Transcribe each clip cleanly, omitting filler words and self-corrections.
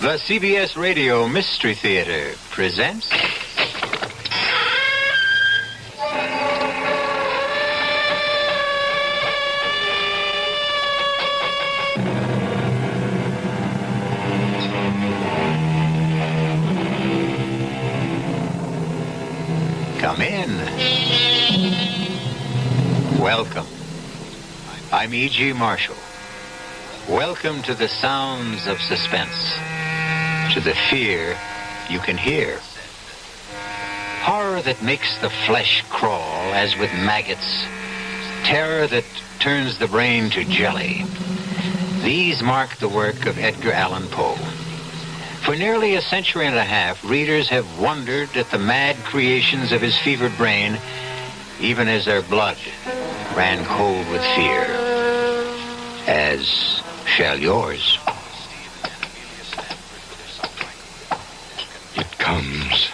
The CBS Radio Mystery Theater presents... Come in. Welcome. I'm E.G. Marshall. Welcome to the sounds of suspense, to the fear you can hear. Horror that makes the flesh crawl as with maggots, terror that turns the brain to jelly. These mark the work of Edgar Allan Poe. For nearly a century and a half, readers have wondered at the mad creations of his fevered brain, even as their blood ran cold with fear. As shall yours. It comes.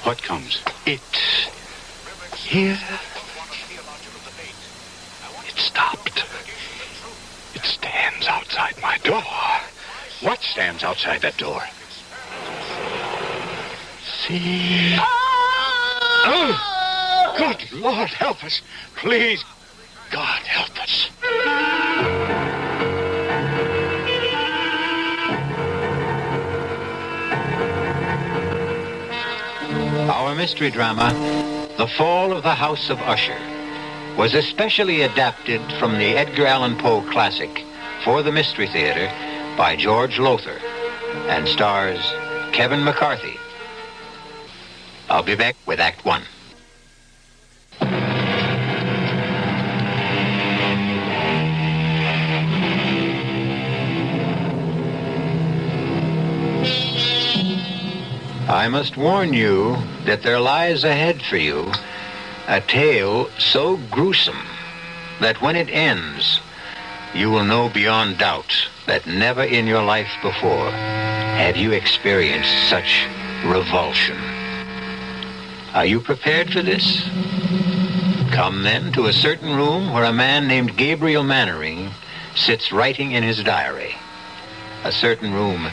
What comes? It. Here. It stopped. It stands outside my door. What stands outside that door? See? Oh! Good Lord, help us. Please, God, help us. Our mystery drama, The Fall of the House of Usher, was especially adapted from the Edgar Allan Poe classic for the Mystery Theater by George Lothar and stars Kevin McCarthy. I'll be back with Act One. I must warn you that there lies ahead for you a tale so gruesome that when it ends, you will know beyond doubt that never in your life before have you experienced such revulsion. Are you prepared for this? Come then to a certain room where a man named Gabriel Mannering sits writing in his diary. A certain room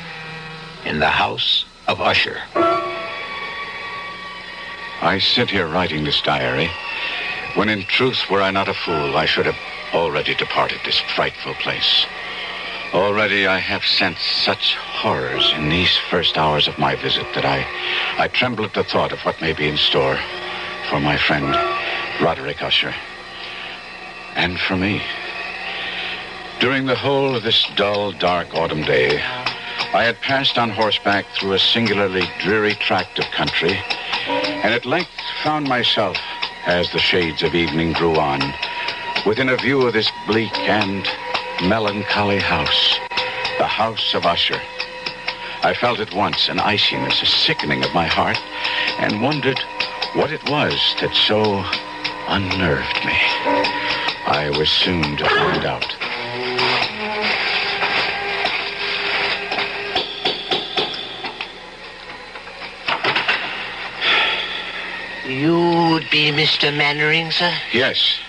in the house of Usher. I sit here writing this diary, when in truth, were I not a fool, I should have already departed this frightful place. Already I have sensed such horrors in these first hours of my visit that I tremble at the thought of what may be in store for my friend Roderick Usher, and for me. During the whole of this dull, dark autumn day, I had passed on horseback through a singularly dreary tract of country, and at length found myself, as the shades of evening drew on, within a view of this bleak and melancholy house, the house of Usher. I felt at once an iciness, a sickening of my heart, and wondered what it was that so unnerved me. I was soon to find out. You would be Mr. Mannering, sir? Yes.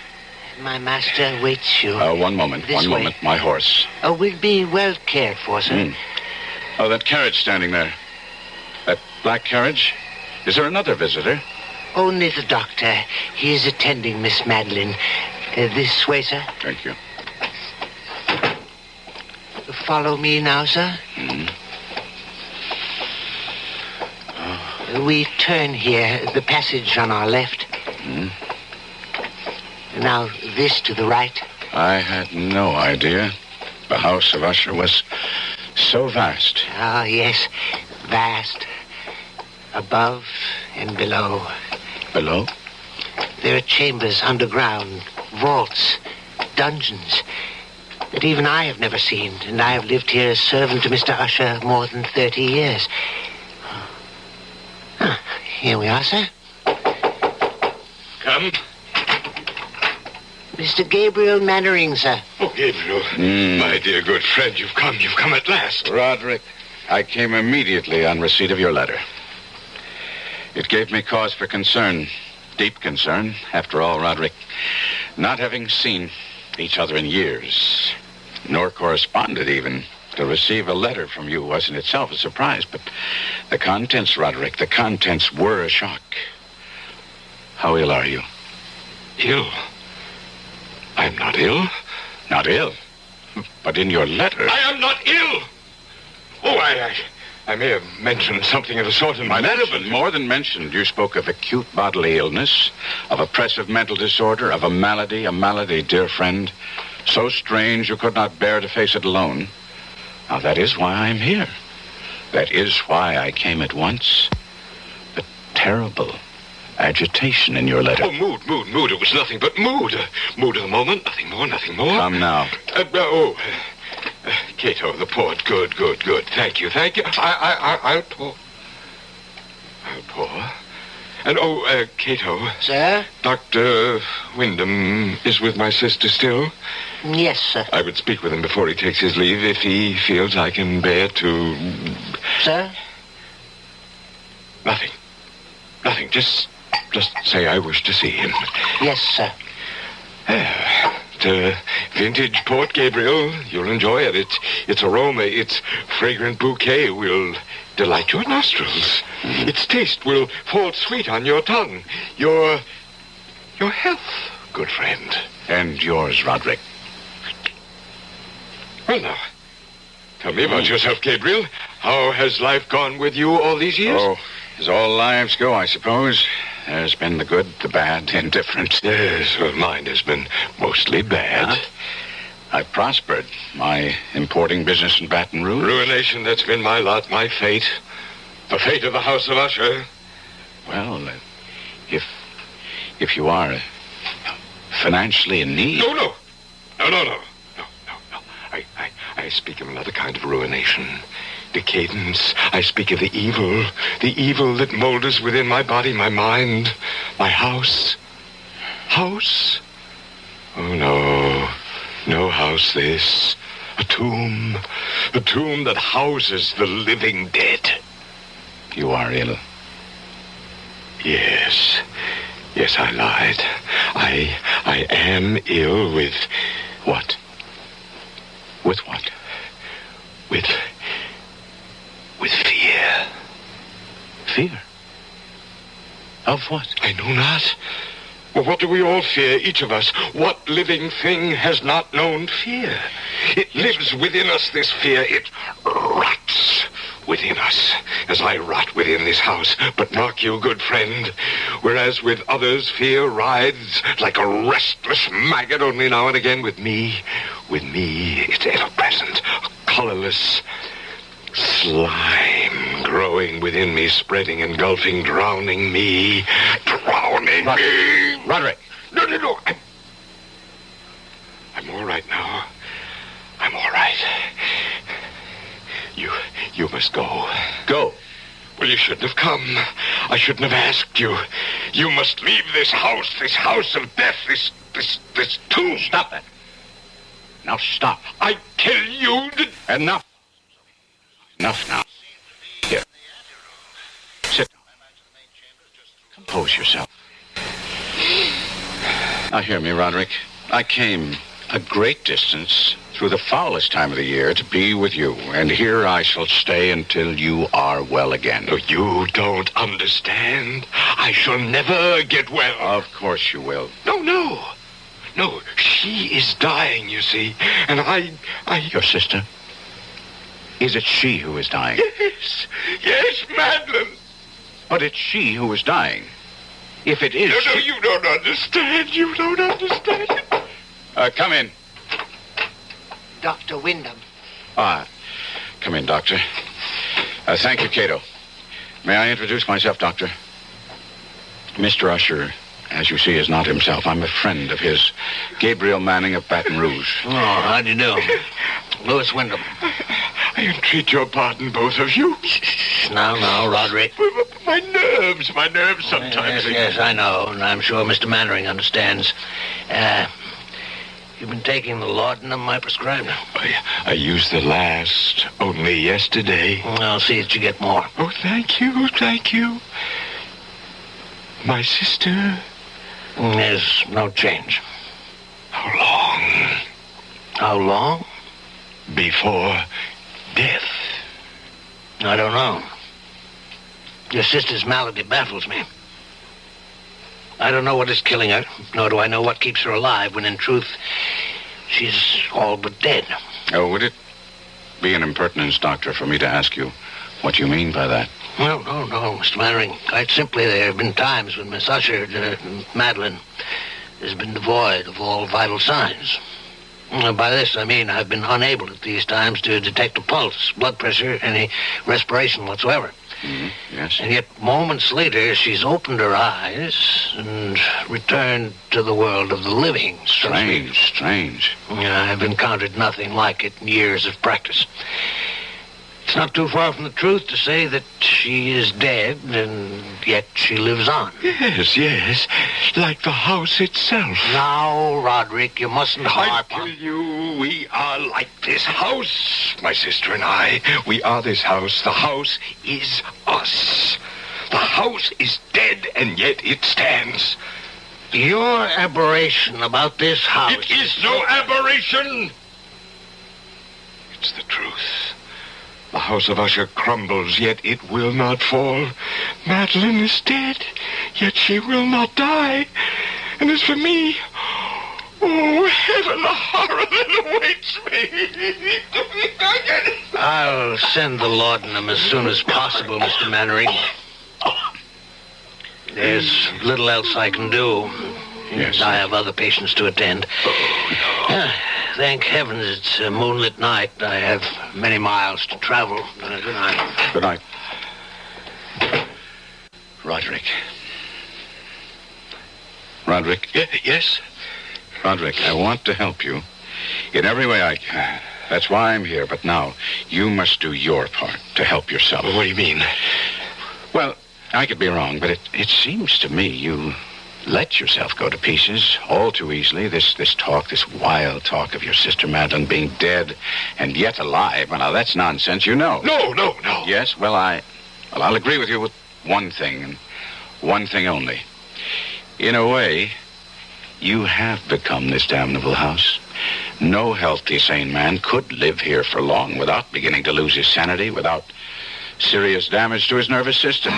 My master waits you. One moment, my horse. We'll be well cared for, sir. Oh, that carriage standing there. That black carriage? Is there another visitor? Only the doctor. He is attending Miss Madeline. This way, sir. Thank you. Follow me now, sir. We turn here, the passage on our left. Now, this to the right. I had no idea the house of Usher was so vast. Ah, yes, vast. Above and below. Below? There are chambers underground, vaults, dungeons that even I have never seen, and I have lived here as servant to Mr. Usher more than 30 years. Here we are, sir. Come. Mr. Gabriel Mannering, sir. Oh, Gabriel, my dear good friend, you've come at last. Roderick, I came immediately on receipt of your letter. It gave me cause for concern, deep concern. After all, Roderick, not having seen each other in years, nor corresponded even, To receive a letter from you was in itself a surprise, but the contents, Roderick, the contents were a shock. How ill are you? Ill? I'm not ill. Not ill? But in your letter... I am not ill! Oh, I may have mentioned something of the sort in my letter, but... More than mentioned. You spoke of acute bodily illness, of oppressive mental disorder, of a malady, dear friend, so strange you could not bear to face it alone. Now, that is why I'm here. That is why I came at once. The terrible agitation in your letter. Oh, mood. It was nothing but mood. Mood of the moment, nothing more. Come now. Cato, the poet. Good. Thank you. I'll pour. And, Cato. Sir? Dr. Wyndham is with my sister still? Yes, sir. I would speak with him before he takes his leave if he feels I can bear to... Sir? Nothing. Just say I wish to see him. Yes, sir. The vintage Port Gabriel. You'll enjoy it. Its aroma, its fragrant bouquet will delight your nostrils. Its taste will fall sweet on your tongue. Your health, good friend. And yours, Roderick. Well, now, tell me about yourself, Gabriel. How has life gone with you all these years? Oh, as all lives go, I suppose. There's been the good, the bad, indifferent. Yes, well, mine has been mostly bad. I've prospered. My importing business in Baton Rouge. Ruination, that's been my lot, my fate. The fate of the House of USHER. Well, if you are financially in need... No. I speak of another kind of ruination. Decadence. I speak of the evil that moulders within my body, my mind, my house. House? Oh, no house this. A tomb that houses the living dead. You are ill. Yes, I lied. I am ill with what? With what? With fear. Fear? Of what? I know not. Well, what do we all fear, each of us? What living thing has not known fear? It lives within us, this fear. It rots within us, as I rot within this house. But mark you, good friend, whereas with others fear rides like a restless maggot, only now and again with me, it's ever present, a colorless slime growing within me, spreading, engulfing, drowning me. Roderick! No. I'm all right now. I'm all right. You must go. Go? Well, you shouldn't have come. I shouldn't have asked you. You must leave this house of death, this tomb. Stop it. Now stop. I tell you to... Enough now. Here. Sit down. Compose yourself. Now hear me, Roderick. I came a great distance through the foulest time of the year to be with you, and here I shall stay until you are well again. No, you don't understand. I shall never get well. Of course you will. No, she is dying, you see, and I... Your sister? Is it she who is dying? Yes, Madeline. But it's she who is dying. If it is... No, you don't understand. You don't understand. Come in. Dr. Wyndham. Come in, Doctor. Thank you, Cato. May I introduce myself, Doctor? Mr. Usher, as you see, is not himself. I'm a friend of his, Gabriel Manning of Baton Rouge. Oh, how do you do? Louis Wyndham. I entreat your pardon, both of you. Now, Roderick. My nerves sometimes... Yes, I know, and I'm sure Mr. Mannering understands. You've been taking the laudanum I prescribed? I used the last only yesterday. I'll see that you get more. Oh, thank you. My sister? There's no change. How long? How long? Before death? I don't know. Your sister's malady baffles me. I don't know what is killing her, nor do I know what keeps her alive, when in truth, she's all but dead. Oh, would it be an impertinence, Doctor, for me to ask you what you mean by that? Well, no, Mr. Mannering. Quite simply, there have been times when Miss Usher, Madeline, has been devoid of all vital signs. By this, I mean I've been unable at these times to detect a pulse, blood pressure, any respiration whatsoever. Mm-hmm. Yes. And yet, moments later, she's opened her eyes and returned to the world of the living. Strange. I've encountered nothing like it in years of practice. It's not too far from the truth to say that she is dead, and yet she lives on. Yes, like the house itself. Now, Roderick, you mustn't harp I on... tell you, we are like this house, my sister and I. We are this house. The house is us. The house is dead, and yet it stands. Your aberration about this house... It is no aberration. It's the truth. The house of Usher crumbles, yet it will not fall. Madeline is dead, yet she will not die. And as for me, oh, heaven, the horror that awaits me. I'll send the laudanum as soon as possible, Mr. Mannering. There's little else I can do. Yes. I have other patients to attend. Thank heavens it's a moonlit night. I have many miles to travel. Good night. Good night. Roderick. Yes? Roderick, I want to help you in every way I can. That's why I'm here. But now, you must do your part to help yourself. What do you mean? Well, I could be wrong, but it seems to me you let yourself go to pieces all too easily. This wild talk of your sister Madeline being dead and yet alive. Well, now, that's nonsense, you know. No. Yes, well, I'll agree with you with one thing, and one thing only. In a way, you have become this damnable house. No healthy, sane man could live here for long without beginning to lose his sanity, without serious damage to his nervous system.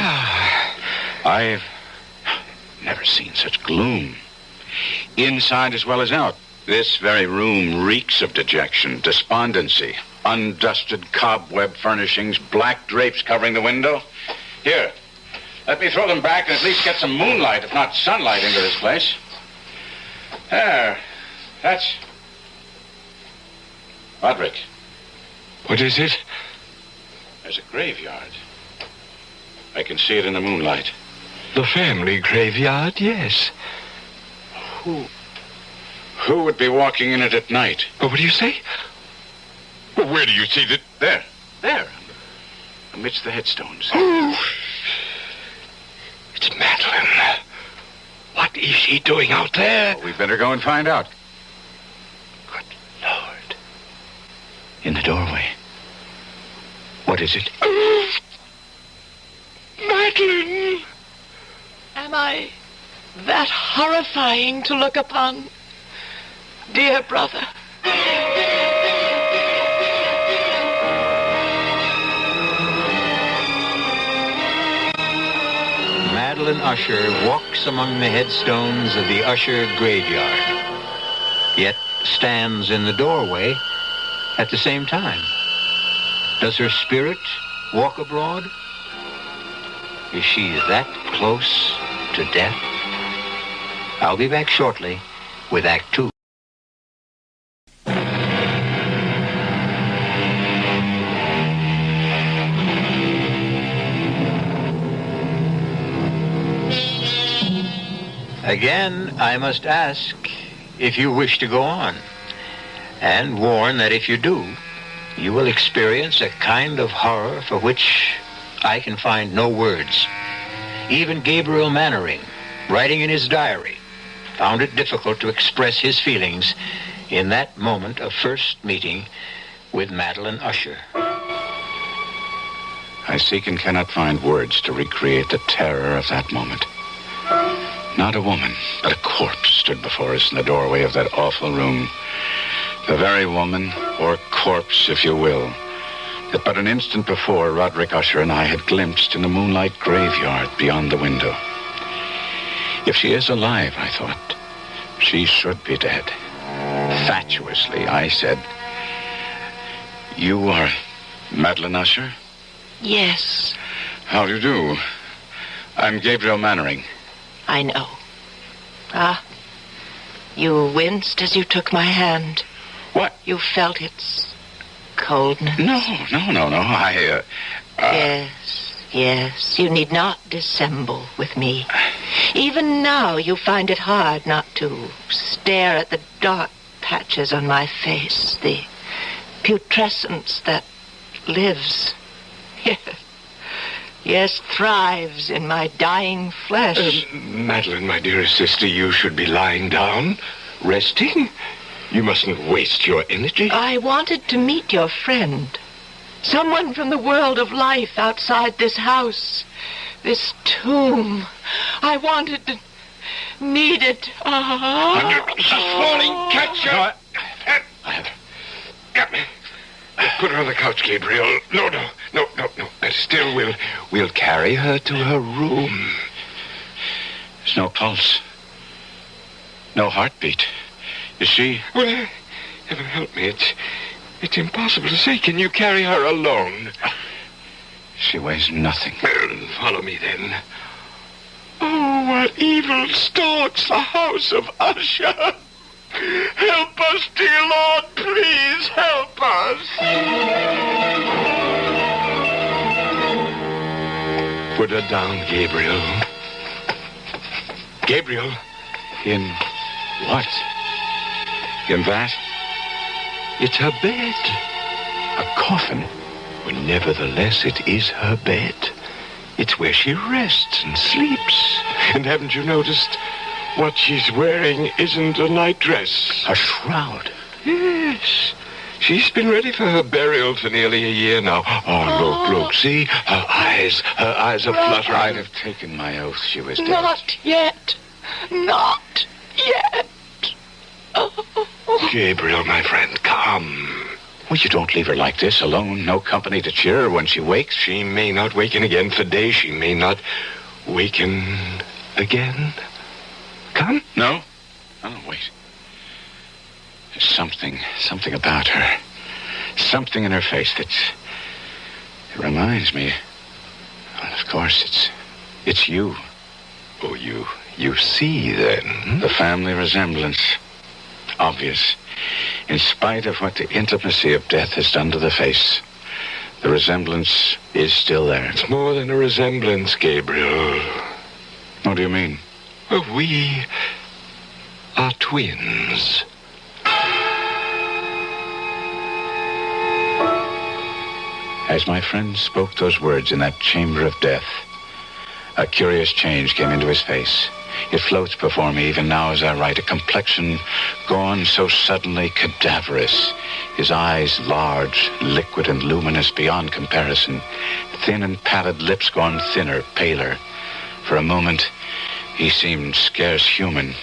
I've never seen such gloom. Inside as well as out. This very room reeks of dejection, despondency, undusted cobweb furnishings, black drapes covering the window. Here, let me throw them back and at least get some moonlight, if not sunlight, into this place. There. That's... Roderick. What is it? There's a graveyard. I can see it in the moonlight. The family graveyard, yes. Who would be walking in it at night? What do you say? Well, where do you see that? There. Amidst the headstones. Oh, it's Madeline. What is she doing out there? Well, we'd better go and find out. Good Lord. In the doorway. What is it? Madeline! Am I that horrifying to look upon, dear brother? Madeline Usher walks among the headstones of the Usher graveyard, yet stands in the doorway at the same time. Does her spirit walk abroad? Is she that close to death? I'll be back shortly with Act 2. Again, I must ask if you wish to go on, and warn that if you do, you will experience a kind of horror for which I can find no words. Even Gabriel Mannering, writing in his diary, found it difficult to express his feelings in that moment of first meeting with Madeline Usher. I seek and cannot find words to recreate the terror of that moment. Not a woman, but a corpse stood before us in the doorway of that awful room. The very woman, or corpse, if you will, that but an instant before Roderick Usher and I had glimpsed in the moonlight graveyard beyond the window. If she is alive, I thought, she should be dead. Fatuously, I said, "You are Madeline Usher?" Yes. How do you do? I'm Gabriel Mannering. I know. Ah, you winced as you took my hand. What? You felt its coldness. No. Yes. You need not dissemble with me. Even now, you find it hard not to stare at the dark patches on my face, the putrescence that lives. Yes, thrives in my dying flesh. Madeline, my dearest sister, you should be lying down, resting. You mustn't waste your energy. I wanted to meet your friend. Someone from the world of life outside this house, this tomb. I wanted to meet it. She's falling. Catch her. Put her on the couch, Gabriel. No. But still, we'll carry her to her room. There's no pulse. No heartbeat. Is she? Well, heaven help me. It's impossible to say. Can you carry her alone? She weighs nothing. Well, follow me then. Oh, what evil stalks the house of Usher. Help us, dear Lord, please help us. Put her down, Gabriel. Gabriel. In what? In that? It's her bed. A coffin? Well, nevertheless, it is her bed. It's where she rests and sleeps. And haven't you noticed? What she's wearing isn't a nightdress. A shroud? Yes. She's been ready for her burial for nearly a year now. Oh, look, see? Her eyes are fluttering. I'd have taken my oath she was dead. Not yet. Oh. Gabriel, my friend, come. Well, you don't leave her like this, alone, no company to cheer her when she wakes. She may not waken again for days. She may not waken again. Come? No. Oh, wait. There's something about her. Something in her face it reminds me. Well, of course, it's you. Oh, you see, then? The family resemblance. Obvious. In spite of what the intimacy of death has done to the face, the resemblance is still there. It's more than a resemblance, Gabriel. What do you mean? Well, we are twins. As my friend spoke those words in that chamber of death, a curious change came into his face. It floats before me even now as I write, a complexion gone so suddenly cadaverous, his eyes large, liquid and luminous beyond comparison, thin and pallid lips gone thinner, paler. For a moment, he seemed scarce human.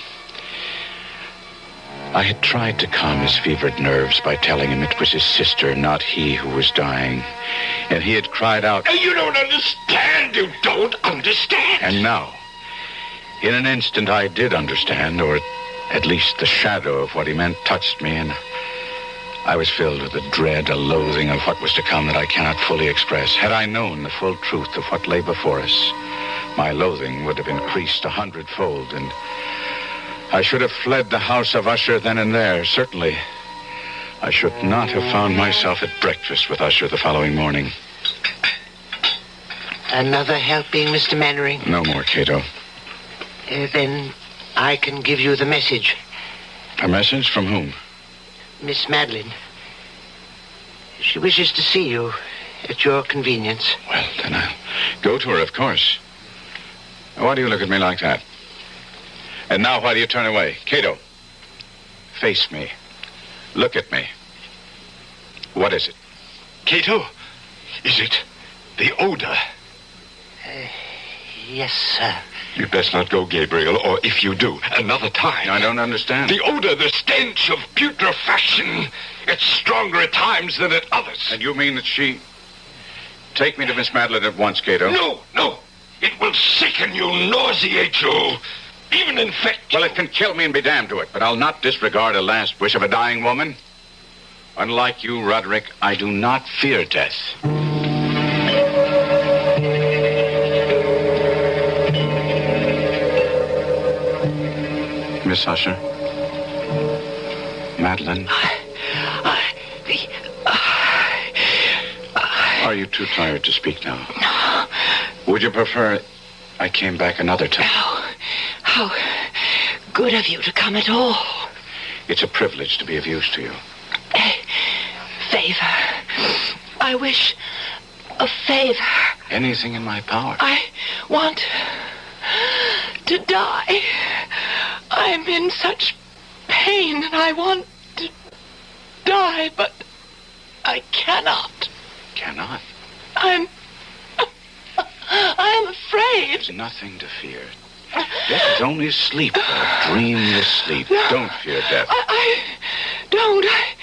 I had tried to calm his fevered nerves by telling him it was his sister, not he, who was dying. And he had cried out, You don't understand! You don't understand! And now, in an instant, I did understand, or at least the shadow of what he meant touched me, and I was filled with a dread, a loathing of what was to come that I cannot fully express. Had I known the full truth of what lay before us, my loathing would have increased 100-fold, and I should have fled the house of Usher then and there. Certainly, I should not have found myself at breakfast with Usher the following morning. Another helping, Mr. Mannering? No more, Cato. Then I can give you the message. A message from whom? Miss Madeline. She wishes to see you at your convenience. Well, then I'll go to her, of course. Why do you look at me like that? And now why do you turn away? Cato, face me. Look at me. What is it? Cato, is it the odor? Yes, sir. You'd best not go, Gabriel, or if you do, another time. I don't understand. The odor, the stench of putrefaction. It's stronger at times than at others. And you mean that she... Take me to Miss Madeline at once, Cato. No, no. It will sicken you, nauseate you, even infect you. Well, it can kill me and be damned to it, but I'll not disregard a last wish of a dying woman. Unlike you, Roderick, I do not fear death. Miss Usher? Madeline? Are you too tired to speak now? No. Would you prefer I came back another time? How good of you to come at all. It's a privilege to be of use to you. A favor. I wish a favor. Anything in my power. I want to die. I'm in such pain and I want to die, but I cannot. Cannot? I'm afraid. There's nothing to fear. Death is only sleep, or dreamless sleep. No. Don't fear death. I don't. I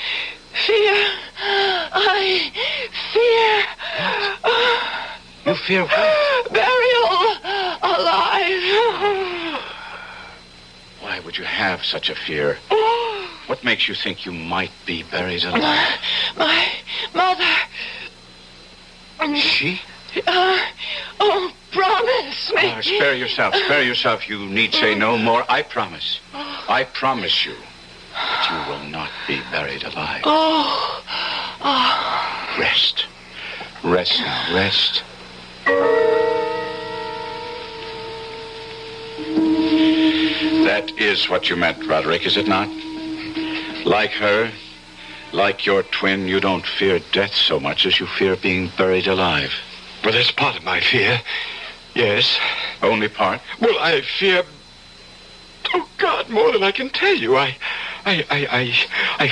fear. You fear what? Burial alive. Why would you have such a fear? What makes you think you might be buried alive? My mother. She? Promise me. Spare yourself. Spare yourself. You need say no more. I promise. I promise you that you will not be buried alive. Rest. Rest now. Rest. That is what you meant, Roderick, is it not? Like her, like your twin, you don't fear death so much as you fear being buried alive. Well, that's part of my fear. Yes. Only part? Well, I fear... Oh, God, more than I can tell you. I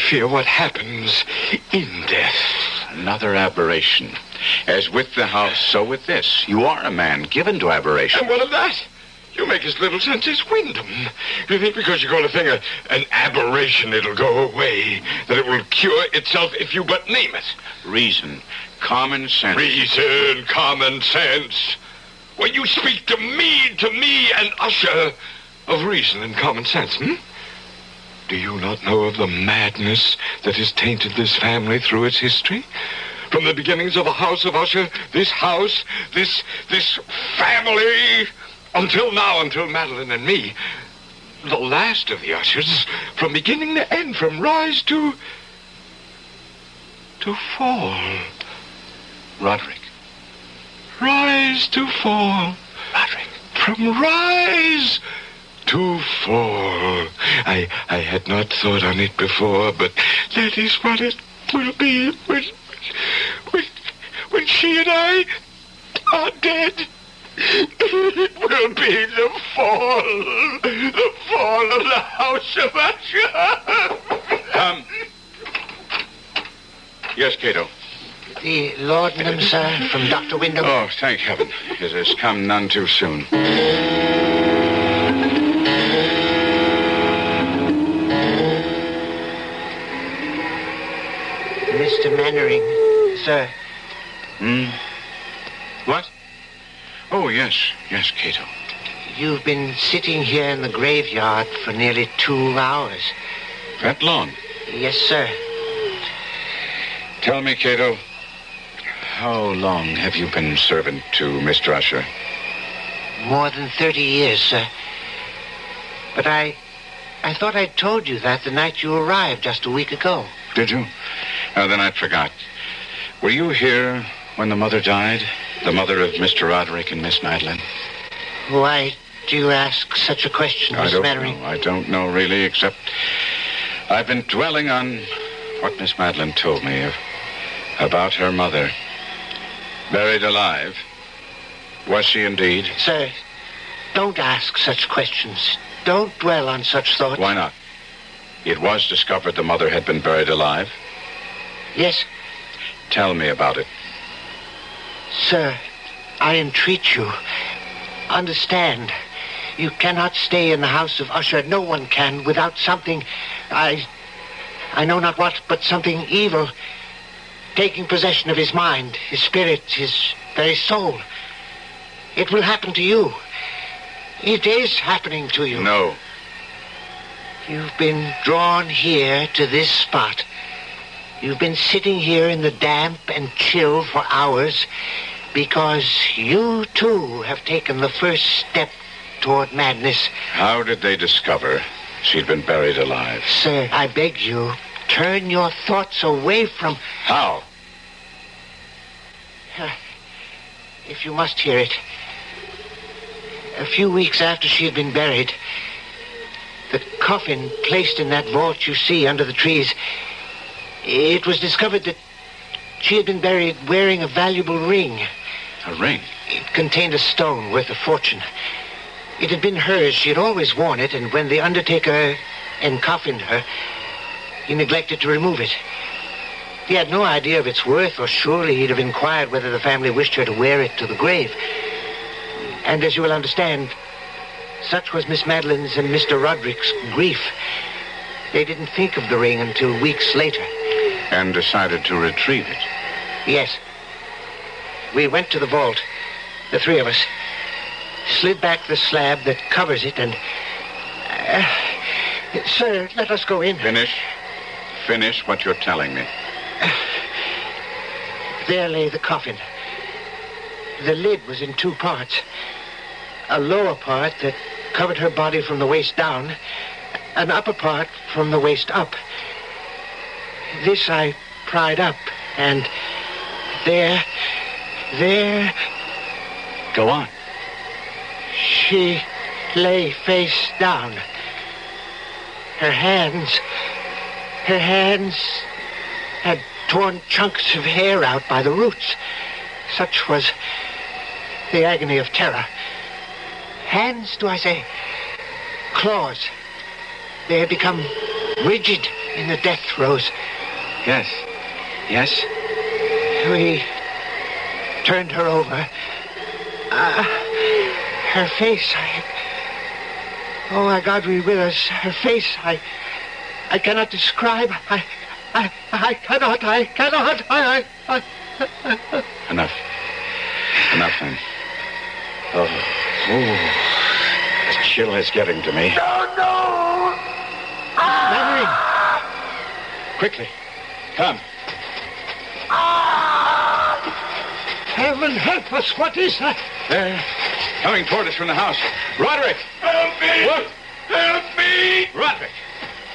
fear what happens in death. Another aberration. As with the house, so with this. You are a man given to aberration. And what of that? You make as little sense as Wyndham. You think because you're going to think an aberration, it'll go away, that it will cure itself if you but name it. Reason, common sense. Reason, common sense. When you speak to me, an usher of reason and common sense, Do you not know of the madness that has tainted this family through its history? From the beginnings of the House of Usher, this house, this family... Until now, until Madeline and me, the last of the Ushers, from beginning to end, from rise to fall. Roderick. Rise to fall. Roderick. From rise to fall. I had not thought on it before, but that is what it will be when she and I are dead. It will be the fall of the House of Usher. Yes, Cato. The laudanum, sir, from Dr. Wyndham. Oh, thank heaven. It has come none too soon. Mr. Mannering, sir. What? Oh, yes, Cato. You've been sitting here in the graveyard for nearly 2 hours. That long? Yes, sir. Tell me, Cato, how long have you been servant to Mr. Usher? More than 30 years, sir. But I thought I'd told you that the night you arrived just a week ago. Did you? Oh, then I forgot. Were you here when the mother died? The mother of Mr. Roderick and Miss Madeline? Why do you ask such a question, Miss Mannering? I don't know, really, except I've been dwelling on what Miss Madeline told me about her mother. Buried alive. Was she indeed? Sir, don't ask such questions. Don't dwell on such thoughts. Why not? It was discovered the mother had been buried alive? Yes. Tell me about it. Sir, I entreat you. Understand. You cannot stay in the House of Usher. No one can without something... I know not what, but something evil. taking possession of his mind, his spirit, his very soul. It will happen to you. It is happening to you. No. You've been drawn here to this spot. You've been sitting here in the damp and chill for hours because you, too, have taken the first step toward madness. How did they discover she'd been buried alive? Sir, I beg you, turn your thoughts away from... How? If you must hear it. A few weeks after she had been buried, the coffin placed in that vault you see under the trees, it was discovered that she had been buried wearing a valuable ring. A ring? It contained a stone worth a fortune. It had been hers. She had always worn it, and when the undertaker encoffined her, he neglected to remove it. He had no idea of its worth, or surely he'd have inquired whether the family wished her to wear it to the grave. And as you will understand, such was Miss Madeline's and Mr. Roderick's grief. They didn't think of the ring until weeks later. And decided to retrieve it? Yes. We went to the vault, the three of us, slid back the slab that covers it, and... sir, let us go in. Finish what you're telling me. There lay the coffin. The lid was in two parts. A lower part that covered her body from the waist down, an upper part from the waist up. This I pried up, and there... Go on. She lay face down. Her hands had torn chunks of hair out by the roots. Such was the agony of terror. Hands, do I say? Claws. They had become rigid in the death throes. Yes. We turned her over. Her face, oh, my God, be with us. Her face, I cannot describe. I cannot. Enough, then. Oh, the chill is getting to me. No! Mannering! Quickly, come. Heaven help us, what is that? There, coming toward us from the house. Roderick! Help me! What? Help me! Roderick!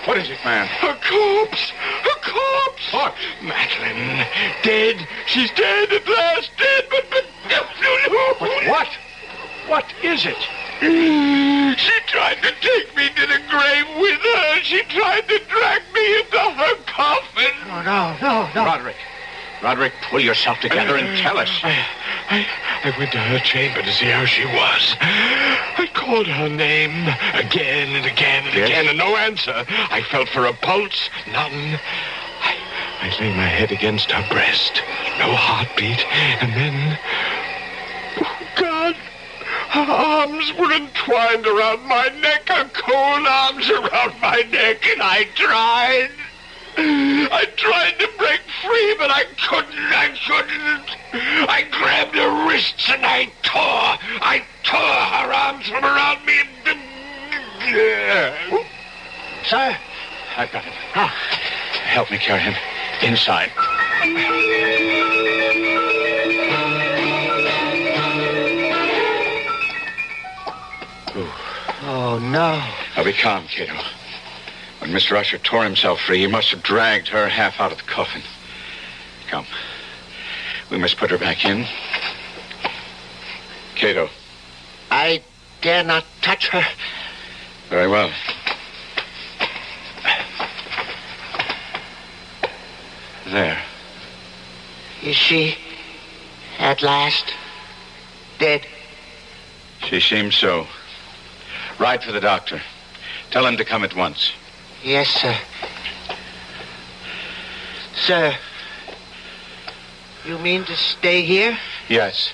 What is it, man? A corpse! A corpse! What? Madeline, dead. She's dead at last. Dead, but... What? What is it? She tried to take me to the grave with her. She tried to drag me into her coffin. No. Roderick, pull yourself together and tell us. I went to her chamber to see how she was. I called her name again and again and again, and no answer. I felt for a pulse, none. I lay my head against her breast, no heartbeat, and then... Oh, God! Her arms were entwined around my neck, her cold arms around my neck, and I tried to break free, but I couldn't. I grabbed her wrists and I tore her arms from around me. Sir? I've got him. Help me carry him inside. Oh, no. Now be calm, Cato. When Mr. Usher tore himself free, he must have dragged her half out of the coffin. Come. We must put her back in. Cato. I dare not touch her. Very well. There. Is she at last dead? She seems so. Ride for the doctor. Tell him to come at once. Yes, sir. Sir, you mean to stay here? Yes.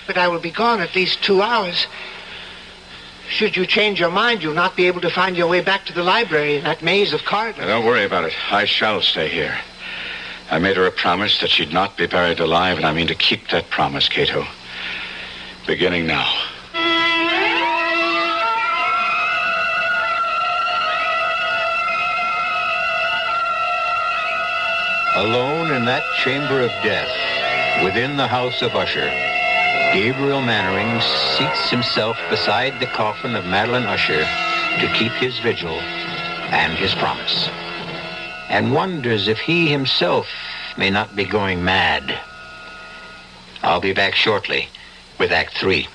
But I will be gone at least 2 hours. Should you change your mind, you'll not be able to find your way back to the library in that maze of corridors. Now, don't worry about it. I shall stay here. I made her a promise that she'd not be buried alive, and I mean to keep that promise, Cato. Beginning now. Alone in that chamber of death, within the house of Usher, Gabriel Mannering seats himself beside the coffin of Madeline Usher to keep his vigil and his promise, and wonders if he himself may not be going mad. I'll be back shortly with Act 3.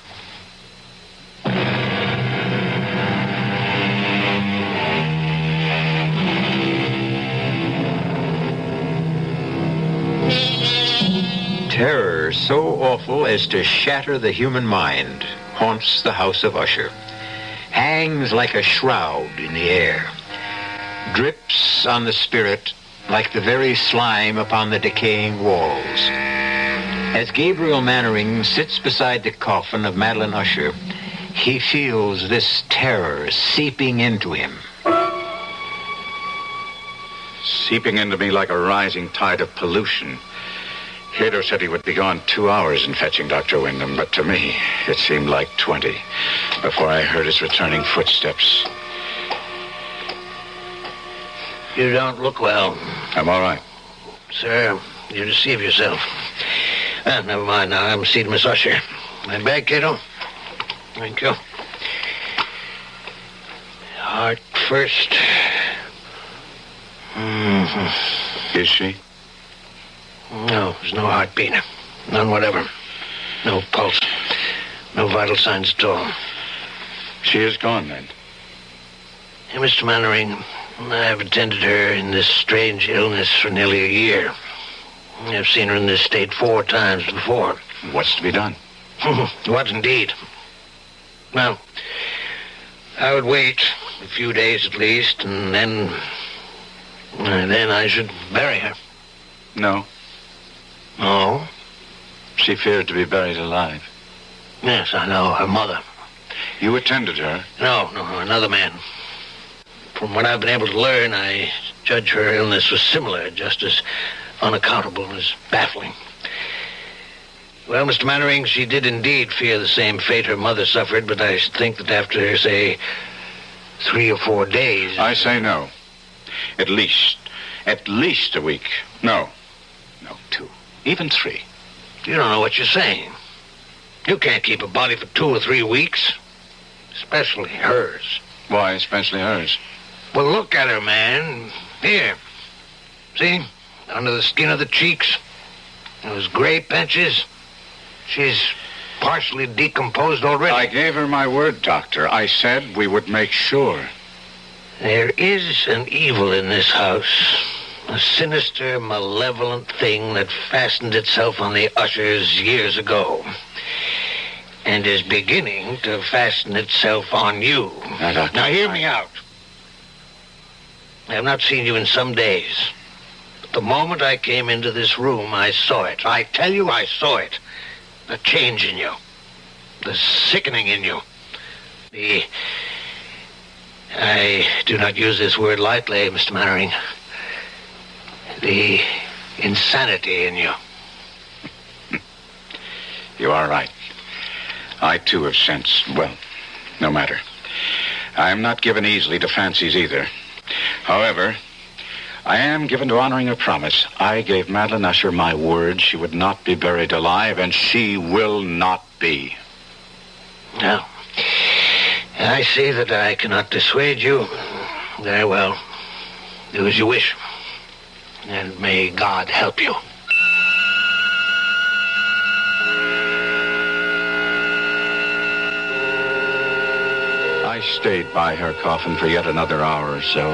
Terror so awful as to shatter the human mind haunts the house of Usher, hangs like a shroud in the air, drips on the spirit like the very slime upon the decaying walls. As Gabriel Mannering sits beside the coffin of Madeline Usher, he feels this terror seeping into him. Seeping into me like a rising tide of pollution. Cato said he would be gone 2 hours in fetching Dr. Wyndham, but to me, it seemed like 20 before I heard his returning footsteps. You don't look well. I'm all right. Sir, you deceive yourself. Never mind now. I'm seeing Miss Usher. My bag, Cato? Thank you. Heart first. Is she? No, there's no heartbeat. None whatever. No pulse. No vital signs at all. She is gone, then? Hey, Mr. Mannering, I've attended her in this strange illness for nearly a year. I've seen her in this state 4 times before. What's to be done? What indeed? Well, I would wait a few days at least, and then I should bury her. No. No? She feared to be buried alive. Yes, I know. Her mother. You attended her? No, another man. From what I've been able to learn, I judge her illness was similar, just as unaccountable as baffling. Well, Mr. Mannering, she did indeed fear the same fate her mother suffered, but I think that after, say, 3 or 4 days... I say no. At least a week. No, 2, even 3. You don't know what you're saying. You can't keep a body for 2 or 3 weeks, especially hers. Why, especially hers? Well, look at her, man. Here. See? Under the skin of the cheeks. Those gray patches. She's partially decomposed already. I gave her my word, Doctor. I said we would make sure. There is an evil in this house. A sinister, malevolent thing that fastened itself on the Ushers years ago. And is beginning to fasten itself on you. Now hear me out. I have not seen you in some days. But the moment I came into this room, I saw it. I tell you, I saw it. The change in you. The sickening in you. I do not use this word lightly, Mr. Mannering. The insanity in you. You are right. I, too, have sensed, well, no matter. I am not given easily to fancies either. However, I am given to honoring a promise. I gave Madeline Usher my word she would not be buried alive, and she will not be. Now, I see that I cannot dissuade you. Very well. Do as you wish. And may God help you. I stayed by her coffin for yet another hour or so,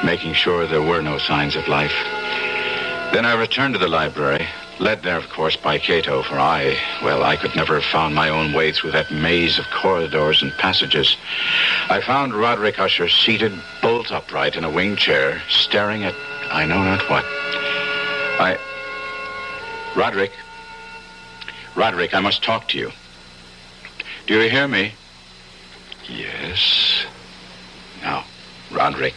making sure there were no signs of life. Then I returned to the library, led there, of course, by Cato, for I could never have found my own way through that maze of corridors and passages. I found Roderick Usher seated bolt upright in a wing chair, staring at I know not what. Roderick, I must talk to you. Do you hear me? Yes. Now, Roderick,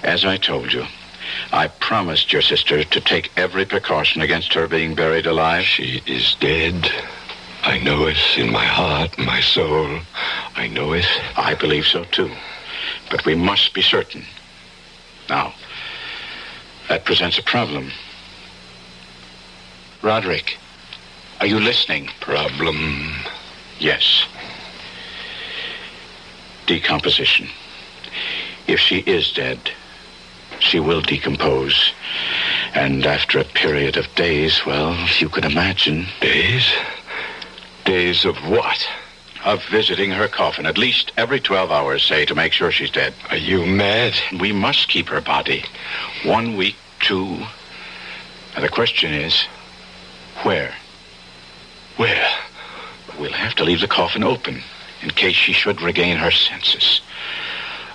as I told you, I promised your sister to take every precaution against her being buried alive. She is dead. I know it in my heart, my soul. I know it. I believe so, too. But we must be certain. Now, that presents a problem. Roderick, are you listening? Problem? Yes. Decomposition. If she is dead, she will decompose. And after a period of days, well, you can imagine. Days? Days of what? Of visiting her coffin at least every 12 hours, say, to make sure she's dead. Are you mad? We must keep her body. 1 week, 2. And the question is, where? Where? We'll have to leave the coffin open in case she should regain her senses.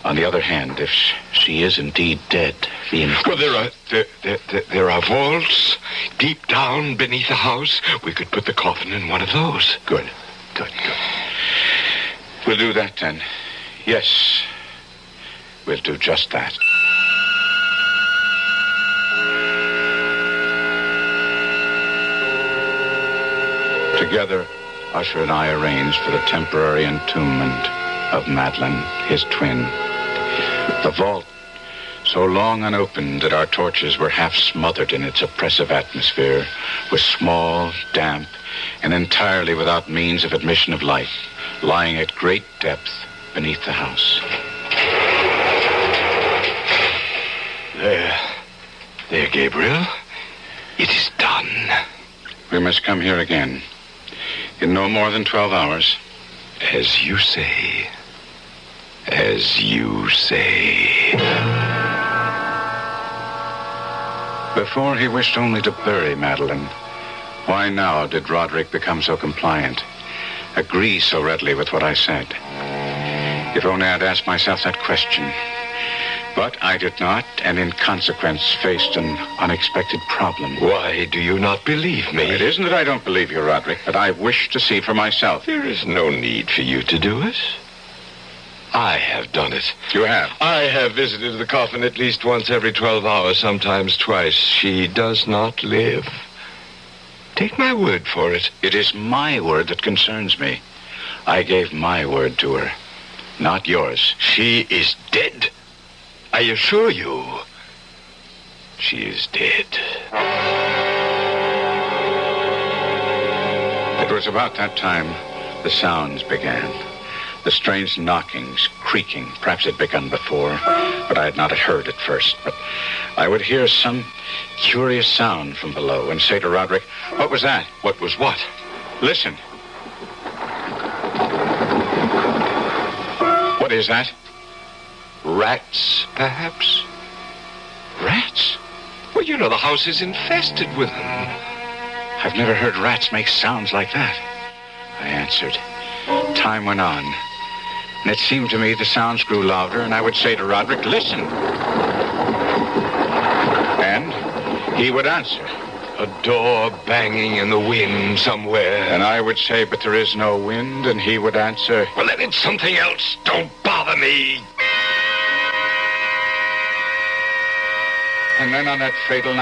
On the other hand, if she is indeed dead, Well, there are vaults deep down beneath the house. We could put the coffin in one of those. Good. We'll do that then. Yes, we'll do just that. Together, Usher and I arranged for the temporary entombment of Madeline, his twin. The vault, so long unopened that our torches were half smothered in its oppressive atmosphere, was small, damp, and entirely without means of admission of light, lying at great depth beneath the house. There, Gabriel. It is done. We must come here again. In no more than 12 hours. As you say. As you say. Before he wished only to bury Madeline, why now did Roderick become so compliant, agree so readily with what I said? If only I'd asked myself that question. But I did not, and in consequence faced an unexpected problem. Why do you not believe me? It isn't that I don't believe you, Roderick, but I wish to see for myself. There is no need for you to do it. I have done it. You have? I have visited the coffin at least once every 12 hours, sometimes twice. She does not live. Take my word for it. It is my word that concerns me. I gave my word to her, not yours. She is dead. I assure you, she is dead. It was about that time the sounds began. The strange knockings, creaking. Perhaps it had begun before, but I had not heard at first. But I would hear some curious sound from below and say to Roderick, "What was that?" What was what? Listen. What is that? Rats, perhaps? Rats? Well, you know the house is infested with them. I've never heard rats make sounds like that. I answered. Time went on, and it seemed to me the sounds grew louder, and I would say to Roderick, "Listen." And he would answer. A door banging in the wind somewhere. And I would say, "But there is no wind," and he would answer, "Well, then it's something else. Don't bother me." And then on that fatal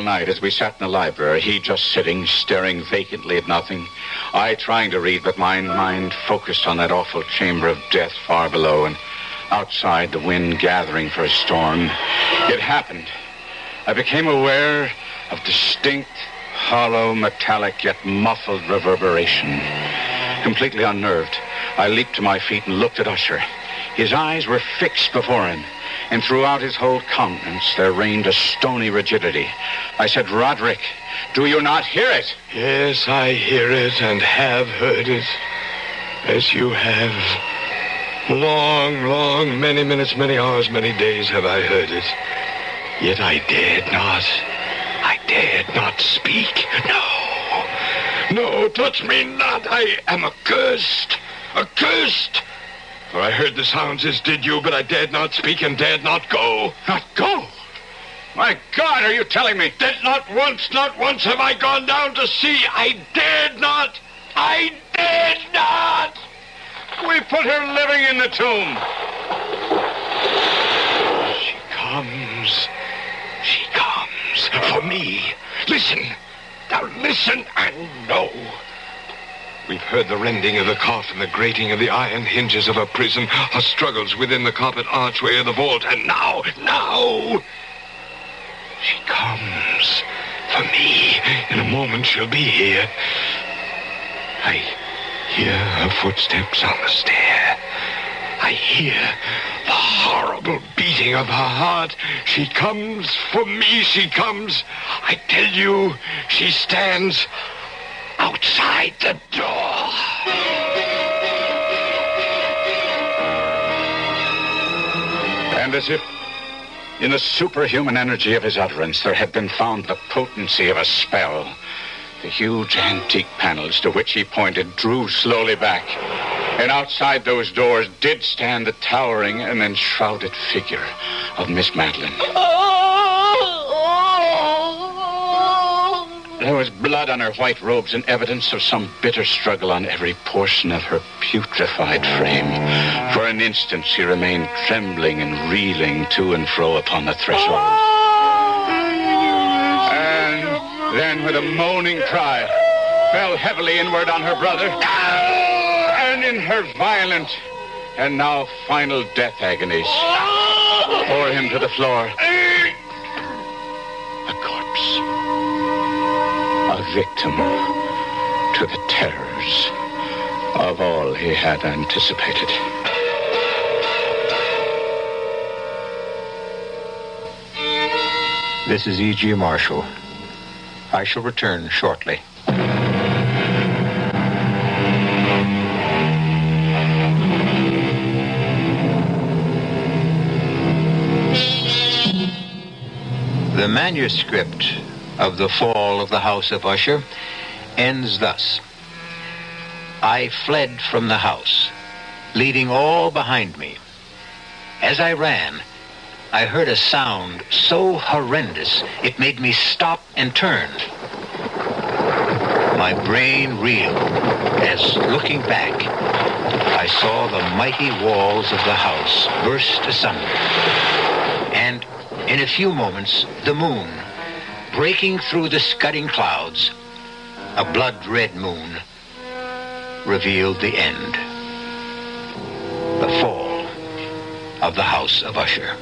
night as we sat in the library, he just sitting, staring vacantly at nothing, I trying to read, but my mind focused on that awful chamber of death far below, and outside the wind gathering for a storm. It happened. I became aware of distinct, hollow, metallic, yet muffled reverberation. Completely unnerved, I leaped to my feet and looked at Usher. His eyes were fixed before him, and throughout his whole countenance there reigned a stony rigidity. I said, "Roderick, do you not hear it?" Yes, I hear it and have heard it, as you have. Long, many minutes, many hours, many days have I heard it. Yet I dared not speak. No, touch me not. I am accursed. For I heard the sounds as did you, but I dared not speak and dared not go. Not go? My God, are you telling me? That not once have I gone down to see. I dared not. We put her living in the tomb. She comes. for me. Listen. Now listen and know. We've heard the rending of the cough and the grating of the iron hinges of a prison, her struggles within the carpet archway of the vault, and now, she comes for me. In a moment she'll be here. I hear her footsteps on the stair. I hear the horrible beating of her heart. She comes for me, she comes. I tell you, she stands outside the door. And as if in the superhuman energy of his utterance there had been found the potency of a spell, the huge antique panels to which he pointed drew slowly back, and outside those doors did stand the towering and enshrouded figure of Miss Madeline. There was blood on her white robes and evidence of some bitter struggle on every portion of her putrefied frame. For an instant she remained trembling and reeling to and fro upon the threshold. And then with a moaning cry fell heavily inward on her brother, and in her violent and now final death agonies bore him to the floor. A corpse. A victim to the terrors of all he had anticipated. This is E.G. Marshall. I shall return shortly. The manuscript of The Fall of the House of Usher ends thus. I fled from the house, leaving all behind me. As I ran, I heard a sound so horrendous it made me stop and turn. My brain reeled as, looking back, I saw the mighty walls of the house burst asunder. And in a few moments, the moon, breaking through the scudding clouds, a blood-red moon, revealed the end. The fall of the House of Usher.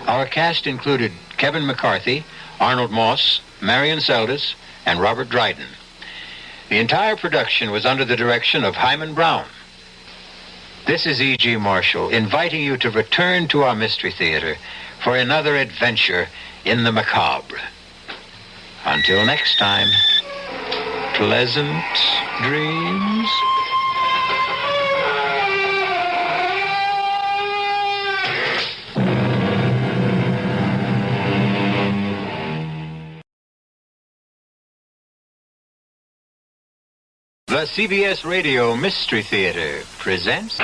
Our cast included Kevin McCarthy, Arnold Moss, Marion Seldes, and Robert Dryden. The entire production was under the direction of Hyman Brown. This is E.G. Marshall inviting you to return to our Mystery Theater for another adventure in the macabre. Until next time, pleasant dreams. The CBS Radio Mystery Theater presents...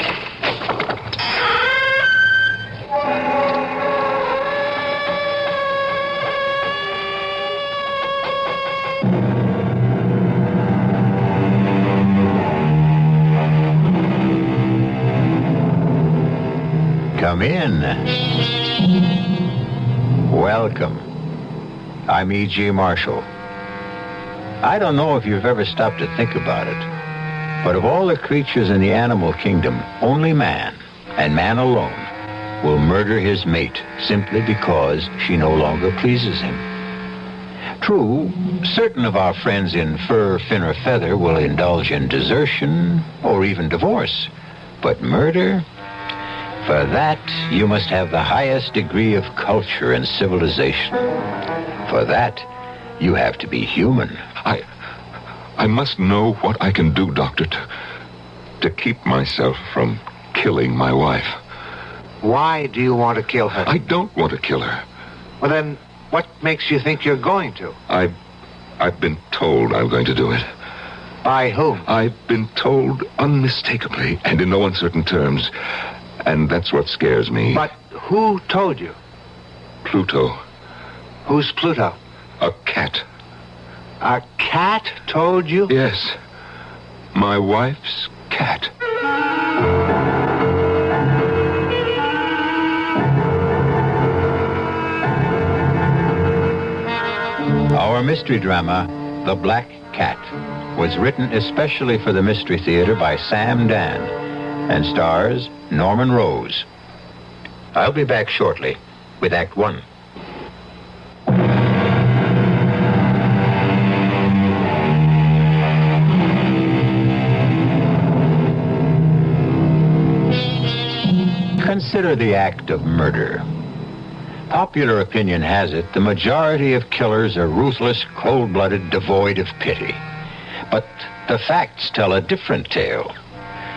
Come in. Welcome. I'm E.G. Marshall. I don't know if you've ever stopped to think about it, but of all the creatures in the animal kingdom, only man, and man alone, will murder his mate simply because she no longer pleases him. True, certain of our friends in fur, fin, or feather will indulge in desertion or even divorce, but murder? For that, you must have the highest degree of culture and civilization. For that, you have to be human. I must know what I can do, Doctor, to keep myself from killing my wife. Why do you want to kill her? I don't want to kill her. Well, then, what makes you think you're going to? I've been told I'm going to do it. By whom? I've been told unmistakably and in no uncertain terms. And that's what scares me. But who told you? Pluto. Who's Pluto? A cat. A cat told you? Yes. My wife's cat. Our mystery drama, The Black Cat, was written especially for the Mystery Theater by Sam Dan and stars Norman Rose. I'll be back shortly with Act One. Consider the act of murder. Popular opinion has it the majority of killers are ruthless, cold-blooded, devoid of pity. But the facts tell a different tale.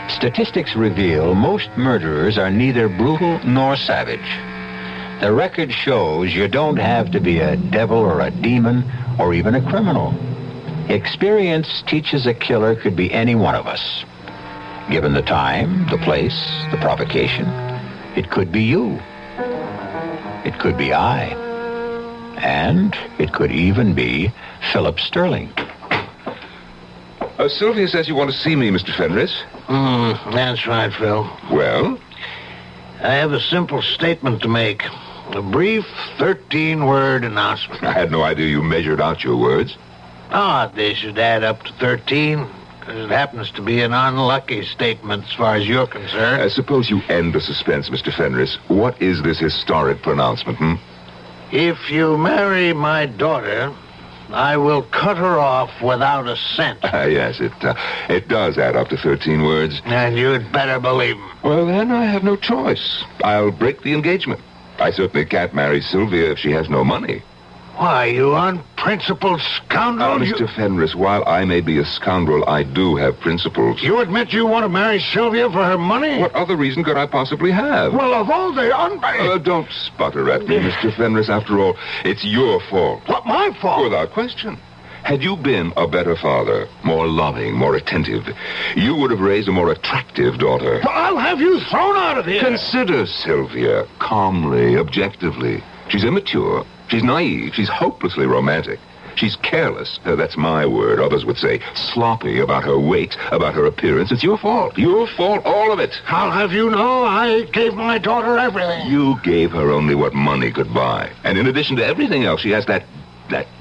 Statistics reveal most murderers are neither brutal nor savage. The record shows you don't have to be a devil or a demon or even a criminal. Experience teaches a killer could be any one of us. Given the time, the place, the provocation, it could be you. It could be I. And it could even be Philip Sterling. Sylvia says you want to see me, Mr. Fenris. That's right, Phil. Well? I have a simple statement to make. A brief 13-word announcement. I had no idea you measured out your words. They should add up to 13, because it happens to be an unlucky statement as far as you're concerned. Suppose you end the suspense, Mr. Fenris. What is this historic pronouncement, If you marry my daughter, I will cut her off without a cent. Yes, it does add up to 13 words. And you'd better believe 'em. Well, then I have no choice. I'll break the engagement. I certainly can't marry Sylvia if she has no money. Why, you unprincipled scoundrel. Mr. Fenris, while I may be a scoundrel, I do have principles. You admit you want to marry Sylvia for her money? What other reason could I possibly have? Well, of all the Don't sputter at me, Mr. Fenris. After all, it's your fault. What, my fault? Without question. Had you been a better father, more loving, more attentive, you would have raised a more attractive daughter. Well, I'll have you thrown out of here. Consider Sylvia calmly, objectively. She's immature. She's naive. She's hopelessly romantic. She's careless. That's my word. Others would say sloppy about her weight, about her appearance. It's your fault. Your fault, all of it. I'll have you know I gave my daughter everything. You gave her only what money could buy. And in addition to everything else, she has that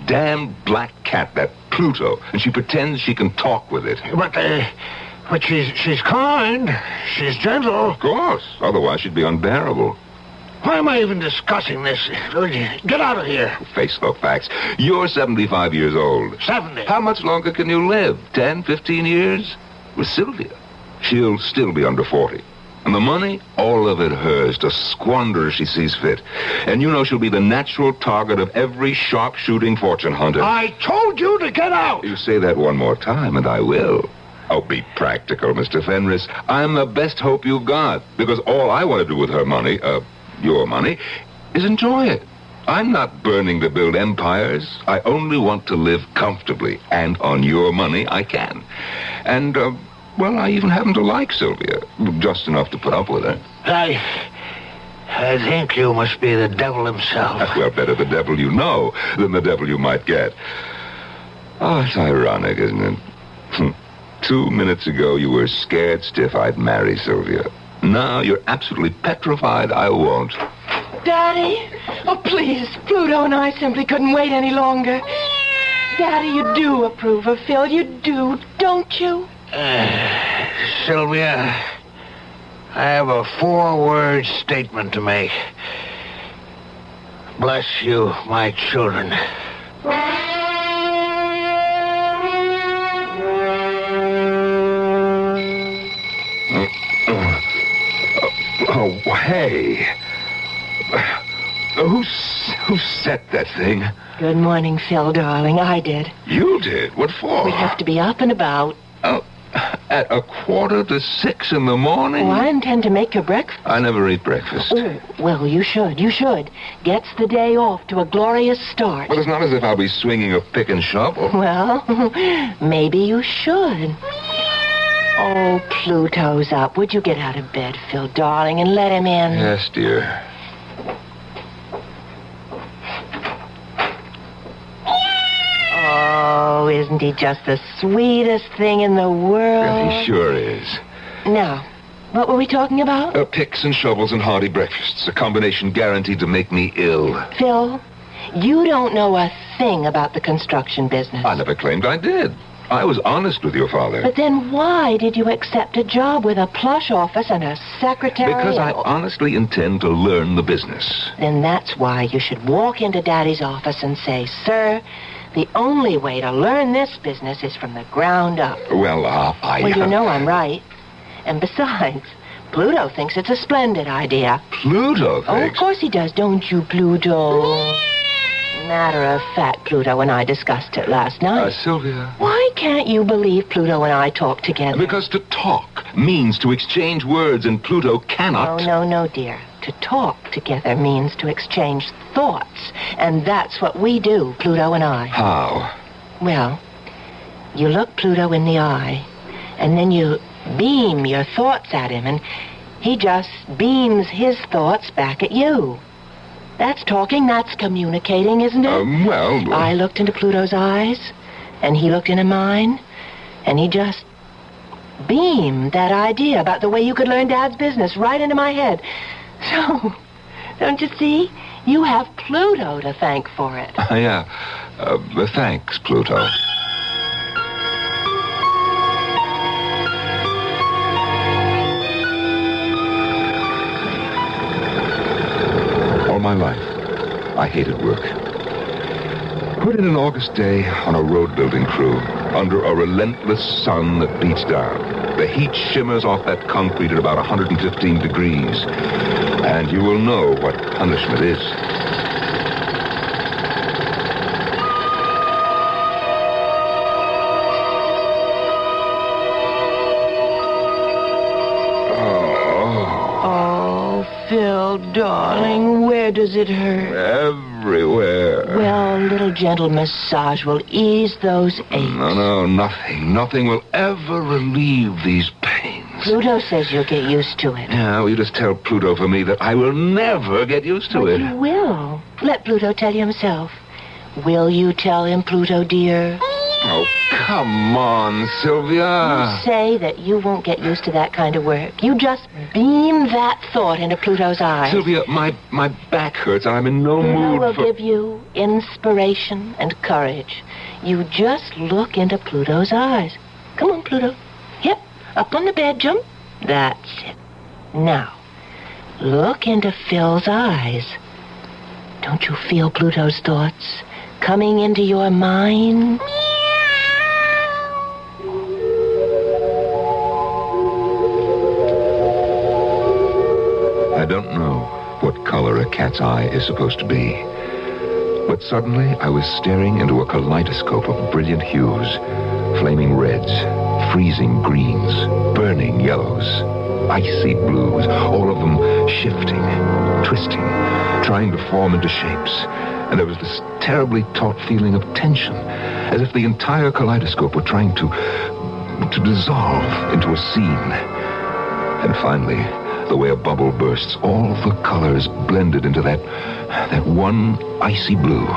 damn black cat, that Pluto, and she pretends she can talk with it. But she's kind. She's gentle. Of course. Otherwise, she'd be unbearable. Why am I even discussing this? Get out of here. Face the facts. You're 75 years old. 70. How much longer can you live? 10, 15 years? With Sylvia, she'll still be under 40. And the money, all of it hers, to squander as she sees fit. And you know she'll be the natural target of every sharp-shooting fortune hunter. I told you to get out. You say that one more time, and I will. Oh, be practical, Mr. Fenris. I'm the best hope you've got, because all I want to do with her money, your money, is enjoy it. I'm not burning to build empires. I only want to live comfortably, and on your money I can. And, well, I even happen to like Sylvia, just enough to put up with her. I think you must be the devil himself. Well, better the devil you know than the devil you might get. Oh, it's ironic, isn't it? 2 minutes ago, you were scared stiff I'd marry Sylvia. Now you're absolutely petrified I won't. Daddy? Oh, please. Pluto and I simply couldn't wait any longer. Daddy, you do approve of Phil. You do, don't you? Sylvia, I have a 4-word statement to make. Bless you, my children. Oh, hey. Who set that thing? Good morning, Phil, darling. I did. You did? What for? We have to be up and about. Oh, at 5:45 in the morning? Oh, I intend to make your breakfast. I never eat breakfast. Oh, well, you should. You should. Gets the day off to a glorious start. Well, it's not as if I'll be swinging a pick and shovel. Well, maybe you should. Oh, Pluto's up. Would you get out of bed, Phil, darling, and let him in? Yes, dear. Oh, isn't he just the sweetest thing in the world? Well, he sure is. Now, what were we talking about? Picks and shovels and hearty breakfasts. A combination guaranteed to make me ill. Phil, You don't know a thing about the construction business. I never claimed I did. I was honest with your father. But then why did you accept a job with a plush office and a secretary? Because I honestly intend to learn the business. Then that's why you should walk into Daddy's office and say, "Sir, the only way to learn this business is from the ground up." Well, Well, you know I'm right. And besides, Pluto thinks it's a splendid idea. Pluto Oh, of thinks... course he does, don't you, Pluto? Matter of fact, Pluto and I discussed it last night. Sylvia... Why can't you believe Pluto and I talk together? Because to talk means to exchange words, and Pluto cannot... No, dear. To talk together means to exchange thoughts. And that's what we do, Pluto and I. How? Well, you look Pluto in the eye, and then you beam your thoughts at him, and he just beams his thoughts back at you. That's talking, that's communicating, isn't it? Well... I looked into Pluto's eyes, and he looked into mine, and he just beamed that idea about the way you could learn Dad's business right into my head. So, don't you see? You have Pluto to thank for it. Yeah. Thanks, Pluto. All my life, I hated work. Put in an August day on a road building crew under a relentless sun that beats down. The heat shimmers off that concrete at about 115 degrees. And you will know what punishment is. Phil, darling, where does it hurt? Everywhere. Well, a little gentle massage will ease those aches. No, nothing. Nothing will ever relieve these pains. Pluto says you'll get used to it. Yeah, well, you just tell Pluto for me that I will never get used to it. You will. Let Pluto tell you himself. Will you tell him, Pluto, dear? Oh, come on, Sylvia. You say that you won't get used to that kind of work. You just beam that thought into Pluto's eyes. Sylvia, my back hurts. I'm in no mood will for... give you inspiration and courage. You just look into Pluto's eyes. Come on, Pluto. Yep, up on the bed, jump. That's it. Now, look into Phil's eyes. Don't you feel Pluto's thoughts coming into your mind? I don't know what color a cat's eye is supposed to be. But suddenly I was staring into a kaleidoscope of brilliant hues. Flaming reds, freezing greens, burning yellows, icy blues, all of them shifting, twisting, trying to form into shapes. And there was this terribly taut feeling of tension, as if the entire kaleidoscope were trying to dissolve into a scene. And finally, the way a bubble bursts, all the colors blended into that one icy blue.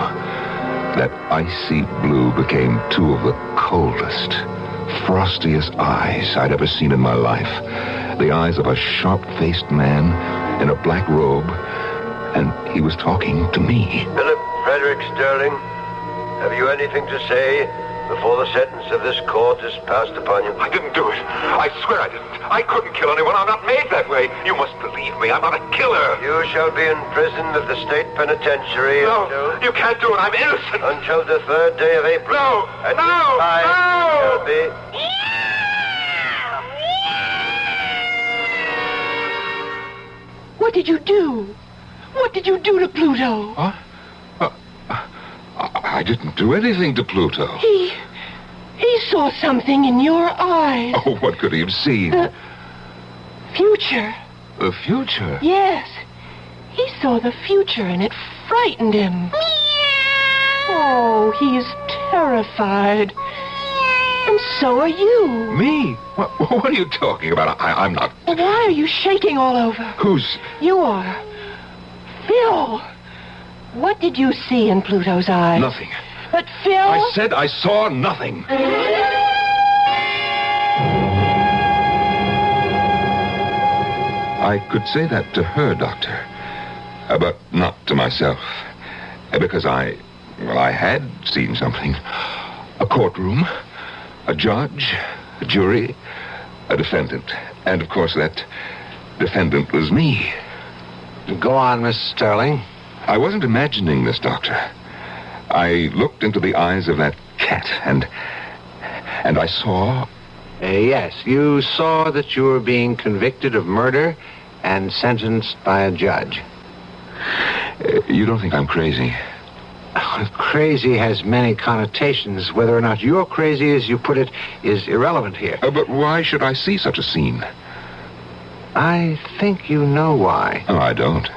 That icy blue became two of the coldest, frostiest eyes I'd ever seen in my life. The eyes of a sharp-faced man in a black robe, and he was talking to me. Philip Frederick Sterling, have you anything to say before the sentence of this court is passed upon you? I didn't do it. I swear I didn't. I couldn't kill anyone. I'm not made that way. You must believe me. I'm not a killer. You shall be in prison at the state penitentiary No, you can't do it. I'm innocent. until the 3rd day of April. No, At no, which time no. you shall be... What did you do? What did you do to Pluto? Huh? I didn't do anything to Pluto. He saw something in your eyes. Oh, what could he have seen? The future. The future? Yes. He saw the future, and it frightened him. Oh, he's terrified. And so are you. Me? What are you talking about? I'm not... Why are you shaking all over? Who's... You are. Phil. What did you see in Pluto's eyes? Nothing. But Phil... I said I saw nothing. I could say that to her, Doctor, but not to myself. Because I had seen something. A courtroom, a judge, a jury, a defendant. And, of course, that defendant was me. Go on, Miss Sterling. I wasn't imagining this, Doctor. I looked into the eyes of that cat, and I saw... Yes, you saw that you were being convicted of murder and sentenced by a judge. You don't think I'm crazy? Crazy has many connotations. Whether or not you're crazy, as you put it, is irrelevant here. But why should I see such a scene? I think you know why. Oh, I don't.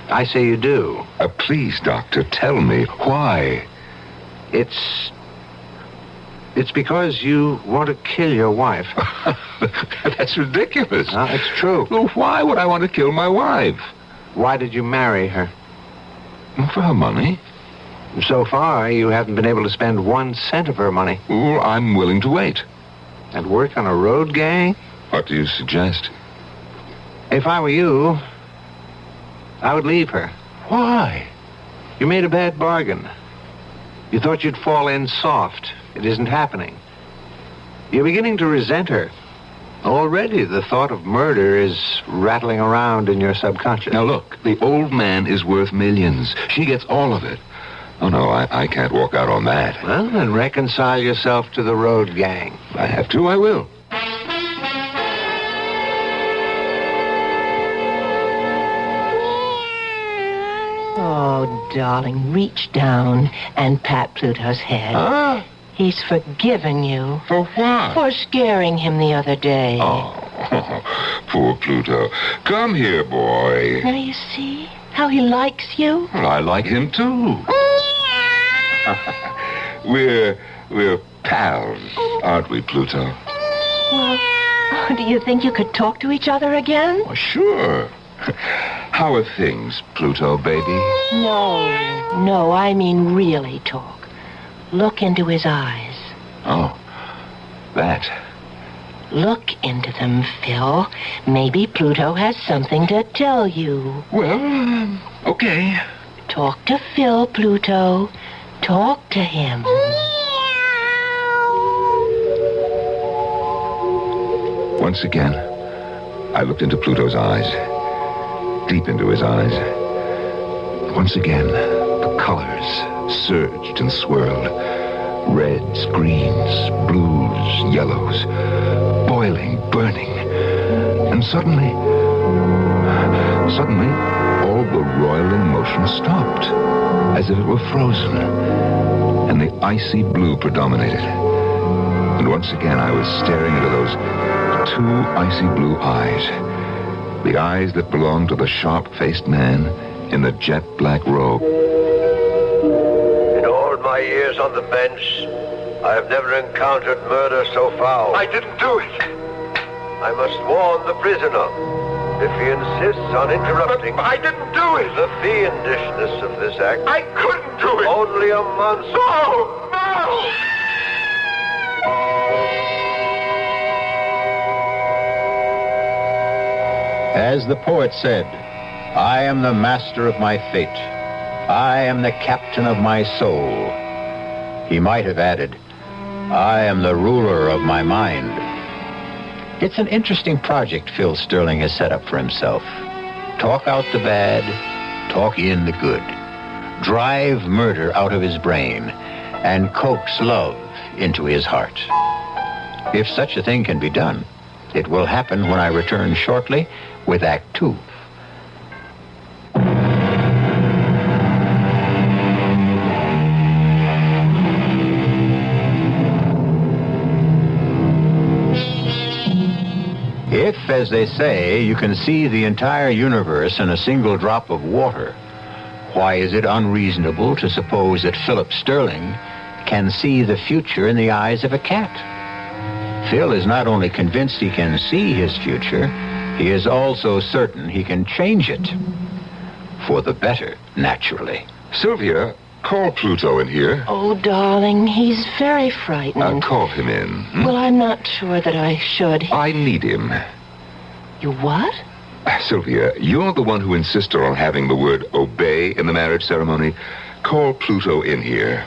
I say you do. Please, Doctor, tell me why. It's because you want to kill your wife. That's ridiculous. It's true. Well, why would I want to kill my wife? Why did you marry her? For her money. So far, you haven't been able to spend 1 cent of her money. Well, I'm willing to wait. And work on a road gang? What do you suggest? If I were you, I would leave her. Why? You made a bad bargain. You thought you'd fall in soft. It isn't happening. You're beginning to resent her. Already the thought of murder is rattling around in your subconscious. Now look, the old man is worth millions. She gets all of it. Oh, no, I can't walk out on that. Well, then reconcile yourself to the road gang. I have to, I will. Oh, darling, reach down and pat Pluto's head. He's forgiven you. For what? For scaring him the other day. Oh, poor Pluto. Come here, boy. Now you see how he likes you? Well, I like him, too. We're pals, aren't we, Pluto? Well, do you think you could talk to each other again? Well, sure. How are things, Pluto, baby? No, I mean really talk. Look into his eyes. Oh, that. Look into them, Phil. Maybe Pluto has something to tell you. Well, okay. Talk to Phil, Pluto. Talk to him. Once again, I looked into Pluto's eyes. Deep into his eyes. Once again, the colors surged and swirled. Reds, greens, blues, yellows. Boiling, burning. And suddenly, all the roiling motion stopped, as if it were frozen, and the icy blue predominated. And once again, I was staring into those 2 icy blue eyes, the eyes that belonged to the sharp-faced man in the jet-black robe. In all my years on the bench, I have never encountered murder so foul. I didn't do it. I must warn the prisoner. If he insists on interrupting... But I didn't do it. The fiendishness of this act... I couldn't do it. Only a month... No! As the poet said, I am the master of my fate. I am the captain of my soul. He might have added, I am the ruler of my mind. It's an interesting project Phil Sterling has set up for himself. Talk out the bad, talk in the good. Drive murder out of his brain and coax love into his heart. If such a thing can be done, it will happen when I return shortly with Act 2. If, as they say, you can see the entire universe in a single drop of water, why is it unreasonable to suppose that Philip Sterling can see the future in the eyes of a cat? Phil is not only convinced he can see his future, he is also certain he can change it. For the better, naturally. Sylvia, call Pluto in here. Oh, darling, he's very frightened. Call him in. Well, I'm not sure that I should. I need him. You what? Sylvia, you're the one who insisted on having the word obey in the marriage ceremony. call Pluto in here.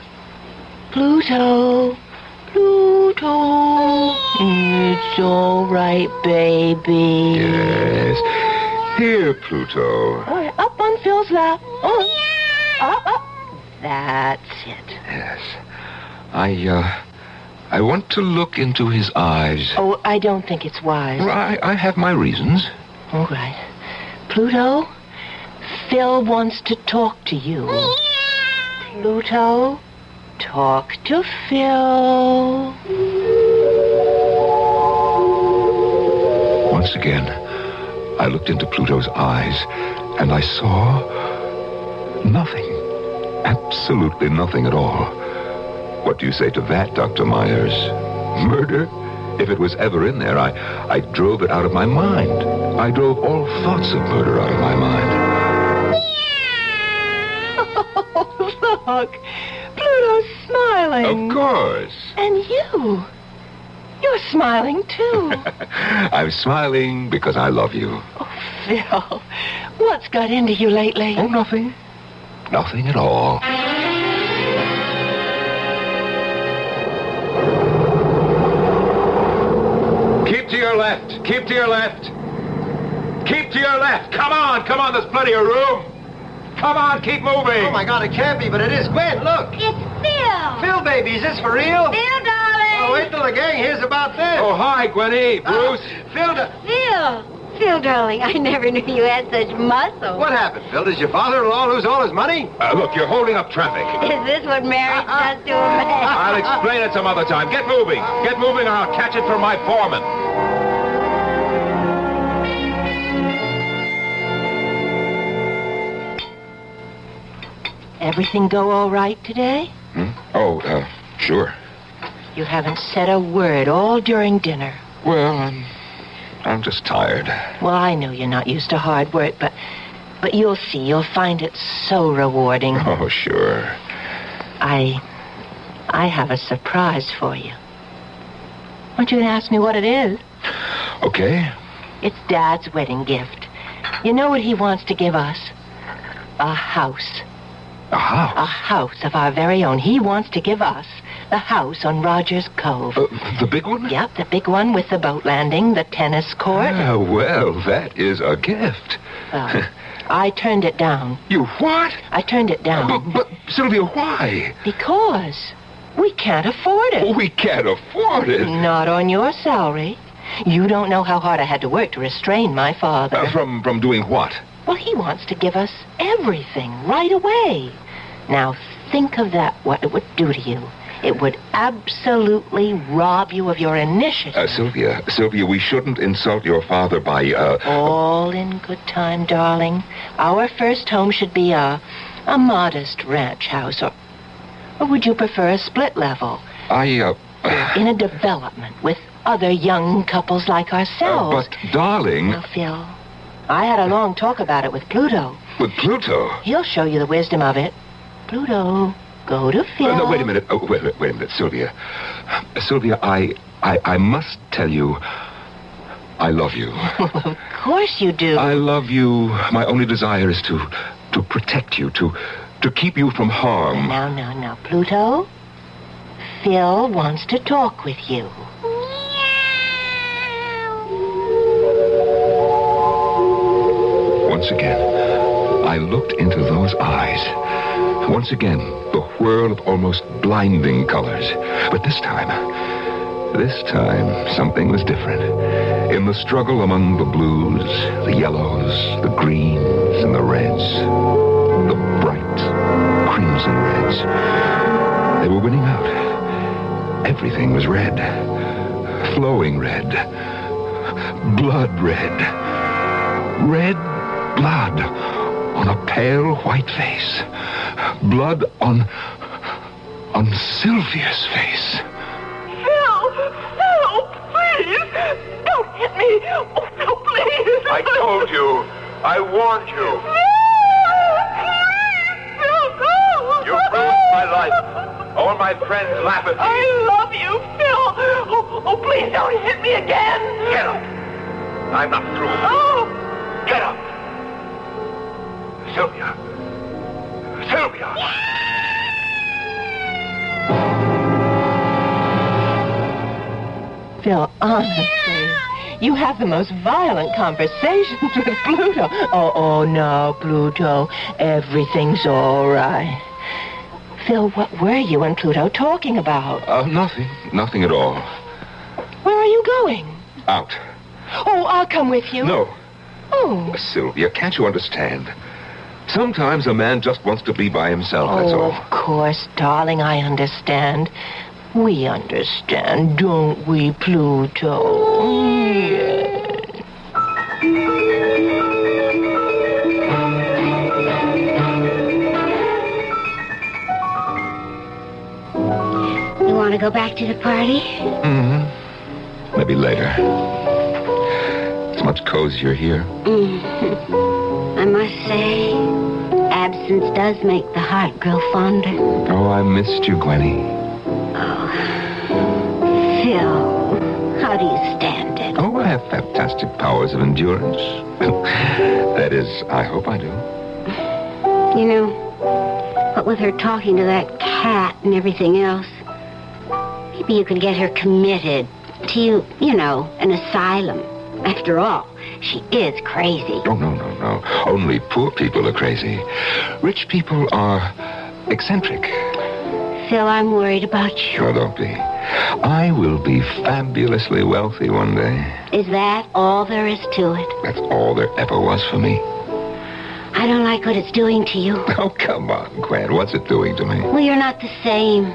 Pluto. Pluto. It's all right, baby. Yes. Here, Pluto. Oh, up on Phil's lap. Oh. Up. That's it. Yes. I want to look into his eyes. Oh, I don't think it's wise. I have my reasons. All right. Pluto, Phil wants to talk to you. Pluto, talk to Phil. Once again, I looked into Pluto's eyes, and I saw nothing. Absolutely nothing at all. What do you say to that, Dr. Myers? Murder? If it was ever in there, I drove it out of my mind. I drove all thoughts of murder out of my mind. Oh, look. Pluto's smiling. Of course. And you're smiling, too. I'm smiling because I love you. Oh, Phil, what's got into you lately? Oh, nothing. Nothing at all. Keep to your left. Keep to your left. Keep to your left. Come on. There's plenty of room. Come on, keep moving. Oh, my God, it can't be, but it is. Gwen, look. It's Phil. Phil, baby, is this for real? Phil, darling. Oh, wait till the gang hears about this. Oh, hi, Gwenny. Bruce. Phil, darling, I never knew you had such muscle. What happened, Phil? Does your father-in-law lose all his money? Look, you're holding up traffic. Is this what marriage does to a man? I'll explain it some other time. Get moving. Get moving, or I'll catch it from my foreman. Everything go all right today? Oh, sure. You haven't said a word all during dinner. Well, I'm just tired. Well, I know you're not used to hard work, but you'll see. You'll find it so rewarding. Oh, sure. I have a surprise for you. Aren't you going to ask me what it is? Okay. It's Dad's wedding gift. You know what he wants to give us? A house. A house? A house of our very own. He wants to give us the house on Rogers Cove. The big one? Yep, the big one with the boat landing, the tennis court. Ah, well, that is a gift. Well, I turned it down. You what? I turned it down. But Sylvia, why? Because we can't afford it. We can't afford it. Not on your salary. You don't know how hard I had to work to restrain my father. From doing what? Well, he wants to give us everything right away. Now, think of that, what it would do to you. It would absolutely rob you of your initiative. Sylvia, we shouldn't insult your father by, All in good time, darling. Our first home should be a modest ranch house, or would you prefer a split level? In a development with other young couples like ourselves. But, darling... Well, Phil, I had a long talk about it with Pluto. With Pluto? He'll show you the wisdom of it. Pluto, go to Phil. No, wait a minute. Wait a minute, Sylvia. Sylvia, I must tell you, I love you. Of course you do. I love you. My only desire is to protect you, to keep you from harm. Now, Pluto, Phil wants to talk with you. Once again, I looked into those eyes. Once again, the whirl of almost blinding colors. But this time, something was different. In the struggle among the blues, the yellows, the greens, and the reds, the bright crimson reds, they were winning out. Everything was red. Flowing red. Blood red. Red blood on a pale white face. Blood on Sylvia's face. Phil, please, don't hit me. Oh, no, please. I told you. I warned you. Phil, no. You ruined my life. All my friends laugh at me. I love you, Phil. Oh, please don't hit me again. Get up. I'm not through. Oh. Get up. Sylvia. Phil, honestly, you have the most violent conversations with Pluto. Oh, no, Pluto. Everything's all right. Phil, what were you and Pluto talking about? Nothing. Nothing at all. Where are you going? Out. Oh, I'll come with you. No. Oh. Sylvia, can't you understand? Sometimes a man just wants to be by himself, that's all. Of course, darling, I understand. We understand, don't we, Pluto? Yes. You want to go back to the party? Mm-hmm. Maybe later. It's much cozier here. I must say, absence does make the heart grow fonder. Oh, I missed you, Gwenny. Oh, Phil, how do you stand it? Oh, I have fantastic powers of endurance. That is, I hope I do. You know, what with her talking to that cat and everything else, maybe you could get her committed to, an asylum. After all, she is crazy. Oh, no. Only poor people are crazy. Rich people are eccentric. Phil, I'm worried about you. No, don't be. I will be fabulously wealthy one day. Is that all there is to it? That's all there ever was for me. I don't like what it's doing to you. Oh, come on, Gwen. What's it doing to me? Well, you're not the same.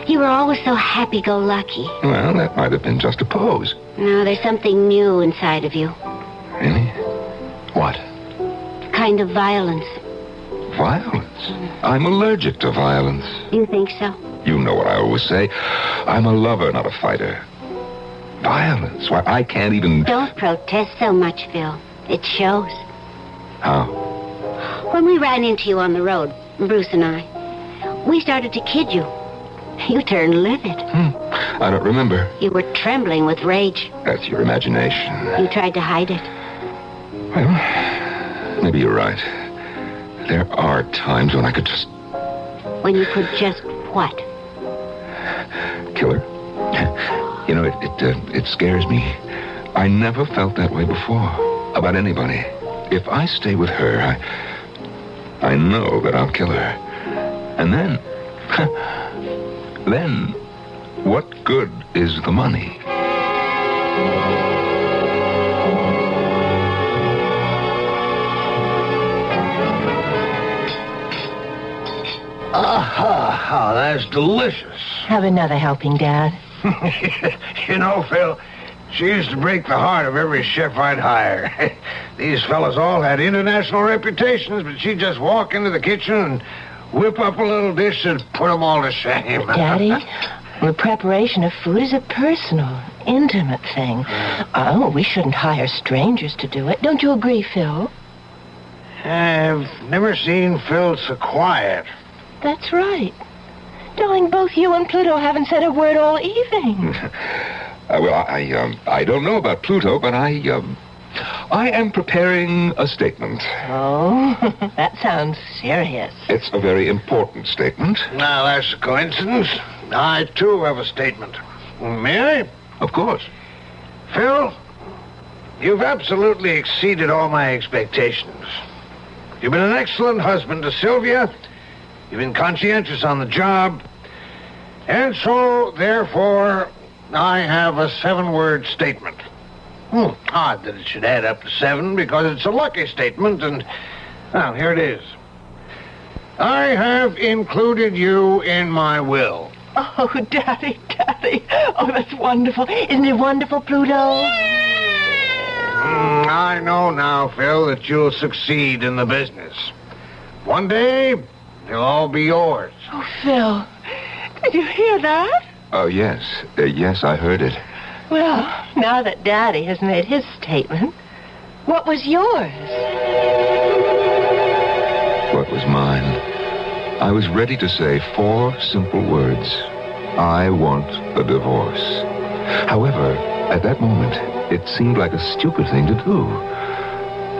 You were always so happy-go-lucky. Well, that might have been just a pose. No, there's something new inside of you. Really? What? A kind of violence. Violence? I'm allergic to violence. You think so? You know what I always say. I'm a lover, not a fighter. Violence? Why, I can't even... Don't protest so much, Phil. It shows. How? When we ran into you on the road, Bruce and I, we started to kid you. You turned livid. I don't remember. You were trembling with rage. That's your imagination. You tried to hide it. Well, maybe you're right. There are times when I could just... When you could just what? Kill her. You know, it scares me. I never felt that way before. About anybody. If I stay with her, I know that I'll kill her. And then... Then, what good is the money? Oh, that's delicious. Have another helping, Dad. You know, Phil, she used to break the heart of every chef I'd hire. These fellas all had international reputations, but she'd just walk into the kitchen and whip up a little dish and put them all to shame. Daddy, the preparation of food is a personal, intimate thing. Oh, we shouldn't hire strangers to do it. Don't you agree, Phil? I've never seen Phil so quiet. That's right. Darling, both you and Pluto haven't said a word all evening. Well, I don't know about Pluto, but I am preparing a statement. Oh, that sounds serious. It's a very important statement. Now, that's a coincidence. I, too, have a statement. May I? Of course. Phil, you've absolutely exceeded all my expectations. You've been an excellent husband to Sylvia. You've been conscientious on the job. And so, therefore, I have a 7-word statement. Odd that it should add up to 7, because it's a lucky statement, and, well, here it is. I have included you in my will. Oh, Daddy. Oh, that's wonderful. Isn't it wonderful, Pluto? I know now, Phil, that you'll succeed in the business. One day, they'll all be yours. Oh, Phil, did you hear that? Oh, yes. Yes, I heard it. Well, now that Daddy has made his statement, what was yours? What was mine? I was ready to say 4 simple words. I want a divorce. However, at that moment, it seemed like a stupid thing to do.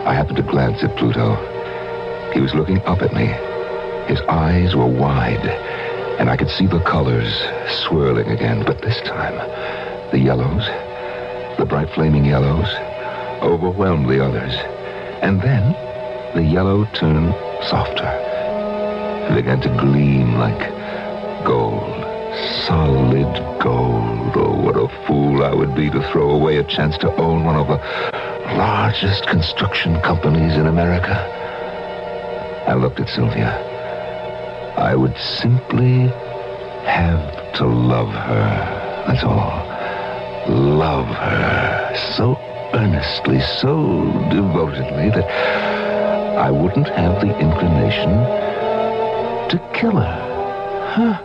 I happened to glance at Pluto. He was looking up at me. His eyes were wide, and I could see the colors swirling again. But this time, The yellows, the bright flaming yellows, overwhelmed the others. And then the yellow turned softer. It began to gleam like gold. Solid gold. Oh, what a fool I would be to throw away a chance to own one of the largest construction companies in America. I looked at Sylvia. I would simply have to love her. That's all. Love her so earnestly, so devotedly that I wouldn't have the inclination to kill her. Huh.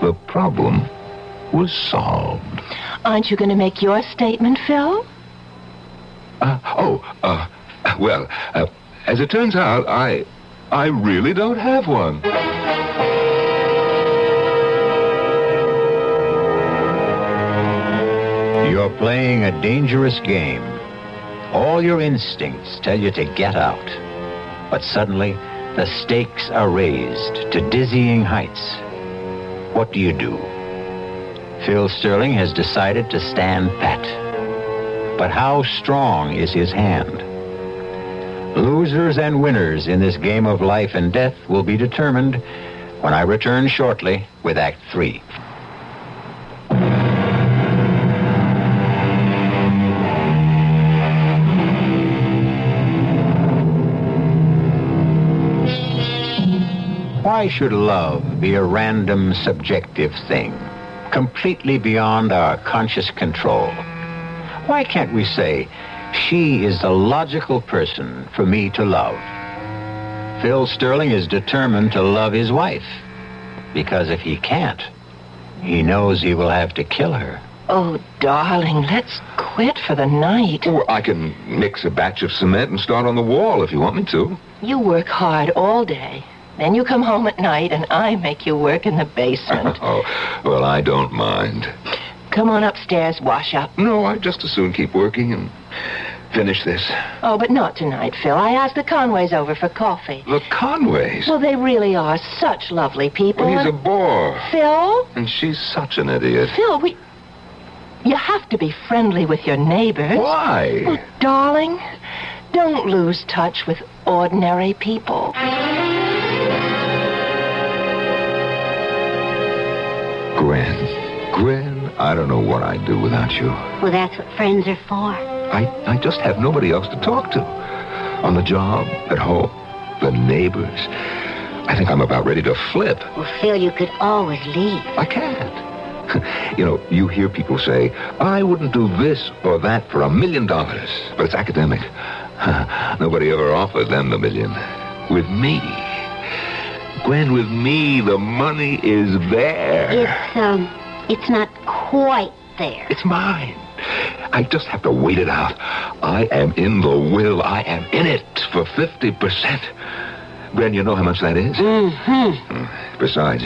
The problem was solved. Aren't you going to make your statement, Phil? Well, as it turns out, I really don't have one. You're playing a dangerous game. All your instincts tell you to get out. But suddenly, the stakes are raised to dizzying heights. What do you do? Phil Sterling has decided to stand pat. But how strong is his hand? Losers and winners in this game of life and death will be determined when I return shortly with Act 3. Why should love be a random, subjective thing, completely beyond our conscious control? Why can't we say, she is the logical person for me to love? Phil Sterling is determined to love his wife, because if he can't, he knows he will have to kill her. Oh, darling, let's quit for the night. Or I can mix a batch of cement and start on the wall if you want me to. You work hard all day. Then you come home at night and I make you work in the basement. Oh, well, I don't mind. Come on upstairs, wash up. No, I'd just as soon keep working and finish this. Oh, but not tonight, Phil. I asked the Conways over for coffee. The Conways? Well, they really are such lovely people. Well, he's a bore. Phil? And she's such an idiot. Phil, you have to be friendly with your neighbors. Why? Well, darling, don't lose touch with ordinary people. Gwen, I don't know what I'd do without you. Well, that's what friends are for. I just have nobody else to talk to. On the job, at home, the neighbors. I think I'm about ready to flip. Well, Phil, you could always leave. I can't. You know, you hear people say, I wouldn't do this or that for $1 million. But it's academic. Nobody ever offered them the million. With me. Gwen, with me, the money is there. It's not quite there. It's mine. I just have to wait it out. I am in the will. I am in it for 50%. Gwen, you know how much that is? Mm-hmm. Besides,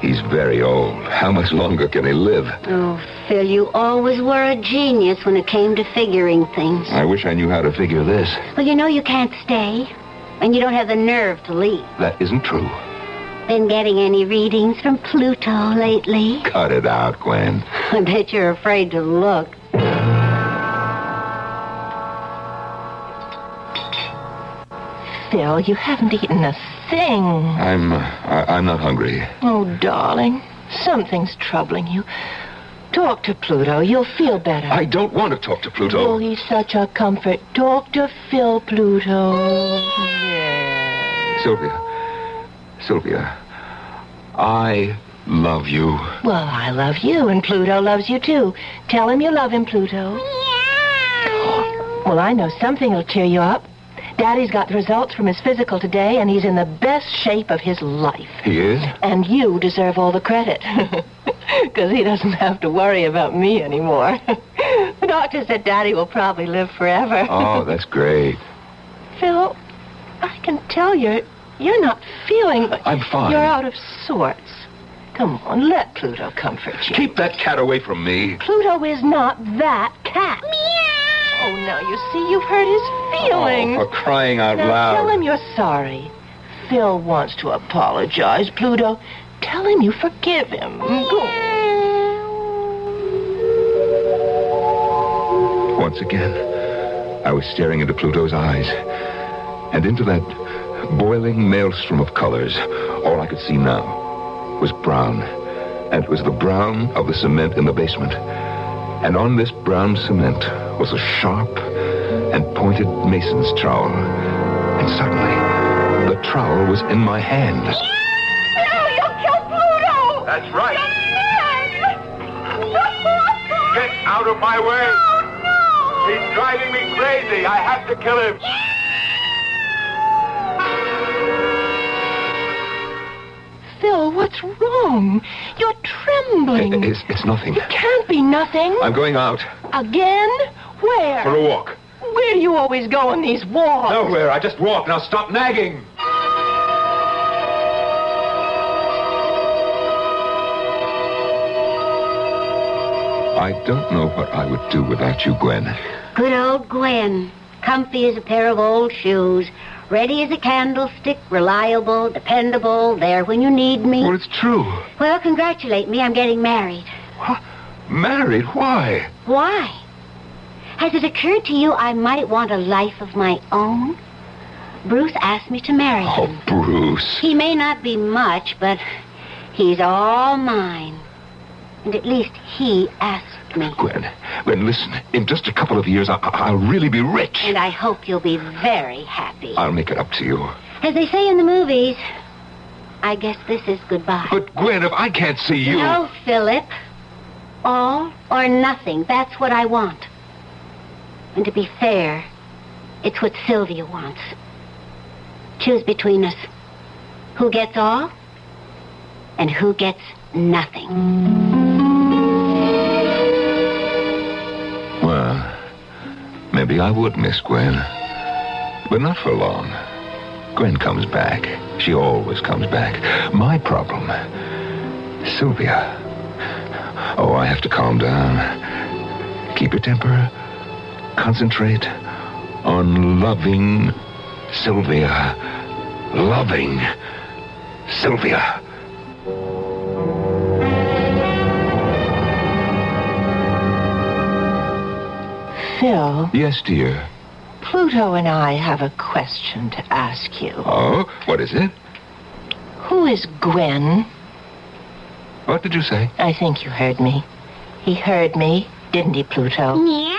he's very old. How much longer can he live? Oh, Phil, you always were a genius when it came to figuring things. I wish I knew how to figure this. Well, you know you can't stay. And you don't have the nerve to leave. That isn't true. Been getting any readings from Pluto lately? Cut it out, Gwen. I bet you're afraid to look. Phil, you haven't eaten a thing. I'm not hungry. Oh, darling, something's troubling you. Talk to Pluto. You'll feel better. I don't want to talk to Pluto. Oh, he's such a comfort. Talk to Phil, Pluto. Yes. Sylvia, I love you. Well, I love you, and Pluto loves you, too. Tell him you love him, Pluto. Well, I know something will cheer you up. Daddy's got the results from his physical today, and he's in the best shape of his life. He is? And you deserve all the credit. Because he doesn't have to worry about me anymore. The doctor said Daddy will probably live forever. Oh, that's great. Phil, I can tell you're not feeling... I'm fine. You're out of sorts. Come on, let Pluto comfort you. Keep that cat away from me. Pluto is not that cat. Meow! Oh, now you see, you've hurt his feelings. Oh, for crying out loud. Tell him you're sorry. Phil wants to apologize, Pluto. Tell him you forgive him. Go. Once again, I was staring into Pluto's eyes. And into that boiling maelstrom of colors, all I could see now was brown. And it was the brown of the cement in the basement. And on this brown cement was a sharp and pointed mason's trowel. And suddenly, the trowel was in my hand. No, you'll kill Pluto! That's right. You're mad! Get out of my way! Oh, no! He's driving me crazy. I have to kill him. Phil, what's wrong? You're trembling. It's nothing. It can't be nothing. I'm going out. Again? Where? For a walk. Where do you always go on these walks? Nowhere. I just walk. Now stop nagging. I don't know what I would do without you, Gwen. Good old Gwen. Comfy as a pair of old shoes. Ready as a candlestick. Reliable, dependable. There when you need me. Well, it's true. Well, congratulate me. I'm getting married. What? Married? Why? Why? Has it occurred to you I might want a life of my own? Bruce asked me to marry him. Oh, Bruce. He may not be much, but he's all mine. And at least he asked me. Gwen, listen. In just a couple of years, I'll really be rich. And I hope you'll be very happy. I'll make it up to you. As they say in the movies, I guess this is goodbye. But, Gwen, if I can't see you... No, Philip. All or nothing. That's what I want. And to be fair, it's what Sylvia wants. Choose between us. Who gets all and who gets nothing. Well, maybe I would miss Gwen. But not for long. Gwen comes back. She always comes back. My problem, Sylvia. Oh, I have to calm down. Keep your temper. Concentrate on loving Sylvia. Loving Sylvia. Phil. Yes, dear. Pluto and I have a question to ask you. Oh, what is it? Who is Gwen? What did you say? I think you heard me. He heard me, didn't he, Pluto? Meow.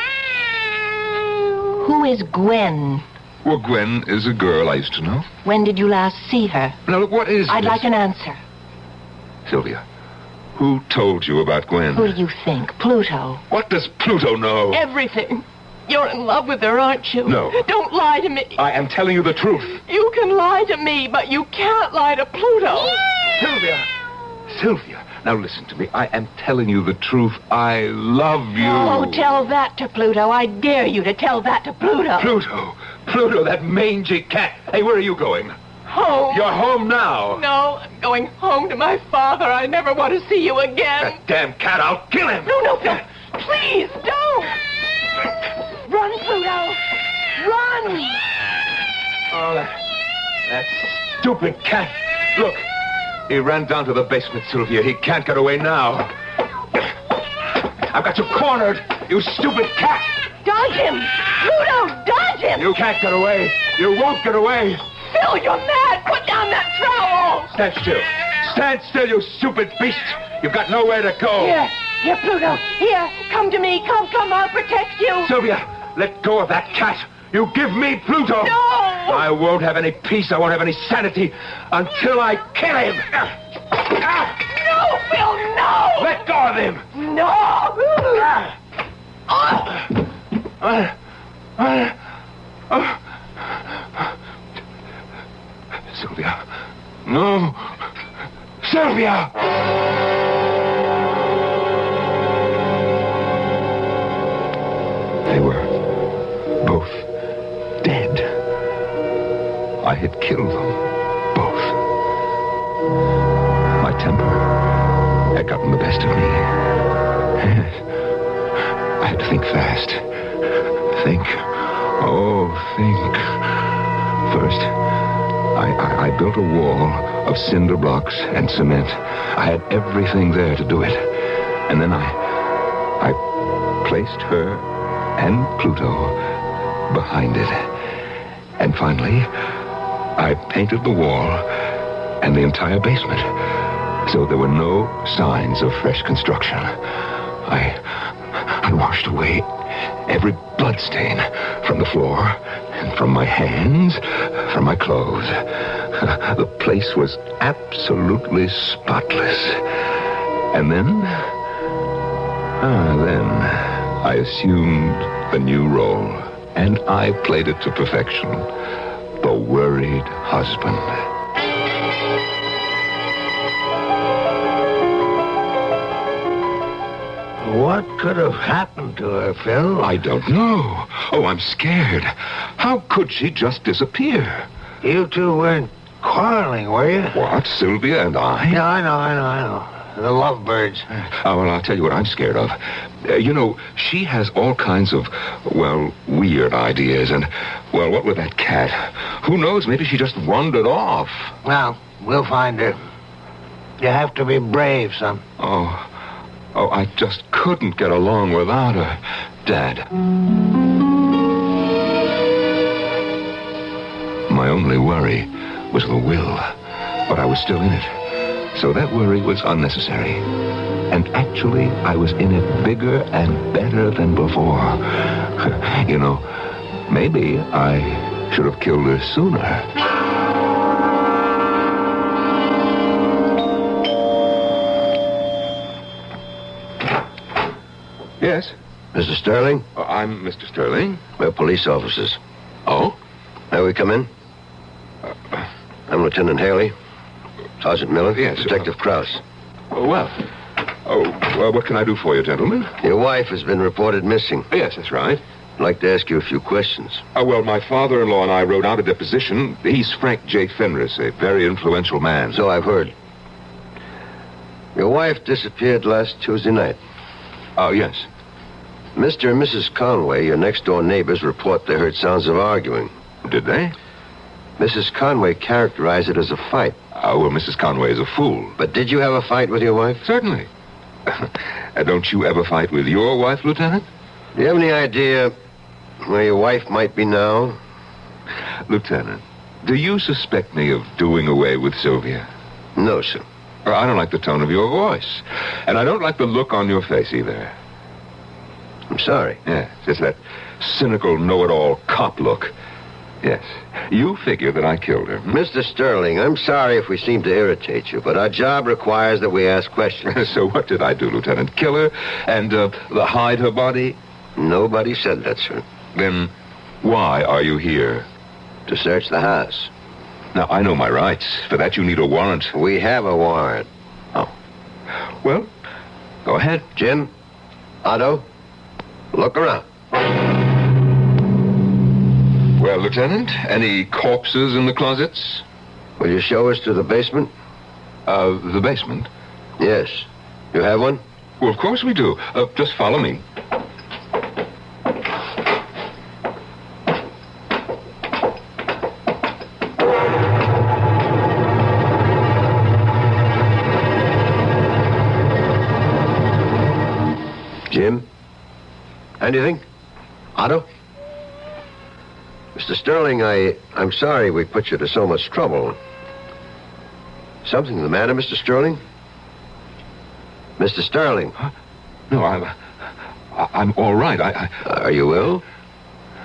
Who is Gwen? Well, Gwen is a girl I used to know. When did you last see her? Now, look, what is I'd this? like an answer. Sylvia, who told you about Gwen? Who do you think? Pluto. What does Pluto know? Everything. You're in love with her, aren't you? No. Don't lie to me. I am telling you the truth. You can lie to me, but you can't lie to Pluto. Sylvia, now listen to me. I am telling you the truth. I love you. Oh, tell that to Pluto. I dare you to tell that to Pluto. Pluto, that mangy cat. Hey, where are you going? Home. You're home now. No, I'm going home to my father. I never want to see you again. That damn cat, I'll kill him. No, Phil. Please, don't. Run, Pluto. Run. Oh, that stupid cat. Look, he ran down to the basement, Sylvia. He can't get away now. I've got you cornered, you stupid cat. Dodge him. Pluto, dodge him. You can't get away. You won't get away. Phil, you're mad. Put down that trowel. Stand still. Stand still, you stupid beast. You've got nowhere to go. Here, Pluto. Here, come to me. Come, I'll protect you. Sylvia, let go of that cat. You give me Pluto. No. I won't have any peace. I won't have any sanity until I kill him. No, Phil, no. Let go of him. No. Sylvia. No. Sylvia! They were both dead. I had killed them both. My temper had gotten the best of me. I had to think fast. Think. First, I built a wall of cinder blocks and cement. I had everything there to do it. And then I placed her and Pluto behind it. And finally, I painted the wall and the entire basement, so there were no signs of fresh construction. I washed away every bloodstain from the floor and from my hands, from my clothes. The place was absolutely spotless. And then I assumed the new role, and I played it to perfection. The worried husband. What could have happened to her, Phil? I don't know. Oh, I'm scared. How could she just disappear? You two weren't quarreling, were you? What, Sylvia and I? Yeah, I know. The lovebirds. Oh, well, I'll tell you what I'm scared of. She has all kinds of, weird ideas. And, what with that cat? Who knows? Maybe she just wandered off. Well, we'll find her. You have to be brave, son. Oh, I just couldn't get along without her, Dad. My only worry was the will, but I was still in it. So that worry was unnecessary. And actually, I was in it bigger and better than before. Maybe I should have killed her sooner. Yes? Mr. Sterling? I'm Mr. Sterling. We're police officers. Oh? May we come in? I'm Lieutenant Haley. Sergeant Miller. Yes. Detective Krause. Well, what can I do for you, gentlemen? Your wife has been reported missing. Yes, that's right. I'd like to ask you a few questions. My father-in-law and I wrote out a deposition. He's Frank J. Fenris, a very influential man. So I've heard. Your wife disappeared last Tuesday night. Oh, yes. Mr. and Mrs. Conway, your next-door neighbors, report they heard sounds of arguing. Did they? Mrs. Conway characterized it as a fight. Mrs. Conway is a fool. But did you have a fight with your wife? Certainly. Don't you ever fight with your wife, Lieutenant? Do you have any idea where your wife might be now? Lieutenant, do you suspect me of doing away with Sylvia? No, sir. I don't like the tone of your voice. And I don't like the look on your face either. I'm sorry. Yeah, just that cynical, know-it-all cop look. Yes. You figure that I killed her. Mr. Sterling, I'm sorry if we seem to irritate you, but our job requires that we ask questions. So what did I do, Lieutenant? Kill her and hide her body? Nobody said that, sir. Then why are you here? To search the house. Now, I know my rights. For that, you need a warrant. We have a warrant. Oh. Well, go ahead. Jim, Otto, look around. Well, Lieutenant, any corpses in the closets? Will you show us to the basement? The basement? Yes. You have one? Well, of course we do. Just follow me. Jim? Anything? Otto? Mr. Sterling, I'm sorry we put you to so much trouble. Something the matter, Mr. Sterling? Mr. Sterling? Huh? No, I'm all right. Are you ill?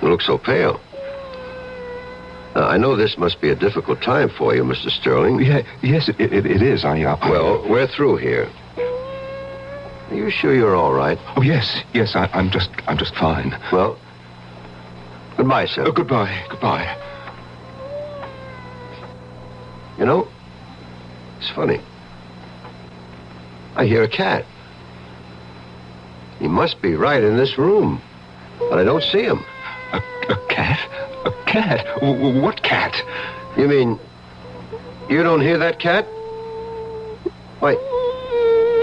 You look so pale. I know this must be a difficult time for you, Mr. Sterling. Yes, it is. Well, we're through here. Are you sure you're all right? Oh, yes. I'm just fine. Well, goodbye, sir. Goodbye. You know, it's funny. I hear a cat. He must be right in this room, but I don't see him. A cat? A cat? What cat? You mean you don't hear that cat? Why,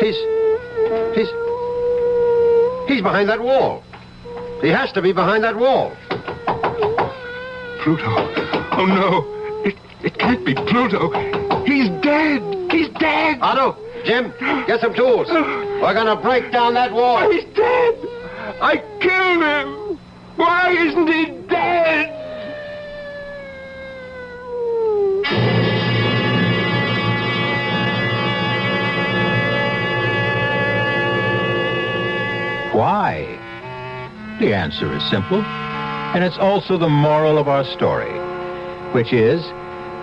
he's behind that wall. He has to be behind that wall. Pluto. Oh, no. It can't be Pluto. He's dead. He's dead. Otto, Jim, get some tools. We're going to break down that wall. He's dead. I killed live? Why isn't he dead? Why? The answer is simple, and it's also the moral of our story, which is,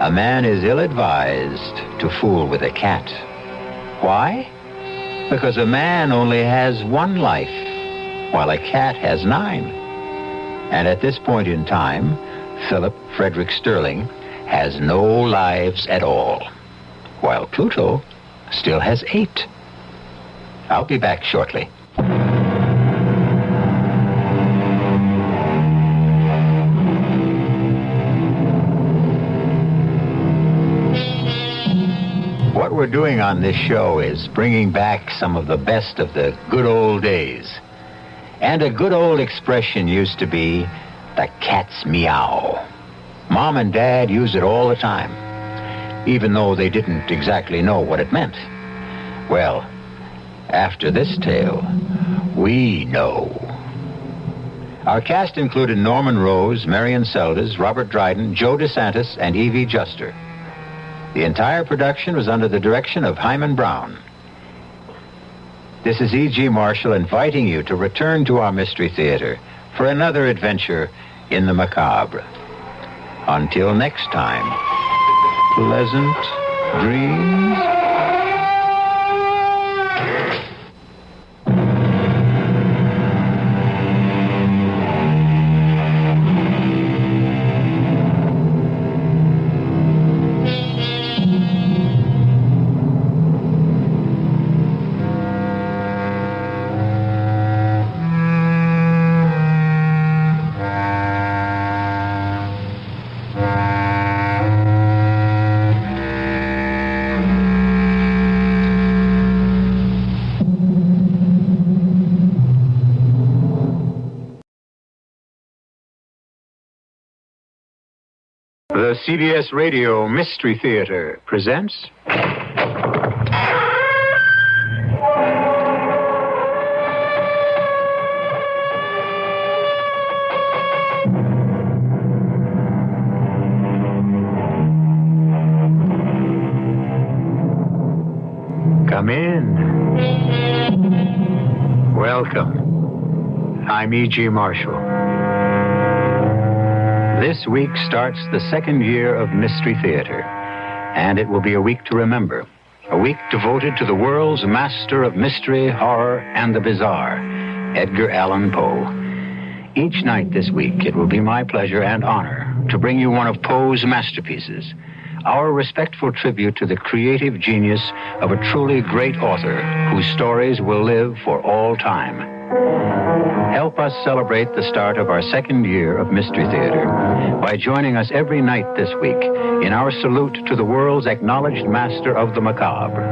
a man is ill-advised to fool with a cat. Why? Because a man only has one life, while a cat has 9. And at this point in time, Philip Frederick Sterling has no lives at all, while Pluto still has 8. I'll be back shortly. What we're doing on this show is bringing back some of the best of the good old days. And a good old expression used to be, the cat's meow. Mom and Dad used it all the time, even though they didn't exactly know what it meant. Well, after this tale, we know. Our cast included Norman Rose, Marion Seldes, Robert Dryden, Joe DeSantis, and Evie Juster. The entire production was under the direction of Hyman Brown. This is E.G. Marshall inviting you to return to our Mystery Theater for another adventure in the macabre. Until next time, pleasant dreams. The CBS Radio Mystery Theater presents... Come in. Welcome. I'm E.G. Marshall. This week starts the second year of Mystery Theater, and it will be a week to remember. A week devoted to the world's master of mystery, horror, and the bizarre, Edgar Allan Poe. Each night this week, it will be my pleasure and honor to bring you one of Poe's masterpieces, our respectful tribute to the creative genius of a truly great author whose stories will live for all time. Help us celebrate the start of our second year of Mystery Theater by joining us every night this week in our salute to the world's acknowledged master of the macabre.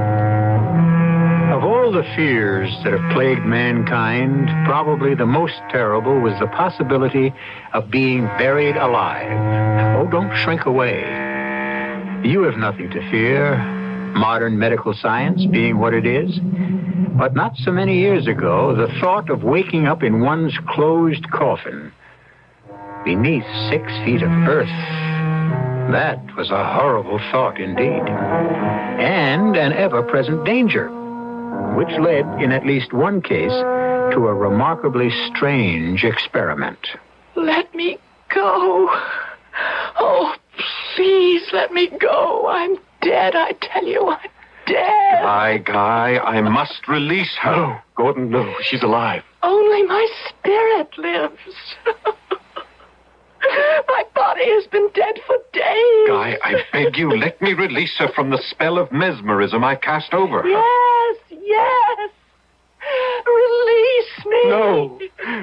Of all the fears that have plagued mankind, probably the most terrible was the possibility of being buried alive. Oh, don't shrink away. You have nothing to fear, modern medical science being what it is. But not so many years ago, the thought of waking up in one's closed coffin beneath 6 feet of earth, that was a horrible thought indeed. And an ever-present danger, which led, in at least one case, to a remarkably strange experiment. Let me go. Oh, please let me go. I'm dead, I tell you. I'm dead. Guy, I must release her. No, Gordon, no. She's alive. Only my spirit lives. My body has been dead for days. Guy, I beg you, let me release her from the spell of mesmerism I cast over her. Yes. Release me. No.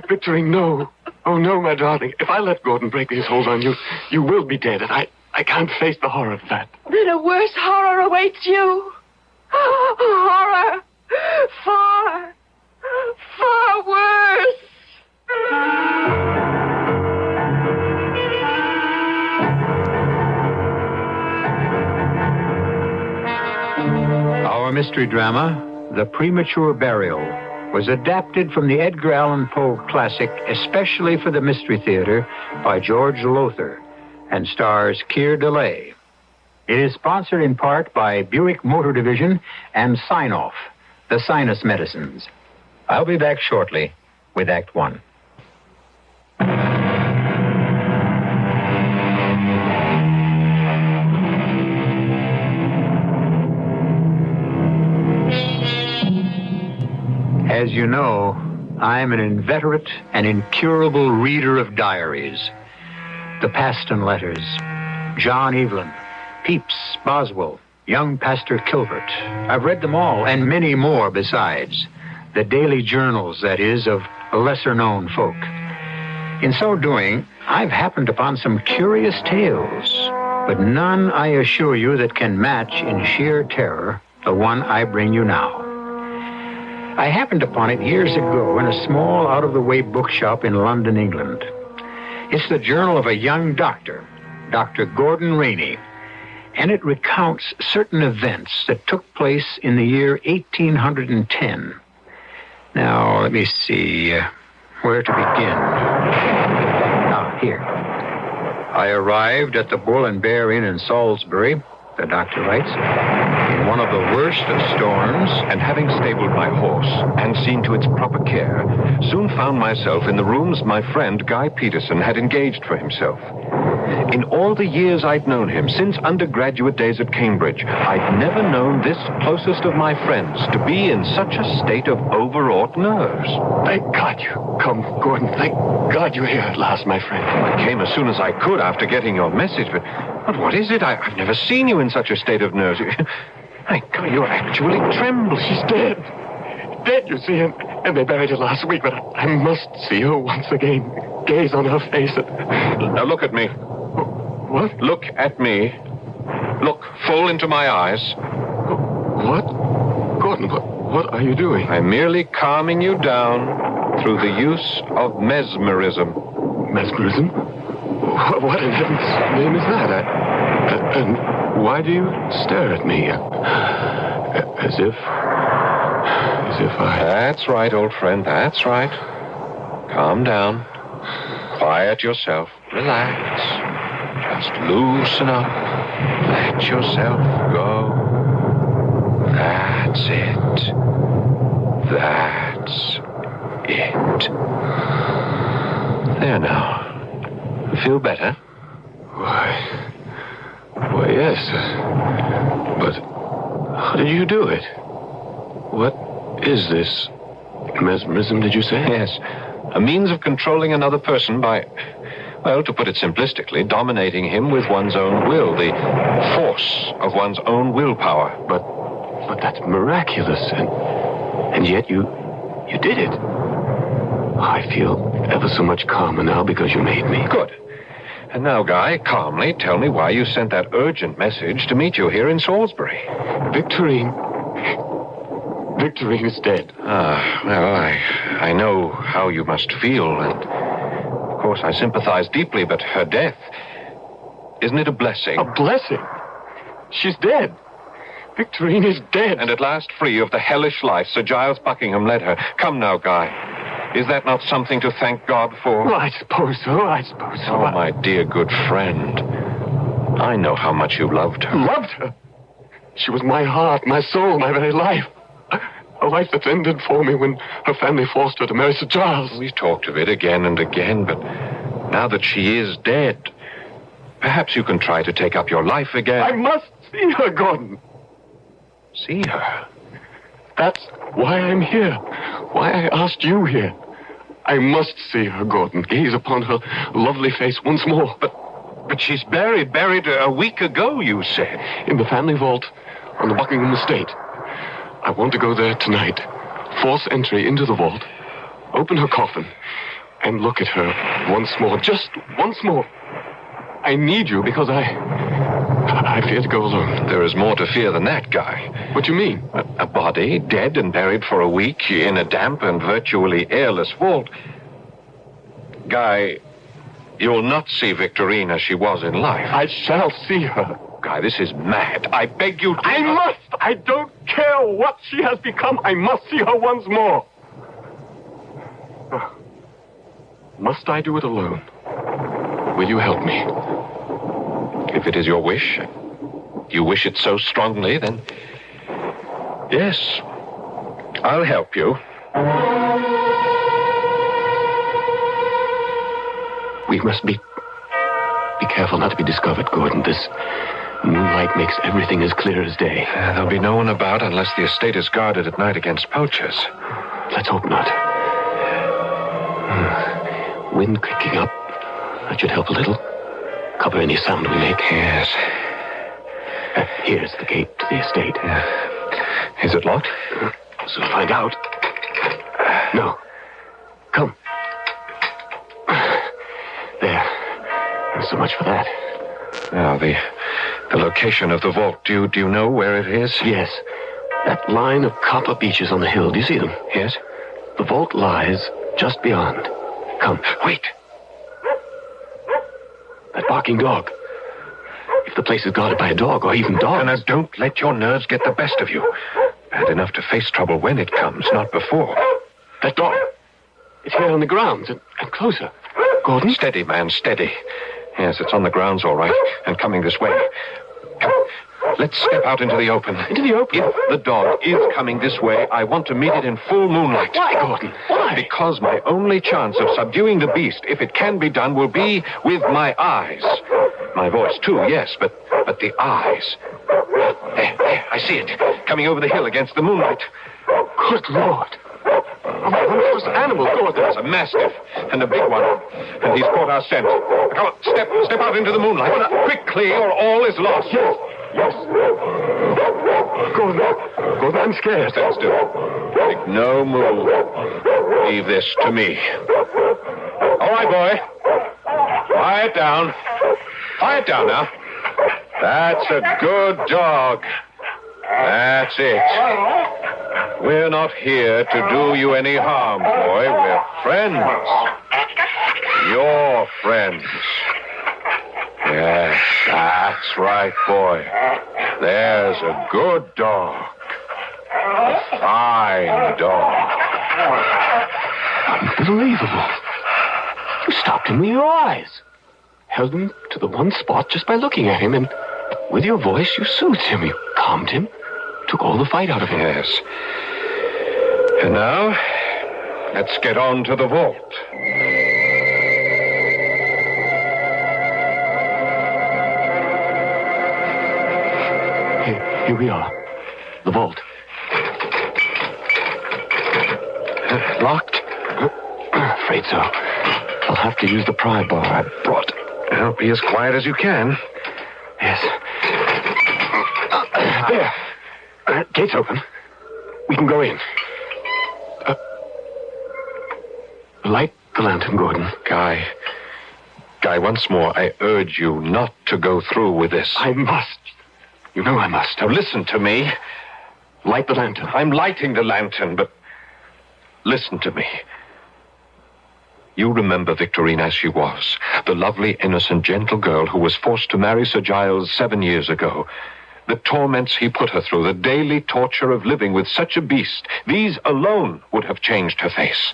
Victorine, no. Oh, no, my darling. If I let Gordon break his hold on you, you will be dead, and I can't face the horror of that. Then a worse horror awaits you. Horror. Far worse. Our mystery drama, The Premature Burial, was adapted from the Edgar Allan Poe classic especially for the Mystery Theater by George Lothar and stars Keir Delay. It is sponsored in part by Buick Motor Division and Sign-Off, the sinus medicines. I'll be back shortly with Act One. As you know, I'm an inveterate and incurable reader of diaries. The Paston letters, John Evelyn, Pepys, Boswell, young Pastor Kilbert. I've read them all, and many more besides. The daily journals, that is, of lesser-known folk. In so doing, I've happened upon some curious tales, but none, I assure you, that can match in sheer terror the one I bring you now. I happened upon it years ago in a small, out-of-the-way bookshop in London, England. It's the journal of a young doctor, Dr. Gordon Rainey, and it recounts certain events that took place in the year 1810. Now, let me see where to begin. Here. I arrived at the Bull and Bear Inn in Salisbury, the doctor writes, in one of the worst of storms, and having stabled my horse and seen to its proper care, soon found myself in the rooms my friend Guy Peterson had engaged for himself. In all the years I'd known him, since undergraduate days at Cambridge, I'd never known this closest of my friends to be in such a state of overwrought nerves. Thank God you come, Gordon. Thank God you're here at last, my friend. I came as soon as I could after getting your message, but what is it? I've never seen you in such a state of nerves. Thank God, you're actually trembling. She's dead. Dead, you see, and they buried her last week, but I must see her once again. Gaze on her face. Now look at me. What? Look at me. Look full into my eyes. What? Gordon, what are you doing? I'm merely calming you down through the use of mesmerism. Mesmerism? What in heaven's name is that? And why do you stare at me? As if I... That's right, old friend, that's right. Calm down. Quiet yourself. Relax. Just loosen up. Let yourself go. That's it. That's it. There now. Feel better? Why, yes. But how did you do it? What is this? Mesmerism, did you say? Yes. A means of controlling another person by, well, to put it simplistically, dominating him with one's own will, the force of one's own willpower. But that's miraculous, and yet you did it. I feel ever so much calmer now because you made me. Good. And now, Guy, calmly tell me why you sent that urgent message to meet you here in Salisbury. Victorine is dead. Well, I know how you must feel, and of course I sympathize deeply, but her death, isn't it a blessing? A blessing? She's dead. Victorine is dead. And at last free of the hellish life Sir Giles Buckingham led her. Come now, Guy. Is that not something to thank God for? Well, I suppose so. Oh, my dear good friend. I know how much you loved her. Loved her? She was my heart, my soul, my very life. A life that's ended for me when her family forced her to marry Sir Giles. We've talked of it again and again, but now that she is dead, perhaps you can try to take up your life again. I must see her, Gordon. See her? That's why I'm here. Why I asked you here. I must see her, Gordon. Gaze upon her lovely face once more. But she's buried a week ago, you said. In the family vault on the Buckingham estate. I want to go there tonight. Force entry into the vault. Open her coffin. And look at her once more. Just once more. I need you because I fear to go alone. There is more to fear than that, Guy. What do you mean? A body dead and buried for a week in a damp and virtually airless vault. Guy, you'll not see Victorine as she was in life. I shall see her. Guy, this is mad. I beg you to... I must! I don't care what she has become. I must see her once more. Must I do it alone? Will you help me? If it is your wish, you wish it so strongly, then yes, I'll help you. We must be careful not to be discovered, Gordon. This moonlight makes everything as clear as day. There'll be no one about unless the estate is guarded at night against poachers. Let's hope not. Wind kicking up. That should help a little. Cover any sound we make. Yes. Here's the gate to the estate. Is it locked? Soon find out. No. Come. There. So much for that. Now, the location of the vault. Do you know where it is? Yes. That line of copper beeches on the hill. Do you see them? Yes. The vault lies just beyond. Come. Wait. That barking dog. If the place is guarded by a dog or even dogs. Now, don't let your nerves get the best of you. Bad enough to face trouble when it comes, not before. That dog. It's here on the grounds and closer. Gordon? Steady, man, steady. Yes, it's on the grounds, all right, and coming this way. Come, let's step out into the open. Into the open? If the dog is coming this way, I want to meet it in full moonlight. Why, Gordon? Why? Because my only chance of subduing the beast, if it can be done, will be with my eyes. My voice, too, yes, but the eyes. There, I see it, coming over the hill against the moonlight. Good Lord. A monstrous animal, Gordon. It's a mastiff, and a big one. And he's caught our scent. Come on, step out into the moonlight. Quickly, or all is lost. Yes. Gordon, I'm scared. Stand still. Make no move. Leave this to me. All right, boy. Quiet down. Quiet down now. That's a good dog. That's it. We're not here to do you any harm, boy. We're friends. Your friends. Yes, that's right, boy. There's a good dog. A fine dog. Unbelievable. You stopped him with your eyes. Held him to the one spot just by looking at him, and with your voice you soothed him. You calmed him. Took all the fight out of him. Yes. And now, let's get on to the vault. Here we are. The vault. Locked? Afraid so. I'll have to use the pry bar I brought. Well, be as quiet as you can. Yes. There. Gate's open. We can go in. Light the lantern, Gordon. Guy, once more, I urge you not to go through with this. I must. You know I must. Now listen to me. Light the lantern. I'm lighting the lantern, but listen to me. You remember Victorine as she was, the lovely, innocent, gentle girl who was forced to marry Sir Giles 7 years ago. The torments he put her through, the daily torture of living with such a beast, these alone would have changed her face.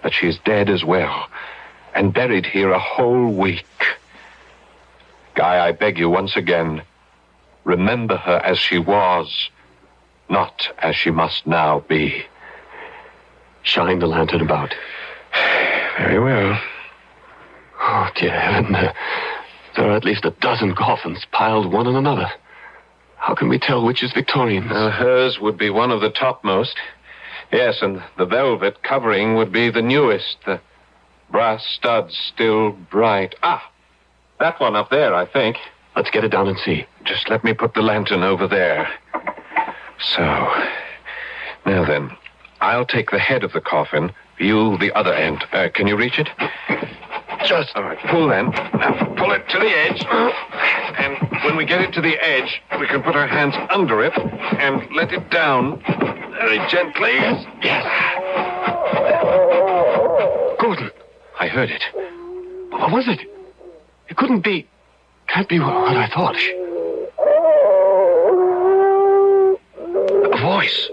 But she's dead as well, and buried here a whole week. Guy, I beg you once again, remember her as she was, not as she must now be. Shine the lantern about. Very well. Oh, dear heaven, there are at least a dozen coffins piled one on another. How can we tell which is Victorian's? Hers would be one of the topmost. Yes, and the velvet covering would be the newest. The brass studs still bright. Ah, that one up there, I think. Let's get it down and see. Just let me put the lantern over there. So, now then, I'll take the head of the coffin, you the other end. Can you reach it? Just all right. Pull then. Now, pull it to the edge. And when we get it to the edge, we can put our hands under it and let it down very gently. Yes. Gordon. I heard it. What was it? It couldn't be. Can't be what I thought. A voice.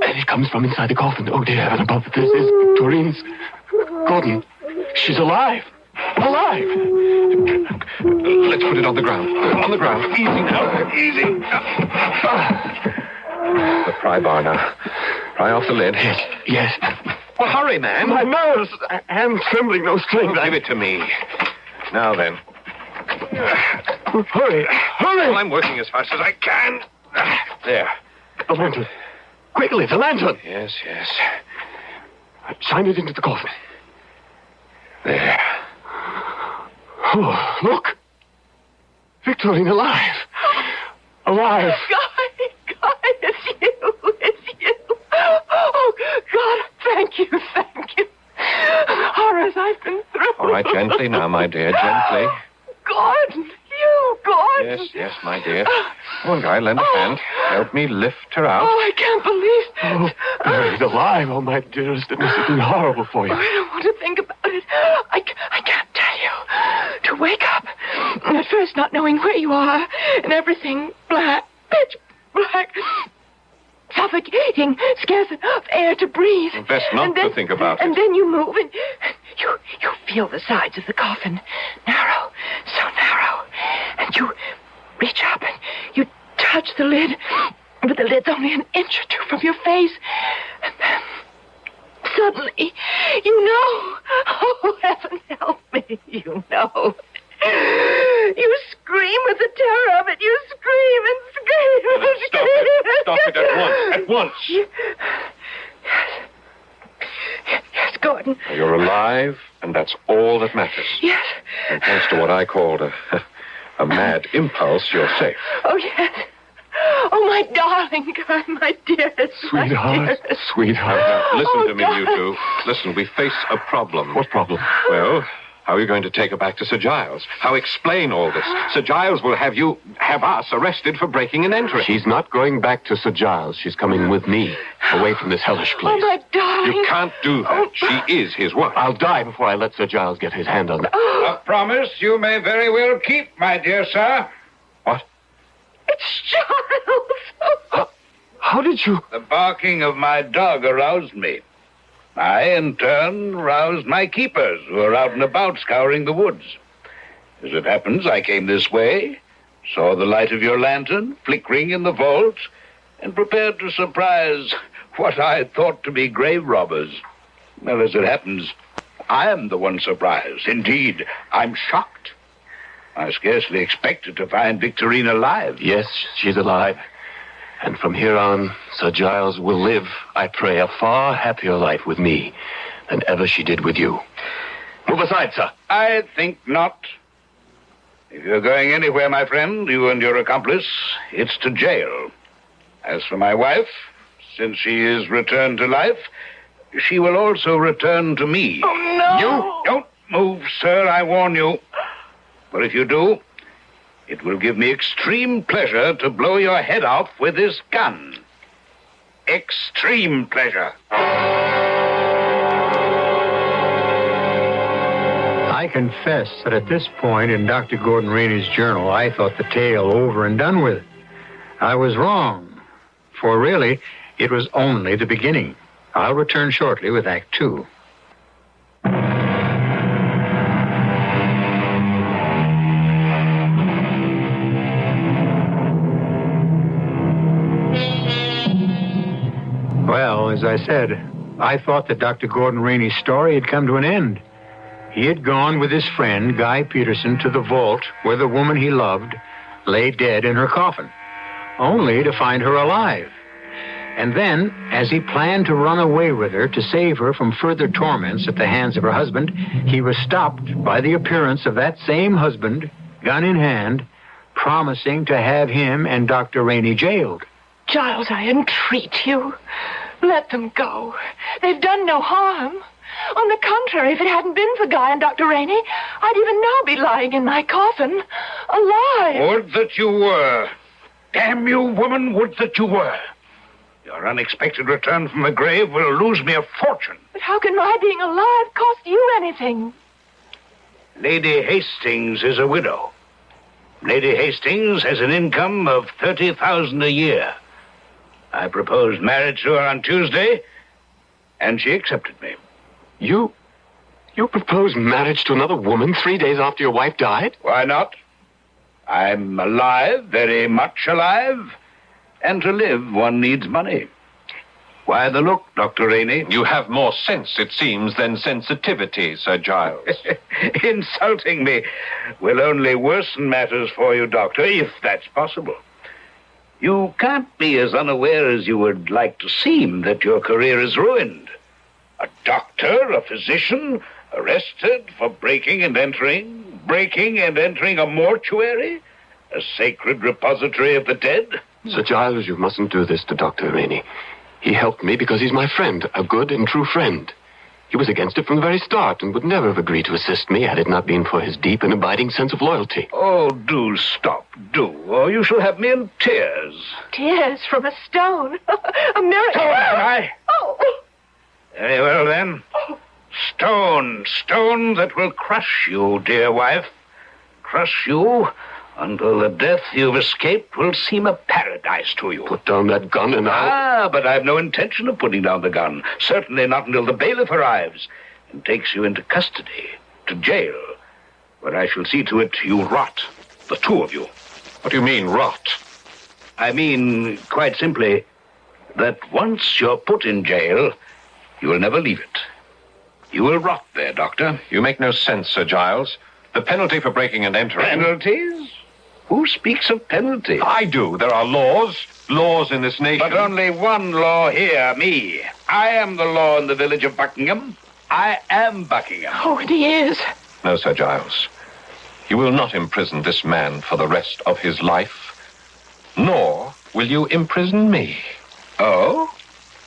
And it comes from inside the coffin. Oh, dear heaven above. This is Victorine's. Gordon, she's alive. Alive! Let's put it on the ground. On the ground. Easy now. Easy. The pry bar now. Pry off the lid. Yes. Well, hurry, man. My nerves. I'm trembling, no strength. Give it to me. Now then. Hurry. Hurry. Well, I'm working as fast as I can. There. The lantern. Quickly, the lantern. Yes, yes. Shine it into the coffin. There. Oh, look. Victorine alive. Alive. Guy, it's you. It's you. Oh, God, thank you. Horrors I've been through. All right, gently now, my dear, gently. Gordon. Yes, my dear. Come on, Guy, lend a hand. Help me lift her out. Oh, I can't believe this. Oh, Mary's alive. Oh, my dearest, it must have been horrible for you. I don't want to think about it. I can't tell you. To wake up, and at first not knowing where you are, and everything black, pitch black, suffocating, scarce enough air to breathe. Best not to think about it. And then you move, and you feel the sides of the coffin narrow, so narrow, and you reach up and you touch the lid, but the lid's only an inch or two from your face, and then suddenly, you know. Oh, heaven help me, you know. You scream with the terror of it. You scream and scream and scream. Stop it at once. At once. Yes, Gordon. You're alive, and that's all that matters. Yes. And thanks to what I called a mad impulse, you're safe. Oh, yes. Oh, my darling girl, my dearest. Sweetheart. Now, listen to me, God. you two. Listen, we face a problem. What problem? Well, how are you going to take her back to Sir Giles? How explain all this? Sir Giles will have us arrested for breaking and entering. She's not going back to Sir Giles. She's coming with me, away from this hellish place. Oh, my darling. You can't do that. She is his wife. I'll die before I let Sir Giles get his hand on her. A promise you may very well keep, my dear sir. What? It's Giles. How did you... The barking of my dog aroused me. I, in turn, roused my keepers, who are out and about scouring the woods. As it happens, I came this way, saw the light of your lantern flickering in the vault, and prepared to surprise what I thought to be grave robbers. Well, as it happens, I am the one surprised. Indeed, I'm shocked. I scarcely expected to find Victorine alive. Yes, she's alive. And from here on, Sir Giles will live, I pray, a far happier life with me than ever she did with you. Move aside, sir. I think not. If you're going anywhere, my friend, you and your accomplice, it's to jail. As for my wife, since she is returned to life, she will also return to me. Oh, no. You don't move, sir, I warn you. For if you do, it will give me extreme pleasure to blow your head off with this gun. Extreme pleasure. I confess that at this point in Dr. Gordon Rainey's journal, I thought the tale over and done with. I was wrong, for really, it was only the beginning. I'll return shortly with Act 2. Well, as I said, I thought that Dr. Gordon Rainey's story had come to an end. He had gone with his friend, Guy Peterson, to the vault where the woman he loved lay dead in her coffin, only to find her alive. And then, as he planned to run away with her to save her from further torments at the hands of her husband, he was stopped by the appearance of that same husband, gun in hand, promising to have him and Dr. Rainey jailed. Giles, I entreat you. Let them go. They've done no harm. On the contrary, if it hadn't been for Guy and Dr. Rainey, I'd even now be lying in my coffin, alive. Would that you were. Damn you, woman, would that you were. Your unexpected return from the grave will lose me a fortune. But how can my being alive cost you anything? Lady Hastings is a widow. Lady Hastings has an income of $30,000 a year. I proposed marriage to her on Tuesday, and she accepted me. You You propose marriage to another woman 3 days after your wife died? Why not? I'm alive, very much alive. And to live, one needs money. Why the look, Dr. Rainey? You have more sense, it seems, than sensitivity, Sir Giles. Insulting me will only worsen matters for you, Doctor, if that's possible. You can't be as unaware as you would like to seem that your career is ruined. A doctor, a physician, arrested for breaking and entering a mortuary, a sacred repository of the dead. Sir Giles, you mustn't do this to Dr. Rainey. He helped me because he's my friend, a good and true friend. He was against it from the very start and would never have agreed to assist me had it not been for his deep and abiding sense of loyalty. Oh, do stop, do, or you shall have me in tears. Tears from a stone. A miracle. So am I. Oh. Very well, then. Stone that will crush you, dear wife. Crush you until the death you've escaped will seem a paradise to you. Put down that gun and I'll... But I've no intention of putting down the gun. Certainly not until the bailiff arrives and takes you into custody, to jail, where I shall see to it you rot, the two of you. What do you mean, rot? I mean, quite simply, that once you're put in jail, you will never leave it. You will rot there, Doctor. You make no sense, Sir Giles. The penalty for breaking and entering... Penalties? Who speaks of penalty? I do. There are laws in this nation. But only one law here, me. I am the law in the village of Buckingham. I am Buckingham. Oh, and he is. No, Sir Giles. You will not imprison this man for the rest of his life, nor will you imprison me. Oh?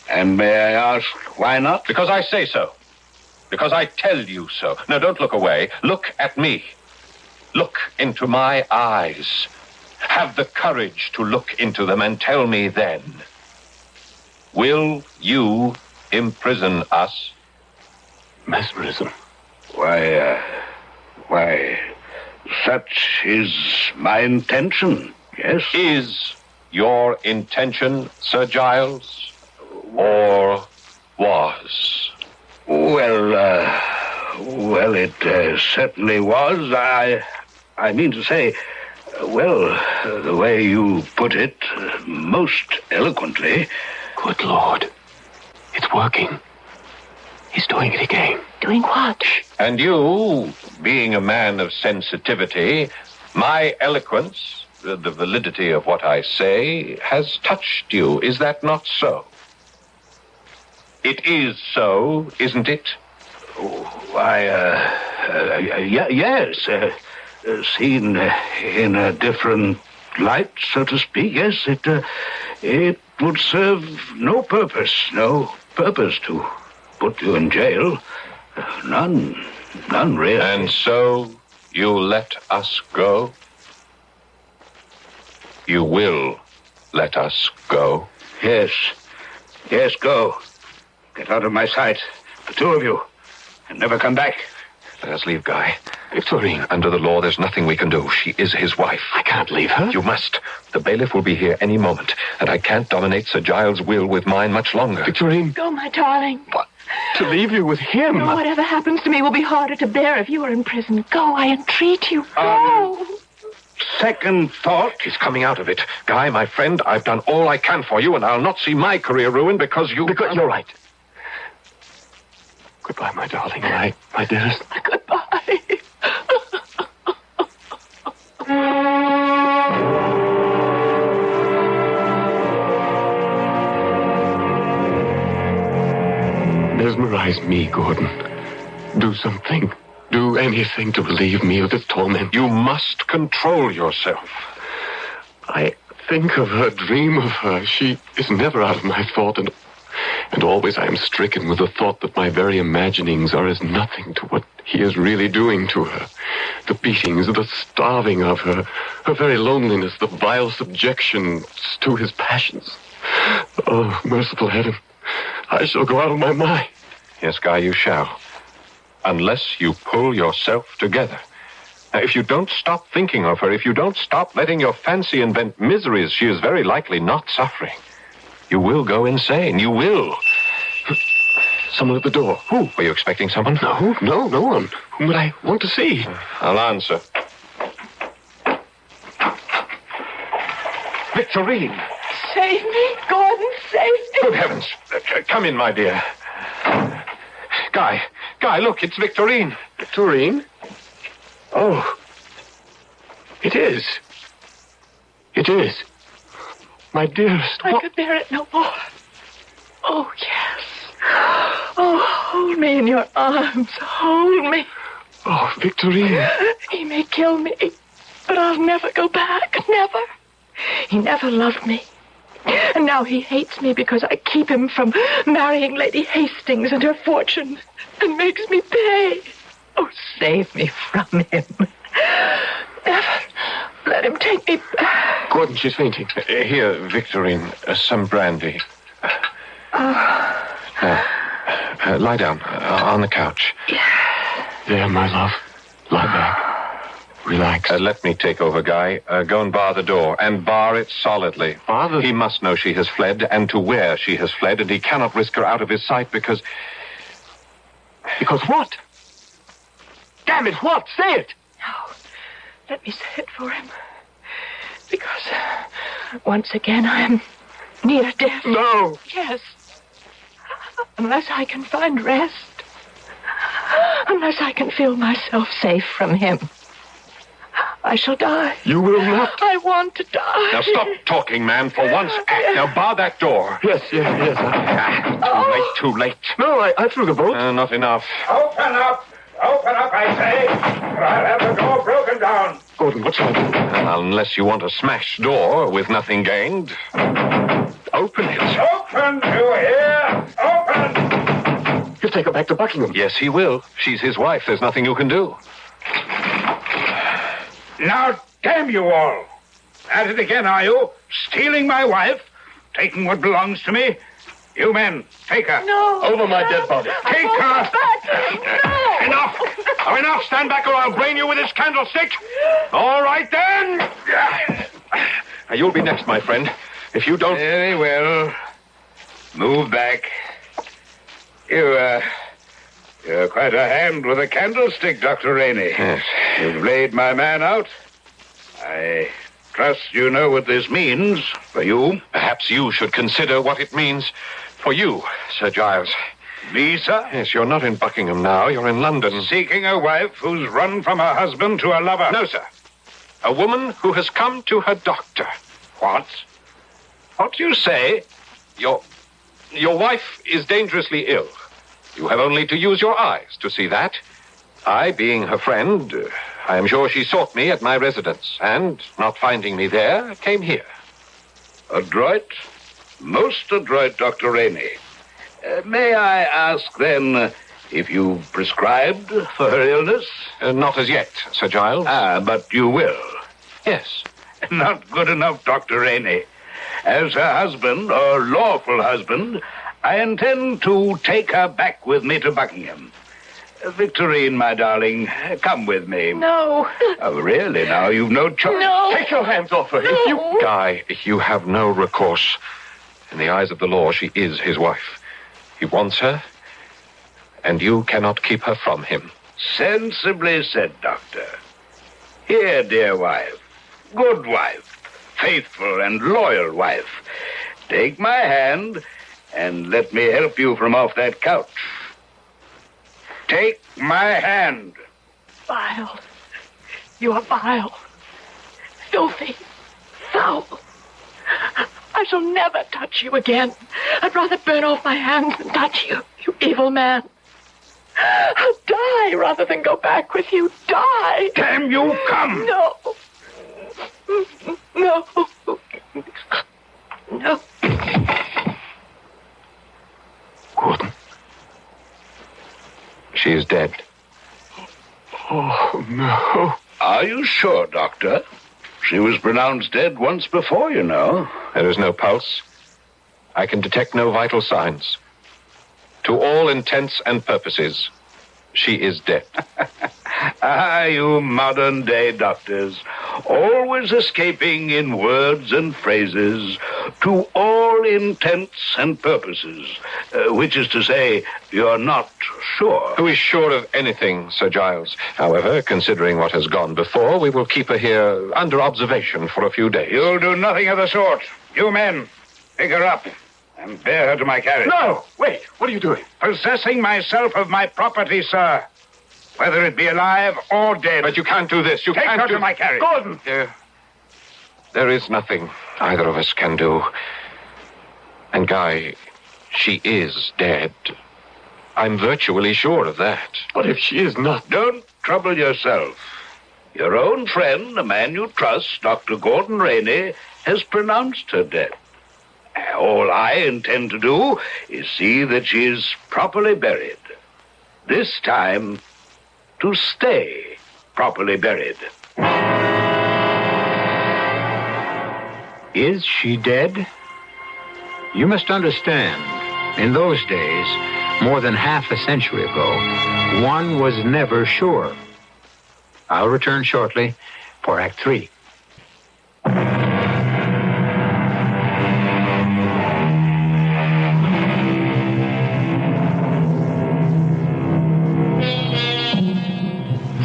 And may I ask why not? Because I say so. Because I tell you so. No, don't look away. Look at me. Look into my eyes. Have the courage to look into them and tell me then. Will you imprison us? Mesmerism. Why, such is my intention, yes? Is your intention, Sir Giles, or was? Well, it certainly was. I mean to say, the way you put it, most eloquently. Good Lord. It's working. He's doing it again. Doing what? And you, being a man of sensitivity, my eloquence, the validity of what I say, has touched you. Is that not so? It is so, isn't it? Yes. Seen in a different light, so to speak, yes, it would serve no purpose to put you in jail. None really. And so you let us go? You will let us go? Yes, go. Get out of my sight, the two of you, and never come back. Let us leave, Guy. Victorine, under the law, there's nothing we can do. She is his wife. I can't leave her. You must. The bailiff will be here any moment, and I can't dominate Sir Giles' will with mine much longer. Victorine. Go, my darling. What? To leave you with him? No, whatever happens to me will be harder to bear if you are in prison. Go, I entreat you. Go. Second thought. He's coming out of it. Guy, my friend, I've done all I can for you, and I'll not see my career ruined because you... Because you're right. Goodbye, my darling, my dearest. Goodbye. Mesmerize me, Gordon. Do something. Do anything to relieve me of this torment. You must control yourself. I think of her, dream of her. She is never out of my thought, and always I am stricken with the thought that my very imaginings are as nothing to what he is really doing to her. The beatings, the starving of her, her very loneliness, the vile subjection to his passions. Oh, merciful heaven, I shall go out of my mind. Yes, Guy, you shall. Unless you pull yourself together. Now, if you don't stop thinking of her, if you don't stop letting your fancy invent miseries, she is very likely not suffering. You will go insane. You will. Someone at the door. Who? Were you expecting someone? No one. Whom would I want to see? I'll answer. Victorine! Save me, Gordon, save me. Good heavens. Come in, my dear. Guy, look, it's Victorine. Victorine? Oh. It is. My dearest. I could bear it no more. Oh, yes. Oh, hold me in your arms. Hold me. Oh, Victorine. He may kill me, but I'll never go back. Never. He never loved me. And now he hates me because I keep him from marrying Lady Hastings and her fortune and makes me pay. Oh, save me from him. Never let him take me back. Gordon, she's fainting. Here, Victorine, some brandy. Lie down on the couch. There, my love. Lie back. Relax. Let me take over, Guy. Go and bar the door, and bar it solidly. He must know she has fled, and to where she has fled, and he cannot risk her out of his sight because... Because what? Damn it, what? Say it! No. Let me say it for him. Because once again I am near death. No! Yes. Unless I can find rest. Unless I can feel myself safe from him. I shall die. You will not. I want to die. Now stop talking, man. For once, act. Now bar that door. Yes. Too late. No, I threw the bolt. Not enough. Open up, I say, or I'll have the door broken down. Gordon, what shall I do? Unless you want a smashed door with nothing gained. Open it. Open, you hear? Open! He'll take her back to Buckingham. Yes, he will. She's his wife. There's nothing you can do. Now, damn you all. At it again, are you? Stealing my wife? Taking what belongs to me? You men, take her. No. Over my dead body. Take her. No. Enough. Enough. Stand back or I'll brain you with this candlestick. All right, then. Now, you'll be next, my friend. If you don't... Very well. Move back. You're quite a hand with a candlestick, Dr. Rainey. Yes. You've laid my man out. I trust you know what this means for you. Perhaps you should consider what it means for you, Sir Giles. Me, sir? Yes, you're not in Buckingham now. You're in London. Seeking a wife who's run from her husband to a lover. No, sir. A woman who has come to her doctor. What? What do you say? Your wife is dangerously ill. You have only to use your eyes to see that. I, being her friend, I am sure she sought me at my residence, and, not finding me there, came here. Adroit? Most adroit, Dr. Rainey. May I ask, then, if you prescribed for her illness? Not as yet, Sir Giles. But you will? Yes. Not good enough, Dr. Rainey. As her husband, or lawful husband, I intend to take her back with me to Buckingham. Victorine, my darling, come with me. No. Oh, really? Now you've no choice. No. Take your hands off her. No. Guy, you have no recourse. In the eyes of the law, she is his wife. He wants her, and you cannot keep her from him. Sensibly said, Doctor. Here, dear wife, good wife, faithful and loyal wife, take my hand and let me help you from off that couch. Take my hand. Vile. You are vile. Filthy. Foul. I shall never touch you again. I'd rather burn off my hands than touch you, you evil man. I'll die rather than go back with you. Die. Damn you, come. No. No. No. Gordon. She is dead. Oh, no. Are you sure, Doctor? She was pronounced dead once before, you know. There is no pulse. I can detect no vital signs. To all intents and purposes, she is dead. You modern-day doctors. always escaping in words and phrases to all intents and purposes, which is to say, you're not sure. Who is sure of anything, Sir Giles? However, considering what has gone before, we will keep her here under observation for a few days. You'll do nothing of the sort. You men, pick her up and bear her to my carriage. No! Wait, what are you doing? Possessing myself of my property, sir. Whether it be alive or dead. But you can't do this. You Take can't her do... to my carriage. Gordon! There is nothing either of us can do. And Guy, she is dead. I'm virtually sure of that. What if she is not? Don't trouble yourself. Your own friend, the man you trust, Dr. Gordon Rainey, has pronounced her dead. All I intend to do is see that she is properly buried. This time, to stay properly buried. Is she dead? You must understand, in those days, more than half a century ago, one was never sure. I'll return shortly for Act 3.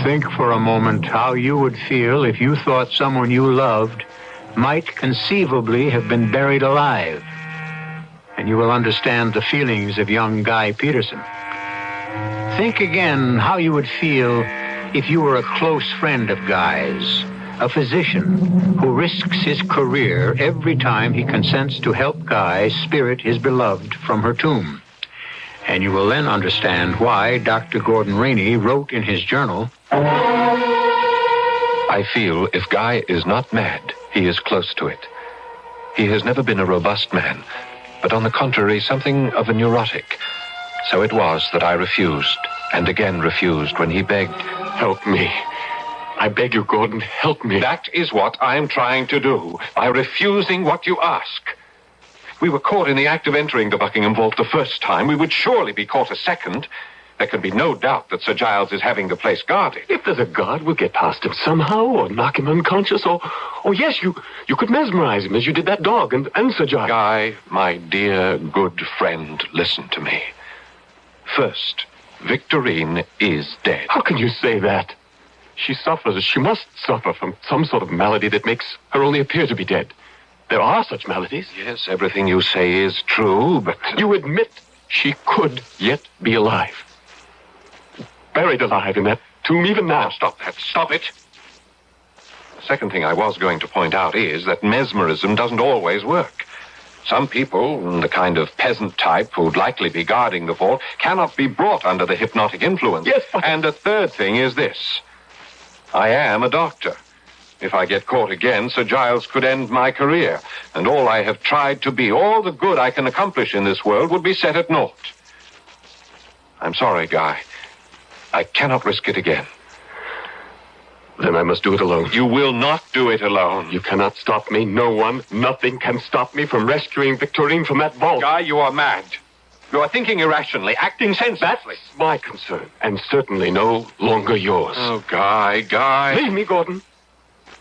Think for a moment how you would feel if you thought someone you loved might conceivably have been buried alive. And you will understand the feelings of young Guy Peterson. Think again how you would feel if you were a close friend of Guy's, a physician who risks his career every time he consents to help Guy spirit his beloved from her tomb. And you will then understand why Dr. Gordon Rainey wrote in his journal, I feel if Guy is not mad, he is close to it. He has never been a robust man, but on the contrary, something of a neurotic. So it was that I refused, and again refused when he begged, Help me. I beg you, Gordon, help me. That is what I am trying to do, by refusing what you ask. We were caught in the act of entering the Buckingham Vault the first time. We would surely be caught a second. There can be no doubt that Sir Giles is having the place guarded. If there's a guard, we'll get past him somehow, or knock him unconscious, or yes, you could mesmerize him as you did that dog and Sir Giles. Guy, my dear, good friend, listen to me. First, Victorine is dead. How can you say that? She suffers, she must suffer from some sort of malady that makes her only appear to be dead. There are such maladies. Yes, everything you say is true, but... You admit she could yet be alive. Buried alive in that tomb even now. Stop that. Stop it. The second thing I was going to point out is that mesmerism doesn't always work. Some people, the kind of peasant type who'd likely be guarding the vault, cannot be brought under the hypnotic influence. Yes, but... And the third thing is this. I am a doctor. If I get caught again, Sir Giles could end my career, and all I have tried to be, all the good I can accomplish in this world, would be set at naught. I'm sorry, Guy. I cannot risk it again. Then I must do it alone. You will not do it alone. You cannot stop me. No one, nothing can stop me from rescuing Victorine from that vault. Guy, you are mad. You are thinking irrationally, acting senselessly. That's my concern, and certainly no longer yours. Oh, Guy. Leave me, Gordon.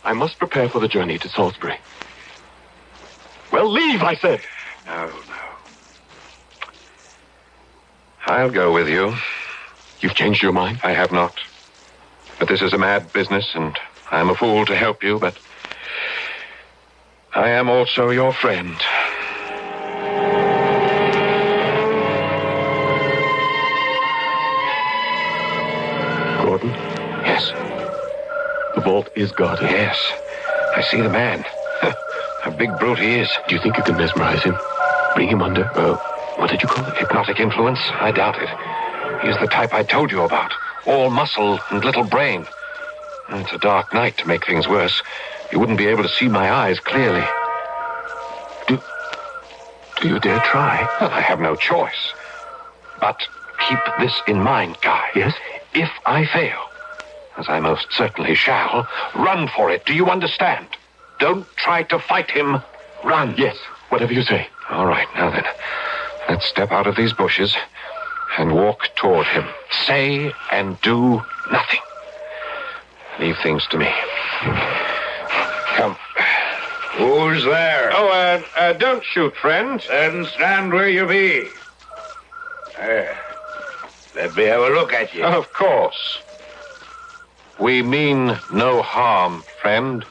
I must prepare for the journey to Salisbury. Well, leave, I said. No. I'll go with you. You've changed your mind? I have not. But this is a mad business, and I'm a fool to help you, but I am also your friend. Gordon? Yes. The vault is guarded. Yes. I see the man. A big brute he is. Do you think you can mesmerize him? Bring him under, what did you call it? Hypnotic influence? I doubt it. He's the type I told you about. All muscle and little brain. It's a dark night to make things worse. You wouldn't be able to see my eyes clearly. Do you dare try? Well, I have no choice. But keep this in mind, Guy. Yes? If I fail, as I most certainly shall, run for it. Do you understand? Don't try to fight him. Run. Yes, whatever you say. All right, now then. Let's step out of these bushes and walk toward him. Say and do nothing. Leave things to me. Come. Who's there? Oh, don't shoot, friend. Then stand where you be. Let me have a look at you. Of course. We mean no harm, friend.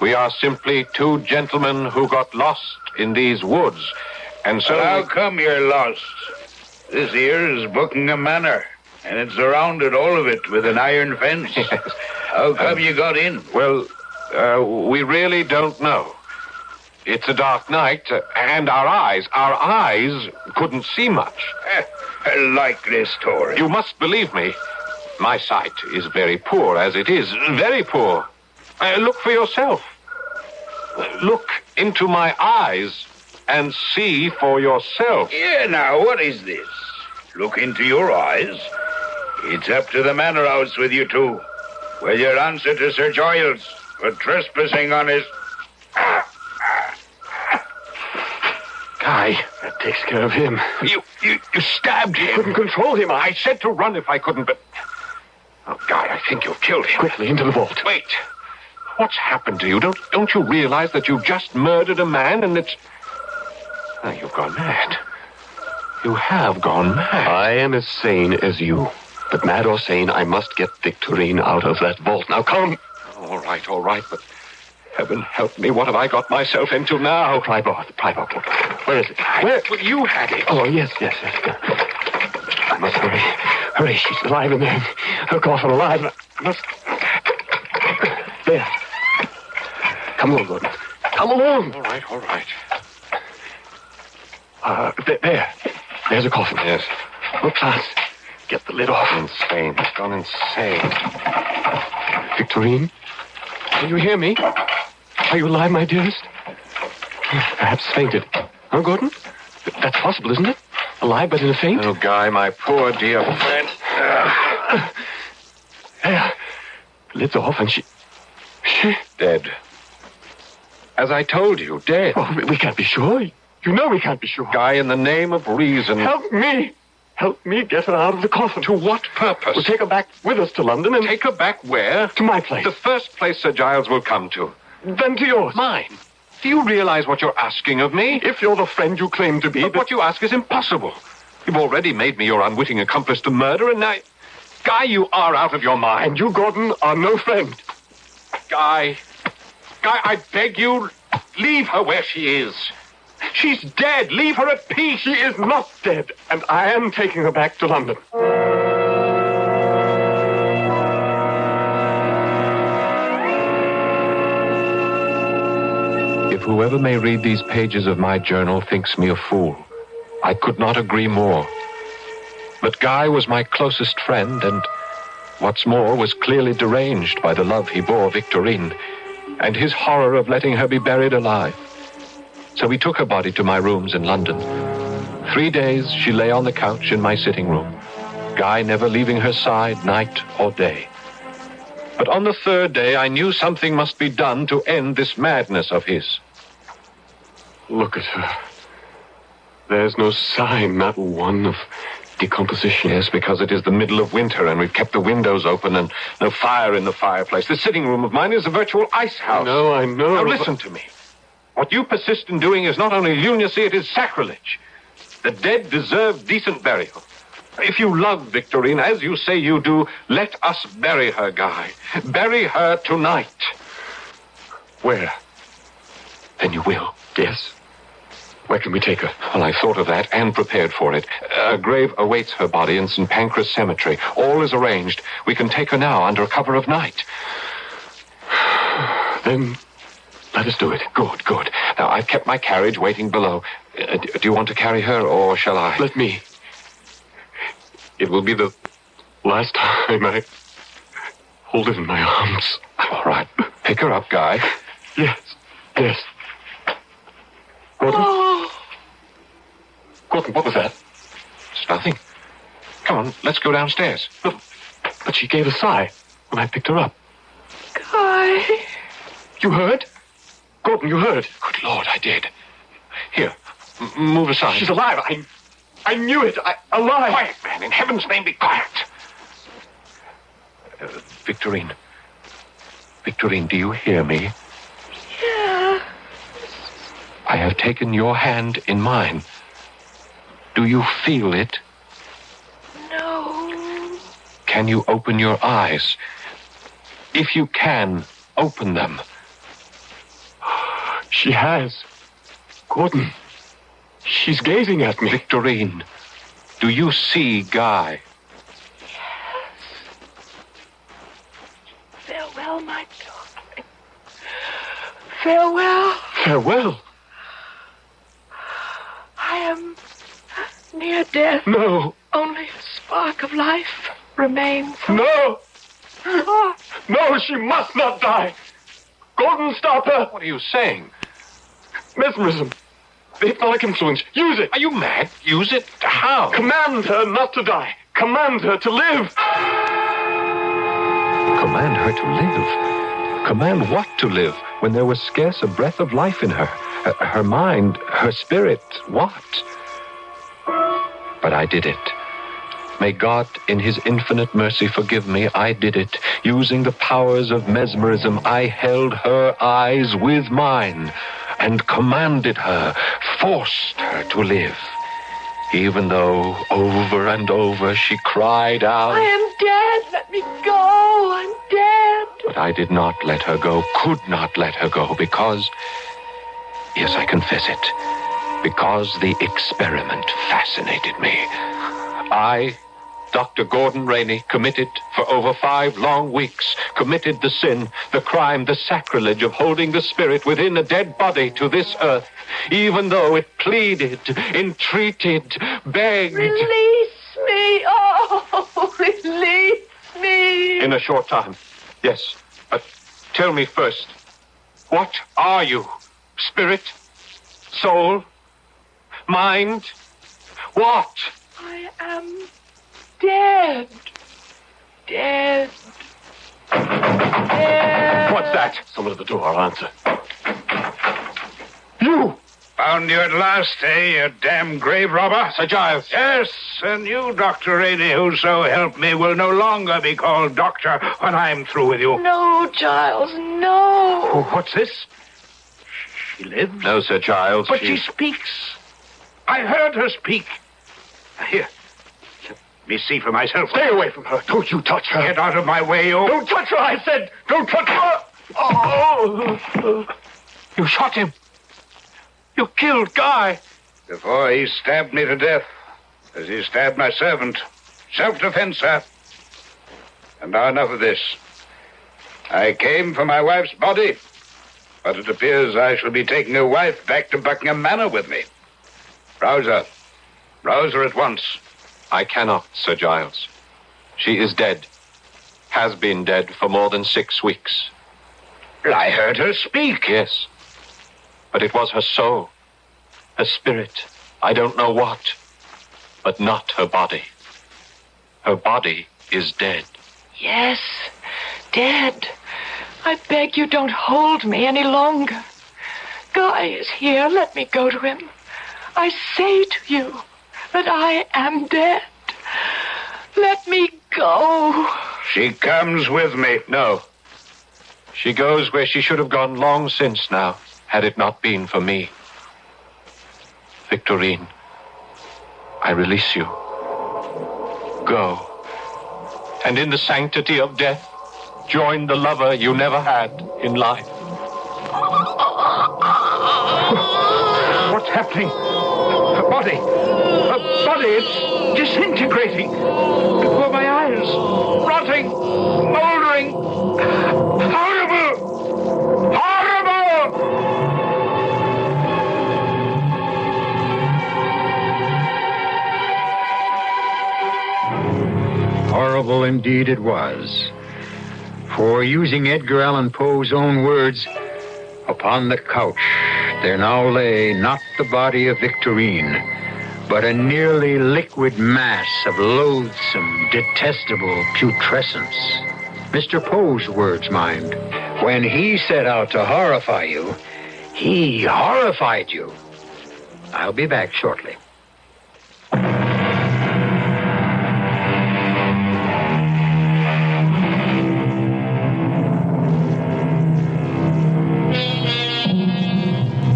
We are simply two gentlemen who got lost in these woods, and so... How come you're lost? This here is Buckingham Manor, and it's surrounded, all of it, with an iron fence. How come you got in? Well, we really don't know. It's a dark night, and our eyes couldn't see much. A likely story. You must believe me. My sight is very poor as it is. Very poor. Look for yourself. Look into my eyes and see for yourself. Yeah, now, what is this? Look into your eyes? It's up to the manor house with you two. With your answer to Sir Giles for trespassing on his... Guy, that takes care of him. You stabbed him. Couldn't control him. I said to run if I couldn't, but... Oh, Guy, I think you've killed him. Quickly, into the vault. Wait. What's happened to you? Don't you realize that you've just murdered a man and it's... Oh, you've gone mad. You have gone mad. I am as sane as you. But mad or sane, I must get Victorine out of that vault. Now, come. All right, but... Heaven help me, what have I got myself into now? The pry bar. Where is it? Where? Well, you had it. Oh, yes. I must hurry. Hurry, she's alive in there. Her coffin alive. I must... There. Come along, Gordon. Come along. All right. There. There's a coffin. Yes. Look fast. Get the lid off. Insane. It's gone insane. Victorine? Can you hear me? Are you alive, my dearest? Perhaps fainted. Huh, Gordon? That's possible, isn't it? Alive, but in a faint? Oh, Guy, my poor dear friend. There. The lid's off, and she... Dead. As I told you, dead. Oh, we can't be sure. You know we can't be sure. Guy, in the name of reason... Help me! Help me get her out of the coffin. To what purpose? We'll take her back with us to London and... Take her back where? To my place. The first place Sir Giles will come to. Then to yours. Mine. Do you realize what you're asking of me? If you're the friend you claim to be... But what you ask is impossible. You've already made me your unwitting accomplice to murder, and now... Guy, you are out of your mind. And you, Gordon, are no friend. Guy, I beg you, leave her where she is. She's dead. Leave her at peace. She is not dead, and I am taking her back to London. If whoever may read these pages of my journal thinks me a fool, I could not agree more. But Guy was my closest friend, and what's more, was clearly deranged by the love he bore Victorine, and his horror of letting her be buried alive. So we took her body to my rooms in London. 3 days she lay on the couch in my sitting room, Guy never leaving her side night or day. But on the 3rd day I knew something must be done to end this madness of his. Look at her. There's no sign, not one, of decomposition. Yes, because it is the middle of winter and we've kept the windows open and no fire in the fireplace. The sitting room of mine is a virtual ice house. I know. Now listen to me. What you persist in doing is not only lunacy, it is sacrilege. The dead deserve decent burial. If you love Victorine, as you say you do, let us bury her, Guy. Bury her tonight. Where? Then you will. Yes. Where can we take her? Well, I thought of that and prepared for it. A grave awaits her body in St. Pancras Cemetery. All is arranged. We can take her now under cover of night. Then let us do it. Good. Now, I've kept my carriage waiting below. Do you want to carry her, or shall I? Let me. It will be the last time I hold it in my arms. All right. Pick her up, Guy. Yes. Gordon? Gordon, what was that? It's nothing. Come on, let's go downstairs. But she gave a sigh when I picked her up. Guy. You heard? Gordon, you heard? Good Lord, I did. Here, move aside. She's alive. I knew it. Alive. Quiet, man. In heaven's name, be quiet. Victorine, do you hear me? I have taken your hand in mine. Do you feel it? No. Can you open your eyes? If you can, open them. She has. Gordon, she's gazing at me. Victorine, do you see Guy? Farewell, my darling. Farewell. Farewell? I am near death. No. Only a spark of life remains. No! No, she must not die! Gordon, stop her! What are you saying? Mesmerism. The hypnotic influence. Use it! Are you mad? Use it? How? Command her not to die. Command her to live. Command her to live? Command what to live when there was scarce a breath of life in her? Her mind, her spirit, what? But I did it. May God, in his infinite mercy, forgive me. I did it. Using the powers of mesmerism, I held her eyes with mine and commanded her, forced her to live. Even though over and over she cried out, I am dead. Let me go. I'm dead. But I did not let her go, could not let her go, because, yes, I confess it, because the experiment fascinated me. I, Dr. Gordon Rainey, committed for over 5 long weeks, committed the sin, the crime, the sacrilege of holding the spirit within a dead body to this earth, even though it pleaded, entreated, begged. Release me. Oh, release me. In a short time, yes. But tell me first, what are you? Spirit? Soul? Mind? What? I am dead. Dead. Dead. What's that? Someone at the door. I'll answer. You! Found you at last, eh, you damn grave robber? Sir Giles. Yes, and you, Dr. Rainey, who so help me, will no longer be called doctor when I'm through with you. No, Giles, no. Oh, what's this? She lives? No, Sir Giles. But she speaks. I heard her speak. Here, let me see for myself. Stay away from her. Don't you touch her. Get out of my way, you. Don't touch her, I said. Don't touch her. Oh. You shot him. You killed Guy. Before he stabbed me to death, as he stabbed my servant. Self-defense, sir. And now enough of this. I came for my wife's body, but it appears I shall be taking her wife back to Buckingham Manor with me. Rouse her. Rouse her at once. I cannot, Sir Giles. She is dead. Has been dead for more than 6 weeks. I heard her speak. Yes. But it was her soul, her spirit, I don't know what, but not her body. Her body is dead. Yes, dead. I beg you don't hold me any longer. Guy is here. Let me go to him. I say to you that I am dead. Let me go. She comes with me. No. She goes where she should have gone long since now, had it not been for me. Victorine, I release you. Go. And in the sanctity of death, join the lover you never had in life. What's happening? Her body. Her body, it's disintegrating. Before my eyes. Rotting. Moldering. Horrible! Horrible! Horrible indeed it was. For using Edgar Allan Poe's own words, upon the couch there now lay not the body of Victorine, but a nearly liquid mass of loathsome, detestable putrescence. Mr. Poe's words, mind. When he set out to horrify you, he horrified you. I'll be back shortly.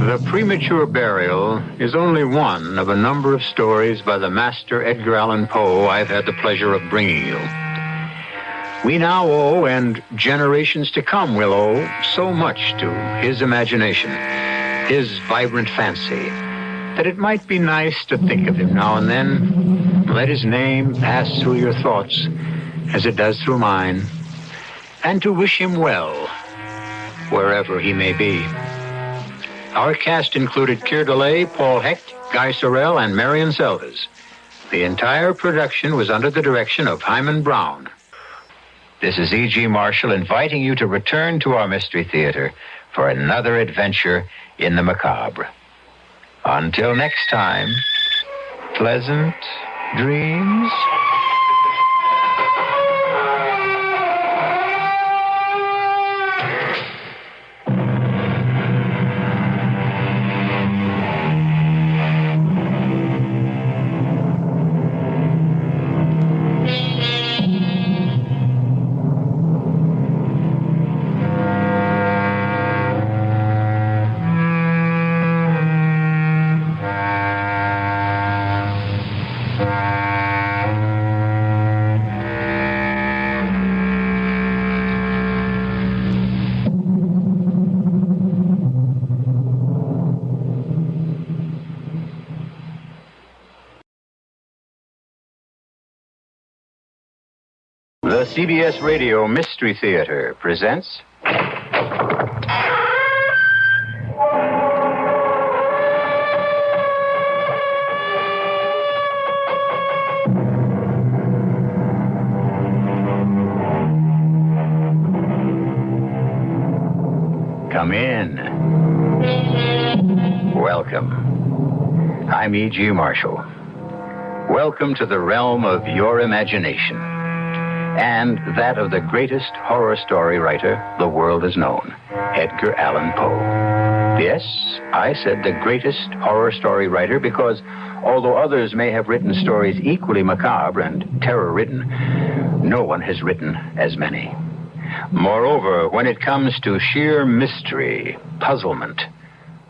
The Premature Burial is only one of a number of stories by the master Edgar Allan Poe I've had the pleasure of bringing you. We now owe, and generations to come will owe, so much to his imagination, his vibrant fancy, that it might be nice to think of him now and then. Let his name pass through your thoughts as it does through mine, and to wish him well wherever he may be. Our cast included Keir Delay, Paul Hecht, Guy Sorel, and Marion Seldes. The entire production was under the direction of Hyman Brown. This is E.G. Marshall inviting you to return to our Mystery Theater for another adventure in the macabre. Until next time, pleasant dreams. The CBS Radio Mystery Theater presents... Come in. Welcome. I'm E.G. Marshall. Welcome to the realm of your imagination, and that of the greatest horror story writer the world has known, Edgar Allan Poe. Yes, I said the greatest horror story writer because, although others may have written stories equally macabre and terror-ridden, no one has written as many. Moreover, when it comes to sheer mystery, puzzlement,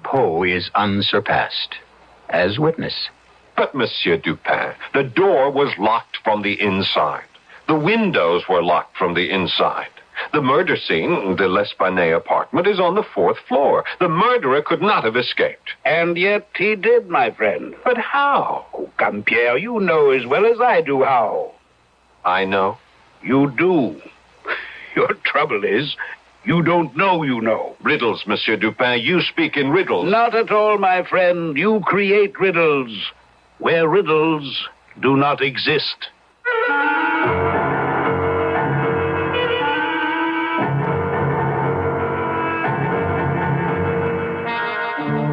Poe is unsurpassed. As witness. But, Monsieur Dupin, the door was locked from the inside. The windows were locked from the inside. The murder scene, the L'Espanaye apartment, is on the 4th floor. The murderer could not have escaped. And yet he did, my friend. But how? Oh, come, Pierre, you know as well as I do how. I know. You do. Your trouble is, you don't know you know. Riddles, Monsieur Dupin. You speak in riddles. Not at all, my friend. You create riddles where riddles do not exist.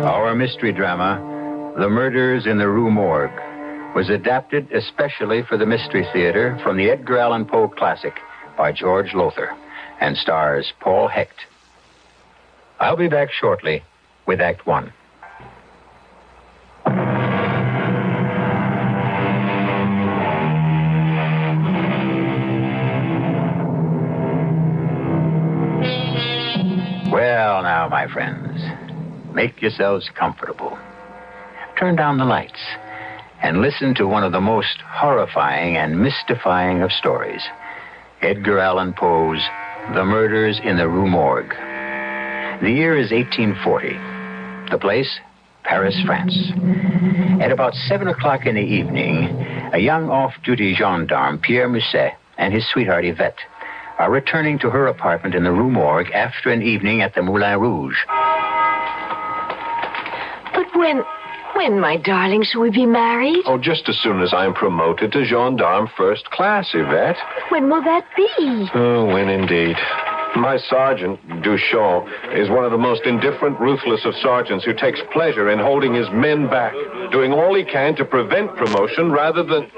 Our mystery drama, The Murders in the Rue Morgue, was adapted especially for the Mystery Theater from the Edgar Allan Poe classic by George Lothar, and stars Paul Hecht. I'll be back shortly with Act One. Well, now, my friends, make yourselves comfortable. Turn down the lights and listen to one of the most horrifying and mystifying of stories, Edgar Allan Poe's The Murders in the Rue Morgue. The year is 1840. The place, Paris, France. At about 7 o'clock in the evening, a young off-duty gendarme, Pierre Musset, and his sweetheart, Yvette, are returning to her apartment in the Rue Morgue after an evening at the Moulin Rouge. But when, my darling, shall we be married? Oh, just as soon as I'm promoted to gendarme first class, Yvette. When will that be? Oh, when indeed. My sergeant, Duchamp, is one of the most indifferent, ruthless of sergeants who takes pleasure in holding his men back, doing all he can to prevent promotion rather than...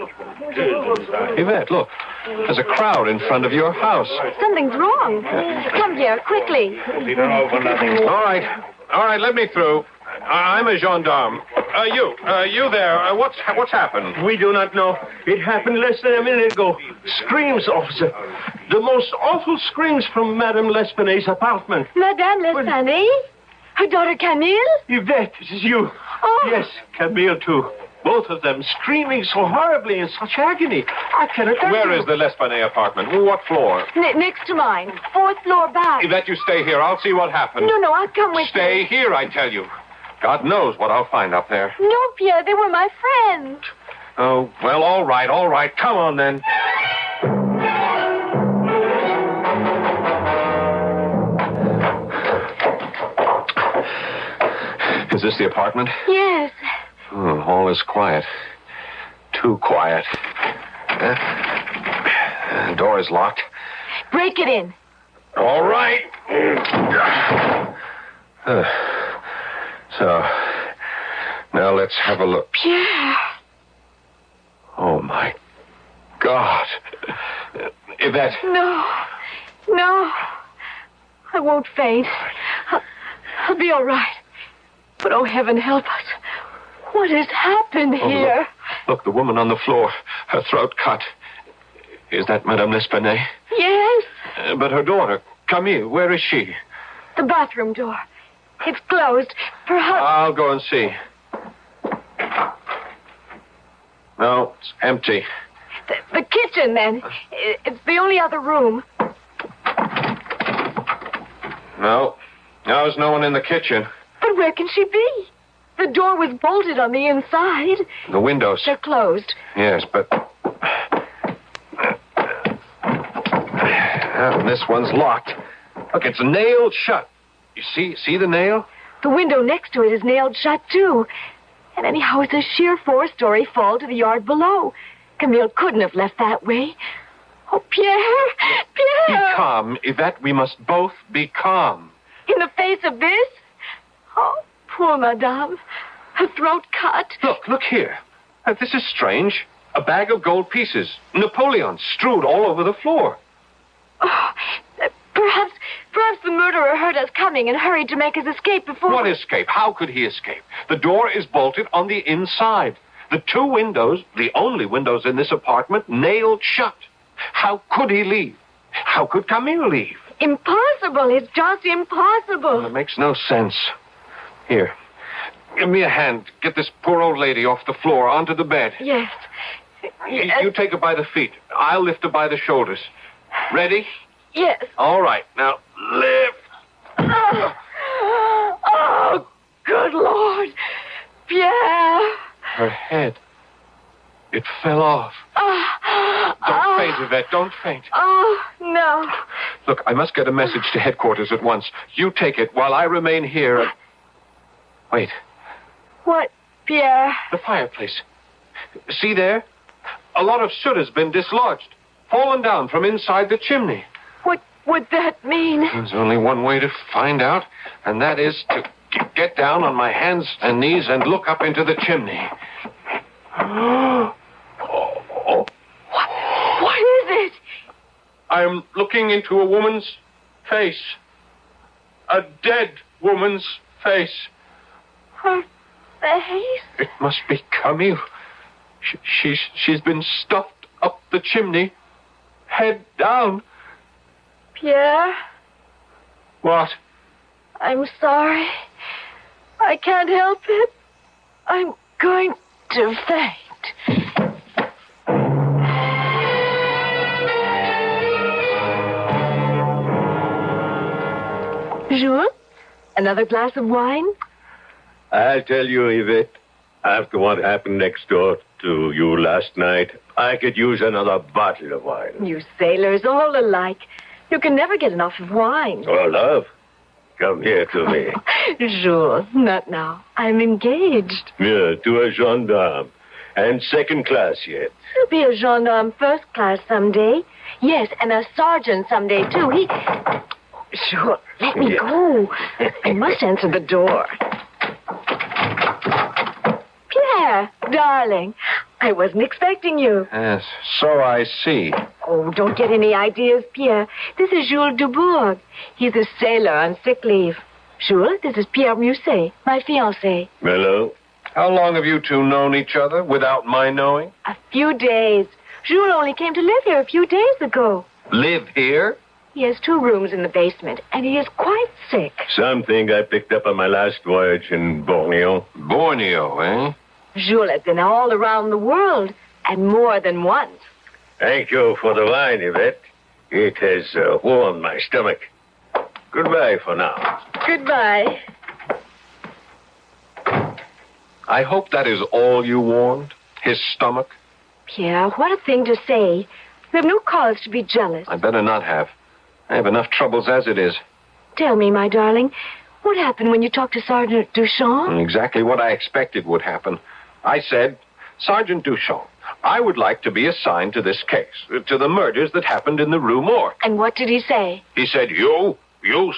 Yvette, look. There's a crowd in front of your house. Something's wrong. Come here, quickly. All right, let me through. I'm a gendarme. You there. What's happened? We do not know. It happened less than a minute ago. Screams, officer. The most awful screams from Madame L'Espanaye's apartment. Madame L'Espanaye? Her daughter Camille? Yvette, it is you. Oh. Yes, Camille, too. Both of them screaming so horribly in such agony. I cannot tell Where you. is the L'Espanaye apartment? What floor? Next to mine. 4th floor back. Yvette, you stay here. I'll see what happened. No, I'll come with you. Stay here, I tell you. God knows what I'll find up there. No, Pierre, they were my friends. Oh, well, all right. Come on, then. Is this the apartment? Yes. Oh, all is quiet. Too quiet. The door is locked. Break it in. All right. So, now let's have a look. Pierre. Oh, my God. Yvette. No. I won't faint. I'll be all right. But, oh, heaven help us. What has happened here? Look, the woman on the floor. Her throat cut. Is that Madame L'Espanaye? Yes. But her daughter, Camille, where is she? The bathroom door. It's closed. Perhaps... I'll go and see. No, it's empty. The kitchen, then. It's the only other room. No, there's no one in the kitchen. But where can she be? The door was bolted on the inside. The windows. They're closed. Yes, but... this one's locked. Look, it's nailed shut. You see the nail? The window next to it is nailed shut, too. And anyhow, it's a sheer 4-story fall to the yard below. Camille couldn't have left that way. Oh, Pierre! Be calm, Yvette. We must both be calm. In the face of this? Oh, poor Madame. Her throat cut. Look here. This is strange. A bag of gold pieces. Napoleon strewed all over the floor. Oh, perhaps the murderer heard us coming and hurried to make his escape before... What escape? How could he escape? The door is bolted on the inside. The 2 windows, the only windows in this apartment, nailed shut. How could he leave? How could Camille leave? Impossible. It's just impossible. Well, it makes no sense. Here, give me a hand. Get this poor old lady off the floor onto the bed. Yes. You take her by the feet. I'll lift her by the shoulders. Ready? Yes. All right. Now, lift. Oh, good Lord. Pierre. Her head. It fell off. Don't faint, Yvette. Don't faint. Oh, no. Look, I must get a message to headquarters at once. You take it while I remain here. Wait. What, Pierre? The fireplace. See there? A lot of soot has been dislodged. Fallen down from inside the chimney. What would that mean? There's only one way to find out, and that is to get down on my hands and knees and look up into the chimney. What is it? I'm looking into a woman's face. A dead woman's face. Her face? It must be Camille. She's been stuffed up the chimney, head down. Pierre? What? I'm sorry. I can't help it. I'm going to faint. Jules? Another glass of wine? I'll tell you, Yvette, after what happened next door to you last night, I could use another bottle of wine. You sailors, all alike. You can never get enough of wine. Oh, love, come here to me. Jules, not now. I'm engaged. Yeah, to a gendarme. And 2nd class yet. He'll be a gendarme 1st class someday. Yes, and a sergeant someday, too. Sure, let me go. I must answer the door. Pierre, darling, I wasn't expecting you. Yes, so I see. Oh, don't get any ideas, Pierre. This is Jules Dubourg. He's a sailor on sick leave. Jules, this is Pierre Musset, my fiancé. Hello. How long have you two known each other without my knowing? A few days. Jules only came to live here a few days ago. Live here? He has 2 rooms in the basement, and he is quite sick. Something I picked up on my last voyage in Borneo. Borneo, eh? Jules has been all around the world, and more than once. Thank you for the wine, Yvette. It has warmed my stomach. Goodbye for now. Goodbye. I hope that is all you warmed? His stomach? Pierre, what a thing to say. You have no cause to be jealous. I better not have. I have enough troubles as it is. Tell me, my darling, what happened when you talked to Sergeant Duchamp? Exactly what I expected would happen. I said, Sergeant Duchamp, I would like to be assigned to this case, to the murders that happened in the Rue Morgue. And what did he say? He said, You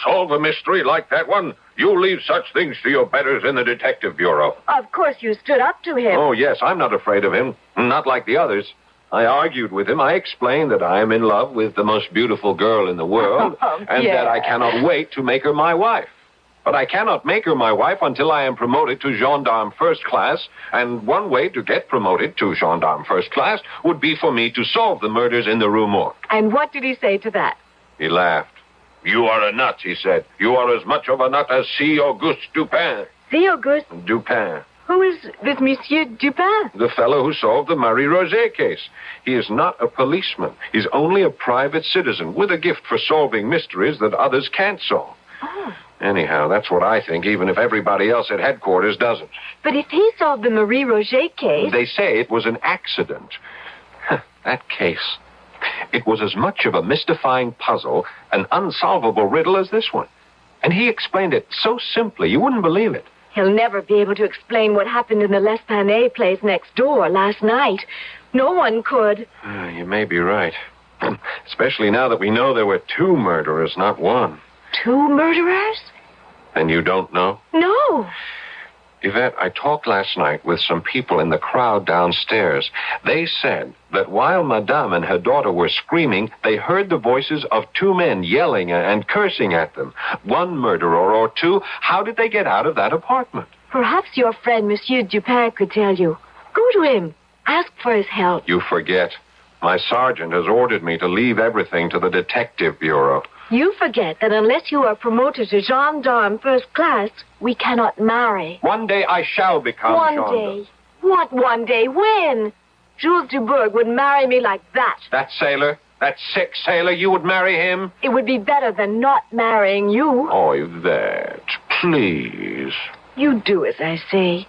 solve a mystery like that one? You leave such things to your betters in the Detective Bureau. Of course you stood up to him. Oh, yes, I'm not afraid of him. Not like the others. I argued with him. I explained that I am in love with the most beautiful girl in the world, and that I cannot wait to make her my wife. But I cannot make her my wife until I am promoted to gendarme first class, and one way to get promoted to gendarme first class would be for me to solve the murders in the Rue Morgue. And what did he say to that? He laughed. You are a nut, he said. You are as much of a nut as C. Auguste Dupin. C. Auguste? Dupin. Who is this Monsieur Dupin? The fellow who solved the Marie-Roget case. He is not a policeman. He's only a private citizen with a gift for solving mysteries that others can't solve. Oh. Anyhow, that's what I think, even if everybody else at headquarters doesn't. But if he solved the Marie-Roget case... They say it was an accident. That case. It was as much of a mystifying puzzle, an unsolvable riddle as this one. And he explained it so simply, you wouldn't believe it. He'll never be able to explain what happened in the L'Espanaye place next door last night. No one could. You may be right. Especially now that we know there were 2 murderers, not 1. 2 murderers? And you don't know? No. Yvette, I talked last night with some people in the crowd downstairs. They said that while Madame and her daughter were screaming, they heard the voices of 2 men yelling and cursing at them. 1 murderer or 2. How did they get out of that apartment? Perhaps your friend, Monsieur Dupin, could tell you. Go to him. Ask for his help. You forget. My sergeant has ordered me to leave everything to the Detective Bureau. You forget that unless you are promoted to gendarme first class, we cannot marry. One day I shall become gendarme. One day? What one day? When? Jules Dubourg would marry me like that. That sailor? That sick sailor? You would marry him? It would be better than not marrying you. Oh, Yvette, please. You do as I say.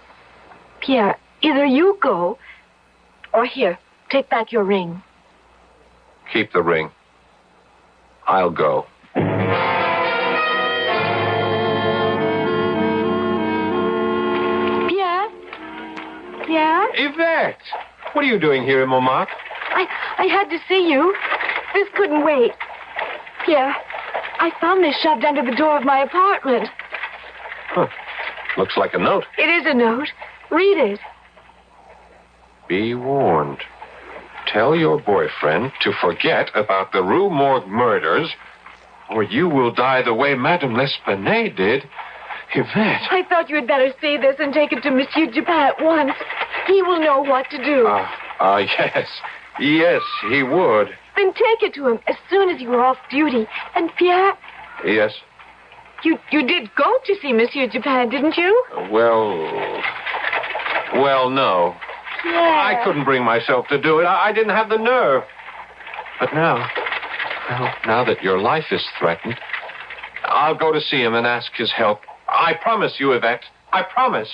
Pierre, either you go, or here, take back your ring. Keep the ring. I'll go. Pierre? Yvette! What are you doing here in Montmartre? I had to see you. This couldn't wait. Pierre, I found this shoved under the door of my apartment. Huh. Looks like a note. It is a note. Read it. Be warned. Tell your boyfriend to forget about the Rue Morgue murders, or you will die the way Madame L'Espanaye did. Yvette. I thought you had better see this and take it to Monsieur Dupin at once. He will know what to do. Yes. Yes, he would. Then take it to him as soon as you are off duty. And Pierre? Yes? You did go to see Monsieur Dupin, didn't you? Well, no. Yeah. I couldn't bring myself to do it. I didn't have the nerve. But now that your life is threatened, I'll go to see him and ask his help. I promise you, Yvette. I promise.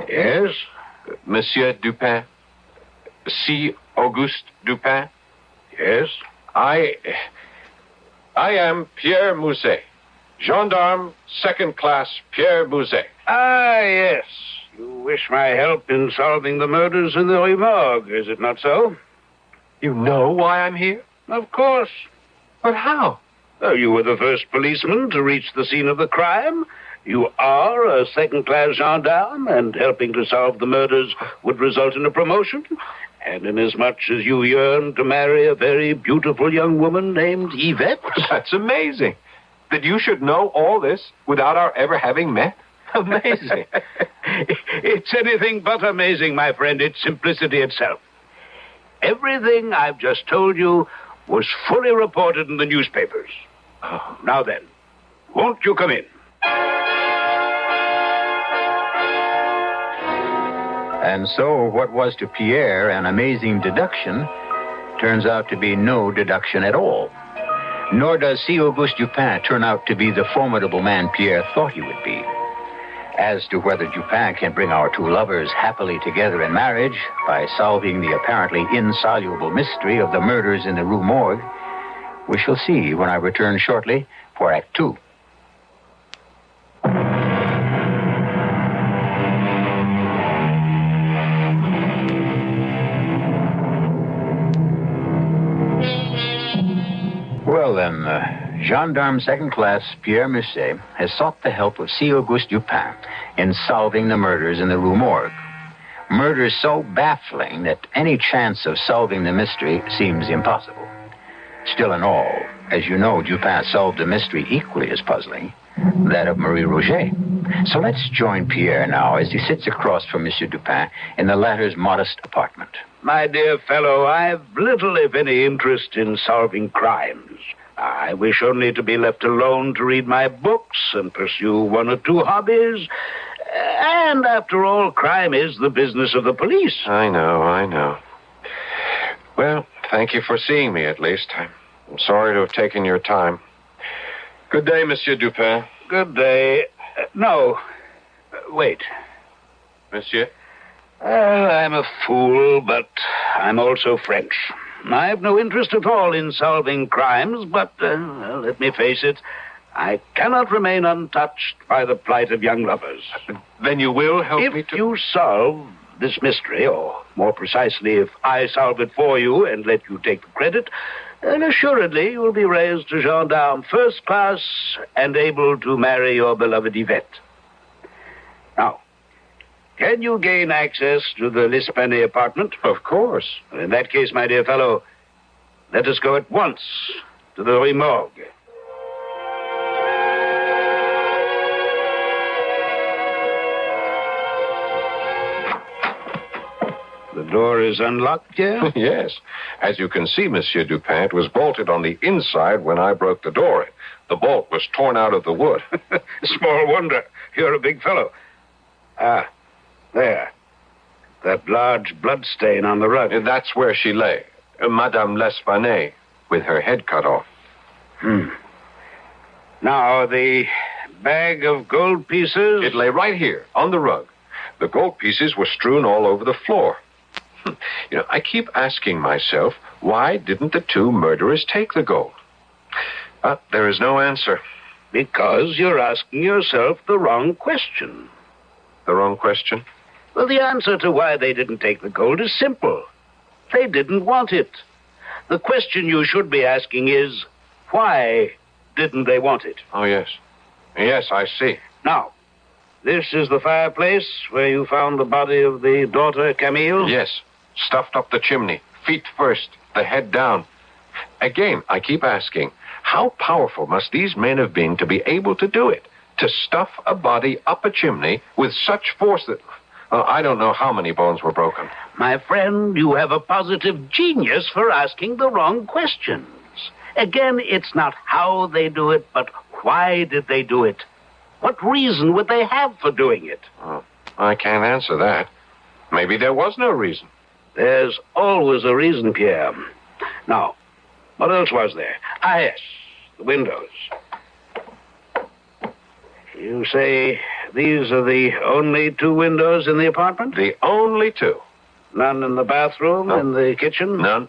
Yes? Monsieur Dupin. C. Auguste Dupin. Yes? I am Pierre Mouzet. Gendarme, 2nd class, Pierre Mouzet. Ah, yes. You wish my help in solving the murders in the Rue Morgue, is it not so? You know why I'm here? Of course. But how? Oh, you were the first policeman to reach the scene of the crime. You are a 2nd-class gendarme, and helping to solve the murders would result in a promotion. And inasmuch as you yearn to marry a very beautiful young woman named Yvette... That's amazing. That you should know all this without our ever having met? Amazing. It's anything but amazing, my friend. It's simplicity itself. Everything I've just told you was fully reported in the newspapers. Oh. Now then, won't you come in? And so what was to Pierre an amazing deduction turns out to be no deduction at all. Nor does C. Auguste Dupin turn out to be the formidable man Pierre thought he would be. As to whether Dupin can bring our two lovers happily together in marriage by solving the apparently insoluble mystery of the murders in the Rue Morgue, we shall see when I return shortly for Act Two. Well, then, Gendarme Second Class Pierre Musset has sought the help of C. Auguste Dupin in solving the murders in the Rue Morgue. Murders so baffling that any chance of solving the mystery seems impossible. Still in all, as you know, Dupin solved a mystery equally as puzzling, that of Marie Roget. So let's join Pierre now as he sits across from Monsieur Dupin in the latter's modest apartment. My dear fellow, I've little, if any, interest in solving crimes. I wish only to be left alone to read my books and pursue one or two hobbies. And after all, crime is the business of the police. I know. Well, thank you for seeing me, at least. I'm sorry to have taken your time. Good day, Monsieur Dupin. Good day. No. Wait. Monsieur? I'm a fool, but I'm also French. I have no interest at all in solving crimes, but, well, let me face it, I cannot remain untouched by the plight of young lovers. Then you will help me to... If you solve this mystery, or more precisely, if I solve it for you and let you take the credit, then assuredly you will be raised to gendarme first class and able to marry your beloved Yvette. Now, can you gain access to the L'Espanaye apartment? Of course. Well, in that case, my dear fellow, let us go at once to the Rue Morgue. The door is unlocked, yeah? Yes. As you can see, Monsieur Dupin, it was bolted on the inside when I broke the door in. The bolt was torn out of the wood. Small wonder. You're a big fellow. Ah, there. That large blood stain on the rug. That's where she lay. Madame L'Espanaye, with her head cut off. Now, the bag of gold pieces... It lay right here, on the rug. The gold pieces were strewn all over the floor. You know, I keep asking myself, why didn't the two murderers take the gold? But there is no answer. Because you're asking yourself the wrong question. The wrong question? Well, the answer to why they didn't take the gold is simple. They didn't want it. The question you should be asking is, why didn't they want it? Oh, yes. Yes, I see. Now, this is the fireplace where you found the body of the daughter, Camille? Yes. Stuffed up the chimney, feet first, the head down. Again, I keep asking, how powerful must these men have been to be able to do it? To stuff a body up a chimney with such force that... I don't know how many bones were broken. My friend, you have a positive genius for asking the wrong questions. Again, it's not how they do it, but why did they do it? What reason would they have for doing it? Oh, I can't answer that. Maybe there was no reason. There's always a reason, Pierre. Now, what else was there? Ah, yes, the windows. You say these are the only two windows in the apartment? The only two. None in the bathroom, No. in the kitchen? None.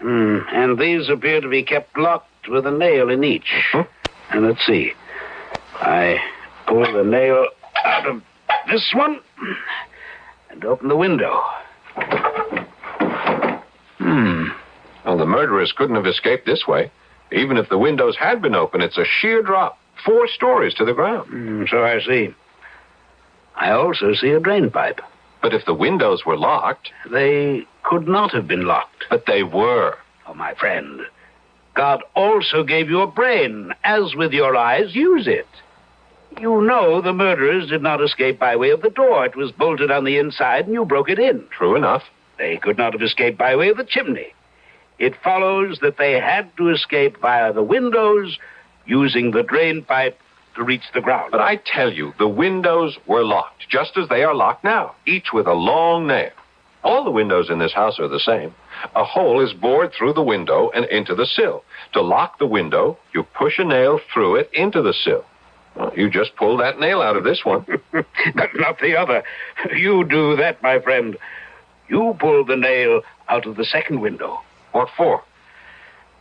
And these appear to be kept locked with a nail in each. And let's see. I pull the nail out of this one and open the window. Well, the murderers couldn't have escaped this way. Even if the windows had been open, it's a sheer drop, 4 stories to the ground. So I see. I also see a drain pipe. But if the windows were locked... They could not have been locked. But they were. Oh, my friend, God also gave you a brain. As with your eyes, use it. You know the murderers did not escape by way of the door. It was bolted on the inside, and you broke it in. True enough. They could not have escaped by way of the chimney. It follows that they had to escape via the windows, using the drain pipe to reach the ground. But I tell you, the windows were locked, just as they are locked now, each with a long nail. All the windows in this house are the same. A hole is bored through the window and into the sill. To lock the window, you push a nail through it into the sill. Well, you just pull that nail out of this one. But not the other. You do that, my friend. You pull the nail out of the second window. What for?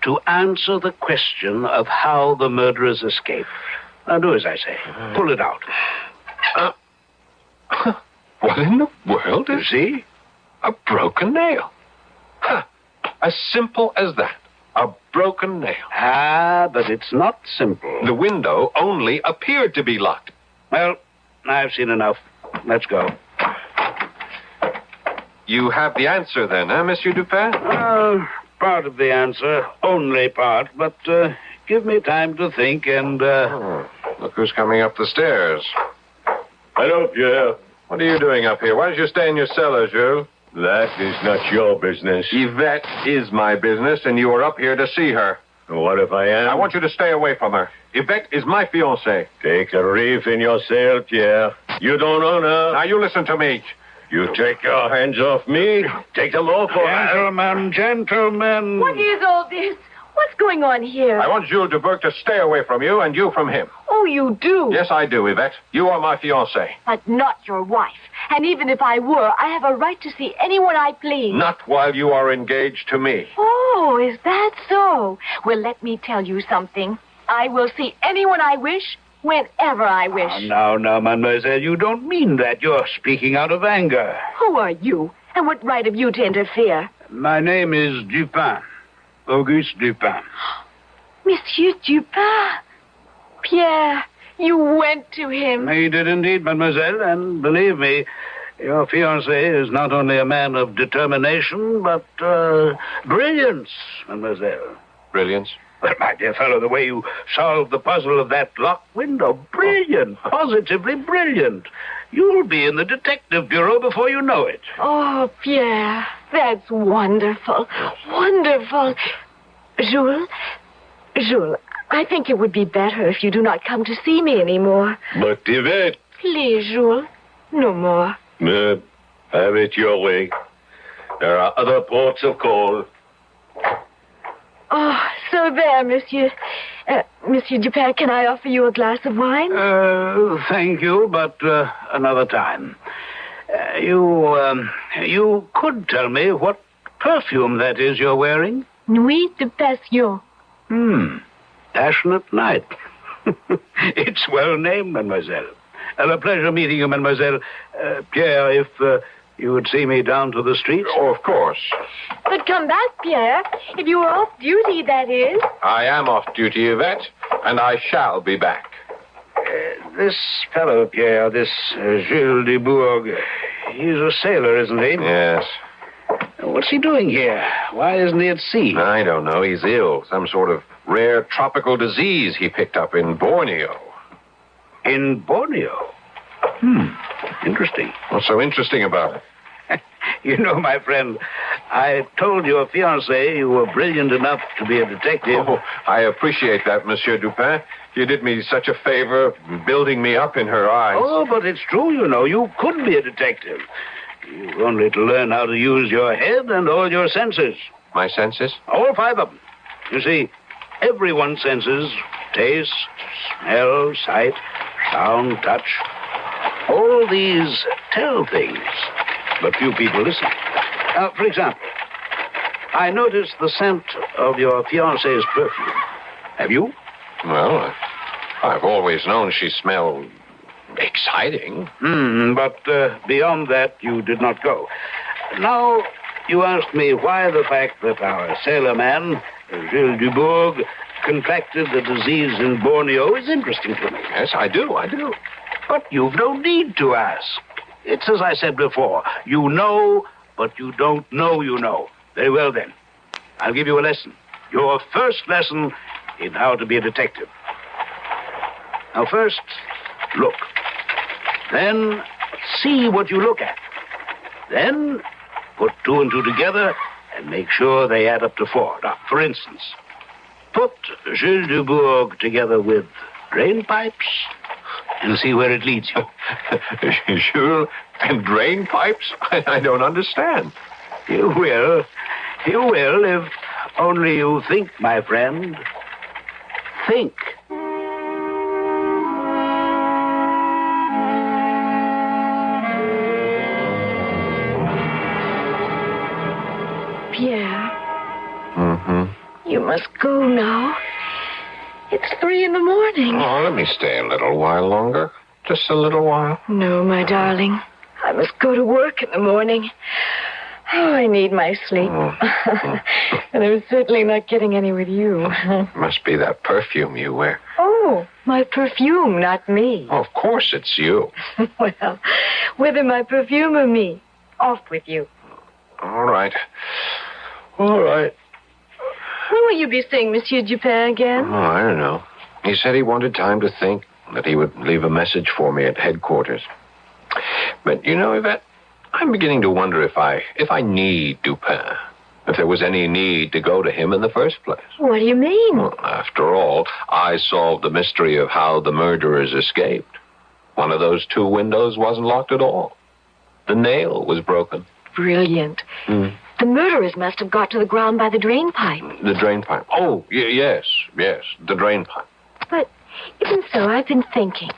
To answer the question of how the murderers escaped. Now do as I say. Pull it out. What in the world You is... see? A broken nail. Huh. As simple as that. A broken nail. Ah, but it's not simple. The window only appeared to be locked. Well, I've seen enough. Let's go. You have the answer then, Monsieur Dupin? Part of the answer. Only part. But give me time to think and... Look who's coming up the stairs. Hello, Pierre. What are you doing up here? Why don't you stay in your cellar, Jules? That is not your business. Yvette is my business, and you are up here to see her. What if I am? I want you to stay away from her. Yvette is my fiancée. Take a reef in your sail, Pierre. You don't own her. Now, you listen to me. You take your hands off me. Take them off. Gentlemen. What is all this? What's going on here? I want Jules Dubourg to stay away from you, and you from him. Oh, you do? Yes, I do, Yvette. You are my fiancée. But not your wife. And even if I were, I have a right to see anyone I please. Not while you are engaged to me. Oh, is that so? Well, let me tell you something. I will see anyone I wish, whenever I wish. Now, mademoiselle, you don't mean that. You're speaking out of anger. Who are you? And what right have you to interfere? My name is Dupin. Auguste Dupin. Monsieur Dupin. Pierre, you went to him. He did indeed, mademoiselle, and believe me, your fiancé is not only a man of determination, but brilliance, mademoiselle. Brilliance? Well, my dear fellow, the way you solved the puzzle of that locked window, brilliant, positively brilliant. You'll be in the detective bureau before you know it. Oh, Pierre, that's wonderful. Wonderful. Jules, I think it would be better if you do not come to see me anymore. But Yvette... Please, Jules, no more. Have it your way. There are other ports of call. Oh, so there, Monsieur. Monsieur Dupin, can I offer you a glass of wine? Thank you, but another time. You could tell me what perfume that is you're wearing? Nuit de Passion. Passionate night. It's well named, mademoiselle. A pleasure meeting you, mademoiselle. Pierre, if you would see me down to the street. Oh, of course. But come back, Pierre. If you are off duty, that is. I am off duty, Yvette, and I shall be back. This fellow, Pierre, this Jules Dubourg, he's a sailor, isn't he? Yes. What's he doing here? Why isn't he at sea? I don't know. He's ill. Some sort of rare tropical disease he picked up in Borneo. In Borneo? Interesting. What's so interesting about it? You know, my friend, I told your fiancé you were brilliant enough to be a detective. Oh, I appreciate that, Monsieur Dupin. You did me such a favor, building me up in her eyes. Oh, but it's true, you know. You could be a detective. You've only to learn how to use your head and all your senses. My senses? All 5 of them. You see, everyone's senses, taste, smell, sight, sound, touch, all these tell things, but few people listen. For example, I noticed the scent of your fiancé's perfume. Have you? Well, I've always known she smelled exciting. But beyond that, you did not go. Now, you asked me why the fact that our sailor man, Jules Dubourg, contracted the disease in Borneo is interesting to me. Yes, I do. But you've no need to ask. It's as I said before. You know, but you don't know you know. Very well, then. I'll give you a lesson. your first lesson in how to be a detective. Now, first, look. Then, see what you look at. Then, put 2 and 2 together and make sure they add up to 4. Now, for instance, put Jules Dubourg together with drain pipes and see where it leads you. Jules and drain pipes? I don't understand. You will. You will if only you think, my friend. Think. Pierre. Mm-hmm. You must go now. It's 3 in the morning. Oh, let me stay a little while longer. Just a little while. No, my darling. I must go to work in the morning. Oh, I need my sleep. And I'm certainly not getting any with you. Must be that perfume you wear. Oh, my perfume, not me. Oh, of course it's you. Well, whether my perfume or me, off with you. All right. All right. When will you be seeing Monsieur Dupin again? Oh, I don't know. He said he wanted time to think, that he would leave a message for me at headquarters. But, you know, Yvette, I'm beginning to wonder if I need Dupin. If there was any need to go to him in the first place. What do you mean? Well, after all, I solved the mystery of how the murderers escaped. One of those 2 windows wasn't locked at all. The nail was broken. Brilliant. The murderers must have got to the ground by the drain pipe. The drain pipe. Oh, yes, the drain pipe. But even so, I've been thinking.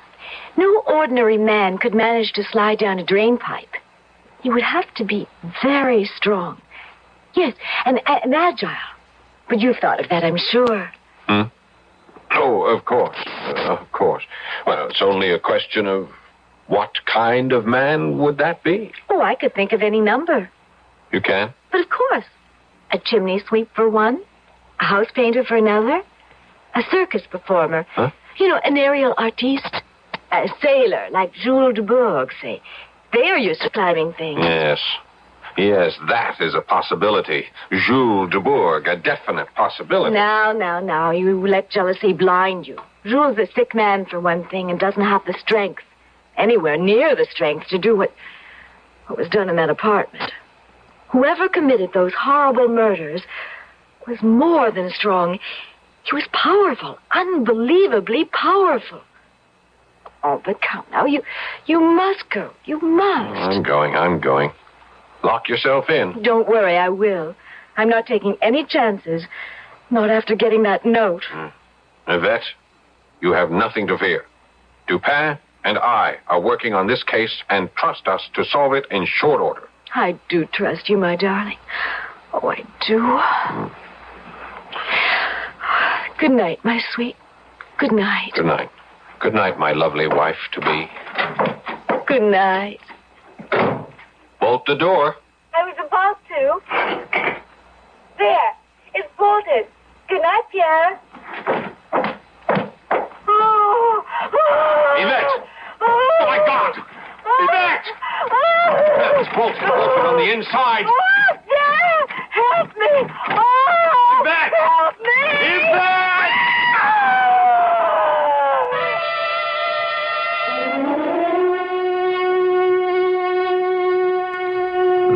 No ordinary man could manage to slide down a drain pipe. He would have to be very strong. Yes, and agile. But you've thought of that, I'm sure. Oh, of course. Of course. Well, it's only a question of what kind of man would that be? Oh, I could think of any number. You can? But of course. A chimney sweep for one. A house painter for another. A circus performer. Huh? You know, an aerial artiste. A sailor, like Jules Dubourg, say. They're used to climbing things. Yes, that is a possibility. Jules Dubourg, a definite possibility. Now, you let jealousy blind you. Jules is a sick man, for one thing, and doesn't have the strength, anywhere near the strength, to do what was done in that apartment. Whoever committed those horrible murders was more than strong. He was powerful, unbelievably powerful. Oh, but come now, you must go. You must. I'm going. Lock yourself in. Don't worry, I will. I'm not taking any chances. Not after getting that note. Yvette, you have nothing to fear. Dupin and I are working on this case, and trust us to solve it in short order. I do trust you, my darling. Oh, I do. Good night, my sweet. Good night. Good night. Good night, my lovely wife-to-be. Good night. Bolt the door. I was about to. There. It's bolted. Good night, Pierre. Yvette! Oh, my God! Yvette! That was bolted on the inside. Oh, Pierre! Help me! Oh! Yvette! Help me! Yvette!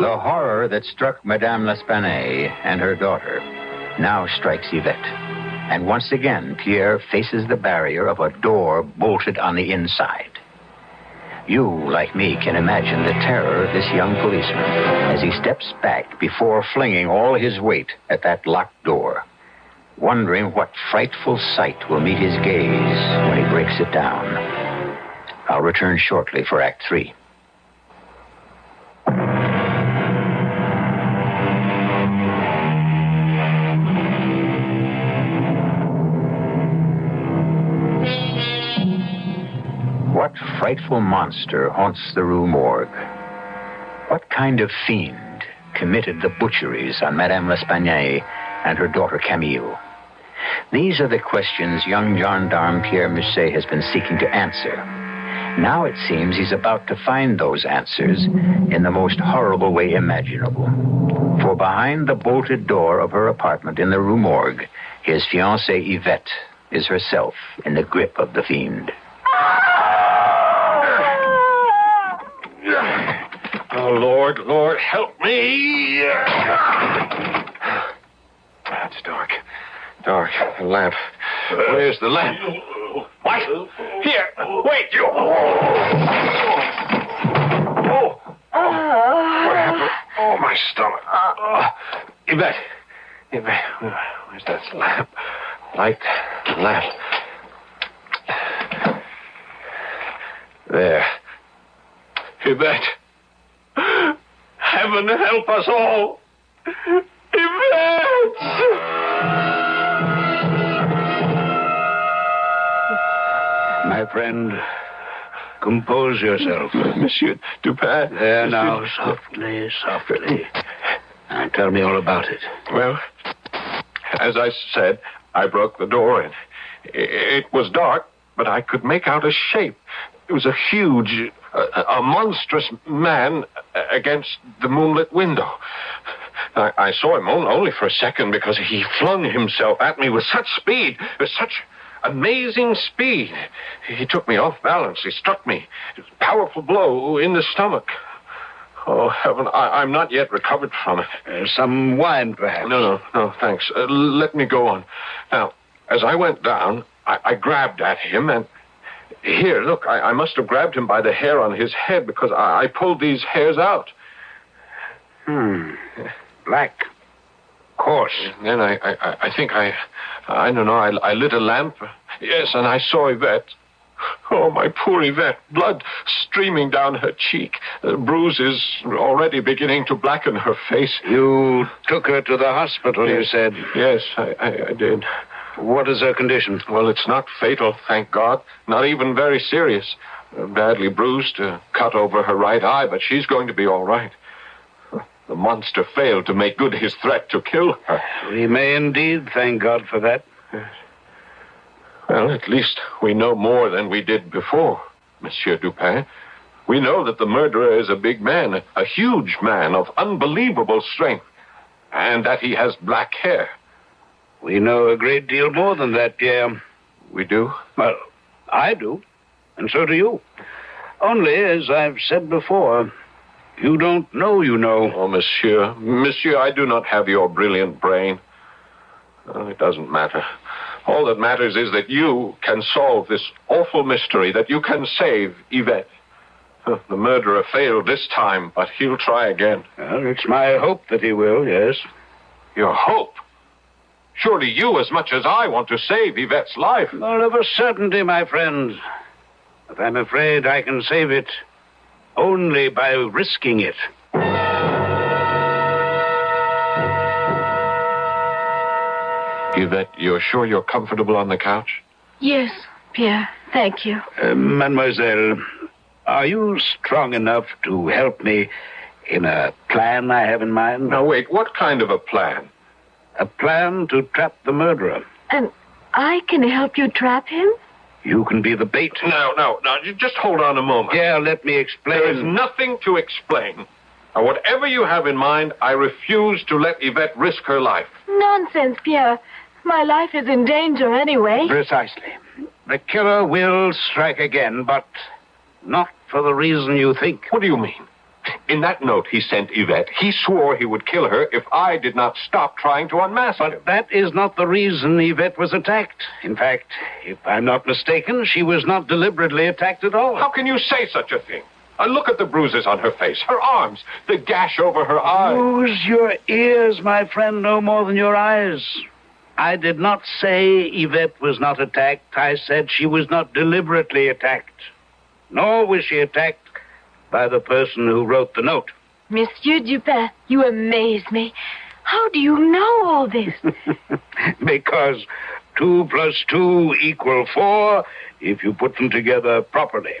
The horror that struck Madame L'Espanaye and her daughter now strikes Yvette. And once again, Pierre faces the barrier of a door bolted on the inside. You, like me, can imagine the terror of this young policeman as he steps back before flinging all his weight at that locked door, wondering what frightful sight will meet his gaze when he breaks it down. I'll return shortly for Act 3. What frightful monster haunts the Rue Morgue? What kind of fiend committed the butcheries on Madame L'Espanaye and her daughter Camille? These are the questions young gendarme Pierre Musset has been seeking to answer. Now it seems he's about to find those answers in the most horrible way imaginable. For behind the bolted door of her apartment in the Rue Morgue, his fiancée Yvette is herself in the grip of the fiend. Oh, Lord, Lord, help me. It's dark. Dark. The lamp. Where's the lamp? What? Here. Wait, you. What happened? Oh, my stomach. Yvette. Yvette. Where's that lamp? Light the lamp. There. Yvette. Heaven help us all. Yvette! My friend, compose yourself. Monsieur Dupin. There now, softly, softly. Now, tell me all about it. Well, as I said, I broke the door in. It was dark, but I could make out a shape. It was a huge, a monstrous man against the moonlit window. I saw him only for a second because he flung himself at me with such speed, with such amazing speed. He took me off balance. He struck me. A powerful blow in the stomach. Oh, heaven, I'm not yet recovered from it. Some wine, perhaps? No, thanks. Let me go on. Now, as I went down, I grabbed at him and... Here, look, I must have grabbed him by the hair on his head because I pulled these hairs out. Black. Coarse. And then I think I don't know, I lit a lamp. Yes, and I saw Yvette. Oh, my poor Yvette. Blood streaming down her cheek. Bruises already beginning to blacken her face. You took her to the hospital, yes. You said? Yes, I did. What is her condition? Well, it's not fatal, thank God. Not even very serious. Badly bruised, cut over her right eye, but she's going to be all right. The monster failed to make good his threat to kill her. We may indeed thank God for that. Yes. Well, at least we know more than we did before, Monsieur Dupin. We know that the murderer is a big man, a huge man of unbelievable strength, and that he has black hair. We know a great deal more than that, Pierre. We do? Well, I do, and so do you. Only, as I've said before, you don't know you know. Oh, Monsieur, I do not have your brilliant brain. Oh, it doesn't matter. All that matters is that you can solve this awful mystery, that you can save Yvette. The murderer failed this time, but he'll try again. Well, it's my hope that he will, yes. Your hope? Surely you, as much as I, want to save Yvette's life. Well, of a certainty, my friend. But I'm afraid I can save it only by risking it. Yvette, you're sure you're comfortable on the couch? Yes, Pierre. Thank you. Mademoiselle, are you strong enough to help me in a plan I have in mind? Now, wait, what kind of a plan? A plan to trap the murderer. And I can help you trap him? You can be the bait. No, just hold on a moment. Yeah, let me explain. There is nothing to explain. Now, whatever you have in mind, I refuse to let Yvette risk her life. Nonsense, Pierre. My life is in danger anyway. Precisely. The killer will strike again, but not for the reason you think. What do you mean? In that note he sent Yvette, he swore he would kill her if I did not stop trying to unmask him. But that is not the reason Yvette was attacked. In fact, if I'm not mistaken, she was not deliberately attacked at all. How can you say such a thing? Look at the bruises on her face, her arms, the gash over her eye. Use your ears, my friend, no more than your eyes. I did not say Yvette was not attacked. I said she was not deliberately attacked. Nor was she attacked by the person who wrote the note. Monsieur Dupin, you amaze me. How do you know all this? Because 2 + 2 = 4 if you put them together properly.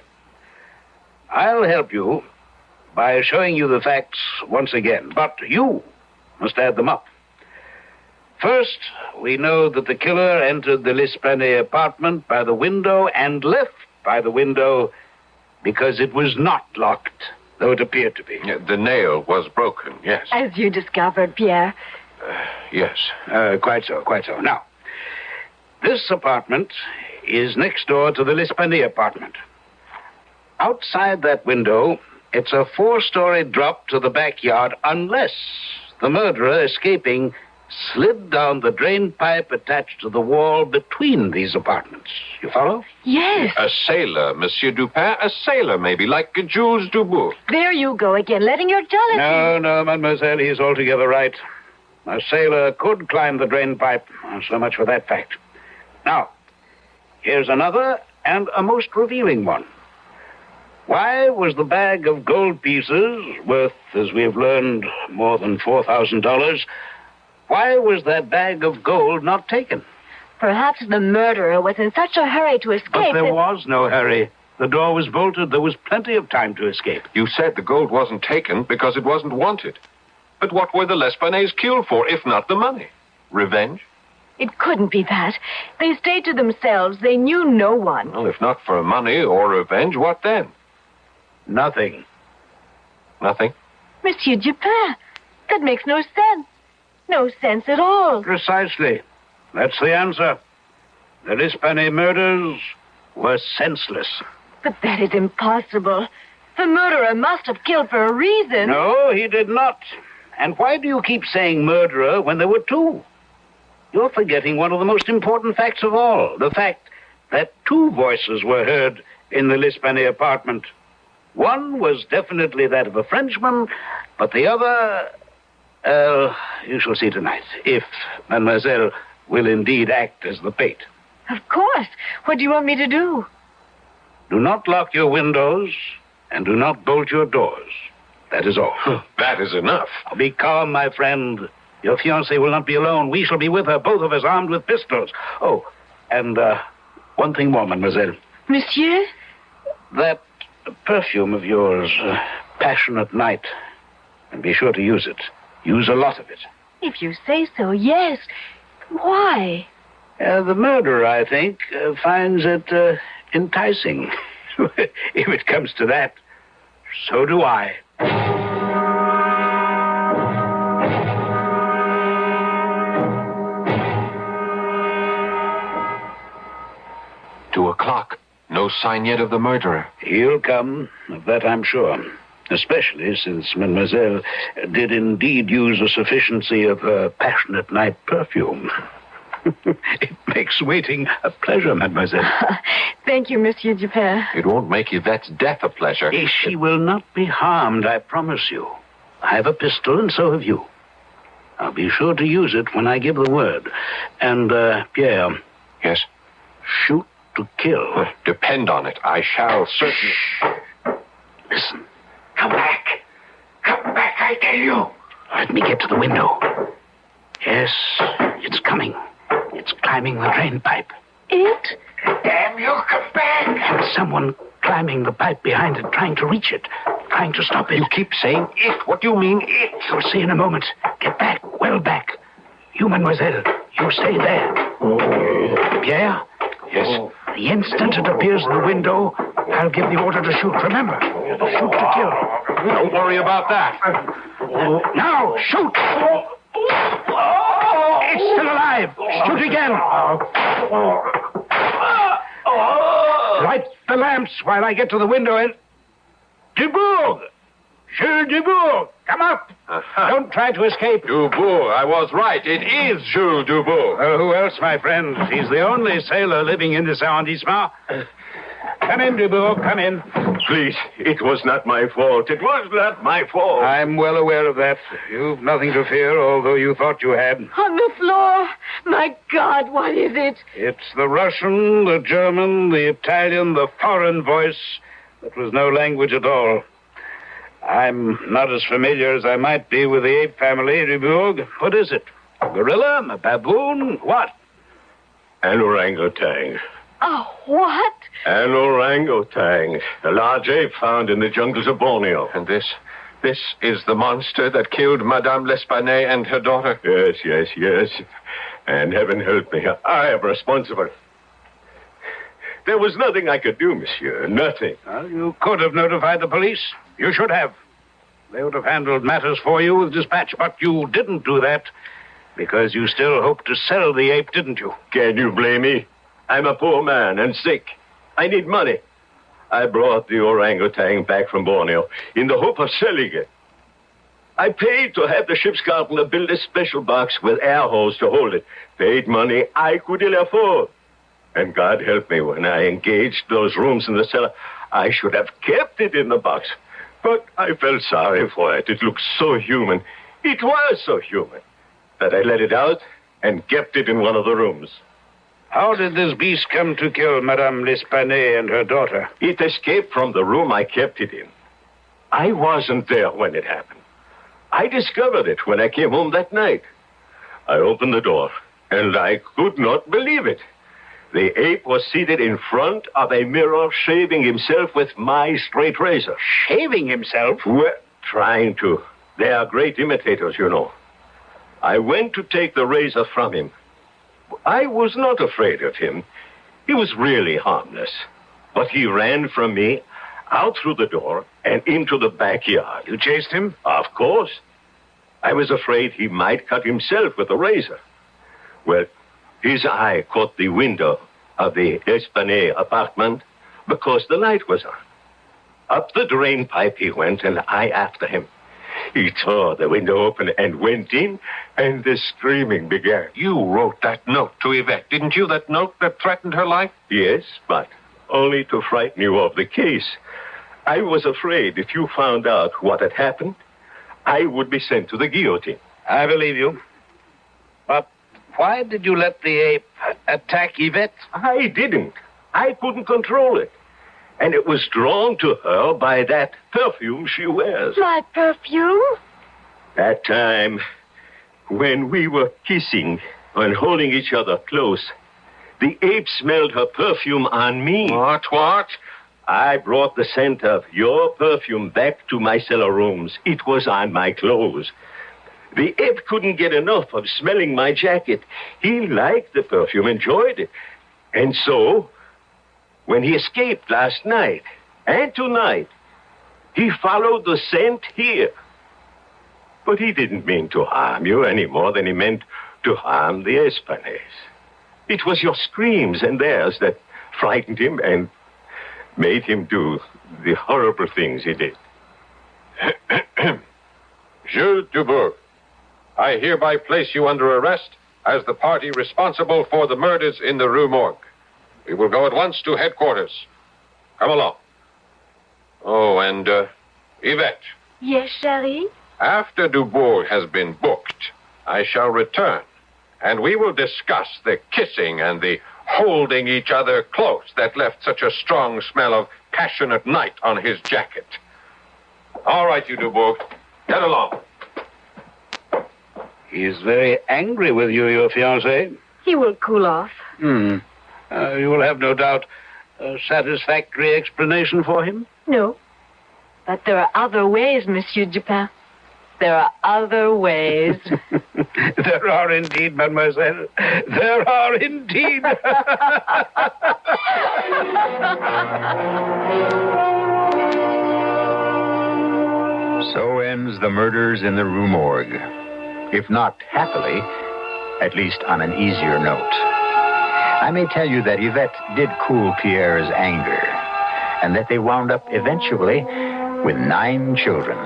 I'll help you by showing you the facts once again, but you must add them up. First, we know that the killer entered the L'Esplanade apartment by the window and left by the window because it was not locked, though it appeared to be. The nail was broken, yes. As you discovered, Pierre. Yes. Quite so, quite so. Now, this apartment is next door to the L'Espanaye apartment. Outside that window, it's a 4-story drop to the backyard unless the murderer escaping slid down the drain pipe attached to the wall between these apartments. You follow? Yes. A sailor, Monsieur Dupin, a sailor maybe, like Jules Dubourg. There you go again, letting your jealousy... No, mademoiselle, he's altogether right. A sailor could climb the drain pipe. So much for that fact. Now, here's another and a most revealing one. Why was the bag of gold pieces, worth, as we have learned, more than $4,000, why was that bag of gold not taken? Perhaps the murderer was in such a hurry to escape. But there was no hurry. The door was bolted. There was plenty of time to escape. You said the gold wasn't taken because it wasn't wanted. But what were the L'Espanays killed for, if not the money? Revenge? It couldn't be that. They stayed to themselves. They knew no one. Well, if not for money or revenge, what then? Nothing. Nothing? Monsieur Dupin, that makes no sense. No sense at all. Precisely. That's the answer. The L'Espanaye murders were senseless. But that is impossible. The murderer must have killed for a reason. No, he did not. And why do you keep saying murderer when there were two? You're forgetting one of the most important facts of all. The fact that 2 voices were heard in the L'Espanaye apartment. One was definitely that of a Frenchman, but the other... you shall see tonight, if mademoiselle will indeed act as the bait. Of course. What do you want me to do? Do not lock your windows, and do not bolt your doors. That is all. That is enough. Be calm, my friend. Your fiancée will not be alone. We shall be with her, both of us armed with pistols. Oh, and one thing more, mademoiselle. Monsieur? That perfume of yours, Passionate Night, and be sure to use it. Use a lot of it. If you say so, yes. Why? The murderer, I think, finds it enticing. If it comes to that, so do I. 2 o'clock. No sign yet of the murderer. He'll come, of that I'm sure. Especially since mademoiselle did indeed use a sufficiency of Passionate Night perfume. It makes waiting a pleasure, mademoiselle. Thank you, Monsieur Dupin. It won't make Yvette's death a pleasure. She will not be harmed, I promise you. I have a pistol, and so have you. I'll be sure to use it when I give the word. And, Pierre. Yes? Shoot to kill. Depend on it. I shall certainly... Listen. Come back. Come back, I tell you. Let me get to the window. Yes, it's coming. It's climbing the drain pipe. It? Damn you, come back. And someone climbing the pipe behind it, trying to reach it, trying to stop it. You keep saying it. What do you mean, it? You'll see in a moment. Get back, well back. You, mademoiselle, you stay there. Pierre? Yes? The instant it appears in the window, I'll give the order to shoot. Remember, shoot to kill. Don't worry about that. Now, shoot! It's still alive. Shoot again. Light the lamps while I get to the window and... Dubourg! Jules Dubourg! Come up! Don't try to escape. Dubourg, I was right. It is Jules Dubourg. Who else, my friend? He's the only sailor living in this arrondissement. Come in, Dubourg, come in. Please, it was not my fault. It was not my fault. I'm well aware of that. You've nothing to fear, although you thought you had. On the floor. My God, what is it? It's the Russian, the German, the Italian, the foreign voice that was no language at all. I'm not as familiar as I might be with the ape family, Dubourg. What is it? A gorilla? A baboon? What? An orangutan. Oh, what? An orangutan. A large ape found in the jungles of Borneo. And this is the monster that killed Madame L'Espanaye and her daughter? Yes. And heaven help me, I am responsible. There was nothing I could do, monsieur. Nothing. Well, you could have notified the police. You should have. They would have handled matters for you with dispatch. But you didn't do that because you still hoped to sell the ape, didn't you? Can you blame me? I'm a poor man and sick. I need money. I brought the orangutan back from Borneo in the hope of selling it. I paid to have the ship's carpenter build a special box with air holes to hold it. Paid money I could ill afford. And God help me, when I engaged those rooms in the cellar, I should have kept it in the box. But I felt sorry for it. It looked so human. It was so human that I let it out and kept it in one of the rooms. How did this beast come to kill Madame L'Espanaye and her daughter? It escaped from the room I kept it in. I wasn't there when it happened. I discovered it when I came home that night. I opened the door, and I could not believe it. The ape was seated in front of a mirror, shaving himself with my straight razor. Shaving himself? Well, trying to. They are great imitators, you know. I went to take the razor from him. I was not afraid of him. He was really harmless. But he ran from me out through the door and into the backyard. You chased him? Of course. I was afraid he might cut himself with the razor. Well, his eye caught the window of the Espanaye apartment because the light was on. Up the drain pipe he went, and I after him. He tore the window open and went in, and the screaming began. You wrote that note to Yvette, didn't you? That note that threatened her life? Yes, but only to frighten you of the case. I was afraid if you found out what had happened, I would be sent to the guillotine. I believe you. But why did you let the ape attack Yvette? I didn't. I couldn't control it. And it was drawn to her by that perfume she wears. My perfume? That time when we were kissing and holding each other close, the ape smelled her perfume on me. What? I brought the scent of your perfume back to my cellar rooms. It was on my clothes. The ape couldn't get enough of smelling my jacket. He liked the perfume, enjoyed it. And so, when he escaped last night and tonight, he followed the scent here. But he didn't mean to harm you any more than he meant to harm the Espanays. It was your screams and theirs that frightened him and made him do the horrible things he did. Jules Dubourg, I hereby place you under arrest as the party responsible for the murders in the Rue Morgue. We will go at once to headquarters. Come along. Oh, and, Yvette. Yes, chérie? After Dubourg has been booked, I shall return, and we will discuss the kissing and the holding each other close that left such a strong smell of passionate night on his jacket. All right, you Dubourg. Get along. He is very angry with you, your fiancé. He will cool off. You will have, no doubt, a satisfactory explanation for him? No. But there are other ways, Monsieur Dupin. There are other ways. There are indeed, mademoiselle. There are indeed. So ends the murders in the Rue Morgue. If not happily, at least on an easier note. I may tell you that Yvette did cool Pierre's anger, and that they wound up eventually with 9 children,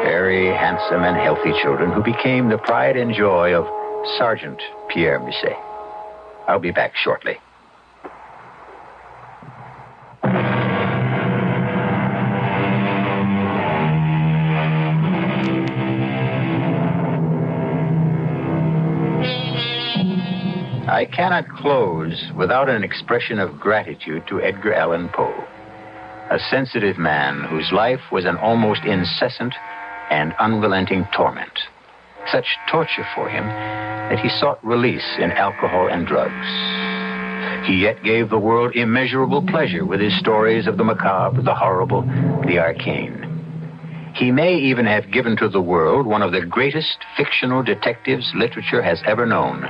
very handsome and healthy children who became the pride and joy of Sergeant Pierre Musset. I'll be back shortly. I cannot close without an expression of gratitude to Edgar Allan Poe, a sensitive man whose life was an almost incessant and unrelenting torment. Such torture for him that he sought release in alcohol and drugs. He yet gave the world immeasurable pleasure with his stories of the macabre, the horrible, the arcane. He may even have given to the world one of the greatest fictional detectives literature has ever known,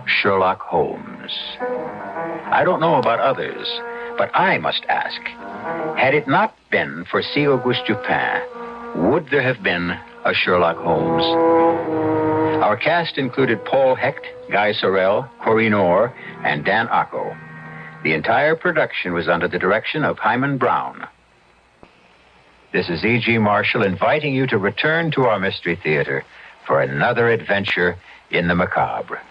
Sherlock Holmes. I don't know about others, But I must ask, had it not been for C. Auguste Dupin, would there have been a Sherlock Holmes? Our cast included Paul Hecht, Guy Sorel, Corinne Orr, and Dan Acco. The entire production was under the direction of Hyman Brown. This is E.G. Marshall inviting you to return to our Mystery Theater for another adventure in the macabre.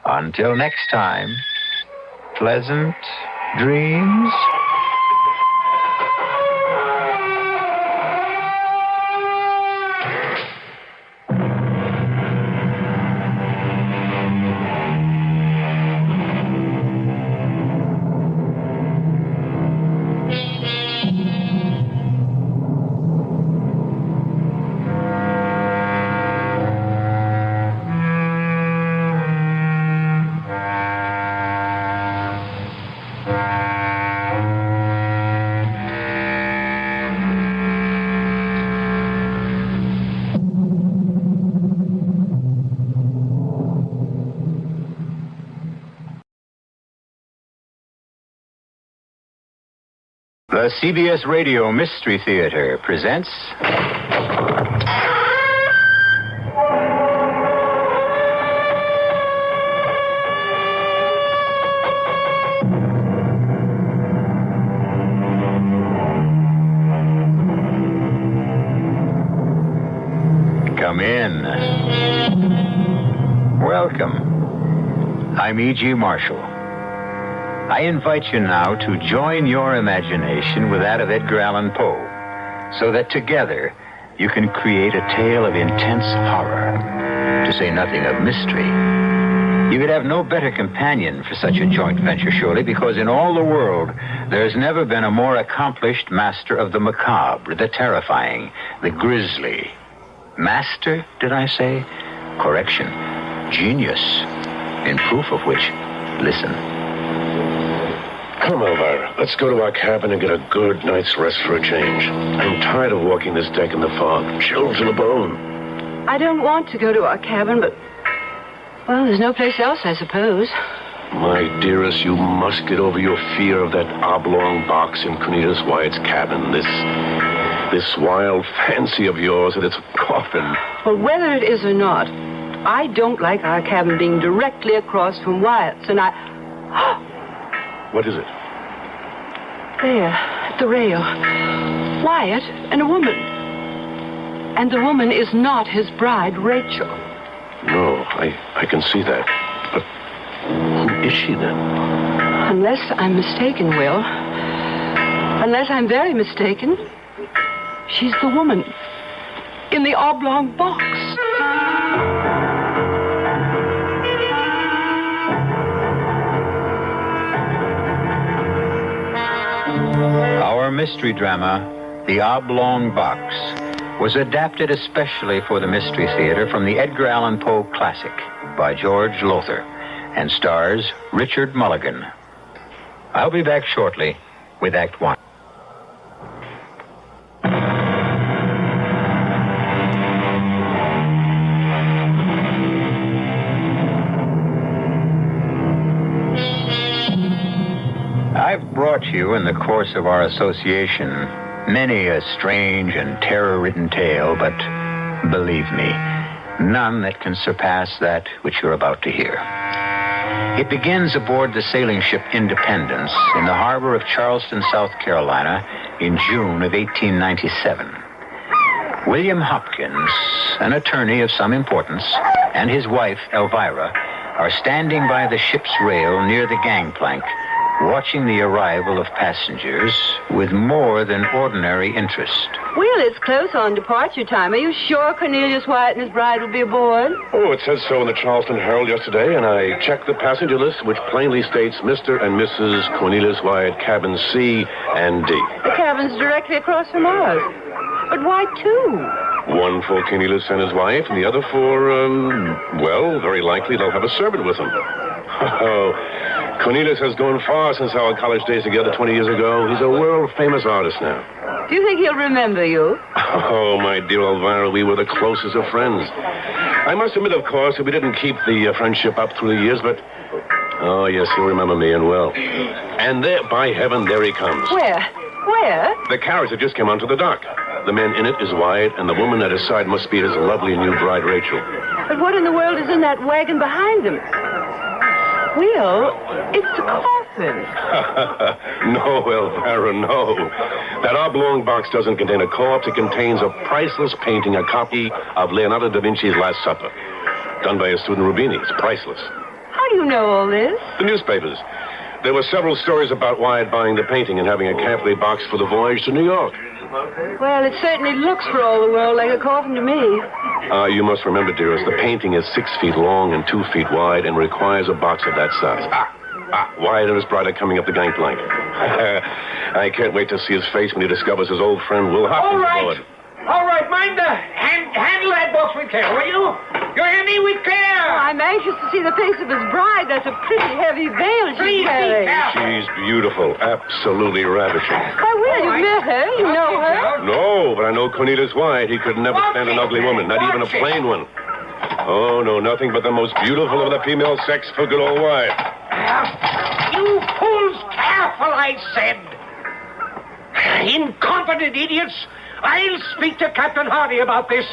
Until next time, pleasant dreams. The CBS Radio Mystery Theater presents... Come in. Welcome. I'm E.G. Marshall. I invite you now to join your imagination with that of Edgar Allan Poe, so that together you can create a tale of intense horror, to say nothing of mystery. You could have no better companion for such a joint venture, surely, because in all the world there has never been a more accomplished master of the macabre, the terrifying, the grisly. Master, did I say? Correction. Genius. In proof of which, listen. Come, Elvira. Let's go to our cabin and get a good night's rest for a change. I'm tired of walking this deck in the fog. Chilled to the bone. I don't want to go to our cabin, but... well, there's no place else, I suppose. My dearest, you must get over your fear of that oblong box in Cornelius Wyatt's cabin. This wild fancy of yours that it's a coffin. Well, whether it is or not, I don't like our cabin being directly across from Wyatt's, and What is it? There, at the rail. Wyatt and a woman. And the woman is not his bride, Rachel. No, I can see that. But who is she then? Unless I'm mistaken, Will. Unless I'm very mistaken, she's the woman in the oblong box. Our mystery drama, The Oblong Box, was adapted especially for the Mystery Theater from the Edgar Allan Poe classic by George Lothar and stars Richard Mulligan. I'll be back shortly with Act One. I've brought you in the course of our association many a strange and terror-ridden tale, but believe me, none that can surpass that which you're about to hear. It begins aboard the sailing ship Independence in the harbor of Charleston, South Carolina, in June of 1897. William Hopkins, an attorney of some importance, and his wife, Elvira, are standing by the ship's rail near the gangplank, watching the arrival of passengers with more than ordinary interest. Will, it's close on departure time. Are you sure Cornelius Wyatt and his bride will be aboard? Oh, it says so in the Charleston Herald yesterday, and I checked the passenger list, which plainly states Mr. and Mrs. Cornelius Wyatt, cabin C and D. The cabin's directly across from ours. But why two? One for Cornelius and his wife, and the other for, well, very likely they'll have a servant with them. Oh, Cornelius has gone far since our college days together 20 years ago. He's a world-famous artist now. Do you think he'll remember you? Oh, my dear Elvira, we were the closest of friends. I must admit, of course, that we didn't keep the friendship up through the years, but Oh, yes, he'll remember me and well. And there, by heaven, there he comes. Where? Where? The carriage that just came onto the dock. The man in it is Wyatt, and the woman at his side must be his lovely new bride, Rachel. But what in the world is in that wagon behind him? Will, it's a coffin. No, Elvira, no. That oblong box doesn't contain a corpse. It contains a priceless painting, a copy of Leonardo da Vinci's Last Supper. Done by his student Rubini. It's priceless. How do you know all this? The newspapers. There were several stories about Wyatt buying the painting and having a carefully boxed for the voyage to New York. Well, it certainly looks for all the world like a coffin to me. You must remember, dearest, the painting is 6 feet long and 2 feet wide and requires a box of that size. Wyatt and his bride are coming up the gangplank. I can't wait to see his face when he discovers his old friend Will Hopkins aboard. All right, mind handle that box with care, will you? You hear me? With care. Oh, I'm anxious to see the face of his bride. That's a pretty heavy veil she's carrying. She's beautiful, absolutely ravishing. Why, Will, you met her? You know her? No, but I know Cornelius Wyatt. He could never stand an ugly woman, not even a plain one. Oh, no, nothing but the most beautiful of the female sex for good old Wyatt. You fools, careful, I said. Incompetent idiots. I'll speak to Captain Hardy about this.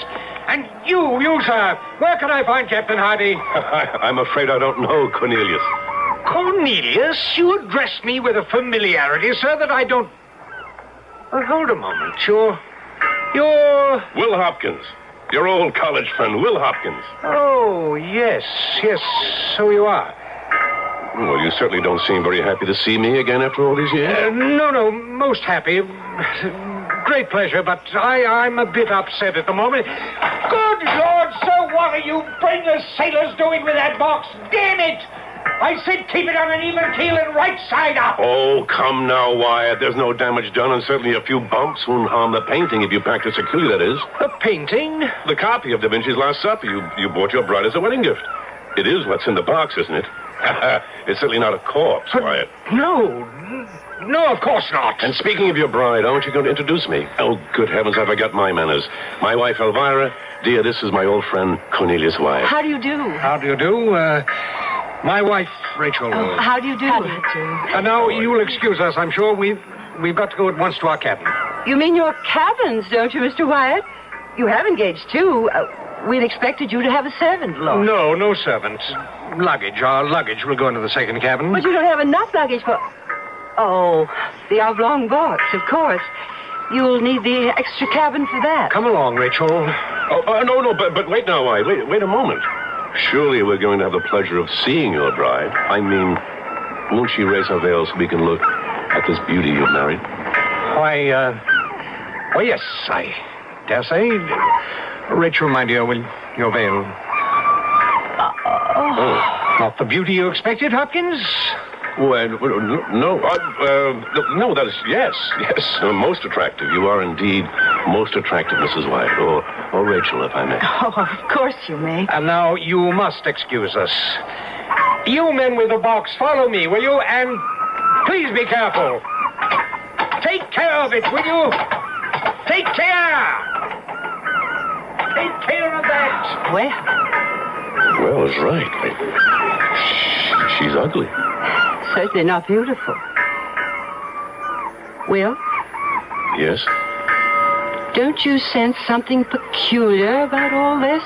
And you, sir, where can I find Captain Hardy? I'm afraid I don't know, Cornelius. Cornelius? You address me with a familiarity, sir, that I don't... Well, hold a moment. You're... Will Hopkins. Your old college friend, Will Hopkins. Oh, yes, so you are. Well, you certainly don't seem very happy to see me again after all these years. No, most happy. Great pleasure, but I'm a bit upset at the moment. Good Lord, sir, what are you brainless sailors doing with that box? Damn it! I said keep it on an even keel and right side up. Oh, come now, Wyatt. There's no damage done, and certainly a few bumps won't harm the painting if you packed it securely, that is. The painting? The copy of Da Vinci's Last Supper. You bought your bride as a wedding gift. It is what's in the box, isn't it? It's certainly not a corpse, Wyatt. No, of course not. And speaking of your bride, aren't you going to introduce me? Oh, good heavens, I forgot my manners. My wife, Elvira. Dear, this is my old friend, Cornelius Wyatt. How do you do? How do you do? My wife, Rachel. Oh, how do you do? Now, you'll excuse us, I'm sure. We've got to go at once to our cabin. You mean your cabins, don't you, Mr. Wyatt? You have engaged two. We'd expected you to have a servant, Lord. No servant. Luggage. Our luggage will go into the second cabin. But you don't have enough luggage for... Oh, the oblong box, of course. You'll need the extra cabin for that. Come along, Rachel. No, but wait now, Wyatt. Wait a moment. Surely we're going to have the pleasure of seeing your bride. I mean, won't she raise her veil so we can look at this beauty you've married? Why, yes, I dare say. Rachel, my dear, will your veil... Not the beauty you expected, Hopkins? Well, no, that is, yes, most attractive. You are indeed most attractive, Mrs. Wyatt, or Rachel, if I may. Oh, of course you may. And now you must excuse us. You men with the box, follow me, will you? And please be careful. Take care of it, will you? Take care! Take care of that. Well, it's right. She's ugly. Certainly not beautiful. Will? Yes? Don't you sense something peculiar about all this?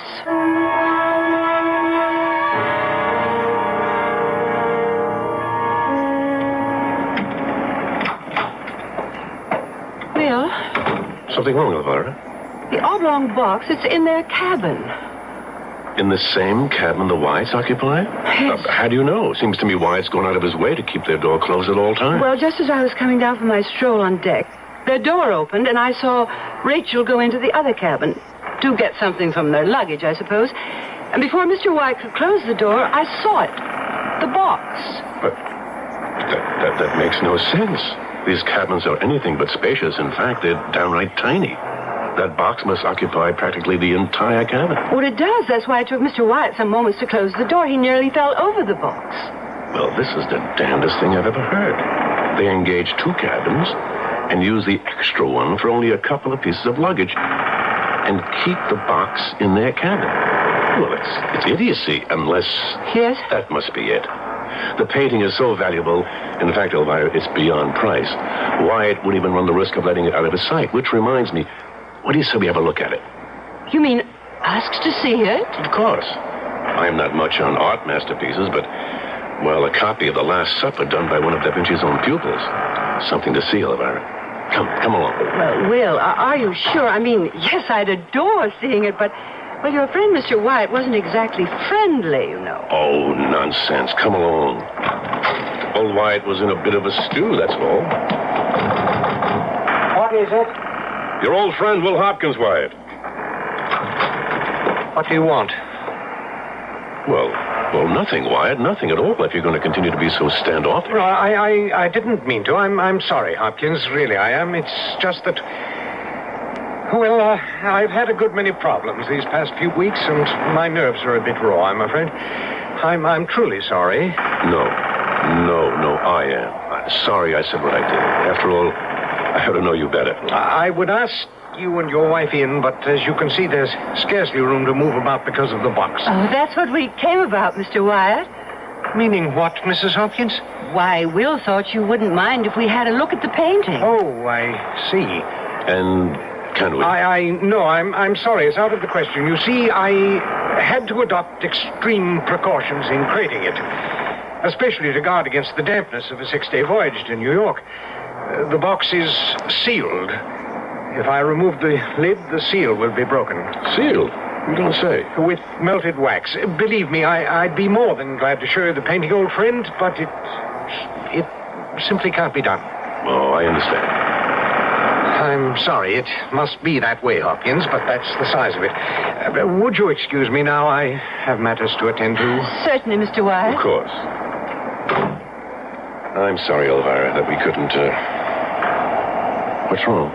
Will? Something wrong, Elvira? The oblong box, it's in their cabin. In the same cabin the Wyatts occupy? Yes. How do you know? Seems to me Wyatt's gone out of his way to keep their door closed at all times. Well, just as I was coming down from my stroll on deck, their door opened, and I saw Rachel go into the other cabin to get something from their luggage, I suppose. And before Mr. Wyatt could close the door, I saw it. The box. But that makes no sense. These cabins are anything but spacious. In fact, they're downright tiny. That box must occupy practically the entire cabin. Well, it does. That's why it took Mr. Wyatt some moments to close the door. He nearly fell over the box. Well, this is the damnedest thing I've ever heard. They engage two cabins and use the extra one for only a couple of pieces of luggage and keep the box in their cabin. Well, it's idiocy, unless... Yes? That must be it. The painting is so valuable. In fact, Elvira, it's beyond price. Wyatt wouldn't even run the risk of letting it out of his sight. Which reminds me, what do you say we have a look at it? You mean asked to see it? Of course. I'm not much on art masterpieces, but, well, a copy of The Last Supper done by one of Da Vinci's own pupils. Something to see, Elvira. Come along. Well, Will, are you sure? I mean, yes, I'd adore seeing it, but, well, your friend, Mr. Wyatt, wasn't exactly friendly, you know. Oh, nonsense. Come along. Old Wyatt was in a bit of a stew, that's all. What is it? Your old friend, Will Hopkins, Wyatt. What do you want? Well, nothing, Wyatt. Nothing at all, if you're going to continue to be so standoffish. No, I didn't mean to. I'm sorry, Hopkins. Really, I am. It's just that... Well, I've had a good many problems these past few weeks, and my nerves are a bit raw, I'm afraid. I'm truly sorry. No, I am. Sorry I said what I did. After all, I ought to know you better. I would ask you and your wife in, but as you can see, there's scarcely room to move about because of the box. Oh, that's what we came about, Mr. Wyatt. Meaning what, Mrs. Hopkins? Why, Will thought you wouldn't mind if we had a look at the painting. Oh, I see. And can we? No, I'm sorry. It's out of the question. You see, I had to adopt extreme precautions in crating it, especially to guard against the dampness of a 6-day voyage to New York. The box is sealed. If I remove the lid, the seal will be broken. Sealed? You don't say. With melted wax. Believe me, I'd be more than glad to show you the painting, old friend, but it simply can't be done. Oh, I understand. I'm sorry. It must be that way, Hopkins, but that's the size of it. Would you excuse me now? I have matters to attend to. Certainly, Mr. Wyatt. Of course. I'm sorry, Elvira, that we couldn't, What's wrong?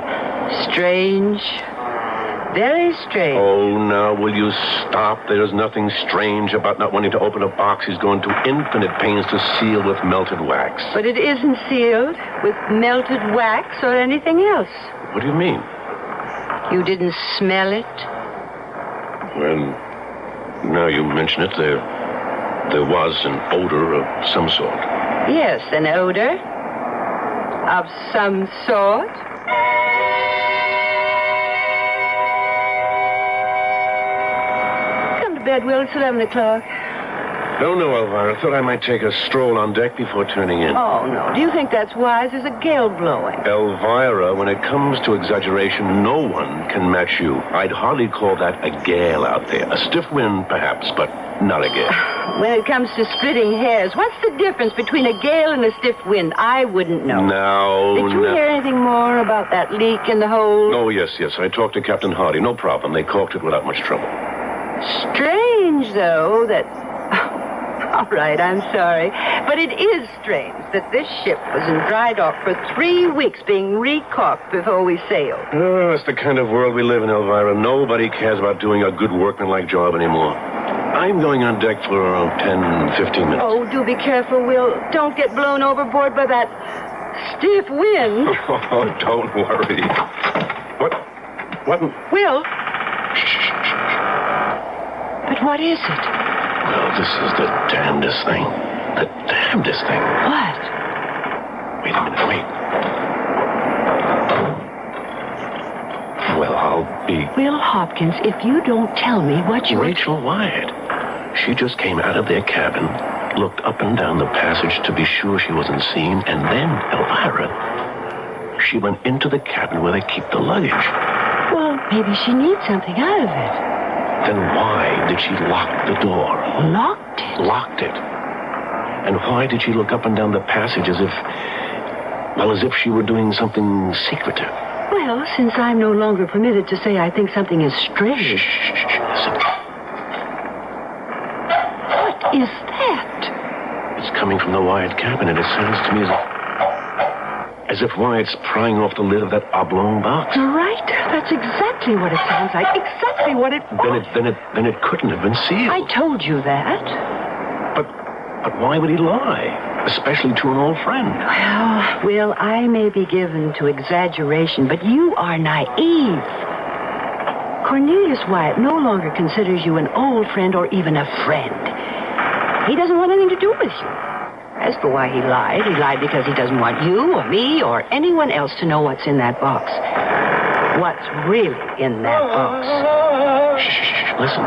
Strange. Very strange. Oh, now, will you stop? There's nothing strange about not wanting to open a box he's going to infinite pains to seal with melted wax. But it isn't sealed with melted wax or anything else. What do you mean? You didn't smell it? Well, now you mention it, there was an odor of some sort. Yes, an odor of some sort. Bed, Will. It's 11 o'clock. No, Elvira. I thought I might take a stroll on deck before turning in. Oh, no. Do you think that's wise? There's a gale blowing. Elvira, when it comes to exaggeration, no one can match you. I'd hardly call that a gale out there. A stiff wind, perhaps, but not a gale. When it comes to splitting hairs, what's the difference between a gale and a stiff wind? I wouldn't know. Did you hear anything more about that leak in the hold? Oh, yes. I talked to Captain Hardy. No problem. They caulked it without much trouble. Strange, though, that... All right, I'm sorry. But it is strange that this ship was in dry dock for 3 weeks being recaulked before we sailed. Oh, it's the kind of world we live in, Elvira. Nobody cares about doing a good workmanlike job anymore. I'm going on deck for around 10, 15 minutes. Oh, do be careful, Will. Don't get blown overboard by that stiff wind. Oh, don't worry. What? Will? But what is it? Well, this is the damnedest thing. The damnedest thing. What? Wait a minute, wait. Well, I'll be... Will Hopkins, if you don't tell me what you... Rachel Wyatt. She just came out of their cabin, looked up and down the passage to be sure she wasn't seen, and then, Elvira, she went into the cabin where they keep the luggage. Well, maybe she needs something out of it. Then why did she lock the door? Locked it? Locked it. And why did she look up and down the passage as if she were doing something secretive? Well, since I'm no longer permitted to say I think something is strange. Shh, listen. What is that? It's coming from the Wyatt cabin, and it sounds to me as if Wyatt's prying off the lid of that oblong box. Right. That's exactly what it sounds like. Exactly what it was. Then it couldn't have been sealed. I told you that. But why would he lie? Especially to an old friend. Well, Will, I may be given to exaggeration, but you are naive. Cornelius Wyatt no longer considers you an old friend or even a friend. He doesn't want anything to do with you. As for why he lied because he doesn't want you or me or anyone else to know what's in that box. What's really in that box. Shh, listen.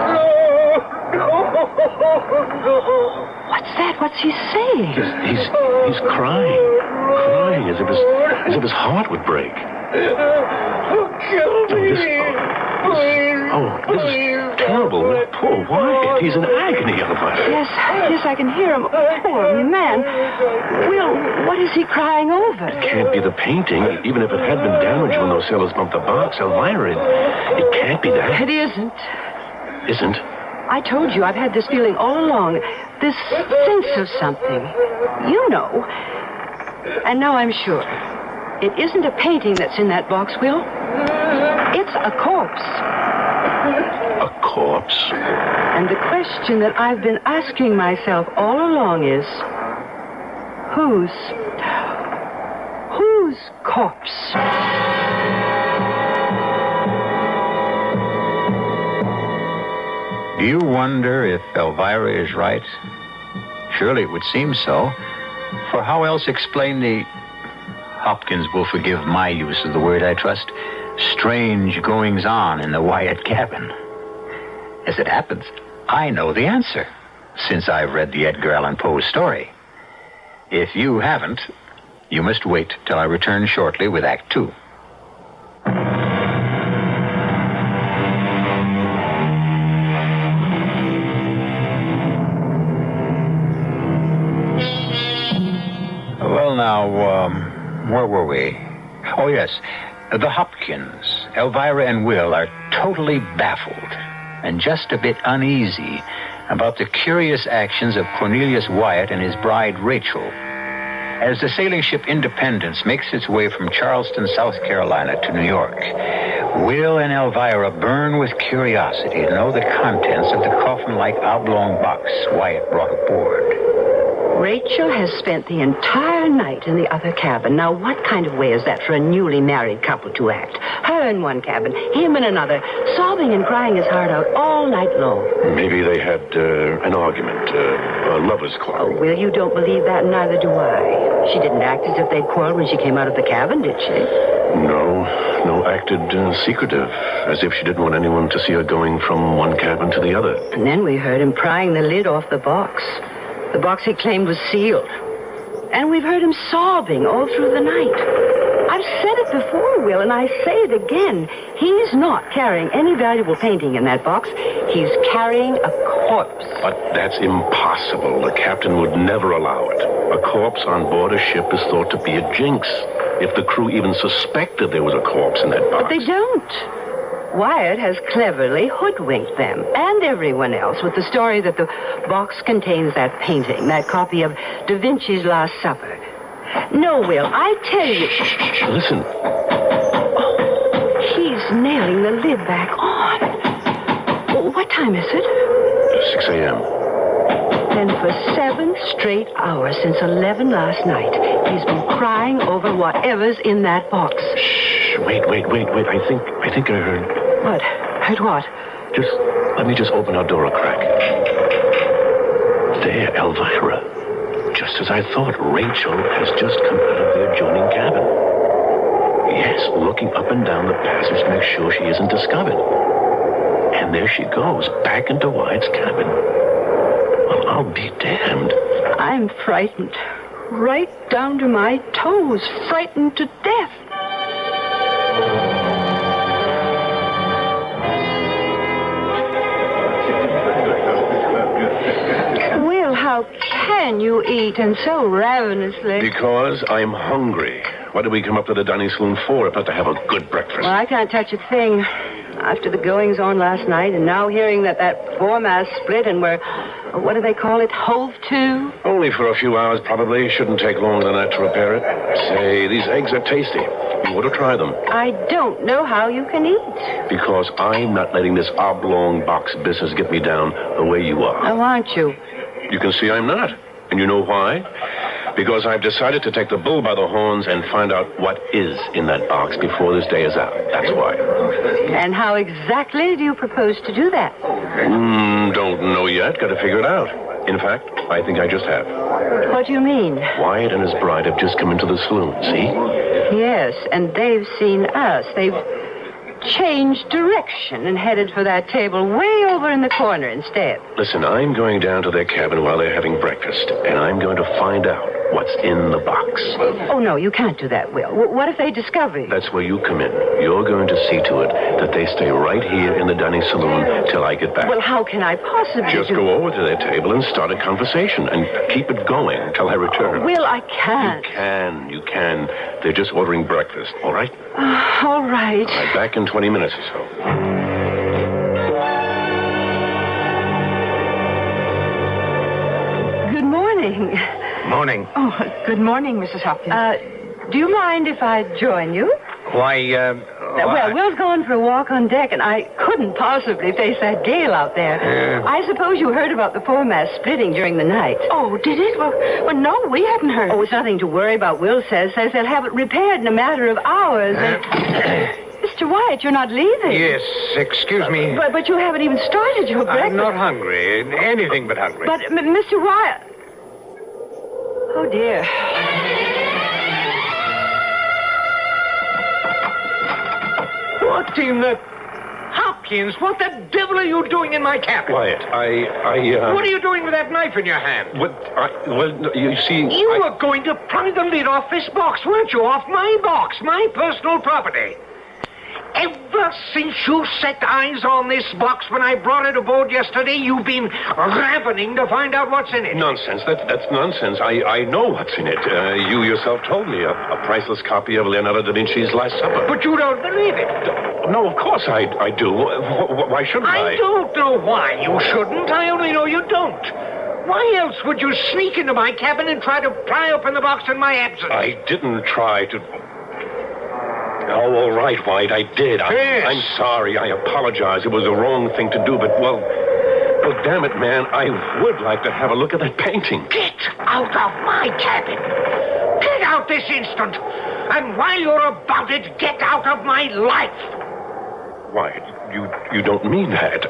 What's that? What's he saying? He's crying as if his heart would break. This is terrible. Poor Wyatt. He's in agony, Elvira. Yes, I can hear him. Poor man. Will, what is he crying over? It can't be the painting, even if it had been damaged when those sailors bumped the box. Elvira, it can't be that. It isn't. Isn't? I told you I've had this feeling all along. This sense of something. You know. And now I'm sure. It isn't a painting that's in that box, Will. It's a corpse. A corpse? And the question that I've been asking myself all along is, whose corpse? Do you wonder if Elvira is right? Surely it would seem so. For how else explain the... Hopkins will forgive my use of the word, I trust. Strange goings-on in the Wyatt cabin. As it happens, I know the answer, since I've read the Edgar Allan Poe story. If you haven't, you must wait till I return shortly with Act 2. Well, now, where were we? Oh, yes. The Hopkins, Elvira and Will are totally baffled and just a bit uneasy about the curious actions of Cornelius Wyatt and his bride, Rachel. As the sailing ship Independence makes its way from Charleston, South Carolina to New York, Will and Elvira burn with curiosity to know the contents of the coffin-like oblong box Wyatt brought aboard. Rachel has spent the entire night in the other cabin. Now, what kind of way is that for a newly married couple to act? Her in one cabin, him in another, sobbing and crying his heart out all night long. Maybe they had an argument, a lover's quarrel. Oh, Will, you don't believe that, and neither do I. She didn't act as if they'd quarreled when she came out of the cabin, did she? No, acted secretive, as if she didn't want anyone to see her going from one cabin to the other. And then we heard him prying the lid off the box. The box he claimed was sealed. And we've heard him sobbing all through the night. I've said it before, Will, and I say it again. He's not carrying any valuable painting in that box. He's carrying a corpse. But that's impossible. The captain would never allow it. A corpse on board a ship is thought to be a jinx. If the crew even suspected there was a corpse in that box. But they don't. Wyatt has cleverly hoodwinked them and everyone else with the story that the box contains that painting, that copy of Da Vinci's Last Supper. No, Will, I tell you... Shh, listen. He's nailing the lid back on. What time is it? 6 a.m. Then for 7 straight hours since 11 last night, he's been crying over whatever's in that box. Shh, wait. I think I heard... What? Heard what? Let me just open our door a crack. There, Elvira. Just as I thought, Rachel has just come out of the adjoining cabin. Yes, looking up and down the passage to make sure she isn't discovered. And there she goes, back into Wyatt's cabin. Well, I'll be damned. I'm frightened. Right down to my toes. Frightened to death. How can you eat, and so ravenously? Because I'm hungry. What did we come up to the dining saloon for if not to have a good breakfast? Well, I can't touch a thing. After the goings-on last night, and now hearing that foremast split and we're, what do they call it, hove to? Only for a few hours, probably. Shouldn't take longer than that to repair it. Say, these eggs are tasty. You ought to try them. I don't know how you can eat. Because I'm not letting this oblong box business get me down the way you are. Oh, aren't you? You can see I'm not. And you know why? Because I've decided to take the bull by the horns and find out what is in that box before this day is out. That's why. And how exactly do you propose to do that? Don't know yet. Got to figure it out. In fact, I think I just have. What do you mean? Wyatt and his bride have just come into the saloon, see? Yes, and they've seen us. They've changed direction and headed for that table way over in the corner instead. Listen, I'm going down to their cabin while they're having breakfast, and I'm going to find out what's in the box. Oh, no, you can't do that, Will. What if they discover you? That's where you come in. You're going to see to it that they stay right here in the dining saloon till I get back. Well, how can I possibly Just go over to their table and start a conversation and keep it going till I return. Oh, Will, I can't. You can. They're just ordering breakfast, all right? All right. All right, back in 20 minutes or so. Good morning. Morning. Oh, good morning, Mrs. Hopkins. Do you mind if I join you? Why, Well, Will's going for a walk on deck, and I couldn't possibly face that gale out there. I suppose you heard about the foremast splitting during the night. Oh, did it? Well, no, we hadn't heard. Oh, it's nothing to worry about. Will says they'll have it repaired in a matter of hours. Mr. Wyatt, you're not leaving. Yes, excuse me. But you haven't even started your breakfast. I'm not hungry. Anything but hungry. But, Mr. Wyatt... Oh, dear. What in the... Hopkins, what the devil are you doing in my cabin? Wyatt, What are you doing with that knife in your hand? You see... You were going to pry the lid off this box, weren't you? Off my box, my personal property. Ever since you set eyes on this box when I brought it aboard yesterday, you've been ravening to find out what's in it. Nonsense. That's nonsense. I know what's in it. You yourself told me. A priceless copy of Leonardo da Vinci's Last Supper. But you don't believe it. No, of course I do. Why shouldn't I? I don't know why you shouldn't. I only know you don't. Why else would you sneak into my cabin and try to pry open the box in my absence? I didn't try to... Oh, all right, White, I did. Yes. I'm sorry. I apologize. It was the wrong thing to do, but, well, damn it, man, I would like to have a look at that painting. Get out of my cabin. Get out this instant. And while you're about it, get out of my life. Why, you don't mean that.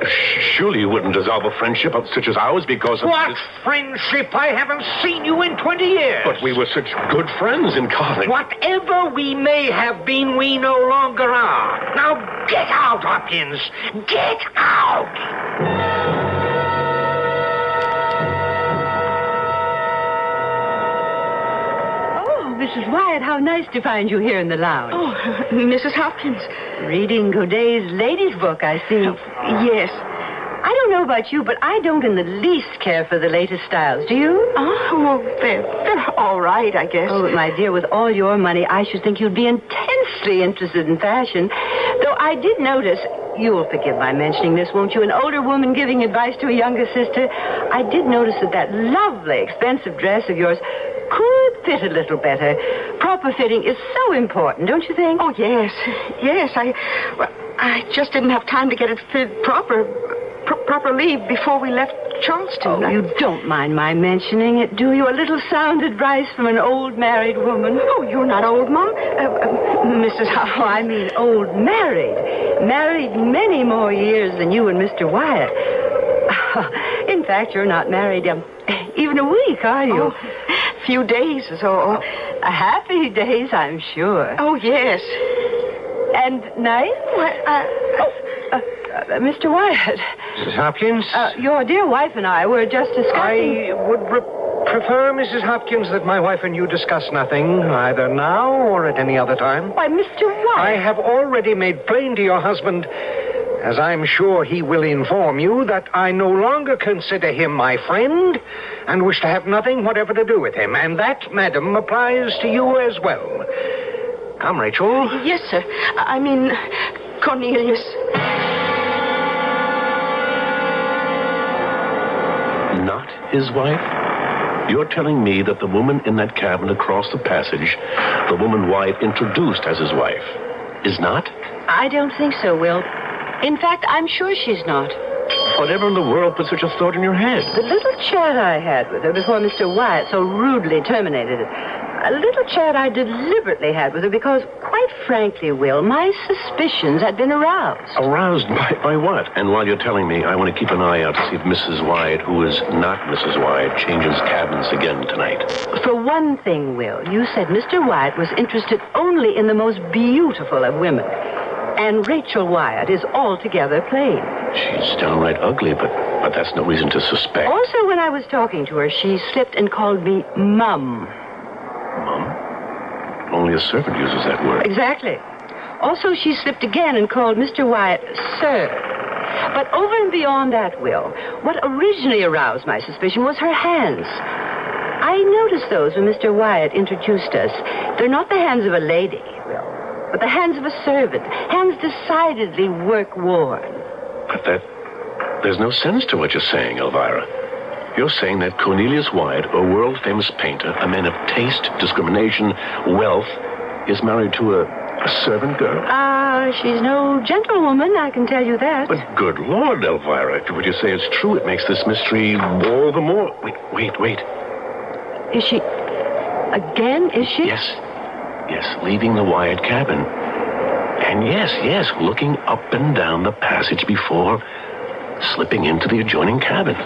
Surely you wouldn't dissolve a friendship such as ours because of... What friendship? I haven't seen you in 20 years. But we were such good friends in college. Whatever we may have been, we no longer are. Now get out, Hopkins. Get out! Mrs. Wyatt, how nice to find you here in the lounge. Oh, Mrs. Hopkins. Reading Godet's ladies' book, I see. Yes. I don't know about you, but I don't in the least care for the latest styles. Do you? Oh, well, they're all right, I guess. Oh, my dear, with all your money, I should think you'd be intensely interested in fashion. Though I did notice, you'll forgive my mentioning this, won't you? An older woman giving advice to a younger sister. I did notice that lovely, expensive dress of yours could fit a little better. Proper fitting is so important, don't you think? Oh, yes. Yes, I just didn't have time to get it fit properly before we left Charleston. Oh, you don't mind my mentioning it, do you? A little sound advice from an old married woman. Oh, you're not old, Mom. Mrs. Howe, I mean old married. Married many more years than you and Mr. Wyatt. In fact, you're not married even a week, are you? Oh, few days is all. Happy days, I'm sure. Oh, yes. And nice? Mr. Wyatt. Mrs. Hopkins? Your dear wife and I were just discussing... I would prefer, Mrs. Hopkins, that my wife and you discuss nothing, either now or at any other time. Why, Mr. Wyatt... I have already made plain to your husband, as I'm sure he will inform you, that I no longer consider him my friend and wish to have nothing whatever to do with him. And that, madam, applies to you as well. Come, Rachel. Yes, sir. I mean, Cornelius. Not his wife? You're telling me that the woman in that cabin across the passage, the woman Wyatt introduced as his wife, is not? I don't think so, Will. In fact, I'm sure she's not. Whatever in the world put such a thought in your head? The little chat I had with her before Mr. Wyatt so rudely terminated it. A little chat I deliberately had with her because, quite frankly, Will, my suspicions had been aroused. Aroused by what? And while you're telling me, I want to keep an eye out to see if Mrs. Wyatt, who is not Mrs. Wyatt, changes cabins again tonight. For one thing, Will, you said Mr. Wyatt was interested only in the most beautiful of women. And Rachel Wyatt is altogether plain. She's downright ugly, but that's no reason to suspect. Also, when I was talking to her, she slipped and called me Mum. Mum? Only a servant uses that word. Exactly. Also, she slipped again and called Mr. Wyatt Sir. But over and beyond that, Will, what originally aroused my suspicion was her hands. I noticed those when Mr. Wyatt introduced us. They're not the hands of a lady, Will, but the hands of a servant. Hands decidedly work-worn. But there's no sense to what you're saying, Elvira. You're saying that Cornelius Wyatt, a world-famous painter, a man of taste, discrimination, wealth, is married to a servant girl? She's no gentlewoman, I can tell you that. But good Lord, Elvira, if what you say is true, it makes this mystery all the more... Wait. Is she... Again, is she? Yes, leaving the Wyatt cabin. And yes, looking up and down the passage before slipping into the adjoining cabin.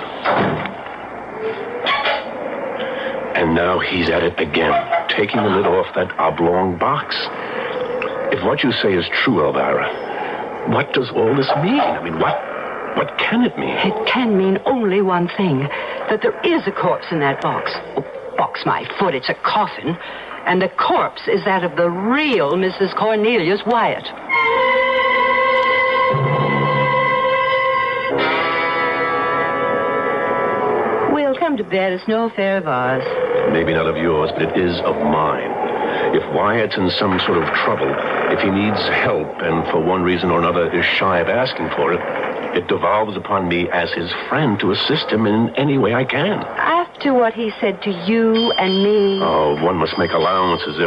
And now he's at it again, taking the lid off that oblong box. If what you say is true, Elvira, what does all this mean? I mean, what can it mean? It can mean only one thing, that there is a corpse in that box. Oh, box my foot, it's a coffin. And the corpse is that of the real Mrs. Cornelius Wyatt. We'll come to bed. It's no affair of ours. Maybe not of yours, but it is of mine. If Wyatt's in some sort of trouble, if he needs help and for one reason or another is shy of asking for it, it devolves upon me as his friend to assist him in any way I can. After what he said to you and me... Oh, one must make allowances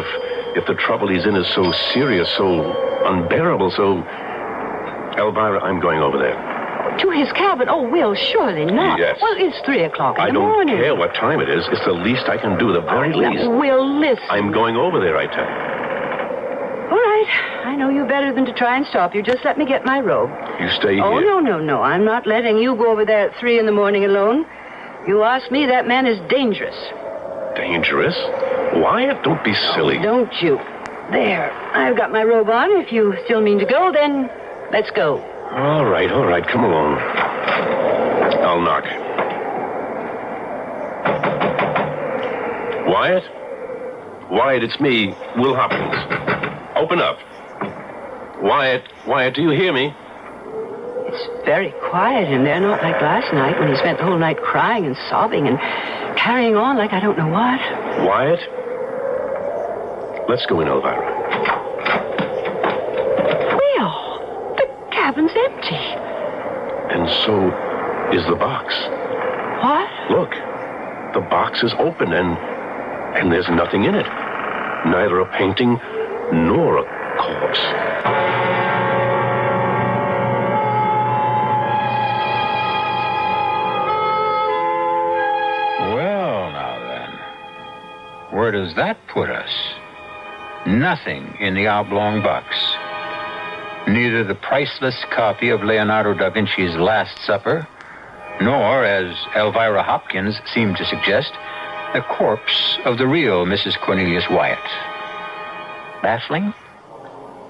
if the trouble he's in is so serious, so unbearable, so... Elvira, I'm going over there. To his cabin? Oh, Will, surely not. Yes. Well, it's 3 o'clock in the morning. I don't care what time it is. It's the least I can do, the very least. Will, listen. I'm going over there, I tell you. All right. I know you better than to try and stop you. Just let me get my robe. You stay here. Oh, no. I'm not letting you go over there at 3 in the morning alone. You ask me, that man is dangerous. Dangerous? Wyatt, don't be silly. Don't you? There. I've got my robe on. If you still mean to go, then let's go. All right. Come along. I'll knock. Wyatt, it's me, Will Hopkins. Open up. Wyatt, do you hear me? It's very quiet in there, not like last night when he spent the whole night crying and sobbing and carrying on like I don't know what. Wyatt, let's go in, Elvira. Will, the cabin's empty. And so is the box. What? Look, the box is open and there's nothing in it. Neither a painting nor a corpse. Well, now then, where does that put us? Nothing in the oblong box. Neither the priceless copy of Leonardo da Vinci's Last Supper, nor, as Elvira Hopkins seemed to suggest, the corpse of the real Mrs. Cornelius Wyatt. Baffling?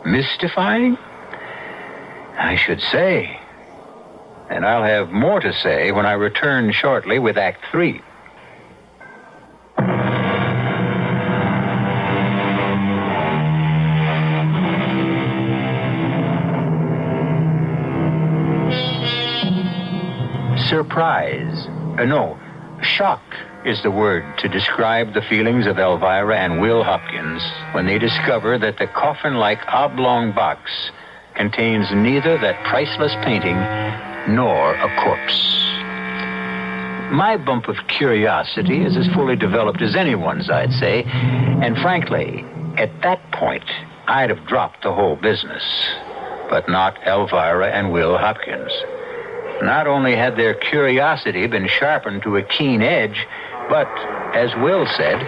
Mystifying? I should say. And I'll have more to say when I return shortly with Act 3. Surprise. Shock is the word to describe the feelings of Elvira and Will Hopkins when they discover that the coffin-like oblong box contains neither that priceless painting nor a corpse. My bump of curiosity is as fully developed as anyone's, I'd say, and frankly, at that point, I'd have dropped the whole business. But not Elvira and Will Hopkins. Not only had their curiosity been sharpened to a keen edge, but, as Will said,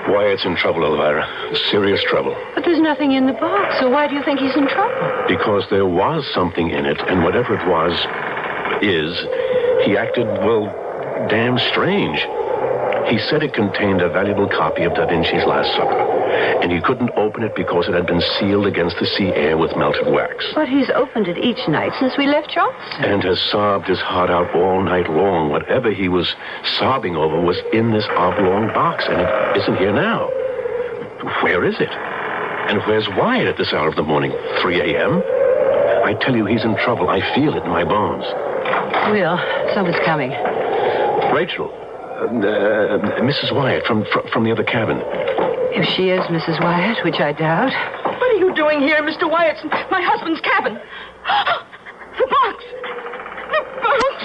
Wyatt's in trouble, Elvira. Serious trouble. But there's nothing in the box, so why do you think he's in trouble? Because there was something in it, and whatever it was, he acted, well, damn strange. He said it contained a valuable copy of Da Vinci's Last Supper, and he couldn't open it because it had been sealed against the sea air with melted wax. But he's opened it each night since we left Charleston. And has sobbed his heart out all night long. Whatever he was sobbing over was in this oblong box, and it isn't here now. Where is it? And where's Wyatt at this hour of the morning? 3 a.m.? I tell you, he's in trouble. I feel it in my bones. Will, someone's coming. Rachel. Mrs. Wyatt from the other cabin. If she is Mrs. Wyatt, which I doubt. What are you doing here, Mr. Wyatt's my husband's cabin? The box. The box.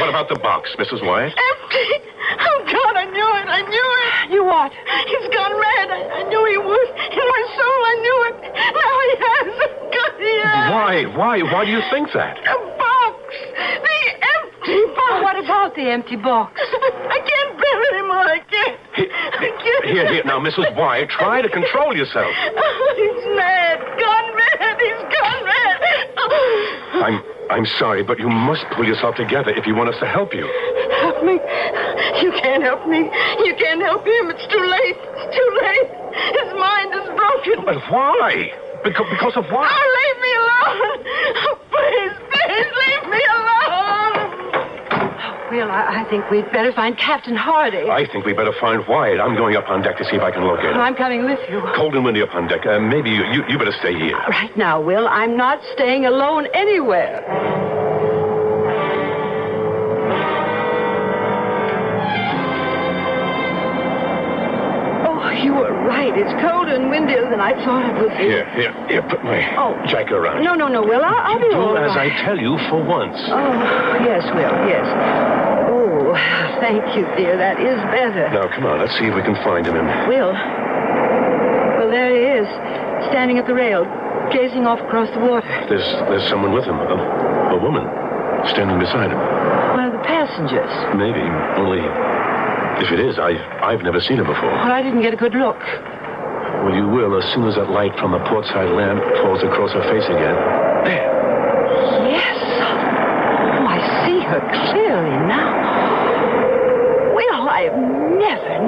What about the box, Mrs. Wyatt? Empty. Oh, God, I knew it. I knew it. You what? He's gone mad. I knew he would. In my soul, I knew it. Now he has. God, he has. Why do you think that? The box. The empty box. What about the empty box? I can't bear it anymore. I can't. Here. Now, Mrs. Wyatt, try to control yourself. He's mad. Gone mad. He's gone mad. I'm sorry, but you must pull yourself together if you want us to help you. Help me. You can't help me. You can't help him. It's too late. It's too late. His mind is broken. But why? Because of what? Oh, leave me alone. Oh, please, leave me alone. Will, I think we'd better find Captain Hardy. I think we better find Wyatt. I'm going up on deck to see if I can locate him. I'm coming with you. Cold and windy up on deck. Maybe you better stay here. Right now, Will, I'm not staying alone anywhere. Oh, you were right. It's colder and windier than I thought it would be. Here, put my jacket around. No, Will, I'll be all right. Do as I right. tell you for once. Oh, yes, Will, yes. Oh, thank you, dear. That is better. Now, come on. Let's see if we can find him. Will, there he is, standing at the rail, gazing off across the water. There's someone with him. A woman standing beside him. One of the passengers. Maybe, only if it is, I've never seen her before. Well, I didn't get a good look. Well, you will as soon as that light from the portside lamp falls across her face again. There. Yes. Oh, I see her clearly now. Will, I've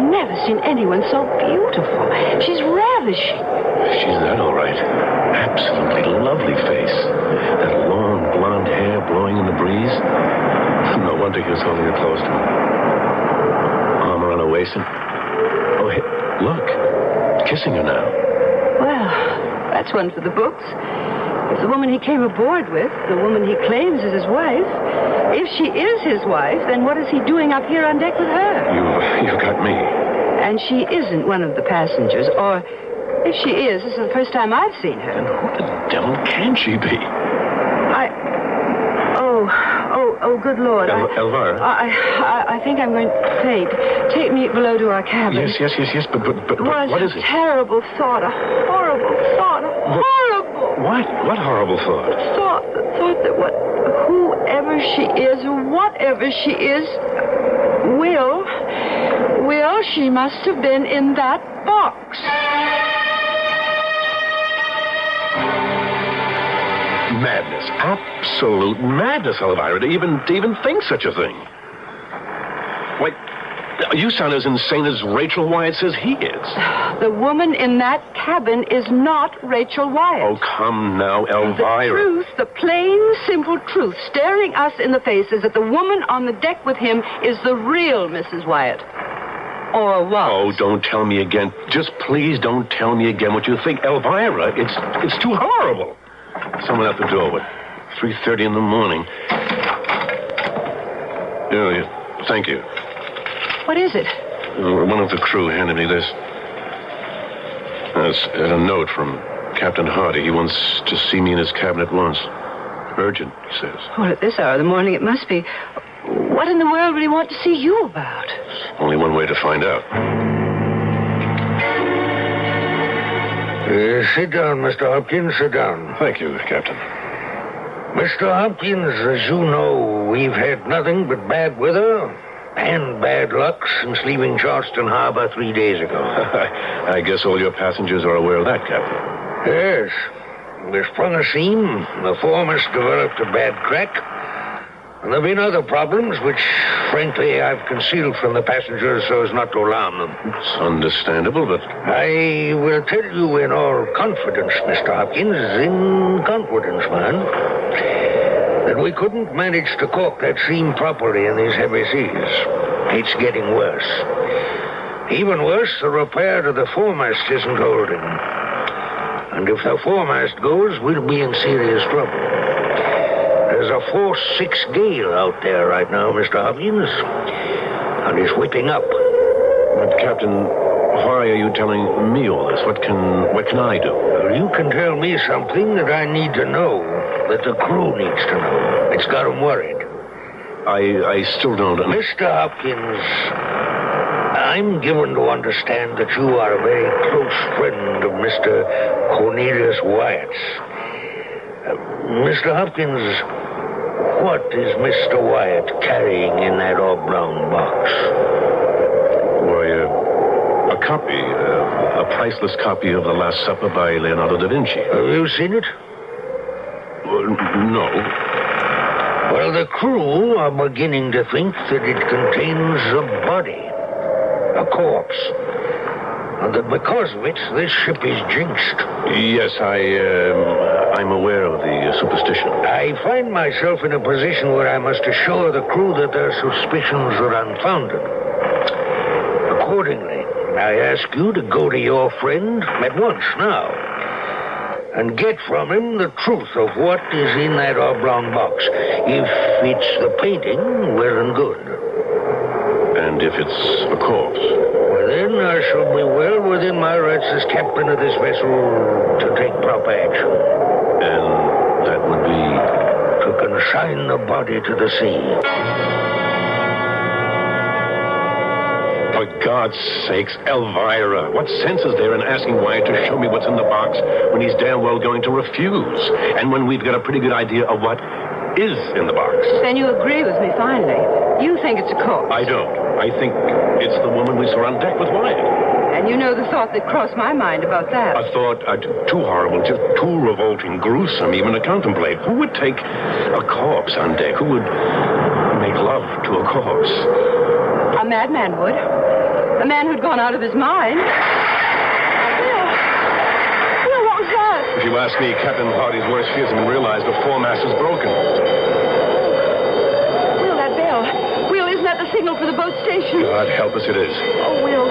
never seen anyone so beautiful. She's ravishing. She's that, all right. Absolutely lovely face. That long blonde hair blowing in the breeze. No wonder he was holding her close to him. Arm around her waist and... Oh, hey, look. Kissing her now. Well, that's one for the books. If the woman he came aboard with, the woman he claims is his wife, if she is his wife, then what is he doing up here on deck with her? You've got me. And she isn't one of the passengers, or if she is, this is the first time I've seen her. Then who the devil can she be? Oh, good Lord. Elvira. I think I'm going to faint. Take me below to our cabin. Yes, but what is it? A terrible thought, a horrible thought, horrible. What horrible thought? The thought that whoever she is, whatever she is, Will, she must have been in that box. Madness. Absolute madness, Elvira, to even think such a thing. Wait, you sound as insane as Rachel Wyatt says he is. The woman in that cabin is not Rachel Wyatt. Oh, come now, Elvira. The truth, the plain, simple truth, staring us in the face is that the woman on the deck with him is the real Mrs. Wyatt. Or was. Oh, don't tell me again. Just please don't tell me again what you think. Elvira, it's too horrible. Someone at the door at 3:30 in the morning. Oh, thank you. What is it? One of the crew handed me this. It's a note from Captain Hardy. He wants to see me in his cabin at once. Urgent, he says. Well, at this hour of the morning it must be. What in the world would he want to see you about? Only one way to find out. Sit down, Mr. Hopkins, sit down. Thank you, Captain. Mr. Hopkins, as you know, we've had nothing but bad weather. and bad luck since leaving Charleston Harbor 3 days ago. I guess all your passengers are aware of that, Captain. Yes. We sprung a seam, the foremast developed a bad crack, and there have been other problems which, frankly, I've concealed from the passengers so as not to alarm them. It's understandable, but... I will tell you in all confidence, Mr. Hopkins, in confidence, man, that we couldn't manage to caulk that seam properly in these heavy seas. It's getting worse. Even worse, the repair to the foremast isn't holding. And if the foremast goes, we'll be in serious trouble. There's a force 6 gale out there right now, Mr. Hopkins, and it's whipping up. But, Captain, why are you telling me all this? What can I do? Well, you can tell me something that I need to know, that the crew needs to know. It's got them worried. I still don't... Mr. Hopkins, I'm given to understand that you are a very close friend of Mr. Cornelius Wyatt's. Mr. Hopkins, what is Mr. Wyatt carrying in that oblong box? Why, a copy, a priceless copy of The Last Supper by Leonardo da Vinci. Have you seen it? No. Well, the crew are beginning to think that it contains a body, a corpse, and that because of it, this ship is jinxed. Yes, I'm aware of the superstition. I find myself in a position where I must assure the crew that their suspicions are unfounded. Accordingly, I ask you to go to your friend at once now and get from him the truth of what is in that oblong box. If it's the painting, well and good. And if it's a corpse? Well, then I shall be well within my rights as captain of this vessel to take proper action. And that would be? To consign the body to the sea. For God's sakes, Elvira, what sense is there in asking Wyatt to show me what's in the box when he's damn well going to refuse? And when we've got a pretty good idea of what is in the box? Then you agree with me finally. You think it's a corpse. I don't. I think it's the woman we saw on deck with Wyatt. And you know the thought that crossed my mind about that. A thought too horrible, just too revolting, gruesome even to contemplate. Who would take a corpse on deck? Who would make love to a corpse? A madman would. A man who'd gone out of his mind. Well, what was that? If you ask me, Captain Hardy's worst fears have been realized. The foremast is broken. Will, that bell. Will, isn't that the signal for the boat station? God help us, it is. Oh, Will,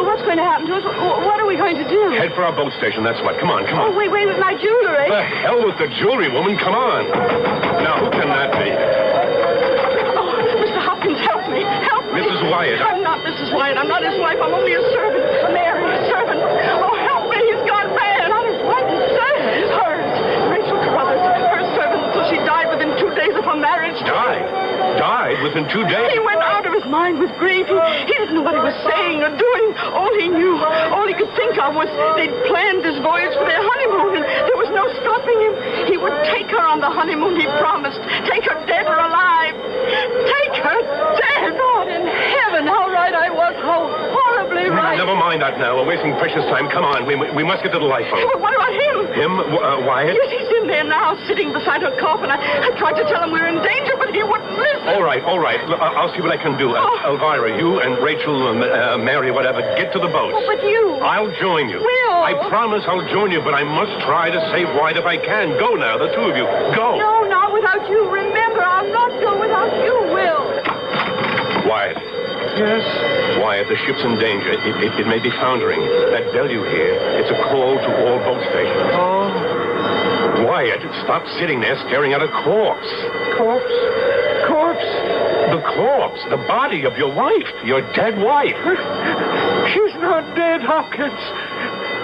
what's going to happen to us? What are we going to do? Head for our boat station, that's what. Come on, come on. Oh, wait, with my jewelry. The hell with the jewelry, woman. Come on. Now, who can that be? Oh, Mr. Hopkins, help me. Help me. Mrs. Wyatt. I'm not Mrs. Wyatt. I'm not his wife. I'm only a servant. Mary, a servant. Oh, help me. He's gone bad. Not his wife, his servant. Hers. Rachel Carruthers. Her servant until she died within 2 days of her marriage. Died within 2 days? He went out of his mind with grief. He didn't know what he was saying or doing. All he knew, all he could think of was they'd planned this voyage for their honeymoon, and there was no stopping him. He would take her on the honeymoon, he promised. Take her dead or alive. Take her dead. God in heaven, how right I was. How horribly right. Never mind that now. We're wasting precious time. Come on. We must get to the lifeboat. But what about him? Him? Wyatt? Yes, he's in there now, sitting beside her coffin. I tried to tell him we were in danger, but he wouldn't listen. All right. I'll see what I can do. Elvira, you and Rachel and Mary, whatever, get to the boat. Oh, but you. I'll join you. Will. I promise I'll join you, but I must try to save Wyatt if I can. Go now, the two of you. Go. No, not without you. Remember, I'll not go without you, Will. Wyatt. Yes? Wyatt, the ship's in danger. It may be foundering. That bell you hear, it's a call to all boat stations. Oh. Wyatt, stop sitting there staring at a corpse. Corpse? The corpse, the body of your wife, your dead wife. She's not dead, Hopkins.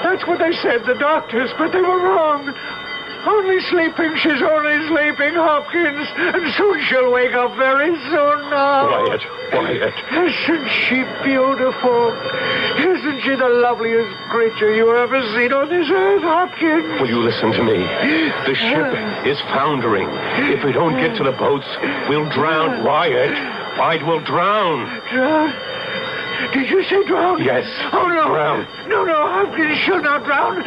That's what they said, the doctors, but they were wrong. Only sleeping. She's only sleeping, Hopkins. And soon she'll wake up, very soon now. Quiet. Isn't she beautiful? Isn't she the loveliest creature you ever seen on this earth, Hopkins? Will you listen to me? The ship is foundering. If we don't get to the boats, we'll drown. Wyatt, we'll drown. Drown? Did you say drown? Yes. Oh, no. Drown. No, Hopkins, she'll not drown.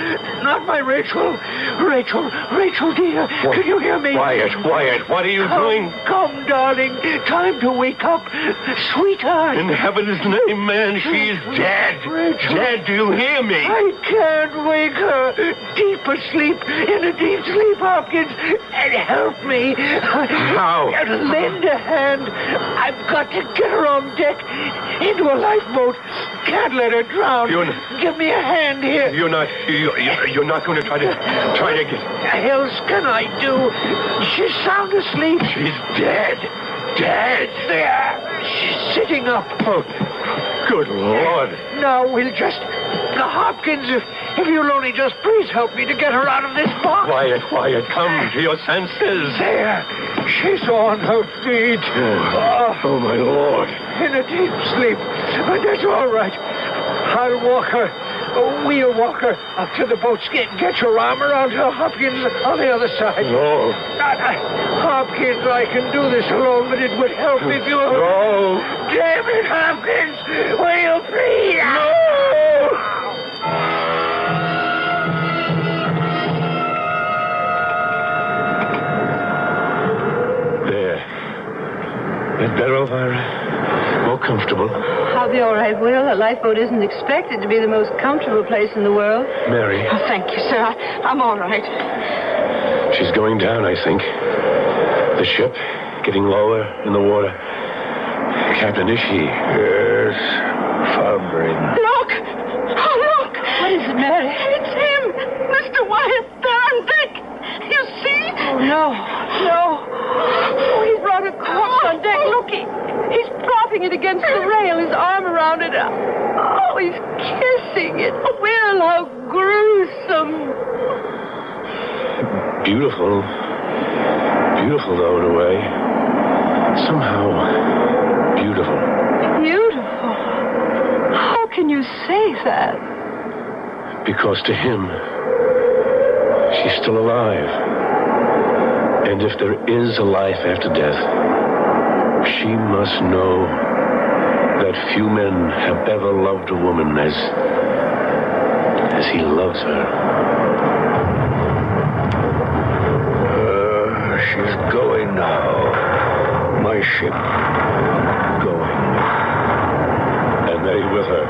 Not my Rachel. Rachel, dear. What? Can you hear me? Wyatt, what are you doing? Come, darling. Time to wake up. Sweetheart. In heaven's name, man, she's dead. Rachel. Dead, do you hear me? I can't wake her. Deep asleep, in a deep sleep, Hopkins. And help me. How? Lend a hand. I've got to get her on deck into a lifeboat. Can't let her drown. Give me a hand here. You're not going to try to get... What else can I do? She's sound asleep. She's dead. Dead. There. She's sitting up. Oh, good Lord. Now we'll just... Now, Hopkins, if you'll only just please help me to get her out of this box. Quiet, come to your senses. There. She's on her feet. Oh, my Lord. In a deep sleep. But that's all right. I'll walk her. We'll walk her up to the boat. Get your arm around her, Hopkins, on the other side. No. Hopkins, I can do this alone, but it would help if you... No. Damn it, Hopkins! Will you please? No! That better, Elvira? More comfortable? I'll be all right, Will. A lifeboat isn't expected to be the most comfortable place in the world. Mary. Oh, thank you, sir. I'm all right. She's going down, I think. The ship getting lower in the water. Captain, is she? Yes, foundering. Look! Oh, look! What is it, Mary? It's him! Mr. Wyatt, there on deck! You see? Oh, no. Oh, he brought a corpse on deck. Look, he's propping it against the rail, his arm around it. Oh, he's kissing it. Will, how gruesome. Beautiful, though, in a way. Somehow beautiful. Beautiful? How can you say that? Because to him, she's still alive. And if there is a life after death, she must know that few men have ever loved a woman as he loves her. She's going now. My ship. Going. And they with her.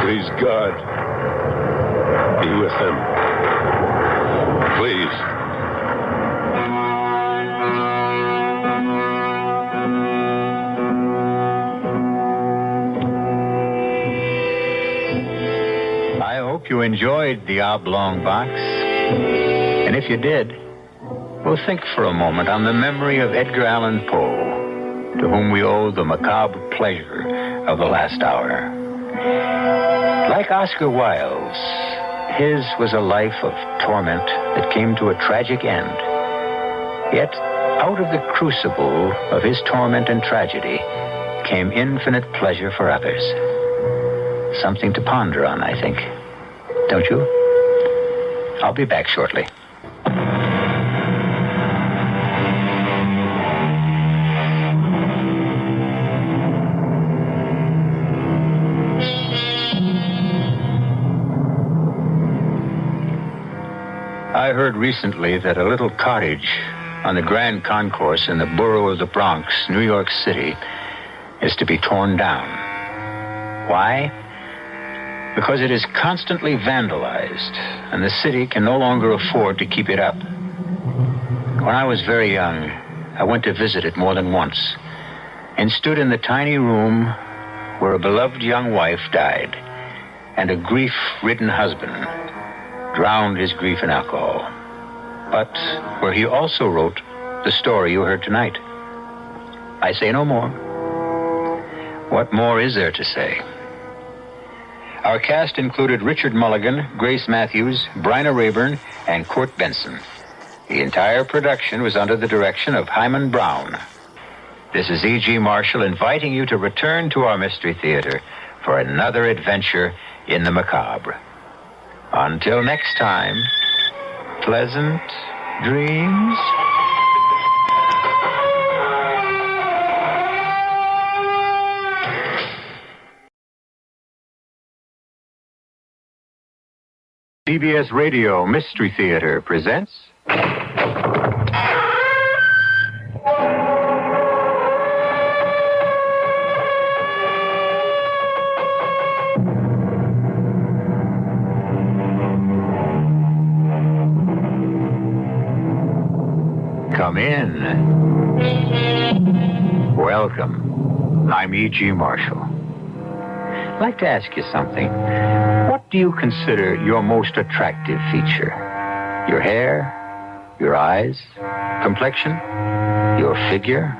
Please, God, be with them. Please. I hope you enjoyed the Oblong Box. And if you did, we'll think for a moment on the memory of Edgar Allan Poe, to whom we owe the macabre pleasure of the last hour. Like Oscar Wilde's, his was a life of torment that came to a tragic end. Yet, out of the crucible of his torment and tragedy came infinite pleasure for others. Something to ponder on, I think. Don't you? I'll be back shortly. I heard recently that a little cottage on the Grand Concourse in the borough of the Bronx, New York City, is to be torn down. Why? Because it is constantly vandalized, and the city can no longer afford to keep it up. When I was very young, I went to visit it more than once, and stood in the tiny room where a beloved young wife died, and a grief-ridden husband drowned his grief in alcohol, but where he also wrote the story you heard tonight. I say no more. What more is there to say? Our cast included Richard Mulligan, Grace Matthews, Bryna Rayburn, and Kurt Benson. The entire production was under the direction of Hyman Brown. This is E.G. Marshall inviting you to return to our Mystery Theater for another adventure in the macabre. Until next time, pleasant dreams. CBS Radio Mystery Theater presents... Come in. Welcome. I'm E.G. Marshall. I'd like to ask you something. What do you consider your most attractive feature? Your hair? Your eyes? Complexion? Your figure?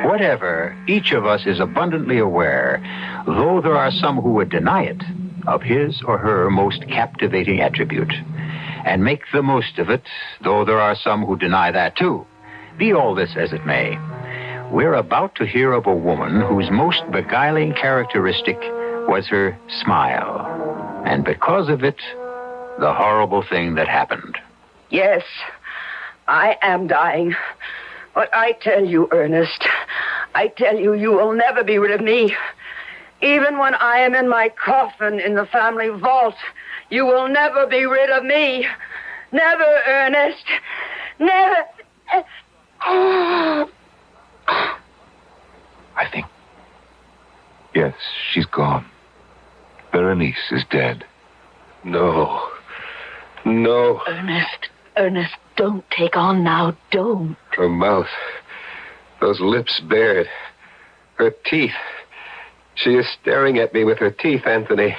Whatever, each of us is abundantly aware, though there are some who would deny it, of his or her most captivating attribute, and make the most of it, though there are some who deny that too. Be all this as it may, we're about to hear of a woman whose most beguiling characteristic was her smile, and because of it, the horrible thing that happened. Yes, I am dying. But I tell you, Ernest, I tell you, you will never be rid of me. Even when I am in my coffin in the family vault, you will never be rid of me. Never, Ernest. Never. I think... Yes, she's gone. Berenice is dead. No. No. Ernest, don't take on now. Don't. Her mouth. Those lips bared. Her teeth. She is staring at me with her teeth, Anthony.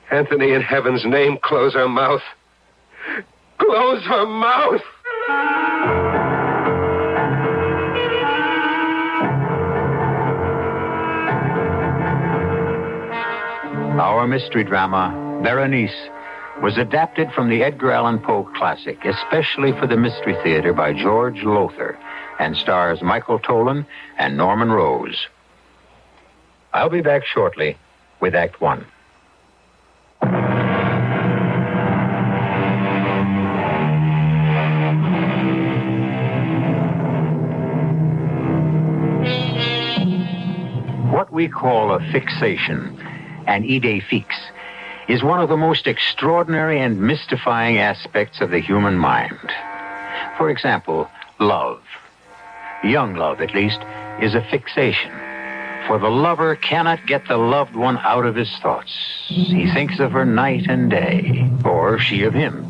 Anthony, in heaven's name, close her mouth. Close her mouth! Our mystery drama, Berenice, was adapted from the Edgar Allan Poe classic, especially for the Mystery Theater by George Lothar, and stars Michael Tolan and Norman Rose. I'll be back shortly with Act One. What we call a fixation, an idée fixe, is one of the most extraordinary and mystifying aspects of the human mind. For example, love. Young love, at least, is a fixation. For the lover cannot get the loved one out of his thoughts. He thinks of her night and day, or she of him.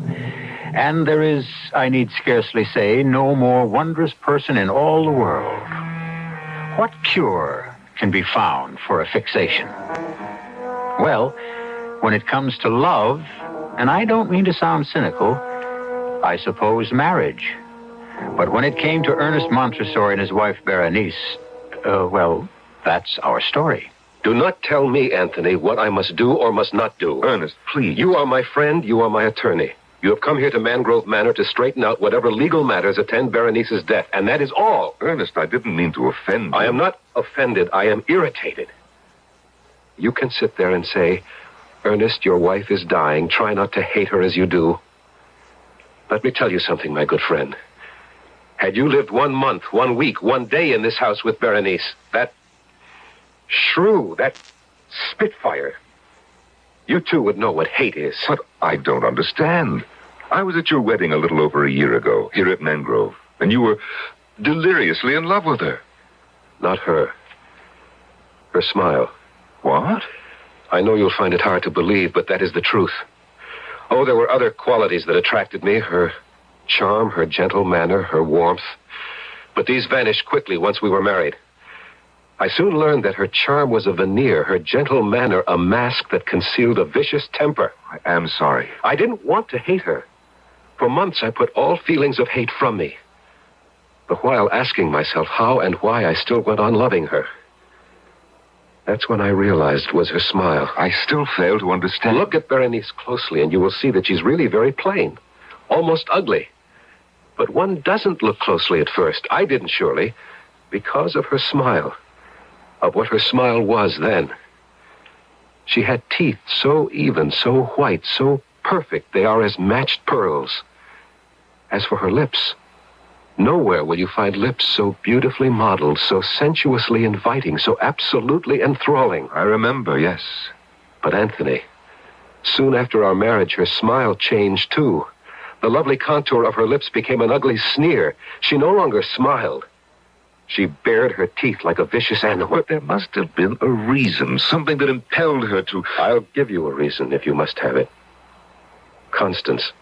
And there is, I need scarcely say, no more wondrous person in all the world. What cure can be found for a fixation? Well, when it comes to love, and I don't mean to sound cynical, I suppose marriage. But when it came to Ernest Montresor and his wife Berenice, well, that's our story. Do not tell me, Anthony, what I must do or must not do. Ernest, please. You are my friend. You are my attorney. You have come here to Mangrove Manor to straighten out whatever legal matters attend Berenice's death, and that is all. Ernest, I didn't mean to offend you. I am not offended. I am irritated. You can sit there and say, Ernest, your wife is dying. Try not to hate her as you do. Let me tell you something, my good friend. Had you lived 1 month, 1 week, 1 day in this house with Berenice, that shrew, that spitfire, you too would know what hate is. But I don't understand. I was at your wedding a little over a year ago, here at Mangrove, and you were deliriously in love with her. Not her. Her smile. What? I know you'll find it hard to believe, but that is the truth. Oh, there were other qualities that attracted me. Her charm, her gentle manner, her warmth. But these vanished quickly once we were married. I soon learned that her charm was a veneer, her gentle manner a mask that concealed a vicious temper. I am sorry. I didn't want to hate her. For months I put all feelings of hate from me, the while asking myself how and why I still went on loving her. That's when I realized was her smile. I still fail to understand. Look at Berenice closely, and you will see that she's really very plain. Almost ugly. But one doesn't look closely at first. I didn't, surely. Because of her smile. Of what her smile was then. She had teeth so even, so white, so perfect, they are as matched pearls. As for her lips, nowhere will you find lips so beautifully modeled, so sensuously inviting, so absolutely enthralling. I remember, yes. But Anthony, soon after our marriage, her smile changed too. The lovely contour of her lips became an ugly sneer. She no longer smiled. She bared her teeth like a vicious animal. But there must have been a reason, something that impelled her to... I'll give you a reason if you must have it. Constance.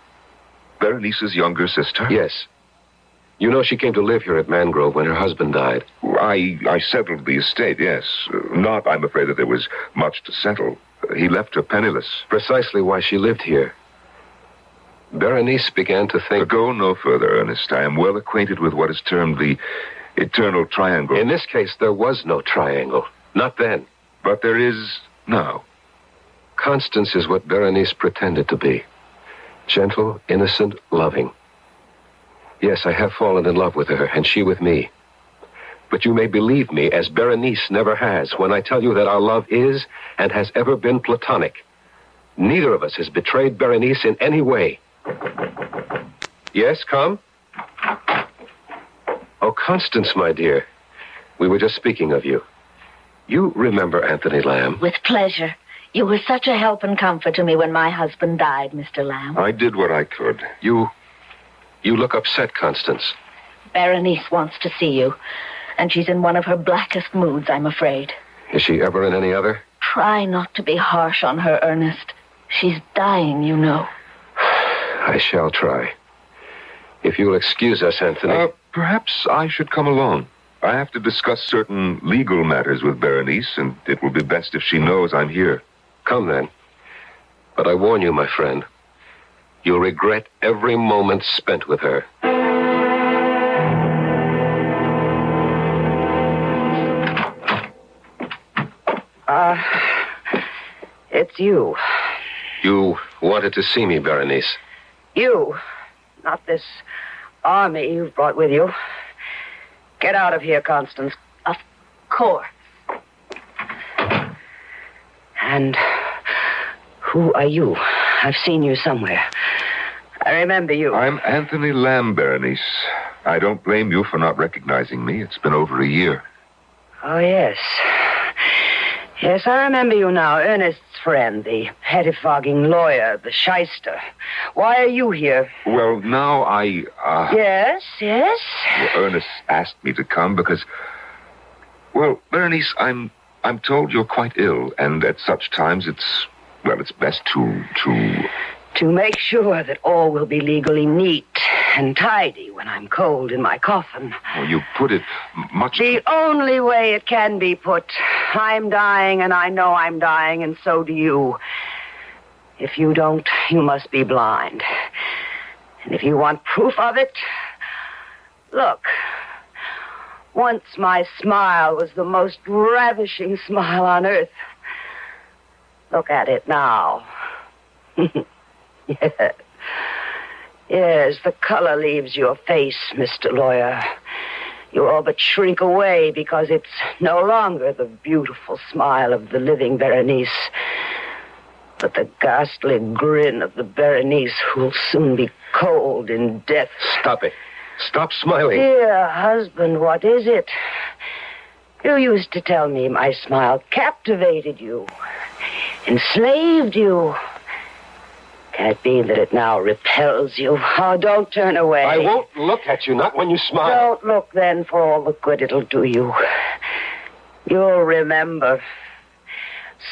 Berenice's younger sister? Yes. You know she came to live here at Mangrove when her husband died. I settled the estate, yes. Not, I'm afraid, that there was much to settle. He left her penniless. Precisely why she lived here. Berenice began to think... Go no further, Ernest. I am well acquainted with what is termed the eternal triangle. In this case, there was no triangle. Not then. But there is now. Constance is what Berenice pretended to be. Gentle, innocent, loving. Yes, I have fallen in love with her, and she with me. But you may believe me, as Berenice never has, when I tell you that our love is and has ever been platonic. Neither of us has betrayed Berenice in any way. Yes, come? Oh, Constance, my dear. We were just speaking of you. You remember Anthony Lamb? With pleasure. You were such a help and comfort to me when my husband died, Mr. Lamb. I did what I could. You look upset, Constance. Berenice wants to see you, and she's in one of her blackest moods, I'm afraid. Is she ever in any other? Try not to be harsh on her, Ernest. She's dying, you know. I shall try. If you'll excuse us, Anthony. Perhaps I should come along. I have to discuss certain legal matters with Berenice, and it will be best if she knows I'm here. Come, then. But I warn you, my friend, you'll regret every moment spent with her. It's you. You wanted to see me, Berenice. You. Not this army you've brought with you. Get out of here, Constance. Of course. And who are you? I've seen you somewhere. I remember you. I'm Anthony Lamb, Berenice. I don't blame you for not recognizing me. It's been over a year. Oh, yes. Yes, I remember you now. Ernest's friend, the pettifogging lawyer, the shyster. Why are you here? Well, now Yes? Well, Ernest asked me to come because... Well, Berenice, I'm told you're quite ill, and at such times it's best to... To make sure that all will be legally neat and tidy when I'm cold in my coffin. Well, you put it much... The only way it can be put. I'm dying, and I know I'm dying, and so do you. If you don't, you must be blind. And if you want proof of it, look. Once my smile was the most ravishing smile on earth. Look at it now. Yes. Yes, the color leaves your face, Mr. Lawyer. You all but shrink away because it's no longer the beautiful smile of the living Berenice, but the ghastly grin of the Berenice who'll soon be cold in death. Stop it. Stop smiling. Dear husband, what is it? You used to tell me my smile captivated you, enslaved you. Can it be that it now repels you? Oh, don't turn away. I won't look at you, not when you smile. Don't look then for all the good it'll do you. You'll remember.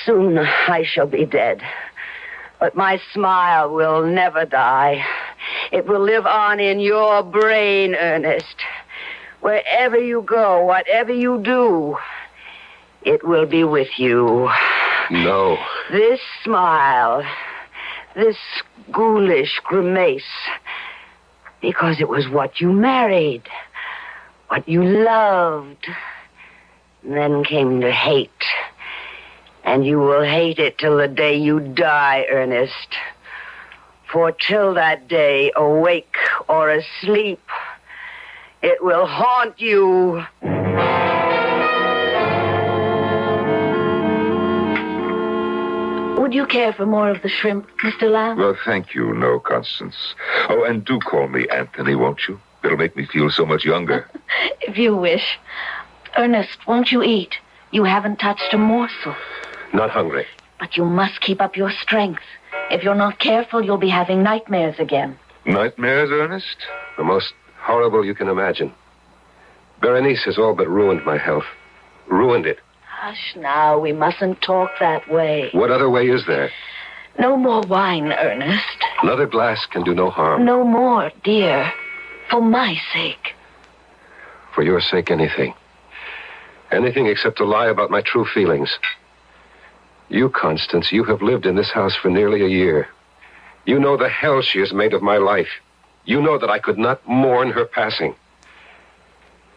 Soon I shall be dead. But my smile will never die. It will live on in your brain, Ernest. Wherever you go, whatever you do, it will be with you. No. This smile, this ghoulish grimace, because it was what you married, what you loved, and then came to hate And you will hate it till the day you die, Ernest. For till that day, awake or asleep, it will haunt you. Would you care for more of the shrimp, Mr. Lamb? Well, thank you, no, Constance. Oh, and do call me Anthony, won't you? It'll make me feel so much younger. If you wish. Ernest, won't you eat? You haven't touched a morsel. Not hungry. But you must keep up your strength. If you're not careful, you'll be having nightmares again. Nightmares, Ernest? The most horrible you can imagine. Berenice has all but ruined my health. Ruined it. Hush now, we mustn't talk that way. What other way is there? No more wine, Ernest. Another glass can do no harm. No more, dear. For my sake. For your sake, anything. Anything except to lie about my true feelings. You, Constance, you have lived in this house for nearly a year. You know the hell she has made of my life. You know that I could not mourn her passing.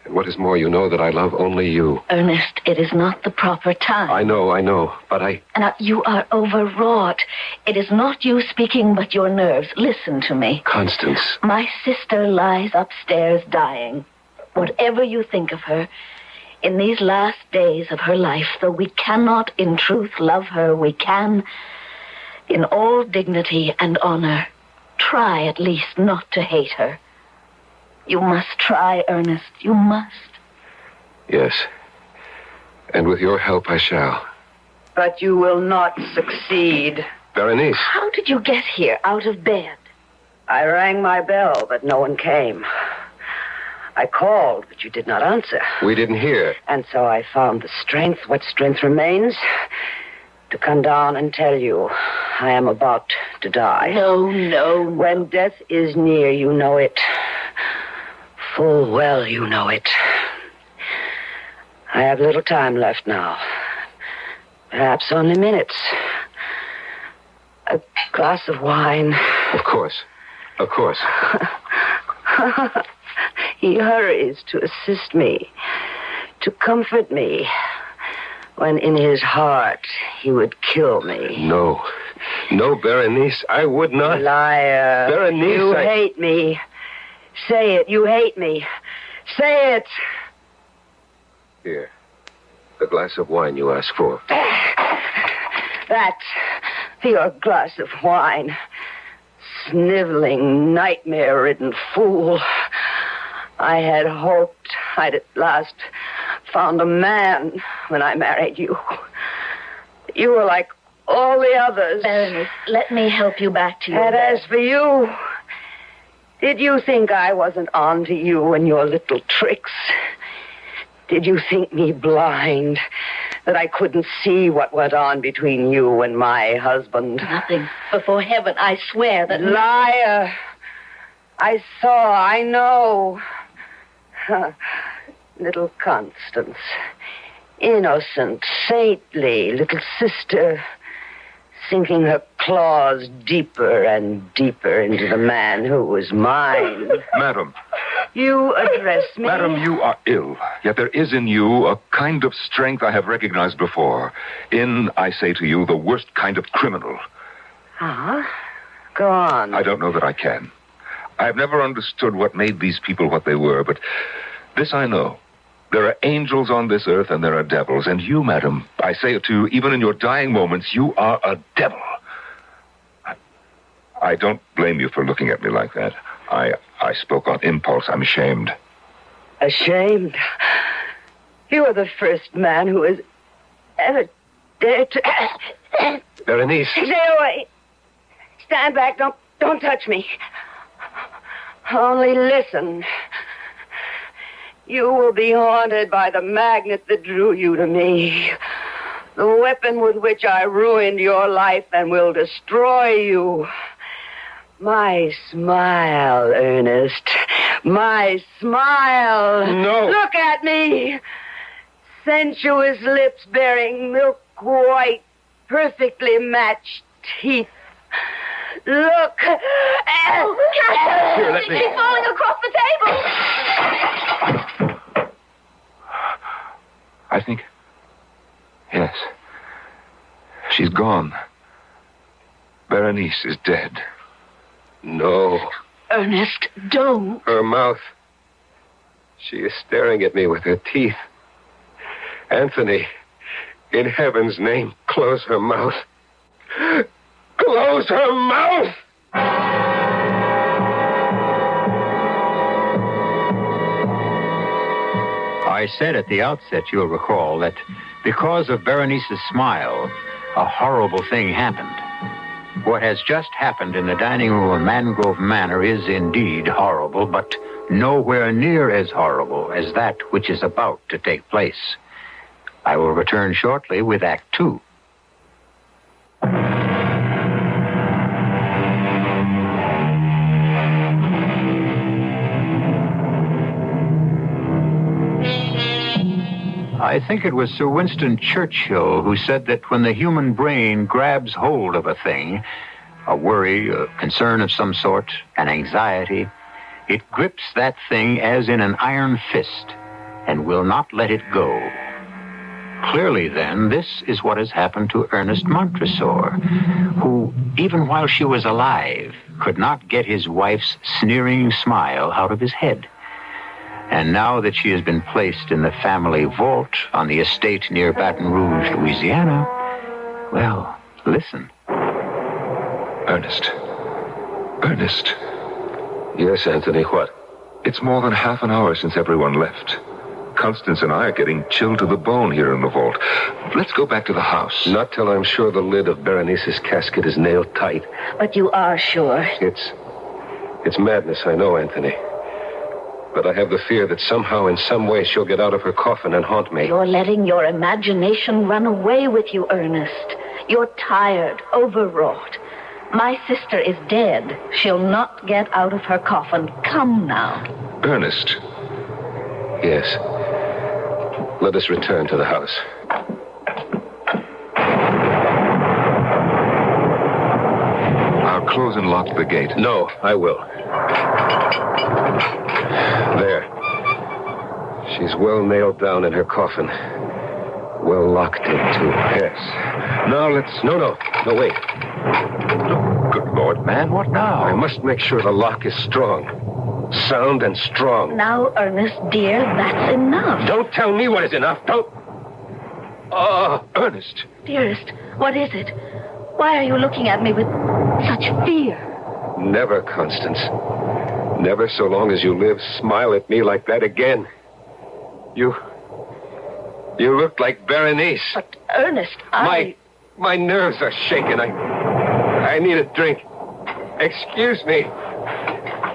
And what is more, you know that I love only you. Ernest, it is not the proper time. I know, but Now, you are overwrought. It is not you speaking, but your nerves. Listen to me. Constance. My sister lies upstairs dying. Whatever you think of her, in these last days of her life, though we cannot in truth love her, we can, in all dignity and honor, try at least not to hate her. You must try, Ernest. You must. Yes. And with your help, I shall. But you will not succeed. Berenice. How did you get here, out of bed? I rang my bell, but no one came. I called, but you did not answer. We didn't hear. And so I found the strength, what strength remains, to come down and tell you I am about to die. No. When death is near, you know it. Full well you know it. I have little time left now. Perhaps only minutes. A glass of wine. Of course. He hurries to assist me, to comfort me, when in his heart he would kill me. No, Berenice, I would not. Liar. Berenice, you hate me. Say it, you hate me. Say it. Here, the glass of wine you asked for. That, your glass of wine. Sniveling, nightmare-ridden fool. I had hoped I'd at last found a man when I married you. You were like all the others. Berenice, let me help you back to your And bed. as for you, did you think I wasn't on to you and your little tricks? Did you think me blind, that I couldn't see what went on between you and my husband? Nothing. Before heaven, I swear that... Liar! I saw, I know. Little Constance. Innocent, saintly little sister, sinking her claws deeper and deeper into the man who was mine. Madam. You address me? Madam, you are ill. Yet there is in you a kind of strength I have recognized before. In, I say to you, the worst kind of criminal. Go on. I don't know that I can. I have never understood what made these people what they were, but this I know. There are angels on this earth and there are devils. And you, madam, I say it to you, even in your dying moments, you are a devil. I don't blame you for looking at me like that. I spoke on impulse. I'm ashamed. Ashamed? You are the first man who has ever dared to... Berenice. Stay away. Stand back. Don't touch me. Only listen. You will be haunted by the magnet that drew you to me. The weapon with which I ruined your life and will destroy you. My smile, Ernest. My smile. No. Look at me. Sensuous lips bearing milk white, perfectly matched teeth. Look. Here, let me... She's falling across the table. I think... Yes. She's gone. Berenice is dead. No. Ernest, don't. Her mouth. She is staring at me with her teeth. Anthony, in heaven's name, close her mouth. Close her mouth! I said at the outset, you'll recall, that because of Berenice's smile, a horrible thing happened. What has just happened in the dining room of Mangrove Manor is indeed horrible, but nowhere near as horrible as that which is about to take place. I will return shortly with Act 2. I think it was Sir Winston Churchill who said that when the human brain grabs hold of a thing, a worry, a concern of some sort, an anxiety, it grips that thing as in an iron fist and will not let it go. Clearly, then, this is what has happened to Ernest Montresor, who, even while she was alive, could not get his wife's sneering smile out of his head. And now that she has been placed in the family vault on the estate near Baton Rouge, Louisiana, well, listen. Ernest. Ernest. Yes, Anthony, what? It's more than half an hour since everyone left. Constance and I are getting chilled to the bone here in the vault. Let's go back to the house. Not till I'm sure the lid of Berenice's casket is nailed tight. But you are sure. It's madness, I know, Anthony. But I have the fear that somehow, in some way, she'll get out of her coffin and haunt me. You're letting your imagination run away with you, Ernest. You're tired, overwrought. My sister is dead. She'll not get out of her coffin. Come now. Ernest. Yes. Let us return to the house. I'll close and lock the gate. No, I will. There. She's well nailed down in her coffin. Well locked in, too. Yes. Now let's... No, wait. Good Lord, man, what now? I must make sure the lock is strong. Sound and strong. Now, Ernest, dear, that's enough. Don't tell me what is enough. Don't... Oh, Ernest. Dearest, what is it? Why are you looking at me with such fear? Never, Constance. Never so long as you live, smile at me like that again. You look like Berenice. But, Ernest, My nerves are shaken. I need a drink. Excuse me.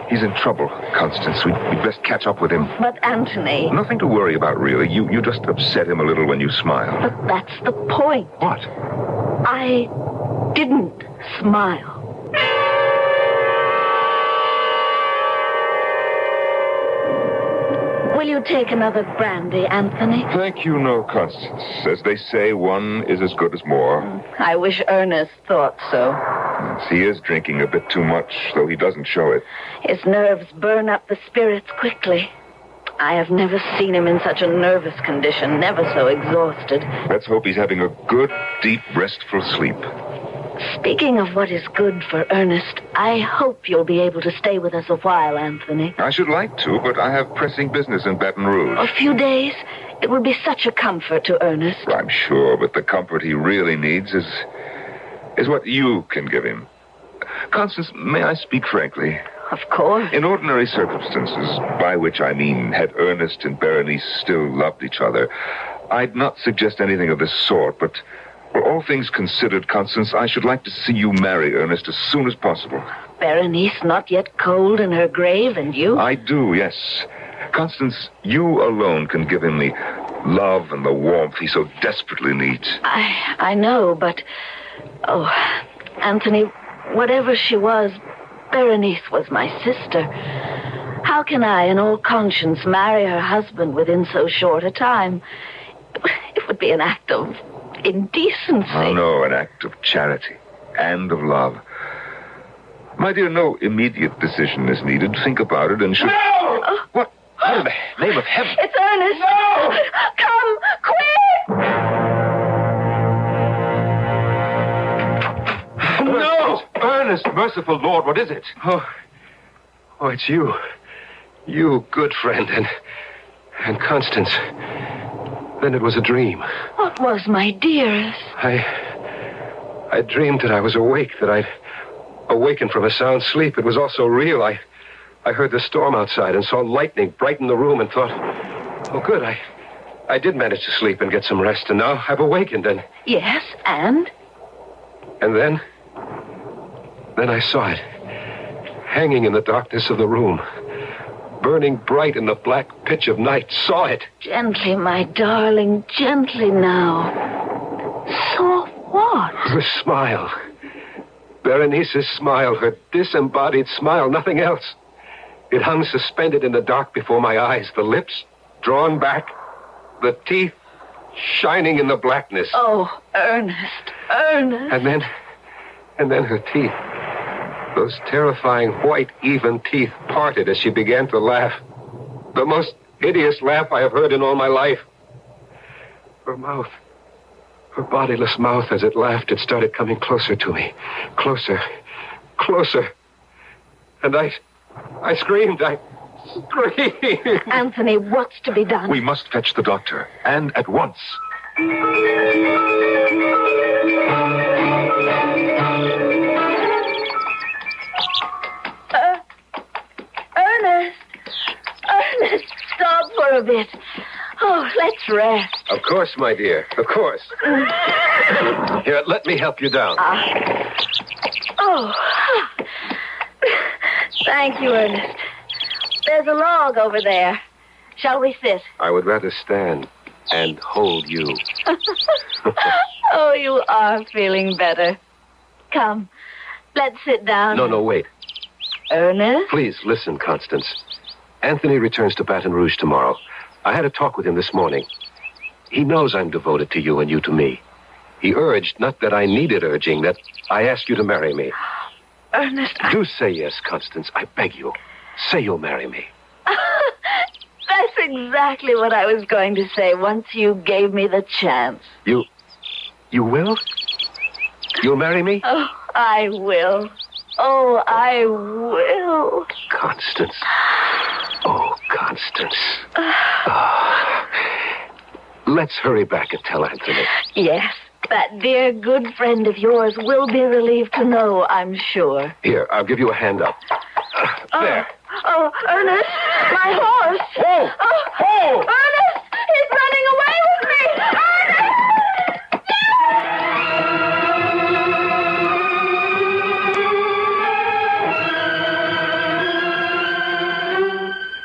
He's in trouble, Constance. We'd best catch up with him. But, Anthony... Nothing to worry about, really. You just upset him a little when you smile. But that's the point. What? I didn't smile. Will you take another brandy, Anthony? Thank you, no, Constance. As they say, one is as good as more. I wish Ernest thought so. Yes, he is drinking a bit too much, though he doesn't show it. His nerves burn up the spirits quickly. I have never seen him in such a nervous condition, never so exhausted. Let's hope he's having a good, deep, restful sleep. Speaking of what is good for Ernest, I hope you'll be able to stay with us a while, Anthony. I should like to, but I have pressing business in Baton Rouge. A few days? It would be such a comfort to Ernest. I'm sure, but the comfort he really needs is what you can give him. Constance, may I speak frankly? Of course. In ordinary circumstances, by which I mean had Ernest and Berenice still loved each other, I'd not suggest anything of this sort, but for all things considered, Constance, I should like to see you marry Ernest as soon as possible. Berenice not yet cold in her grave, and you? I do, yes. Constance, you alone can give him the love and the warmth he so desperately needs. I know, but... Oh, Anthony, whatever she was, Berenice was my sister. How can I, in all conscience, marry her husband within so short a time? It would be an act of indecency. Oh, no, an act of charity and of love. My dear, no immediate decision is needed. Think about it and should... No! What? In the name of heaven? It's Ernest! No! Come, quick! Ernest, merciful Lord, what is it? Oh, it's you. You, good friend, and Constance. Then it was a dream. What was, my dearest? I dreamed that I was awake, that I'd awakened from a sound sleep. It was also real. I heard the storm outside and saw lightning brighten the room and thought, oh, good, I did manage to sleep and get some rest, and now I've awakened, and... Yes, and? And then I saw it, hanging in the darkness of the room, burning bright in the black pitch of night. Saw it. Gently, my darling, gently now. Saw what? Her smile. Berenice's smile, her disembodied smile, nothing else. It hung suspended in the dark before my eyes, the lips drawn back, the teeth shining in the blackness. Oh, Ernest, Ernest. And then her teeth, those terrifying white, even teeth, parted as she began to laugh. The most hideous laugh I have heard in all my life. Her mouth, her bodiless mouth, as it laughed, it started coming closer to me. Closer, closer. And I screamed. I screamed. Anthony, what's to be done? We must fetch the doctor, and at once. Ernest, stop for a bit. Oh, let's rest. Of course, my dear, of course. Here, let me help you down. Thank you, Ernest. There's a log over there. Shall we sit? I would rather stand and hold you. Oh, you are feeling better. Come, let's sit down. No, wait. Ernest? Please, listen, Constance. Anthony returns to Baton Rouge tomorrow. I had a talk with him this morning. He knows I'm devoted to you and you to me. He urged, not that I needed urging, that I ask you to marry me. Ernest, Do say yes, Constance. I beg you. Say you'll marry me. That's exactly what I was going to say once you gave me the chance. You will? You'll marry me? Oh, I will. Oh, I will. Constance. Oh, Constance. Let's hurry back and tell Anthony. Yes, that dear good friend of yours will be relieved to know, I'm sure. Here, I'll give you a hand up. There. Oh, Ernest, my horse. Oh! Oh! Ernest, he's running away with me.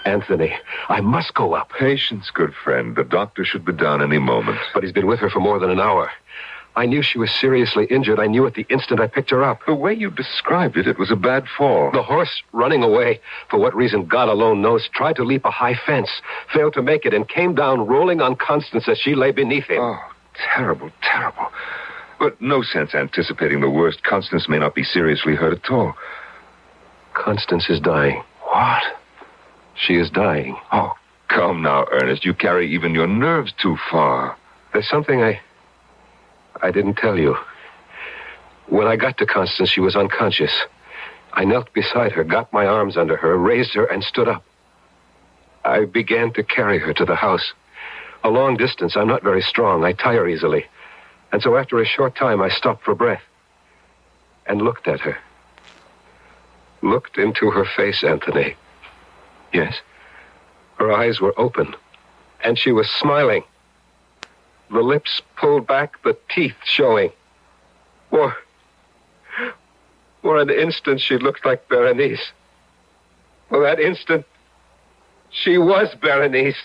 Anthony, I must go up. Patience, good friend. The doctor should be down any moment. But he's been with her for more than an hour. I knew she was seriously injured. I knew it the instant I picked her up. The way you described it, it was a bad fall. The horse, running away, for what reason God alone knows, tried to leap a high fence, failed to make it, and came down rolling on Constance as she lay beneath him. Oh, terrible, terrible. But no sense anticipating the worst. Constance may not be seriously hurt at all. Constance is dying. What? She is dying. Oh, come now, Ernest. You carry even your nerves too far. There's something I didn't tell you. When I got to Constance, she was unconscious. I knelt beside her, got my arms under her, raised her, and stood up. I began to carry her to the house. A long distance. I'm not very strong. I tire easily. And so after a short time, I stopped for breath and looked at her. Looked into her face, Anthony. Yes? Her eyes were open, and she was smiling. The lips pulled back, the teeth showing. For an instant, she looked like Berenice. For that instant, she was Berenice.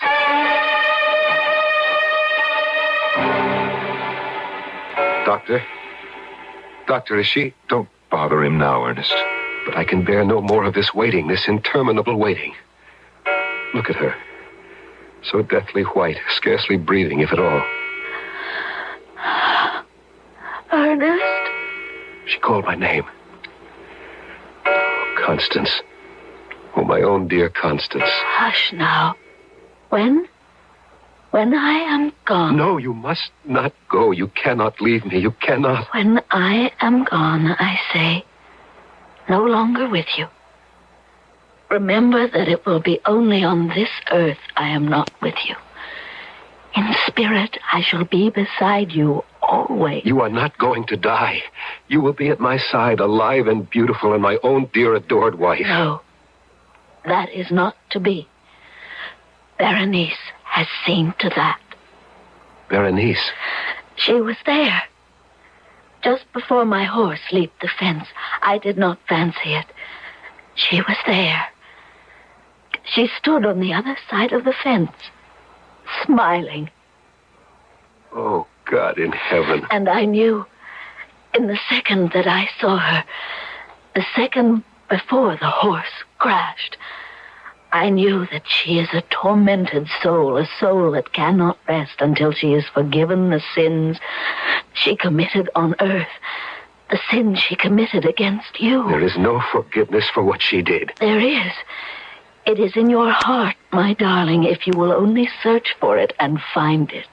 Doctor, is she? Don't bother him now, Ernest. But I can bear no more of this waiting, this interminable waiting. Look at her. So deathly white, scarcely breathing, if at all. Ernest? She called my name. Oh, Constance. Oh, my own dear Constance. Hush now. When I am gone. No, you must not go. You cannot leave me. You cannot. When I am gone, I say, no longer with you. Remember that it will be only on this earth I am not with you. In spirit, I shall be beside you always. You are not going to die. You will be at my side, alive and beautiful, and my own dear adored wife. No, that is not to be. Berenice has seen to that. Berenice? She was there. Just before my horse leaped the fence, I did not fancy it. She was there. She stood on the other side of the fence, smiling. Oh, God in heaven. And I knew, in the second that I saw her, the second before the horse crashed, I knew that she is a tormented soul, a soul that cannot rest until she is forgiven the sins she committed on earth, the sins she committed against you. There is no forgiveness for what she did. There is. It is in your heart, my darling, if you will only search for it and find it.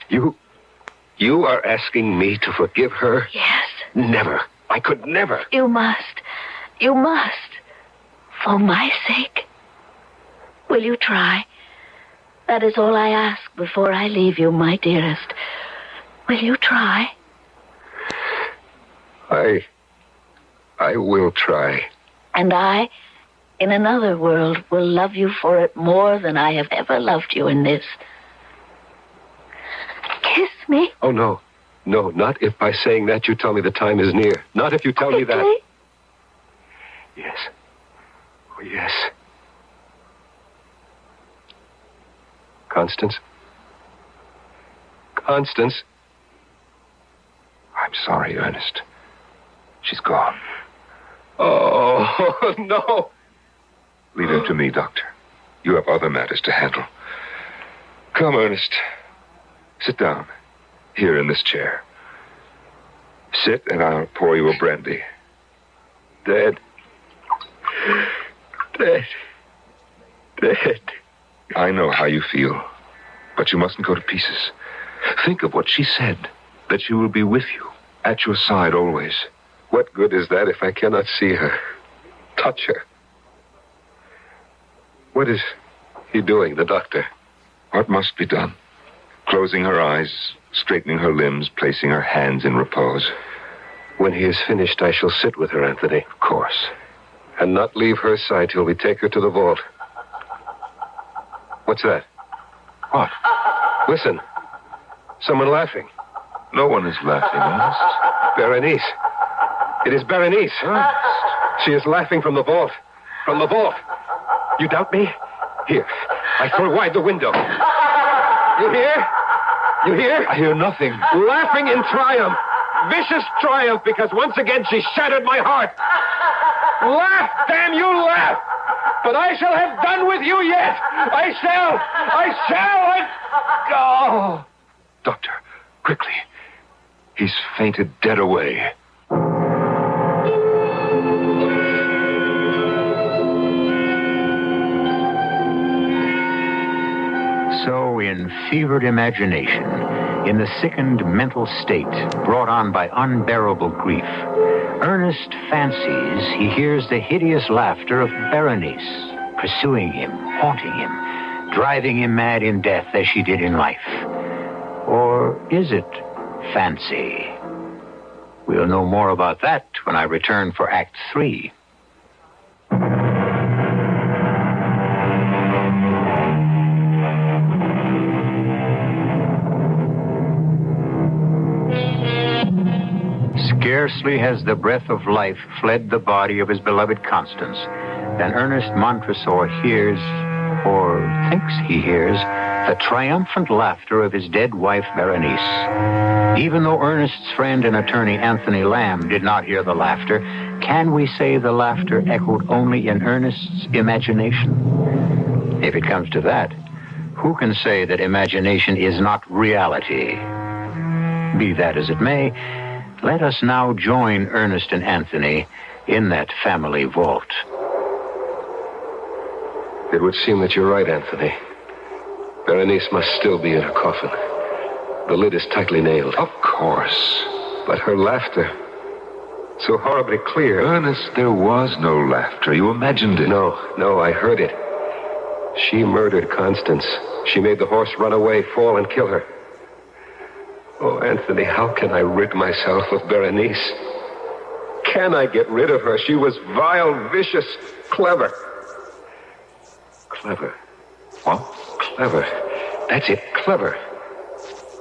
You are asking me to forgive her? Yes. Never. I could never. You must. You must. For my sake. Will you try? That is all I ask before I leave you, my dearest. Will you try? I will try. And I, in another world, will love you for it more than I have ever loved you in this. Kiss me. Oh, no. No, not if by saying that you tell me the time is near. Not if you tell me that. Yes. Oh, yes. Constance? Constance? I'm sorry, Ernest. She's gone. Oh, no. Leave her to me, Doctor. You have other matters to handle. Come, Ernest. Sit down. Here in this chair. Sit, and I'll pour you a brandy. Dead. Dead. Dead. I know how you feel, but you mustn't go to pieces. Think of what she said, that she will be with you, at your side always. What good is that if I cannot see her, touch her? What is he doing, the doctor? What must be done? Closing her eyes, straightening her limbs, placing her hands in repose. When he is finished, I shall sit with her, Anthony. Of course. And not leave her side till we take her to the vault. What's that? What? Listen. Someone laughing. No one is laughing, Ernest. Berenice. It is Berenice. Ernest. She is laughing from the vault. From the vault. You doubt me? Here. I throw wide the window. You hear? You hear? I hear nothing. Laughing in triumph. Vicious triumph, because once again she shattered my heart. Laugh, damn you, laugh! But I shall have done with you yet! I shall! Oh! Doctor, quickly. He's fainted dead away. So, in fevered imagination, in the sickened mental state brought on by unbearable grief, Ernest fancies he hears the hideous laughter of Berenice, pursuing him, haunting him, driving him mad in death as she did in life. Or is it fancy? We'll know more about that when I return for Act 3. Scarcely has the breath of life fled the body of his beloved Constance than Ernest Montresor hears, or thinks he hears, the triumphant laughter of his dead wife, Berenice. Even though Ernest's friend and attorney Anthony Lamb did not hear the laughter, can we say the laughter echoed only in Ernest's imagination? If it comes to that, who can say that imagination is not reality? Be that as it may, let us now join Ernest and Anthony in that family vault. It would seem that you're right, Anthony. Berenice must still be in her coffin. The lid is tightly nailed. Of course. But her laughter... So horribly clear. Ernest, there was no laughter. You imagined it. No, I heard it. She murdered Constance. She made the horse run away, fall, and kill her. Oh, Anthony, how can I rid myself of Berenice? Can I get rid of her? She was vile, vicious, clever. Clever. What? Clever. That's it, clever.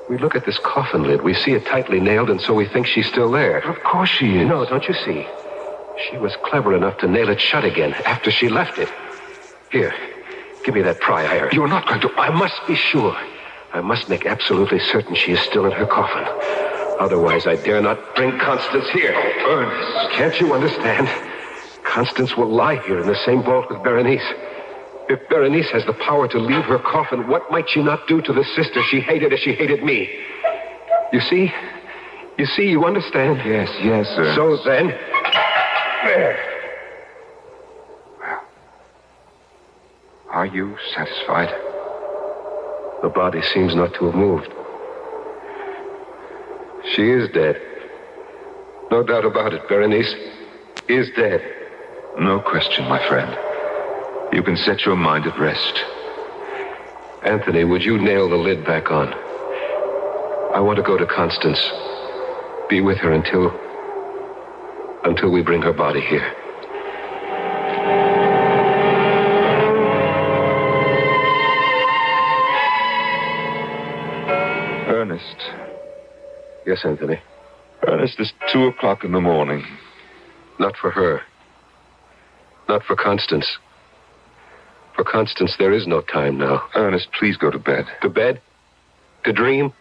We look at this coffin lid. We see it tightly nailed, and so we think she's still there. Of course she is. No, don't you see? She was clever enough to nail it shut again after she left it. Here, give me that pry iron. You're not going to... I must be sure. I must make absolutely certain she is still in her coffin. Otherwise, I dare not bring Constance here. Ernest. Can't you understand? Constance will lie here in the same vault with Berenice. If Berenice has the power to leave her coffin, what might she not do to the sister she hated as she hated me? You see? You understand? Yes, Ernest. So then... There. Well, are you satisfied? The body seems not to have moved. She is dead. No doubt about it. Berenice is dead. No question, my friend. You can set your mind at rest. Anthony, would you nail the lid back on? I want to go to Constance. Be with her until we bring her body here. Ernest. Yes, Anthony. Ernest, it's 2:00 in the morning. Not for her. Not for Constance. For Constance, there is no time now. Ernest, please go to bed. To bed? To dream?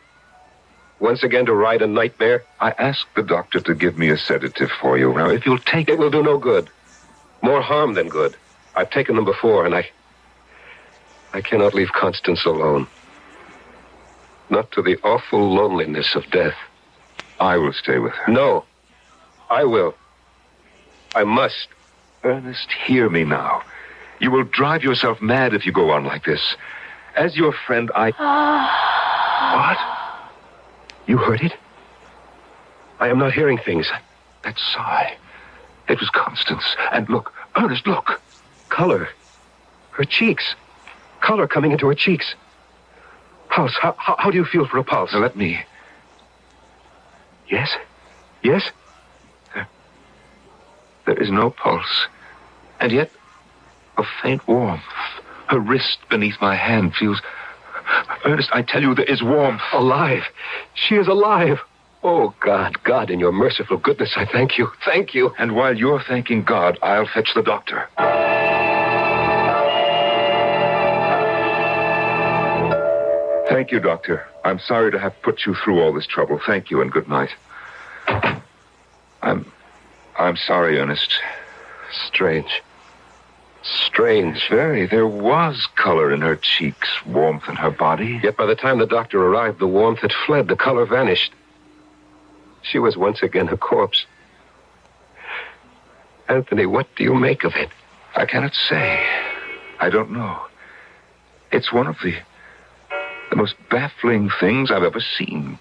Once again to ride a nightmare? I asked the doctor to give me a sedative for you. Now, if you'll take it... It will do no good. More harm than good. I've taken them before, and I cannot leave Constance alone. Not to the awful loneliness of death. I will stay with her. No. I will. I must. Ernest, hear me now. You will drive yourself mad if you go on like this. As your friend, What? You heard it? I am not hearing things. That sigh. It was Constance. And look, Ernest, look. Color. Her cheeks. Color coming into her cheeks. Pulse. How do you feel for a pulse? Now, let me. Yes? Yes? There is no pulse. And yet, a faint warmth. Her wrist beneath my hand feels... Ernest, I tell you, there is warmth. Alive. She is alive. Oh, God, in your merciful goodness, I thank you. Thank you. And while you're thanking God, I'll fetch the doctor. Thank you, Doctor. I'm sorry to have put you through all this trouble. Thank you, and good night. I'm sorry, Ernest. Strange. Very. There was color in her cheeks, warmth in her body. Yet by the time the doctor arrived, the warmth had fled, the color vanished. She was once again a corpse. Anthony, what do you make of it? I cannot say. I don't know. It's one of the most baffling things I've ever seen.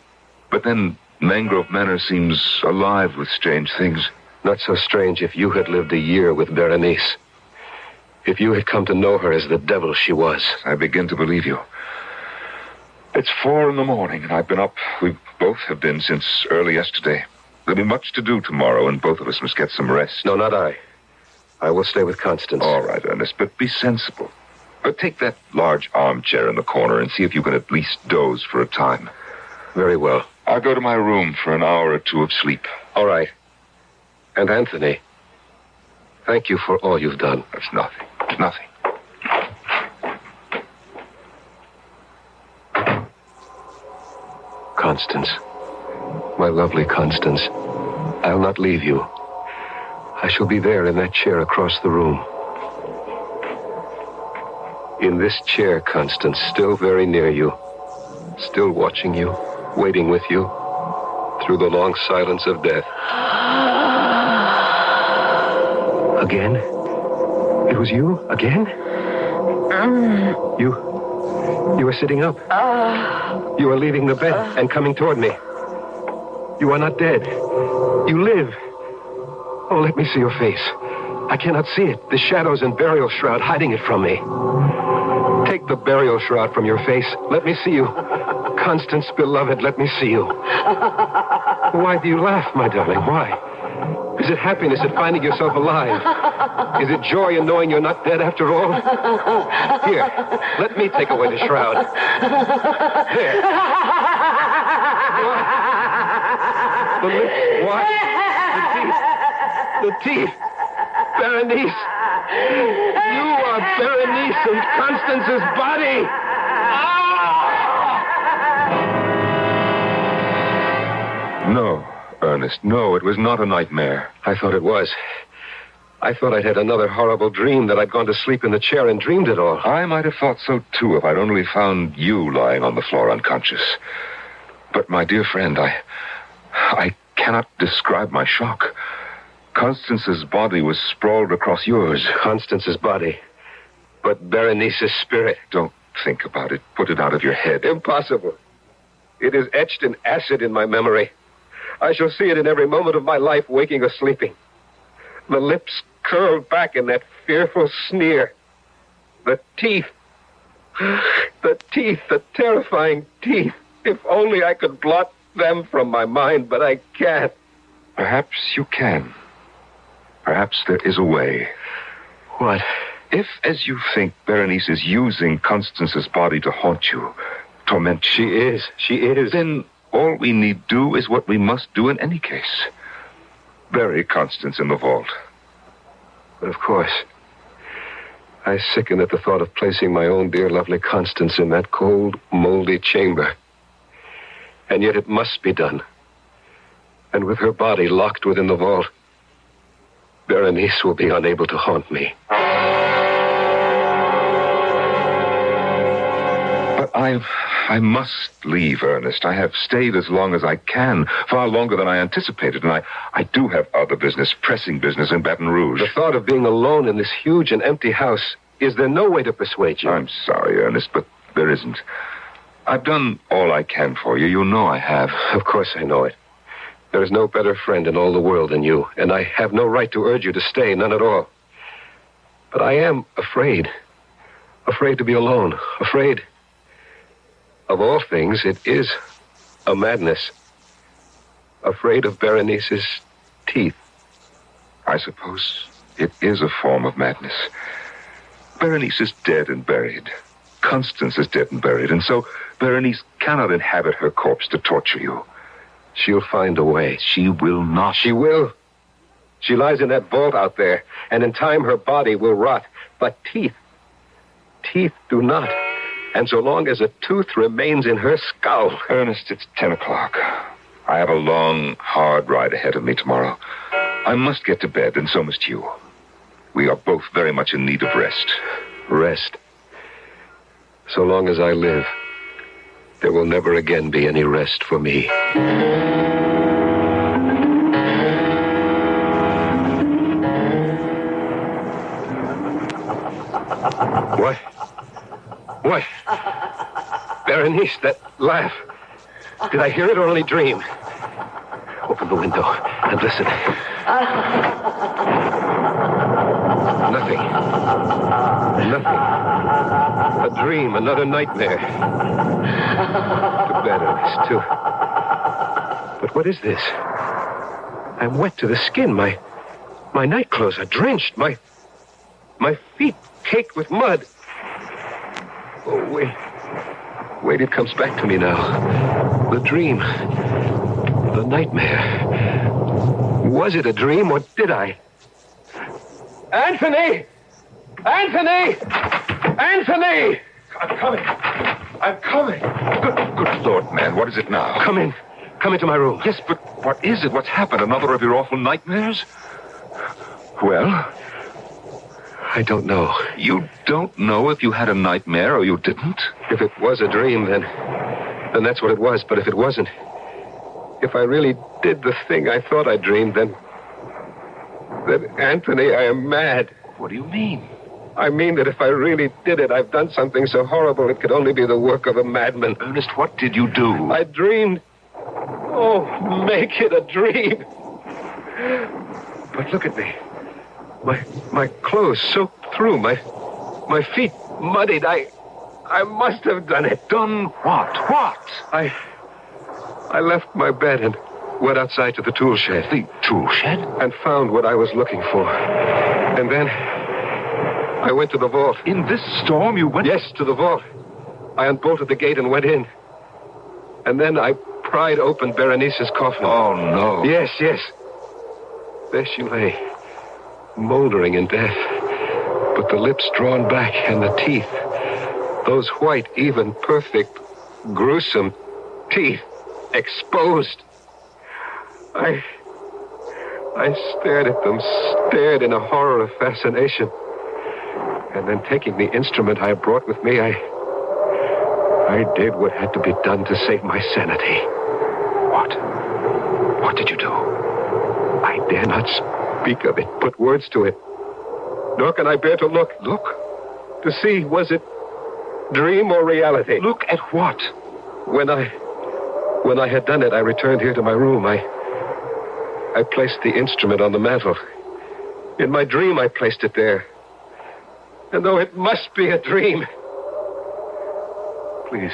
But then Mangrove Manor seems alive with strange things. Not so strange if you had lived a year with Berenice. If you had come to know her as the devil she was. I begin to believe you. It's 4 in the morning, and I've been up. We both have been since early yesterday. There'll be much to do tomorrow, and both of us must get some rest. No, not I. I will stay with Constance. All right, Ernest, but be sensible. But take that large armchair in the corner and see if you can at least doze for a time. Very well. I'll go to my room for an hour or two of sleep. All right. And Anthony, thank you for all you've done. That's nothing. Nothing. Constance. My lovely Constance. I'll not leave you. I shall be there in that chair across the room. In this chair, Constance, still very near you. Still watching you, waiting with you, through the long silence of death. Again? It was you? Again? You were sitting up. You are leaving the bed and coming toward me. You are not dead. You live. Oh, let me see your face. I cannot see it. The shadows and burial shroud hiding it from me. Take the burial shroud from your face. Let me see you. Constance, beloved, let me see you. Why do you laugh, my darling? Why? Is it happiness at finding yourself alive? Is it joy in knowing you're not dead after all? Here, let me take away the shroud. There. What? The lips. What? The teeth. Berenice. You are Berenice and Constance's body. No, Ernest, no, it was not a nightmare. I thought it was. I thought I'd had another horrible dream, that I'd gone to sleep in the chair and dreamed it all. I might have thought so, too, if I'd only found you lying on the floor unconscious. But, my dear friend, I cannot describe my shock. Constance's body was sprawled across yours. Constance's body. But Berenice's spirit. Don't think about it. Put it out of your head. Impossible. It is etched in acid in my memory. I shall see it in every moment of my life, waking or sleeping. The lips curled back in that fearful sneer. The teeth. The terrifying teeth. If only I could blot them from my mind, but I can't. Perhaps you can. Perhaps there is a way. What? If, as you think, Berenice is using Constance's body to haunt you, torment you. She is. Then all we need do is what we must do in any case. Bury Constance in the vault. But of course, I sicken at the thought of placing my own dear, lovely Constance in that cold, moldy chamber. And yet it must be done. And with her body locked within the vault, Berenice will be unable to haunt me. But I must leave, Ernest. I have stayed as long as I can, far longer than I anticipated, and I do have other business, pressing business in Baton Rouge. The thought of being alone in this huge and empty house, is there no way to persuade you? I'm sorry, Ernest, but there isn't. I've done all I can for you. You know I have. Of course I know it. There is no better friend in all the world than you, and I have no right to urge you to stay, none at all. But I am afraid. Afraid to be alone. Afraid. Of all things, it is a madness. Afraid of Berenice's teeth. I suppose it is a form of madness. Berenice is dead and buried. Constance is dead and buried, and so Berenice cannot inhabit her corpse to torture you. She'll find a way. She will not. She will. She lies in that vault out there, and in time her body will rot. But teeth do not. And so long as a tooth remains in her skull... Ernest, it's 10 o'clock. I have a long, hard ride ahead of me tomorrow. I must get to bed, and so must you. We are both very much in need of rest. Rest. So long as I live, there will never again be any rest for me. What? What? Berenice, that laugh. Did I hear it or only dream? Open the window and listen. Nothing. A dream, another nightmare. To bed, Ernest, too. But what is this? I'm wet to the skin. My nightclothes are drenched. My feet caked with mud. Oh, wait. Wait, it comes back to me now. The dream. The nightmare. Was it a dream, or did I? Anthony! Anthony! Anthony! I'm coming. Good Lord, man, what is it now? Come in. Come into my room. Yes, but what is it? What's happened? Another of your awful nightmares? Well? I don't know. You don't know if you had a nightmare or you didn't? If it was a dream, then that's what it was. But if it wasn't, if I really did the thing I thought I dreamed, then Anthony, I am mad. What do you mean? I mean that if I really did it, I've done something so horrible it could only be the work of a madman. Ernest, what did you do? I dreamed. Oh, make it a dream. But look at me. My clothes soaked through, my feet muddied. I must have done it. Done what? What? I left my bed and went outside to the tool shed. The tool shed? And found what I was looking for. And then I went to the vault. In this storm you went? Yes, to the vault. I unbolted the gate and went in. And then I pried open Berenice's coffin. Oh, no. Yes. There she lay, moldering in death. But the lips drawn back and the teeth, those white, even, perfect, gruesome teeth, exposed. I stared at them, stared in a horror of fascination. And then taking the instrument I brought with me, I did what had to be done to save my sanity. What did you do? I dare not speak of it, put words to it. Nor can I bear to look. Look? To see, was it dream or reality? Look at what? When I had done it, I returned here to my room. I placed the instrument on the mantel. In my dream, I placed it there. And though it must be a dream, please,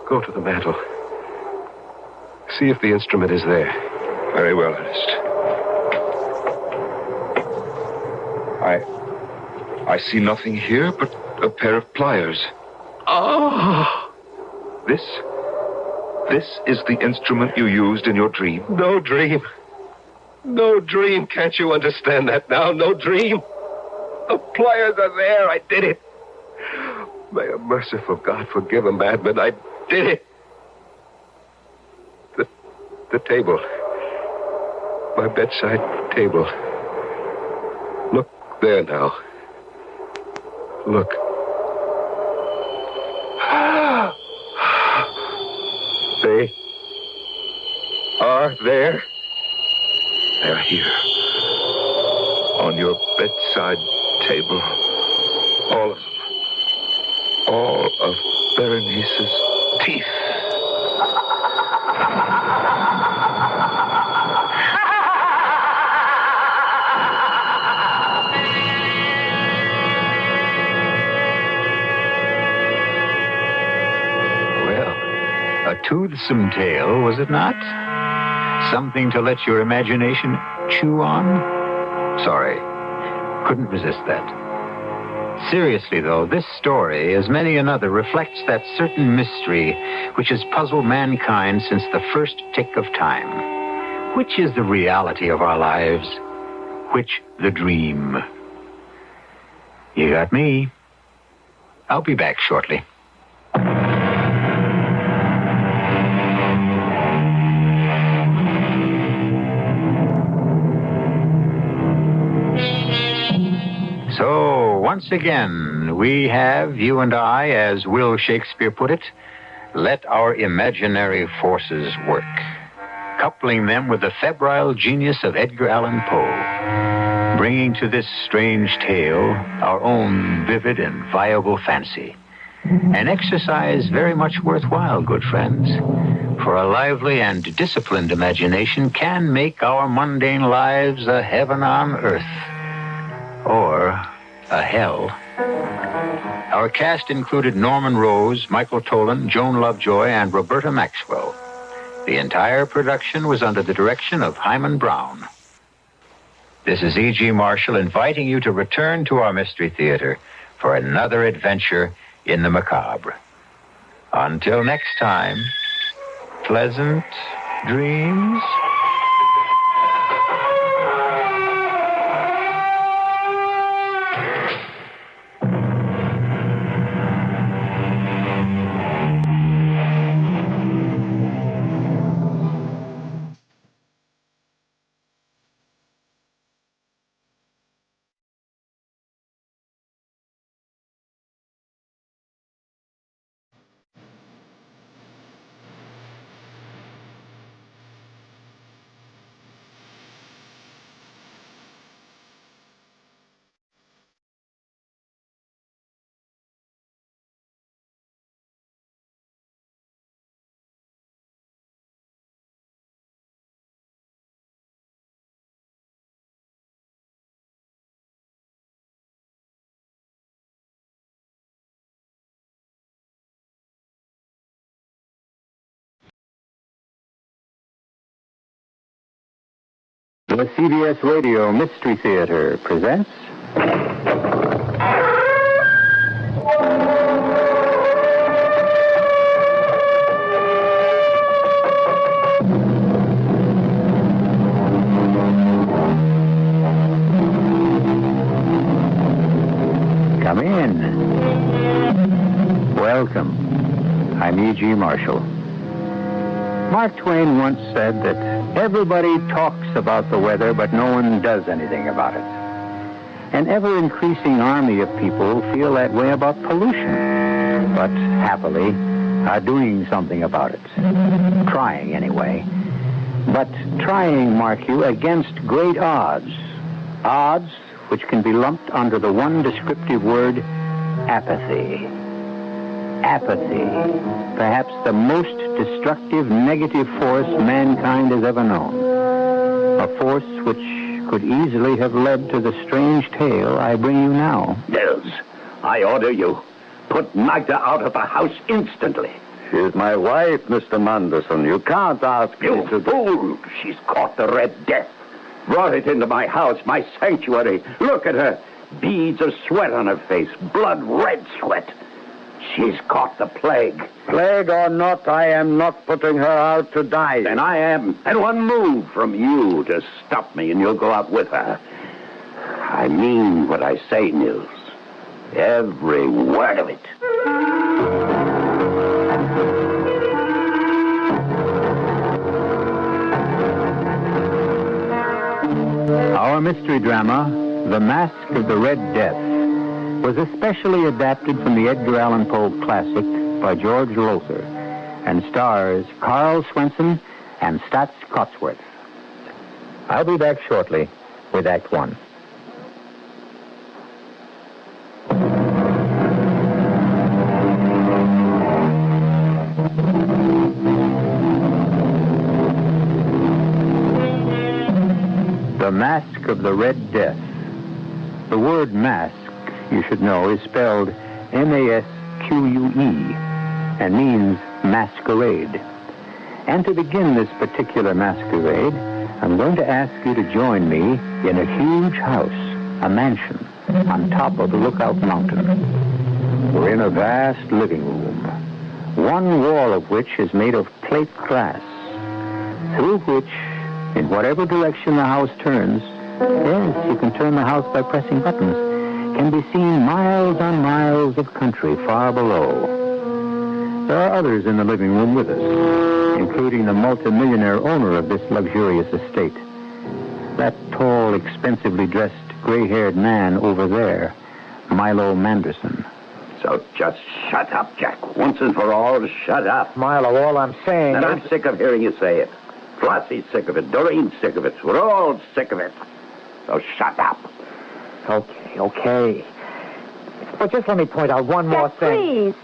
go to the mantel. See if the instrument is there. Very well, Ernest. I see nothing here but a pair of pliers. Oh! This is the instrument you used in your dream? No dream. No dream. Can't you understand that now? No dream. The pliers are there. I did it. May a merciful God forgive a madman. I did it. The table. My bedside table. Look there now. Look. They are there. They're here. On your bedside table. All of them. All of Berenice's teeth. A toothsome tale, was it not? Something to let your imagination chew on? Sorry, couldn't resist that. Seriously, though, this story, as many another, reflects that certain mystery which has puzzled mankind since the first tick of time. Which is the reality of our lives? Which the dream? You got me. I'll be back shortly. So, once again, we have, you and I, as Will Shakespeare put it, let our imaginary forces work, coupling them with the febrile genius of Edgar Allan Poe, bringing to this strange tale our own vivid and viable fancy. An exercise very much worthwhile, good friends, for a lively and disciplined imagination can make our mundane lives a heaven on earth. Or a hell. Our cast included Norman Rose, Michael Tolan, Joan Lovejoy, and Roberta Maxwell. The entire production was under the direction of Hyman Brown. This is E.G. Marshall inviting you to return to our Mystery Theater for another adventure in the macabre. Until next time, pleasant dreams. The CBS Radio Mystery Theater presents... Come in. Welcome. I'm E.G. Marshall. Mark Twain once said that everybody talks about the weather, but no one does anything about it. An ever-increasing army of people feel that way about pollution, but happily are doing something about it. Trying, anyway. But trying, mark you, against great odds. Odds which can be lumped under the one descriptive word, apathy. Apathy, perhaps the most destructive negative force mankind has ever known. A force which could easily have led to the strange tale I bring you now. Nils, I order you, put Magda out of the house instantly. She's my wife, Mr. Manderson. You can't ask me You fool! She's caught the Red Death. Brought it into my house, my sanctuary. Look at her. Beads of sweat on her face. Blood red sweat. She's caught the plague. Plague or not, I am not putting her out to die. Then I am. And one move from you to stop me and you'll go out with her. I mean what I say, Nils. Every word of it. Our mystery drama, The Mask of the Red Death, was especially adapted from the Edgar Allan Poe classic by George Lothar and stars Carl Swenson and Staats Cotsworth. I'll be back shortly with Act One. The Mask of the Red Death. The word mask, you should know, is spelled M-A-S-Q-U-E and means masquerade. And to begin this particular masquerade, I'm going to ask you to join me in a huge house, a mansion, on top of the Lookout Mountain. We're in a vast living room, one wall of which is made of plate glass, through which, in whatever direction the house turns, yes, you can turn the house by pressing buttons, can be seen miles on miles of country far below. There are others in the living room with us, including the multimillionaire owner of this luxurious estate. That tall, expensively dressed, gray-haired man over there, Milo Manderson. So just shut up, Jack. Once and for all, shut up. Milo, all I'm saying And I'm sick of hearing you say it. Flossie's sick of it. Doreen's sick of it. We're all sick of it. So shut up. Okay. But just let me point out one more thing. Please.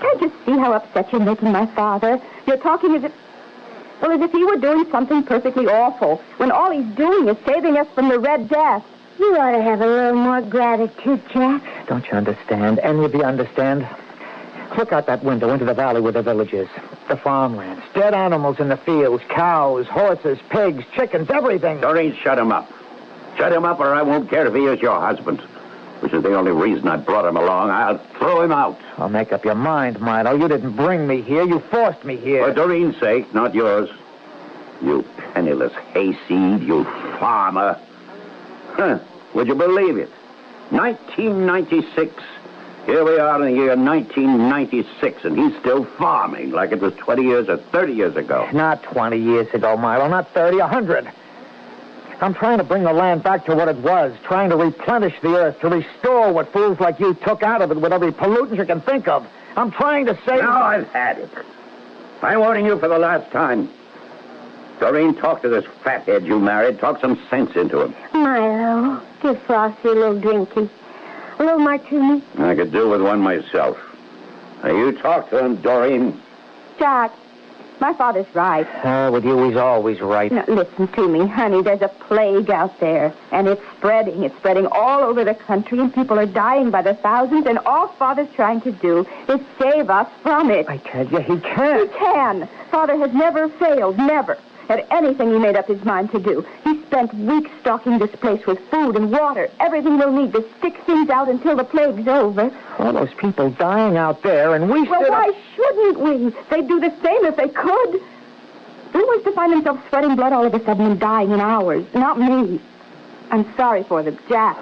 Can't you see how upset you're making my father? You're talking as if he were doing something perfectly awful, when all he's doing is saving us from the Red Death. You ought to have a little more gratitude, Jack. Don't you understand? Any of you understand? Look out that window into the valley where the village is. The farmlands, dead animals in the fields, cows, horses, pigs, chickens, everything. Doreen, shut him up. Shut him up or I won't care if he is your husband, which is the only reason I brought him along. I'll throw him out. I'll make up your mind, Milo. You didn't bring me here. You forced me here. For Doreen's sake, not yours. You penniless hayseed, you farmer. Would you believe it? 1996. Here we are in the year 1996, and he's still farming like it was 20 years or 30 years ago. Not 20 years ago, Milo. Not 30, 100. I'm trying to bring the land back to what it was, trying to replenish the earth, to restore what fools like you took out of it with every pollutant you can think of. I'm trying to save... Now I've had it. I'm warning you for the last time. Doreen, talk to this fathead you married. Talk some sense into him. Milo, give Flossie a little drinky. A little martini. I could do with one myself. Now, you talk to him, Doreen. Jack, my father's right. With you, he's always right. Now, listen to me, honey. There's a plague out there, and it's spreading. It's spreading all over the country, and people are dying by the thousands, and all Father's trying to do is save us from it. I tell you, he can. He can. Father has never failed, never. had anything he made up his mind to do. He spent weeks stocking this place with food and water, everything we'll need to stick things out until the plague's over. All those people dying out there, and we Well, why shouldn't we? They'd do the same if they could. Who wants to find himself sweating blood all of a sudden and dying in hours? Not me. I'm sorry for them, Jack.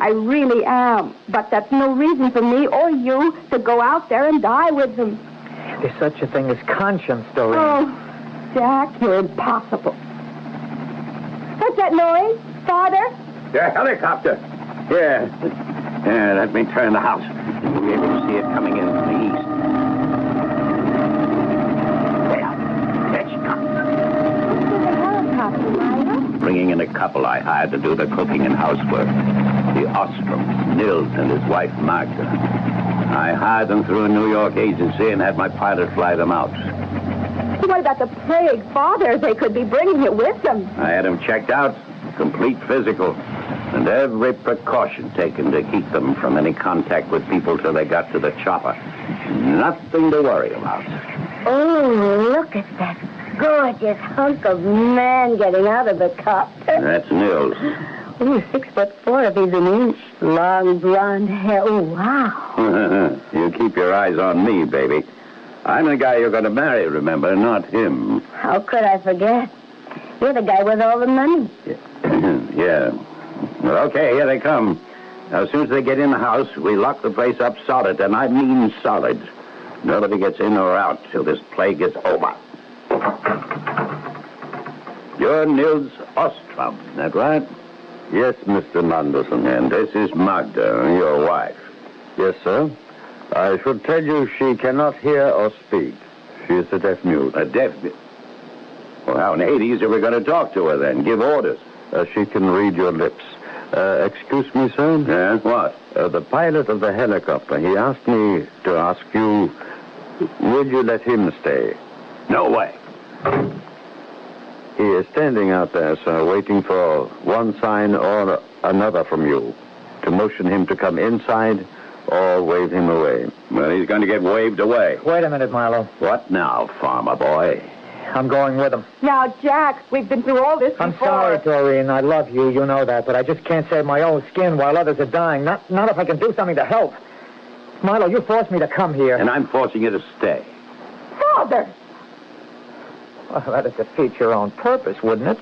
I really am. But that's no reason for me or you to go out there and die with them. There's such a thing as conscience, Doreen. Oh, Jack, you're impossible. What's that noise? Father? The helicopter. Here. Here, let me turn the house. You'll be able to see it coming in from the east. There she comes. The helicopter, Myra? Bringing in a couple I hired to do the cooking and housework. The Ostroms, Nils and his wife, Margue. I hired them through a New York agency and had my pilot fly them out. What about the plague, Father? They could be bringing it with them. I had them checked out, complete physical, and every precaution taken to keep them from any contact with people till they got to the chopper. Nothing to worry about. Oh, look at that gorgeous hunk of man getting out of the copter. That's Nils. Oh, 6'4" if he's an inch. Long blonde hair. Oh, wow. You keep your eyes on me, baby. I'm the guy you're going to marry, remember, not him. How could I forget? You're the guy with all the money. Yeah. Well, okay, here they come. Now, as soon as they get in the house, we lock the place up solid, and I mean solid. Nobody gets in or out till this plague is over. You're Nils Ostrom, is that right? Yes, Mr. Mandelson. And this is Magda, your wife. Yes, sir. I should tell you she cannot hear or speak. She is a deaf mute. A deaf mute? Well, how in Hades are we going to talk to her then? Give orders? She can read your lips. Excuse me, sir? Yes, what? The pilot of the helicopter, he asked me to ask you, will you let him stay? No way. He is standing out there, sir, waiting for one sign or another from you. To motion him to come inside or wave him away. Well, he's going to get waved away. Wait a minute, Milo. What now, farmer boy? I'm going with him. Now, Jack, we've been through all this before. I'm sorry, Doreen. I love you. You know that. But I just can't save my own skin while others are dying. Not if I can do something to help. Milo, you forced me to come here. And I'm forcing you to stay. Father! Well, that'd defeat your own purpose, wouldn't it?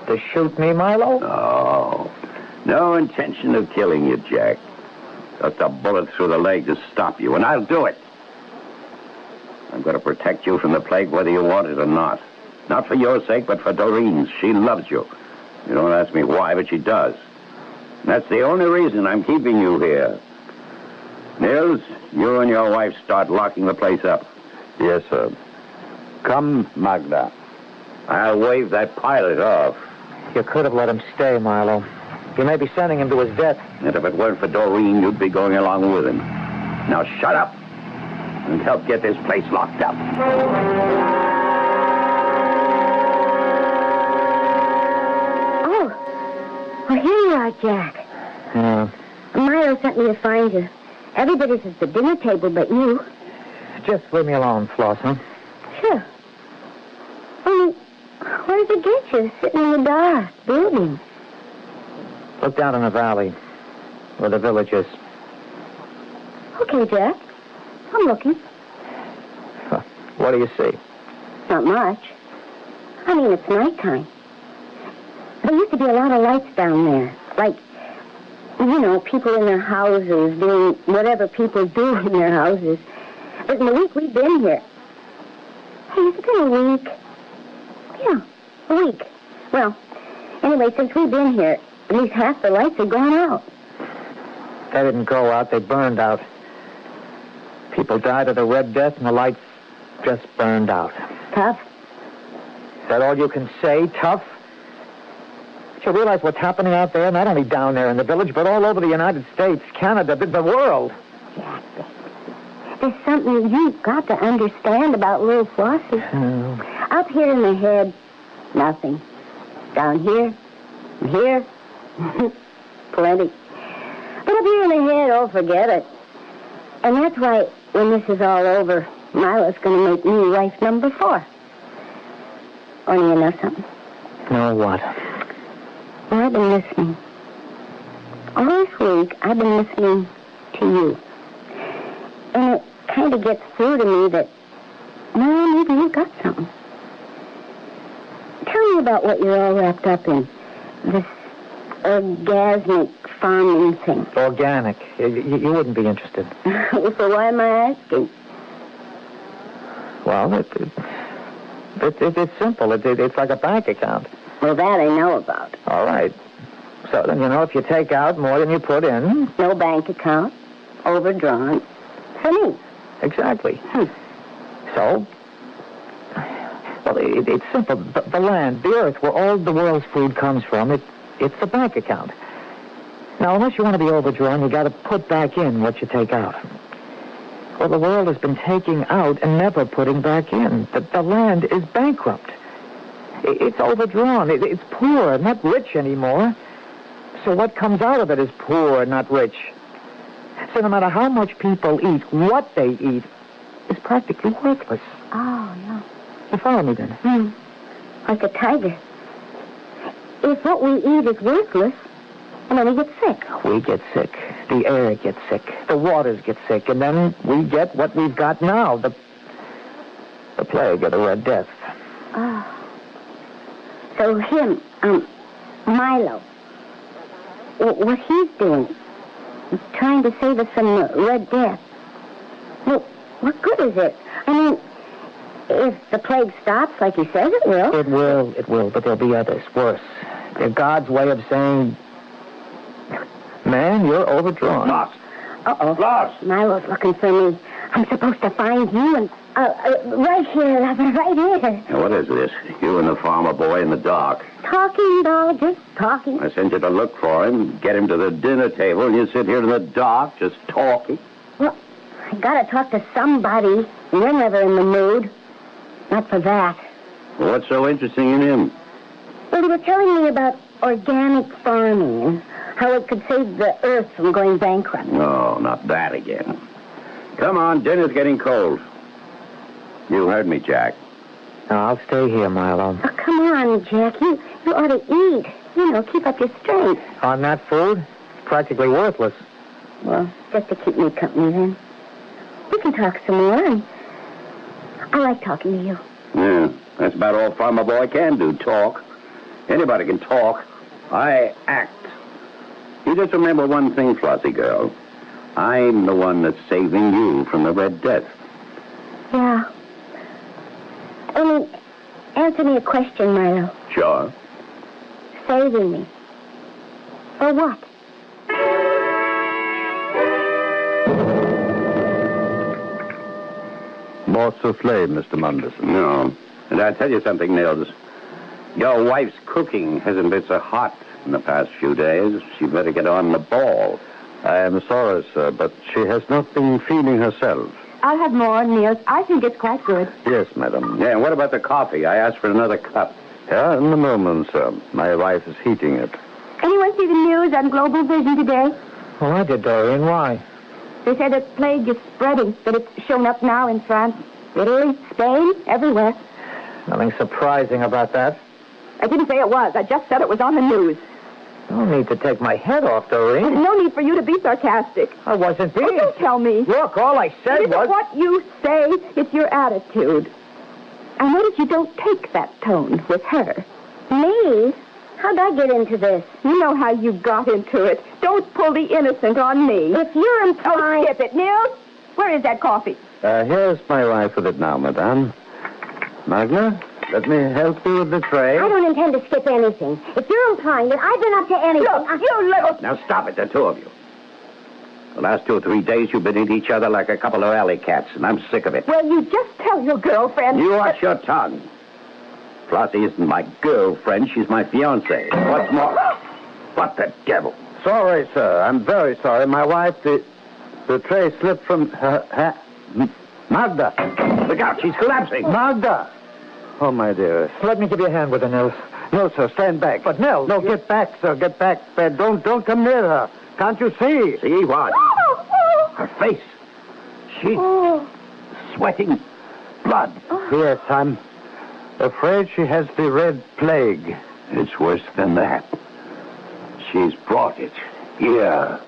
To shoot me, Milo? No. No intention of killing you, Jack. Just a bullet through the leg to stop you, and I'll do it. I'm going to protect you from the plague whether you want it or not. Not for your sake, but for Doreen's. She loves you. You don't ask me why, but she does. And that's the only reason I'm keeping you here. Nils, you and your wife start locking the place up. Yes, sir. Come, Magda. I'll wave that pilot off. You could have let him stay, Milo. You may be sending him to his death. And if it weren't for Doreen, you'd be going along with him. Now shut up and help get this place locked up. Oh, well, here you are, Jack. Yeah. Milo sent me to find you. Everybody's at the dinner table but you. Just leave me alone, Floss, huh? Sure. Only, where did it get you? Sitting in the dark, building. Look down in the valley, where the village is. Okay, Jack. I'm looking. What do you see? Not much. I mean, it's nighttime. There used to be a lot of lights down there. Like, you know, people in their houses doing whatever people do in their houses. But in the week we've been here... Hey, has it been a week? Yeah, a week. Well, anyway, since we've been here, at least half the lights have gone out. They didn't go out, they burned out. People died of the Red Death and the lights just burned out. Tough. Is that all you can say, tough? Don't you realize what's happening out there? Not only down there in the village, but all over the United States, Canada, the world. Jack, there's something you've got to understand about little Flossie. Up here in the head, nothing. Down here, plenty. But up here in the head, oh, forget it. And that's why, when this is all over, Milo's going to make me wife number 4. Only you know something? No, what? Well, I've been listening. All this week, I've been listening to you. And it kind of gets through to me that, well, maybe you got something. Tell me about what you're all wrapped up in. This orgasmic farming thing. Organic. You wouldn't be interested. So why am I asking? Well, it's simple. It's like a bank account. Well, that I know about. All right. So then, if you take out more than you put in... No bank account. Overdrawn. For me. Exactly. So... Well, it's simple. The land, the earth, where all the world's food comes from, it's the bank account. Now, unless you want to be overdrawn, you got to put back in what you take out. Well, the world has been taking out and never putting back in. The land is bankrupt. It's overdrawn. It's poor, not rich anymore. So what comes out of it is poor, not rich. So no matter how much people eat, what they eat is practically worthless. Oh, no. You follow me, then? Like a tiger. If what we eat is worthless, and then we get sick. We get sick. The air gets sick. The waters get sick. And then we get what we've got now, the plague or the Red Death. Oh. So him, Milo, what he's doing, he's trying to save us from the Red Death. Well, what good is it? I mean, if the plague stops like he says it will. It will, but there'll be others, worse. They're God's way of saying, man, you're overdrawn. Lost. Uh-oh. Lost. Milo's looking for me. I'm supposed to find you and... right here, lover, right here. Now, what is this? You and the farmer boy in the dark. Talking, doll, just talking. I sent you to look for him, get him to the dinner table, and you sit here in the dark just talking. Well, I gotta talk to somebody. You're never in the mood. Not for that. Well, what's so interesting in him? Well, you were telling me about organic farming and how it could save the earth from going bankrupt. No, not that again. Come on, dinner's getting cold. You heard me, Jack. No, I'll stay here, Milo. Oh, come on, Jack. You ought to eat. Keep up your strength. On that food? It's practically worthless. Well, just to keep me company, then. We can talk some more, and I like talking to you. Yeah, that's about all Farmer Boy can do, talk. Anybody can talk. I act. You just remember one thing, Flossie girl. I'm the one that's saving you from the Red Death. Yeah. Only, answer me a question, Milo. Sure. Saving me. For what? More souffle, Mr. Munderson. No. And I'll tell you something, Nils. Your wife's cooking hasn't been so hot in the past few days. She better get on the ball. I am sorry, sir, but she has not been feeling herself. I'll have more, Niels. I think it's quite good. Yes, madam. Yeah, and what about the coffee? I asked for another cup. Yeah, in a moment, sir. My wife is heating it. Anyone see the news on Global Vision today? Well, I did, Doreen. Why? They say that plague is spreading, that it's shown up now in France, Italy, Spain, everywhere. Nothing surprising about that. I didn't say it was. I just said it was on the news. No need to take my head off, Doreen. There's no need for you to be sarcastic. I wasn't being... Oh, don't tell me. Look, all I said It isn't was... what you say, it's your attitude. I notice you don't take that tone with her. Me? How'd I get into this? You know how you got into it. Don't pull the innocent on me. If you're implying... Oh, skip it, Nils. Where is that coffee? Here's my wife with it now, madame. Magna, let me help you with the tray. I don't intend to skip anything. If you're implying that I've been up to anything... Look, you little... Now stop it, the two of you. The last 2 or 3 days you've been at each other like a couple of alley cats, and I'm sick of it. Well, you just tell your girlfriend... You watch your tongue. Flossie isn't my girlfriend. She's my fiancée. What's more... What the devil? Sorry, sir. I'm very sorry. My wife, the tray slipped from her... Magda! Look out, she's collapsing. Magda! Oh, my dearest. Let me give you a hand with her, Nils. No, sir, stand back. But, Nils... No, get back, sir, get back. Don't come near her. Can't you see? See what? Her face. She's sweating blood. Yes, I'm Afraid she has the red plague. It's worse than that. She's brought it here.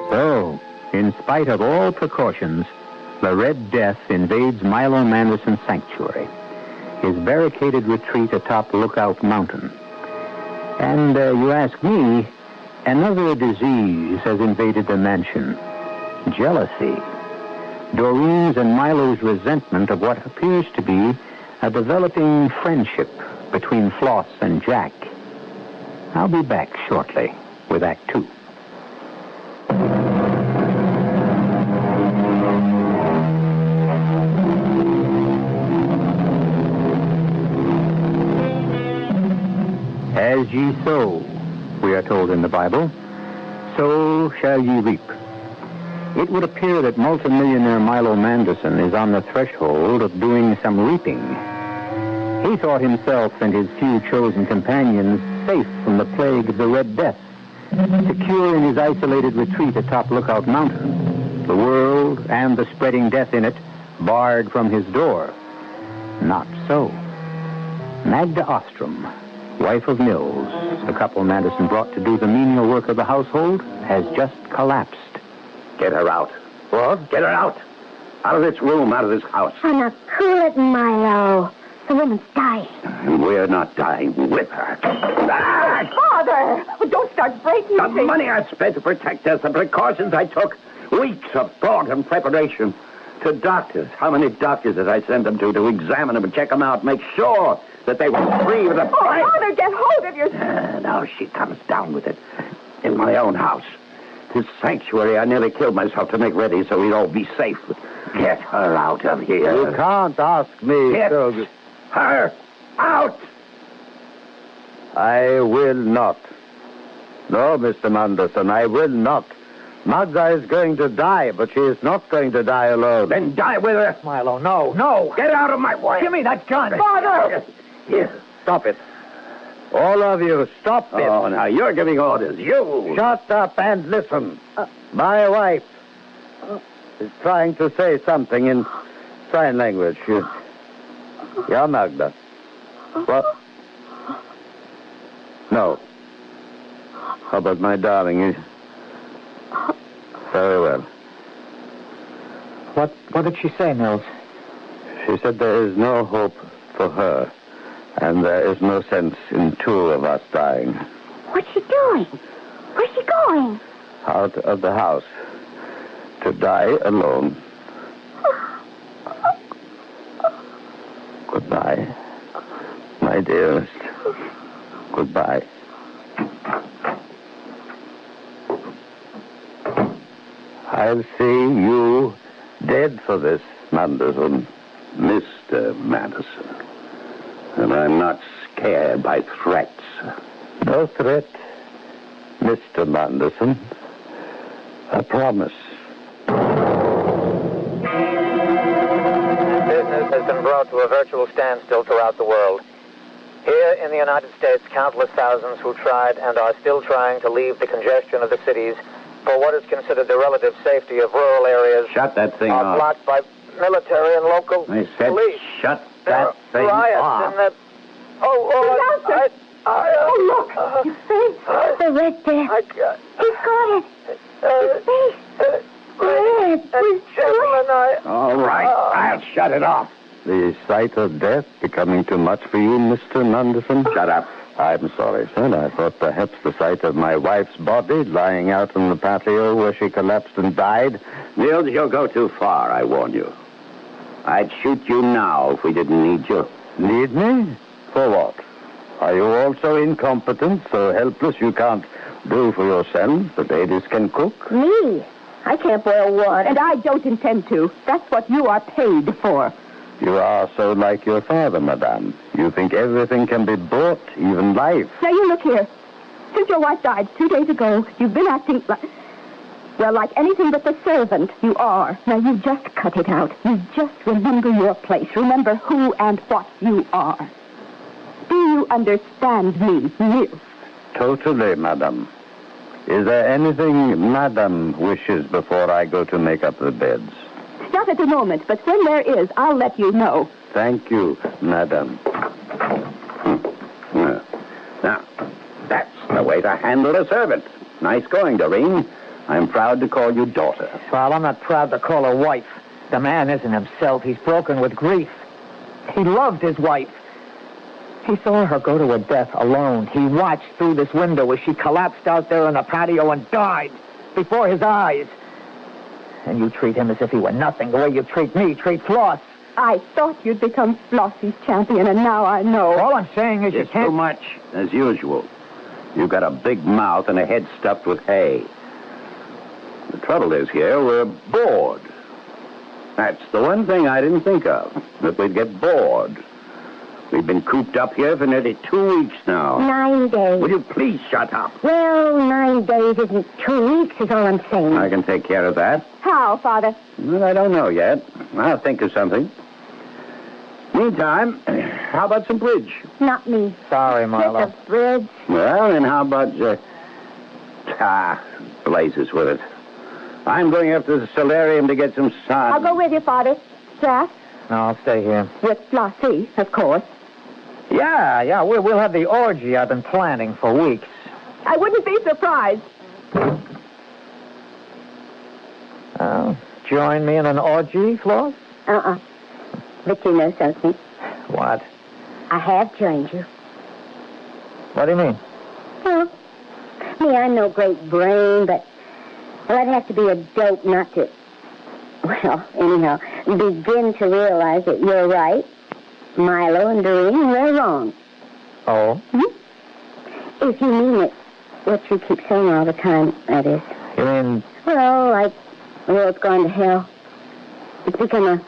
So, in spite of all precautions, the Red Death invades Milo Manderson's sanctuary, his barricaded retreat atop Lookout Mountain. And you ask me, another disease has invaded the mansion. Jealousy. Doreen's and Milo's resentment of what appears to be a developing friendship between Floss and Jack. I'll be back shortly with Act 2. As ye sow, we are told in the Bible, so shall ye reap. It would appear that multimillionaire Milo Manderson is on the threshold of doing some reaping. He thought himself and his few chosen companions safe from the plague of the Red Death, secure in his isolated retreat atop Lookout Mountain, the world and the spreading death in it barred from his door. Not so. Magda Ostrom, wife of Mills, the couple Manderson brought to do the menial work of the household, has just collapsed. Get her out. What? Get her out. Out of this room, out of this house. Oh, now cool it, Milo. The woman's dying. And we're not dying with her. Father! Well, don't start breaking The things. money I spent to protect us, the precautions I took, weeks of thought and preparation. To doctors. How many doctors did I send them to examine them and check them out, make sure that they were free of the Oh, Father, get hold of your... Now she comes down with it. In my own house. This sanctuary, I nearly killed myself to make ready so we'd all be safe. Get her out of here. You can't ask me. Get her out! I will not. No, Mr. Manderson, I will not. Magda is going to die, but she is not going to die alone. Then die with her. Milo, no. Get out of my way. Give me that gun. Father! Here. Stop it. All of you, stop it. Oh, now you're giving orders. You. Shut up and listen. My wife is trying to say something in sign language. Yeah, Magda. What? No. How about my darling? Very well. What did she say, Mills? She said there is no hope for her, and there is no sense in two of us dying. What's she doing? Where's she going? Out of the house. To die alone. Goodbye, my dearest. Goodbye. I'll see you dead for this, Manderson. Mr. Manderson. And I'm not scared by threats. No threat, Mr. Manderson. A promise. Business has been brought to a virtual standstill throughout the world. Here in the United States, countless thousands who tried and are still trying to leave the congestion of the cities for what is considered the relative safety of rural areas Shut that thing are off. blocked by military and local I said police. shut There that are thing riots off. in the... Oh, Lord. Oh, look. His face. The Red Death. He's got it. His face. Red. With joy. All right, I'll shut it off. The sight of death becoming too much for you, Mr. Manderson? Shut up. I'm sorry, sir. I thought perhaps the sight of my wife's body lying out on the patio where she collapsed and died. Mills, you'll go too far, I warn you. I'd shoot you now if we didn't need you. Need me? For what? Are you also incompetent, so helpless you can't do for yourself? The ladies can cook? Me? I can't boil water. And I don't intend to. That's what you are paid for. You are so like your father, madame. You think everything can be bought, even life. Now, you look here. Since your wife died 2 days ago, you've been acting like... Well, like anything but the servant, you are. Now, you just cut it out. You just remember your place. Remember who and what you are. Do you understand me, Miss? Totally, madame. Is there anything Madame wishes before I go to make up the beds? Not at the moment, but when there is, I'll let you know. Thank you, Madame. Now, that's the way to handle a servant. Nice going, Doreen. I'm proud to call you daughter. Well, I'm not proud to call her wife. The man isn't himself. He's broken with grief. He loved his wife. He saw her go to her death alone. He watched through this window as she collapsed out there in the patio and died before his eyes. And you treat him as if he were nothing, the way you treat me, treat Floss. I thought you'd become Flossie's champion, and now I know. All I'm saying is you It's can't... too much, as usual. You've got a big mouth and a head stuffed with hay. The trouble is here, we're bored. That's the one thing I didn't think of, that we'd get bored. We've been cooped up here for nearly 2 weeks now. 9 days. Will you please shut up? Well, 9 days isn't 2 weeks, is all I'm saying. I can take care of that. How, Father? Well, I don't know yet. I'll think of something. Meantime, how about some bridge? Not me. Sorry, Marlo. Just a bridge. Well, then how about... blazes with it. I'm going up to the solarium to get some sun. I'll go with you, Father. Jack? No, I'll stay here. With Flossie, of course. Yeah, we'll have the orgy I've been planning for weeks. I wouldn't be surprised. Join me in an orgy, Floss? But you know something? What? I have joined you. What do you mean? Well, me, I'm no great brain, but... Well, I'd have to be a dope not to... Well, anyhow, begin to realize that you're right. Milo and Doreen, they're wrong. Oh? If you mean it, what you keep saying all the time, that is. You mean... Well, like the world's gone to hell. It's become a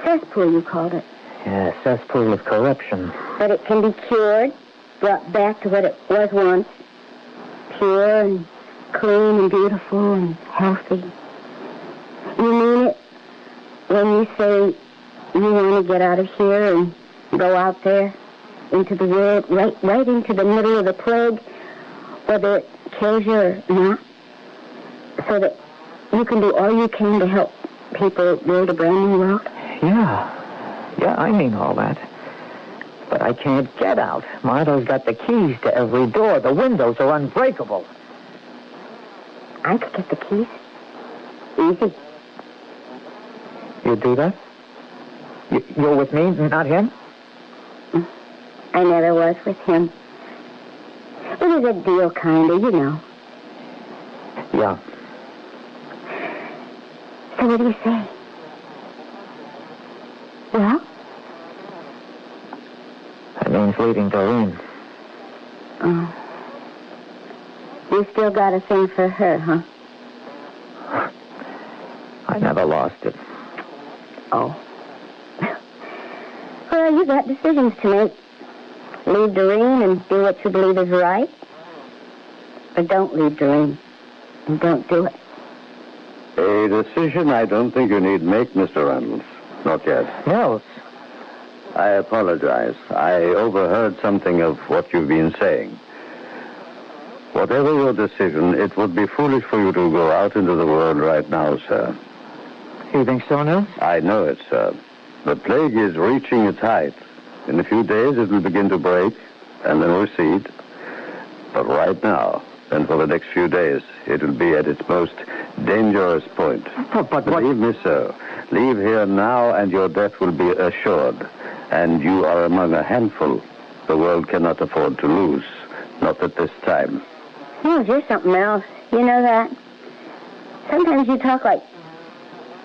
cesspool, you called it. Yeah, cesspool of corruption. But it can be cured, brought back to what it was once. Pure and clean and beautiful and healthy. You mean it when you say you want to get out of here and go out there into the world, right into the middle of the plague, whether it kills you or not, so that you can do all you can to help people build a brand new world? Yeah, I mean all that. But I can't get out. Milo's got the keys to every door. The windows are unbreakable. I could get the keys. Easy. You do that? You're with me, not him? I never was with him. It was a deal, kind of, you know. Yeah. So what do you say? Well? That means leaving Doreen. Oh. You still got a thing for her, huh? I never lost it. Oh. Well, you got decisions to make. Leave Doreen and do what you believe is right. Or don't leave Doreen and don't do it. A decision I don't think you need make, Mr. Reynolds. Not yet. Mills. I apologize. I overheard something of what you've been saying. Whatever your decision, it would be foolish for you to go out into the world right now, sir. You think so, Nils? I know it, sir. The plague is reaching its height. In a few days, it will begin to break and then recede. But right now, and for the next few days, it will be at its most dangerous point. But believe me, sir, leave here now and your death will be assured. And you are among a handful the world cannot afford to lose. Not at this time. Oh, you're something else. You know that? Sometimes you talk like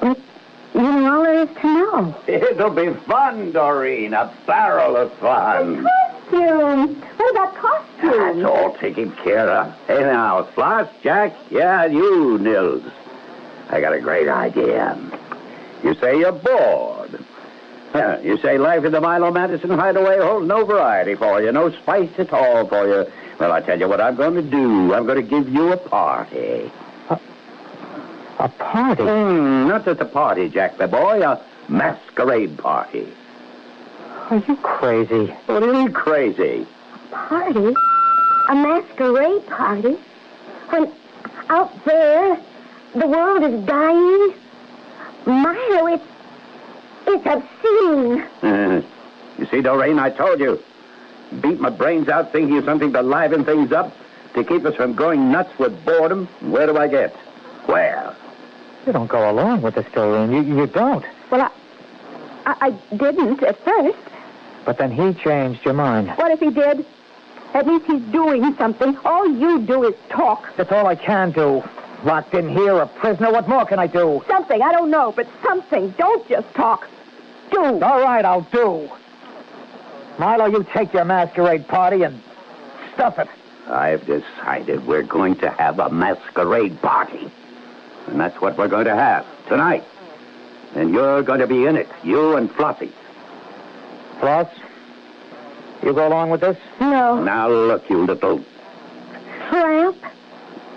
you know all there is to know. It'll be fun, Doreen. A barrel of fun. Costume. What about costume? That's all taken care of. Hey, now, Floss, Jack, yeah, you, Nils. I got a great idea. You say you're bored. You say life in the Milo Madison hideaway holds no variety for you, no spice at all for you. Well, I tell you what I'm going to do. I'm going to give you a party. A party? Not just a party, Jack, my boy. A masquerade party. Are you crazy? What do you mean crazy? Party? A masquerade party? Out there, the world is dying. Milo, it's obscene. You see, Doreen, I told you. Beat my brains out thinking of something to liven things up, to keep us from going nuts with boredom. Where do I get? Where? You don't go along with this, Doreen. You don't. Well, I didn't at first. But then he changed your mind. What if he did? At least he's doing something. All you do is talk. That's all I can do. Locked in here, a prisoner. What more can I do? Something. I don't know, but something. Don't just talk. Do. All right, I'll do. Milo, you take your masquerade party and stuff it. I've decided we're going to have a masquerade party. And that's what we're going to have tonight. And you're going to be in it, you and Flossie. Floss, you go along with this? No. Now, look, you little... Tramp?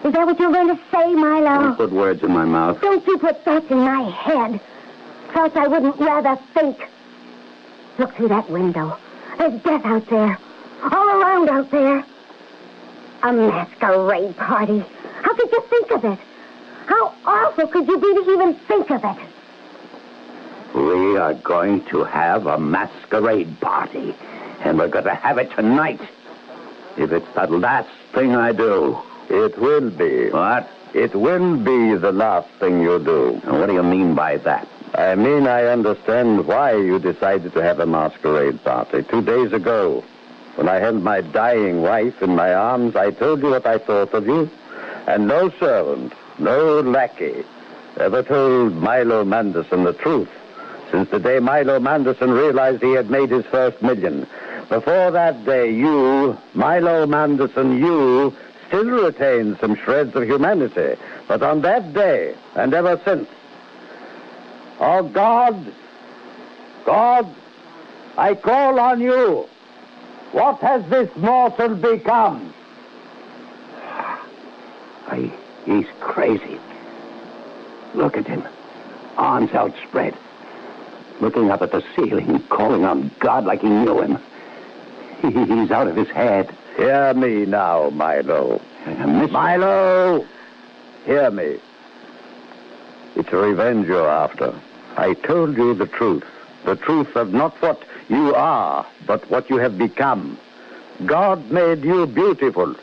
Is that what you're going to say, Milo? Don't put words in my mouth. Don't you put thoughts in my head. Thoughts I wouldn't rather think. Look through that window. There's death out there. All around out there. A masquerade party. How could you think of it? How awful could you be to even think of it? We are going to have a masquerade party. And we're going to have it tonight. If it's the last thing I do. It will be. What? It will be the last thing you do. And what do you mean by that? I mean, I understand why you decided to have a masquerade party. 2 days ago, when I held my dying wife in my arms, I told you what I thought of you. And no servant, no lackey, ever told Milo Manderson the truth since the day Milo Manderson realized he had made his first million. Before that day, you, Milo Manderson, you, still retained some shreds of humanity. But on that day, and ever since, oh, God, I call on you. What has this mortal become? He's crazy. Look at him. Arms outspread. Looking up at the ceiling, calling on God like he knew him. He's out of his head. Hear me now, Milo. Milo! Hear me. It's revenge you're after. I told you the truth. The truth of not what you are, but what you have become. God made you beautiful.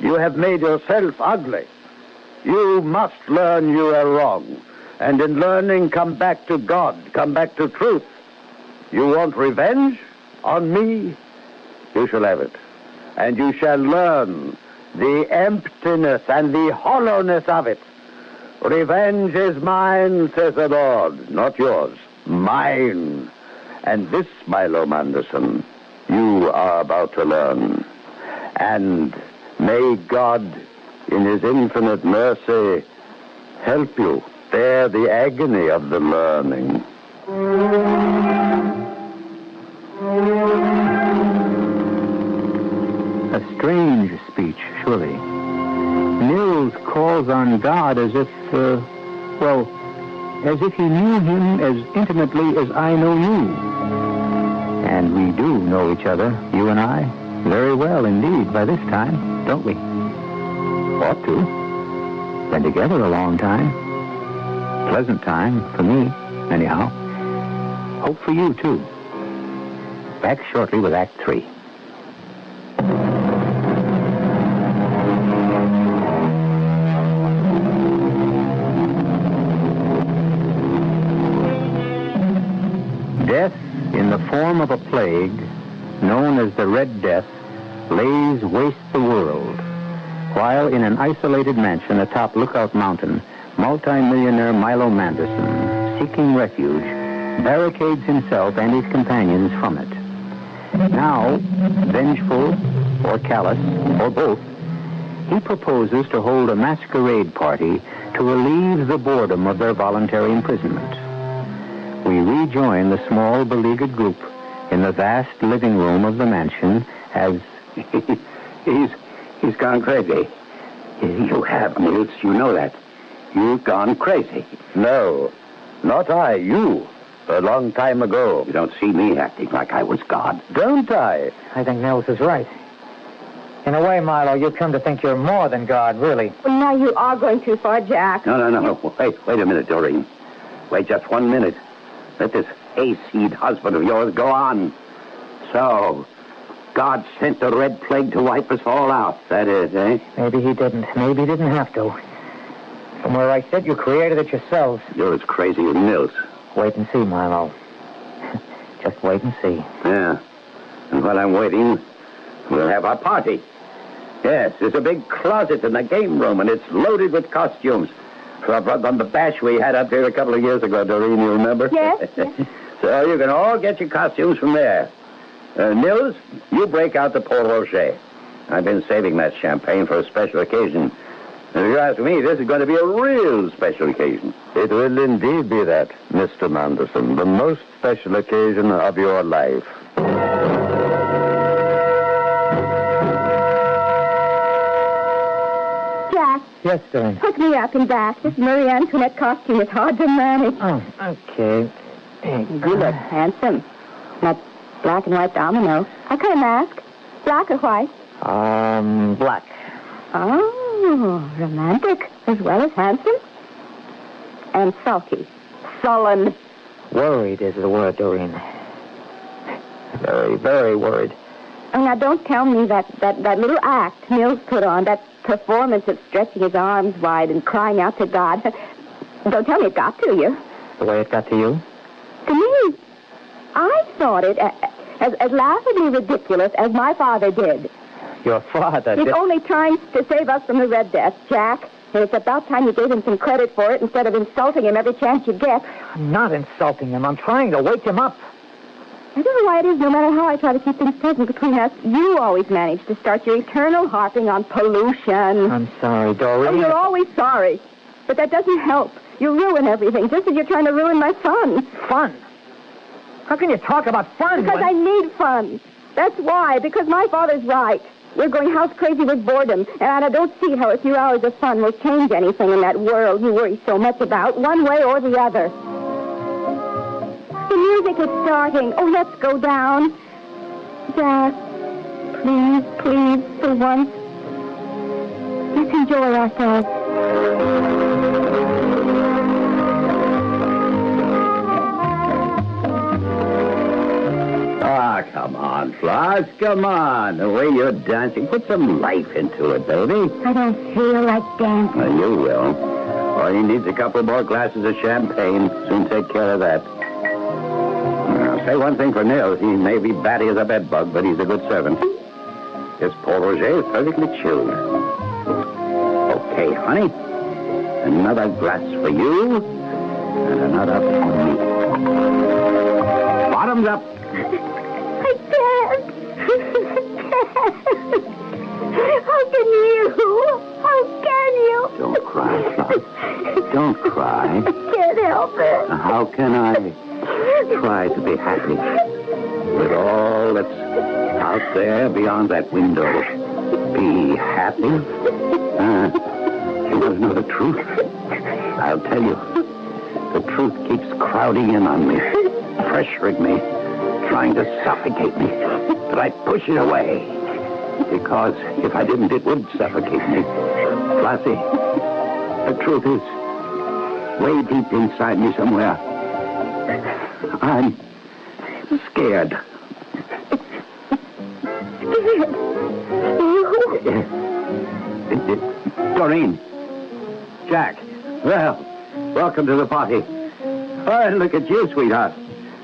You have made yourself ugly. You must learn you are wrong. And in learning, come back to God. Come back to truth. You want revenge on me? You shall have it. And you shall learn the emptiness and the hollowness of it. Revenge is mine, says the Lord, not yours. Mine. And this, Milo Manderson, you are about to learn. And may God, in his infinite mercy, help you bear the agony of the learning. A strange speech, surely. Mills calls on God as if, as if he knew him as intimately as I know you. And we do know each other, you and I, very well indeed by this time, don't we? Ought to. Been together a long time. Pleasant time for me, anyhow. Hope for you, too. Back shortly with Act 3. Death, in the form of a plague, known as the Red Death, lays waste the world, while in an isolated mansion atop Lookout Mountain, multi-millionaire Milo Manderson, seeking refuge, barricades himself and his companions from it. Now, vengeful or callous, or both, he proposes to hold a masquerade party to relieve the boredom of their voluntary imprisonment. We rejoin the small, beleaguered group in the vast living room of the mansion as... He's gone crazy. You have, Mills. You know that. You've gone crazy. No, not I, you. A long time ago. You don't see me acting like I was God. Don't I? I think Mills is right. In a way, Milo, you come to think you're more than God, really. Well, now you are going too far, Jack. No. Wait a minute, Doreen. Wait just 1 minute. Let this hayseed husband of yours go on. So, God sent the Red Plague to wipe us all out. That is, eh? Maybe he didn't. Maybe he didn't have to. From where I sit, you created it yourselves. You're as crazy as Nils. Wait and see, Milo. Just wait and see. Yeah. And while I'm waiting, we'll have our party. Yes, there's a big closet in the game room, and it's loaded with costumes. From the bash we had up here a couple of years ago, Doreen, you remember? Yes. So you can all get your costumes from there. Nils, you break out the Port Roger. I've been saving that champagne for a special occasion. And if you ask me, this is going to be a real special occasion. It will indeed be that, Mr. Manderson. The most special occasion of your life. Jack. Yes, Doreen. Hook me up and back. This Marie Antoinette costume is hard to manage. Oh, okay. You look handsome. That black and white domino. What kind of mask? Black or white? Black. Oh, romantic as well as handsome. And sulky. Sullen. Worried is the word, Doreen. Very, very worried. Oh, now don't tell me that little act Nils put on, that performance of stretching his arms wide and crying out to God. Don't tell me it got to you. The way it got to you? To me, I thought it as laughably ridiculous as my father did. Your father He's only trying to save us from the Red Death, Jack. And it's about time you gave him some credit for it instead of insulting him every chance you get. I'm not insulting him. I'm trying to wake him up. I don't know why it is, no matter how I try to keep things pleasant between us, you always manage to start your eternal harping on pollution. I'm sorry, Doreen. Oh, you're always sorry. But that doesn't help. You ruin everything, just as you're trying to ruin my fun. Fun? How can you talk about fun? Because I need fun. That's why, because my father's right. We're going house crazy with boredom, and I don't see how a few hours of fun will change anything in that world you worry so much about, one way or the other. The music is starting. Oh, let's go down. Jack, please, for once, let's enjoy ourselves. Ah, come on, Floss. Come on. The way you're dancing. Put some life into it, baby. I don't feel like dancing. Well, you will. All you need's a couple more glasses of champagne. Soon take care of that. I'll say one thing for Nils. He may be batty as a bedbug, but he's a good servant. This Port Roger is perfectly chilled. Okay, honey. Another glass for you, and another for me. Bottoms up. I can't. How can you? How can you? Don't cry, Floss. Don't cry. I can't help it. How can I try to be happy with all that's out there beyond that window? Be happy? You want to know the truth? I'll tell you. The truth keeps crowding in on me, pressuring me, trying to suffocate me. But I push it away. Because if I didn't, it would suffocate me. Flossie, the truth is way deep inside me somewhere. I'm scared. Doreen. Jack. Well, welcome to the party. Oh, look at you, sweetheart.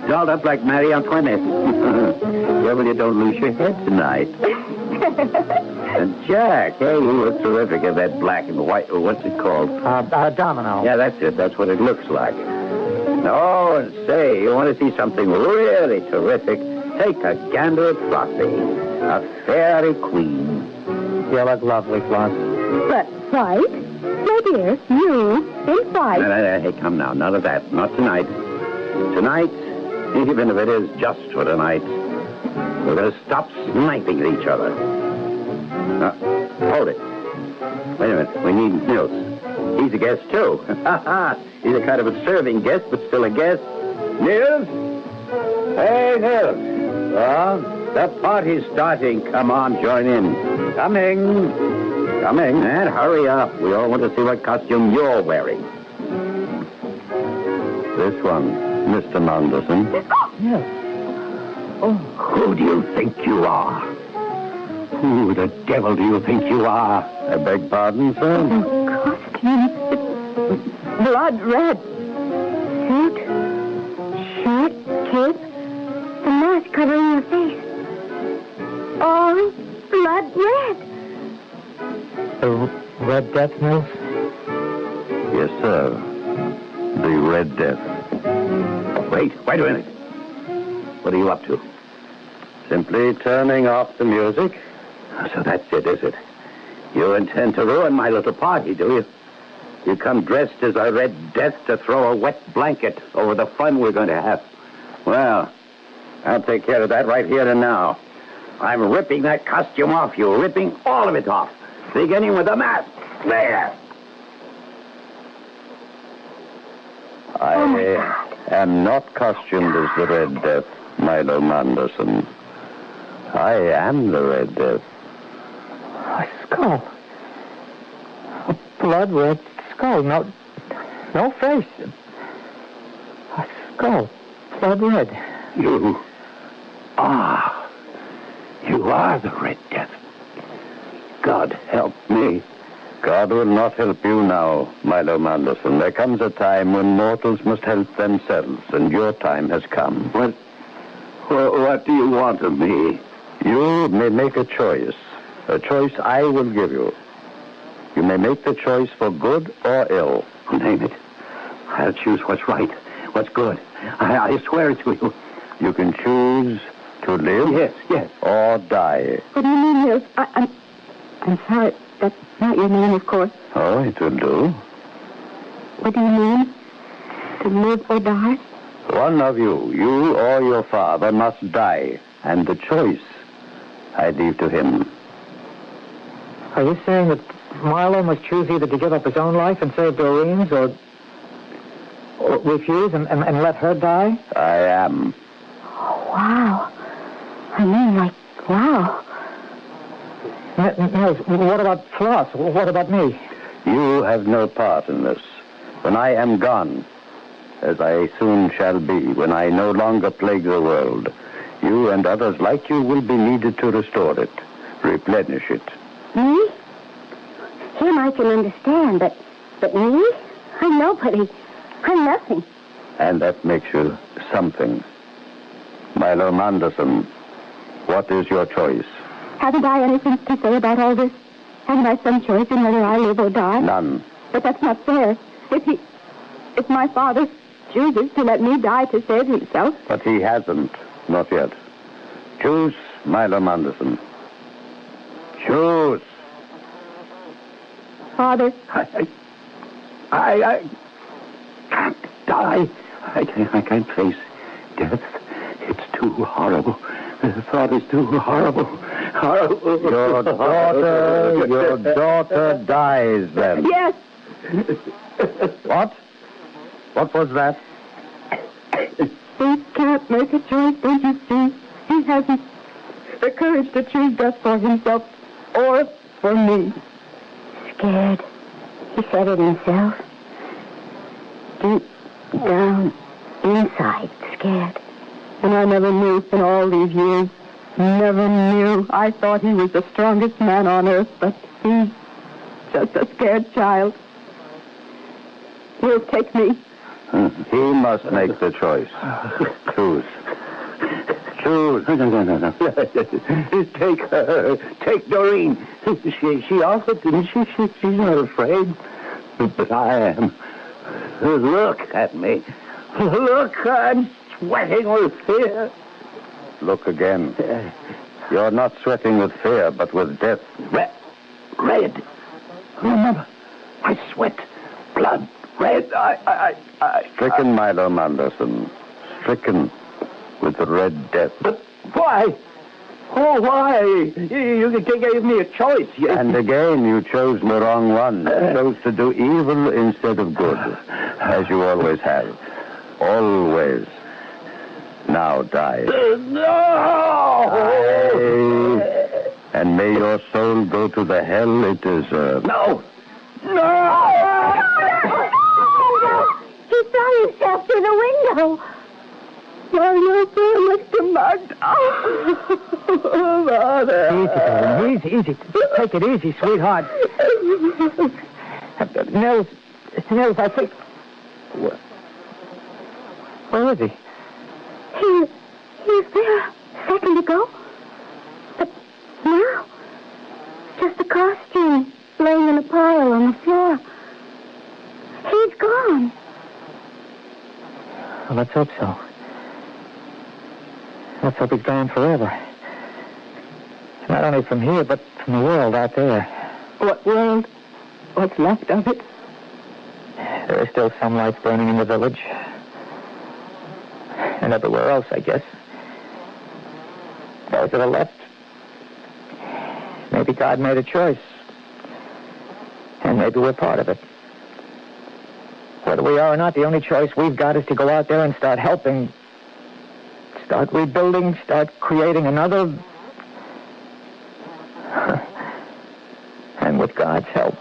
Dolled up like Marie Antoinette. Well, you don't lose your head tonight. And Jack, hey, you look terrific in that black and white, or what's it called? Domino. Yeah, that's it. That's what it looks like. Oh, and say, you want to see something really terrific? Take a gander at Flossie, a fairy queen. You look lovely, Floss. But white? My dear, you in white. No, hey, come now. None of that. Not tonight. Tonight, even if it is just for tonight, we're going to stop sniping at each other. Hold it. Wait a minute. We need Nils. He's a guest, too. He's a kind of a serving guest, but still a guest. Nils? Hey, Nils. Well, the party's starting. Come on, join in. Coming. And hurry up. We all want to see what costume you're wearing. This one, Mr. Manderson. Yes. Oh, who do you think you are? Who the devil do you think you are? I beg pardon, sir? Costume. Blood red. Suit. Shirt. Cape. The mask covering your face. All blood red. The Red Death, Mills? Yes, sir. The Red Death. Wait a minute. What are you up to? Simply turning off the music. So that's it, is it? You intend to ruin my little party, do you? You come dressed as a Red Death to throw a wet blanket over the fun we're going to have. Well, I'll take care of that right here and now. I'm ripping that costume off you, ripping all of it off, beginning with the mask. There. I am not costumed as the Red Death, Milo Manderson. I am the Red Death. A skull. A blood red skull. No face. A skull. Blood red. You are the Red Death. God help me. God will not help you now, Milo Manderson. There comes a time when mortals must help themselves, and your time has come. What do you want of me? You may make a choice I will give you. You may make the choice for good or ill. Name it. I'll choose what's right, what's good. I swear it to you. You can choose to live. Yes. Or die. What do you mean, Mills? I'm sorry. That's not your name, of course. Oh, it will do. What do you mean? To live or die? One of you or your father, must die. And the choice I leave to him. Are you saying that Milo must choose either to give up his own life and save Doreen's or refuse and let her die? I am. Oh, wow. I mean, wow. Mills, what about Floss? What about me? You have no part in this. When I am gone, as I soon shall be, when I no longer plague the world, you and others like you will be needed to restore it, replenish it. Me? Him I can understand, but me? I'm nobody. I'm nothing. And that makes you something. Milo Manderson, what is your choice? Haven't I anything to say about all this? Haven't I some choice in whether I live or die? None. But that's not fair. If my father chooses to let me die to save himself... But he hasn't. Not yet. Choose, Milo Manderson. Choose. Father. I can't die. I can't face death. It's too horrible. The thought is too horrible. Horrible. Your daughter dies then. Yes. What? What was that? He can't make a choice, don't you see? He hasn't the courage to choose death for himself or for me. Scared. He said it himself. Deep down inside, scared. And I never knew in all these years. Never knew. I thought he was the strongest man on earth, but he's just a scared child. He'll take me. He must make the choice. Choose. Choose. No. Take her. Take Doreen. She offered, didn't she? She's not afraid. But I am. Look at me. Look, I'm sweating with fear. Look again. You're not sweating with fear, but with death. Red. Remember, I sweat. Blood. Red. Stricken, Milo Manderson. Stricken with the Red Death. But why? Oh, why? You gave me a choice. And again, you chose the wrong one. You chose to do evil instead of good, as you always have. Always. Now die. No! And may your soul go to the hell it deserves. No! No! He threw himself through the window. Oh, no, poor Mr. Margaux. Oh, Mother. Easy, easy. Take it easy, sweetheart. Nils, I think... Where is he? He was there a second ago. But now, just a costume laying in a pile on the floor. He's gone. Well, let's hope so. Let's hope he's gone forever. Not only from here, but from the world out there. What world? What's left of it? There are still some lights burning in the village. And everywhere else, I guess. Those that are left. Maybe God made a choice. And maybe we're part of it. Whether we are or not, the only choice we've got is to go out there and start helping. Start rebuilding, start creating another... and with God's help,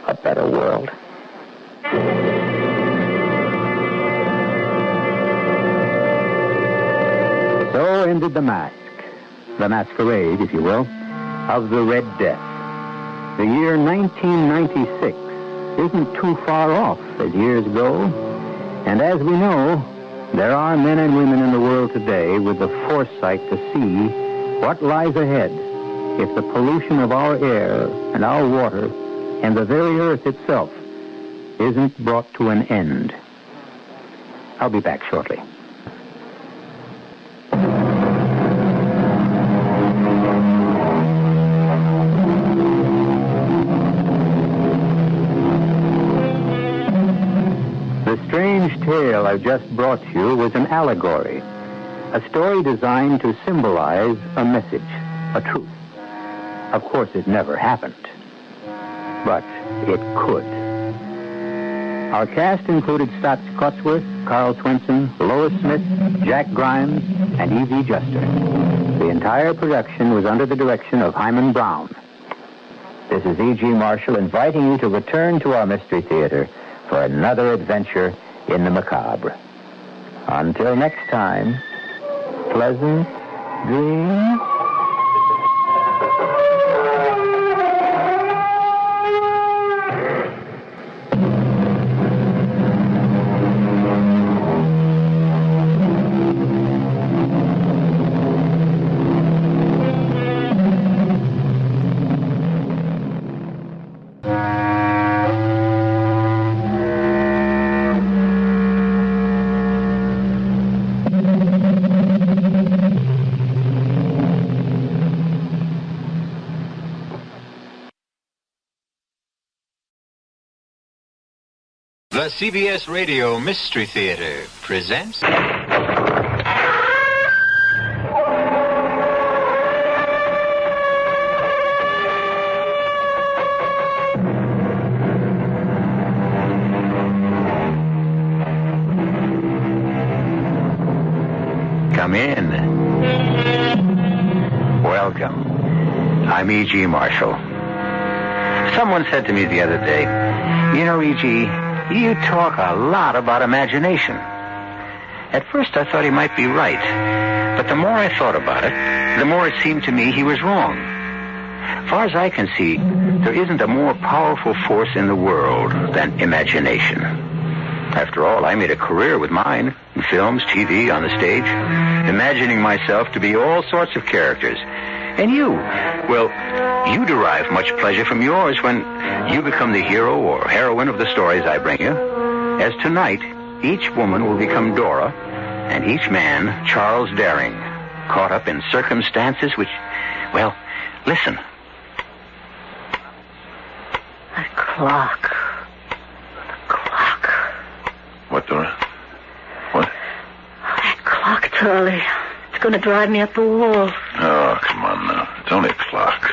a better world. So ended the mask, the masquerade, if you will, of the Red Death. The year 1996 isn't too far off as years go, and as we know, there are men and women in the world today with the foresight to see what lies ahead if the pollution of our air and our water and the very earth itself isn't brought to an end. I'll be back shortly. The strange tale I've just brought you was an allegory, a story designed to symbolize a message, a truth. Of course, it never happened, but it could. Our cast included Stotts Cotsworth, Carl Swinson, Lois Smith, Jack Grimes, and E.V. Juster. The entire production was under the direction of Hyman Brown. This is E.G. Marshall inviting you to return to our Mystery Theater for another adventure in the macabre. Until next time, pleasant dreams. The CBS Radio Mystery Theater presents... Come in. Welcome. I'm E.G. Marshall. Someone said to me the other day, you know, E.G., you talk a lot about imagination. At first I thought he might be right, but the more I thought about it, the more it seemed to me he was wrong. As far as I can see, there isn't a more powerful force in the world than imagination. After all, I made a career with mine, in films, TV, on the stage, imagining myself to be all sorts of characters. And you, well, you derive much pleasure from yours when you become the hero or heroine of the stories I bring you. As tonight, each woman will become Dora, and each man Charles Daring, caught up in circumstances which, well, listen. That clock. What, Dora? What? That clock, Charlie. It's going to drive me up the wall. Oh, come on now. It's only a clock.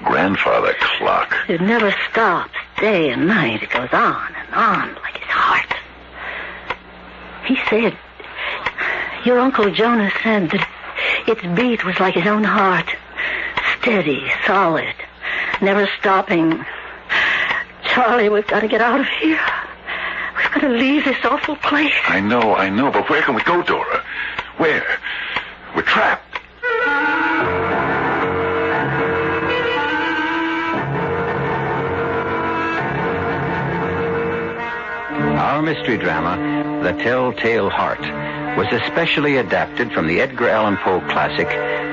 Grandfather clock. It never stops, day and night. It goes on and on like his heart. He said, your Uncle Jonas said that Its beat was like his own heart. Steady, solid, never stopping. Charlie, we've got to get out of here. We've got to leave this awful place. I know, but where can we go, Dora? Where? We're trapped. Our mystery drama, The Telltale Heart, was especially adapted from the Edgar Allan Poe classic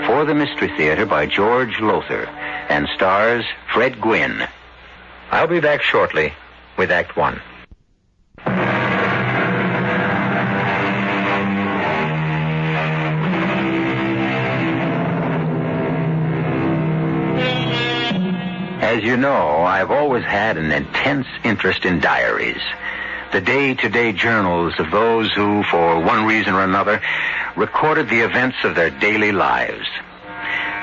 for the Mystery Theater by George Lothar and stars Fred Gwynne. I'll be back shortly with Act One. As you know, I've always had an intense interest in diaries. The day-to-day journals of those who, for one reason or another, recorded the events of their daily lives.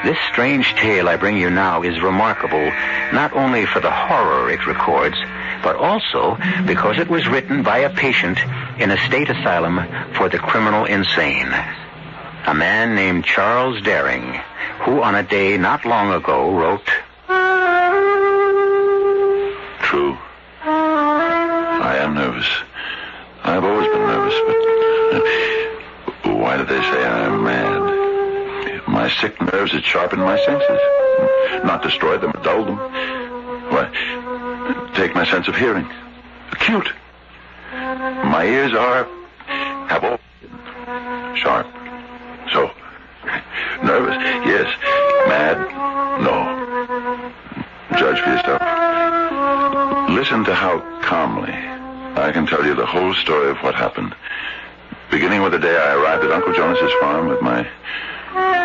This strange tale I bring you now is remarkable not only for the horror it records, but also because it was written by a patient in a state asylum for the criminal insane. A man named Charles Daring, who on a day not long ago wrote... True. I am nervous. I've always been nervous, but why do they say I am mad? My sick nerves had sharpened my senses. Not destroyed them or dulled them. Why, take my sense of hearing. Acute. My ears have always been sharp. So, nervous, yes. Mad, no. Judge for yourself. Listen to how calmly I can tell you the whole story of what happened. Beginning with the day I arrived at Uncle Jonas's farm with my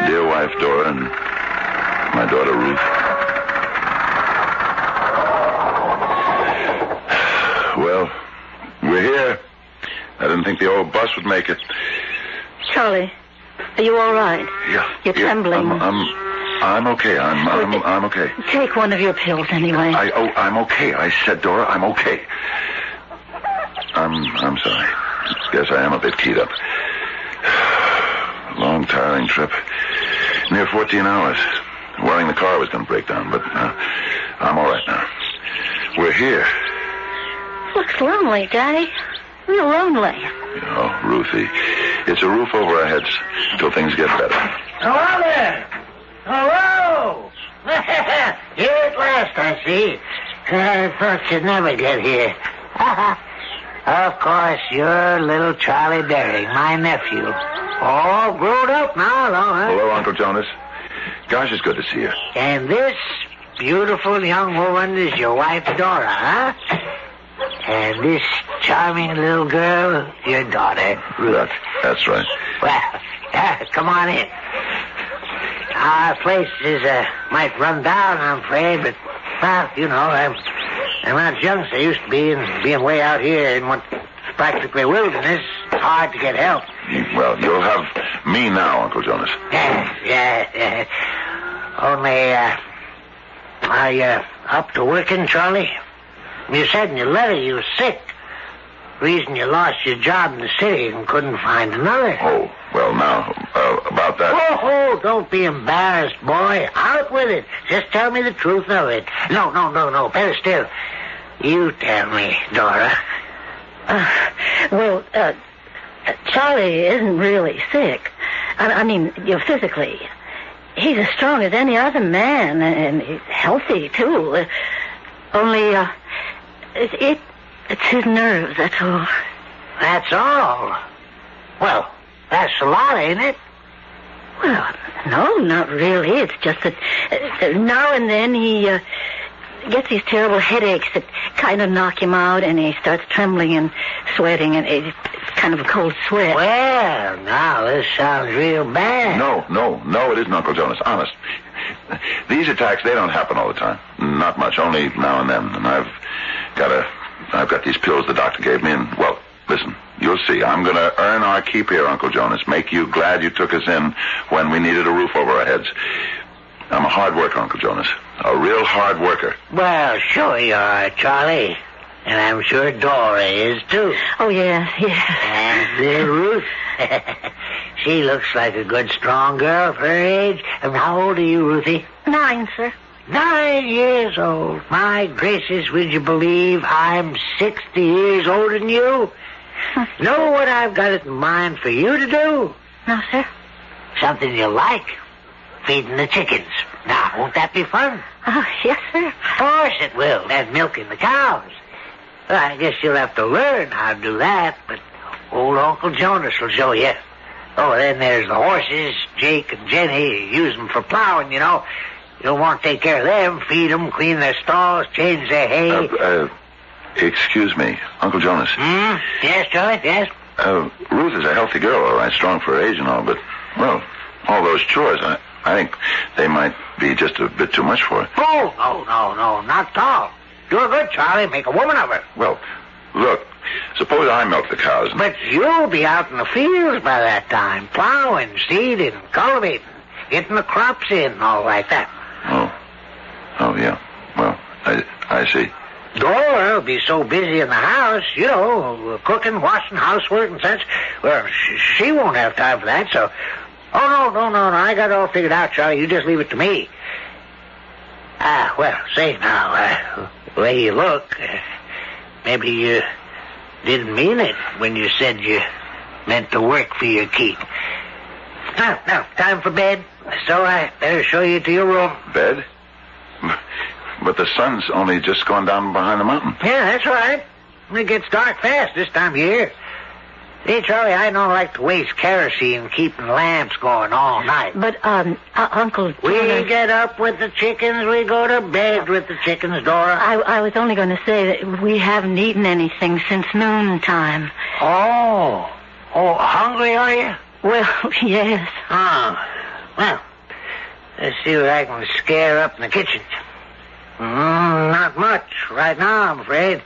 dear wife, Dora, and my daughter, Ruth. Well, we're here. I didn't think the old bus would make it. Charlie, are you all right? Yeah. You're trembling. I'm okay. I'm okay. Take one of your pills anyway. I'm okay. I said, Dora, I'm okay. I'm sorry. Guess I am a bit keyed up. Long, tiring trip. Near 14 hours. Worrying the car was going to break down, but I'm all right now. We're here. Looks lonely, Daddy. Real lonely. Oh, Ruthie. It's a roof over our heads till things get better. Hello there. Hello! Here at last, I see. I thought you'd never get here. Of course, you're little Charlie Daring, my nephew. All grown up now, though, huh? Hello, Uncle Jonas. Gosh, it's good to see you. And this beautiful young woman is your wife, Dora, huh? And this charming little girl, your daughter, Ruth. That's right. Well, come on in. Our place is, might run down, I'm afraid, but, well, you know, I'm not as young as I used to be, and being way out here in what's practically wilderness, it's hard to get help. Well, you'll have me now, Uncle Jonas. Yeah. Only, are you up to working, Charlie? You said in your letter you were sick. Reason you lost your job in the city and couldn't find another. Oh, well, now, about that... Oh, don't be embarrassed, boy. Out with it. Just tell me the truth of it. No. Better still. You tell me, Dora. Charlie isn't really sick. I mean, physically. He's as strong as any other man, and he's healthy, too. Only, it's his nerves, that's all. That's all? Well, that's a lot, ain't it? Well, no, not really. It's just that now and then he gets these terrible headaches that kind of knock him out, and he starts trembling and sweating, and it's kind of a cold sweat. Well, now, this sounds real bad. No, it isn't, Uncle Jonas. Honest. These attacks, they don't happen all the time. Not much, only now and then. And I've got these pills the doctor gave me, and, well, listen, you'll see. I'm going to earn our keep here, Uncle Jonas. Make you glad you took us in when we needed a roof over our heads. I'm a hard worker, Uncle Jonas. A real hard worker. Well, sure you are, Charlie. And I'm sure Dora is, too. Oh, yeah. And Ruth. She looks like a good, strong girl for her age. And how old are you, Ruthie? 9, sir. 9 years old. My gracious, would you believe I'm 60 years older than you? Know what I've got it in mind for you to do? No, sir. Something you like. Feeding the chickens. Now, won't that be fun? Oh, yes, sir. Of course it will. And milking the cows. Well, I guess you'll have to learn how to do that, but old Uncle Jonas will show you. Oh, then there's the horses. Jake and Jenny use them for plowing, you know. You'll want to take care of them, feed them, clean their stalls, change their hay. Excuse me, Uncle Jonas. Yes, Charlie, yes? Ruth is a healthy girl, all right, strong for her age and all, but, well, all those chores, I think they might be just a bit too much for her. Oh, no, not at all. Do her good, Charlie. Make a woman of her. Well, look, suppose I milk the cows. But you'll be out in the fields by that time, plowing, seeding, cultivating, getting the crops in and all like that. Oh, yeah. Well, I see. Dora will be so busy in the house, you know, cooking, washing, housework and such. Well, she won't have time for that, so... Oh, no, I got it all figured out, Charlie. You just leave it to me. Well, say now, the way you look, maybe you didn't mean it when you said you meant to work for your keep. Now, time for bed, so I better show you to your room. Bed? But the sun's only just gone down behind the mountain. Yeah, that's right. It gets dark fast this time of year. See, Charlie, I don't like to waste kerosene keeping lamps going all night. But, Uncle... We get up with the chickens, we go to bed with the chickens, Dora. I was only going to say that we haven't eaten anything since noontime. Oh, hungry are you? Well, yes. Well, let's see what I can scare up in the kitchen. Not much right now, I'm afraid.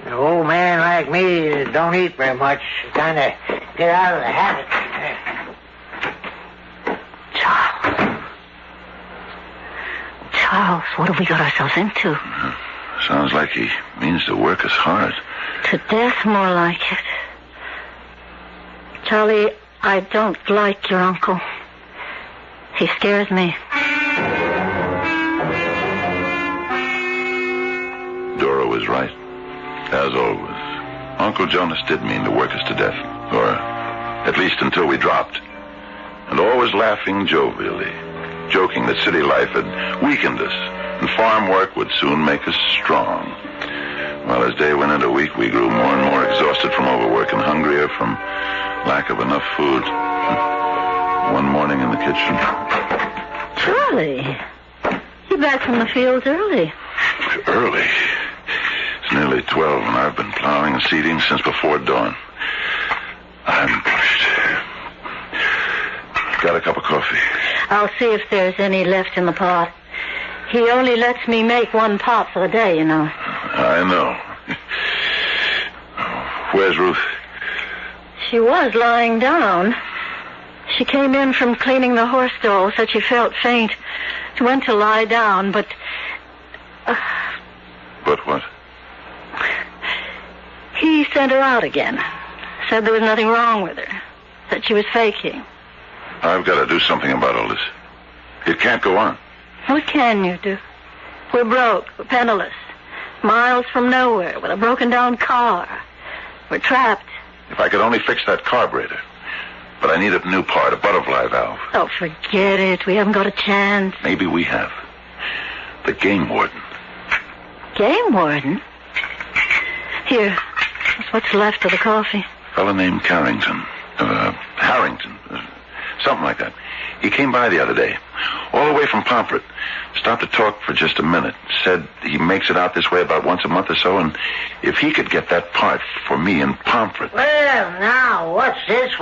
An old man like me don't eat very much. Kind of get out of the habit. Charles, what have we got ourselves into? Sounds like he means to work us hard. To death, more like it. Charlie, I don't like your uncle. He scares me. Dora was right. As always, Uncle Jonas did mean to work us to death, or at least until we dropped. And always laughing jovially, joking that city life had weakened us, and farm work would soon make us strong. Well, as day went into week, we grew more and more exhausted from overwork and hungrier from lack of enough food. One morning in the kitchen... Charlie, you're back from the fields early. Early? It's nearly 12, and I've been plowing and seeding since before dawn. I'm pushed. Got a cup of coffee? I'll see if there's any left in the pot. He only lets me make one pot for the day, you know. I know. Where's Ruth? She was lying down. She came in from cleaning the horse stall, said she felt faint. She went to lie down, but... But what? He sent her out again. Said there was nothing wrong with her. Said she was faking. I've got to do something about all this. It can't go on. What can you do? We're broke. We're penniless. Miles from nowhere with a broken-down car. We're trapped. If I could only fix that carburetor. But I need a new part, a butterfly valve. Oh, forget it. We haven't got a chance. Maybe we have. The game warden. Game warden? Here. That's what's left of the coffee. A fellow named Harrington. Something like that. He came by the other day. All the way from Pomfret. Stopped to talk for just a minute. Said he makes it out this way about once a month or so, and if he could get that part for me in Pomfret... Well, now, what's this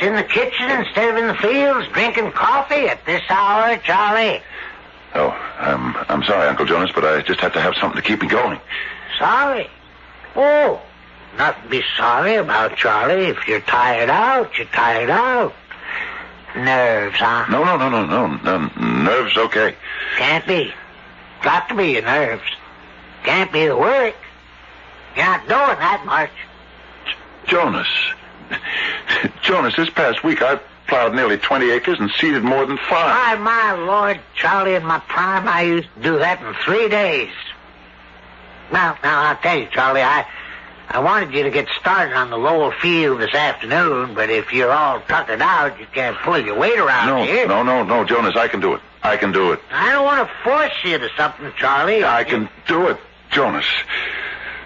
in the kitchen instead of in the fields, drinking coffee at this hour, Charlie? Oh, I'm sorry, Uncle Jonas, but I just have to have something to keep me going. Sorry? Oh, nothing to be sorry about, Charlie. If you're tired out, you're tired out. Nerves, huh? No. Nerves, okay. Can't be. Got to be your nerves. Can't be the work. You're not doing that much. Jonas. Jonas, this past week I've plowed nearly 20 acres and seeded more than 5. My Lord, Charlie, in my prime, I used to do that in 3 days. Now, I'll tell you, Charlie, I wanted you to get started on the lower field this afternoon, but if you're all tuckered out, you can't pull your weight around here. No, Jonas, I can do it. I can do it. I don't want to force you to something, Charlie. I can do it, Jonas.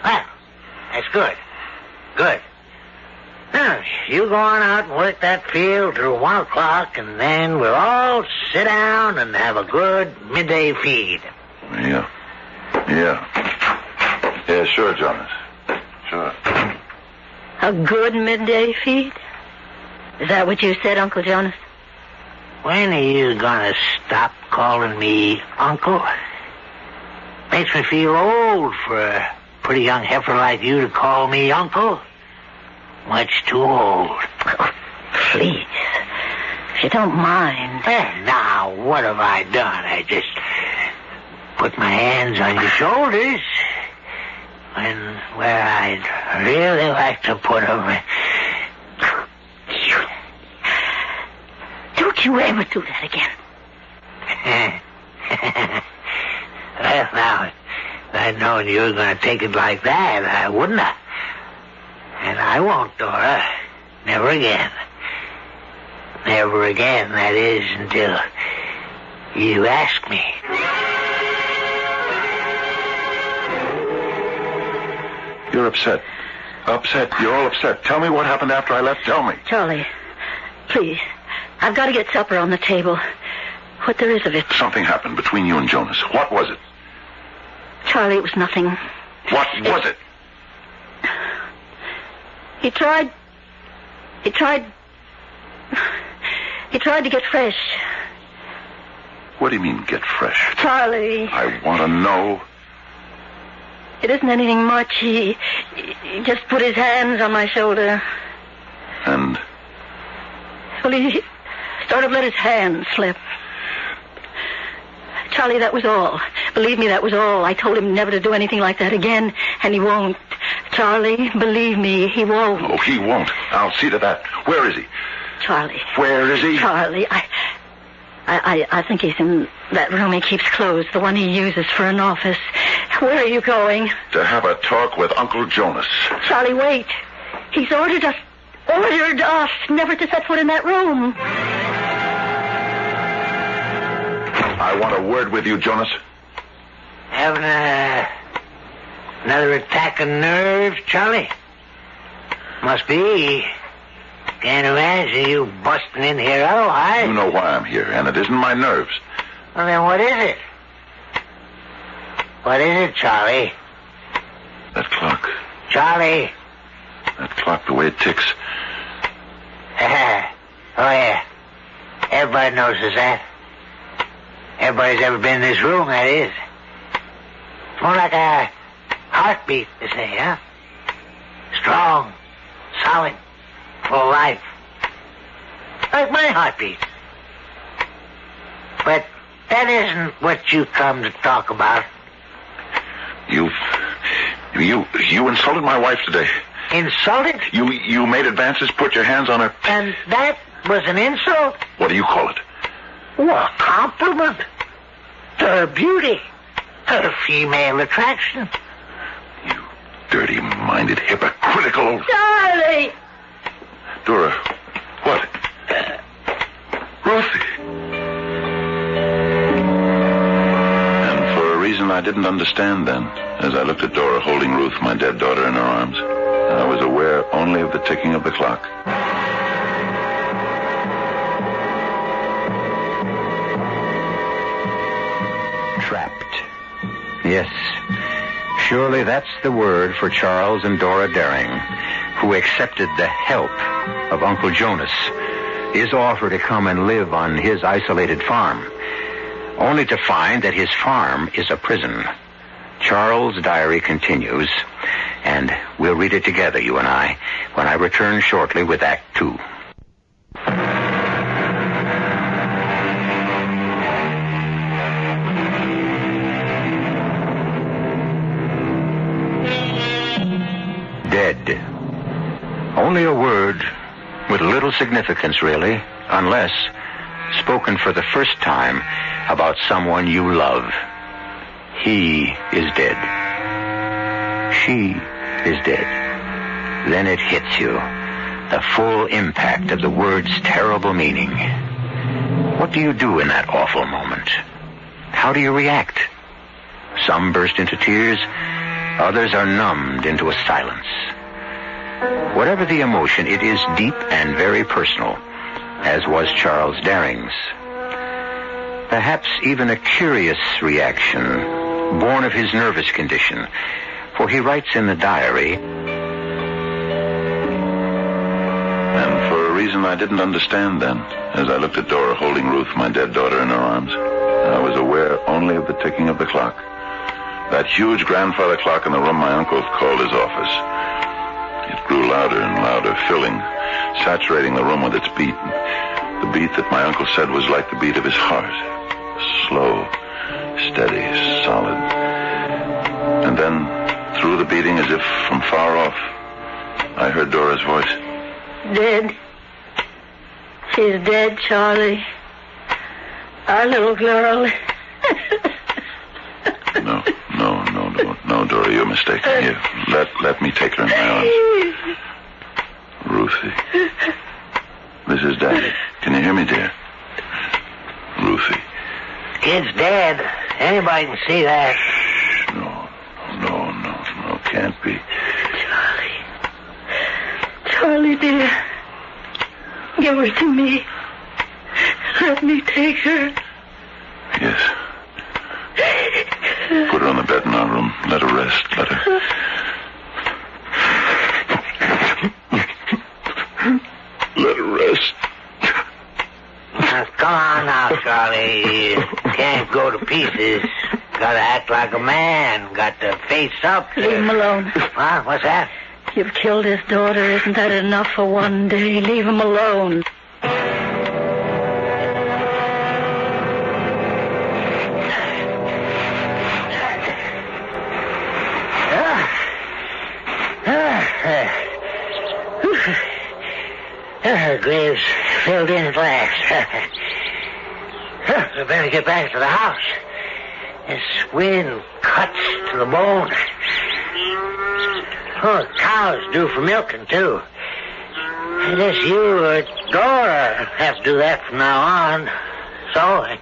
Well, that's good. Good. Now, you go on out and work that field till 1 o'clock, and then we'll all sit down and have a good midday feed. Yeah, sure, Jonas. Sure. A good midday feed? Is that what you said, Uncle Jonas? When are you gonna stop calling me Uncle? Makes me feel old for a pretty young heifer like you to call me Uncle. Much too old. Oh, please. If you don't mind. Now, what have I done? I just put my hands on your shoulders where I'd really like to put them. Don't you ever do that again. Well, now, if I'd known you were going to take it like that, I wouldn't have. And I won't, Dora. Never again. Never again, that is, until you ask me. You're upset. You're all upset. Tell me what happened after I left. Tell me. Charlie, please. I've got to get supper on the table. What there is of it. Something happened between you and Jonas. What was it? Charlie, it was nothing. What was it? He tried to get fresh. What do you mean, get fresh? Charlie. I want to know. It isn't anything much. He just put his hands on my shoulder. And? Well, he sort of let his hand slip. Charlie, that was all. Believe me, that was all. I told him never to do anything like that again, and he won't. Charlie, believe me, he won't. Oh, he won't. I'll see to that. Where is he? Charlie. Where is he? Charlie, I think he's in that room he keeps closed, the one he uses for an office. Where are you going? To have a talk with Uncle Jonas. Charlie, wait. He's ordered us never to set foot in that room. I want a word with you, Jonas. Having another attack of nerves, Charlie? Must be. Can't imagine you busting in here otherwise. You know why I'm here, and it isn't my nerves. Well, then what is it? What is it, Charlie? That clock. Charlie. That clock, the way it ticks. Oh, yeah. Everybody notices that. Everybody's ever been in this room, that is. It's more like a heartbeat, they say, huh? Strong, solid, full of life. Like my heartbeat. But that isn't what you come to talk about. You insulted my wife today. Insulted? You made advances, put your hands on her. And that was an insult? What do you call it? Well, compliment. To her beauty. Her female attraction. You dirty-minded, hypocritical... Charlie! Dora, what? Ruthie. And for a reason I didn't understand then, as I looked at Dora holding Ruth, my dead daughter, in her arms, I was aware only of the ticking of the clock. Trapped. Yes, surely that's the word for Charles and Dora Daring, who accepted the help of Uncle Jonas, his offer to come and live on his isolated farm, only to find that his farm is a prison. Charles' diary continues, and we'll read it together, you and I, when I return shortly with Act 2. dead. Only a word with little significance, really, unless spoken for the first time about someone you love. He is dead. She is dead. Then it hits you, the full impact of the word's terrible meaning. What do you do in that awful moment? How do you react? Some burst into tears, others are numbed into a silence. Whatever the emotion, it is deep and very personal, as was Charles Daring's. Perhaps even a curious reaction, born of his nervous condition, for he writes in the diary, and for a reason I didn't understand then, as I looked at Dora holding Ruth, my dead daughter, in her arms, I was aware only of the ticking of the clock. That huge grandfather clock in the room my uncle called his office. It grew louder and louder, filling, saturating the room with its beat. The beat that my uncle said was like the beat of his heart. Slow, steady, solid. And then, through the beating, as if from far off, I heard Dora's voice. Dead. She's dead, Charlie. Our little girl. No, Dora, you're mistaken. Here, let me take her in my arms. Ruthie. This is Daddy. Can you hear me, dear? Ruthie. Kid's dead. Anybody can see that. No, can't be. Charlie, dear. Give her to me. Let me take her. Yes. Put her on the bed in our room. Let her rest. Let her rest. Now, come on now, Charlie. You can't go to pieces. Gotta act like a man. Got to face up. Leave him alone. Huh? What's that? You've killed his daughter. Isn't that enough for one day? Leave him alone. Her grave's filled in at last. We better get back to the house. This wind cuts to the bone. Oh, the cow's due for milking, too. I guess you or Dora have to do that from now on. So, I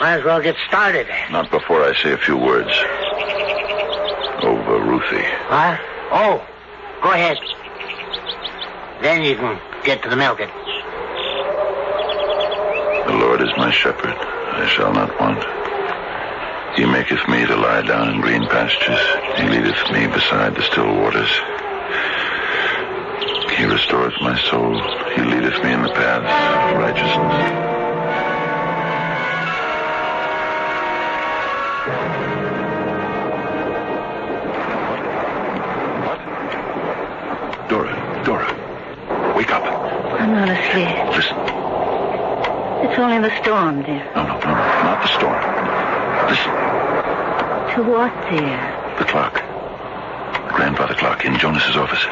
might as well get started. Not before I say a few words. Over Ruthie. What? Oh, go ahead. Then you can get to the milking. The Lord is my shepherd. I shall not want. He maketh me to lie down in green pastures. He leadeth me beside the still waters. He restoreth my soul. He leadeth me in the paths of righteousness. Dora, wake up. I'm not asleep. Listen. It's only the storm, dear. No, not the storm. Listen. To what, dear? The clock. The grandfather clock in Jonas's office. I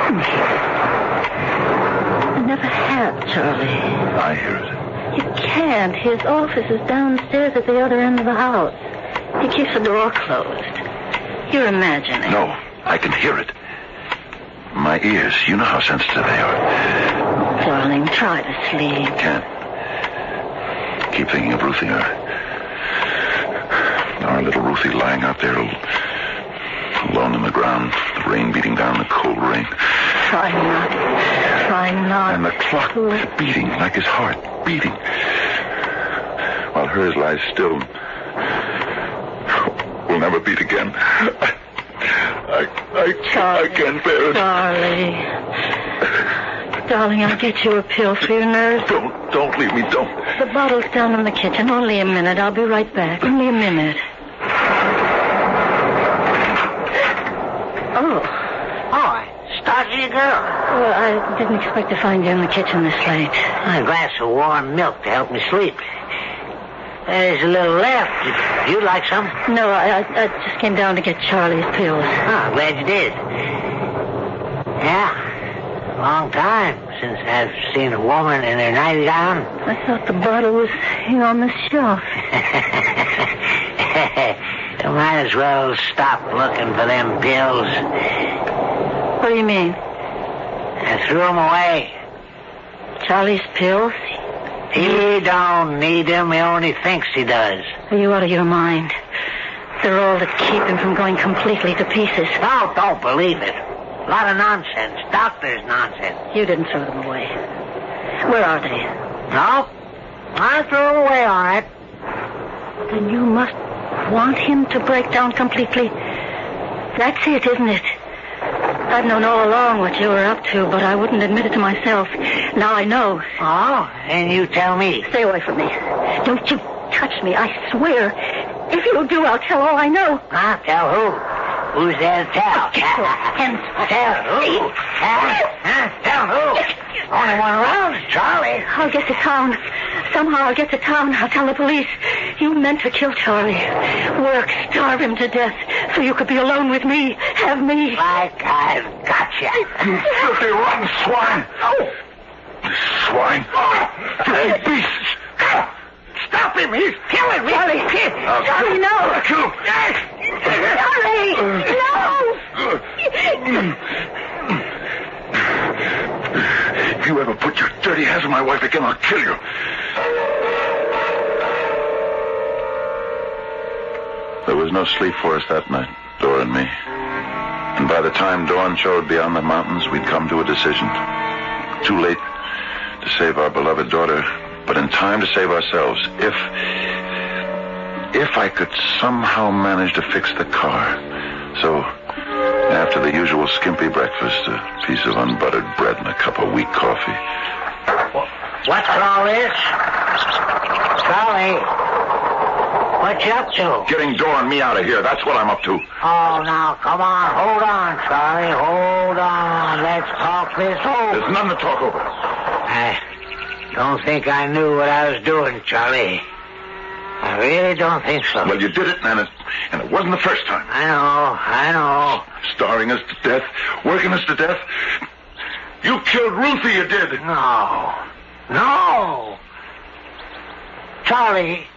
don't hear it. I never have, Charlie. I hear it. You can't. His office is downstairs at the other end of the house. He keeps the door closed. You're imagining. No, I can hear it. My ears, you know how sensitive they are. Darling, try to sleep. Can't. Keep thinking of Ruthie. Our little Ruthie lying out there alone in the ground, the rain beating down, the cold rain. Try not. And the clock beating like his heart, beating. While hers lies still. Will never beat again. I can't bear it. Darling, I'll get you a pill for your nerves. Don't leave me, don't. The bottle's down in the kitchen. Only a minute. I'll be right back. Only a minute. Oh, started you, girl. Well, I didn't expect to find you in the kitchen this late. A glass of warm milk to help me sleep. There's a little left. If you'd like some? No, I just came down to get Charlie's pills. Oh, glad you did. Yeah. Long time since I've seen a woman in her nightgown. I thought the bottle was here on the shelf. You might as well stop looking for them pills. What do you mean? I threw them away. Charlie's pills? He don't need them. He only thinks he does. Are you out of your mind? They're all to keep him from going completely to pieces. No, don't believe it. A lot of nonsense. Doctor's nonsense. You didn't throw them away. Where are they? No. I threw them away, all right. Then you must want him to break down completely. That's it, isn't it? I've known all along what you were up to, but I wouldn't admit it to myself. Now I know. Oh, and you tell me. Stay away from me. Don't you touch me, I swear. If you do, I'll tell all I know. Huh? Tell who? Who's there to tell? And tell who? Huh? Tell who? Only one around is Charlie. I'll get to town. Somehow I'll get to town. I'll tell the police. You meant to kill Charlie. Work, starve him to death, so you could be alone with me. Have me. Like I've got you. You filthy, rotten swine. Oh. Swine. You beasts. Stop him. He's killing me. Charlie. Charlie, no. I'll kill him. Charlie, no. If you ever put your dirty hands on my wife again, I'll kill you. There was no sleep for us that night, Dora and me. And by the time dawn showed beyond the mountains, we'd come to a decision. Too late to save our beloved daughter, but in time to save ourselves. If I could somehow manage to fix the car. So, after the usual skimpy breakfast, a piece of unbuttered bread and a cup of weak coffee. What's all this? Charlie, what you up to? Getting Dora and me out of here. That's what I'm up to. Oh, now, come on. Hold on, Charlie. Hold on. Let's talk this over. There's nothing to talk over. I don't think I knew what I was doing, Charlie. I really don't think so. Well, you did it, and it wasn't the first time. I know. Starving us to death, working us to death. You killed Ruthie, you did. No. Charlie,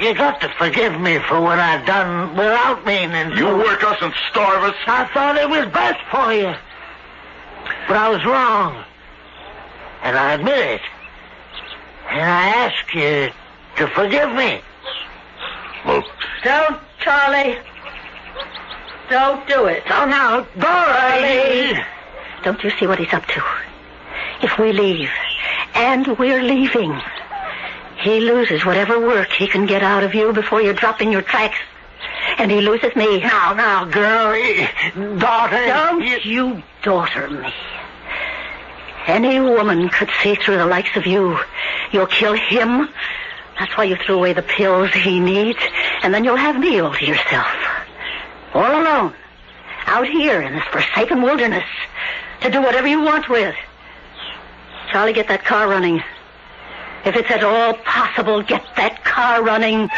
you got to forgive me for what I've done without meaning to. You work us and starve us. I thought it was best for you. But I was wrong. And I admit it. And I ask you to forgive me. Well, Don't, Charlie. Don't do it. Oh, now, Dora. Don't you see what he's up to? If we leave, and we're leaving, he loses whatever work he can get out of you before you drop in your tracks. And he loses me. Now, girl, daughter. Don't you daughter me. Any woman could see through the likes of you. You'll kill him. That's why you threw away the pills he needs. And then you'll have me all to yourself. All alone. Out here in this forsaken wilderness. To do whatever you want with. Charlie, get that car running. If it's at all possible, get that car running.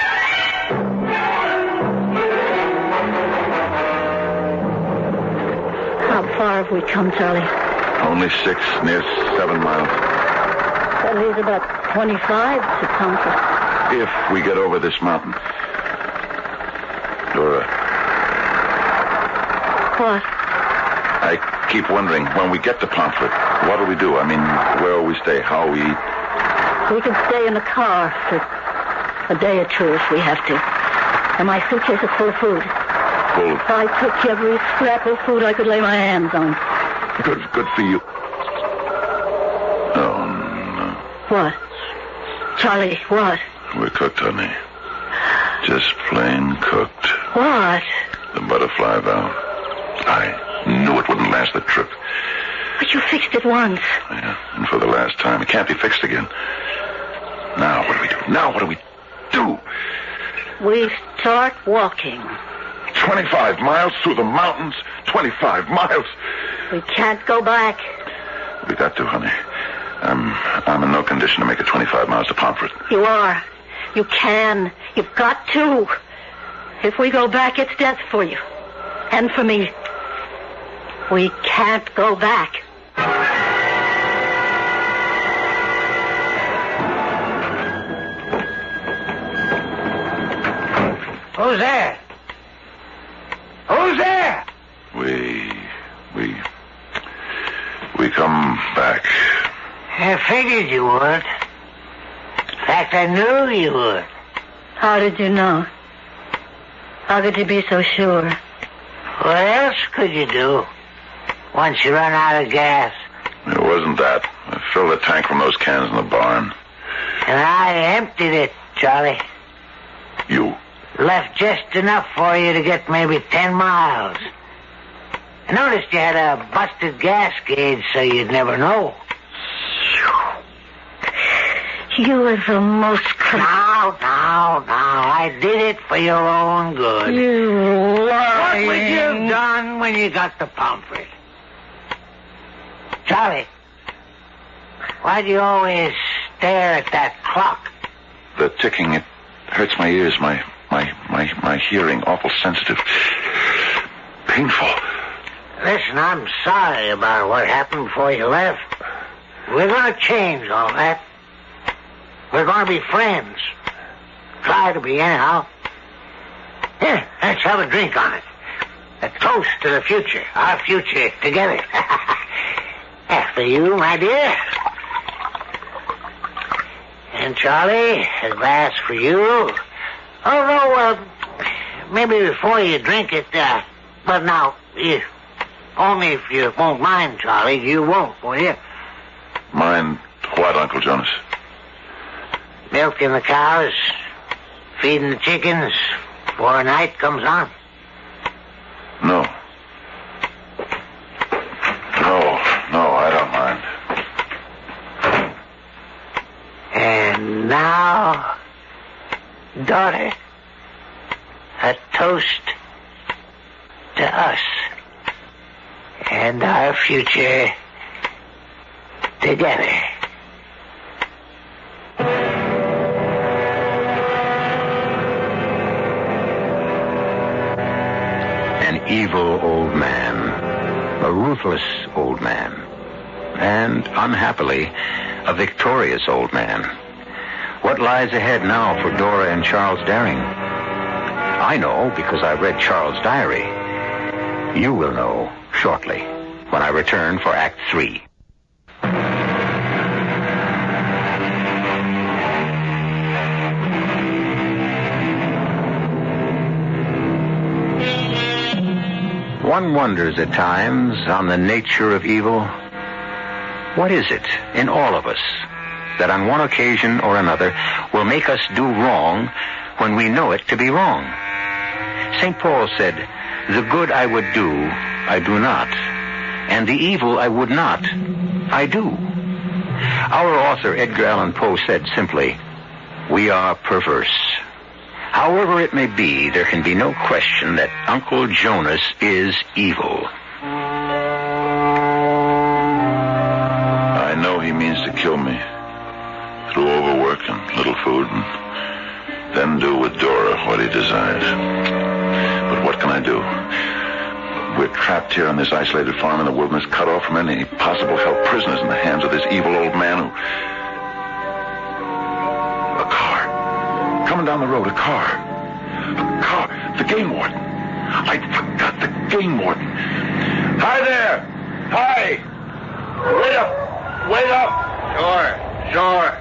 How far have we come, Charlie? only 6, near 7 miles. That leaves about 25 to Concord. If we get over this mountain. Dora. What? I keep wondering, when we get to Pomfret, what do we do? I mean, where will we stay? How will we eat? We can stay in the car for a day or two if we have to. And my suitcase is full of food. Full? I took every scrap of food I could lay my hands on. Good for you. Oh, no. What? Charlie, what? We're cooked, honey. Just plain cooked. What? The butterfly valve. I knew it wouldn't last the trip. But you fixed it once. Yeah, and for the last time. It can't be fixed again. Now, what do we do? We start walking. 25 miles through the mountains. 25 miles. We can't go back. We got to, honey. I'm in no condition to make it 25 miles to Pomfret. You are. You can. You've got to. If we go back, it's death for you. And for me. We can't go back. Who's there? Who's there? We come back. I figured you would. In fact, I knew you would. How did you know? How could you be so sure? What else could you do once you run out of gas? It wasn't that. I filled the tank from those cans in the barn. And I emptied it, Charlie. You? Left just enough for you to get maybe 10 miles. I noticed you had a busted gas gauge, so you'd never know. You were the most... Now. I did it for your own good. You What lying... would you have done when you got the pomfret? Charlie, why do you always stare at that clock? The ticking, it hurts my ears, my hearing, awful sensitive. Painful. Listen, I'm sorry about what happened before you left. We're going to change all that. We're going to be friends. Try to be, anyhow. Here, let's have a drink on it. A toast to the future. Our future together. After you, my dear. And Charlie, a glass for you. Although, maybe before you drink it, but now, only if you won't mind, Charlie. You won't, will you? Mind what, Uncle Jonas? Milking the cows, feeding the chickens before night comes on. No, I don't mind. And now, daughter, a toast to us and our future together. An evil old man, a ruthless old man, and, unhappily, a victorious old man. What lies ahead now for Dora and Charles Daring? I know because I read Charles' diary. You will know shortly when I return for Act 3. One wonders at times on the nature of evil. What is it in all of us that on one occasion or another will make us do wrong when we know it to be wrong? St. Paul said, "The good I would do, I do not, and the evil I would not, I do." Our author, Edgar Allan Poe, said simply, "We are perverse." However it may be, there can be no question that Uncle Jonas is evil. I know he means to kill me through overwork and little food, and then do with Dora what he desires. But what can I do? We're trapped here on this isolated farm in the wilderness, cut off from any possible help, prisoners in the hands of this evil old man who... A car. Coming down the road, a car. The game warden. I forgot the game warden. Hi there. Hi. Wait up. Sure.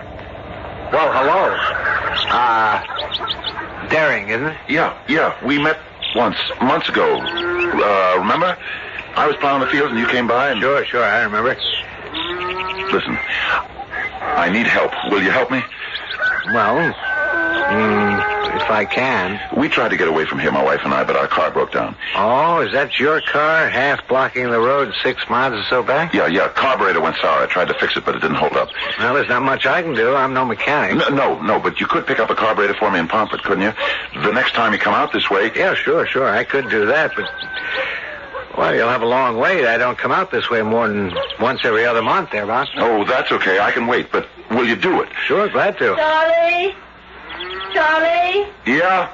Well, hello. Daring, isn't it? Yeah. We met once, months ago. Remember? I was plowing the fields and you came by and... Sure, I remember. Listen, I need help. Will you help me? Well, if I can. We tried to get away from here, my wife and I, but our car broke down. Oh, is that your car, half blocking the road 6 miles or so back? Yeah, carburetor went sour. I tried to fix it, but it didn't hold up. Well, there's not much I can do. I'm no mechanic. No, but you could pick up a carburetor for me in Pomfret, couldn't you? The next time you come out this way... Yeah, sure, I could do that, but... Well, you'll have a long wait. I don't come out this way more than once every other month, thereabouts. Oh, that's okay. I can wait, but will you do it? Sure, glad to. Charlie? Charlie, Yeah?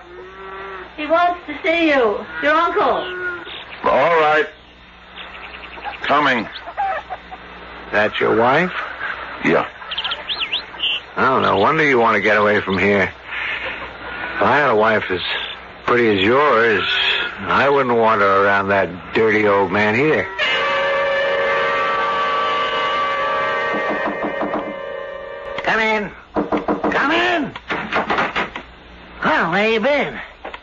he wants to see you. Your uncle. All right. Coming. That your wife? Yeah. Oh, no wonder you want to get away from here. If I had a wife as pretty as yours, I wouldn't want her around that dirty old man here. Come in. Come in. Well, where you been?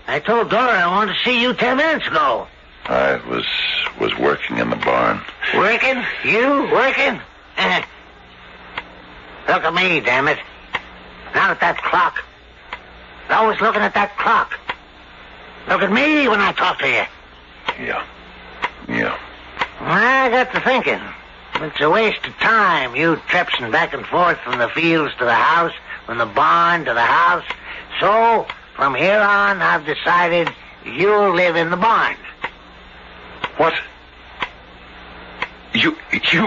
I told Dora I wanted to see you 10 minutes ago. I was working in the barn. Working? You working? Look at me, damn it. Not at that clock. Always looking at that clock. Look at me when I talk to you. Yeah. I got to thinking. It's a waste of time, you trepsing back and forth from the fields to the house, from the barn to the house. So, from here on, I've decided you'll live in the barn. What? You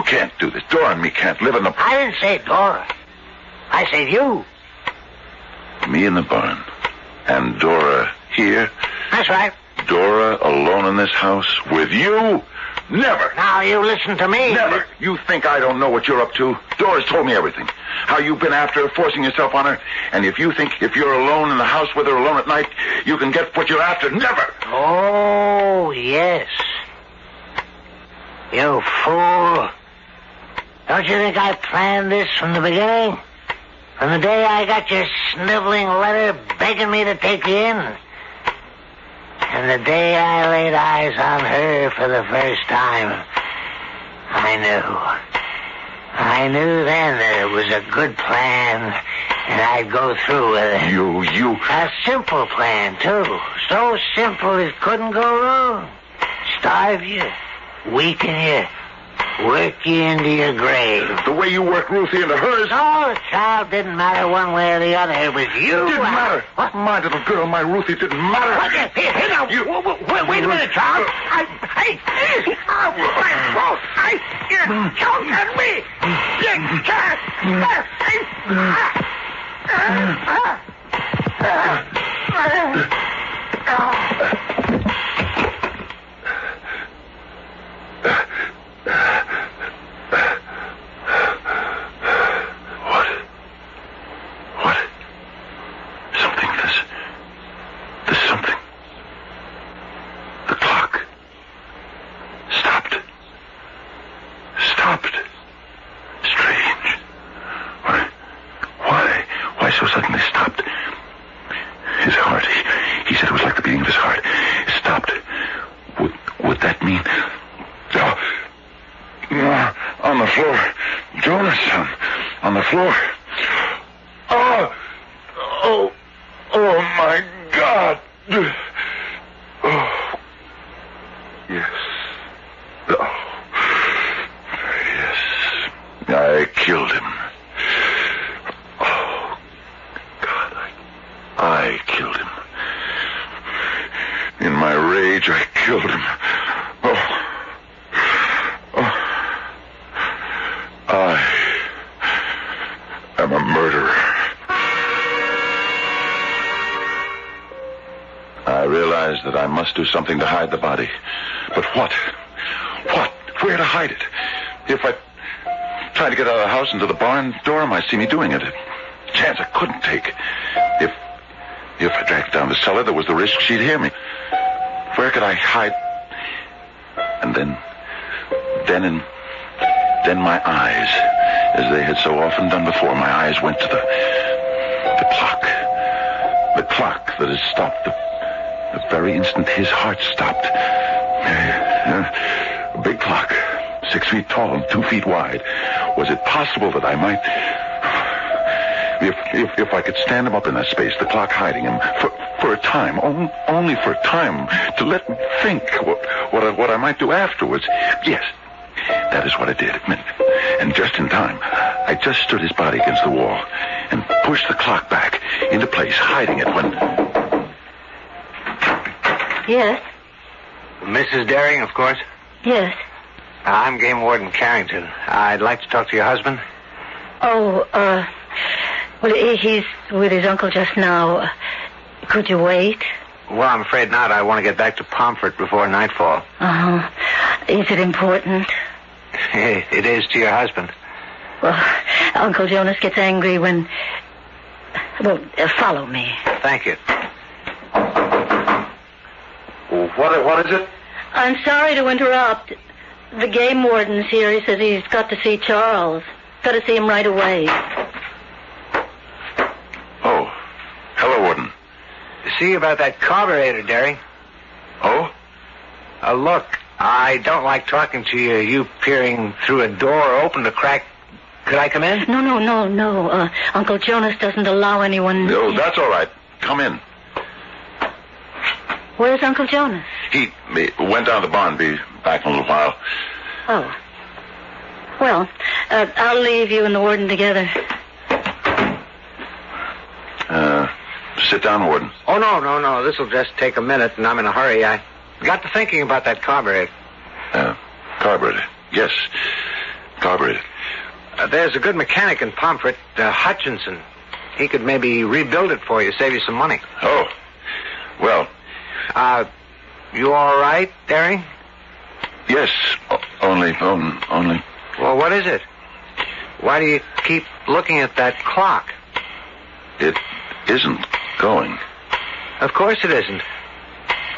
can't do this. Dora and me can't live in the... I didn't say Dora. I said you. Me in the barn. And Dora here? That's right. Dora alone in this house with you? Never. Now you listen to me. Never. You think I don't know what you're up to? Dora's told me everything. How you've been after her, forcing yourself on her. And if you think if you're alone in the house with her alone at night, you can get what you're after, never. Oh, yes. You fool. Don't you think I planned this from the beginning? From the day I got your sniveling letter begging me to take you in. And the day I laid eyes on her for the first time, I knew then that it was a good plan, and I'd go through with it. You... A simple plan, too. So simple it couldn't go wrong. Starve you, weaken you, work you into your grave. The way you worked Ruthie into hers. No, the child didn't matter one way or the other. It was you. It didn't matter. What? My little girl, my Ruthie, didn't matter. Here now. Wait a minute, child. You're choking me. You can't. There's something. The clock. Stopped. Strange. Why so suddenly stopped? His heart, he said it was like the beating of his heart. It stopped. Would that mean... on the floor. Jonas, on the floor. Oh, my God. Oh, yes. Oh, yes. I killed him. Oh, God, I killed him. In my rage, I killed him. I am a murderer. I realized that I must do something to hide the body. But what? Where to hide it? If I tried to get out of the house into the barn, Dora might see me doing it. A chance I couldn't take. If I dragged it down the cellar, there was the risk she'd hear me. Where could I hide? And then my eyes, as they had so often done before, my eyes went to the clock. The clock that had stopped the very instant his heart stopped. A big clock, 6 feet tall and 2 feet wide. Was it possible that I might... If I could stand him up in that space, the clock hiding him, for a time, only for a time, to let me think what I might do afterwards. Yes, that is what I did. And just in time, I just stood his body against the wall and pushed the clock back into place, hiding it when... Yes? Mrs. Daring, of course? Yes. I'm Game Warden Carrington. I'd like to talk to your husband. Oh, Well, he's with his uncle just now. Could you wait? Well, I'm afraid not. I want to get back to Pomfret before nightfall. Uh-huh. Is it important? It is to your husband. Well, Uncle Jonas gets angry when... Well, follow me. Thank you. What is it? I'm sorry to interrupt. The game warden's here. He says he's got to see Charles. Got to see him right away. Oh. Hello, Warden. See about that carburetor, Derry. Oh? Look, I don't like talking to you. You peering through a door open to crack. Could I come in? No. Uncle Jonas doesn't allow anyone... No, that's all right. Come in. Where's Uncle Jonas? He went down to the barn. Be back in a little while. Oh. Well, I'll leave you and the warden together. Sit down, Warden. Oh, no. This'll just take a minute, and I'm in a hurry. I got to thinking about that carburetor. Carburetor. Yes. Carburetor. There's a good mechanic in Pomfret, Hutchinson. He could maybe rebuild it for you, save you some money. Oh. Well. You all right, Derry? Yes. Only. Well, what is it? Why do you keep looking at that clock? It isn't going. Of course it isn't.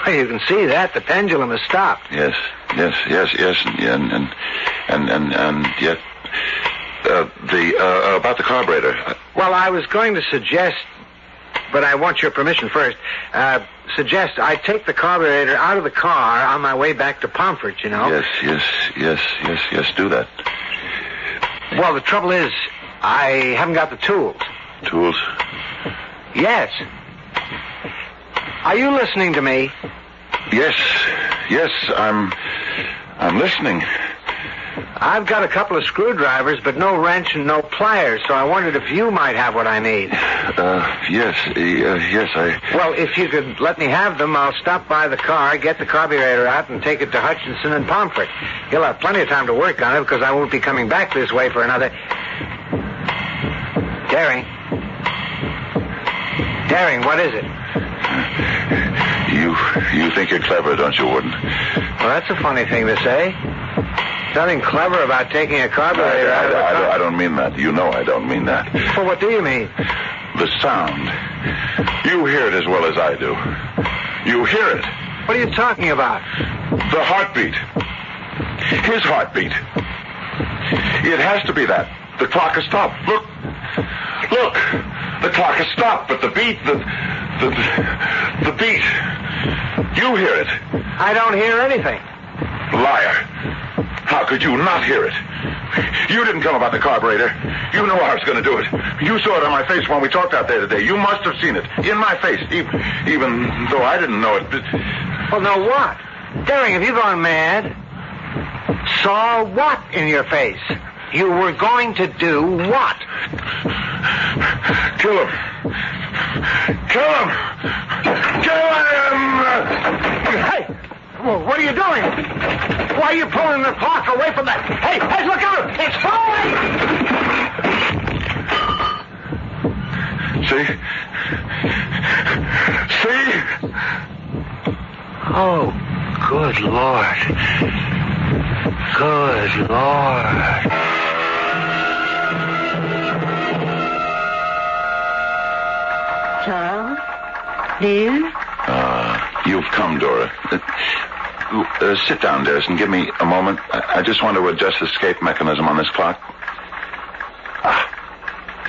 Well, you can see that. The pendulum has stopped. Yes. And yet... about the carburetor. Well, I was going to suggest, but I want your permission first, suggest I take the carburetor out of the car on my way back to Pomfret, you know? Yes, do that. Well, the trouble is, I haven't got the tools. Tools? Yes. Are you listening to me? Yes, I'm listening. I've got a couple of screwdrivers, but no wrench and no pliers, so I wondered if you might have what I need. Yes, Well, if you could let me have them, I'll stop by the car, get the carburetor out, and take it to Hutchinson and Pomfret. He'll have plenty of time to work on it, because I won't be coming back this way for another... Daring, what is it? You think you're clever, don't you, Warden? Well, that's a funny thing to say. Nothing clever about taking a carburetor out of the car. I don't mean that. You know I don't mean that. Well, what do you mean? The sound. You hear it as well as I do. You hear it. What are you talking about? The heartbeat. His heartbeat. It has to be that. The clock has stopped. Look. The clock has stopped, but the beat, the beat. You hear it. I don't hear anything. Liar. How could you not hear it? You didn't come about the carburetor. You knew I was going to do it. You saw it on my face when we talked out there today. You must have seen it. In my face. Even though I didn't know it. Well, now what? Daring, have you gone mad? Saw what in your face? You were going to do what? Kill him. Kill him! Hey! Well, what are you doing? Why are you pulling the clock away from that? Hey, look out! It's falling! See? Oh, good Lord. Good Lord. Charles? Dear? You've come, Dora. Sit down, Des, and give me a moment. I just want to adjust the escape mechanism on this clock.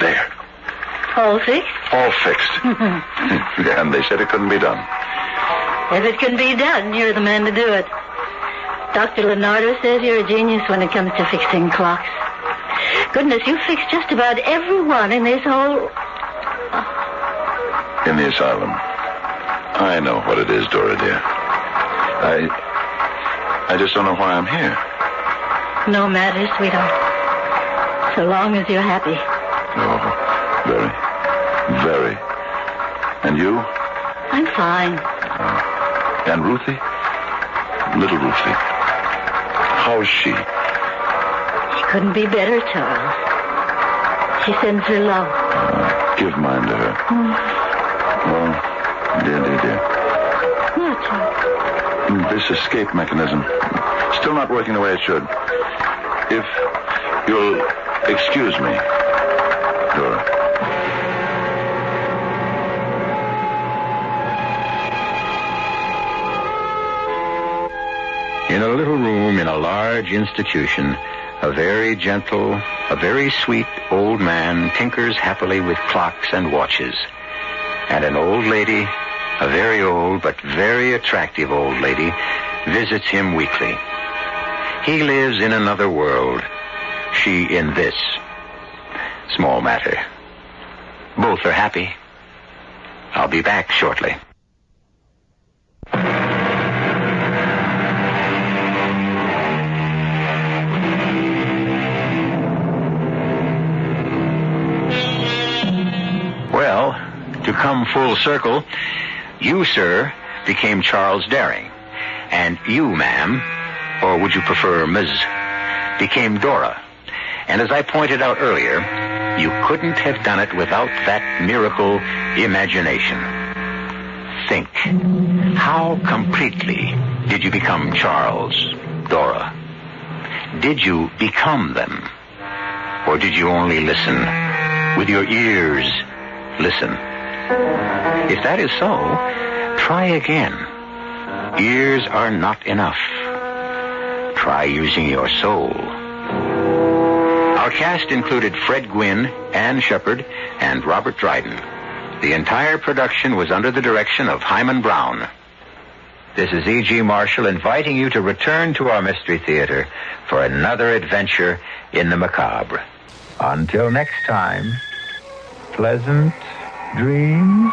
There. All fixed? All fixed. Yeah, and they said it couldn't be done. If it can be done, you're the man to do it. Dr. Leonardo says you're a genius when it comes to fixing clocks. Goodness, you fixed just about every one in this whole... In the asylum. I know what it is, Dora, dear. I just don't know why I'm here. No matter, sweetheart. So long as you're happy. Oh, very, very. And you? I'm fine. And Ruthie? Little Ruthie. How's she? She couldn't be better, Charles. She sends her love. Give mine to her. Oh, dear. What, Chuck? This escape mechanism, still not working the way it should. If you'll excuse me, Dora. In a little room in a large institution, a very gentle, a very sweet old man tinkers happily with clocks and watches. And an old lady, a very old but very attractive old lady, visits him weekly. He lives in another world, she in this. Small matter. Both are happy. I'll be back shortly. Well, to come full circle, you, sir, became Charles Daring. And you, ma'am, or would you prefer Ms., became Dora. And as I pointed out earlier, you couldn't have done it without that miracle imagination. Think, how completely did you become Charles, Dora? Did you become them? Or did you only listen? With your ears, listen. If that is so, try again. Ears are not enough. Try using your soul. Our cast included Fred Gwynne, Ann Shepard, and Robert Dryden. The entire production was under the direction of Hyman Brown. This is E.G. Marshall inviting you to return to our Mystery Theater for another adventure in the macabre. Until next time, pleasant dreams.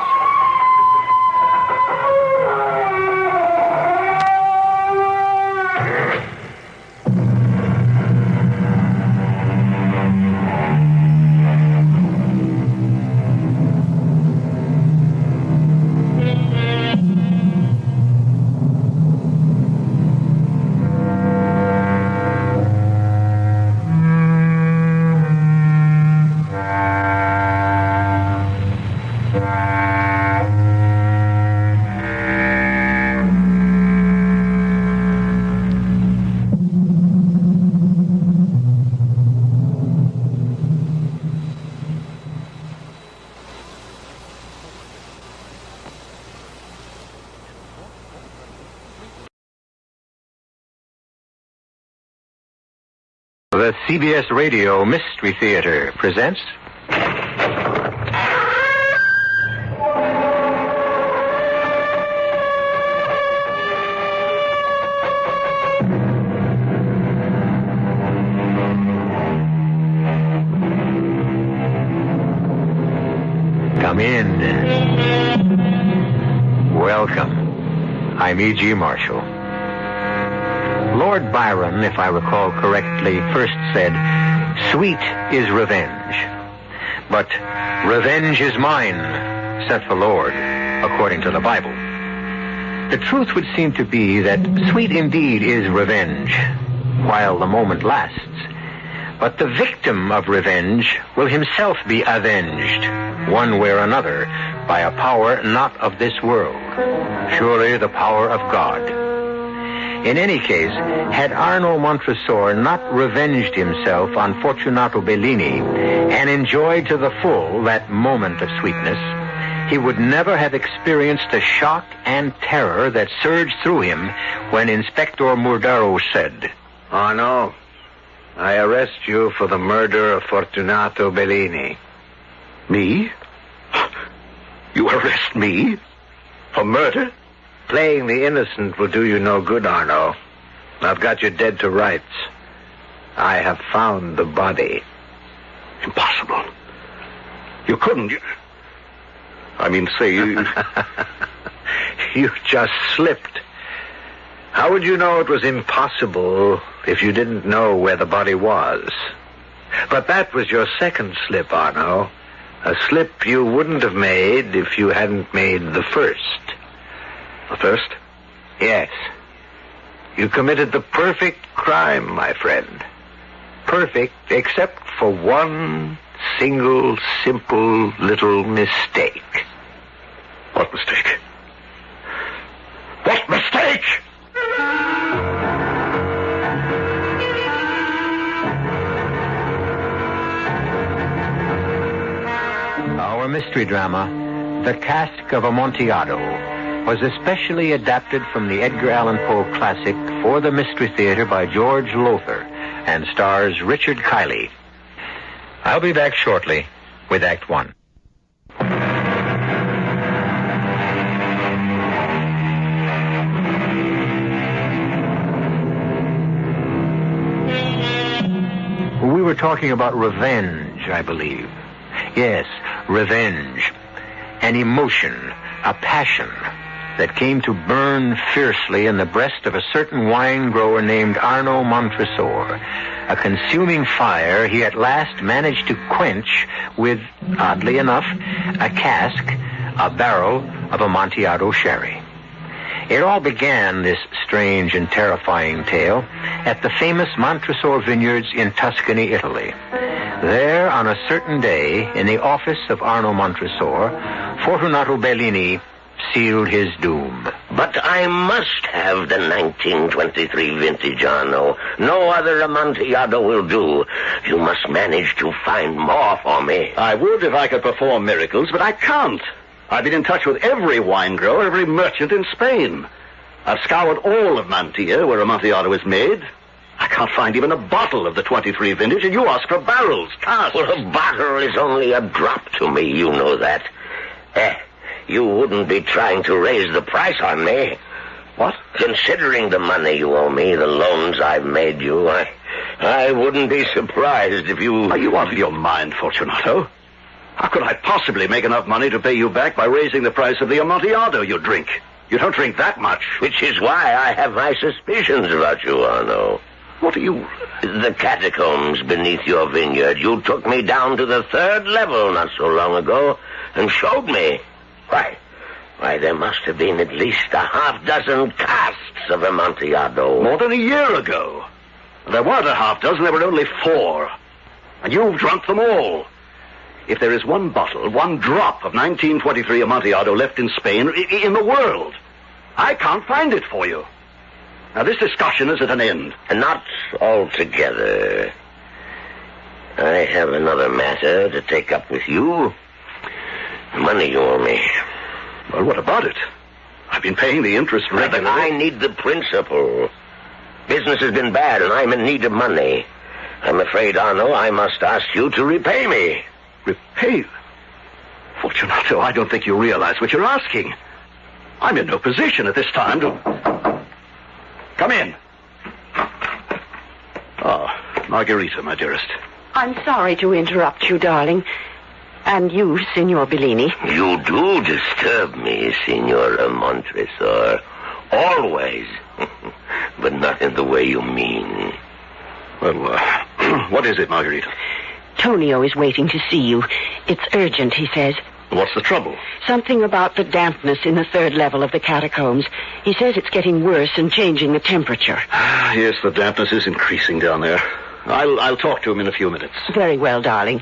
The CBS Radio Mystery Theater presents... Come in. Welcome. I'm E.G. Marshall. Lord Byron, if I recall correctly, first said, "Sweet is revenge. But revenge is mine, saith the Lord," according to the Bible. The truth would seem to be that sweet indeed is revenge, while the moment lasts. But the victim of revenge will himself be avenged, one way or another, by a power not of this world, surely the power of God. In any case, had Arno Montresor not revenged himself on Fortunato Bellini and enjoyed to the full that moment of sweetness, he would never have experienced the shock and terror that surged through him when Inspector Murdaro said, "Arno, I arrest you for the murder of Fortunato Bellini." Me? You arrest me? For murder? Playing the innocent will do you no good, Arno. I've got you dead to rights. I have found the body. Impossible. You couldn't. I mean, say you... You just slipped. How would you know it was impossible if you didn't know where the body was? But that was your second slip, Arno. A slip you wouldn't have made if you hadn't made the first. The first? Yes. You committed the perfect crime, my friend. Perfect, except for one single, simple little mistake. What mistake? What mistake? Our mystery drama, The Cask of Amontillado, was especially adapted from the Edgar Allan Poe classic For the Mystery Theater by George Lothar and stars Richard Kiley. I'll be back shortly with Act One. We were talking about revenge, I believe. Yes, revenge. An emotion, a passion that came to burn fiercely in the breast of a certain wine grower named Arnaud Montresor. A consuming fire he at last managed to quench with, oddly enough, a cask, a barrel of Amontillado sherry. It all began, this strange and terrifying tale, at the famous Montresor vineyards in Tuscany, Italy. There, on a certain day, in the office of Arnaud Montresor, Fortunato Bellini sealed his doom. But I must have the 1923 vintage, Arnaud. No other Amontillado will do. You must manage to find more for me. I would if I could perform miracles, but I can't. I've been in touch with every wine grower, every merchant in Spain. I've scoured all of Mantilla, where Amontillado is made. I can't find even a bottle of the 23 vintage, and you ask for barrels, casks. Well, a bottle is only a drop to me, you know that. You wouldn't be trying to raise the price on me. What? Considering the money you owe me, the loans I've made you, I wouldn't be surprised if you... Are you out of your mind, Fortunato? How could I possibly make enough money to pay you back by raising the price of the Amontillado you drink? You don't drink that much. Which is why I have my suspicions about you, Arnaud. What are you... The catacombs beneath your vineyard. You took me down to the 3rd level not so long ago and showed me. Why, there must have been at least a half-dozen casks of Amontillado. More than a year ago. There weren't a half-dozen, there were only 4. And you've drunk them all. If there is one bottle, one drop of 1923 Amontillado left in Spain, in the world, I can't find it for you. Now, this discussion is at an end. Not altogether. I have another matter to take up with you. Money you owe me. Well, what about it? I've been paying the interest regularly. I need the principal. Business has been bad, and I'm in need of money. I'm afraid, Arnaud, I must ask you to repay me. Repay? Fortunato, I don't think you realize what you're asking. I'm in no position at this time to... Come in. Margarita, my dearest. I'm sorry to interrupt you, darling. And you, Signor Bellini. You do disturb me, Signora Montresor. Always. But not in the way you mean. Well, what is it, Margarita? Tonio is waiting to see you. It's urgent, he says. What's the trouble? Something about the dampness in the 3rd level of the catacombs. He says it's getting worse and changing the temperature. Yes, the dampness is increasing down there. I'll talk to him in a few minutes. Very well, darling.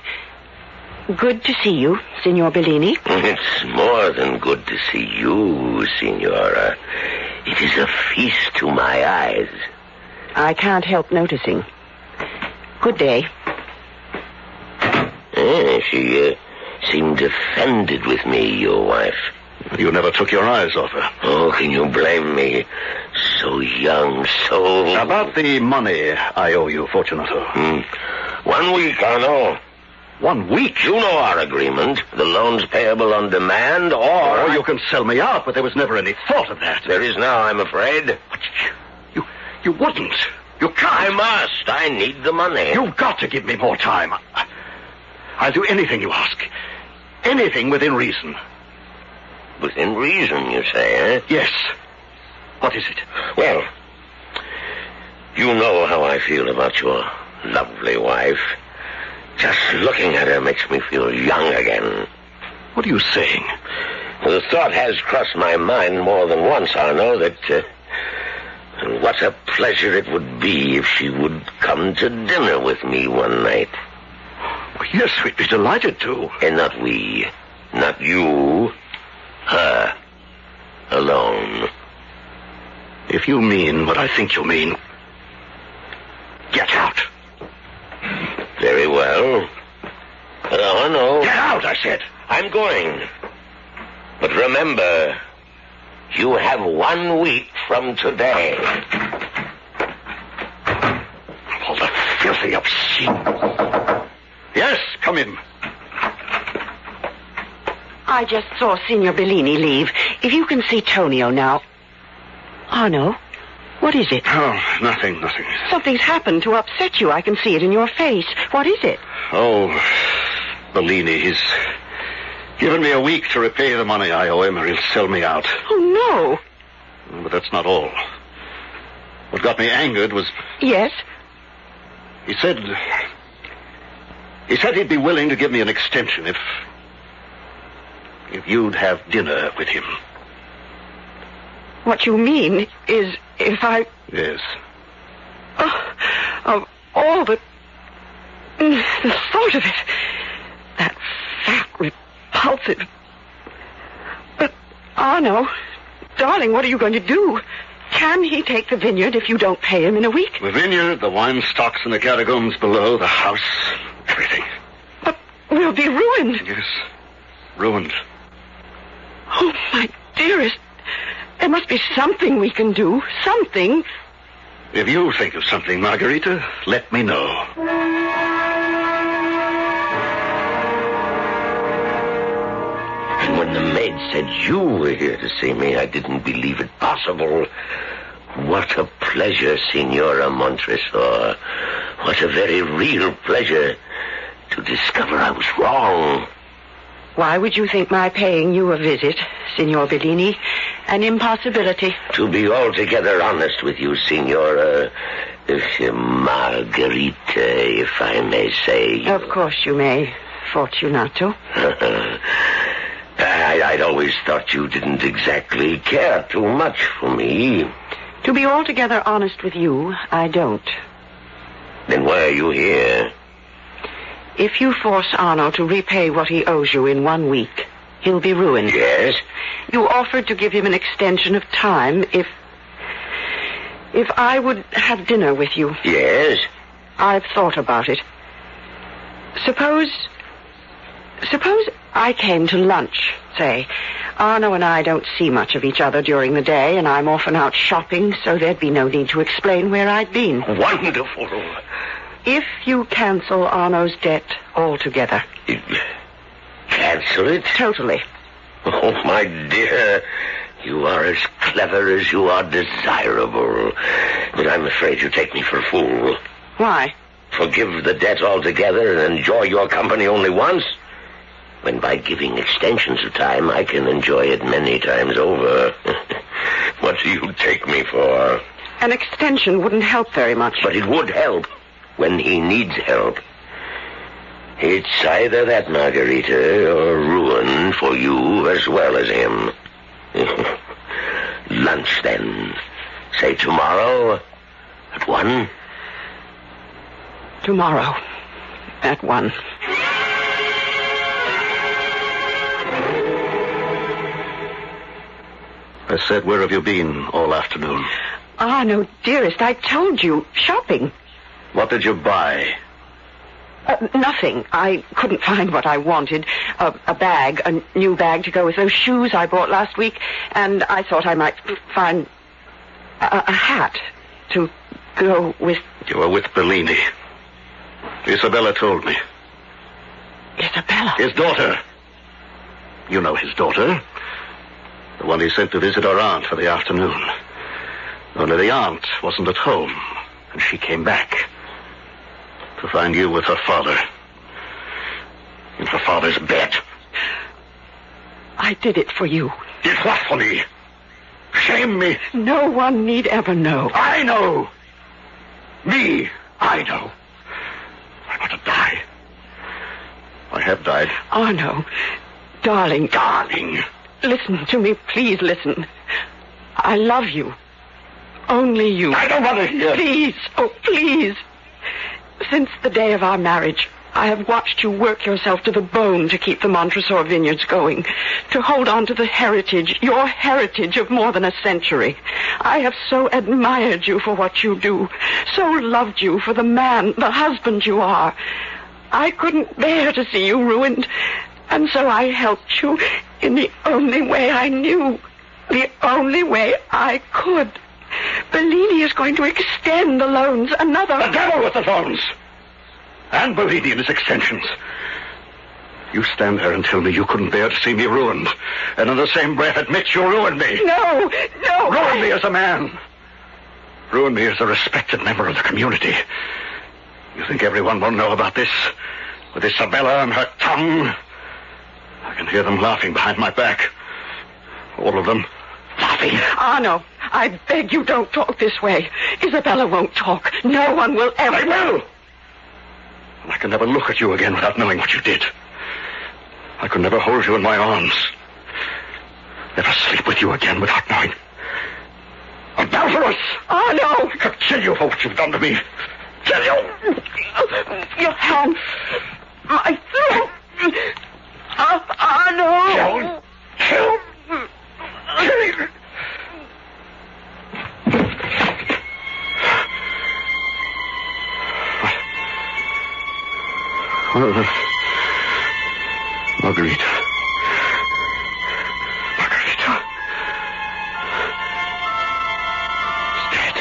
Good to see you, Signor Bellini. It's more than good to see you, Signora. It is a feast to my eyes. I can't help noticing. Good day. She seemed offended with me, your wife. You never took your eyes off her. Oh, can you blame me? So young, so... About the money I owe you, Fortunato. 1 week, Arnaud. 1 week? You know our agreement. The loan's payable on demand, or you can sell me out, but there was never any thought of that. There is now, I'm afraid. You wouldn't. You can't. I must. I need the money. You've got to give me more time. I'll do anything you ask. Anything within reason. Within reason, you say, eh? Yes. What is it? Well, you know how I feel about your lovely wife. Just looking at her makes me feel young again. What are you saying? The thought has crossed my mind more than once, Arnaud, that... what a pleasure it would be if she would come to dinner with me one night. Yes, we'd be delighted to. And not we. Not you. Her. Alone. If you mean what I think you mean, get out. Very well. No. Get out, I said. I'm going. But remember, you have 1 week from today. All the filthy obscene. Yes, come in. I just saw Signor Bellini leave. If you can see Tonio now. Arno, what is it? Oh, nothing. Something's happened to upset you. I can see it in your face. What is it? Oh, Bellini, he's given me a week to repay the money I owe him or he'll sell me out. Oh, no. But that's not all. What got me angered was... Yes? He said he'd be willing to give me an extension if you'd have dinner with him. What you mean is if I... Yes. Of all the thought of it. That fat, repulsive... But, Arno, darling, what are you going to do? Can he take the vineyard if you don't pay him in a week? The vineyard, the wine stocks in the catacombs below, the house, everything. But we'll be ruined. Yes, ruined. Oh, my dearest, there must be something we can do. Something. If you think of something, Margarita, let me know. And when the maid said you were here to see me, I didn't believe it possible. What a pleasure, Signora Montresor. What a very real pleasure to discover I was wrong. Why would you think my paying you a visit, Signor Bellini, an impossibility? To be altogether honest with you, Signora Margherita, if I may say. Of course you may, Fortunato. I'd always thought you didn't exactly care too much for me. To be altogether honest with you, I don't. Then why are you here? If you force Arno to repay what he owes you in 1 week, he'll be ruined. Yes? You offered to give him an extension of time if I would have dinner with you. Yes? I've thought about it. Suppose I came to lunch, say. Arno and I don't see much of each other during the day, and I'm often out shopping, so there'd be no need to explain where I'd been. Wonderful. If you cancel Arno's debt altogether. Cancel it? Totally. Oh, my dear, you are as clever as you are desirable. But I'm afraid you take me for a fool. Why? Forgive the debt altogether and enjoy your company only once? When by giving extensions of time, I can enjoy it many times over. What do you take me for? An extension wouldn't help very much. But it would help when he needs help. It's either that, Margarita, or ruin for you as well as him. Lunch, then. Say tomorrow at 1? Tomorrow at 1. I said, where have you been all afternoon? No, dearest, I told you. Shopping. What did you buy? Nothing. I couldn't find what I wanted. A bag, a new bag to go with those shoes I bought last week, and I thought I might find a hat to go with... You were with Bellini. Isabella told me. Isabella? His daughter. You know his daughter. The one he sent to visit her aunt for the afternoon. Only the aunt wasn't at home, and she came back to find you with her father. In her father's bed. I did it for you. Did what for me? Shame me? No one need ever know. I know. Me, I know. I want to die. I have died. Arno, darling. Darling. Listen to me, please listen. I love you. Only you. I don't want to hear. Please, oh, please. Since the day of our marriage, I have watched you work yourself to the bone to keep the Montresor vineyards going, to hold on to the heritage, your heritage of more than a century. I have so admired you for what you do, so loved you for the man, the husband you are. I couldn't bear to see you ruined, and so I helped you in the only way I knew, the only way I could. Bellini is going to extend the loans another... The devil with the loans! And Bellini and his extensions. You stand there and tell me you couldn't bear to see me ruined, and in the same breath admit you ruined me. No. Ruin me as a man. Ruin me as a respected member of the community. You think everyone will know about this? With Isabella and her tongue? I can hear them laughing behind my back. All of them laughing. Arno, I beg you don't talk this way. Isabella won't talk. No one will ever... I will! I can never look at you again without knowing what you did. I could never hold you in my arms. Never sleep with you again without knowing. Adulterous! Arno! I could kill you for what you've done to me. Kill you! Your hand. My throat. Arno! Kill you! Margarita. Is dead.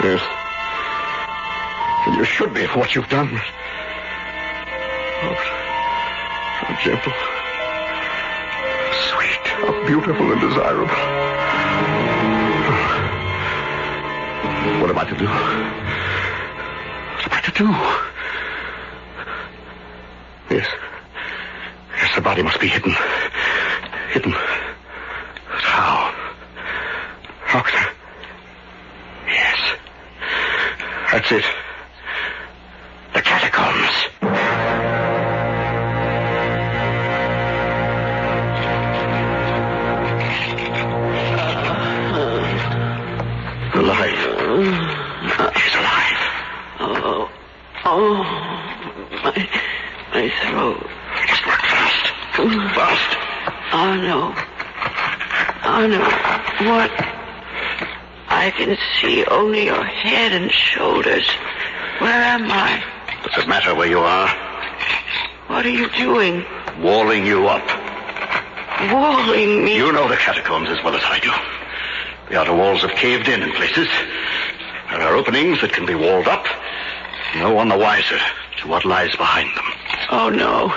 Yes. And you should be for what you've done. Oh, how gentle, sweet, how beautiful and desirable. What am I to do? What am I to do? Yes, the body must be hidden. Hidden. But how? How can I... Yes. That's it. The catacombs. Alive. She's alive. My throat. Just work fast. Fast. Arno, what? I can see only your head and shoulders. Where am I? Does it matter where you are? What are you doing? Walling you up. Walling me? You know the catacombs as well as I do. The outer walls have caved in places. There are openings that can be walled up. No one the wiser to what lies behind them. Oh, no.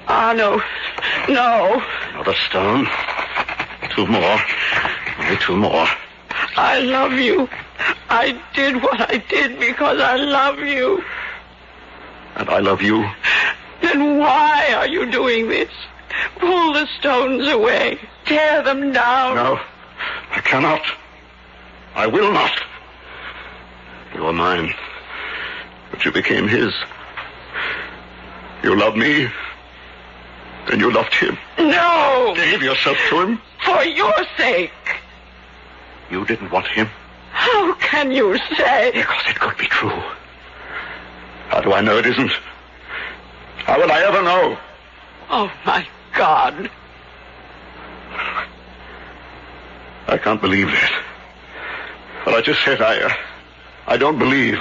Arno, no. Another stone. 2 more. Only 2 more. I love you. I did what I did because I love you. And I love you. Then why are you doing this? Pull the stones away. Tear them down. No, I cannot. I will not. You are mine. But you became his. You loved me. And you loved him. No! Gave yourself to him. For your sake. You didn't want him. How can you say? Because it could be true. How do I know it isn't? How will I ever know? Oh, my God. I can't believe that. What I just said, I don't believe.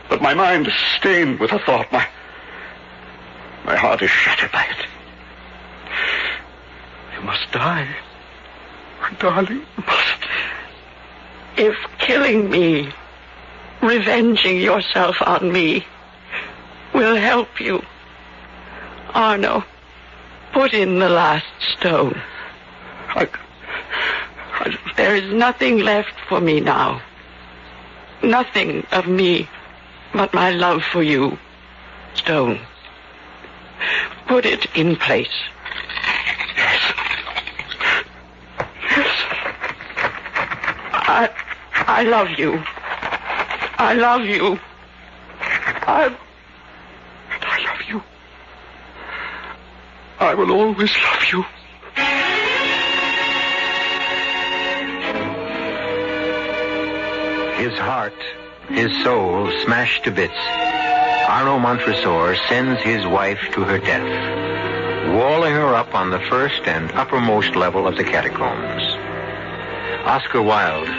But my mind is stained with the thought. My heart is shattered by it. You must die. My darling, you must. If killing me, revenging yourself on me, will help you, Arno, put in the last stone. There is nothing left for me now. Nothing of me but my love for you. Stone. Put it in place. Yes. I love you. I love you. I love you. I will always love you. His heart his soul smashed to bits, Arnaud Montresor sends his wife to her death, walling her up on the first and uppermost level of the catacombs. Oscar Wilde,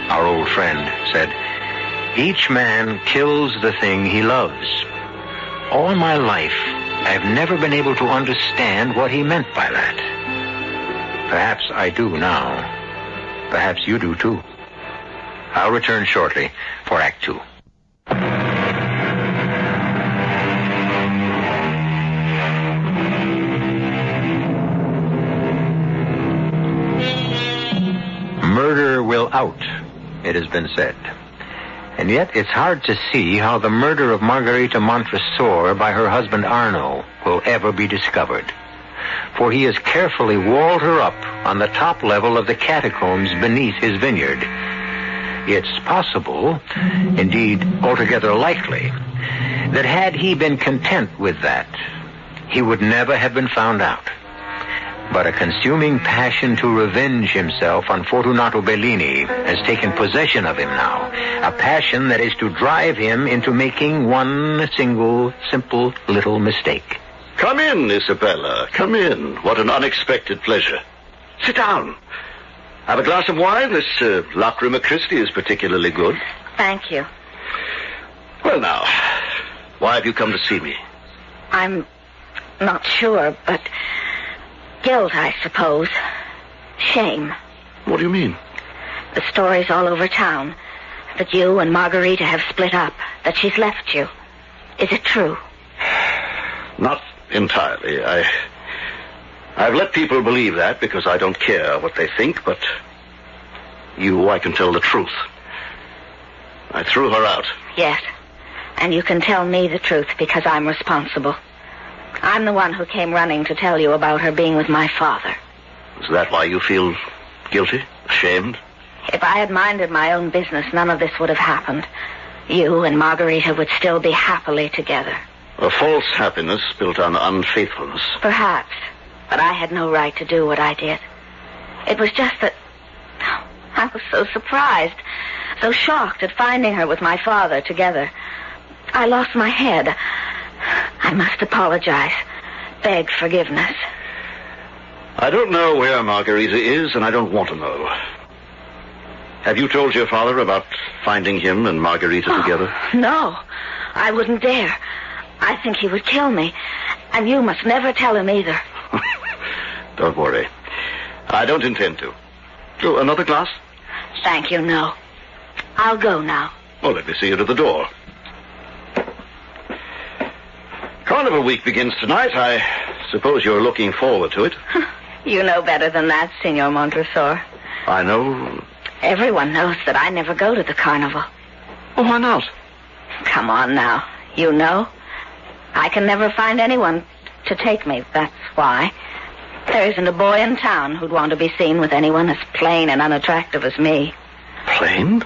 our old friend, said, "Each man kills the thing he loves." All my life, I've never been able to understand what he meant by that. Perhaps I do now. Perhaps you do too. I'll return shortly for Act 2. Murder will out, it has been said. And yet it's hard to see how the murder of Marguerite Montresor by her husband Arnaud will ever be discovered. For he has carefully walled her up on the top level of the catacombs beneath his vineyard. It's possible, indeed altogether likely, that had he been content with that, he would never have been found out. But a consuming passion to revenge himself on Fortunato Bellini has taken possession of him now. A passion that is to drive him into making one single, simple little mistake. Come in, Isabella. Come in. What an unexpected pleasure. Sit down. Have a glass of wine? This Lacrima Christi is particularly good. Thank you. Well, now, why have you come to see me? I'm not sure, but guilt, I suppose. Shame. What do you mean? The story's all over town that you and Margarita have split up, that she's left you. Is it true? Not entirely. I've let people believe that because I don't care what they think, but I can tell the truth. I threw her out. Yes, and you can tell me the truth because I'm responsible. I'm the one who came running to tell you about her being with my father. Is that why you feel guilty? Ashamed? If I had minded my own business, none of this would have happened. You and Margarita would still be happily together. A false happiness built on unfaithfulness. Perhaps, but I had no right to do what I did. It was just that I was so surprised, so shocked at finding her with my father together. I lost my head. I must apologize, beg forgiveness. I don't know where Margarita is, and I don't want to know. Have you told your father about finding him and Margarita together? No, I wouldn't dare. I think he would kill me, and you must never tell him either. Don't worry. I don't intend to. Oh, another glass? Thank you, no. I'll go now. Oh, let me see you to the door. Carnival week begins tonight. I suppose you're looking forward to it. You know better than that, Signor Montresor. I know. Everyone knows that I never go to the carnival. Oh, why not? Come on now. You know. I can never find anyone to take me, that's why. There isn't a boy in town who'd want to be seen with anyone as plain and unattractive as me. Plain?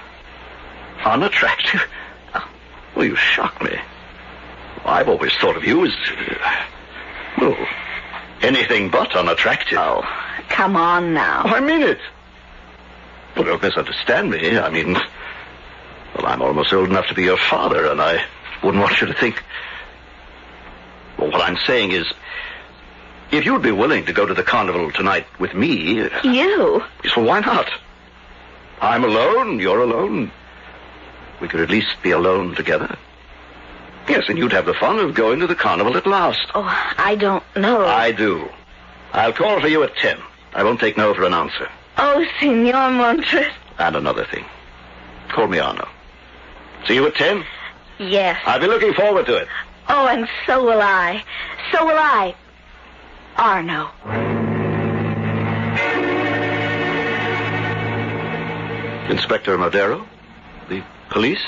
Unattractive? Oh. Well, you shock me. I've always thought of you as, anything but unattractive. Oh, come on now. Oh, I mean it. Well, don't misunderstand me. I mean, I'm almost old enough to be your father, and I wouldn't want you to think... Well, what I'm saying is, if you'd be willing to go to the carnival tonight with me... You? Yes, well, why not? I'm alone, you're alone. We could at least be alone together. Yes, and you'd have the fun of going to the carnival at last. Oh, I don't know. I do. I'll call for you at 10. I won't take no for an answer. Oh, Signor Montres. And another thing. Call me Arno. See you at 10? Yes. I'll be looking forward to it. Oh, and so will I. So will I. Arno. Inspector Madero? The police?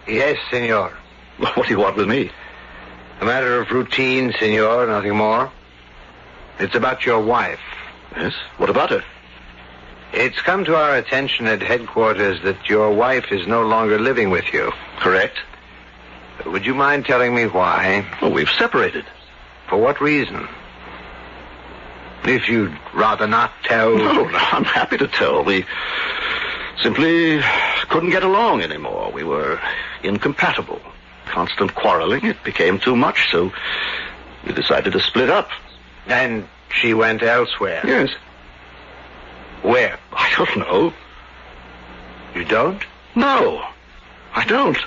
Yes, senor. What do you want with me? A matter of routine, senor, nothing more. It's about your wife. Yes? What about her? It's come to our attention at headquarters that your wife is no longer living with you. Correct. Would you mind telling me why? Well, we've separated. For what reason? If you'd rather not tell... No, I'm happy to tell. We simply couldn't get along anymore. We were incompatible. Constant quarreling, it became too much, so we decided to split up. And she went elsewhere? Yes. Where? I don't know. You don't? No, I don't.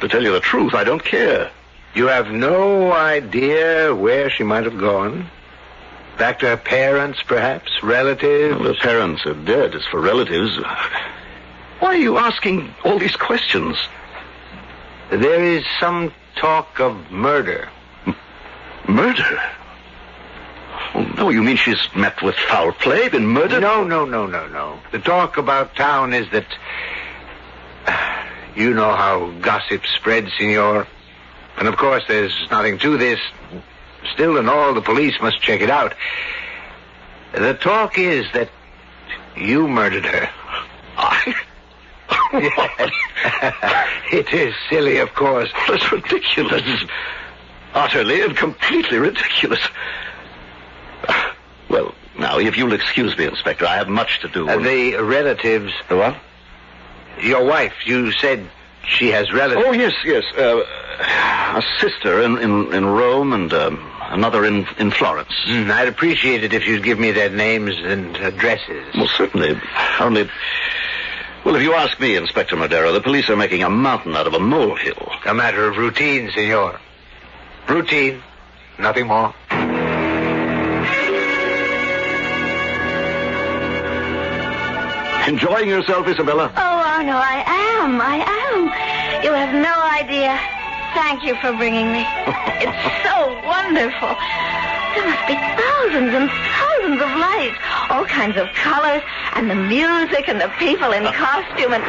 To tell you the truth, I don't care. You have no idea where she might have gone? Back to her parents, perhaps? Relatives? Well, her parents are dead. As for relatives, why are you asking all these questions? There is some talk of murder. Murder? Oh, no, you mean she's met with foul play, been murdered? No. The talk about town is that... you know how gossip spreads, senor. And of course, there's nothing to this. Still and all, the police must check it out. The talk is that you murdered her. I? It is silly, of course. That's ridiculous. Utterly and completely ridiculous. Well, now, if you'll excuse me, Inspector, I have much to do. The relatives... The what? Your wife, you said she has relatives. Oh, yes. A sister in Rome and another in Florence. I'd appreciate it if you'd give me their names and addresses. Well, certainly. Only... Well, if you ask me, Inspector Madero, the police are making a mountain out of a molehill. A matter of routine, senor. Routine. Nothing more. Enjoying yourself, Isabella? Oh, Arno, I am. You have no idea. Thank you for bringing me. It's so wonderful. There must be thousands and thousands of lights, all kinds of colors, and the music and the people in costume and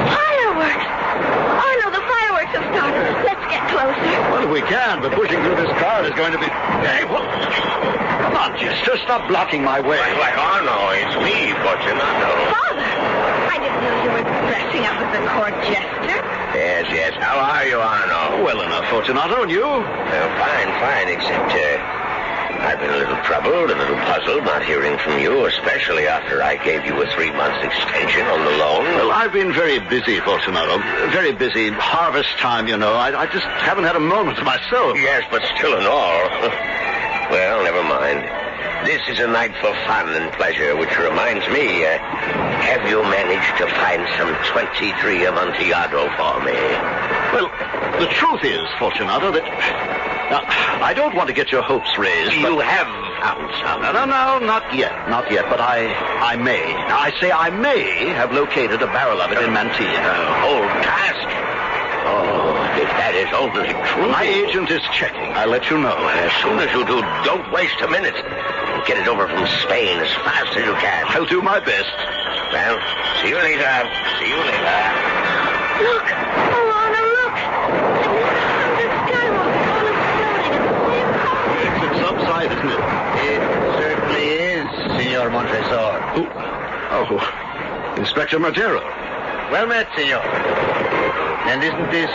fireworks. Arno, the fireworks have started. Let's get closer. Well, if we can, but pushing through this crowd is going to be... Hey, what? Come on, Chester, stop blocking my way. Why, Arno, it's me, Fortunato. Father, I didn't know you were dressing up as a court jester. Yes. How are you, Arno? Well enough, Fortunato, and you? Well, fine, except, I've been a little troubled, a little puzzled not hearing from you, especially after I gave you a 3-month extension on the loan. Well, I've been very busy, Fortunato. Very busy. Harvest time, you know. I just haven't had a moment to myself. Yes, but still and all. Well, never mind. This is a night for fun and pleasure, which reminds me, have you managed to find some 23 Amontillado for me? Well, the truth is, Fortunato, that... Now, I don't want to get your hopes raised, You have found some. No, not yet, but I may. Now, I say I may have located a barrel of it in Mantina. Whole cask? Oh, if that is only true. My agent is checking. I'll let you know. As soon as you do, don't waste a minute. Get it over from Spain as fast as you can. I'll do my best. Well, see you later. Look! Oh, Arno, look! The skyrocket all exploding at the same time. It's subside, isn't it? It certainly is, Senor Montresor. Oh, Inspector Madero. Well met, senor. And isn't this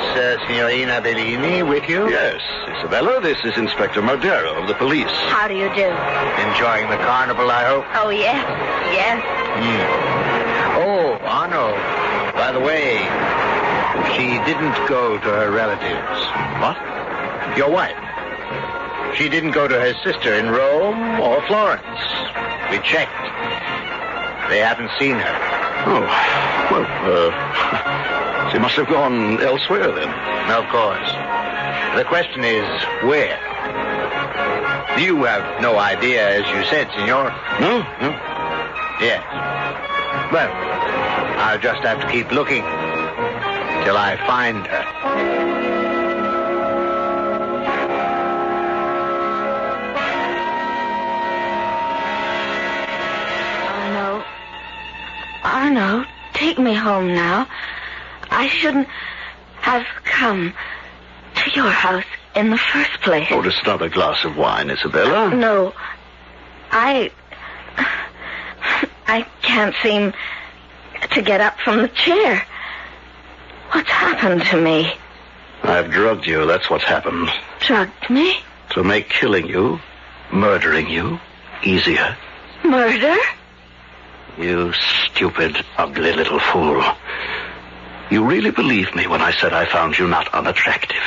Signorina Bellini with you? Yes, Isabella, this is Inspector Madero of the police. How do you do? Enjoying the carnival, I hope? Oh, yes. Oh, Arno, by the way, she didn't go to her relatives. What? Your wife. She didn't go to her sister in Rome or Florence. We checked. They haven't seen her. Oh, well, she must have gone elsewhere, then. Of course. The question is, where? You have no idea, as you said, senor. No. Yes. Well, I'll just have to keep looking till I find her. Arno, take me home now. I shouldn't have come to your house in the first place. Oh, just another glass of wine, Isabella? No. I can't seem to get up from the chair. What's happened to me? I've drugged you, that's what's happened. Drugged me? To make killing you, murdering you, easier. Murder? You stupid, ugly little fool. You really believed me when I said I found you not unattractive?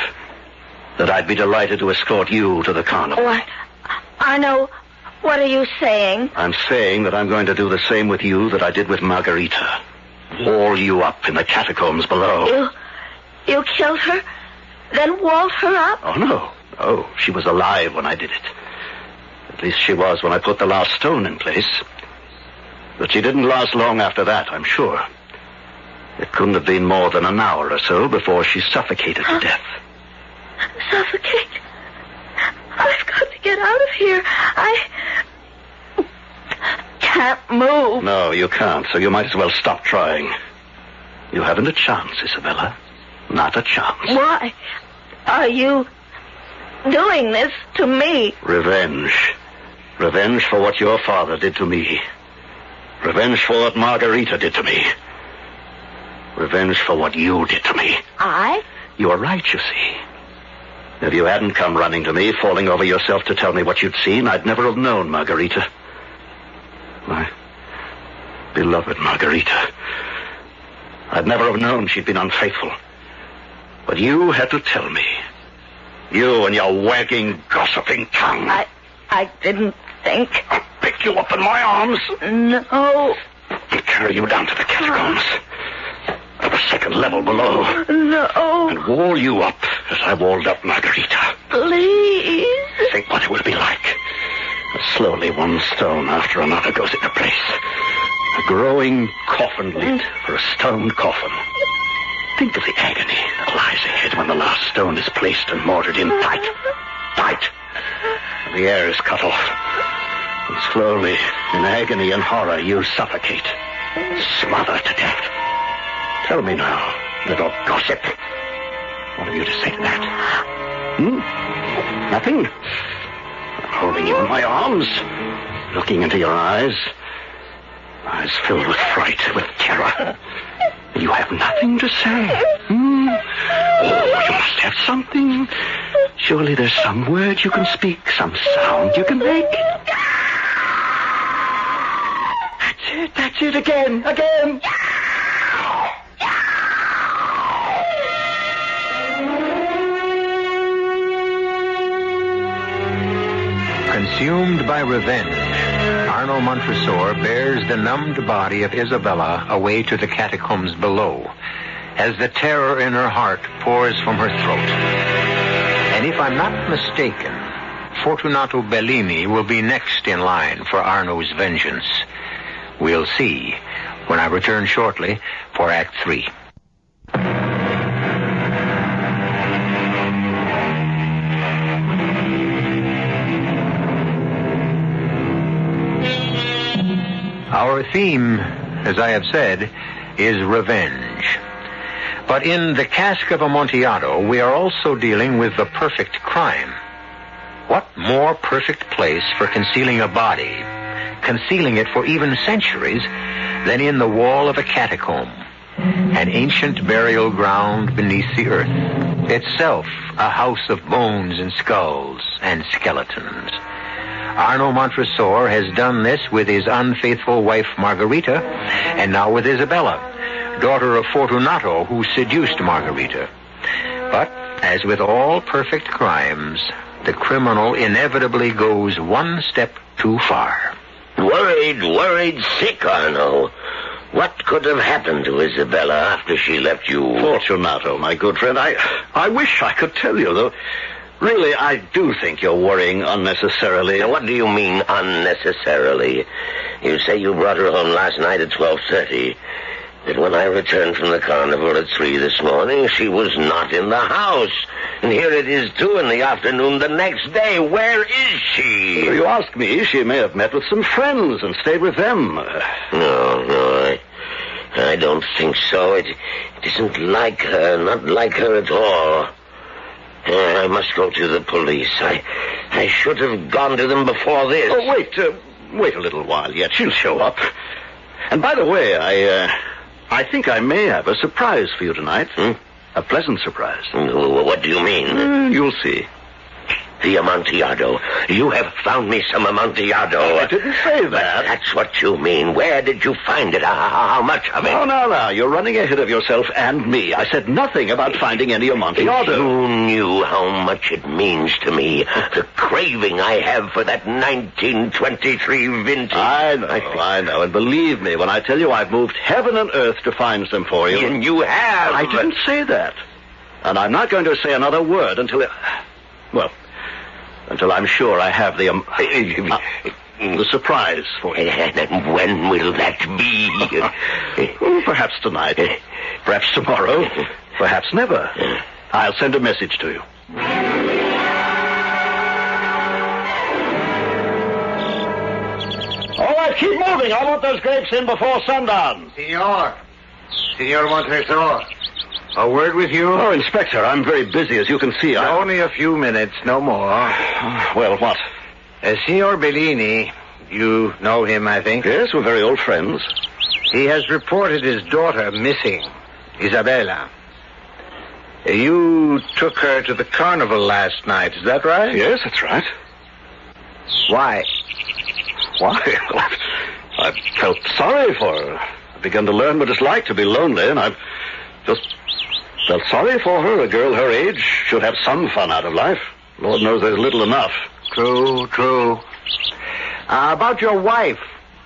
That I'd be delighted to escort you to the carnival? What? Arno, what are you saying? I'm saying that I'm going to do the same with you that I did with Margarita. Wall you up in the catacombs below. You killed her? Then walled her up? Oh, no. Oh, she was alive when I did it. At least she was when I put the last stone in place. But she didn't last long after that, I'm sure. It couldn't have been more than an hour or so before she suffocated to death. Suffocate? I've got to get out of here. I can't move. No, you can't, so you might as well stop trying. You haven't a chance, Isabella. Not a chance. Why are you doing this to me? Revenge. Revenge for what your father did to me. Revenge for what Margarita did to me. Revenge for what you did to me. I? You were right, you see. If you hadn't come running to me, falling over yourself to tell me what you'd seen, I'd never have known Margarita. My beloved Margarita. I'd never have known she'd been unfaithful. But you had to tell me. You and your wagging, gossiping tongue. I didn't think. I'll pick you up in my arms. No. And carry you down to the catacombs. To the second level below. No. And wall you up as I walled up Margarita. Please. Think what it would be like. As slowly one stone after another goes into place. A growing coffin lid for a stone coffin. Think of the agony that lies ahead when the last stone is placed and mortared in tight. Tight. And the air is cut off. And slowly, in agony and horror, you suffocate. Smother to death. Tell me now, little gossip. What have you to say to that? Nothing? I'm holding you in my arms, looking into your eyes. Eyes filled with fright, with terror. You have nothing to say. Oh, you must have something. Surely there's some word you can speak, some sound you can make. That's it again. Consumed by revenge, Arno Montresor bears the numbed body of Isabella away to the catacombs below, as the terror in her heart pours from her throat. And if I'm not mistaken, Fortunato Bellini will be next in line for Arno's vengeance. We'll see when I return shortly for Act 3. Our theme, as I have said, is revenge. But in the Cask of Amontillado, we are also dealing with the perfect crime. What more perfect place for concealing a body, concealing it for even centuries, than in the wall of a catacomb, an ancient burial ground beneath the earth, itself a house of bones and skulls and skeletons. Arno Montresor has done this with his unfaithful wife Margarita, and now with Isabella, daughter of Fortunato, who seduced Margarita. But, as with all perfect crimes, the criminal inevitably goes one step too far. Worried sick, Arno. What could have happened to Isabella after she left you? Fortunato, my good friend, I wish I could tell you, though. Really, I do think you're worrying unnecessarily. Now, what do you mean, unnecessarily? You say you brought her home last night at 12:30. But when I returned from the carnival at 3 this morning, she was not in the house. And here it is 2 in the afternoon the next day. Where is she? You ask me, she may have met with some friends and stayed with them. No, I don't think so. It isn't like her, not like her at all. I must go to the police. I should have gone to them before this. Oh, wait a little while yet. She'll show up. And by the way, I think I may have a surprise for you tonight. A pleasant surprise. What do you mean? You'll see. The Amontillado. You have found me some Amontillado. I didn't say that. But that's what you mean. Where did you find it? How much of it? No. You're running ahead of yourself and me. I said nothing about finding any Amontillado. If you knew how much it means to me, the craving I have for that 1923 vintage. I know. And believe me, when I tell you I've moved heaven and earth to find some for you. And you have. I didn't say that. And I'm not going to say another word until I'm sure I have the surprise for you. And when will that be? Perhaps tonight. Perhaps tomorrow. Perhaps never. I'll send a message to you. All right, keep moving. I want those grapes in before sundown. Senor Montresor. A word with you? Oh, Inspector, I'm very busy, as you can see. Only a few minutes, no more. Well, what? Signor Bellini, you know him, I think? Yes, we're very old friends. He has reported his daughter missing, Isabella. You took her to the carnival last night, is that right? Yes, that's right. Why? Why? Well, I felt sorry for her. I've begun to learn what it's like to be lonely, and I've just felt sorry for her. A girl her age should have some fun out of life. Lord knows there's little enough. True. About your wife,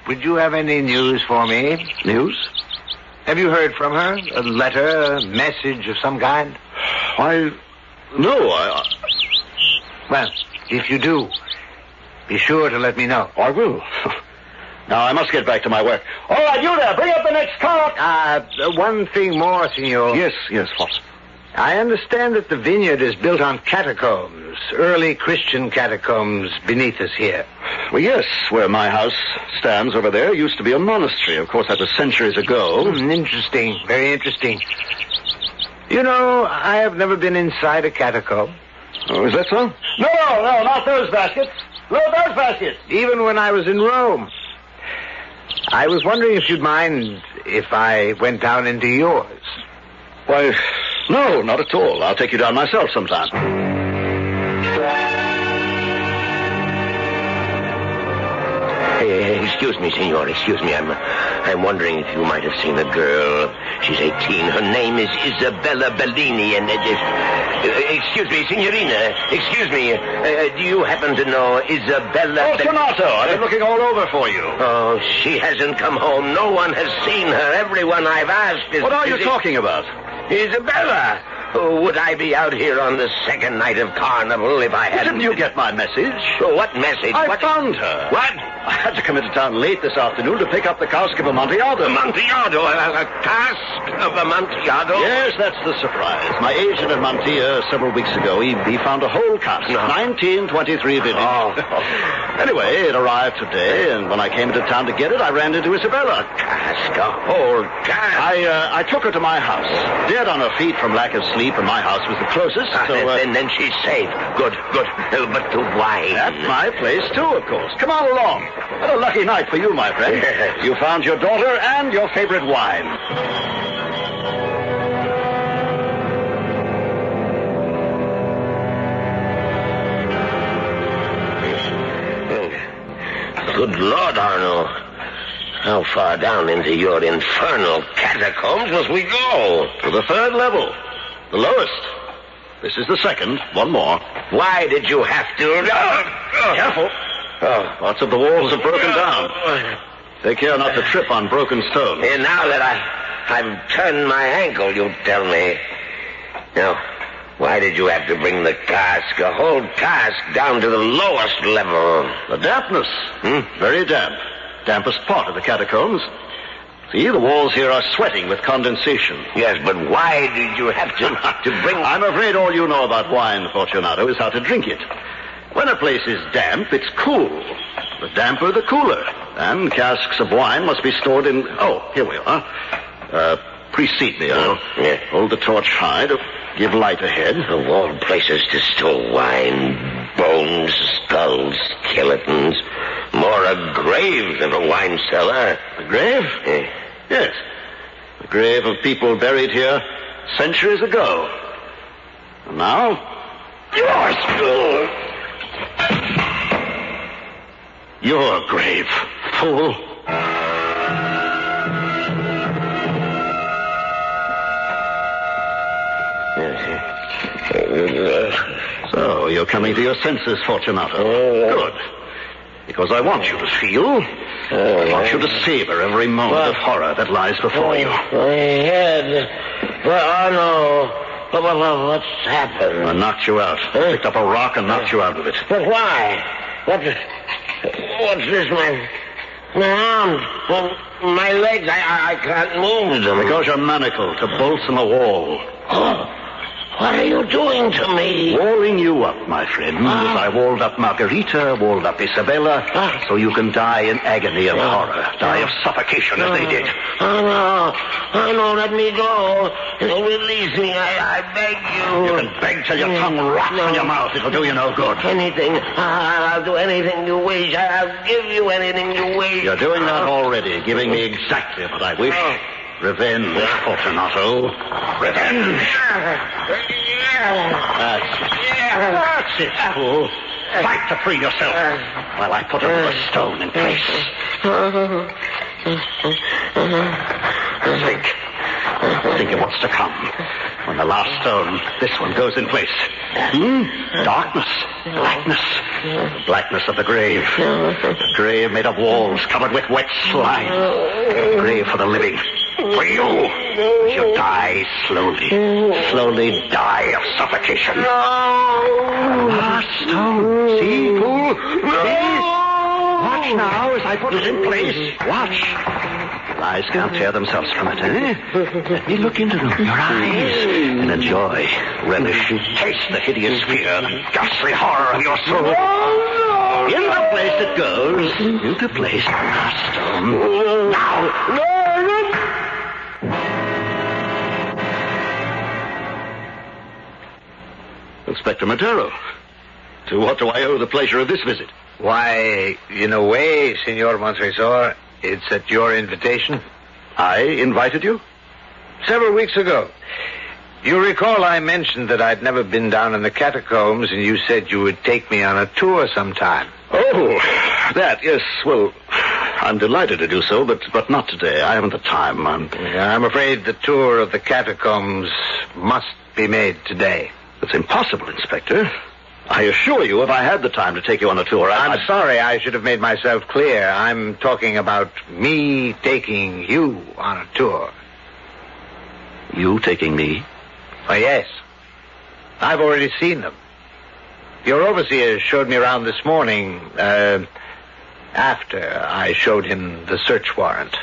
would you have any news for me? News? Have you heard from her? A letter, a message of some kind? Why, no, Well, if you do, be sure to let me know. I will. Now, I must get back to my work. All right, you there, bring up the next cart. One thing more, senor. Yes, what? I understand that the vineyard is built on catacombs, early Christian catacombs beneath us here. Well, yes, where my house stands over there used to be a monastery. Of course, that was centuries ago. Interesting, very interesting. You know, I have never been inside a catacomb. Oh, is that so? No, not those baskets. Load those baskets. Even when I was in Rome. I was wondering if you'd mind if I went down into yours. Why, no, not at all. I'll take you down myself sometime. Excuse me, senor. Excuse me. I'm wondering if you might have seen a girl. She's 18. Her name is Isabella Bellini, and excuse me, signorina. Excuse me. Do you happen to know Isabella? Oh, Sonato. I've been looking all over for you. Oh, she hasn't come home. No one has seen her. Everyone I've asked is... What are you talking about? Isabella. Would I be out here on the second night of carnival if I hadn't... Didn't you get my message? What message? I found her. What? I had to come into town late this afternoon to pick up the cask of Amontillado. Amontillado? A cask of Amontillado? Yes, that's the surprise. My agent at Montilla several weeks ago, he found a whole cask. No. 1923 vintage. Oh. Anyway, it arrived today, and when I came into town to get it, I ran into Isabella. Cask? A whole cask? I took her to my house. Dead on her feet from lack of sleep, and my house was the closest, And then she's safe. Good. But the wine... At my place, too, of course. Come on along. What a lucky night for you, my friend. Yes. You found your daughter and your favorite wine. Good Lord, Arnold. How far down into your infernal catacombs must we go? To the third level. The lowest. This is the second. One more. Why did you have to... Careful. Parts of the walls have broken down. Take care not to trip on broken stones. And now that I've turned my ankle, you tell me. Now, why did you have to bring the cask, a whole cask, down to the lowest level? The dampness. Very damp. Dampest part of the catacombs. See, the walls here are sweating with condensation. Yes, but why did you have to bring... I'm afraid all you know about wine, Fortunato, is how to drink it. When a place is damp, it's cool. The damper, the cooler. And casks of wine must be stored in... Oh, here we are. Precede me. Yeah. Hold the torch high to give light ahead. Of all places to store wine, bones, skulls, skeletons. More a grave than a wine cellar. A grave? Yes. The grave of people buried here centuries ago. And now... Yours! Your grave, fool. So, you're coming to your senses, Fortunato. Good. Because I want you to feel. I want you to savor every moment of horror that lies before you. My head. Oh, no. What's happened? I knocked you out. Picked up a rock and knocked you out of it. But why? What's this, my arms? My legs, I can't move them. Because you're manacled to bolts in the wall. Oh, what are you doing to me? Walling you up, my friend, as I walled up Margarita, walled up Isabella, so you can die in agony of horror, die of suffocation as they did. Oh, no, let me go. Release me, I beg you. You can beg till your tongue rots in your mouth. It'll do you no good. Anything. I'll do anything you wish. I'll give you anything you wish. You're doing that already, giving me exactly what I wish. Revenge, Fortunato. Revenge. That's it, fool. Fight to free yourself while I put another stone in place. Think of what's to come. When the last stone, this one, goes in place. Darkness, blackness, the blackness of the grave. A grave made of walls covered with wet slime. A grave for the living. For you. You die slowly. Slowly die of suffocation. The last stone. See, fool? See? Watch now as I put it in place. Watch. Your eyes can't tear themselves from it, eh? Let me look into them. Your eyes. And enjoy, relish, taste the hideous fear, the ghastly horror of your soul. In the place it goes. Into place the last stone. Now. Inspector Madero, to what do I owe the pleasure of this visit? Why, in a way, Senor Montresor, it's at your invitation. I invited you? Several weeks ago. You recall I mentioned that I'd never been down in the catacombs, and you said you would take me on a tour sometime. Oh, that, yes. Well, I'm delighted to do so, but not today. I haven't the time. I'm afraid the tour of the catacombs must be made today. It's impossible, Inspector. I assure you, if I had the time to take you on a tour, I'm sorry, I should have made myself clear. I'm talking about me taking you on a tour. You taking me? Why, yes. I've already seen them. Your overseer showed me around this morning, after I showed him the search warrant.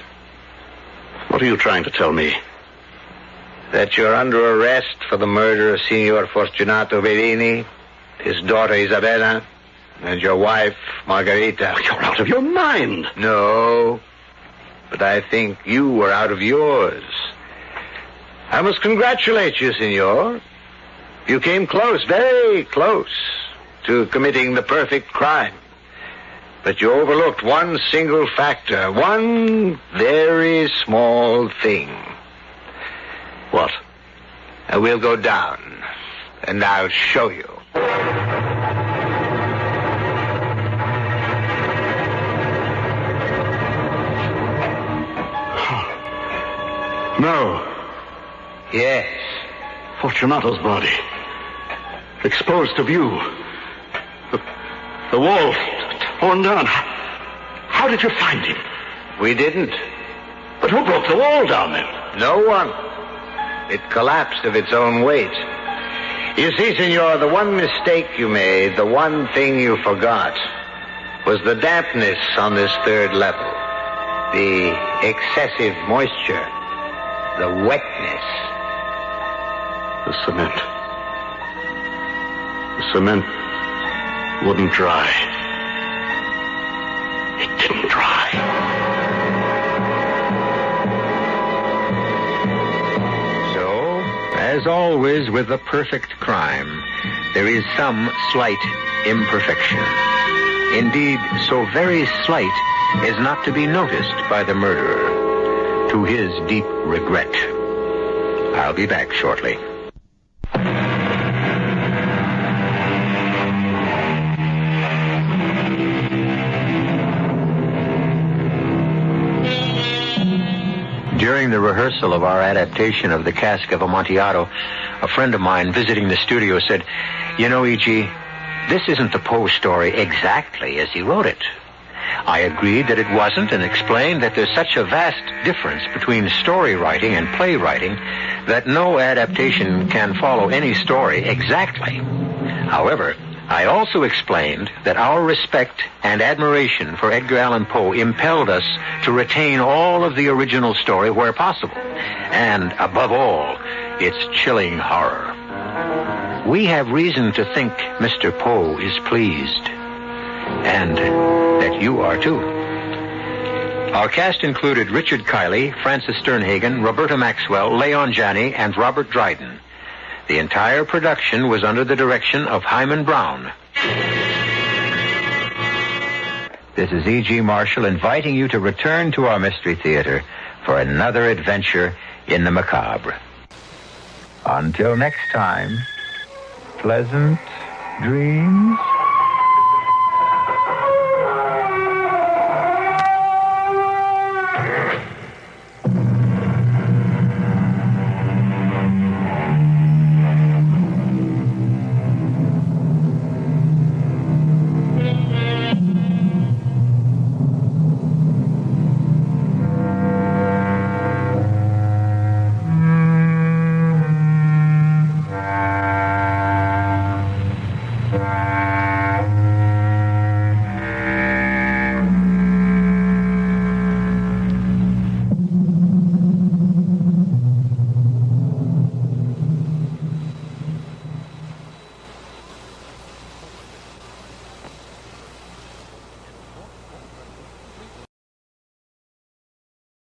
What are you trying to tell me? That you're under arrest for the murder of Signor Fortunato Bellini, his daughter Isabella, and your wife Margarita. You're out of your mind. No, but I think you were out of yours. I must congratulate you, Signor. You came close, very close, to committing the perfect crime. But you overlooked one single factor, one very small thing. What? We'll go down, and I'll show you. No. Yes. Fortunato's body. Exposed to view. The wall torn down. How did you find him? We didn't. But who broke the wall down then? No one. It collapsed of its own weight. You see, Senor, the one mistake you made, the one thing you forgot, was the dampness on this third level. The excessive moisture. The wetness. The cement. The cement wouldn't dry. It didn't dry. As always with a perfect crime, there is some slight imperfection. Indeed, so very slight as not to be noticed by the murderer, to his deep regret. I'll be back shortly. the rehearsal of our adaptation of the Cask of Amontillado, a friend of mine visiting the studio said, "You know, E.G., this isn't the Poe story exactly as he wrote it." I agreed that it wasn't and explained that there's such a vast difference between story writing and playwriting that no adaptation can follow any story exactly. However, I also explained that our respect and admiration for Edgar Allan Poe impelled us to retain all of the original story where possible, and, above all, its chilling horror. We have reason to think Mr. Poe is pleased, and that you are too. Our cast included Richard Kiley, Francis Sternhagen, Roberta Maxwell, Leon Janney, and Robert Dryden. The entire production was under the direction of Hyman Brown. This is E.G. Marshall inviting you to return to our Mystery Theater for another adventure in the macabre. Until next time, pleasant dreams.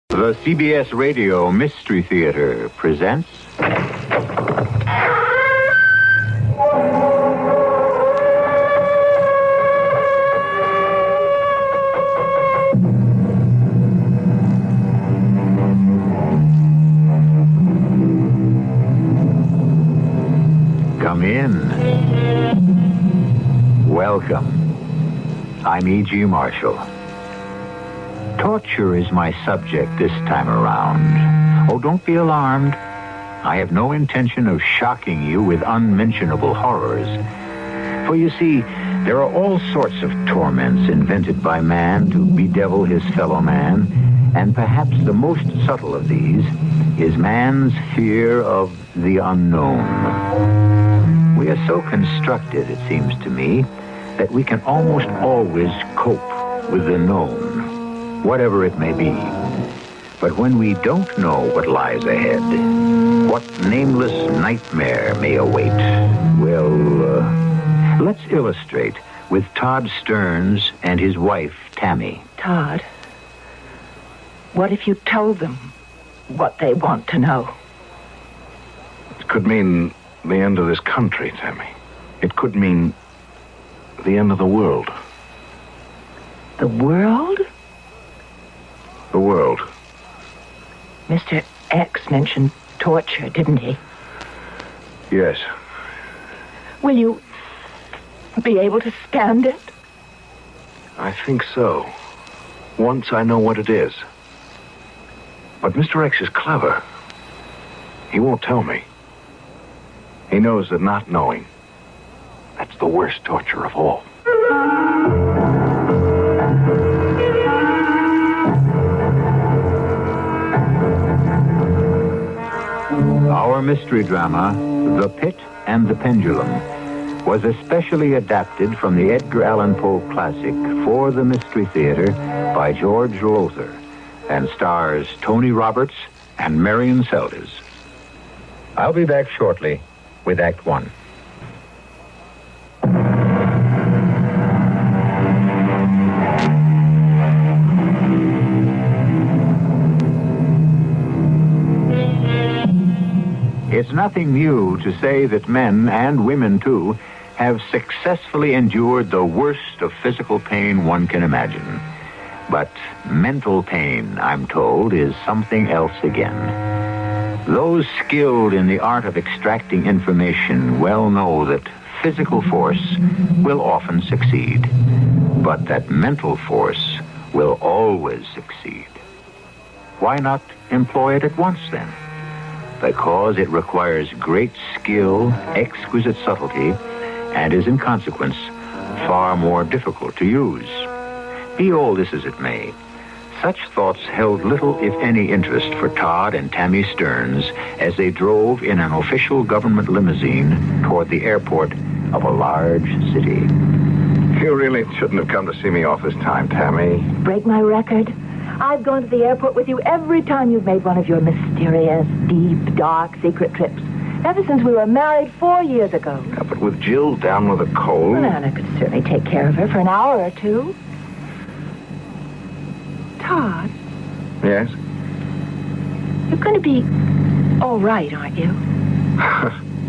The CBS Radio Mystery Theater presents... Come in. Welcome. I'm E.G. Marshall. Torture is my subject this time around. Oh, don't be alarmed. I have no intention of shocking you with unmentionable horrors. For you see, there are all sorts of torments invented by man to bedevil his fellow man, and perhaps the most subtle of these is man's fear of the unknown. We are so constructed, it seems to me, that we can almost always cope with the known, whatever it may be. But when we don't know what lies ahead, what nameless nightmare may await, well, let's illustrate with Todd Stearns and his wife, Tammy. Todd, what if you told them what they want to know? It could mean the end of this country, Tammy. It could mean the end of the world. The world? The world. Mr. X mentioned torture, didn't he? Yes. Will you be able to stand it? I think so. Once I know what it is. But Mr. X is clever. He won't tell me. He knows that not knowing, that's the worst torture of all. Our mystery drama, The Pit and the Pendulum, was especially adapted from the Edgar Allan Poe classic For the Mystery Theater by George Lothar and stars Tony Roberts and Marion Seldes. I'll be back shortly with Act One. It's nothing new to say that men, and women too, have successfully endured the worst of physical pain one can imagine. But mental pain, I'm told, is something else again. Those skilled in the art of extracting information well know that physical force will often succeed, but that mental force will always succeed. Why not employ it at once, then? Because it requires great skill, exquisite subtlety, and is in consequence far more difficult to use. Be all this as it may, such thoughts held little, if any, interest for Todd and Tammy Stearns as they drove in an official government limousine toward the airport of a large city. You really shouldn't have come to see me off this time, Tammy. Break my record? I've gone to the airport with you every time you've made one of your mysterious, deep, dark, secret trips. Ever since we were married 4 years ago. Yeah, but with Jill down with a cold... Well, Anna could certainly take care of her for an hour or two. Todd? Yes? You're going to be all right, aren't you?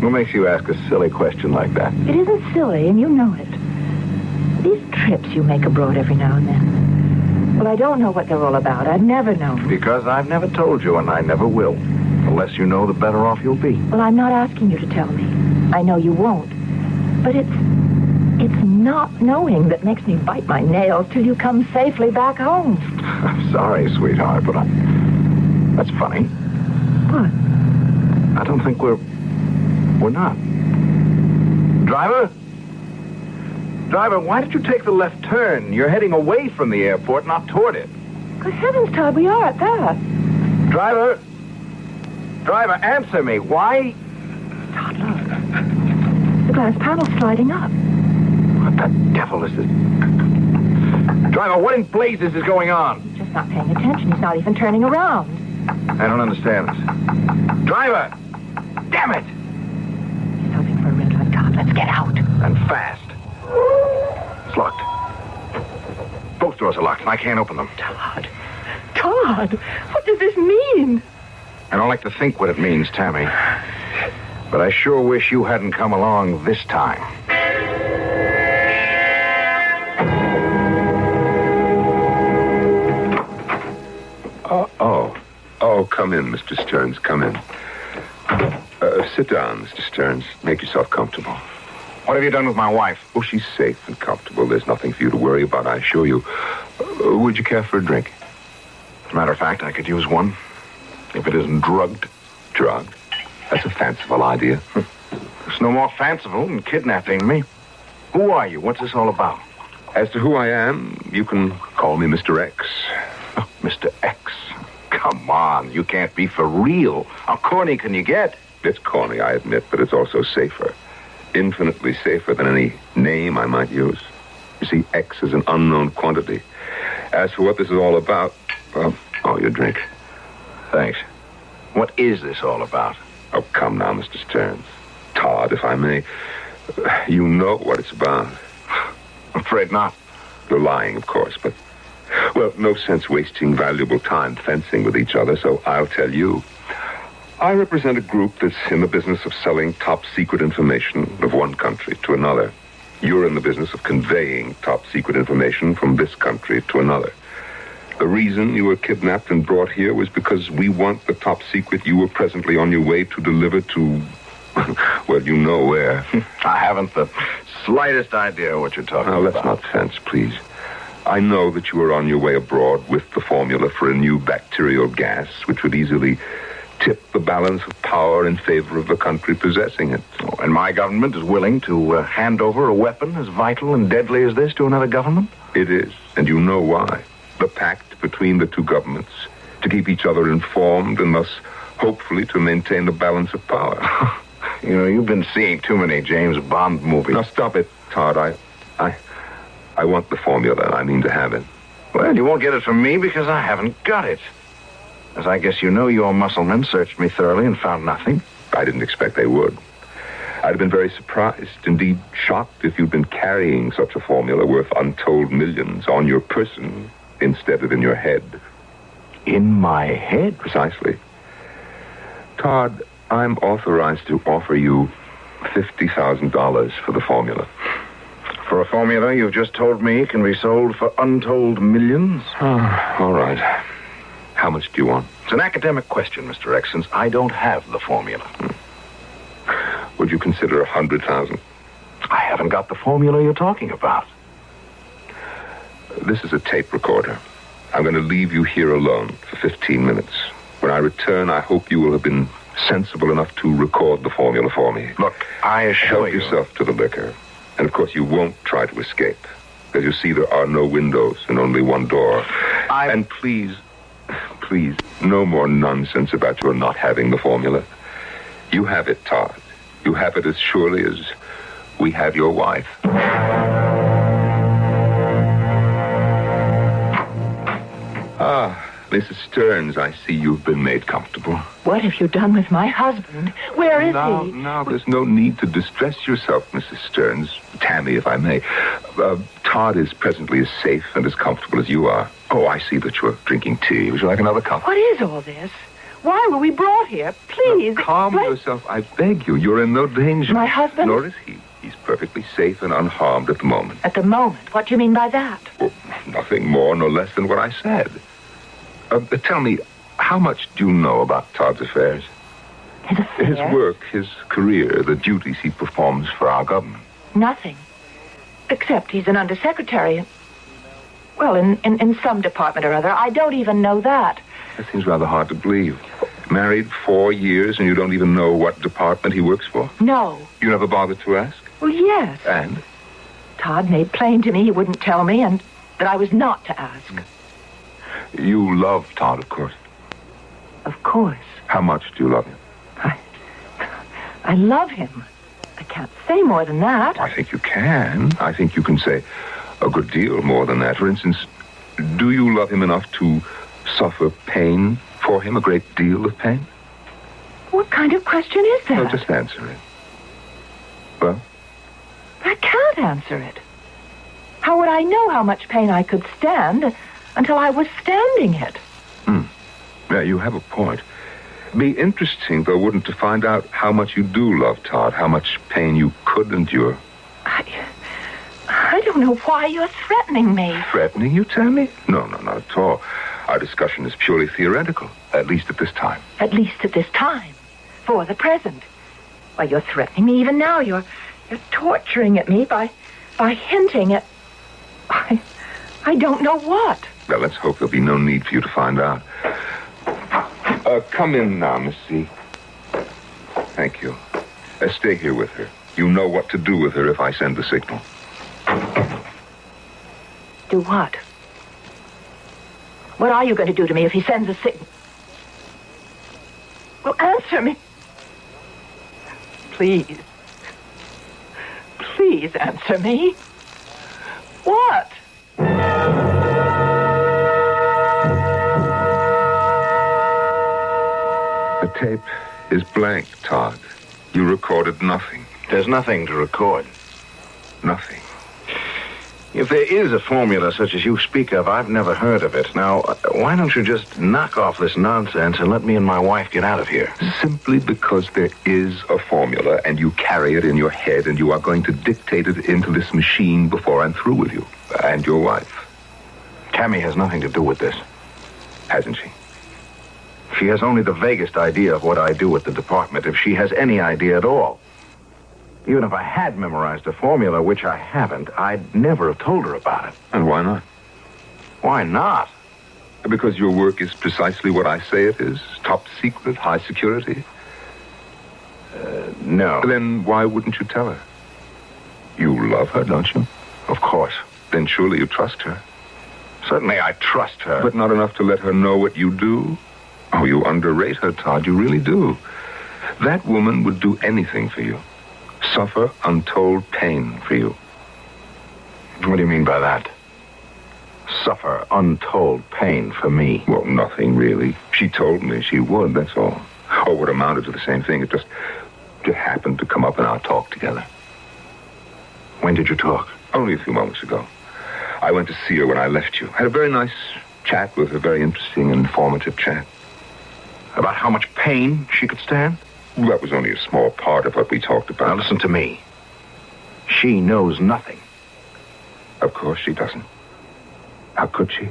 What makes you ask a silly question like that? It isn't silly, and you know it. These trips you make abroad every now and then. Well, I don't know what they're all about. I've never known. Because I've never told you, and I never will. The less you know, the better off you'll be. Well, I'm not asking you to tell me. I know you won't. But it's not knowing that makes me bite my nails till you come safely back home. I'm sorry, sweetheart, but that's funny. What? I don't think we're not. Driver? Driver, why did you take the left turn? You're heading away from the airport, not toward it. Good heavens, Todd, we are at that. Driver, answer me. Why? Todd, look. The glass panel's sliding up. What the devil is this? Driver, what in blazes is going on? He's just not paying attention. He's not even turning around. I don't understand this. Driver! Damn it! He's hoping for a red light, Todd. Let's get out. And fast. It's locked. Both doors are locked, and I can't open them. Todd, what does this mean? I don't like to think what it means, Tammy. But I sure wish you hadn't come along this time. Oh, come in, Mr. Stearns, come in. Sit down, Mr. Stearns. Make yourself comfortable. What have you done with my wife? Oh, she's safe and comfortable. There's nothing for you to worry about, I assure you. Would you care for a drink? As a matter of fact, I could use one. If it isn't drugged. Drugged? That's a fanciful idea. It's no more fanciful than kidnapping me. Who are you? What's this all about? As to who I am, you can call me Mr. X. Oh, Mr. X? Come on, you can't be for real. How corny can you get? It's corny, I admit, but it's also safer. Infinitely safer than any name I might use. You see, X is an unknown quantity. As for what this is all about, well, your drink. Thanks. What is this all about? Oh, come now, Mr. Stearns. Todd, if I may. You know what it's about. I'm afraid not. You're lying, of course, but... Well, no sense wasting valuable time fencing with each other, so I'll tell you. I represent a group that's in the business of selling top-secret information of one country to another. You're in the business of conveying top-secret information from this country to another. The reason you were kidnapped and brought here was because we want the top secret you were presently on your way to deliver to... well, you know where. I haven't the slightest idea what you're talking about. Now, let's not fence, please. I know that you were on your way abroad with the formula for a new bacterial gas, which would easily tip the balance of power in favor of the country possessing it. Oh, and my government is willing to hand over a weapon as vital and deadly as this to another government? It is, and you know why. The pact between the two governments to keep each other informed and thus hopefully to maintain the balance of power. You know, you've been seeing too many James Bond movies. Now, stop it, Todd. I want the formula, and I mean to have it. Well, you won't get it from me because I haven't got it. As I guess you know, your musclemen searched me thoroughly and found nothing. I didn't expect they would. I'd have been very surprised, indeed shocked, if you'd been carrying such a formula worth untold millions on your person instead of in your head. In my head? Precisely. Todd, I'm authorized to offer you $50,000 for the formula. For a formula you've just told me can be sold for untold millions? Oh, all right. How much do you want? It's an academic question, Mr. X, since I don't have the formula. Would you consider $100,000? I haven't got the formula you're talking about. This is a tape recorder. I'm going to leave you here alone for 15 minutes. When I return, I hope you will have been sensible enough to record the formula for me. Look, I assure you... Help yourself to the liquor. And, of course, you won't try to escape. Because, you see, there are no windows and only one door. And please, no more nonsense about your not having the formula. You have it, Todd. You have it as surely as we have your wife. Ah, Mrs. Stearns, I see you've been made comfortable. What have you done with my husband? Where is he? Now, there's no need to distress yourself, Mrs. Stearns. Tammy, if I may. Todd is presently as safe and as comfortable as you are. Oh, I see that you're drinking tea. Would you like another cup? What is all this? Why were we brought here? Please. Now, calm yourself, I beg you. You're in no danger. My husband? Nor is he. He's perfectly safe and unharmed at the moment. At the moment? What do you mean by that? Well, nothing more nor less than what I said. Tell me, how much do you know about Todd's affairs? His affairs? His work, his career, the duties he performs for our government. Nothing. Except he's an undersecretary. Well, in some department or other. I don't even know that. That seems rather hard to believe. Married 4 years and you don't even know what department he works for? No. You never bothered to ask? Well, yes. And? Todd made plain to me he wouldn't tell me and that I was not to ask. You love Todd, of course. Of course. How much do you love him? I love him. I can't say more than that. I think you can. I think you can say a good deal more than that. For instance, do you love him enough to suffer pain for him, a great deal of pain? What kind of question is that? No, just answer it. Well? I can't answer it. How would I know how much pain I could stand until I was standing it? Yeah, you have a point. Be interesting, though, wouldn't, to find out how much you do love Todd, how much pain you could endure. I don't know why you're threatening me. Threatening you, Tammy? No, not at all. Our discussion is purely theoretical, at least at this time. At least at this time. For the present. Why, you're threatening me even now. You're torturing at me by hinting at... I don't know what. Well, let's hope there'll be no need for you to find out. Come in now, Miss C. Thank you. Stay here with her. You know what to do with her if I send the signal. Do what? What are you going to do to me if he sends a signal? Well, answer me. Please. Please answer me. What? The tape is blank, Todd. You recorded nothing. There's nothing to record. Nothing. If there is a formula such as you speak of, I've never heard of it. Now, why don't you just knock off this nonsense and let me and my wife get out of here? Simply because there is a formula and you carry it in your head and you are going to dictate it into this machine before I'm through with you and your wife. Tammy has nothing to do with this. Hasn't she? She has only the vaguest idea of what I do at the department, if she has any idea at all. Even if I had memorized a formula, which I haven't, I'd never have told her about it. And why not? Why not? Because your work is precisely what I say it is. Top secret, high security. No. Then why wouldn't you tell her? You love her, don't you? Of course. Then surely you trust her. Certainly I trust her. But not enough to let her know what you do? Oh, you underrate her, Todd. You really do. That woman would do anything for you. Suffer untold pain for you. What do you mean by that? Suffer untold pain for me? Well, nothing really. She told me she would, that's all. Or what amounted to the same thing. It just happened to come up in our talk together. When did you talk? Only a few moments ago. I went to see her when I left you. Had a very nice chat with her, very interesting and informative chat. About how much pain she could stand? Well, that was only a small part of what we talked about. Now, listen to me. She knows nothing. Of course she doesn't. How could she?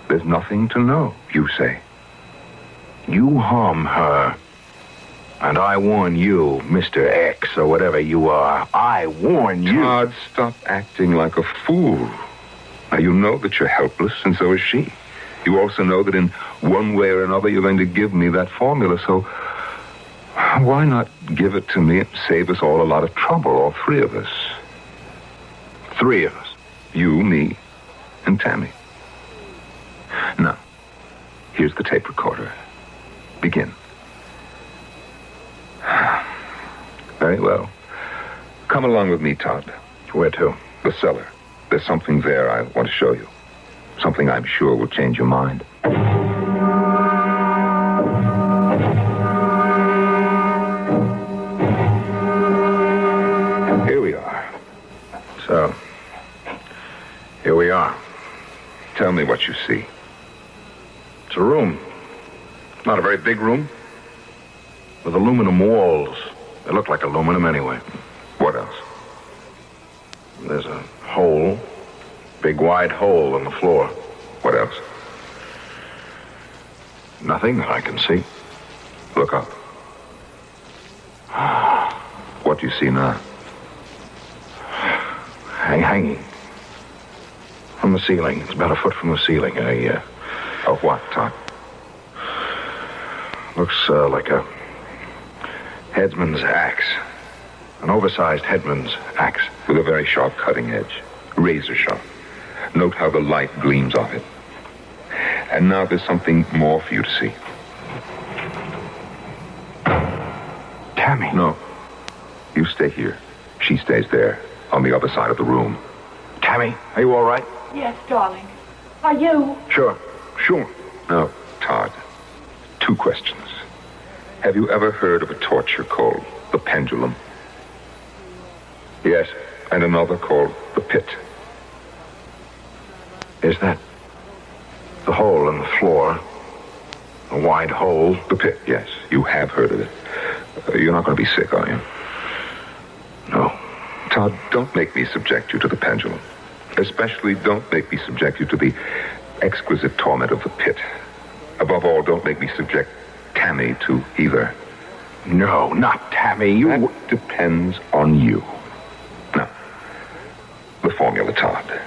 There's nothing to know, you say. You harm her. And I warn you, Mr. X, or whatever you are. I warn you. Todd, stop acting like a fool. Now, you know that you're helpless, and so is she. You also know that in one way or another you're going to give me that formula, so why not give it to me and save us all a lot of trouble, all three of us? Three of us. You, me, and Tammy. Now, here's the tape recorder. Begin. Very well. Come along with me, Todd. Where to? The cellar. There's something there I want to show you. Something I'm sure will change your mind. Here we are. So, here we are. Tell me what you see. It's a room. Not a very big room. With aluminum walls. They look like aluminum anyway. What else? There's a hole. Big wide hole in the floor. What else? Nothing that I can see. Look up. What do you see now? Hanging. From the ceiling. It's about a foot from the ceiling. Of what, Todd? Looks like a headsman's axe. An oversized headsman's axe. With a very sharp cutting edge. Razor sharp. Note how the light gleams off it. And now there's something more for you to see. Tammy. No. You stay here. She stays there, on the other side of the room. Tammy, are you all right? Yes, darling. Are you? Sure. Now, Todd, 2 questions. Have you ever heard of a torture called the pendulum? Yes. And another called the pit. Is that the hole in the floor? A wide hole? The pit, yes. You have heard of it. You're not going to be sick, are you? No. Todd, don't make me subject you to the pendulum. Especially don't make me subject you to the exquisite torment of the pit. Above all, don't make me subject Tammy to either. No, not Tammy. That depends on you. Now, the formula, Todd.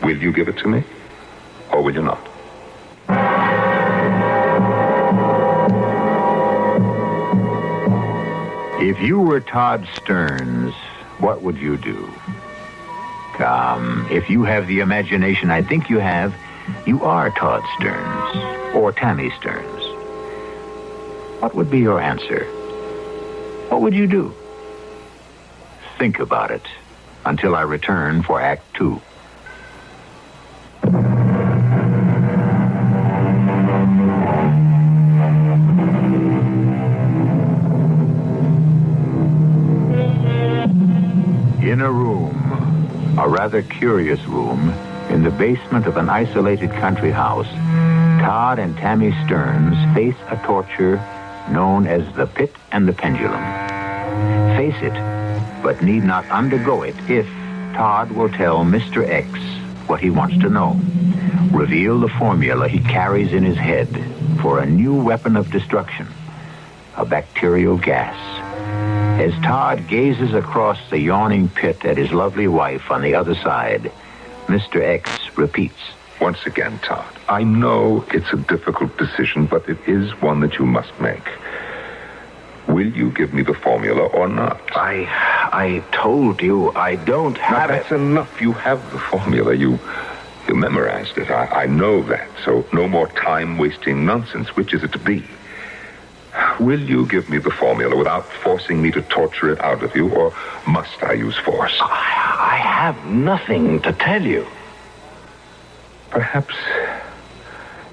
Will you give it to me? Or will you not? If you were Todd Stearns, what would you do? Come, if you have the imagination I think you have, you are Todd Stearns, or Tammy Stearns. What would be your answer? What would you do? Think about it until I return for Act 2. In a room, a rather curious room, in the basement of an isolated country house, Todd and Tammy Stearns face a torture known as the pit and the pendulum. Face it, but need not undergo it if Todd will tell Mr. X what he wants to know. Reveal the formula he carries in his head for a new weapon of destruction, a bacterial gas. As Todd gazes across the yawning pit at his lovely wife on the other side, Mr. X repeats. Once again, Todd, I know it's a difficult decision, but it is one that you must make. Will you give me the formula or not? I told you I don't have it. That's enough. You have the formula. You memorized it. I know that. So no more time-wasting nonsense. Which is it to be? Will you give me the formula without forcing me to torture it out of you, or must I use force? I have nothing to tell you. Perhaps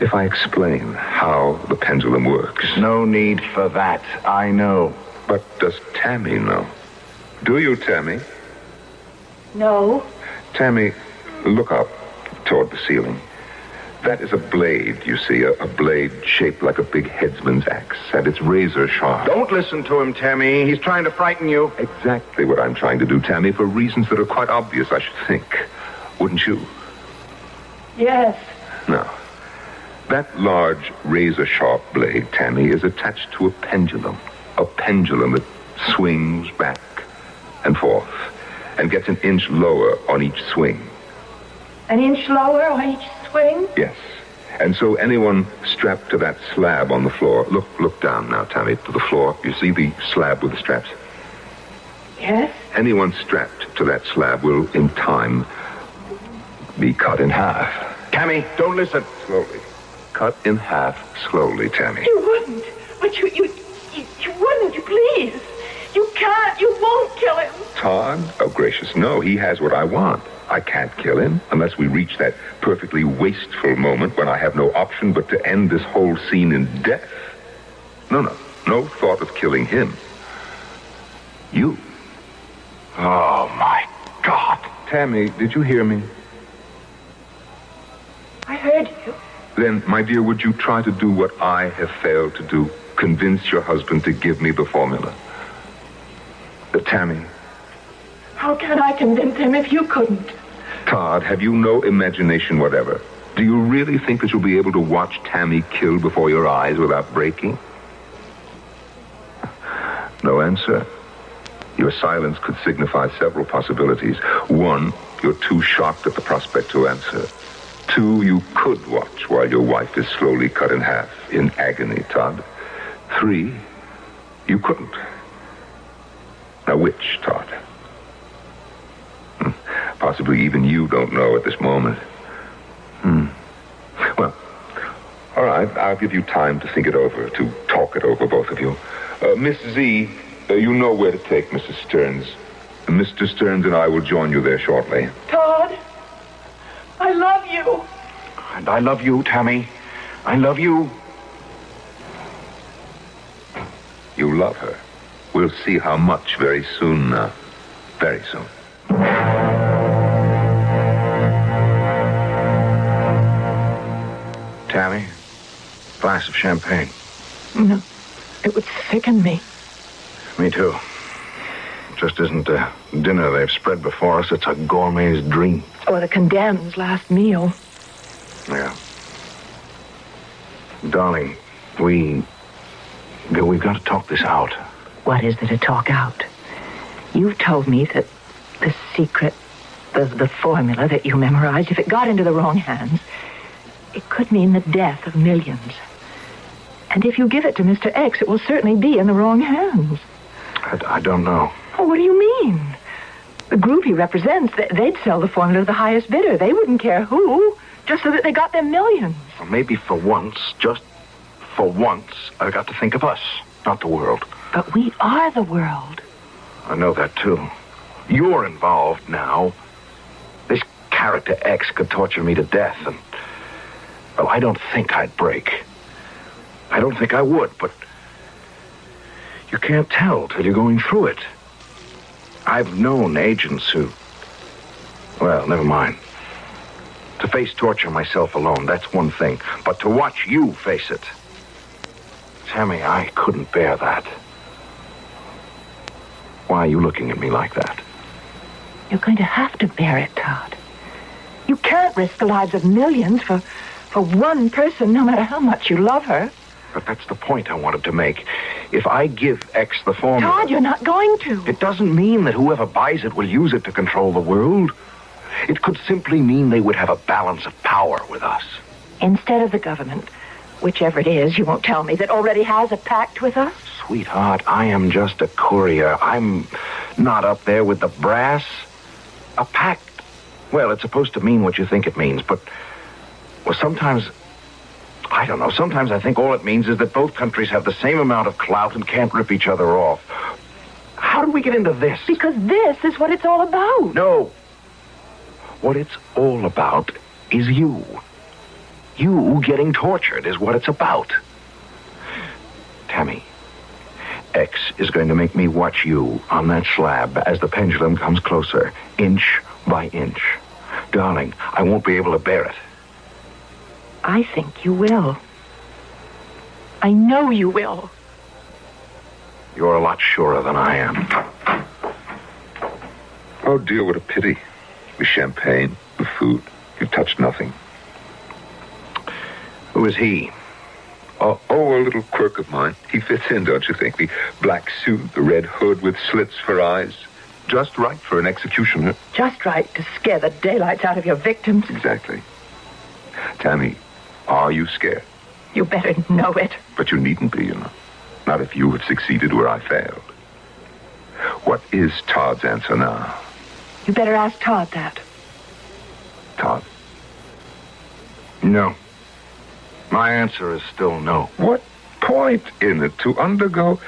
if I explain how the pendulum works. No need for that. I know. But does Tammy know? Do you, Tammy? No. Tammy, look up toward the ceiling. That is a blade, you see, a blade shaped like a big headsman's axe, and it's razor sharp. Don't listen to him, Tammy. He's trying to frighten you. Exactly what I'm trying to do, Tammy, for reasons that are quite obvious, I should think. Wouldn't you? Yes. Now, that large razor-sharp blade, Tammy, is attached to a pendulum that swings back and forth and gets an inch lower on each swing. An inch lower on each swing? Yes. And so anyone strapped to that slab on the floor, look down now, Tammy, to the floor. You see the slab with the straps? Yes. Anyone strapped to that slab will, in time, be cut in half. Tammy, don't listen. Slowly. Cut in half slowly, Tammy. You wouldn't. But you wouldn't, you please. You can't, you won't kill him. Todd? Oh, gracious, no. He has what I want. I can't kill him unless we reach that perfectly wasteful moment when I have no option but to end this whole scene in death. No thought of killing him. You. Oh, my God. Tammy, did you hear me? I heard you. Then, my dear, would you try to do what I have failed to do? Convince your husband to give me the formula. Tammy. How can I convince him if you couldn't? Todd, have you no imagination whatever? Do you really think that you'll be able to watch Tammy killed before your eyes without breaking? No answer. Your silence could signify several possibilities. One, you're too shocked at the prospect to answer. Two, you could watch while your wife is slowly cut in half in agony, Todd. Three, you couldn't. Now, which, Todd? Possibly even you don't know at this moment. Well, all right, I'll give you time to think it over, to talk it over, both of you. Miss Z, you know where to take Mrs. Stearns. Mr. Stearns and I will join you there shortly. Todd, I love you. And I love you, Tammy. I love you. You love her. We'll see how much very soon now. Very soon. Tammy, glass of champagne. No, it would sicken me. Me too. Just isn't a dinner they've spread before us. It's a gourmet's dream. Or the condemned's last meal. Yeah. Darling, we've got to talk this out. What is there to talk out? You've told me that the secret, the formula that you memorized, if it got into the wrong hands, it could mean the death of millions. And if you give it to Mr. X, it will certainly be in the wrong hands. I don't know. Oh, what do you mean? The group he represents, they'd sell the formula to the highest bidder. They wouldn't care who, just so that they got their millions. Well, maybe for once, just for once, I got to think of us, not the world. But we are the world. I know that, too. You're involved now. This character X could torture me to death, and... well, I don't think I'd break. I don't think I would, but... you can't tell till you're going through it. I've known agents who... well, never mind. To face torture myself alone, that's one thing. But to watch you face it... Tammy, I couldn't bear that. Why are you looking at me like that? You're going to have to bear it, Todd. You can't risk the lives of millions for one person, no matter how much you love her. But that's the point I wanted to make. If I give X the formula... Todd, you're not going to. It doesn't mean that whoever buys it will use it to control the world. It could simply mean they would have a balance of power with us. Instead of the government, whichever it is, you won't tell me, that already has a pact with us? Sweetheart, I am just a courier. I'm not up there with the brass. A pact, well, it's supposed to mean what you think it means, but... well, sometimes... I don't know. Sometimes I think all it means is that both countries have the same amount of clout and can't rip each other off. How do we get into this? Because this is what it's all about. No. What it's all about is you. You getting tortured is what it's about. Tammy, X is going to make me watch you on that slab as the pendulum comes closer, inch by inch. Darling, I won't be able to bear it. I think you will. I know you will. You're a lot surer than I am. Oh, dear, what a pity. The champagne, the food, you touched nothing. Who is he? Oh, a little quirk of mine. He fits in, don't you think? The black suit, the red hood with slits for eyes. just right for an executioner. Just right to scare the daylights out of your victims. Exactly. Tammy, are you scared? You better know it. But you needn't be, you know. Not if you have succeeded where I failed. What is Todd's answer now? You better ask Todd that. Todd? No. My answer is still no. What point in it to undergo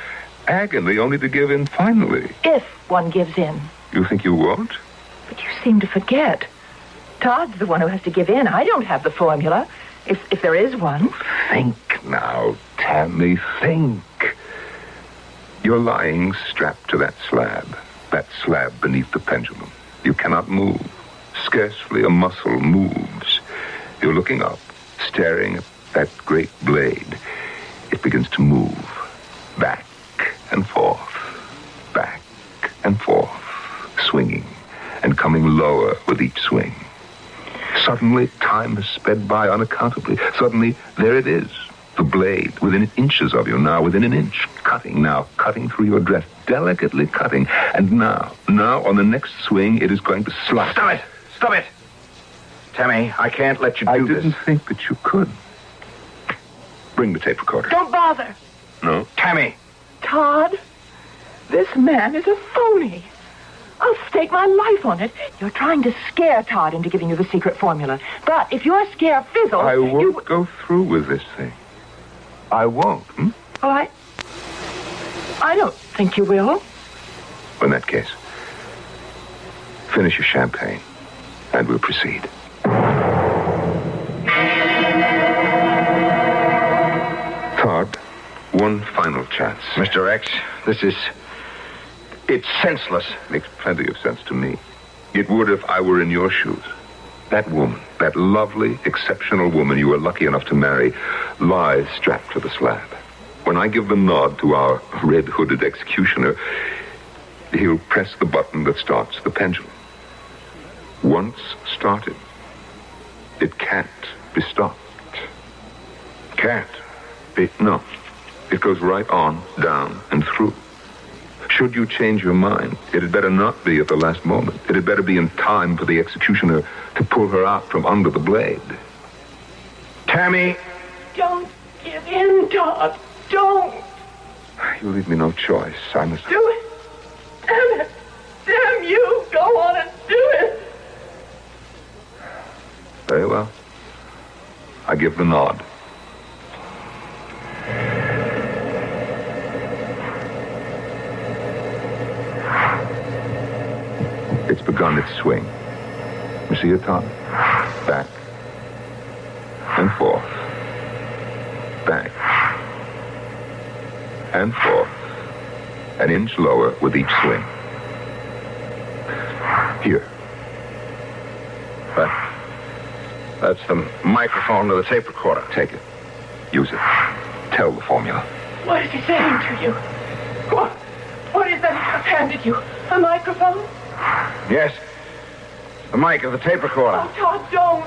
agony only to give in finally? If one gives in. You think you won't? But you seem to forget. Todd's the one who has to give in. I don't have the formula, if there is one. Think now, Tammy, think. You're lying strapped to that slab beneath the pendulum. You cannot move. Scarcely a muscle moves. You're looking up, staring at that great blade. It begins to move. Back and forth. Back and forth. Swinging and coming lower with each swing. Suddenly, time has sped by unaccountably. Suddenly, there it is. The blade within inches of you now, within an inch. Cutting through your dress. Delicately cutting. And now, on the next swing, it is going to slide. Stop it! Tammy, I can't let you do this. I didn't think that you could. Bring the tape recorder. Don't bother. No? Tammy! Todd, this man is a phony. I'll stake my life on it. You're trying to scare Todd into giving you the secret formula. But if your scare fizzles... I won't go through with this thing. I won't, Well, I don't think you will. In that case, finish your champagne, and we'll proceed. Todd, one final chance. Mr. X, it's senseless. Makes plenty of sense to me. It would if I were in your shoes. That woman, that lovely, exceptional woman you were lucky enough to marry, lies strapped to the slab. When I give the nod to our red-hooded executioner, he'll press the button that starts the pendulum. Once started, it can't be stopped. Can't? No. It goes right on, down, and through. Should you change your mind, it had better not be at the last moment. It had better be in time for the executioner to pull her out from under the blade. Tammy! Don't give in, Todd. Don't. You leave me no choice. I must... Do it. Damn it. Damn you. Go on and do it. Very well. I give the nod. It's begun its swing. You see it, Tom? Back and forth. Back and forth. An inch lower with each swing. Here. That's the microphone to the tape recorder. Take it. Use it. Tell the formula. What is he saying to you? What is that he handed you? A microphone? Yes. The mic of the tape recorder. Oh, Todd, don't.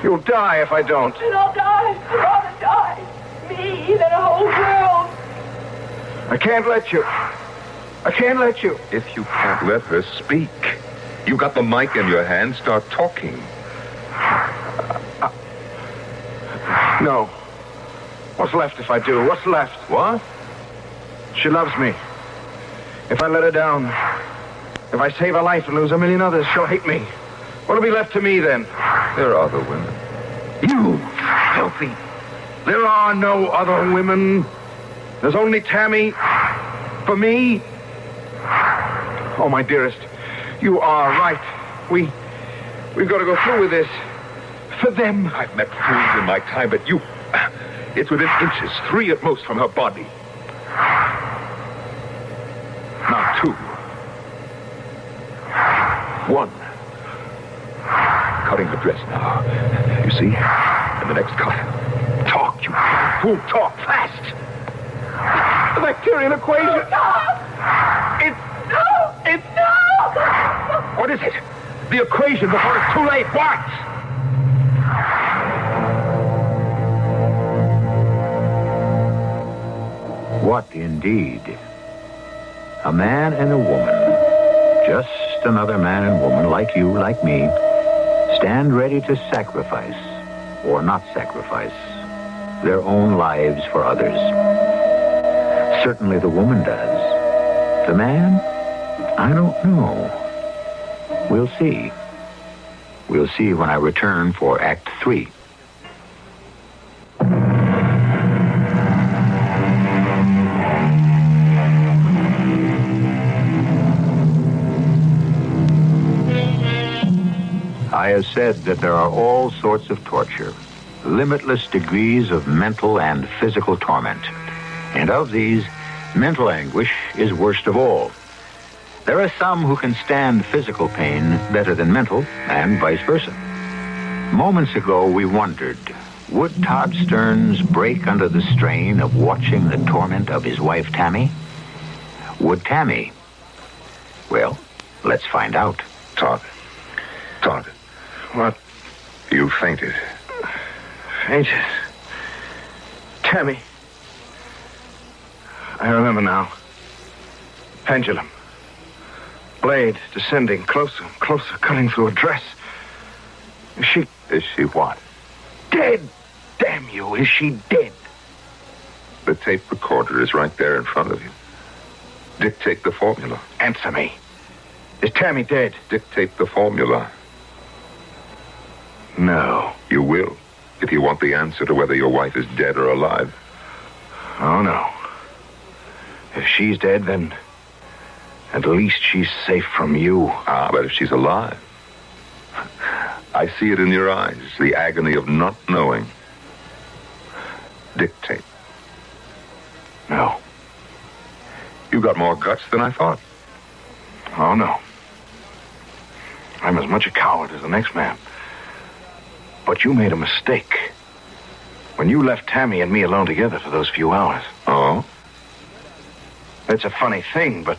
You'll die if I don't. Then I'll die. I'd rather die. Me than a whole world. I can't let you. I can't let you. If you can't let her speak, you got the mic in your hand, start talking. No. What's left if I do? What's left? What? She loves me. If I let her down, if I save her life and lose a million others, she'll hate me. What'll be left to me then? There are other women. You filthy. There are no other women. There's only Tammy. For me. Oh, my dearest, you are right. We've got to go through with this. For them. I've met fools in my time, but you... It's within inches, 3 at most from her body. Now 2. 1. Cutting the dress now. You see? And the next cut. Talk, you fool. Talk fast. The bacterial equation. No! What is it? The equation before it's too late. What? What indeed? A man and a woman Just another man and woman like you, like me, stand ready to sacrifice, or not sacrifice, their own lives for others. Certainly the woman does. The man? I don't know. We'll see. We'll see when I return for Act 3. I have said that there are all sorts of torture, limitless degrees of mental and physical torment. And of these, mental anguish is worst of all. There are some who can stand physical pain better than mental, and vice versa. Moments ago, we wondered, would Todd Stearns break under the strain of watching the torment of his wife, Tammy? Would Tammy? Well, let's find out. Todd. What? You fainted. Fainted? Tammy. I remember now. Pendulum. Blade descending closer and closer, cutting through a dress. Is she what? Dead! Damn you, is she dead? The tape recorder is right there in front of you. Dictate the formula. Answer me. Is Tammy dead? Dictate the formula. No. You will, if you want the answer to whether your wife is dead or alive. Oh, no. If she's dead, then at least she's safe from you. But if she's alive, I see it in your eyes, the agony of not knowing. Dictate. No. You got more guts than I thought. Oh, no. I'm as much a coward as the next man. But you made a mistake when you left Tammy and me alone together for those few hours. Oh? It's a funny thing, but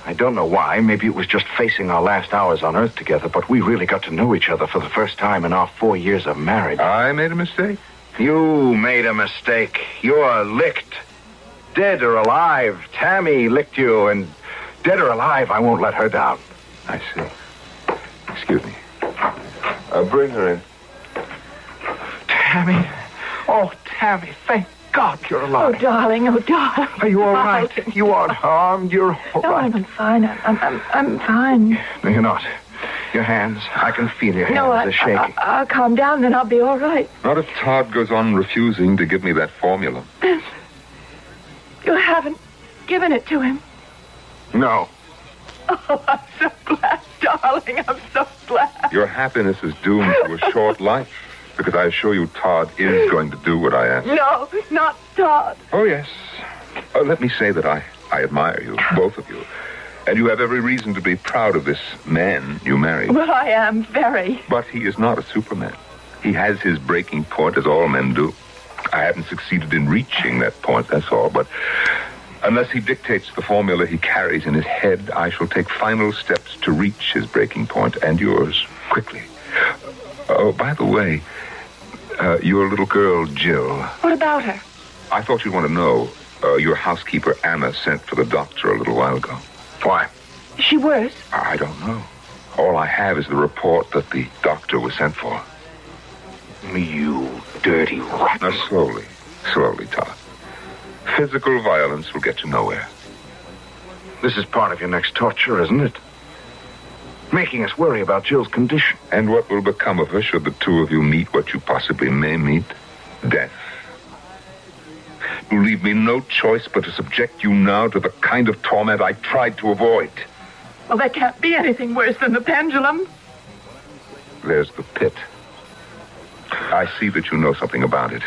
I don't know why. Maybe it was just facing our last hours on Earth together, but we really got to know each other for the first time in our 4 years of marriage. I made a mistake? You made a mistake. You're licked. Dead or alive, Tammy licked you, and dead or alive, I won't let her down. I see. Excuse me. Bring her in. Tammy. Oh, Tammy, thank God you're alive. Oh, darling. Are you all right? You aren't harmed. You're all right. No, I'm fine. I'm fine. No, you're not. Your hands. I can feel your hands. They're shaking. I'll calm down, then I'll be all right. Not if Todd goes on refusing to give me that formula. You haven't given it to him? No. Oh, I'm so glad, darling. I'm so glad. Your happiness is doomed to a short life, because I assure you Todd is going to do what I ask. No, not Todd. Oh, yes. Let me say that I admire you, both of you. And you have every reason to be proud of this man you married. Well, I am very. But he is not a Superman. He has his breaking point, as all men do. I haven't succeeded in reaching that point, that's all. But unless he dictates the formula he carries in his head, I shall take final steps to reach his breaking point, and yours, quickly. Oh, by the way, your little girl, Jill. What about her? I thought you'd want to know. Your housekeeper, Anna, sent for the doctor a little while ago. Why? Is she worse? I don't know. All I have is the report that the doctor was sent for. You dirty rat. Now, slowly, Todd. Physical violence will get you nowhere. This is part of your next torture, isn't it? Making us worry about Jill's condition. And what will become of her should the two of you meet what you possibly may meet? Death. You leave me no choice but to subject you now to the kind of torment I tried to avoid. Well, there can't be anything worse than the pendulum. There's the pit. I see that you know something about it.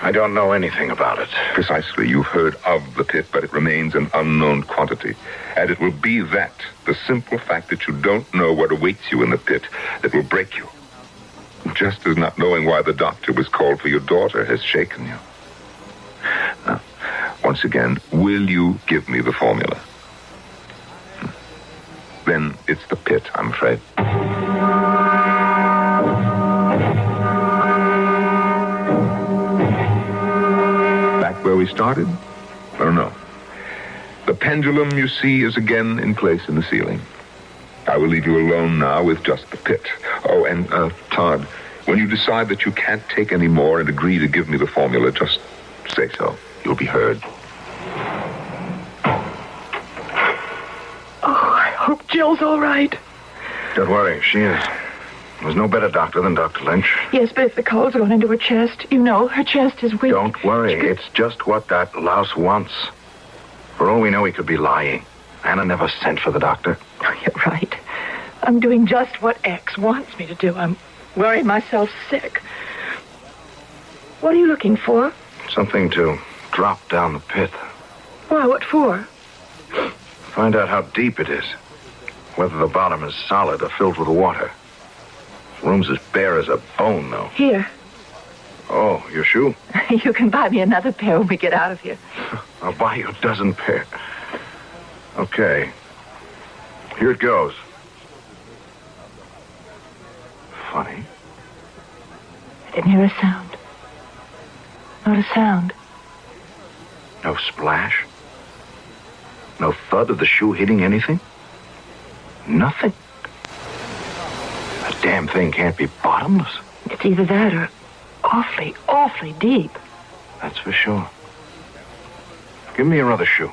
I don't know anything about it. Precisely. You've heard of the pit, but it remains an unknown quantity. And it will be that, the simple fact that you don't know what awaits you in the pit, that will break you. Just as not knowing why the doctor was called for your daughter has shaken you. Now, once again, will you give me the formula? Then it's the pit, I'm afraid. Back where we started? Oh, no. The pendulum, you see, is again in place in the ceiling. I will leave you alone now with just the pit. Oh, and, Todd, when you decide that you can't take any more and agree to give me the formula, just say so. You'll be heard. Oh, I hope Jill's all right. Don't worry, she is. There's no better doctor than Dr. Lynch. Yes, but if the cold's gone into her chest, you know, her chest is weak. Don't worry. It's just what that louse wants. For all we know, he could be lying. Anna never sent for the doctor. Oh, you're right. I'm doing just what X wants me to do. I'm worrying myself sick. What are you looking for? Something to drop down the pit. Why, what for? Find out how deep it is. Whether the bottom is solid or filled with water. The room's as bare as a bone, though. Here. Oh, your shoe? You can buy me another pair when we get out of here. I'll buy you a dozen pair. Okay. Here it goes. Funny. I didn't hear a sound. Not a sound. No splash? No thud of the shoe hitting anything? Nothing? That damn thing can't be bottomless. It's either that or awfully, awfully deep. That's for sure. Give me your other shoe.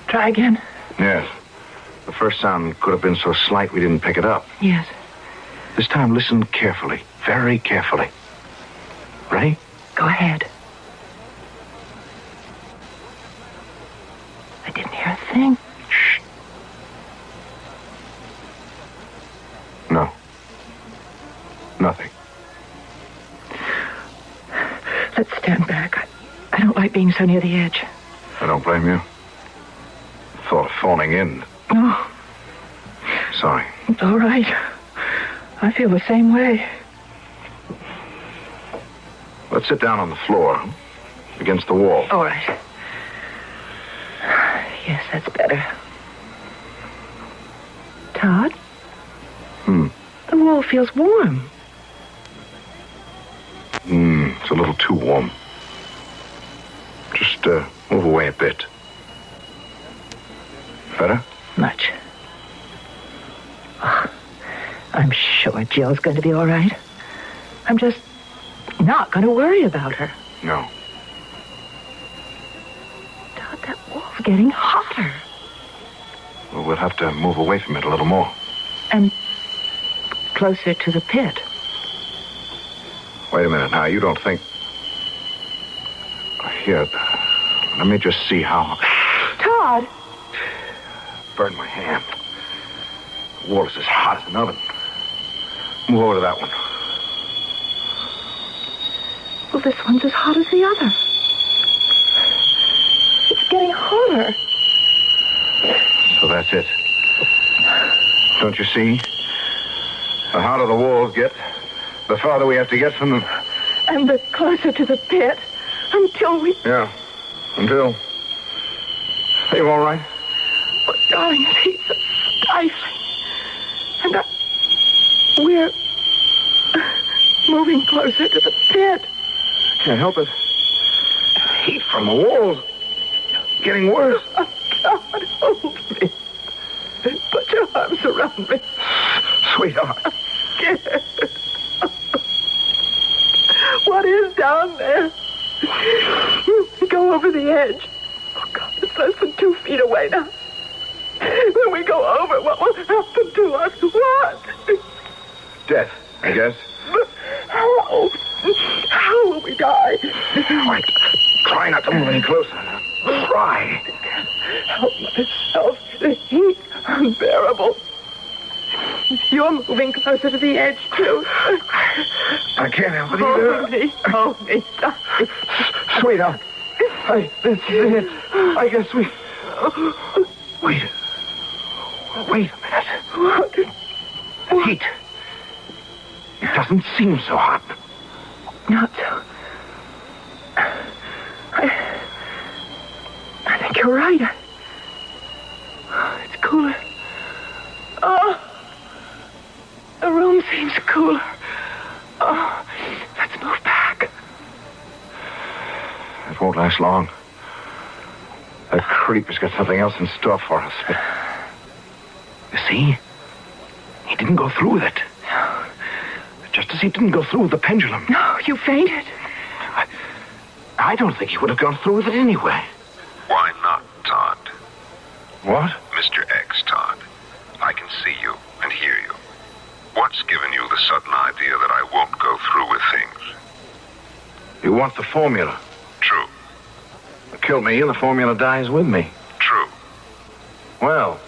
Try again? Yes. The first sound could have been so slight we didn't pick it up. Yes. This time, listen carefully. Very carefully. Ready? Go ahead. I didn't hear a thing. Shh. No. Nothing. Let's stand back. I don't like being so near the edge. I don't blame you. Thought of falling in. No. Sorry. It's all right. I feel the same way. Let's sit down on the floor. Against the wall. All right. Yes, that's better. Todd? The wall feels warm. It's a little too warm. Just move away a bit. Better? Much. Oh, I'm sure Jill's going to be all right. I'm just not going to worry about her. No. Todd, that wall's getting hotter. Well, we'll have to move away from it a little more. And closer to the pit. Wait a minute now. You don't think... Here, let me just see how... Todd! Burned my hand. The wall is as hot as an oven. Move over to that one. Well, this one's as hot as the other. It's getting hotter. So that's it. Don't you see? The hotter the walls get, the farther we have to get from them. And the closer to the pit until we... Yeah. Until... Are you all right? Oh, darling, the heat's stifling. And we're moving closer to the pit. Can't help it. Heat from the walls. Getting worse. Oh, God, hold me. Put your arms around me. Sweetheart. I'm scared. What is down there? Go over the edge. Oh, God, it's less than 2 feet away now. When we go over, what will happen to us? What? Death, I guess. How? How will we die? Wait, try not to move any closer. Try. Help myself. The heat unbearable. You're moving closer to the edge, too. I can't help it either. Hold me, darling. Sweetheart. This is it. I guess we... Wait a minute. What? The heat. It doesn't seem so hot. Not so. I think you're right. It's cooler. Oh, the room seems cooler. Oh, let's move back. It won't last long. That creep has got something else in store for us. But you see, he didn't go through with it. Just as he didn't go through with the pendulum. No, you fainted. I don't think he would have gone through with it anyway. Why not, Todd? What? Mr. X, Todd. I can see you and hear you. What's given you the sudden idea that I won't go through with things? You want the formula? True. Kill me and the formula dies with me. True. Well?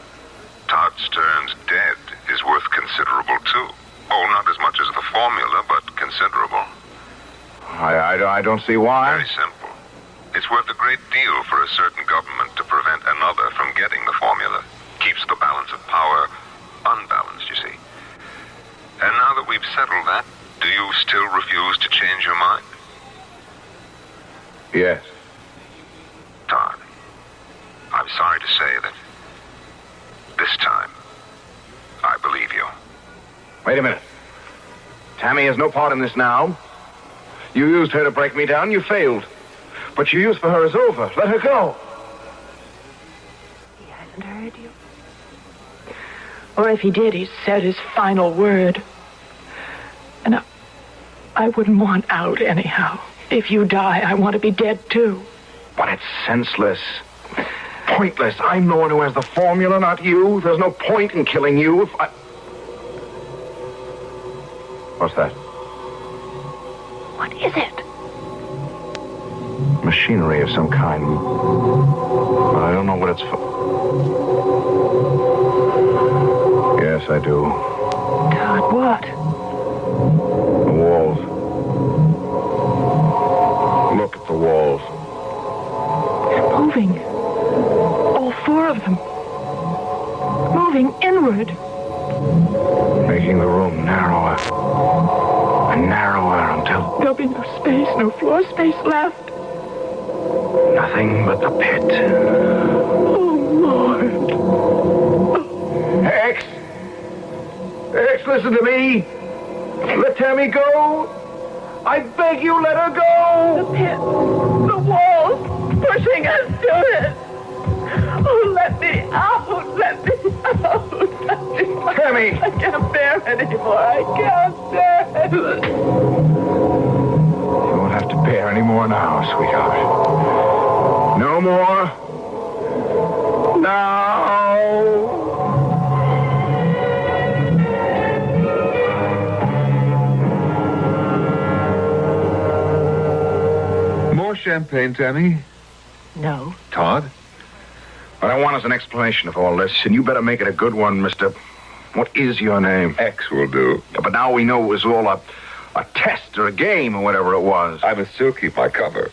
Todd Stern's dead is worth considerable, too. Oh, not as much as the formula, but considerable. I don't see why. Very simple. It's worth a great deal for a certain government to prevent another from getting the formula. Keeps the balance of power unbalanced, you see. And now that we've settled that, do you still refuse to change your mind? Yes. Todd, I'm sorry to say that this time, I believe you. Wait a minute. Tammy has no part in this now. You used her to break me down. You failed. But your use for her is over. Let her go. He hasn't heard you. Or if he did, he said his final word. And I wouldn't want out anyhow. If you die, I want to be dead too. But it's senseless. Pointless. I'm the one who has the formula, not you. There's no point in killing you if I... What's that? What is it? Machinery of some kind. But I don't know what it's for. Yes, I do. Todd, what? The walls. Look at the walls. They're moving. All four of them. Moving inward. Making the room narrower. And narrower until... There'll be no space, no floor space left. Nothing but the pit. Oh, Lord. X! X, listen to me. Let Tammy go. I beg you, let her go. The pit. The walls pushing us to it. Oh, let me out. Let me out. Let me out. Tammy. I can't bear anymore. I can't bear it. You won't have to bear any more now, sweetheart. No more. Now. More champagne, Tammy? No. Todd? What I want is an explanation of all this, and you better make it a good one, Mr. What is your name? X will do. Yeah, but now we know it was all a test or a game or whatever it was. I must still keep my cover.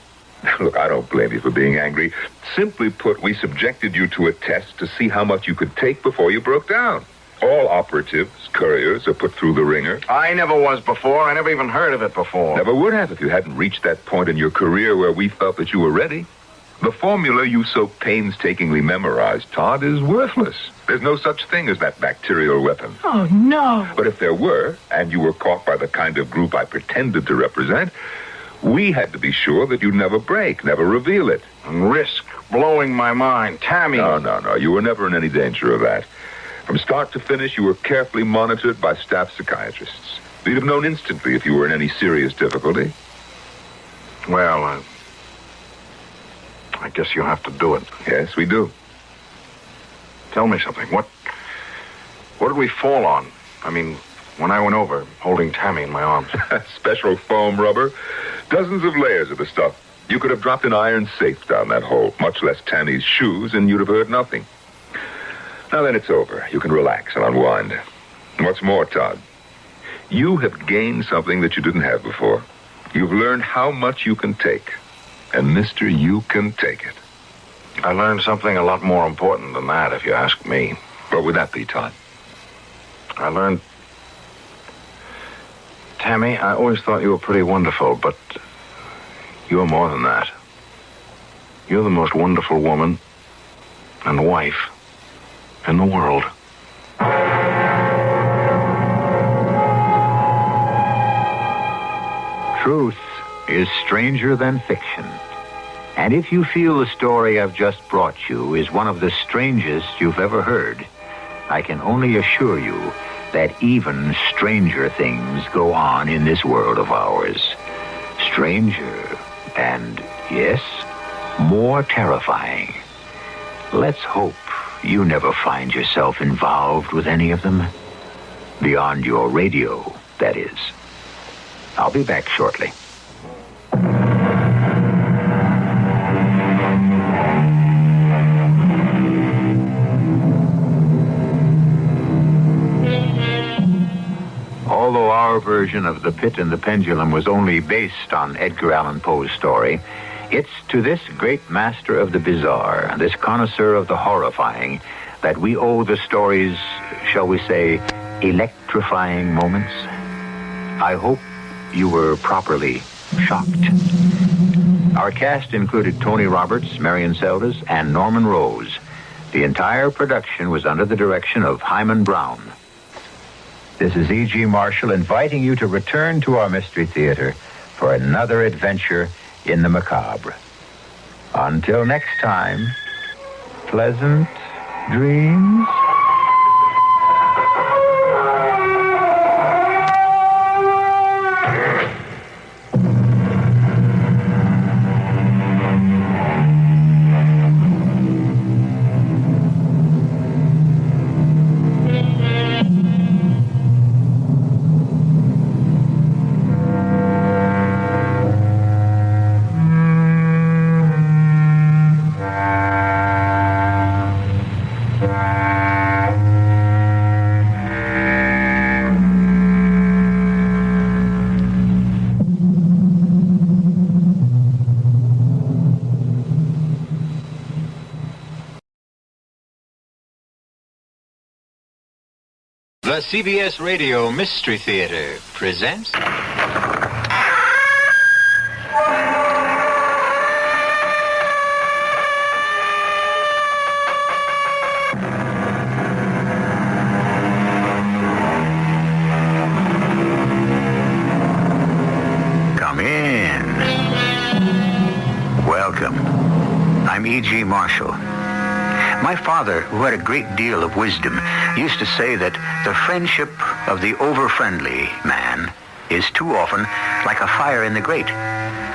Look, I don't blame you for being angry. Simply put, we subjected you to a test to see how much you could take before you broke down. All operatives, couriers, are put through the ringer. I never was before. I never even heard of it before. Never would have if you hadn't reached that point in your career where we felt that you were ready. The formula you so painstakingly memorized, Todd, is worthless. There's no such thing as that bacterial weapon. Oh, no. But if there were, and you were caught by the kind of group I pretended to represent, we had to be sure that you'd never break, never reveal it. And risk blowing my mind. Tammy. No. You were never in any danger of that. From start to finish, you were carefully monitored by staff psychiatrists. We'd have known instantly if you were in any serious difficulty. Well, I guess you'll have to do it. Yes, we do. Tell me something. What did we fall on? I mean, when I went over, holding Tammy in my arms. Special foam rubber. Dozens of layers of the stuff. You could have dropped an iron safe down that hole, much less Tammy's shoes, and you'd have heard nothing. Now then it's over. You can relax and unwind. And what's more, Todd, you have gained something that you didn't have before. You've learned how much you can take. And, mister, you can take it. I learned something a lot more important than that, if you ask me. What would that be, Todd? I learned... Tammy, I always thought you were pretty wonderful, but you're more than that. You're the most wonderful woman and wife in the world. Truth is stranger than fiction, And if you feel the story I've just brought you is one of the strangest you've ever heard, I can only assure you that even stranger things go on in this world of ours. Stranger and, yes, more terrifying. Let's hope you never find yourself involved with any of them. Beyond your radio, that is. I'll be back shortly. Although our version of The Pit and the Pendulum was only based on Edgar Allan Poe's story, it's to this great master of the bizarre, this connoisseur of the horrifying, that we owe the story's, shall we say, electrifying moments. I hope you were properly shocked. Our cast included Tony Roberts, Marion Seldes, and Norman Rose. The entire production was under the direction of Hyman Brown. This is E.G. Marshall inviting you to return to our Mystery Theater for another adventure in the macabre. Until next time, pleasant dreams. The CBS Radio Mystery Theater presents... Come in. Welcome. I'm E.G. Marshall. My father, who had a great deal of wisdom, used to say that the friendship of the over-friendly man is too often like a fire in the grate,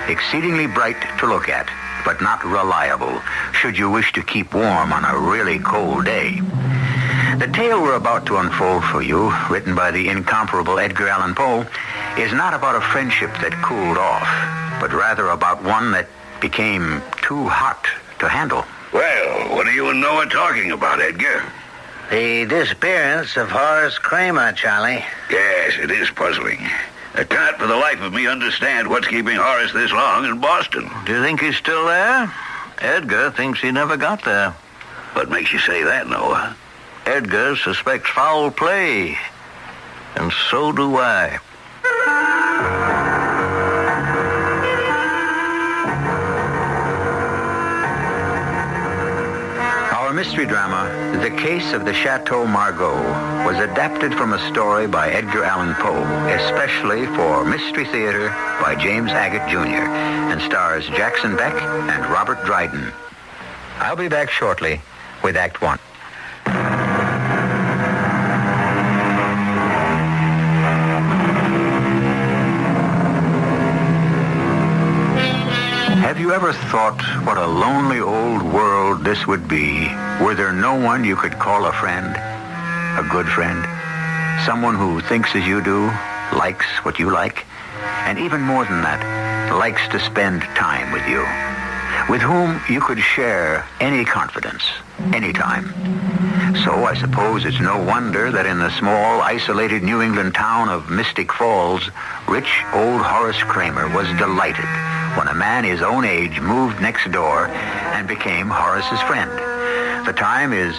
exceedingly bright to look at, but not reliable should you wish to keep warm on a really cold day. The tale we're about to unfold for you, written by the incomparable Edgar Allan Poe, is not about a friendship that cooled off, but rather about one that became too hot to handle. Well, what do you and Noah talking about, Edgar? The disappearance of Horace Kramer, Charlie. Yes, it is puzzling. I can't for the life of me understand what's keeping Horace this long in Boston. Do you think he's still there? Edgar thinks he never got there. What makes you say that, Noah? Edgar suspects foul play. And so do I. Our mystery drama, The Case of the Chateau-Margaux, was adapted from a story by Edgar Allan Poe, especially for Mystery Theater by James Agate Jr., and stars Jackson Beck and Robert Dryden. I'll be back shortly with Act One. Have you ever thought what a lonely old world this would be were there no one you could call a friend, a good friend, someone who thinks as you do, likes what you like, and even more than that, likes to spend time with you, with whom you could share any confidence, anytime. So I suppose it's no wonder that in the small, isolated New England town of Mystic Falls, rich old Horace Kramer was delighted when a man his own age moved next door and became Horace's friend. The time is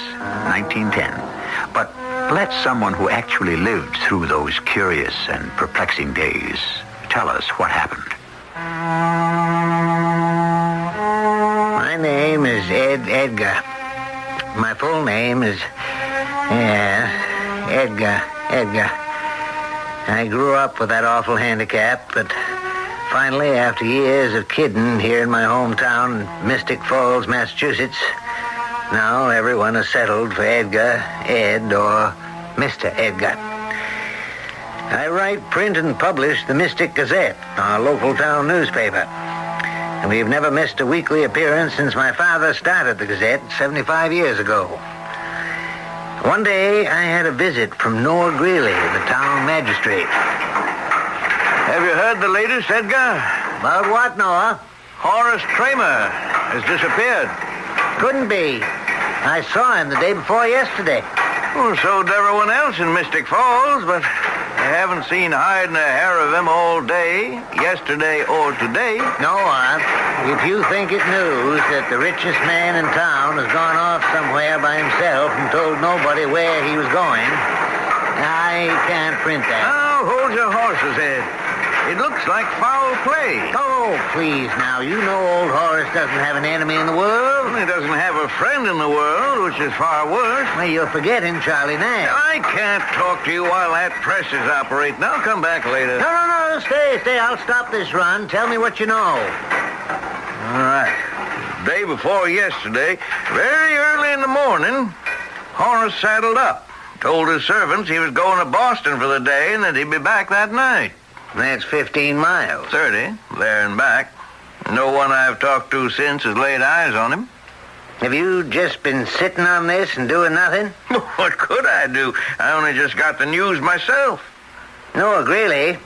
1910. But let someone who actually lived through those curious and perplexing days tell us what happened. My name is Edgar. My full name is... Edgar. I grew up with that awful handicap, but finally, after years of kidding here in my hometown, Mystic Falls, Massachusetts, now everyone is settled for Edgar, Ed, or Mr. Edgar. I write, print, and publish the Mystic Gazette, our local town newspaper. And we've never missed a weekly appearance since my father started the Gazette 75 years ago. One day, I had a visit from Noah Greeley, the town magistrate. Have you heard the latest, Edgar? About what, Noah? Horace Kramer has disappeared. Couldn't be. I saw him the day before yesterday. Well, so did everyone else in Mystic Falls, but I haven't seen hide nor hair of him all day, yesterday or today. Noah, if you think it news that the richest man in town has gone off somewhere by himself and told nobody where he was going, I can't print that. Oh, hold your horses, Ed. It looks like foul play. Oh, please now. You know old Horace doesn't have an enemy in the world. He doesn't have a friend in the world, which is far worse. Well, you're forgetting Charlie Nash. I can't talk to you while that press is operating. I'll come back later. No. Stay. I'll stop this run. Tell me what you know. All right. Day before yesterday, very early in the morning, Horace saddled up. Told his servants he was going to Boston for the day and that he'd be back that night. That's 15 miles. 30, there and back. No one I've talked to since has laid eyes on him. Have you just been sitting on this and doing nothing? What could I do? I only just got the news myself. Noah Greeley,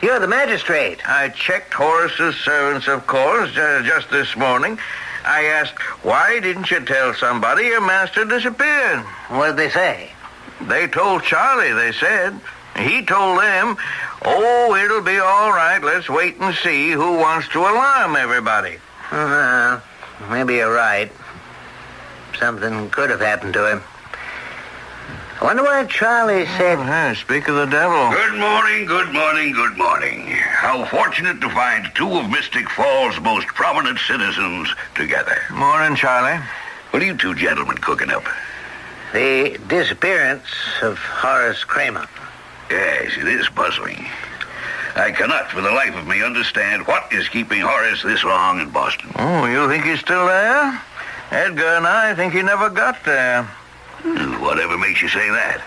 you're the magistrate. I checked Horace's servants, of course, just this morning. I asked, why didn't you tell somebody your master disappeared? What did they say? They told Charlie, they said. He told them, oh, it'll be all right. Let's wait and see who wants to alarm everybody. Maybe you're right. Something could have happened to him. I wonder why Charlie said... speak of the devil. Good morning. How fortunate to find two of Mystic Falls' most prominent citizens together. Morning, Charlie. What are you two gentlemen cooking up? The disappearance of Horace Kramer. Yes, it is puzzling. I cannot for the life of me understand what is keeping Horace this long in Boston. Oh, you think he's still there? Edgar and I think he never got there. Whatever makes you say that?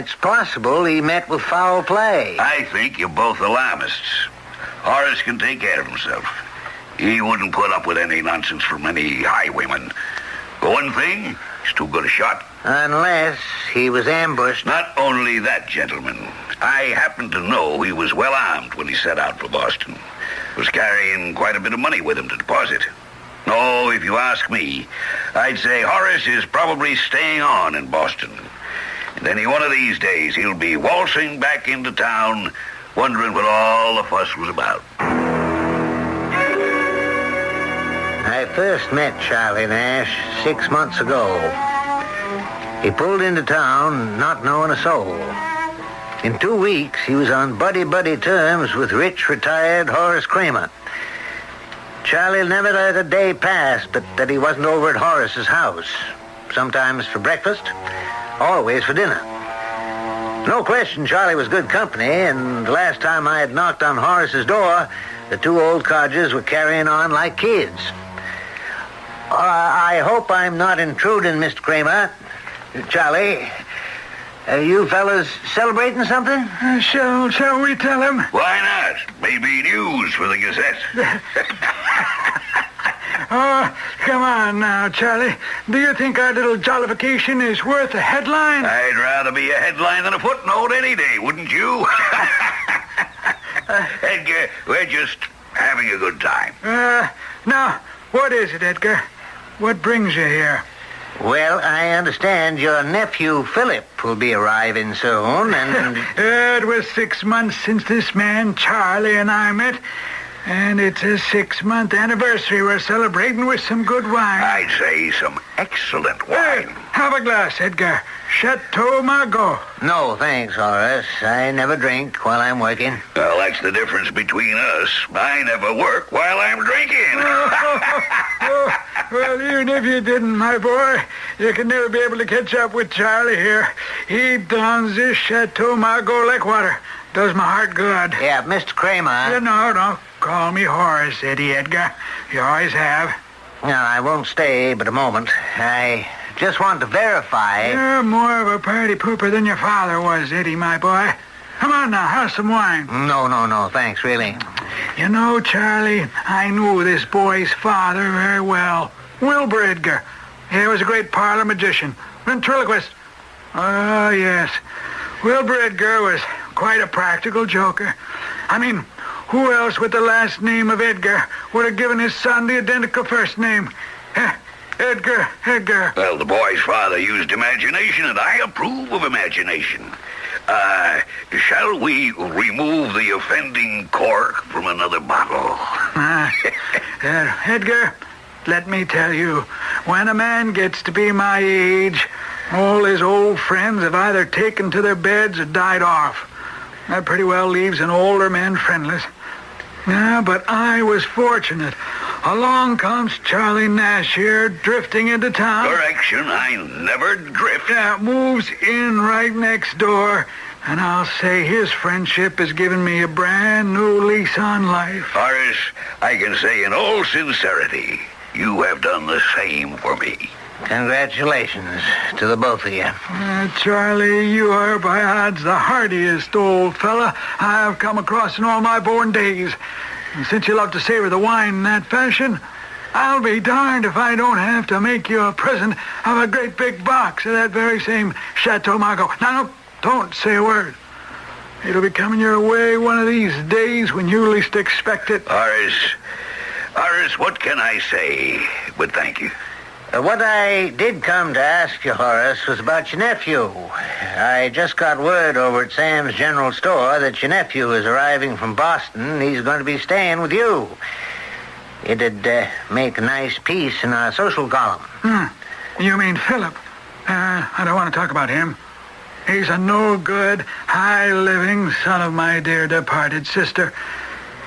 It's possible he met with foul play. I think you're both alarmists. Horace can take care of himself. He wouldn't put up with any nonsense from any highwayman. For one thing, he's too good a shot. Unless he was ambushed. Not only that, gentlemen. I happen to know he was well armed when he set out for Boston. Was carrying quite a bit of money with him to deposit. Oh, if you ask me, I'd say Horace is probably staying on in Boston. And any one of these days, he'll be waltzing back into town, wondering what all the fuss was about. I first met Charlie Nash 6 months ago. He pulled into town not knowing a soul. In 2 weeks, he was on buddy-buddy terms with rich, retired Horace Kramer. Charlie never let a day pass but that he wasn't over at Horace's house. Sometimes for breakfast, always for dinner. No question Charlie was good company, and the last time I had knocked on Horace's door, the two old codgers were carrying on like kids. I hope I'm not intruding, Mr. Kramer. Charlie, you fellas celebrating something? Shall we tell him? Why not? Maybe news for the Gazette. Oh, come on now, Charlie. Do you think our little jollification is worth a headline? I'd rather be a headline than a footnote any day, wouldn't you? Edgar, we're just having a good time. Now, what is it, Edgar? What brings you here? Well, I understand your nephew, Philip, will be arriving soon, and... It was 6 months since this man, Charlie, and I met, and it's a 6-month anniversary we're celebrating with some good wine. I'd say some excellent wine. Hey, have a glass, Edgar. CHATEAU-MARGAUX. No, thanks, Horace. I never drink while I'm working. Well, that's the difference between us. I never work while I'm drinking. Well, even if you didn't, my boy, you can never be able to catch up with Charlie here. He downs this CHATEAU-MARGAUX like water. Does my heart good. Yeah, Mr. Kramer. No. Call me Horace, Eddie Edgar. You always have. No, I won't stay but a moment. I just want to verify. You're more of a party pooper than your father was, Eddie, my boy. Come on now, have some wine. No, thanks, really. You know, Charlie, I knew this boy's father very well. Wilbur Edgar. He was a great parlor magician. Ventriloquist. Oh, yes. Wilbur Edgar was quite a practical joker. I mean, who else with the last name of Edgar would have given his son the identical first name? Edgar. Well, the boy's father used imagination, and I approve of imagination. Shall we remove the offending cork from another bottle? Edgar, let me tell you, when a man gets to be my age, all his old friends have either taken to their beds or died off. That pretty well leaves an older man friendless. Yeah, but I was fortunate. Along comes Charlie Nash here, drifting into town. Correction, I never drift. Yeah, moves in right next door. And I'll say his friendship has given me a brand new lease on life. Horace, I can say in all sincerity, you have done the same for me. Congratulations to the both of you. Charlie, you are by odds the hardiest old fella I've come across in all my born days. And since you love to savor the wine in that fashion, I'll be darned if I don't have to make you a present of a great big box of that very same CHATEAU-MARGAUX. Now, don't say a word. It'll be coming your way one of these days when you least expect it. Horace, what can I say? But thank you. What I did come to ask you, Horace, was about your nephew. I just got word over at Sam's General Store that your nephew is arriving from Boston, and he's going to be staying with you. It'd make a nice piece in our social column. You mean Philip? I don't want to talk about him. He's a no-good, high-living son of my dear departed sister.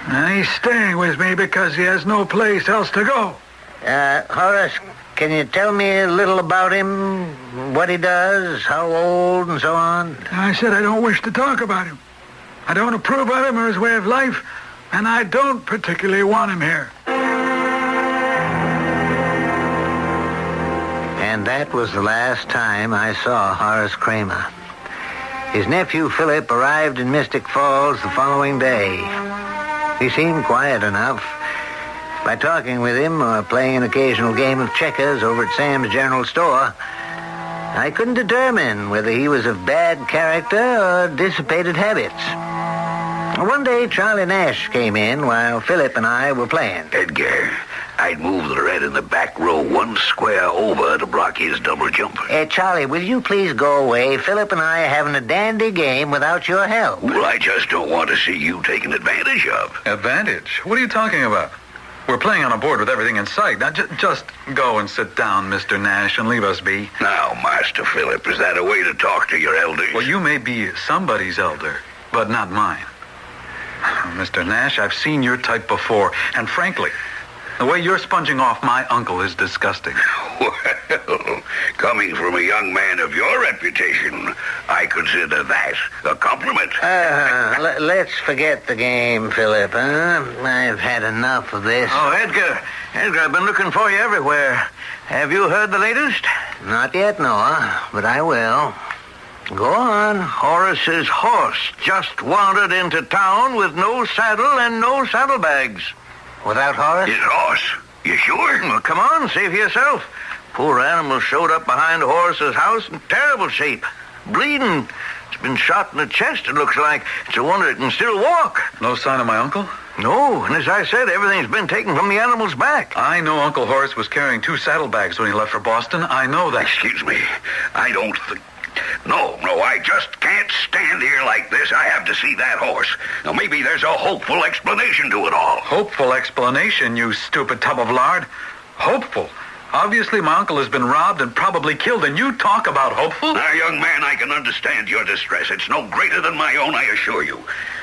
And he's staying with me because he has no place else to go. Horace, can you tell me a little about him? What he does, how old, and so on? I said I don't wish to talk about him. I don't approve of him or his way of life, and I don't particularly want him here. And that was the last time I saw Horace Kramer. His nephew Philip arrived in Mystic Falls the following day. He seemed quiet enough. By talking with him or playing an occasional game of checkers over at Sam's General Store, I couldn't determine whether he was of bad character or dissipated habits. One day, Charlie Nash came in while Philip and I were playing. Edgar, I'd move the red in the back row one square over to block his double jumper. Charlie, will you please go away? Philip and I are having a dandy game without your help. Well, I just don't want to see you taken advantage of. Advantage? What are you talking about? We're playing on a board with everything in sight. Now, just go and sit down, Mr. Nash, and leave us be. Now, Master Philip, is that a way to talk to your elders? Well, you may be somebody's elder, but not mine. Mr. Nash, I've seen your type before, and frankly, the way you're sponging off my uncle is disgusting. Well, coming from a young man of your reputation, I consider that a compliment. Let's forget the game, Philip, huh? I've had enough of this. Oh, Edgar, I've been looking for you everywhere. Have you heard the latest? Not yet, Noah, but I will. Go on. Horace's horse just wandered into town with no saddle and no saddlebags. Without Horace? His horse? You sure? Well, come on, see for yourself. Poor animal showed up behind Horace's house in terrible shape. Bleeding. It's been shot in the chest, it looks like. It's a wonder it can still walk. No sign of my uncle? No, and as I said, everything's been taken from the animal's back. I know Uncle Horace was carrying 2 saddlebags when he left for Boston. I know that. Excuse me. I don't think... No, I just can't stand here like this. I have to see that horse. Now, maybe there's a hopeful explanation to it all. Hopeful explanation, you stupid tub of lard? Hopeful? Obviously, my uncle has been robbed and probably killed, and you talk about hopeful? Now, young man, I can understand your distress. It's no greater than my own, I assure you.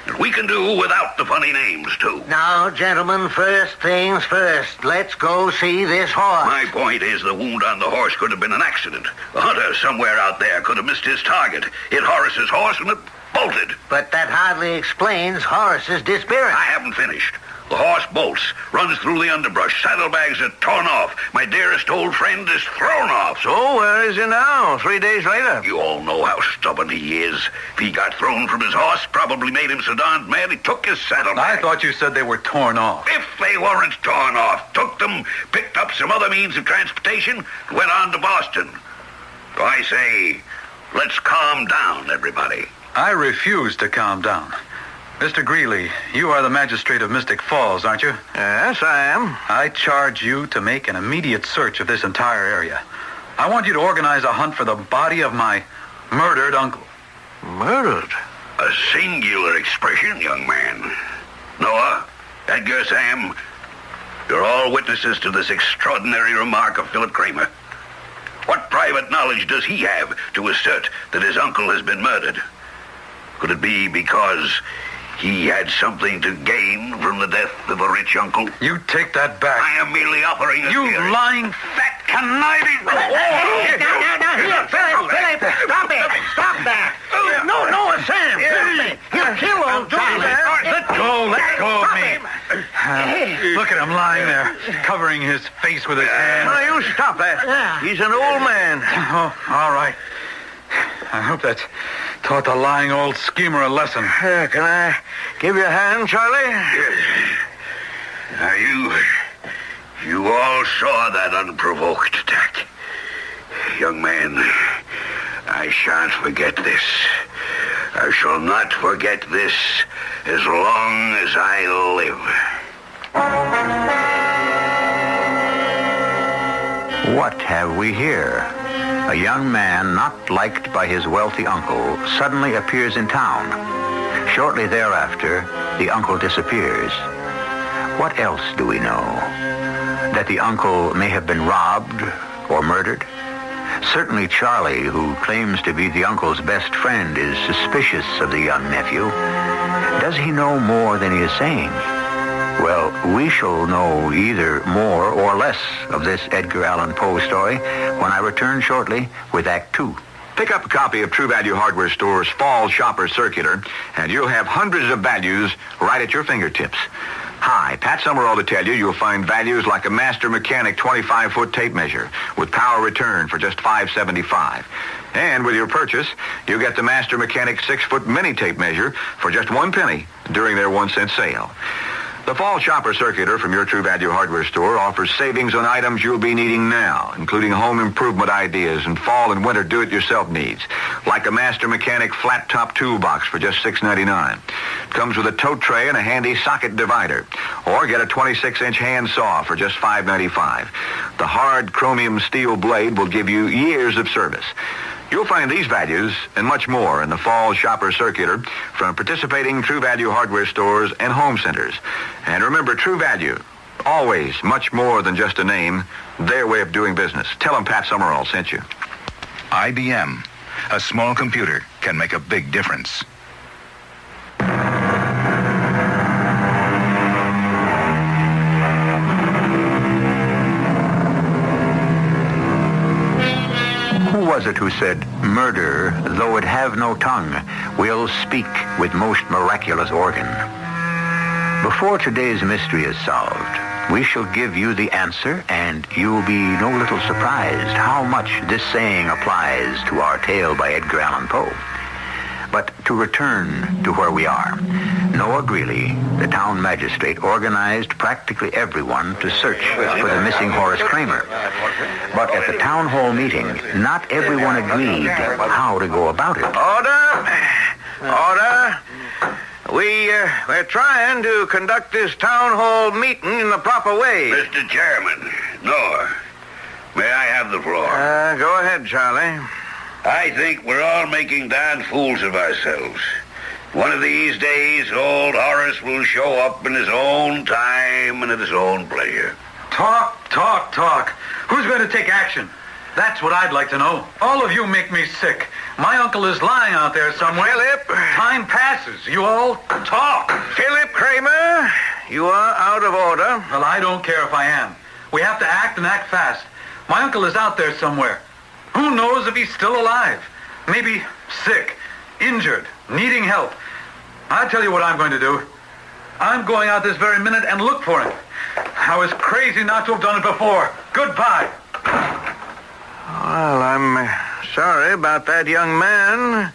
And we can do without the funny names, too. Now, gentlemen, first things first. Let's go see this horse. My point is the wound on the horse could have been an accident. A hunter somewhere out there could have missed his target, hit Horace's horse, and it bolted. But that hardly explains Horace's disappearance. I haven't finished. The horse bolts, runs through the underbrush, saddlebags are torn off. My dearest old friend is thrown off. So, where is he now, 3 days later? You all know how stubborn he is. If he got thrown from his horse, probably made him so darned mad he took his saddlebag. I thought you said they were torn off. If they weren't torn off, took them, picked up some other means of transportation, and went on to Boston. So I say, let's calm down, everybody. I refuse to calm down. Mr. Greeley, you are the magistrate of Mystic Falls, aren't you? Yes, I am. I charge you to make an immediate search of this entire area. I want you to organize a hunt for the body of my murdered uncle. Murdered? A singular expression, young man. Noah, Edgar, Sam, you're all witnesses to this extraordinary remark of Philip Kramer. What private knowledge does he have to assert that his uncle has been murdered? Could it be because he had something to gain from the death of a rich uncle? You take that back. I am merely offering a You theory. lying, fat, conniving... Now, here, Philip, stop it. Stop that. No, Sam. You'll kill old Charlie. Let go of me. Look at him lying there, covering his face with his hands. Now, you stop that. He's an old man. Oh, all right. I hope that's taught the lying old schemer a lesson. Can I give you a hand, Charlie? Now, you all saw that unprovoked attack. Young man, I shan't forget this. I shall not forget this as long as I live. What have we here? A young man not liked by his wealthy uncle suddenly appears in town. Shortly thereafter, the uncle disappears. What else do we know? That the uncle may have been robbed or murdered? Certainly Charlie, who claims to be the uncle's best friend, is suspicious of the young nephew. Does he know more than he is saying? Well, we shall know either more or less of this Edgar Allan Poe story when I return shortly with Act 2. Pick up a copy of True Value Hardware Store's Fall Shopper Circular, and you'll have hundreds of values right at your fingertips. Hi, Pat Summerall to tell you you'll find values like a Master Mechanic 25-foot tape measure with power return for just $5.75. And with your purchase, you'll get the Master Mechanic 6-foot mini tape measure for just 1 penny during their 1-cent sale. The Fall Shopper Circular from your True Value Hardware Store offers savings on items you'll be needing now, including home improvement ideas and fall and winter do-it-yourself needs, like a Master Mechanic flat-top toolbox for just $6.99. It comes with a tote tray and a handy socket divider, or get a 26-inch hand saw for just $5.95. The hard chromium steel blade will give you years of service. You'll find these values and much more in the Fall Shopper Circular from participating True Value Hardware stores and home centers. And remember, True Value, always much more than just a name, their way of doing business. Tell them Pat Summerall sent you. IBM. A small computer can make a big difference. Who was it who said, "Murder, though it have no tongue, will speak with most miraculous organ"? Before today's mystery is solved, we shall give you the answer, and you'll be no little surprised how much this saying applies to our tale by Edgar Allan Poe. But to return to where we are, Noah Greeley, the town magistrate, organized practically everyone to search for the missing Horace Kramer. But at the town hall meeting, not everyone agreed how to go about it. Order. We're trying to conduct this town hall meeting in the proper way. Mr. Chairman, Noah, may I have the floor? Go ahead, Charlie. I think we're all making darn fools of ourselves. One of these days, old Horace will show up in his own time and at his own pleasure. Talk. Who's going to take action? That's what I'd like to know. All of you make me sick. My uncle is lying out there somewhere. Philip! Time passes. You all talk. Philip Kramer, you are out of order. Well, I don't care if I am. We have to act and act fast. My uncle is out there somewhere. Who knows if he's still alive? Maybe sick, injured, needing help. I'll tell you what I'm going to do. I'm going out this very minute and look for him. I was crazy not to have done it before. Goodbye. Well, I'm sorry about that young man.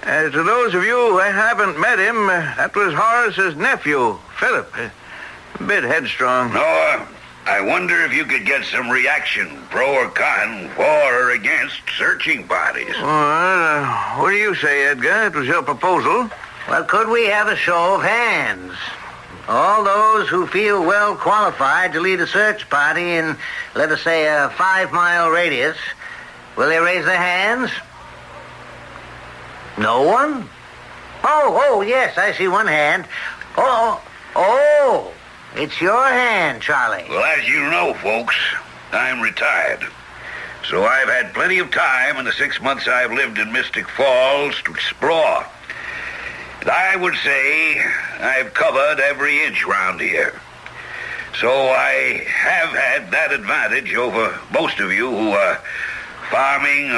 As to those of you who haven't met him, that was Horace's nephew, Philip. A bit headstrong. Noah, I wonder if you could get some reaction, pro or con, for or against searching parties. Well, what do you say, Edgar? It was your proposal. Well, could we have a show of hands? All those who feel well qualified to lead a search party in, let us say, a 5-mile radius, will they raise their hands? No one? Oh, yes, I see one hand. Oh, it's your hand, Charlie. Well, as you know, folks, I'm retired. So I've had plenty of time in the 6 months I've lived in Mystic Falls to explore. And I would say I've covered every inch round here. So I have had that advantage over most of you who are farming,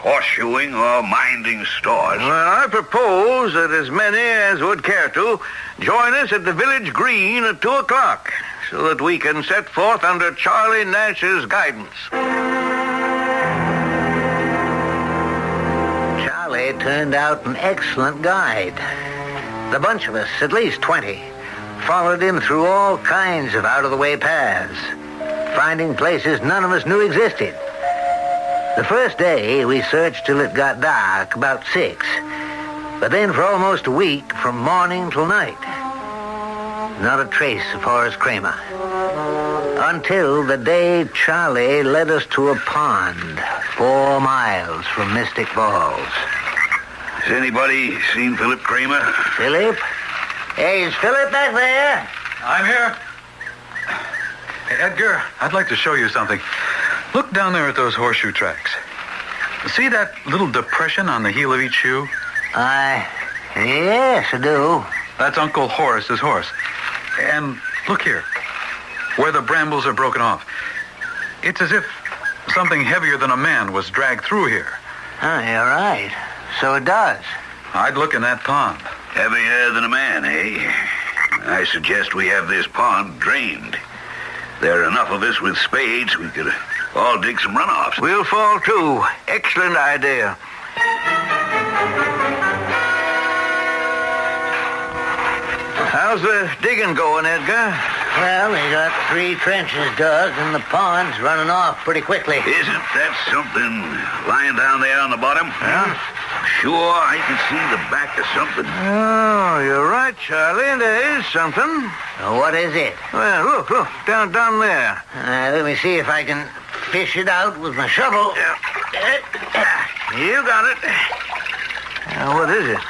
horseshoeing, or minding stores. Well, I propose that as many as would care to join us at the village green at 2 o'clock so that we can set forth under Charlie Nash's guidance. Charlie turned out an excellent guide. The bunch of us, at least 20, followed him through all kinds of out-of-the-way paths, finding places none of us knew existed. The first day, we searched till it got dark, about 6. But then for almost a week, from morning till night, not a trace of Horace Kramer. Until the day Charlie led us to a pond 4 miles from Mystic Falls. Has anybody seen Philip Kramer? Philip? Hey, is Philip back there? I'm here. Hey, Edgar, I'd like to show you something. Look down there at those horseshoe tracks. See that little depression on the heel of each shoe? Yes, I do. That's Uncle Horace's horse. And look here, where the brambles are broken off. It's as if something heavier than a man was dragged through here. Oh, you're right. So it does. I'd look in that pond. Heavier than a man, eh? I suggest we have this pond drained. There are enough of us with spades, we could all dig some runoffs. We'll fall too. Excellent idea. How's the digging going, Edgar? Well, we got 3 trenches dug, and the pond's running off pretty quickly. Isn't that something lying down there on the bottom? Yeah. Sure, I can see the back of something. Oh, you're right, Charlie. There is something. What is it? Well, look, down there. Let me see if I can fish it out with my shovel. You got it. What is it?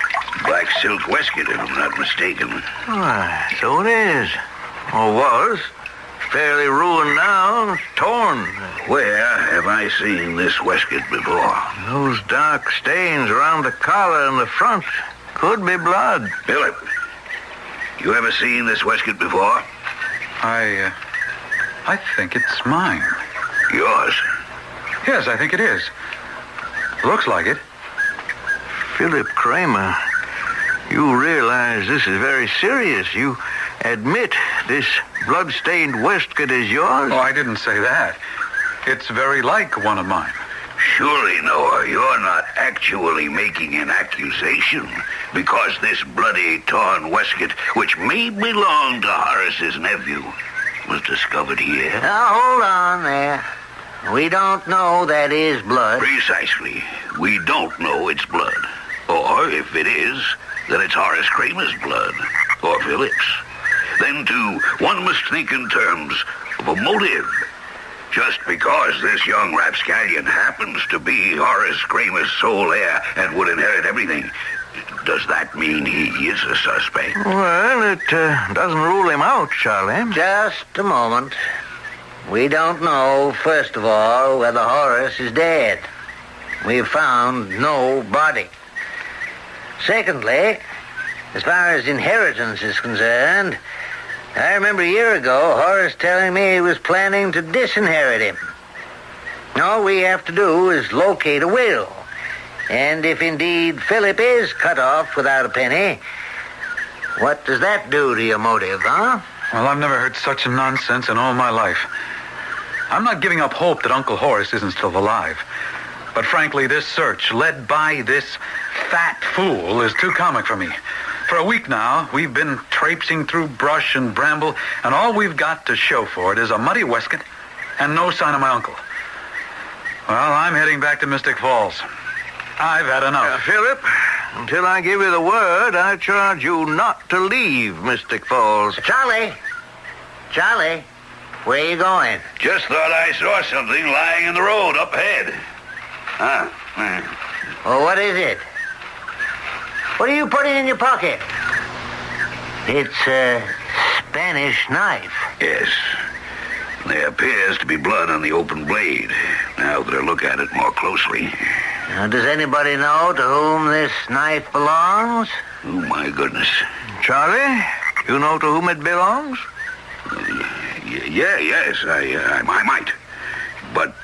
Black silk waistcoat, if I'm not mistaken. Why, so it is. Or was. Fairly ruined now. It's torn. Where have I seen this waistcoat before? Those dark stains around the collar and the front. Could be blood. Philip, you ever seen this waistcoat before? I think it's mine. Yours? Yes, I think it is. Looks like it. Philip Kramer, you realize this is very serious. You admit this blood-stained waistcoat is yours? Oh, I didn't say that. It's very like one of mine. Surely, Noah, you're not actually making an accusation because this bloody, torn waistcoat, which may belong to Horace's nephew, was discovered here? Now, hold on there. We don't know that is blood. Precisely. We don't know it's blood. Or, if it is, that it's Horace Kramer's blood. Or Philip's. Then, too, one must think in terms of a motive. Just because this young rapscallion happens to be Horace Kramer's sole heir and would inherit everything, does that mean he is a suspect? Well, it doesn't rule him out, Charlie. Just a moment. We don't know, first of all, whether Horace is dead. We've found no body. Secondly, as far as inheritance is concerned, I remember a year ago Horace telling me he was planning to disinherit him. All we have to do is locate a will. And if indeed Philip is cut off without a penny, What does that do to your motive, huh? Well, I've never heard such nonsense in all my life. I'm not giving up hope that Uncle Horace isn't still alive. But frankly, this search, led by this fat fool, is too comic for me. For a week now, we've been traipsing through brush and bramble, and all we've got to show for it is a muddy waistcoat and no sign of my uncle. Well, I'm heading back to Mystic Falls. I've had enough. Philip, until I give you the word, I charge you not to leave Mystic Falls. Charlie, where are you going? Just thought I saw something lying in the road up ahead. Well, what is it? What are you putting in your pocket? It's a Spanish knife. Yes. There appears to be blood on the open blade, now that I look at it more closely. Now, does anybody know to whom this knife belongs? Oh, my goodness. Charlie, you know to whom it belongs? Yes, I might. But,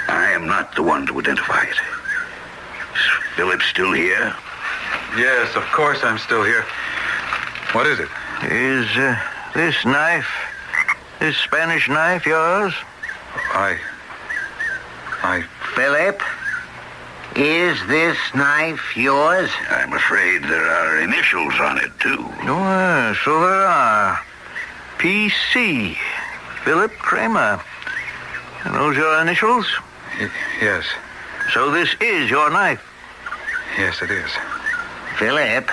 I am not the one to identify it. Is Philip still here? Yes, of course I'm still here. What is it? Is this knife, this Spanish knife, yours? Philip, is this knife yours? I'm afraid there are initials on it, too. Oh, so there are. P.C. Philip Kramer. Are those your initials? Yes. So this is your knife? Yes, it is. Philip,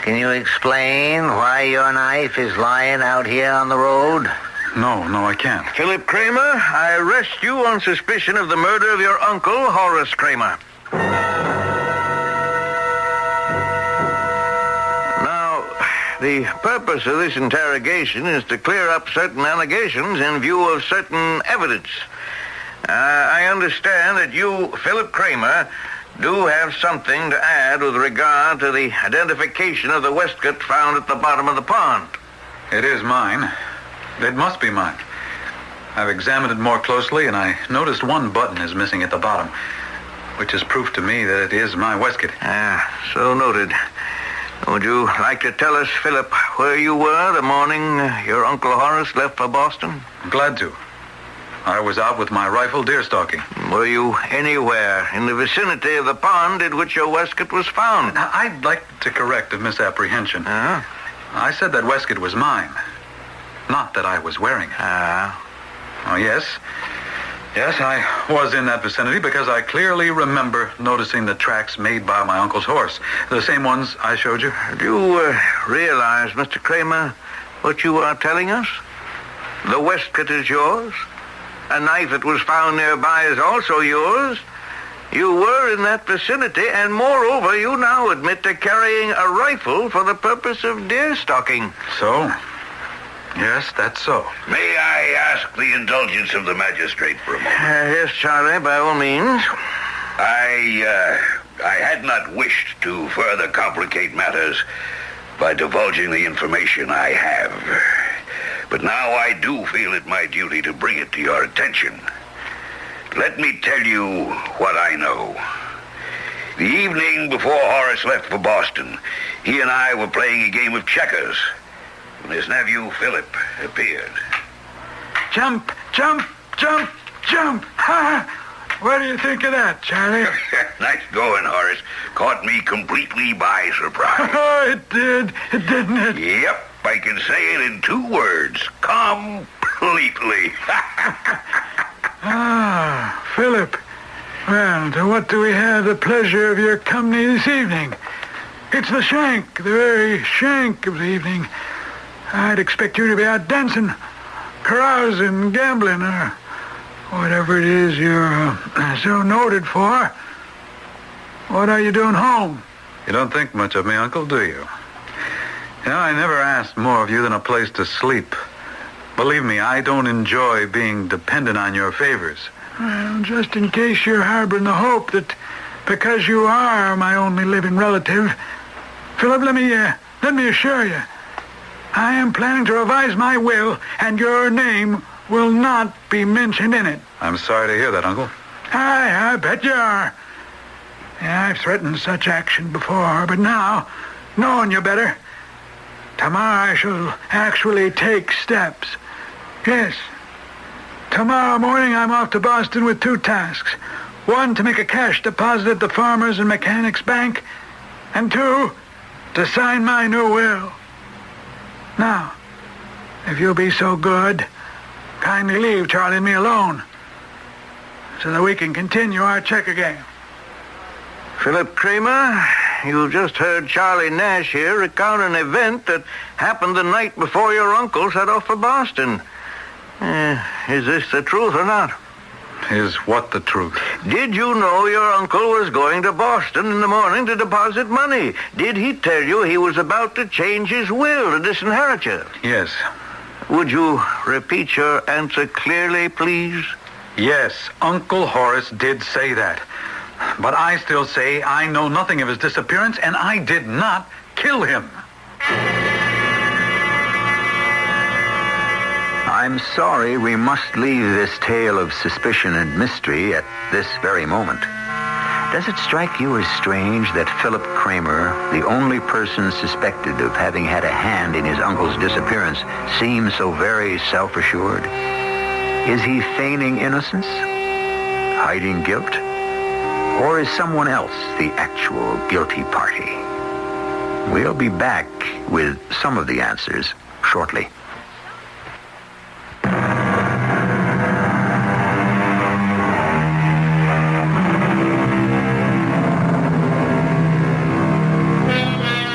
can you explain why your knife is lying out here on the road? No, I can't. Philip Kramer, I arrest you on suspicion of the murder of your uncle, Horace Kramer. Now, the purpose of this interrogation is to clear up certain allegations in view of certain evidence. I understand that you, Philip Kramer, do have something to add with regard to the identification of the waistcoat found at the bottom of the pond. It is mine. It must be mine. I've examined it more closely, and I noticed one button is missing at the bottom, which is proof to me that it is my waistcoat. So noted. Would you like to tell us, Philip, where you were the morning your Uncle Horace left for Boston? Glad to. I was out with my rifle deer stalking. Were you anywhere in the vicinity of the pond in which your waistcoat was found? Now, I'd like to correct a misapprehension. I said that waistcoat was mine, not that I was wearing it. Oh, yes. Yes, I was in that vicinity because I clearly remember noticing the tracks made by my uncle's horse, the same ones I showed you. Do you realize, Mr. Kramer, what you are telling us? The waistcoat is yours. A knife that was found nearby is also yours. You were in that vicinity, and moreover, you now admit to carrying a rifle for the purpose of deer stalking. So? Yes, that's so. May I ask the indulgence of the magistrate for a moment? Yes, Charlie, by all means. I had not wished to further complicate matters by divulging the information I have. But now I do feel it my duty to bring it to your attention. Let me tell you what I know. The evening before Horace left for Boston, he and I were playing a game of checkers when his nephew, Philip, appeared. Jump, jump, jump, jump. Ha! What do you think of that, Charlie? Nice going, Horace. Caught me completely by surprise. Oh, it did, didn't it? Yep, I can say it in 2 words. Completely. Philip. Well, to what do we have the pleasure of your company this evening? It's the shank, the very shank of the evening. I'd expect you to be out dancing, carousing, gambling, or whatever it is you're so noted for. What are you doing home? You don't think much of me, Uncle, do you? You know, I never asked more of you than a place to sleep. Believe me, I don't enjoy being dependent on your favors. Well, just in case you're harboring the hope that because you are my only living relative, Philip, let me assure you, I am planning to revise my will, and your name will not be mentioned in it. I'm sorry to hear that, Uncle. I bet you are. Yeah, I've threatened such action before, but now knowing you better. Tomorrow I shall actually take steps. Yes. Tomorrow morning I'm off to Boston with 2 tasks. 1, to make a cash deposit at the Farmers and Mechanics Bank, and 2, to sign my new will. Now, if you'll be so good, kindly leave Charlie and me alone so that we can continue our checker game. Philip Kramer, you just heard Charlie Nash here recount an event that happened the night before your uncle set off for Boston. Is this the truth or not? Is what the truth? Did you know your uncle was going to Boston in the morning to deposit money? Did he tell you he was about to change his will to disinherit you? Yes. Would you repeat your answer clearly, please? Yes, Uncle Horace did say that. But I still say I know nothing of his disappearance, and I did not kill him. I'm sorry we must leave this tale of suspicion and mystery at this very moment. Does it strike you as strange that Philip Kramer, the only person suspected of having had a hand in his uncle's disappearance, seems so very self-assured? Is he feigning innocence? Hiding guilt? Or is someone else the actual guilty party? We'll be back with some of the answers shortly.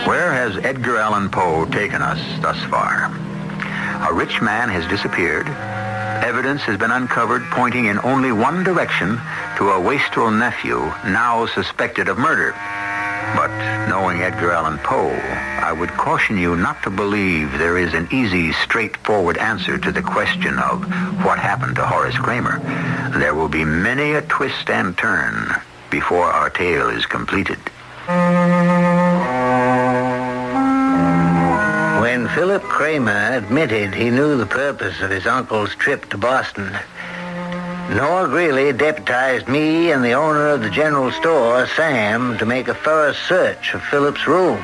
Where has Edgar Allan Poe taken us thus far? A rich man has disappeared. Evidence has been uncovered pointing in only one direction to a wastrel nephew now suspected of murder. But knowing Edgar Allan Poe, I would caution you not to believe there is an easy, straightforward answer to the question of what happened to Horace Kramer. There will be many a twist and turn before our tale is completed. When Philip Kramer admitted he knew the purpose of his uncle's trip to Boston, Noah Greeley deputized me and the owner of the general store, Sam, to make a thorough search of Philip's room.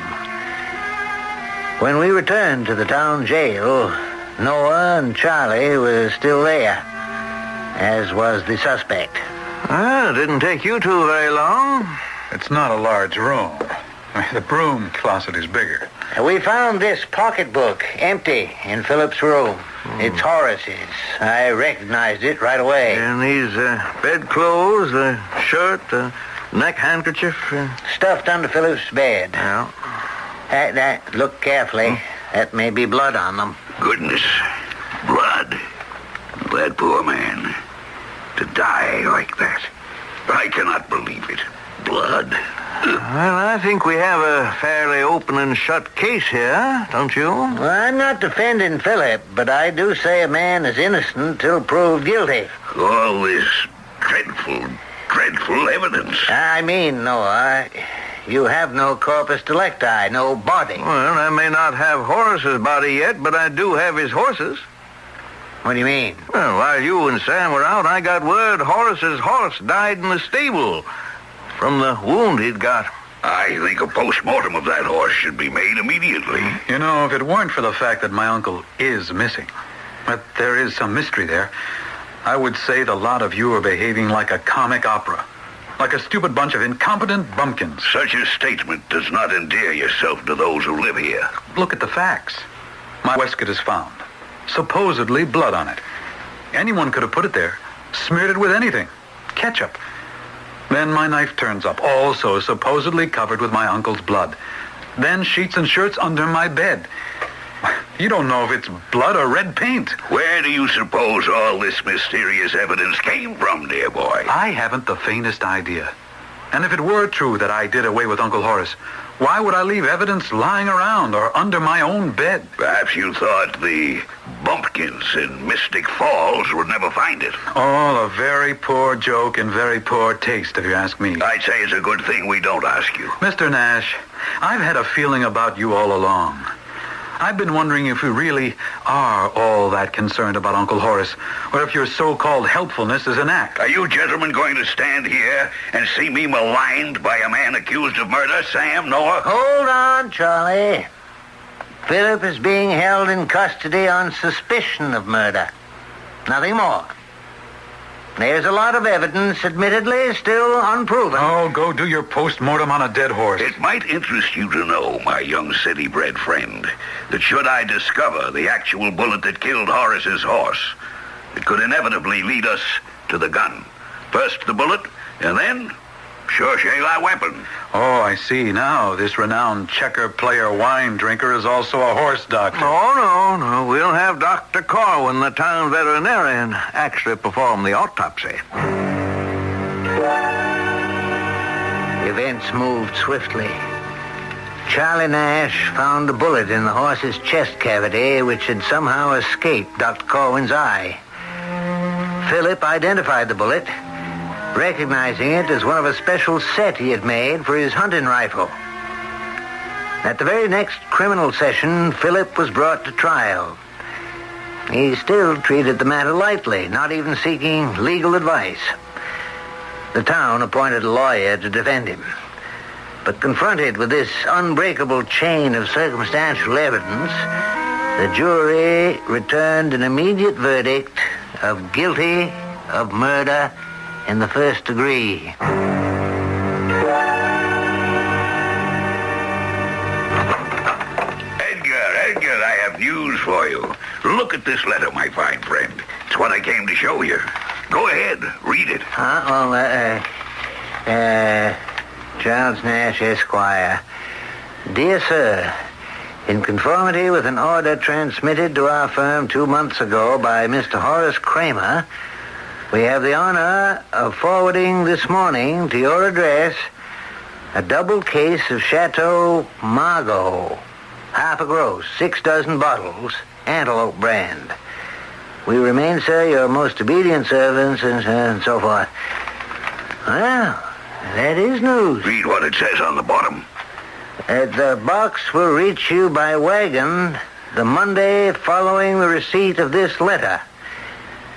When we returned to the town jail, Noah and Charlie were still there, as was the suspect. Well, it didn't take you two very long. It's not a large room. The broom closet is bigger. We found this pocketbook empty in Philip's room. It's Horace's. I recognized it right away. And these bedclothes, the shirt, the neck handkerchief? Stuffed under Philip's bed. Yeah. Look carefully. That may be blood on them. Goodness. Blood. That poor man. To die like that. I cannot believe it. Blood. Well, I think we have a fairly open and shut case here, don't you? Well, I'm not defending Philip, but I do say a man is innocent till proved guilty. All this dreadful, dreadful evidence. I mean, Noah, you have no corpus delicti, no body. Well, I may not have Horace's body yet, but I do have his horses. What do you mean? Well, while you and Sam were out, I got word Horace's horse died in the stable from the wound he'd got. I think a post-mortem of that horse should be made immediately. You know, if it weren't for the fact that my uncle is missing, but there is some mystery there, I would say the lot of you are behaving like a comic opera. Like a stupid bunch of incompetent bumpkins. Such a statement does not endear yourself to those who live here. Look at the facts. My waistcoat is found. Supposedly blood on it. Anyone could have put it there. Smeared it with anything. Ketchup. Then my knife turns up, also supposedly covered with my uncle's blood. Then sheets and shirts under my bed. You don't know if it's blood or red paint. Where do you suppose all this mysterious evidence came from, dear boy? I haven't the faintest idea. And if it were true that I did away with Uncle Horace, why would I leave evidence lying around or under my own bed? Perhaps you thought the bumpkins in Mystic Falls would never find it. Oh, a very poor joke and very poor taste, if you ask me. I'd say it's a good thing we don't ask you. Mr. Nash, I've had a feeling about you all along. I've been wondering if you really are all that concerned about Uncle Horace, or if your so-called helpfulness is an act. Are you gentlemen going to stand here and see me maligned by a man accused of murder, Sam, Noah? Hold on, Charlie. Philip is being held in custody on suspicion of murder. Nothing more. There's a lot of evidence, admittedly, still unproven. Oh, go do your post-mortem on a dead horse. It might interest you to know, my young city-bred friend, that should I discover the actual bullet that killed Horace's horse, it could inevitably lead us to the gun. First the bullet, and then, sure, la weapon. Oh, I see now. This renowned checker player wine drinker is also a horse doctor. Oh, no. We'll have Dr. Corwin, the town veterinarian, actually perform the autopsy. Events moved swiftly. Charlie Nash found a bullet in the horse's chest cavity, which had somehow escaped Dr. Corwin's eye. Philip identified the bullet, recognizing it as one of a special set he had made for his hunting rifle. At the very next criminal session, Philip was brought to trial. He still treated the matter lightly, not even seeking legal advice. The town appointed a lawyer to defend him. But confronted with this unbreakable chain of circumstantial evidence, the jury returned an immediate verdict of guilty of murder in the first degree. Edgar, I have news for you. Look at this letter, my fine friend. It's what I came to show you. Go ahead, read it. Charles Nash, Esquire. Dear Sir, in conformity with an order transmitted to our firm 2 months ago by Mr. Horace Kramer, we have the honor of forwarding this morning to your address a double case of CHATEAU-MARGAUX, half a gross, 6 dozen bottles, Antelope brand. We remain, sir, your most obedient servants, and so forth. Well, that is news. Read what it says on the bottom. The box will reach you by wagon the Monday following the receipt of this letter.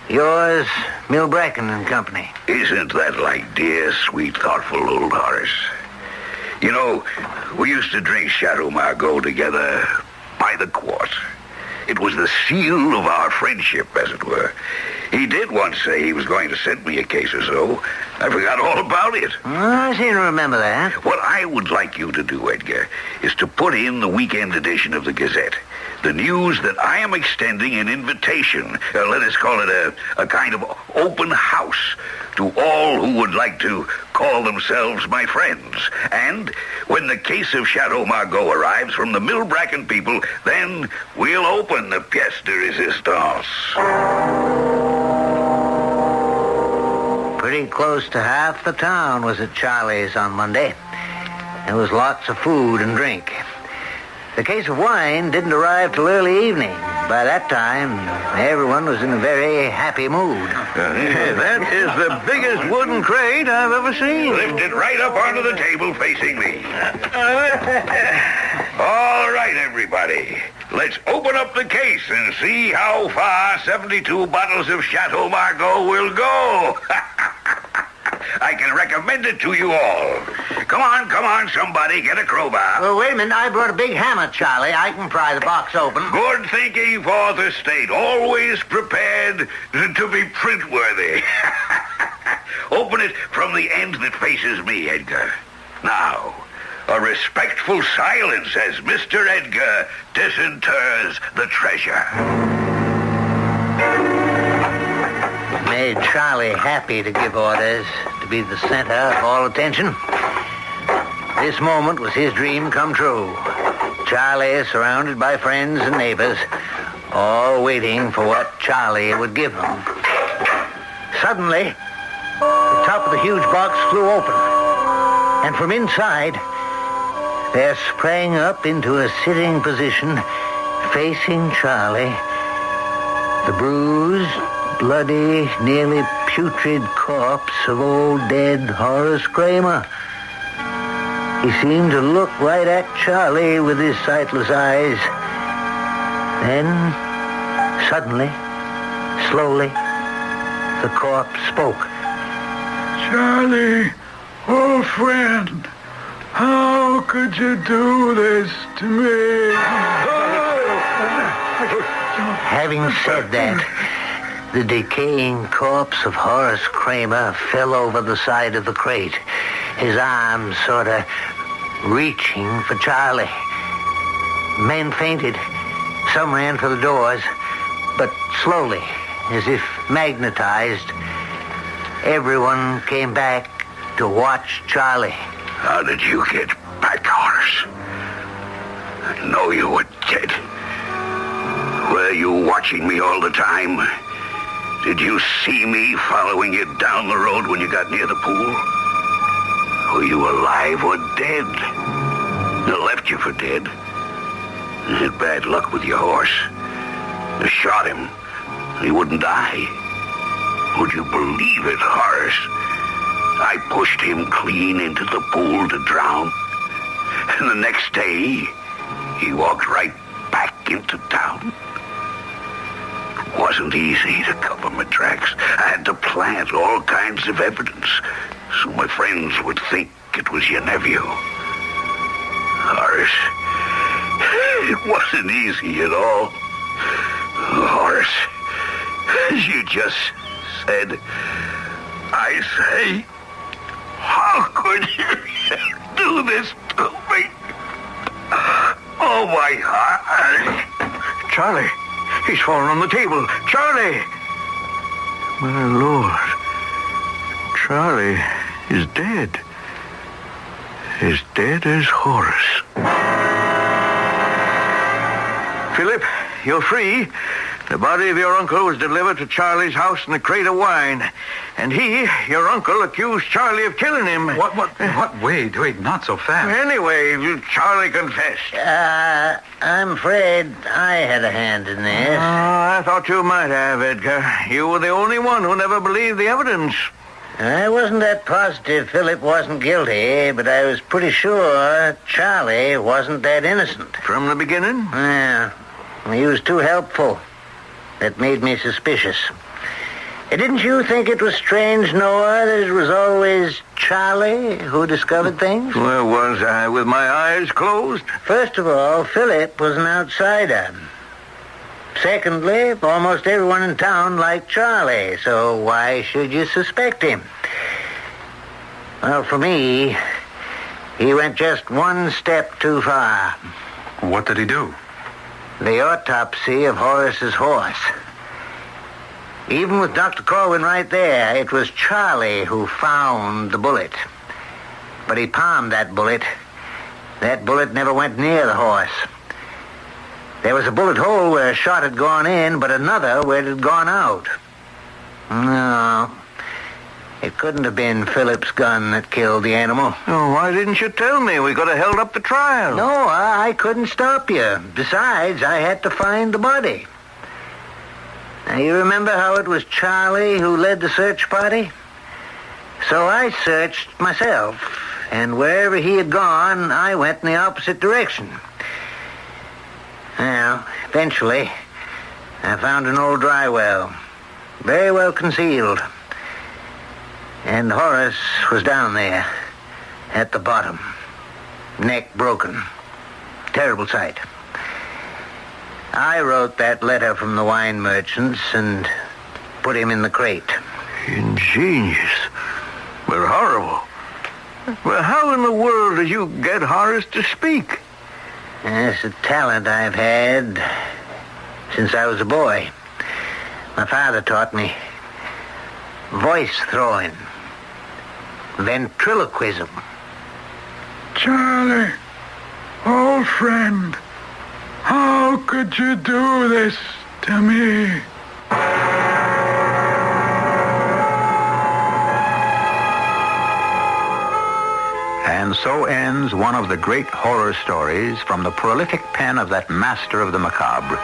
Yours, Milbracken and Company. Isn't that like dear, sweet, thoughtful old Horace? You know, we used to drink CHATEAU-MARGAUX together by the quart. It was the seal of our friendship, as it were. He did once say he was going to send me a case or so. I forgot all about it. I seem to remember that. What I would like you to do, Edgar, is to put in the weekend edition of the Gazette. The news that I am extending an invitation, let us call it a kind of open house, to all who would like to call themselves my friends. And when the case of CHATEAU-MARGAUX arrives from the Milbracken people, then we'll open the pièce de résistance. Pretty close to half the town was at Charlie's on Monday. There was lots of food and drink. The case of wine didn't arrive till early evening. By that time, everyone was in a very happy mood. That is the biggest wooden crate I've ever seen. Lift it right up onto the table facing me. All right, everybody. Let's open up the case and see how far 72 bottles of CHATEAU-MARGAUX will go. I can recommend it to you all. Come on, somebody, get a crowbar. Well, wait a minute. I brought a big hammer, Charlie. I can pry the box open. Good thinking for the state. Always prepared to be print-worthy. Open it from the end that faces me, Edgar. Now, a respectful silence as Mr. Edgar disinters the treasure. Made Charlie happy to give orders, to be the center of all attention. This moment was his dream come true. Charlie surrounded by friends and neighbors, all waiting for what Charlie would give them. Suddenly, the top of the huge box flew open, and from inside, there sprang up into a sitting position, facing Charlie, the bruised, bloody, nearly putrid corpse of old dead Horace Kramer. He seemed to look right at Charlie with his sightless eyes, Then, suddenly, slowly, the corpse spoke. Charlie, old friend, how could you do this to me? Having said that, the decaying corpse of Horace Kramer fell over the side of the crate, his arms sort of reaching for Charlie. Men fainted. Some ran for the doors, but slowly, as if magnetized, everyone came back to watch Charlie. How did you get back, Horace? I know you were dead. Were you watching me all the time? Did you see me following you down the road when you got near the pool? Were you alive or dead? I left you for dead. I had bad luck with your horse. I shot him. He wouldn't die. Would you believe it, Horace? I pushed him clean into the pool to drown. And the next day, he walked right back into town. It wasn't easy to cover my tracks. I had to plant all kinds of evidence so my friends would think it was your nephew. Horace, it wasn't easy at all. Horace, as you just said, I say, how could you do this to me? Oh, my heart. Charlie, he's fallen on the table. Charlie! My Lord, Charlie is dead. As dead as Horace. Philip, you're free. The body of your uncle was delivered to Charlie's house in a crate of wine. And he, your uncle, accused Charlie of killing him. What? Wait, not so fast. Anyway, Charlie confessed. I'm afraid I had a hand in this. Oh, I thought you might have, Edgar. You were the only one who never believed the evidence. I wasn't that positive Philip wasn't guilty, but I was pretty sure Charlie wasn't that innocent. From the beginning? Yeah. He was too helpful. That made me suspicious. Didn't you think it was strange, Noah, that it was always Charlie who discovered things? Where was I, with my eyes closed? First of all, Philip was an outsider. Secondly, almost everyone in town liked Charlie, so why should you suspect him? Well, for me, he went just one step too far. What did he do? The autopsy of Horace's horse. Even with Dr. Corwin right there, it was Charlie who found the bullet. But he palmed that bullet. That bullet never went near the horse. There was a bullet hole where a shot had gone in, but another where it had gone out. No, it couldn't have been Philip's gun that killed the animal. Oh, why didn't you tell me? We could have held up the trial. No, I couldn't stop you. Besides, I had to find the body. Now, you remember how it was Charlie who led the search party? So I searched myself, and wherever he had gone, I went in the opposite direction. Well, eventually, I found an old dry well, very well concealed. And Horace was down there, at the bottom, neck broken. Terrible sight. I wrote that letter from the wine merchants and put him in the crate. Ingenious, but horrible. Well, how in the world did you get Horace to speak? It's a talent I've had since I was a boy. My father taught me voice throwing, ventriloquism. Charlie, old friend, how could you do this to me? And so ends one of the great horror stories from the prolific pen of that master of the macabre,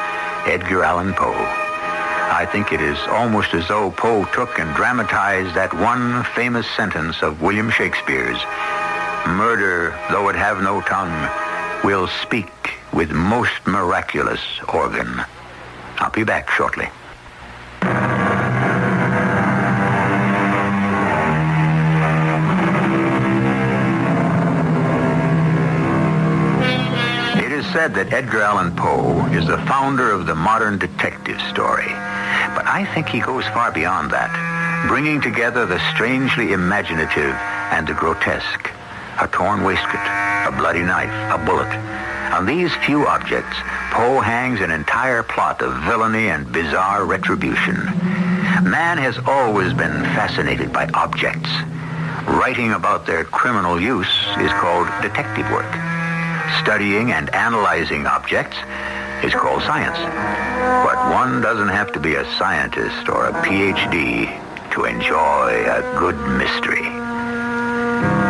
Edgar Allan Poe. I think it is almost as though Poe took and dramatized that one famous sentence of William Shakespeare's, "Murder, though it have no tongue, will speak with most miraculous organ. I'll be back shortly. It is said that Edgar Allan Poe is the founder of the modern detective story. But I think he goes far beyond that, bringing together the strangely imaginative and the grotesque. A torn waistcoat, a bloody knife, a bullet. On these few objects, Poe hangs an entire plot of villainy and bizarre retribution. Man has always been fascinated by objects. Writing about their criminal use is called detective work. Studying and analyzing objects is called science. But one doesn't have to be a scientist or a PhD to enjoy a good mystery.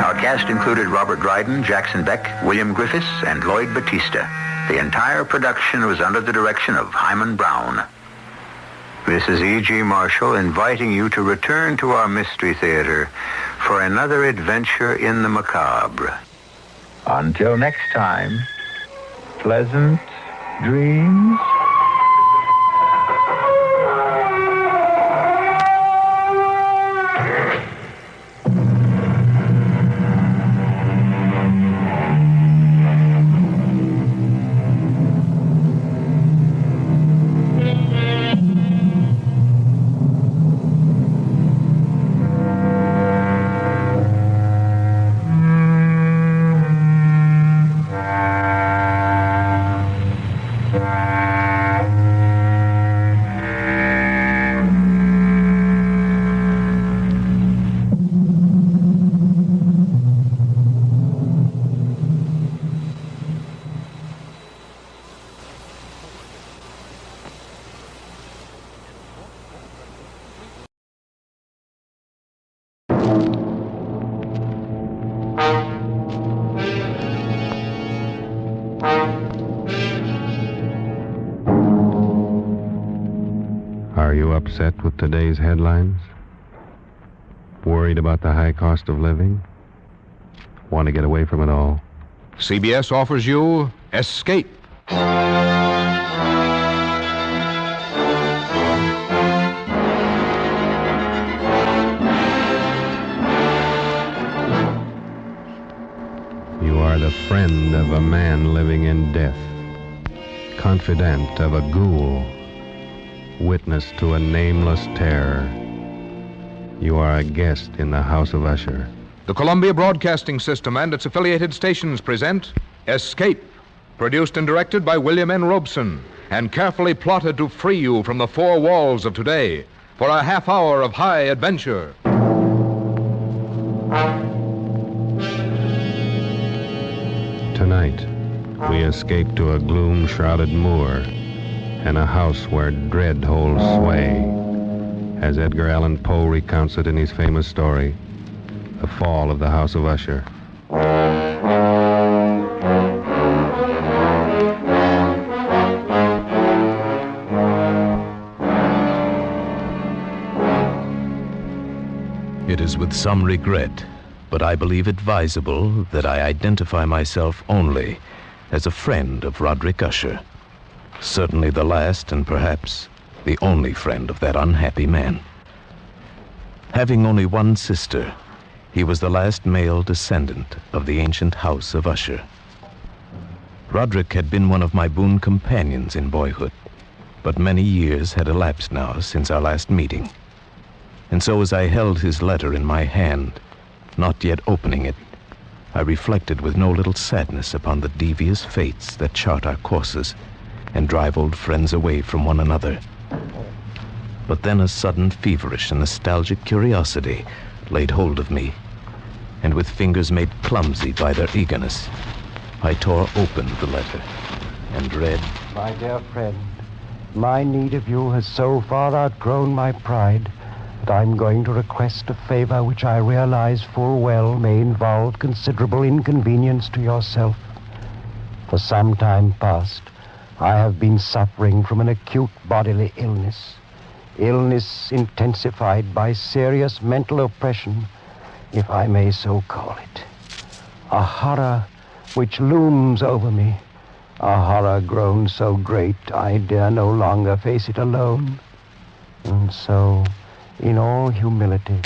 Our cast included Robert Dryden, Jackson Beck, William Griffiths, and Lloyd Battista. The entire production was under the direction of Hyman Brown. This is E.G. Marshall inviting you to return to our Mystery Theater for another adventure in the macabre. Until next time, pleasant dreams. Are you upset with today's headlines? Worried about the high cost of living? Want to get away from it all? CBS offers you Escape. You are the friend of a man living in death, confidant of a ghoul, witness to a nameless terror. You are a guest in the House of Usher. The Columbia Broadcasting System and its affiliated stations present Escape, produced and directed by William N. Robeson, and carefully plotted to free you from the four walls of today for a half hour of high adventure. Tonight, we escape to a gloom-shrouded moor and a house where dread holds sway, as Edgar Allan Poe recounts it in his famous story, The Fall of the House of Usher. It is with some regret, but I believe advisable that I identify myself only as a friend of Roderick Usher. Certainly the last and perhaps the only friend of that unhappy man. Having only one sister, he was the last male descendant of the ancient house of Usher. Roderick had been one of my boon companions in boyhood, but many years had elapsed now since our last meeting. And so as I held his letter in my hand, not yet opening it, I reflected with no little sadness upon the devious fates that chart our courses and drive old friends away from one another. But then a sudden feverish and nostalgic curiosity laid hold of me, and with fingers made clumsy by their eagerness, I tore open the letter and read, My dear friend, my need of you has so far outgrown my pride that I'm going to request a favor which I realize full well may involve considerable inconvenience to yourself. For some time past, I have been suffering from an acute bodily illness intensified by serious mental oppression, if I may so call it. A horror which looms over me, A horror grown so great I dare no longer face it alone. And so, in all humility,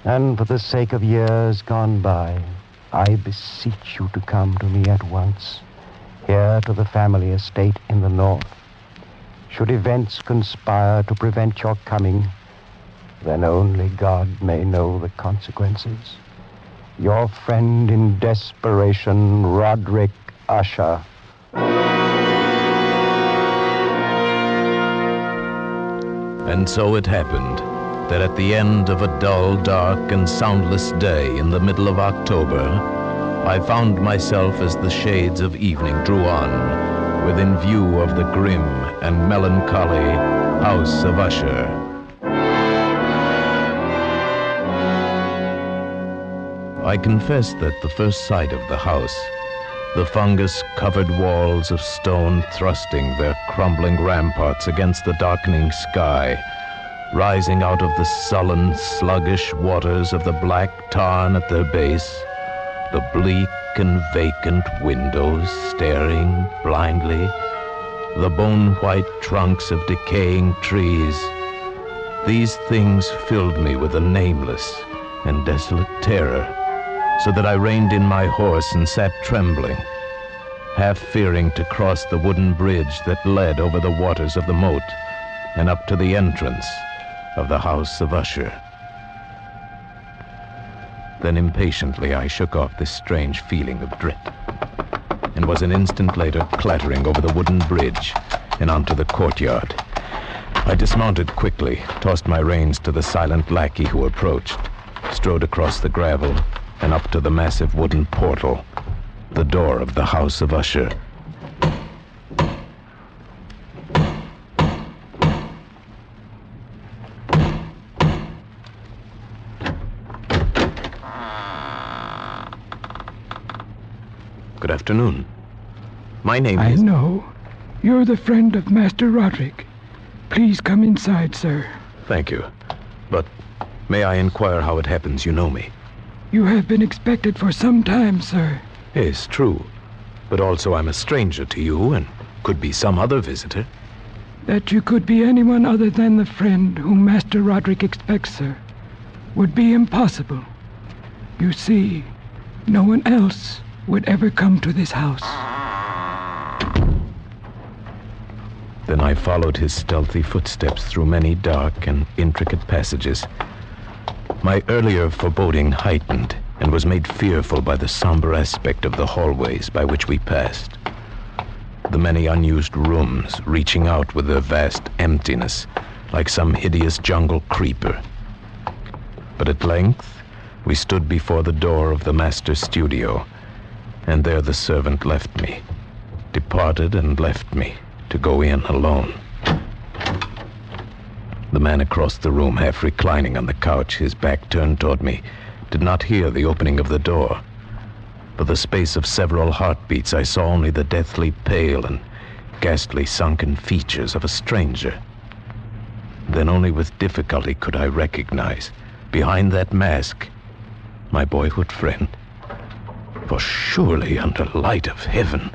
and for the sake of years gone by, I beseech you to come to me at once, here to the family estate in the north. Should events conspire to prevent your coming, then only God may know the consequences. Your friend in desperation, Roderick Usher. And so it happened that at the end of a dull, dark, and soundless day in the middle of October, I found myself as the shades of evening drew on, within view of the grim and melancholy House of Usher. I confess that the first sight of the house, the fungus-covered walls of stone thrusting their crumbling ramparts against the darkening sky, rising out of the sullen, sluggish waters of the black tarn at their base, the bleak and vacant windows staring blindly, the bone-white trunks of decaying trees, these things filled me with a nameless and desolate terror, so that I reined in my horse and sat trembling, half fearing to cross the wooden bridge that led over the waters of the moat and up to the entrance of the House of Usher. Then impatiently I shook off this strange feeling of dread, and was an instant later clattering over the wooden bridge and onto the courtyard. I dismounted quickly, tossed my reins to the silent lackey who approached, strode across the gravel and up to the massive wooden portal, the door of the House of Usher. Good afternoon. My name is... I know. You're the friend of Master Roderick. Please come inside, sir. Thank you. But may I inquire how it happens you know me? You have been expected for some time, sir. Yes, true. But also I'm a stranger to you and could be some other visitor. That you could be anyone other than the friend whom Master Roderick expects, sir, would be impossible. You see, no one else would ever come to this house. Then I followed his stealthy footsteps through many dark and intricate passages. My earlier foreboding heightened and was made fearful by the somber aspect of the hallways by which we passed. The many unused rooms reaching out with their vast emptiness like some hideous jungle creeper. But at length we stood before the door of the master's studio, and there the servant left me, departed and left me to go in alone. The man across the room, half reclining on the couch, his back turned toward me, did not hear the opening of the door. For the space of several heartbeats, I saw only the deathly pale and ghastly sunken features of a stranger. Then only with difficulty could I recognize, behind that mask, my boyhood friend. For surely, under light of heaven,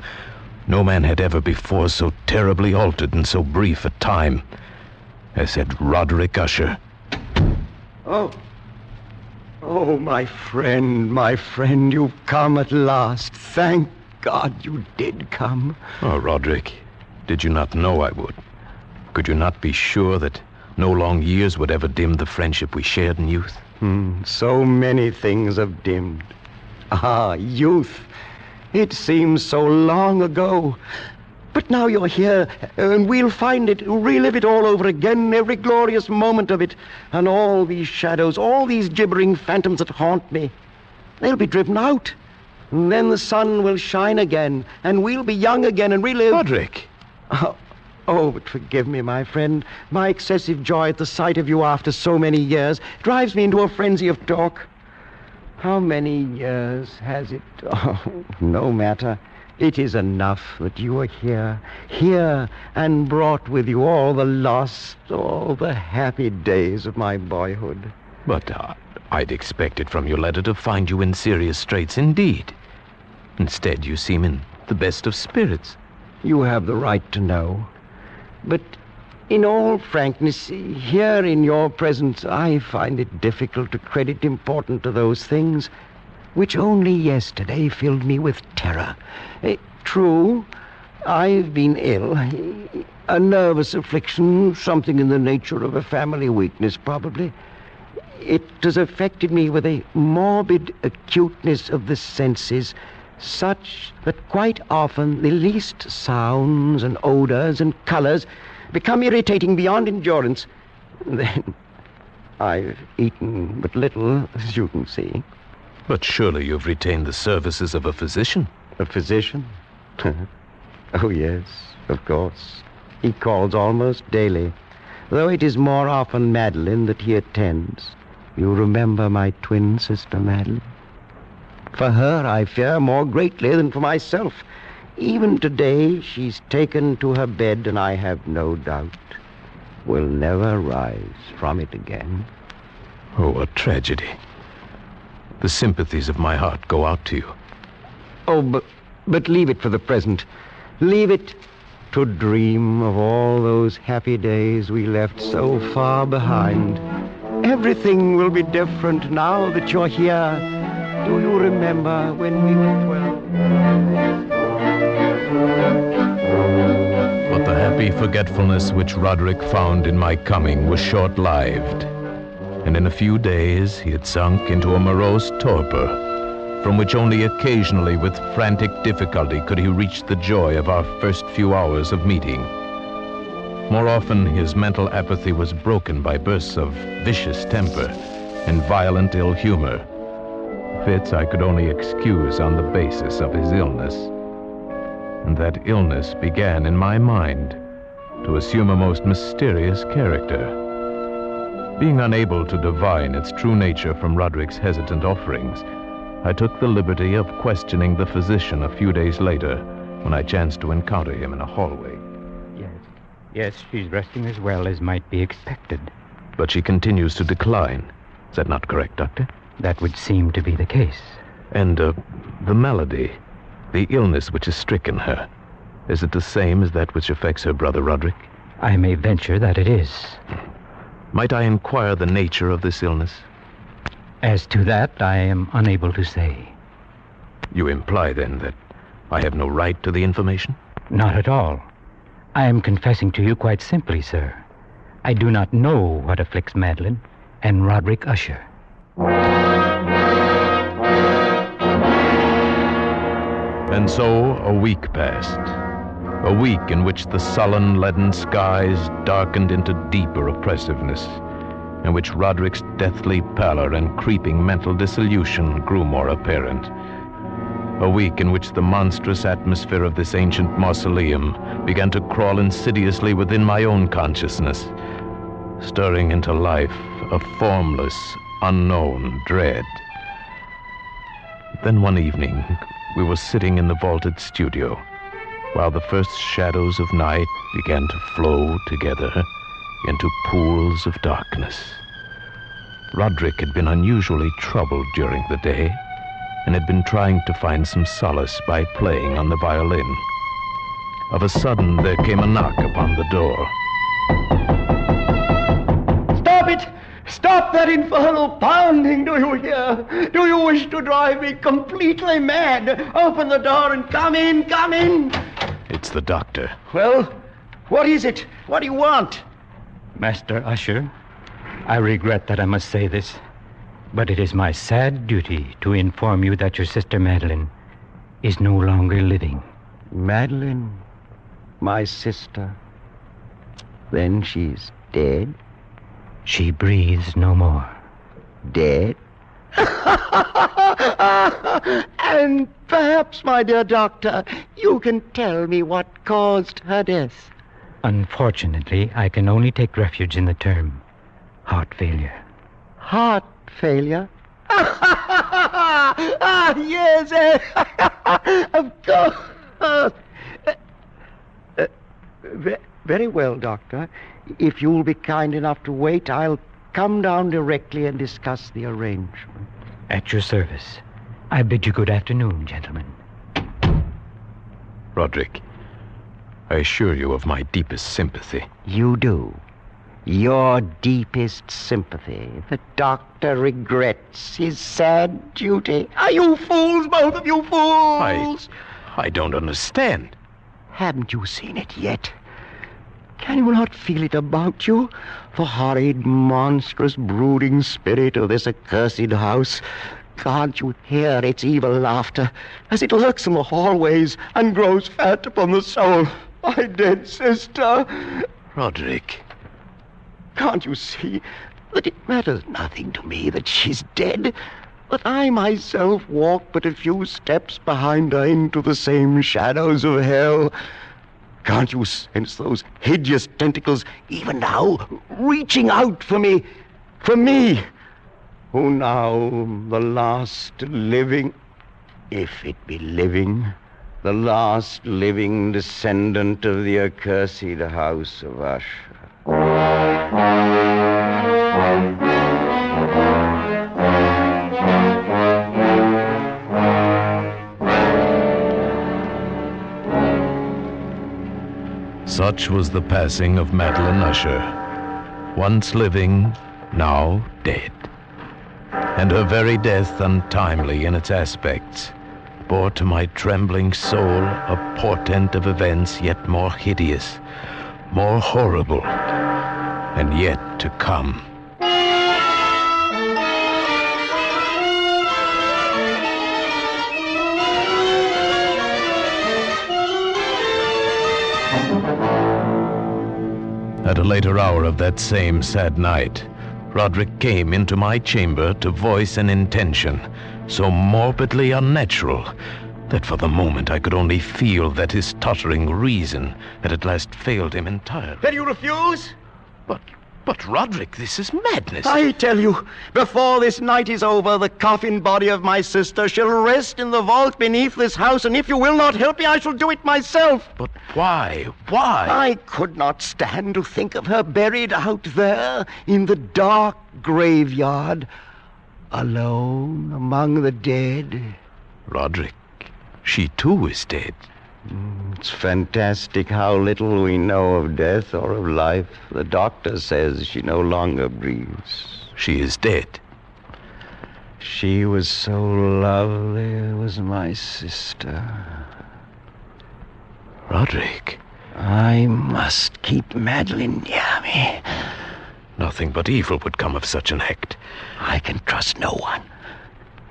no man had ever before so terribly altered in so brief a time as had Roderick Usher. Oh, my friend, you've come at last. Thank God you did come. Oh, Roderick, did you not know I would? Could you not be sure that no long years would ever dim the friendship we shared in youth? So many things have dimmed. Youth. It seems so long ago. But now you're here, and we'll find it, relive it all over again, every glorious moment of it. And all these shadows, all these gibbering phantoms that haunt me, they'll be driven out. And then the sun will shine again, and we'll be young again and relive... Roderick! But forgive me, my friend. My excessive joy at the sight of you after so many years drives me into a frenzy of talk. How many years has it? No matter. It is enough that you are here, and brought with you all the lost, all the happy days of my boyhood. But I'd expected from your letter to find you in serious straits indeed. Instead, you seem in the best of spirits. You have the right to know. But in all frankness, here in your presence, I find it difficult to credit importance to those things which only yesterday filled me with terror. True, I've been ill. A nervous affliction, something in the nature of a family weakness, probably. It has affected me with a morbid acuteness of the senses, such that quite often the least sounds and odors and colors become irritating beyond endurance. Then I've eaten but little, as you can see. But surely you've retained the services of a physician. A physician? Oh, yes, of course. He calls almost daily, though it is more often Madeline that he attends. You remember my twin sister, Madeline? For her I fear more greatly than for myself. Even today she's taken to her bed, and I have no doubt will never rise from it again. Oh, a tragedy. The sympathies of my heart go out to you. Oh, but leave it for the present. Leave it to dream of all those happy days we left so far behind. Everything will be different now that you're here. Do you remember when we were 12? But the happy forgetfulness which Roderick found in my coming was short-lived, and in a few days he had sunk into a morose torpor, from which only occasionally with frantic difficulty could he reach the joy of our first few hours of meeting. More often his mental apathy was broken by bursts of vicious temper and violent ill humor. Fits I could only excuse on the basis of his illness. And that illness began in my mind to assume a most mysterious character. Being unable to divine its true nature from Roderick's hesitant offerings, I took the liberty of questioning the physician a few days later when I chanced to encounter him in a hallway. Yes, she's resting as well as might be expected. But she continues to decline. Is that not correct, Doctor? That would seem to be the case. And the malady, the illness which has stricken her, is it the same as that which affects her brother Roderick? I may venture that it is. Might I inquire the nature of this illness? As to that, I am unable to say. You imply, then, that I have no right to the information? Not at all. I am confessing to you quite simply, sir. I do not know what afflicts Madeline and Roderick Usher. And so a week passed. A week in which the sullen, leaden skies darkened into deeper oppressiveness, in which Roderick's deathly pallor and creeping mental dissolution grew more apparent. A week in which the monstrous atmosphere of this ancient mausoleum began to crawl insidiously within my own consciousness, stirring into life a formless, unknown dread. Then one evening, we were sitting in the vaulted studio, while the first shadows of night began to flow together into pools of darkness. Roderick had been unusually troubled during the day, and had been trying to find some solace by playing on the violin. Of a sudden, there came a knock upon the door. Stop it! Stop that infernal pounding, do you hear? Do you wish to drive me completely mad? Open the door and come in, come in! It's the doctor. Well, what is it? What do you want? Master Usher, I regret that I must say this, but it is my sad duty to inform you that your sister Madeline is no longer living. Madeline? My sister? Then she's dead? She breathes no more. Dead? And perhaps, my dear doctor, you can tell me what caused her death. Unfortunately, I can only take refuge in the term heart failure. Heart failure? Yes, of course. Very well, Doctor. If you'll be kind enough to wait, I'll come down directly and discuss the arrangement. At your service. I bid you good afternoon, gentlemen. Roderick, I assure you of my deepest sympathy. You do. Your deepest sympathy. The doctor regrets his sad duty. Are you fools, both of you fools? I don't understand. Haven't you seen it yet? Can you not feel it about you? The horrid, monstrous, brooding spirit of this accursed house. Can't you hear its evil laughter as it lurks in the hallways and grows fat upon the soul? My dead sister. Roderick. Can't you see that it matters nothing to me that she's dead? That I myself walk but a few steps behind her into the same shadows of hell? Can't you sense those hideous tentacles even now reaching out for me? For me, who now the last living, if it be living, the last living descendant of the accursed house of USHER. Such was the passing of Madeline Usher, once living, now dead. And her very death, untimely in its aspects, bore to my trembling soul a portent of events yet more hideous, more horrible, and yet to come. At a later hour of that same sad night, Roderick came into my chamber to voice an intention so morbidly unnatural that for the moment I could only feel that his tottering reason had at last failed him entirely. Then you refuse? But Roderick, this is madness. I tell you, before this night is over, the coffin body of my sister shall rest in the vault beneath this house, and if you will not help me, I shall do it myself. But why? Why? I could not stand to think of her buried out there in the dark graveyard, alone among the dead. Roderick, she too is dead. It's fantastic how little we know of death or of life. The doctor says she no longer breathes. She is dead. She was so lovely, was my sister. Roderick. I must keep Madeline near me. Nothing but evil would come of such an act. I can trust no one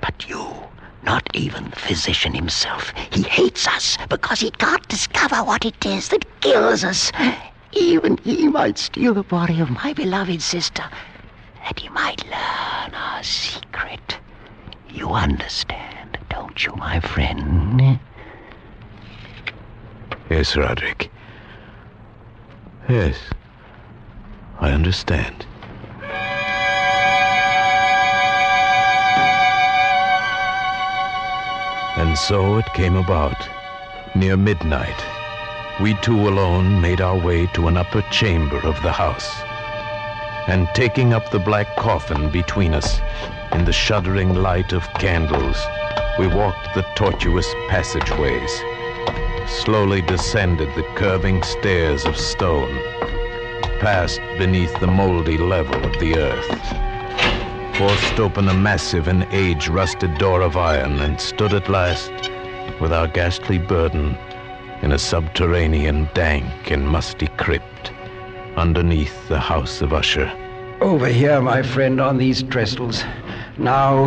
but you. Not even the physician himself. He hates us because he can't discover what it is that kills us. Even he might steal the body of my beloved sister, that he might learn our secret. You understand, don't you, my friend? Yes, Roderick. Yes, I understand. And so it came about. Near midnight, we two alone made our way to an upper chamber of the house. And taking up the black coffin between us, in the shuddering light of candles, we walked the tortuous passageways, slowly descended the curving stairs of stone, passed beneath the moldy level of the earth, forced open a massive and age-rusted door of iron, and stood at last, with our ghastly burden, in a subterranean, dank and musty crypt, underneath the house of USHER. Over here, my friend, on these trestles. Now,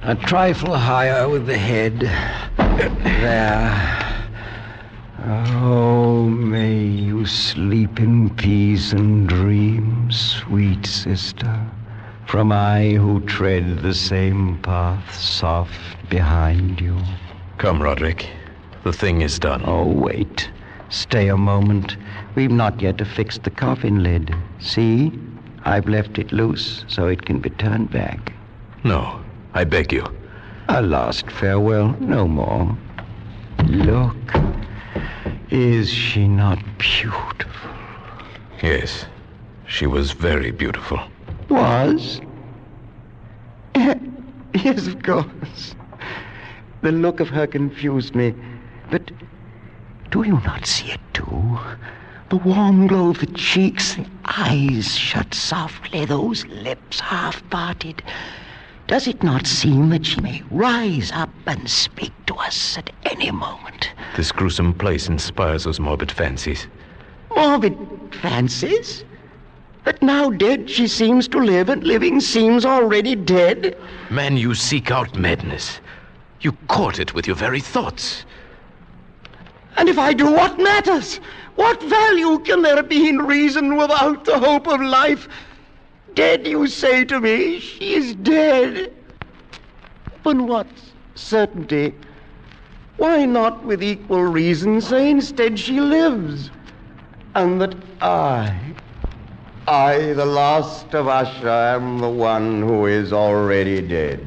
a trifle higher with the head. There. Oh, may you sleep in peace and dream, sweet sister. From I who tread the same path soft behind you. Come, Roderick. The thing is done. Oh, wait. Stay a moment. We've not yet affixed the coffin lid. See? I've left it loose so it can be turned back. No, I beg you. A last farewell, no more. Look. Is she not beautiful? Yes, she was very beautiful. Was? Yes, of course. The look of her confused me. But do you not see it too? you. The warm glow of the cheeks, the eyes shut softly, those lips half parted. Does it not seem that she may rise up and speak to us at any moment? This gruesome place inspires those morbid fancies. Morbid fancies? That now dead she seems to live, and living seems already dead? Man, you seek out madness. You court it with your very thoughts. And if I do, what matters? What value can there be in reason without the hope of life? Dead, you say to me, she is dead. Upon what certainty? Why not with equal reason say instead she lives? And that I, the last of Usher, am the one who is already dead.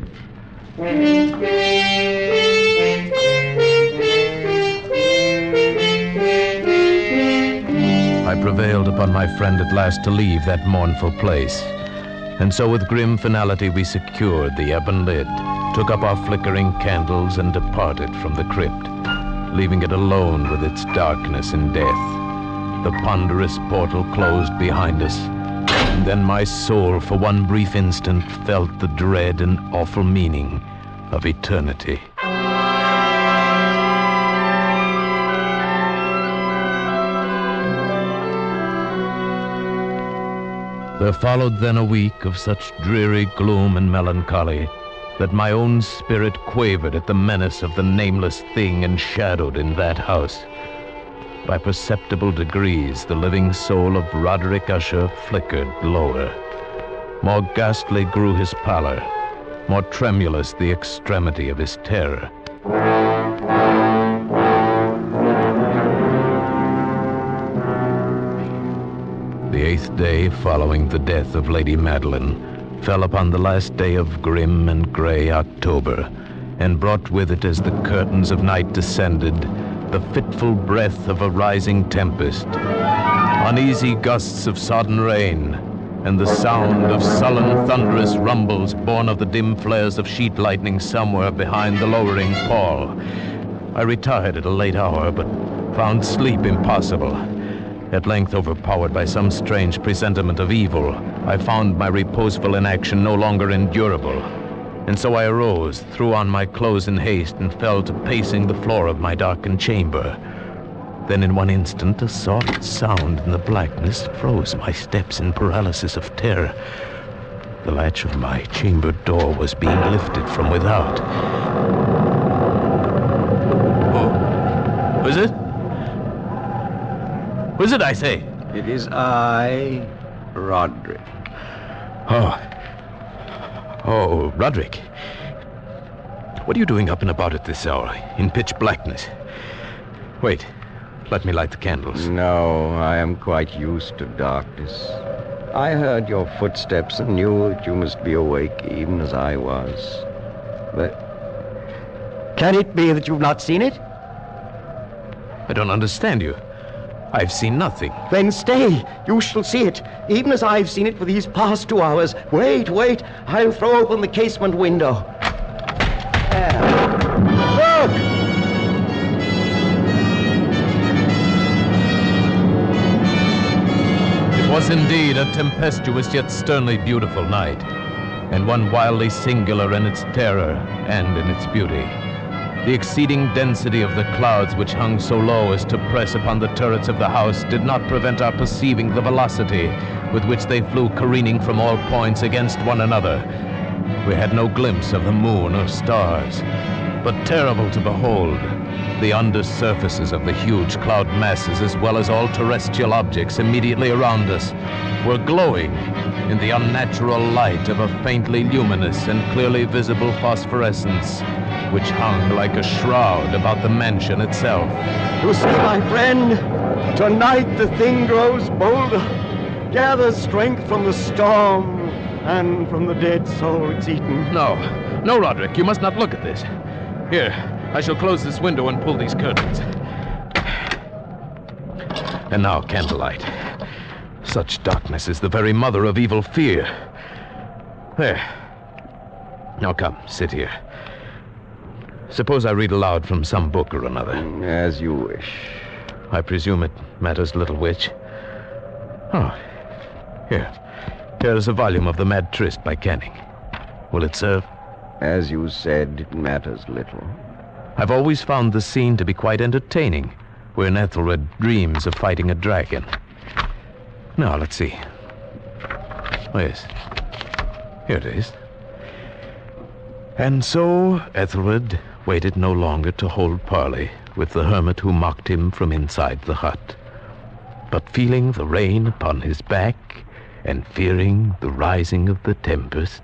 I prevailed upon my friend at last to leave that mournful place. And so with grim finality we secured the ebon lid, took up our flickering candles and departed from the crypt, leaving it alone with its darkness and death. The ponderous portal closed behind us, and then my soul for one brief instant felt the dread and awful meaning of eternity. There followed then a week of such dreary gloom and melancholy that my own spirit quavered at the menace of the nameless thing enshadowed in that house. By perceptible degrees, the living soul of Roderick Usher flickered lower. More ghastly grew his pallor, more tremulous the extremity of his terror. The 8th day following the death of Lady Madeline fell upon the last day of grim and gray October, and brought with it, as the curtains of night descended, the fitful breath of a rising tempest, uneasy gusts of sodden rain, and the sound of sullen thunderous rumbles born of the dim flares of sheet lightning somewhere behind the lowering pall. I retired at a late hour, but found sleep impossible. At length, overpowered by some strange presentiment of evil, I found my reposeful inaction no longer endurable. And so I arose, threw on my clothes in haste, and fell to pacing the floor of my darkened chamber. Then in one instant, a soft sound in the blackness froze my steps in paralysis of terror. The latch of my chamber door was being lifted from without. Who is it? Who is it, I say? It is I, Roderick. Oh, Roderick. What are you doing up and about at this hour, in pitch blackness? Wait, let me light the candles. No, I am quite used to darkness. I heard your footsteps and knew that you must be awake, even as I was. But can it be that you've not seen it? I don't understand you. I've seen nothing. Then stay. You shall see it, even as I've seen it for these past 2 hours. Wait. I'll throw open the casement window. There. Look! It was indeed a tempestuous yet sternly beautiful night, and one wildly singular in its terror and in its beauty. The exceeding density of the clouds which hung so low as to press upon the turrets of the house did not prevent our perceiving the velocity with which they flew careening from all points against one another. We had no glimpse of the moon or stars, but terrible to behold, the under surfaces of the huge cloud masses, as well as all terrestrial objects immediately around us, were glowing in the unnatural light of a faintly luminous and clearly visible phosphorescence, which hung like a shroud about the mansion itself. You see, my friend, tonight the thing grows bolder, gathers strength from the storm and from the dead soul it's eaten. No, Roderick, you must not look at this. Here, I shall close this window and pull these curtains. And now, candlelight. Such darkness is the very mother of evil fear. There. Now come, sit here. Suppose I read aloud from some book or another. As you wish. I presume it matters little which. Oh, here. Here is a volume of The Mad Tryst by Canning. Will it serve? As you said, it matters little. I've always found the scene to be quite entertaining, wherein Ethelred dreams of fighting a dragon. Now, let's see. Oh, yes. Here it is. And so Ethelred waited no longer to hold parley with the hermit who mocked him from inside the hut, but feeling the rain upon his back and fearing the rising of the tempest,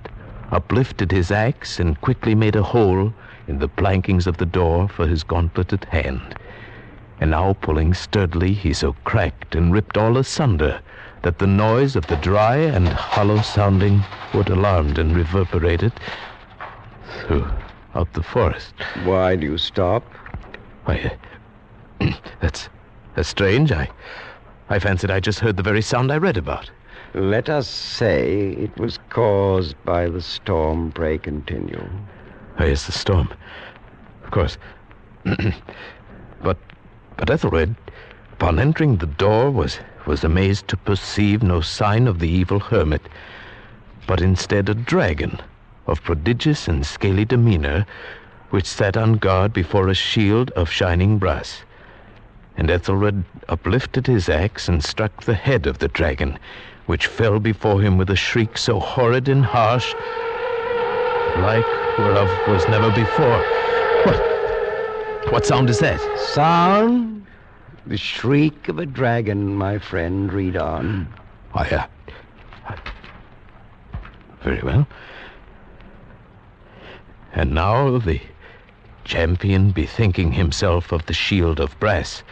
uplifted his axe and quickly made a hole in the plankings of the door for his gauntleted hand. And now, pulling sturdily, he so cracked and ripped all asunder that the noise of the dry and hollow-sounding wood alarmed and reverberated throughout the forest. Why do you stop? Why, that's strange. I fancied I just heard the very sound I read about. Let us say it was caused by the storm. Pray continue. Oh, yes, the storm. Of course. But Ethelred, upon entering the door, was amazed to perceive no sign of the evil hermit, but instead a dragon of prodigious and scaly demeanor, which sat on guard before a shield of shining brass. And Ethelred uplifted his axe and struck the head of the dragon, which fell before him with a shriek so horrid and harsh, like whereof was never before. What sound is that? Sound? The shriek of a dragon, my friend. Read on. Very well. And now the champion, bethinking himself of the shield of brass,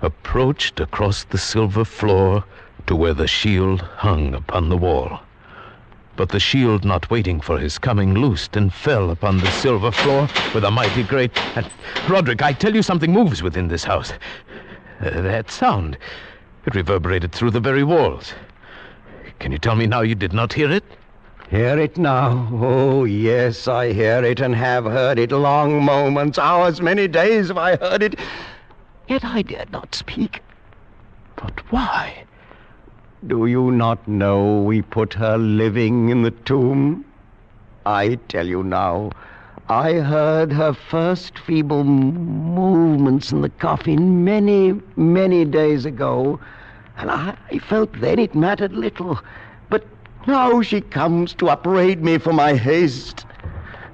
approached across the silver floor to where the shield hung upon the wall. But the shield, not waiting for his coming, loosed and fell upon the silver floor with a mighty great... And, Roderick, I tell you something moves within this house. That sound, it reverberated through the very walls. Can you tell me now you did not hear it? Hear it now? Oh, yes, I hear it and have heard it. Long moments, hours, many days have I heard it. Yet I dared not speak. But why? Do you not know we put her living in the tomb? I tell you now, I heard her first feeble movements in the coffin many, many days ago, and I felt then it mattered little. But now she comes to upbraid me for my haste.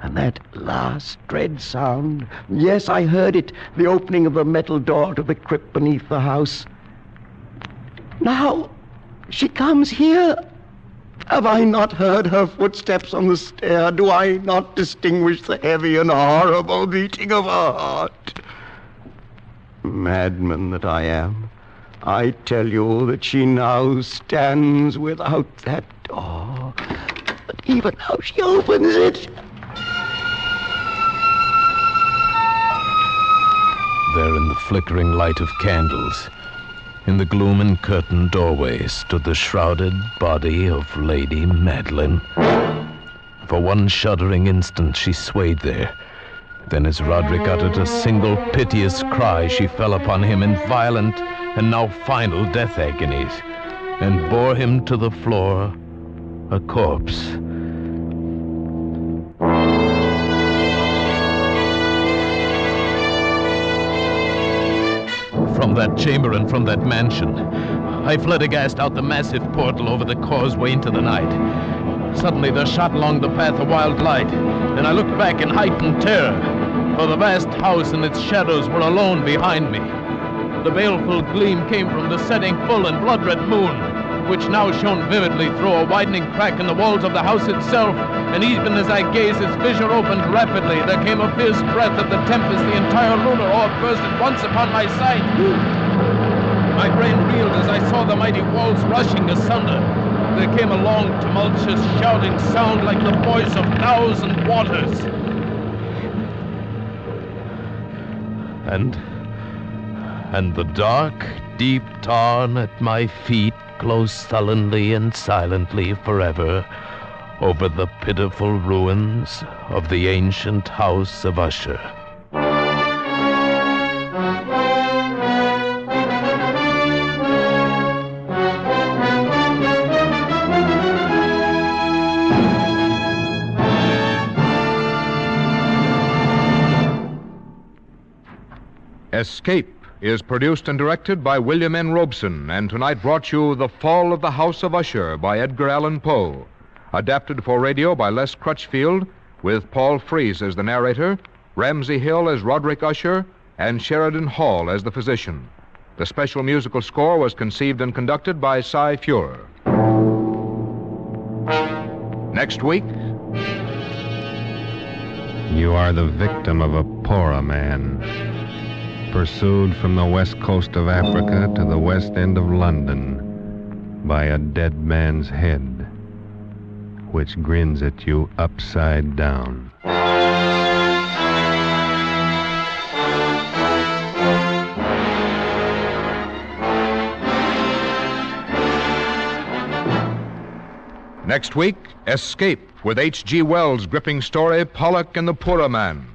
And that last dread sound, yes, I heard it, the opening of the metal door to the crypt beneath the house. Now she comes here. Have I not heard her footsteps on the stair? Do I not distinguish the heavy and horrible beating of her heart? Madman that I am, I tell you that she now stands without that door. But even now she opens it. There in the flickering light of candles, in the gloom and curtained doorway, stood the shrouded body of Lady Madeline. For one shuddering instant she swayed there. Then as Roderick uttered a single piteous cry, she fell upon him in violent and now final death agonies, and bore him to the floor, a corpse. From that chamber and from that mansion, I fled aghast out the massive portal over the causeway into the night. Suddenly there shot along the path a wild light, and I looked back in heightened terror, for the vast house and its shadows were alone behind me. The baleful gleam came from the setting full and blood-red moon, which now shone vividly through a widening crack in the walls of the house itself, and even as I gazed, its fissure opened rapidly. There came a fierce breath of the tempest. The entire lunar orb burst at once upon my sight. My brain reeled as I saw the mighty walls rushing asunder. There came a long, tumultuous, shouting sound like the voice of 1,000 waters. And the dark, deep tarn at my feet closed sullenly and silently forever over the pitiful ruins of the ancient house of USHER. Escape is produced and directed by William N. Robeson, and tonight brought you The Fall of the House of Usher by Edgar Allan Poe, adapted for radio by Les Crutchfield, with Paul Frees as the narrator, Ramsey Hill as Roderick Usher, and Sheridan Hall as the physician. The special musical score was conceived and conducted by Cy Fuhrer. Next week... You are the victim of a poorer man, pursued from the west coast of Africa to the west end of London by a dead man's head, which grins at you upside down. Next week, Escape, with H.G. Wells' gripping story, Pollock and the Poorer Man.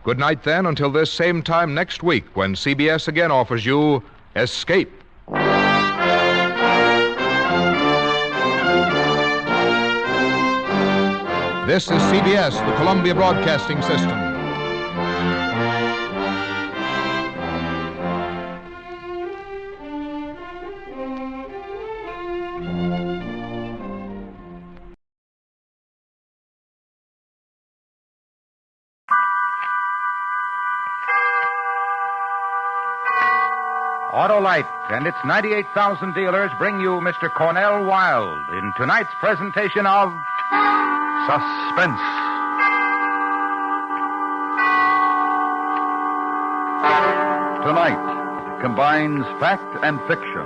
Good night, then, until this same time next week, when CBS again offers you Escape. This is CBS, the Columbia Broadcasting System. Autolite and its 98,000 dealers bring you Mr. Cornell Wilde in tonight's presentation of Suspense. Tonight combines fact and fiction.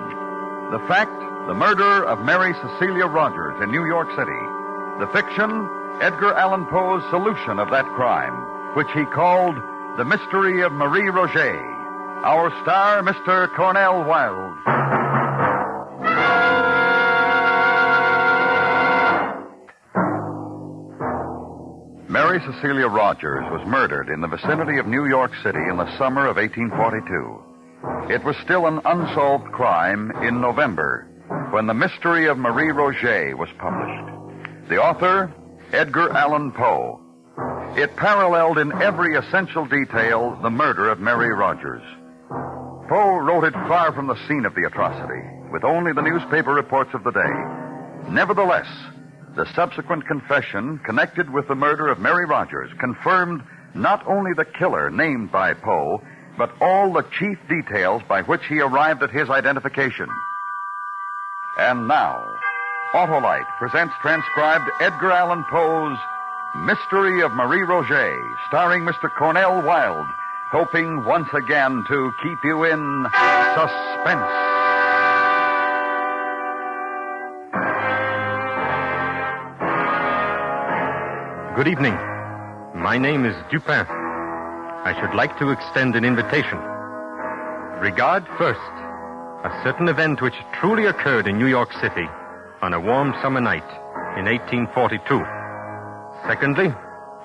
The fact, the murder of Mary Cecilia Rogers in New York City. The fiction, Edgar Allan Poe's solution of that crime, which he called The Mystery of Marie Roget. Our star, Mr. Cornell Wilde. Mary Cecilia Rogers was murdered in the vicinity of New York City in the summer of 1842. It was still an unsolved crime in November when The Mystery of Marie Roget was published. The author, Edgar Allan Poe. It paralleled in every essential detail the murder of Mary Rogers. Poe wrote it far from the scene of the atrocity, with only the newspaper reports of the day. Nevertheless, the subsequent confession connected with the murder of Mary Rogers confirmed not only the killer named by Poe, but all the chief details by which he arrived at his identification. And now, Autolite presents transcribed Edgar Allan Poe's Mystery of Marie Roget, starring Mr. Cornell Wilde, hoping once again to keep you in suspense. Good evening. My name is Dupin. I should like to extend an invitation. Regard first a certain event which truly occurred in New York City on a warm summer night in 1842. Secondly,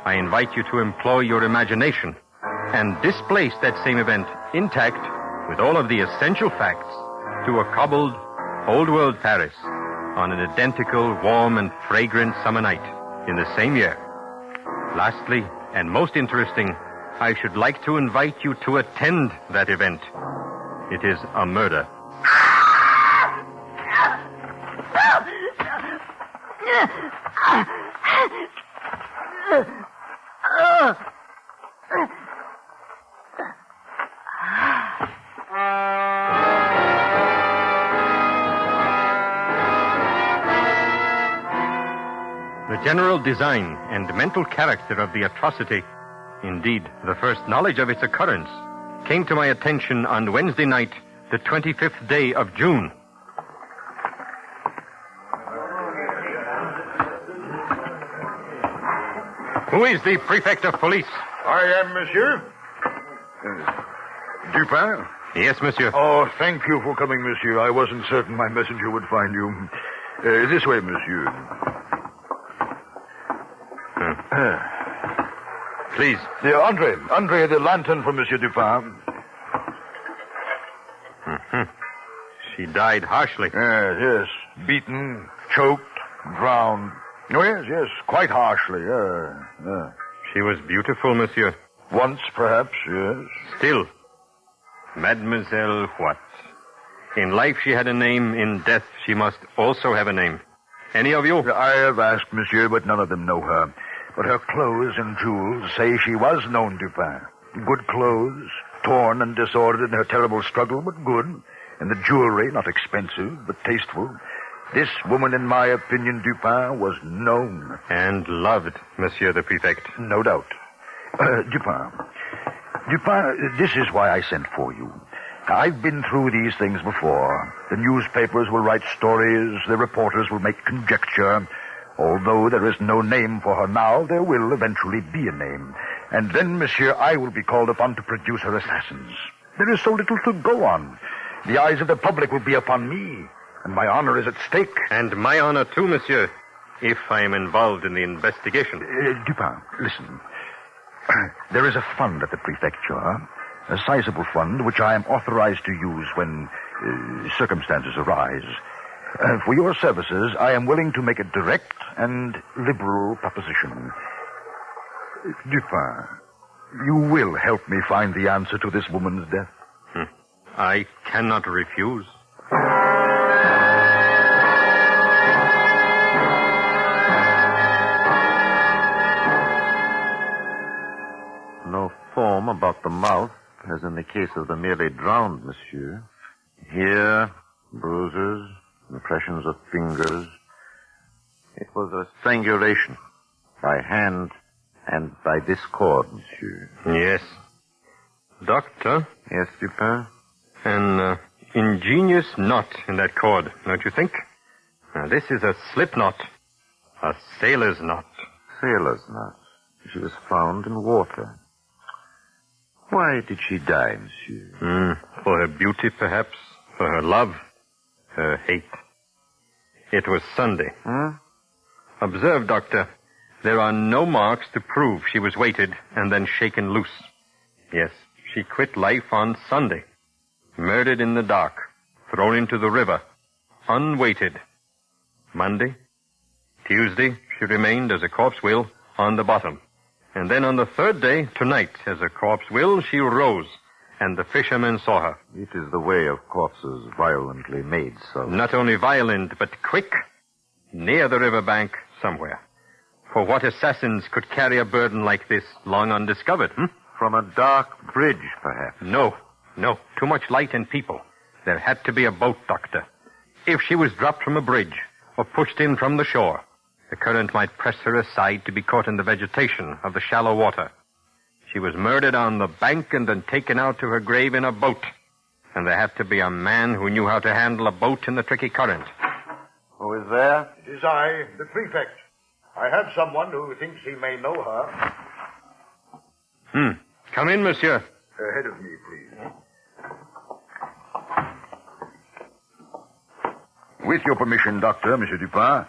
I invite you to employ your imagination and displace that same event intact with all of the essential facts to a cobbled, old-world Paris on an identical, warm and fragrant summer night in the same year. Lastly, and most interesting, I should like to invite you to attend that event. It is a murder. The general design and mental character of the atrocity, indeed, the first knowledge of its occurrence, came to my attention on Wednesday night, the 25th day of June. Who is the prefect of police? I am, monsieur. Dupin? Yes, monsieur. Oh, thank you for coming, monsieur. I wasn't certain my messenger would find you. This way, monsieur. Please. Andre, the lantern for Monsieur Dupin. Mm-hmm. She died harshly. Yes. Beaten, choked, drowned. Oh, yes, quite harshly. She was beautiful, monsieur. Once, perhaps, yes. Still, Mademoiselle what? In life she had a name, in death she must also have a name. Any of you? I have asked, monsieur, but none of them know her. But her clothes and jewels say she was known, Dupin. Good clothes, torn and disordered in her terrible struggle, but good. And the jewelry, not expensive, but tasteful. This woman, in my opinion, Dupin, was known. And loved, Monsieur the Prefect. No doubt. Dupin, this is why I sent for you. I've been through these things before. The newspapers will write stories, the reporters will make conjecture. Although there is no name for her now, there will eventually be a name. And then, monsieur, I will be called upon to produce her assassins. There is so little to go on. The eyes of the public will be upon me, and my honor is at stake. And my honor, too, monsieur, if I am involved in the investigation. Dupin, listen. There is a fund at the prefecture, a sizable fund which I am authorized to use when circumstances arise. For your services, I am willing to make a direct and liberal proposition. Dupin, you will help me find the answer to this woman's death? I cannot refuse. No foam about the mouth, as in the case of the merely drowned, monsieur. Here, bruises, impressions of fingers. It was a strangulation by hand and by this cord, monsieur. Yes. Doctor? Yes, Dupin? An ingenious knot in that cord, don't you think? Now, this is a slip knot. A sailor's knot. Sailor's knot. She was found in water. Why did she die, monsieur? For her beauty, perhaps. For her love. Her hate. It was Sunday. Observe, Doctor. There are no marks to prove she was weighted and then shaken loose. Yes, she quit life on Sunday. Murdered in the dark. Thrown into the river. Unweighted. Monday. Tuesday, she remained, as a corpse will, on the bottom. And then on the third day, tonight, as a corpse will, she rose, and the fishermen saw her. It is the way of corpses violently made so. Not only violent, but quick. Near the riverbank, somewhere. For what assassins could carry a burden like this, long undiscovered, From a dark bridge, perhaps. No. Too much light and people. There had to be a boat, Doctor. If she was dropped from a bridge, or pushed in from the shore, the current might press her aside to be caught in the vegetation of the shallow water. She was murdered on the bank and then taken out to her grave in a boat. And there had to be a man who knew how to handle a boat in the tricky current. Who is there? It is I, the prefect. I have someone who thinks he may know her. Come in, monsieur. Ahead of me, please. With your permission, Doctor, Monsieur Dupin.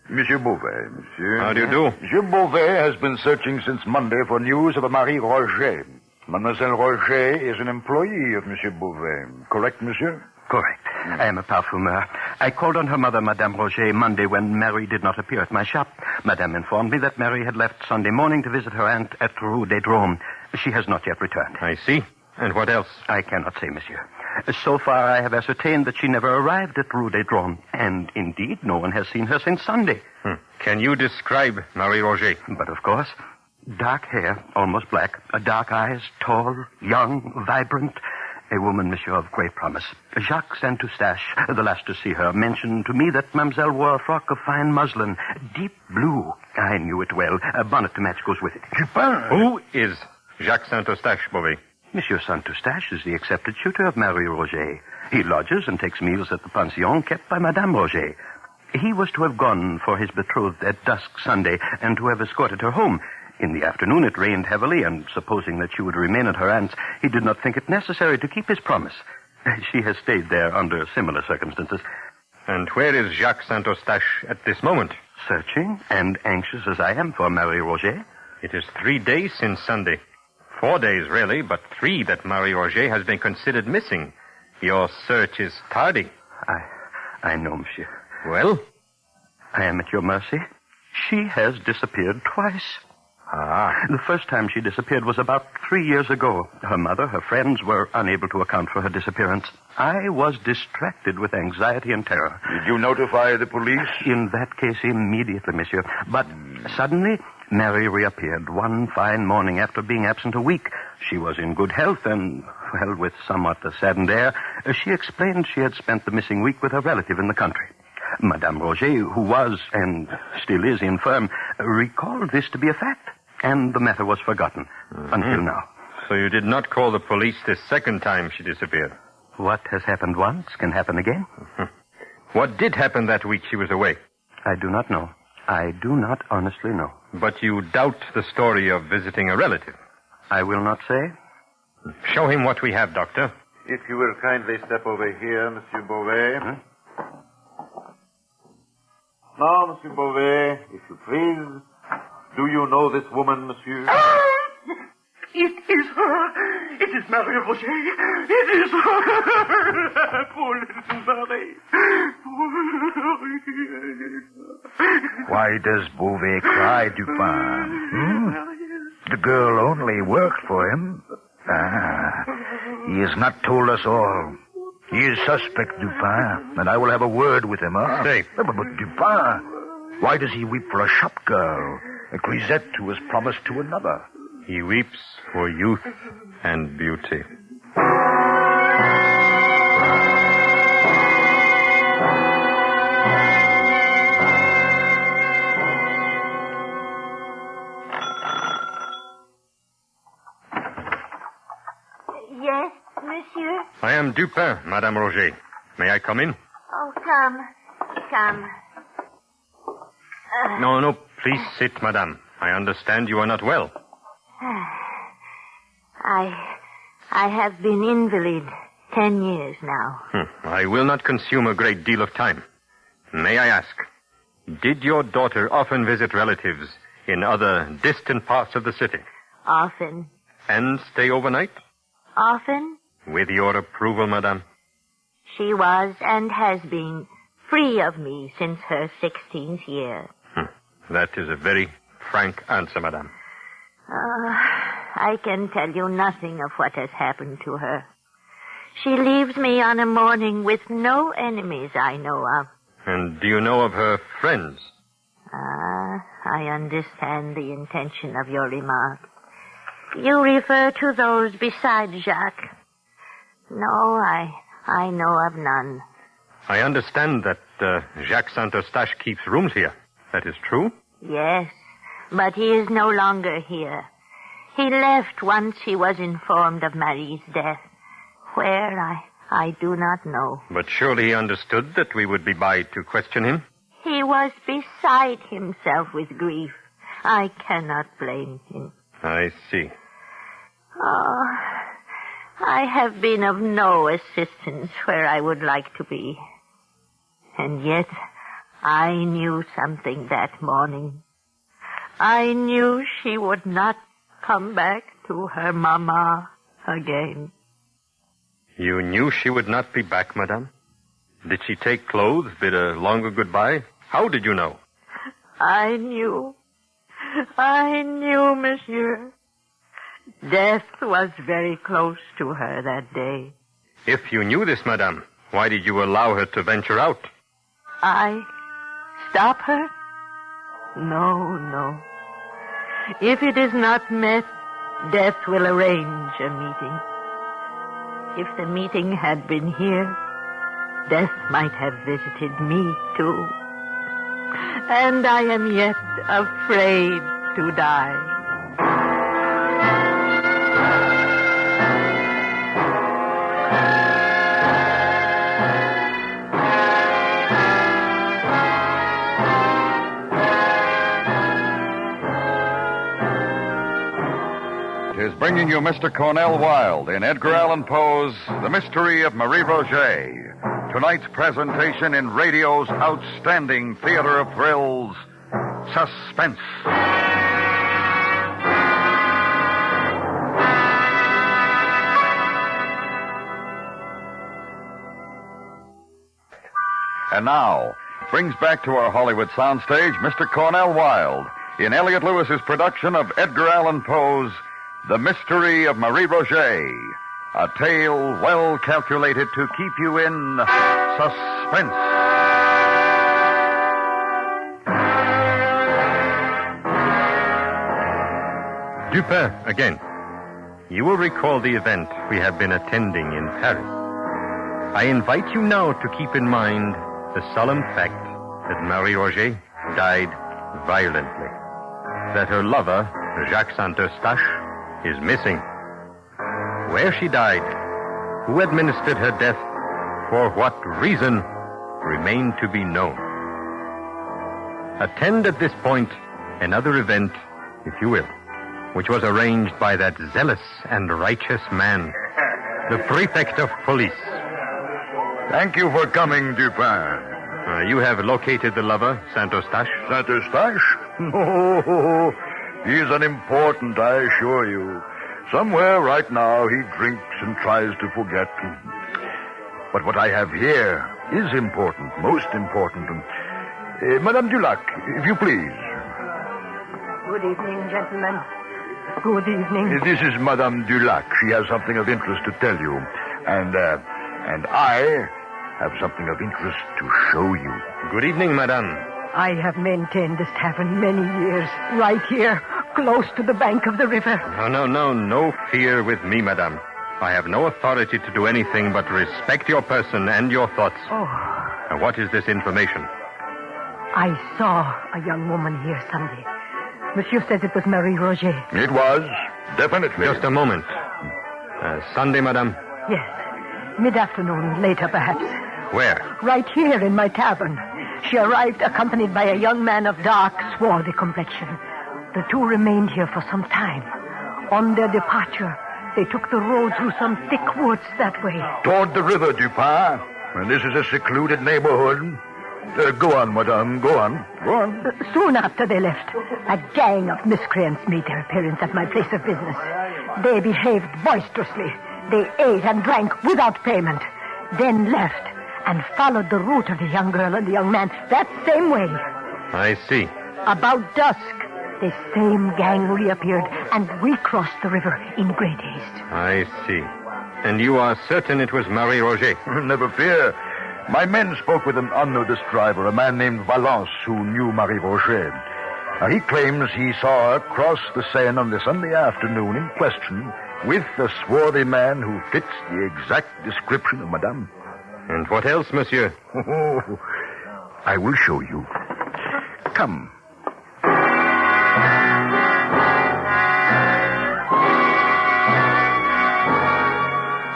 Monsieur Beauvais, monsieur. How do you do? Monsieur Beauvais has been searching since Monday for news of a Marie Roget. Mademoiselle Roget is an employee of Monsieur Beauvais. Correct, monsieur? Correct. I am a parfumeur. I called on her mother, Madame Roget, Monday when Mary did not appear at my shop. Madame informed me that Mary had left Sunday morning to visit her aunt at Rue des Drômes. She has not yet returned. I see. And what else? I cannot say, monsieur. So far, I have ascertained that she never arrived at Rue des Drômes. And, indeed, no one has seen her since Sunday. Can you describe Marie Roget? But, of course. Dark hair, almost black. Dark eyes, tall, young, vibrant. A woman, monsieur, of great promise. Jacques Saint-Eustache, the last to see her, mentioned to me that mademoiselle wore a frock of fine muslin, deep blue. I knew it well. A bonnet to match goes with it. Who is Jacques Saint-Eustache, Beauvais? Monsieur Saint-Eustache is the accepted tutor of Marie Roget. He lodges and takes meals at the pension kept by Madame Roget. He was to have gone for his betrothed at dusk Sunday and to have escorted her home. In the afternoon it rained heavily, and supposing that she would remain at her aunt's, he did not think it necessary to keep his promise. She has stayed there under similar circumstances. And where is Jacques Saint-Eustache at this moment? Searching, and anxious as I am for Marie Roget. It is 3 days since Sunday. 4 days, really, but 3 that Marie Roget has been considered missing. Your search is tardy. I know, monsieur. Well? I am at your mercy. She has disappeared twice. The first time she disappeared was about 3 years ago. Her mother, her friends were unable to account for her disappearance. I was distracted with anxiety and terror. Did you notify the police? In that case, immediately, monsieur. But suddenly, Mary reappeared one fine morning after being absent a week. She was in good health and, well, with somewhat a saddened air, she explained she had spent the missing week with a relative in the country. Madame Roget, who was, and still is, infirm, recalled this to be a fact, and the matter was forgotten until now. So you did not call the police the second time she disappeared? What has happened once can happen again. What did happen that week she was away? I do not know. I do not honestly know. But you doubt the story of visiting a relative? I will not say. Show him what we have, Doctor. If you will kindly step over here, Monsieur Beauvais. Now, Monsieur Beauvais, if you please, do you know this woman, Monsieur? It is her. It is Marie Roget. It is her. Poor little Marie. Why does Beauvais cry, Dupin? The girl only worked for him. He has not told us all. He is suspect, Dupin, and I will have a word with him, huh? Say. But Dupin, why does he weep for a shop girl, a grisette who was promised to another? He weeps for youth and beauty. Yes, monsieur? I am Dupin, Madame Roget. May I come in? Oh, come. No, please sit, madame. I understand you are not well. I have been invalid 10 years now. I will not consume a great deal of time. May I ask, did your daughter often visit relatives in other distant parts of the city? Often. And stay overnight? Often. With your approval, madame? She was and has been free of me since her 16th year. That is a very frank answer, madame. I can tell you nothing of what has happened to her. She leaves me on a morning with no enemies I know of. And do you know of her friends? I understand the intention of your remark. You refer to those besides Jacques. No, I know of none. I understand that Jacques Saint-Eustache keeps rooms here. That is true? Yes, but he is no longer here. He left once he was informed of Marie's death. Where, I do not know. But surely he understood that we would be by to question him? He was beside himself with grief. I cannot blame him. I see. Oh, I have been of no assistance where I would like to be. And yet, I knew something that morning. I knew she would not come back to her mama again. You knew she would not be back, madame? Did she take clothes, bid a longer goodbye? How did you know? I knew, monsieur. Death was very close to her that day. If you knew this, madame, why did you allow her to venture out? I stop her? No. If it is not met, death will arrange a meeting. If the meeting had been here, death might have visited me, too. And I am yet afraid to die. Is bringing you Mr. Cornell Wilde in Edgar Allan Poe's The Mystery of Marie Roget. Tonight's presentation in radio's outstanding theater of thrills, Suspense. And now, brings back to our Hollywood soundstage Mr. Cornell Wilde in Elliot Lewis's production of Edgar Allan Poe's The Mystery of Marie Roget, a tale well calculated to keep you in suspense. Dupin, again. You will recall the event we have been attending in Paris. I invite you now to keep in mind the solemn fact that Marie Roget died violently, that her lover, Jacques Saint-Eustache, is missing. Where she died, who administered her death, for what reason, remain to be known. Attend at this point another event, if you will, which was arranged by that zealous and righteous man, the prefect of police. Thank you for coming, Dupin. You have located the lover, Saint-Eustache? Saint-Eustache? Oh, he's unimportant, I assure you. Somewhere right now he drinks and tries to forget. But what I have here is important, most important. Madame Dulac, if you please. Good evening, gentlemen. Good evening. This is Madame Dulac. She has something of interest to tell you. And I have something of interest to show you. Good evening, madame. I have maintained this tavern many years, right here, close to the bank of the river. No fear with me, madame. I have no authority to do anything but respect your person and your thoughts. Oh. Now, what is this information? I saw a young woman here Sunday. Monsieur says it was Marie Roget. It was, definitely. Just a moment. Sunday, madame? Yes. Mid-afternoon, later perhaps. Where? Right here in my tavern. She arrived accompanied by a young man of dark, swarthy complexion. The two remained here for some time. On their departure, they took the road through some thick woods that way. Toward the river, Dupin. And this is a secluded neighborhood. Go on, madame, go on. Soon after they left, a gang of miscreants made their appearance at my place of business. They behaved boisterously. They ate and drank without payment, then left and followed the route of the young girl and the young man that same way. I see. About dusk, the same gang reappeared and recrossed the river in great haste. I see. And you are certain it was Marie Roget? Never fear. My men spoke with an unnoticed driver, a man named Valence, who knew Marie Roget. He claims he saw her cross the Seine on the Sunday afternoon in question with the swarthy man who fits the exact description of Madame. And what else, monsieur? Oh, I will show you. Come.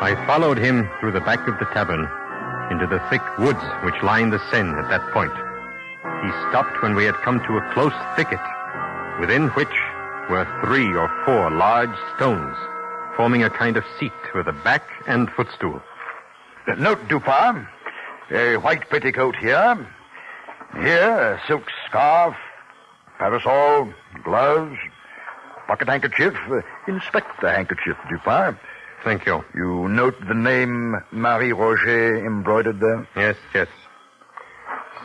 I followed him through the back of the tavern into the thick woods which line the Seine at that point. He stopped when we had come to a close thicket, within which were 3 or 4 large stones, forming a kind of seat with a back and footstool. Note, Dupin. A white petticoat here. Here, a silk scarf, parasol, gloves, pocket handkerchief. Inspect the handkerchief, Dupin. Thank you. You note the name Marie Roget embroidered there? Yes.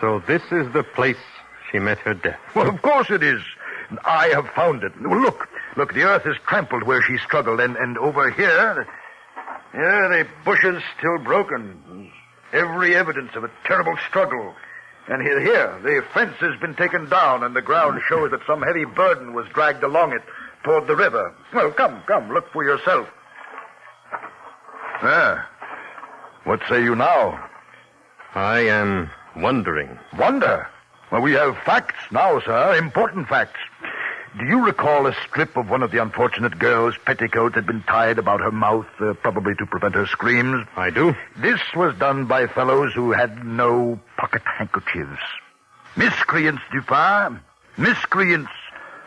So this is the place she met her death. Well, of course it is. I have found it. Well, look, the earth is trampled where she struggled, and over here, the bushes still broken. Every evidence of a terrible struggle. And here, the fence has been taken down, and the ground shows that some heavy burden was dragged along it toward the river. Well, come, look for yourself. What say you now? I am wondering. Wonder? Well, we have facts now, sir, important facts. Do you recall a strip of one of the unfortunate girl's petticoat had been tied about her mouth, probably to prevent her screams? I do. This was done by fellows who had no pocket handkerchiefs. Miscreants, Dupin. Miscreants,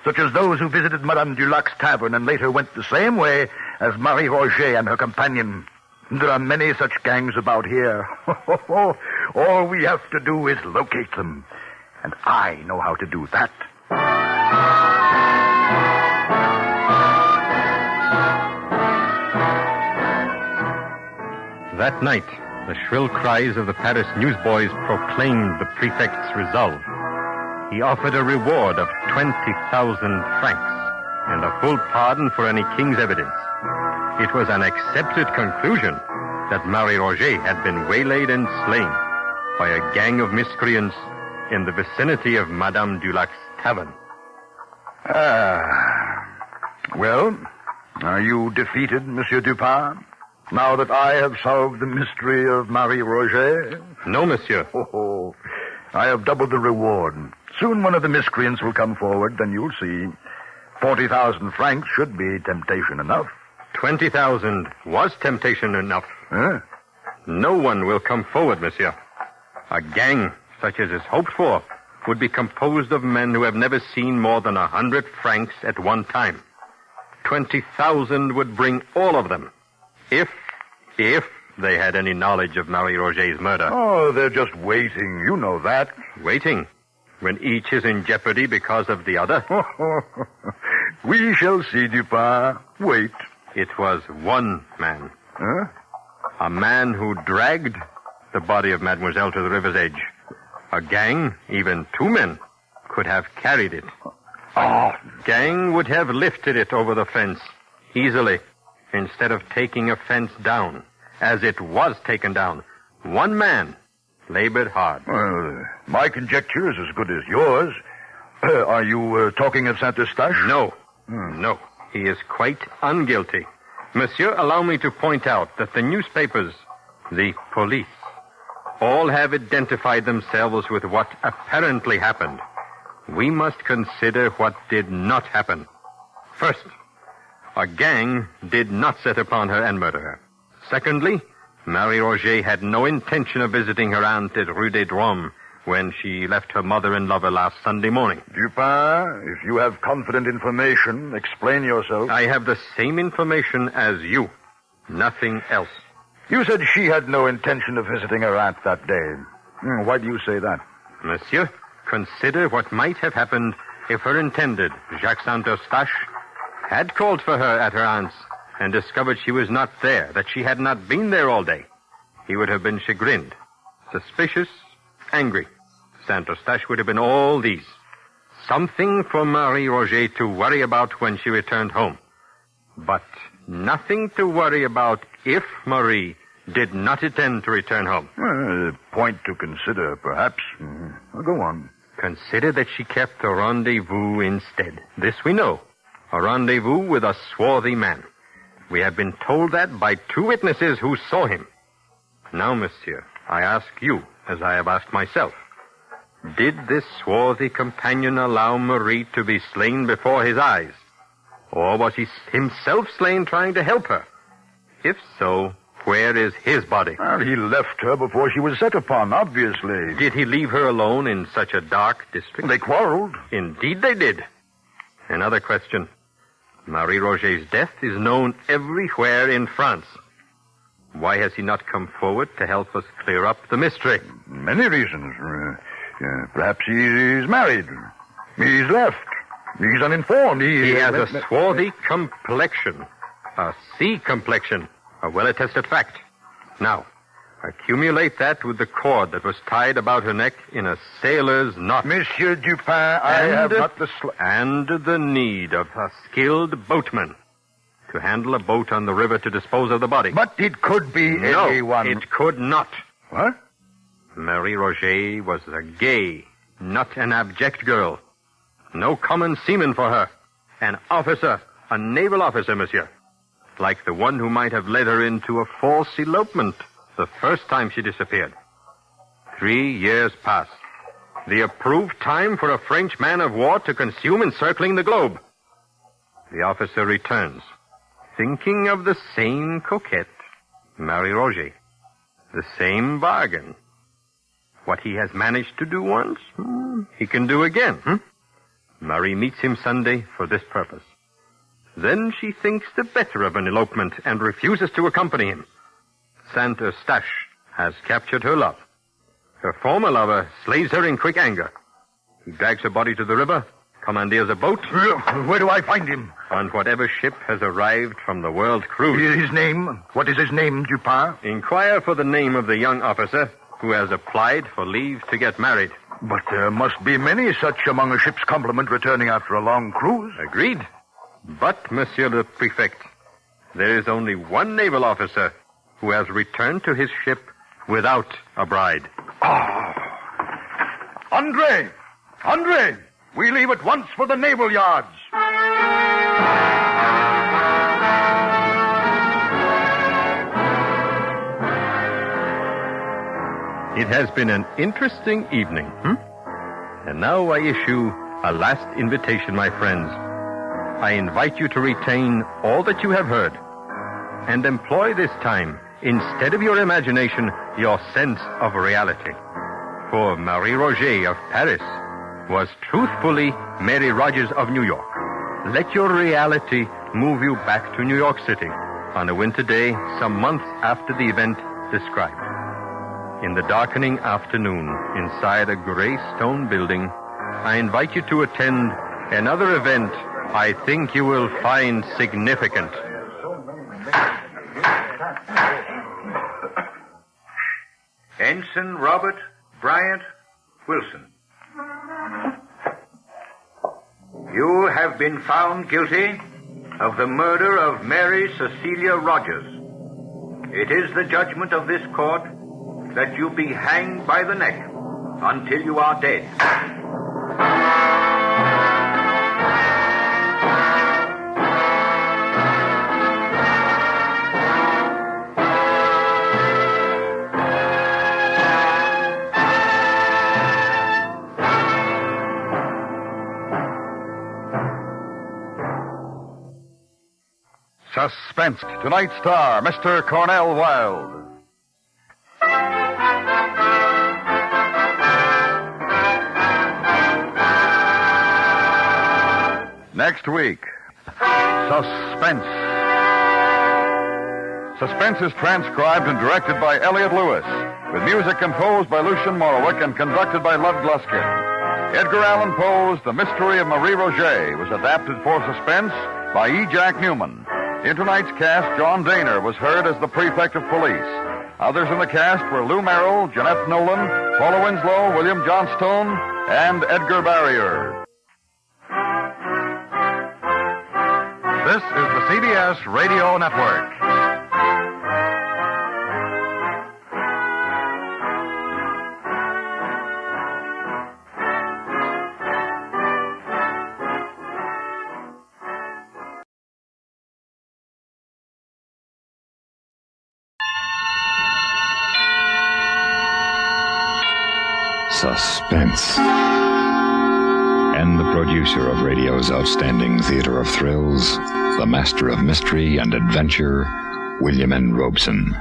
such as those who visited Madame Dulac's tavern and later went the same way as Marie Roget and her companion. There are many such gangs about here. All we have to do is locate them. And I know how to do that. That night, the shrill cries of the Paris newsboys proclaimed the prefect's resolve. he offered a reward of 20,000 francs and a full pardon for any king's evidence. It was an accepted conclusion that Marie Roget had been waylaid and slain by a gang of miscreants in the vicinity of Madame Dulac's tavern. Well, are you defeated, Monsieur Dupin? Now that I have solved the mystery of Marie Roget? No, monsieur. Oh, I have doubled the reward. Soon one of the miscreants will come forward, then you'll see. 40,000 francs should be temptation enough. 20,000 was temptation enough. Huh? No one will come forward, monsieur. A gang, such as is hoped for, would be composed of men who have never seen more than 100 francs at one time. 20,000 would bring all of them, if they had any knowledge of Marie Roget's murder. Oh, they're just waiting. You know that. Waiting? When each is in jeopardy because of the other? We shall see, Dupin. Wait. It was one man. Huh? A man who dragged the body of Mademoiselle to the river's edge. A gang, even two men, could have carried it. Oh. Gang would have lifted it over the fence easily instead of taking a fence down. As it was taken down, one man labored hard. Well, my conjecture is as good as yours. Are you talking of Saint-Eustache? No. No. He is quite unguilty. Monsieur, allow me to point out that the newspapers, the police, all have identified themselves with what apparently happened. We must consider what did not happen. First, a gang did not set upon her and murder her. Secondly, Marie Roget had no intention of visiting her aunt at Rue des Drômes when she left her mother and lover last Sunday morning. Dupin, if you have confident information, explain yourself. I have the same information as you. Nothing else. You said she had no intention of visiting her aunt that day. Why do you say that? Monsieur, consider what might have happened if her intended, Jacques Saint-Eustache, had called for her at her aunt's and discovered she was not there, that she had not been there all day. He would have been chagrined, suspicious, angry. Saint-Eustache would have been all these. Something for Marie Roget to worry about when she returned home. But nothing to worry about if Marie did not intend to return home. A point to consider, perhaps. Go on. Consider that she kept a rendezvous instead. This we know. A rendezvous with a swarthy man. We have been told that by two witnesses who saw him. Now, monsieur, I ask you, as I have asked myself, did this swarthy companion allow Marie to be slain before his eyes? Or was he himself slain trying to help her? If so, where is his body? Well, he left her before she was set upon, obviously. Did he leave her alone in such a dark district? They quarreled. Indeed they did. Another question. Marie Roget's death is known everywhere in France. Why has he not come forward to help us clear up the mystery? Many reasons. Perhaps he's married. He's left. He's uninformed. He has a swarthy complexion. A sea complexion. A well-attested fact. Now, accumulate that with the cord that was tied about her neck in a sailor's knot. Monsieur Dupin, I have not the... And the need of a skilled boatman to handle a boat on the river to dispose of the body. But it could be anyone. No, it could not. What? Marie Roget was a gay, not an abject girl. No common seaman for her. An officer, a naval officer, monsieur. Like the one who might have led her into a false elopement the first time she disappeared. 3 years passed. The approved time for a French man of war to consume encircling the globe. The officer returns, thinking of the same coquette, Marie Roget. The same bargain. What he has managed to do once, he can do again. Marie meets him Sunday for this purpose. Then she thinks the better of an elopement and refuses to accompany him. Saint-Eustache has captured her love. Her former lover slays her in quick anger. He drags her body to the river, commandeers a boat. Where do I find him? On whatever ship has arrived from the world cruise. His name? What is his name, Dupin? Inquire for the name of the young officer who has applied for leave to get married. But there must be many such among a ship's complement returning after a long cruise. Agreed. But, Monsieur le Prefect, there is only one naval officer who has returned to his ship without a bride. Andre! Andre! We leave at once for the naval yards. It has been an interesting evening, And now I issue a last invitation, my friends. I invite you to retain all that you have heard and employ this time, instead of your imagination, your sense of reality. For Marie Roget of Paris was truthfully Mary Rogers of New York. Let your reality move you back to New York City on a winter day some months after the event described. In the darkening afternoon, inside a gray stone building, I invite you to attend another event I think you will find significant. Ensign Robert Bryant Wilson. You have been found guilty of the murder of Mary Cecilia Rogers. It is the judgment of this court that you be hanged by the neck until you are dead. Suspense. Tonight's star, Mr. Cornell Wilde. Next week, Suspense. Suspense is transcribed and directed by Elliot Lewis, with music composed by Lucien Morawick and conducted by Lud Gluskin. Edgar Allan Poe's The Mystery of Marie Roget was adapted for Suspense by E. Jack Newman. In tonight's cast, John Daner was heard as the Prefect of Police. Others in the cast were Lou Merrill, Jeanette Nolan, Paula Winslow, William Johnstone, and Edgar Barrier. This is the CBS Radio Network. Suspense. And the producer of radio's outstanding theater of thrills, the master of mystery and adventure, William N. Robeson.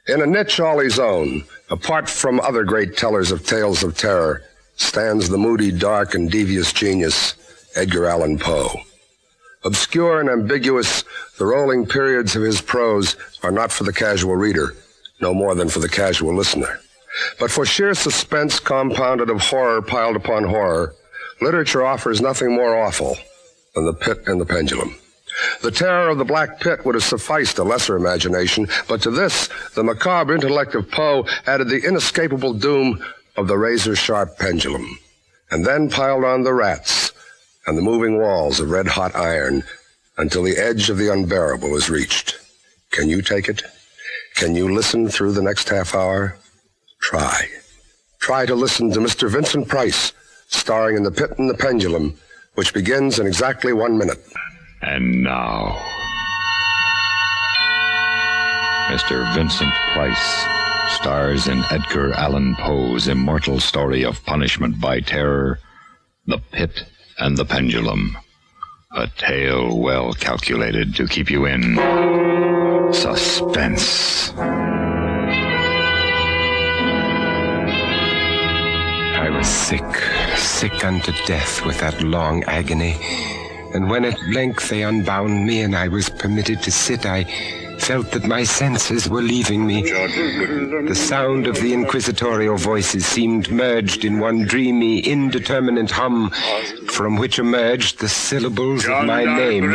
In a niche all his own, apart from other great tellers of tales of terror, stands the moody, dark, and devious genius, Edgar Allan Poe. Obscure and ambiguous, the rolling periods of his prose are not for the casual reader, no more than for the casual listener. But for sheer suspense compounded of horror piled upon horror, literature offers nothing more awful than the pit and the pendulum. The terror of the Black Pit would have sufficed a lesser imagination, but to this, the macabre intellect of Poe added the inescapable doom of the razor-sharp pendulum, and then piled on the rats and the moving walls of red-hot iron until the edge of the unbearable is reached. Can you take it? Can you listen through the next half hour? Try. Try to listen to Mr. Vincent Price, starring in The Pit and the Pendulum, which begins in exactly 1 minute. And now, Mr. Vincent Price stars in Edgar Allan Poe's immortal story of punishment by terror, The Pit and the Pendulum. A tale well calculated to keep you in suspense. I was sick unto death with that long agony. And when at length they unbound me and I was permitted to sit, I felt that my senses were leaving me. The sound of the inquisitorial voices seemed merged in one dreamy, indeterminate hum, from which emerged the syllables of my name.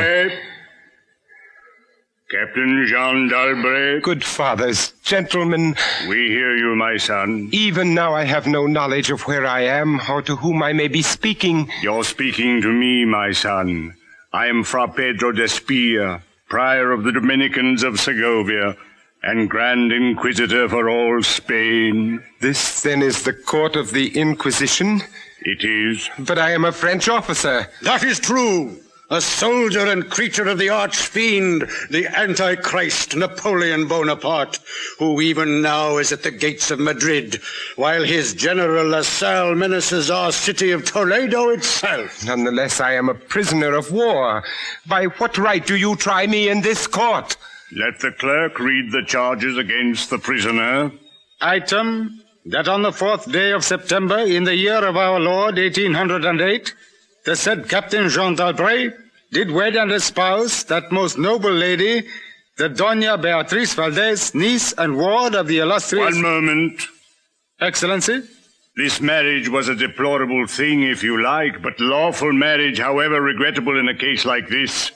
Captain Jean d'Albret. Good fathers, gentlemen. We hear you, my son. Even now I have no knowledge of where I am or to whom I may be speaking. You're speaking to me, my son. I am Fra Pedro d'Espia, prior of the Dominicans of Segovia, and Grand Inquisitor for all Spain. This, then, is the court of the Inquisition? It is. But I am a French officer. That is true. A soldier and creature of the arch-fiend, the Antichrist Napoleon Bonaparte, who even now is at the gates of Madrid, while his General La Salle menaces our city of Toledo itself. Nonetheless, I am a prisoner of war. By what right do you try me in this court? Let the clerk read the charges against the prisoner. Item, that on the 4th day of September, in the year of our Lord, 1808, the said Captain Jean d'Albret did wed and espouse that most noble lady, the Doña Beatriz Valdez, niece and ward of the illustrious... One moment. Excellency? This marriage was a deplorable thing, if you like, but lawful marriage, however regrettable in a case like this,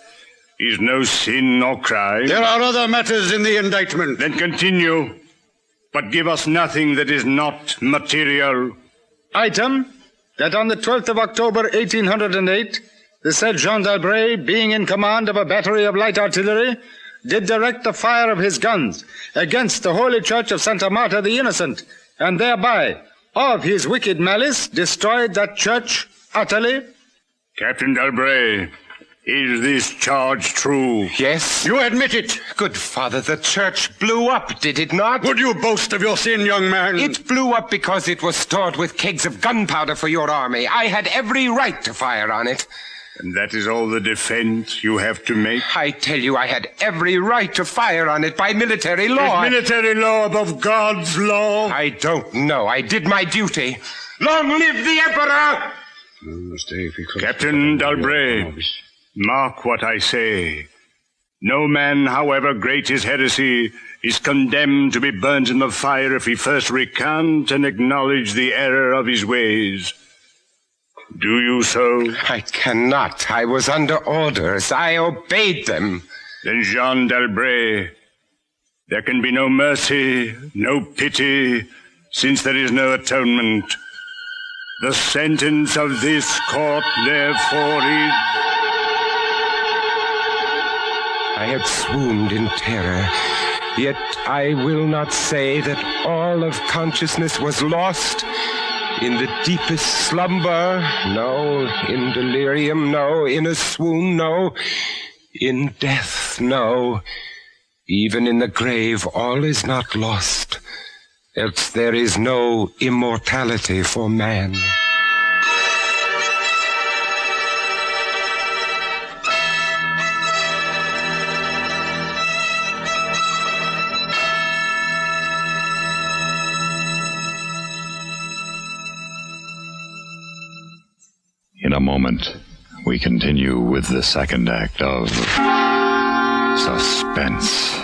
is no sin nor crime. There are other matters in the indictment. Then continue, but give us nothing that is not material. Item, that on the 12th of October, 1808, the said Jean d'Albret, being in command of a battery of light artillery, did direct the fire of his guns against the holy church of Santa Marta the Innocent, and thereby, of his wicked malice, destroyed that church utterly. Captain d'Albret, is this charge true? Yes. You admit it. Good father, the church blew up, did it not? Would you boast of your sin, young man? It blew up because it was stored with kegs of gunpowder for your army. I had every right to fire on it. And that is all the defense you have to make? I tell you, I had every right to fire on it by military law. Is military law above God's law? I don't know. I did my duty. Long live the Emperor! Captain d'Albret, mark what I say. No man, however great his heresy, is condemned to be burnt in the fire if he first recant and acknowledge the error of his ways. Do you so? I cannot. I was under orders. I obeyed them. Then, Jean d'Albret, there can be no mercy, no pity, since there is no atonement. The sentence of this court, therefore, is... I had swooned in terror, yet I will not say that all of consciousness was lost. In the deepest slumber, no. In delirium, no. In a swoon, no. In death, no. Even in the grave, all is not lost, else there is no immortality for man. In a moment, we continue with the second act of Suspense.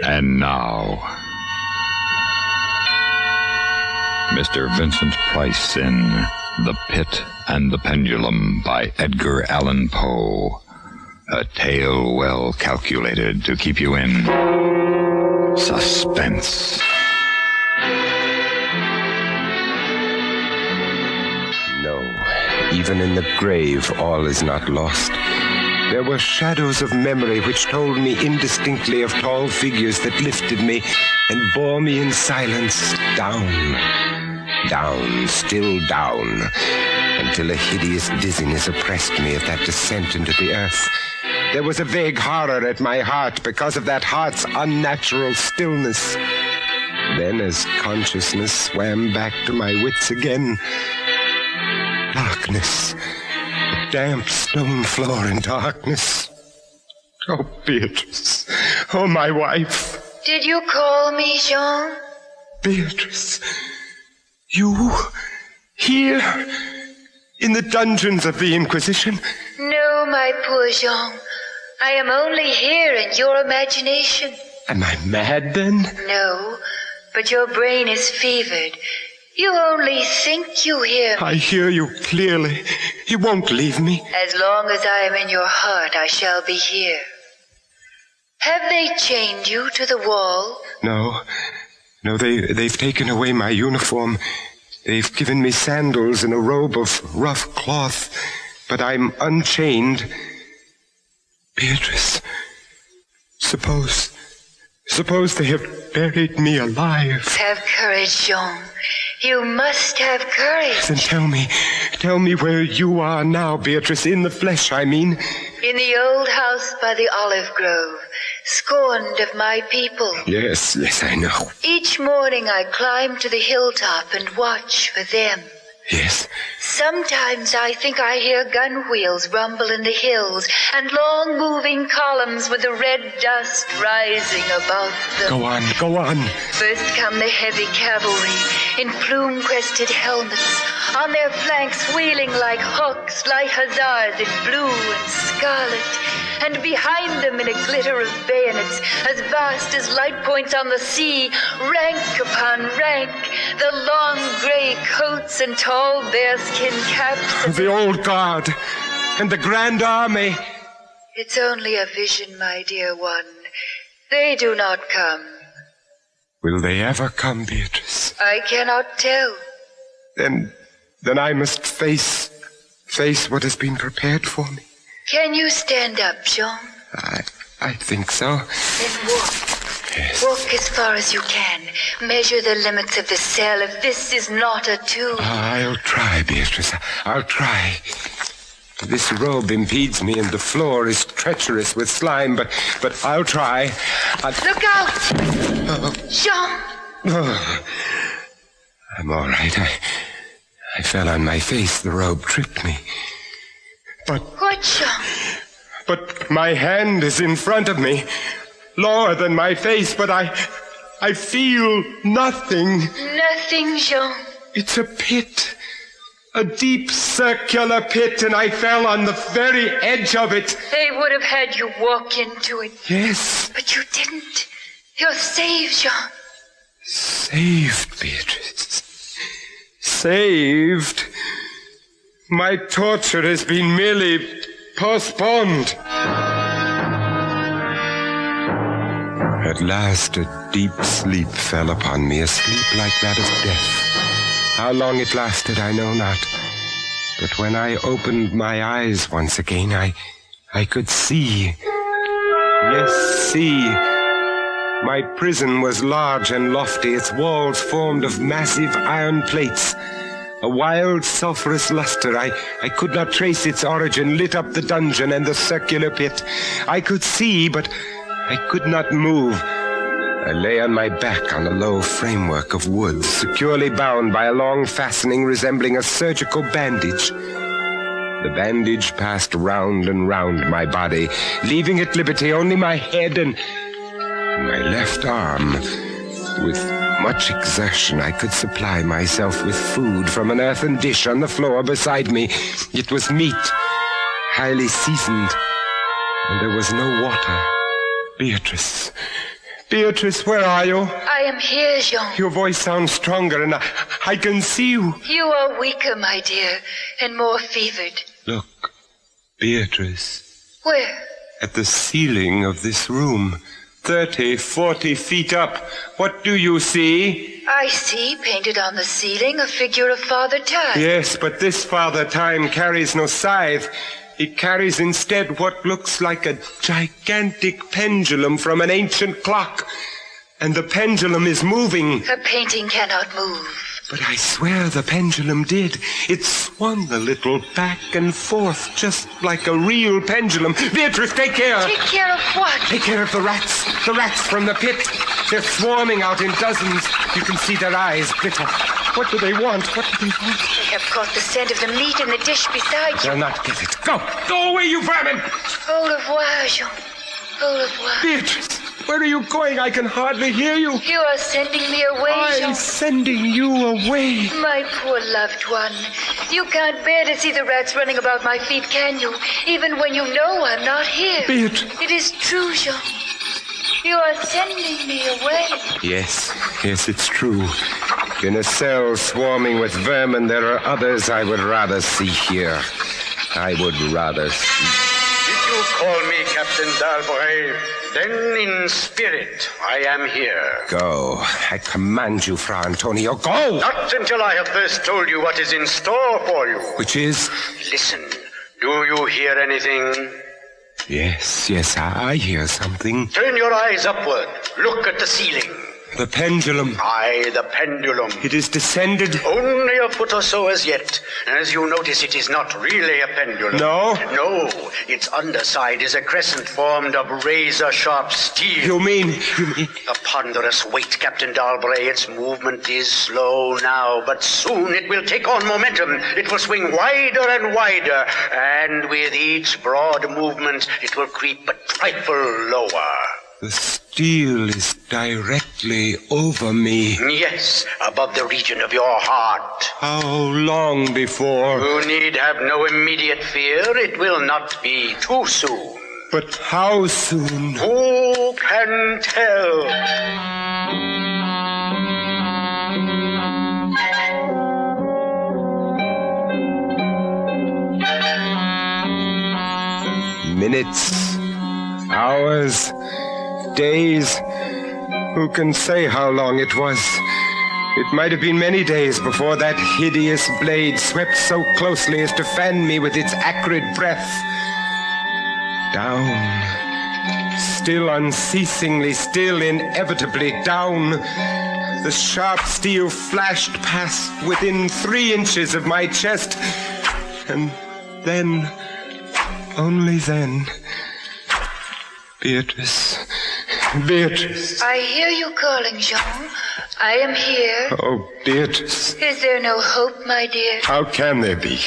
And now, Mr. Vincent Price in The Pit and the Pendulum by Edgar Allan Poe. A tale well calculated to keep you in suspense. Even in the grave, all is not lost. There were shadows of memory which told me indistinctly of tall figures that lifted me and bore me in silence down, down, still down, until a hideous dizziness oppressed me at that descent into the earth. There was a vague horror at my heart because of that heart's unnatural stillness. Then, as consciousness swam back to my wits again, darkness, a damp stone floor in darkness. Oh, Beatrice. Oh, my wife. Did you call me, Jean? Beatrice. You here in the dungeons of the Inquisition? No, my poor Jean. I am only here in your imagination. Am I mad, then? No, but your brain is fevered. You only think you hear me. I hear you clearly. You won't leave me. As long as I am in your heart, I shall be here. Have they chained you to the wall? No, they've taken away my uniform. They've given me sandals and a robe of rough cloth, but I'm unchained. Beatrice, suppose they have buried me alive. Have courage, Jean. You must have courage. Then tell me where you are now, Beatrice, in the flesh, I mean. In the old house by the olive grove, scorned of my people. Yes, I know. Each morning I climb to the hilltop and watch for them. Yes. Sometimes I think I hear gun wheels rumble in the hills and long moving columns with the red dust rising above them. Go on. First come the heavy cavalry in plume-crested helmets, on their flanks wheeling like hawks, light hussars in blue and scarlet, and behind them in a glitter of bayonets, as vast as light points on the sea, rank upon rank, the long gray coats and tall bearskin caps. The old guard and the grand army. It's only a vision, my dear one. They do not come. Will they ever come, Beatrice? I cannot tell. Then I must face what has been prepared for me. Can you stand up, Jean? I think so. Then walk. Yes. Walk as far as you can. Measure the limits of the cell if this is not a tomb. I'll try, Beatrice. I'll try. This robe impedes me and the floor is treacherous with slime, but I'll try. Look out! Jean! Oh, I'm all right. I fell on my face. The robe tripped me. What, Jean? But my hand is in front of me, lower than my face, but I feel nothing. Nothing, Jean. It's a pit. A deep circular pit, and I fell on the very edge of it. They would have had you walk into it. Yes. But you didn't. You're saved, Jean. Saved, Beatrice. Saved? My torture has been merely postponed. At last a deep sleep fell upon me, a sleep like that of death. How long it lasted, I know not. But when I opened my eyes once again, I could see. Yes, see. My prison was large and lofty, its walls formed of massive iron plates. A wild, sulphurous luster, I could not trace its origin, lit up the dungeon and the circular pit. I could see, but I could not move. I lay on my back on a low framework of wood, securely bound by a long fastening resembling a surgical bandage. The bandage passed round and round my body, leaving at liberty only my head and my left arm. With much exertion, I could supply myself with food from an earthen dish on the floor beside me. It was meat, highly seasoned, and there was no water. Beatrice, where are you? I am here, Jean. Your voice sounds stronger, and I can see you. You are weaker, my dear, and more fevered. Look, Beatrice. Where? At the ceiling of this room. 30, 40 feet up. What do you see? I see, painted on the ceiling, a figure of Father Time. Yes, but this Father Time carries no scythe. It carries instead what looks like a gigantic pendulum from an ancient clock. And the pendulum is moving. A painting cannot move. But I swear the pendulum did. It swung a little back and forth, just like a real pendulum. Beatrice, take care. Take care of what? Take care of the rats. The rats from the pit. They're swarming out in dozens. You can see their eyes glitter. What do they want? What do they want? They have caught the scent of the meat in the dish beside you. They'll not get it. Go! Go away, you vermin! Au revoir, Jean. Au revoir. Beatrice, where are you going? I can hardly hear you. You are sending me away, Jean. I'm sending you away. My poor loved one. You can't bear to see the rats running about my feet, can you? Even when you know I'm not here. Beatrice. It is true, Jean. You are sending me away. Yes, it's true. In a cell swarming with vermin, there are others I would rather see here. I would rather see. Did you call me Captain d'Albret? Then in spirit, I am here. Go. I command you, Fra Antonio, go! Not until I have first told you what is in store for you. Which is? Listen, do you hear anything? Yes, I hear something. Turn your eyes upward. Look at the ceiling. The pendulum. Aye, the pendulum. It is descended. Only a foot or so as yet. And as you notice, it is not really a pendulum. No? No. Its underside is a crescent formed of razor-sharp steel. You mean? A ponderous weight, Captain Dalbray. Its movement is slow now, but soon it will take on momentum. It will swing wider and wider. And with each broad movement, it will creep a trifle lower. The steel is directly over me. Yes, above the region of your heart. How long before? You need have no immediate fear. It will not be too soon. But how soon? Who can tell? Minutes, hours, days. Who can say how long it was? It might have been many days before that hideous blade swept so closely as to fan me with its acrid breath. Down, still unceasingly, still inevitably down. The sharp steel flashed past within 3 inches of my chest. And then, only then, Beatrice. I hear you calling, Jean. I am here. Oh, Beatrice. Is there no hope, my dear? How can there be?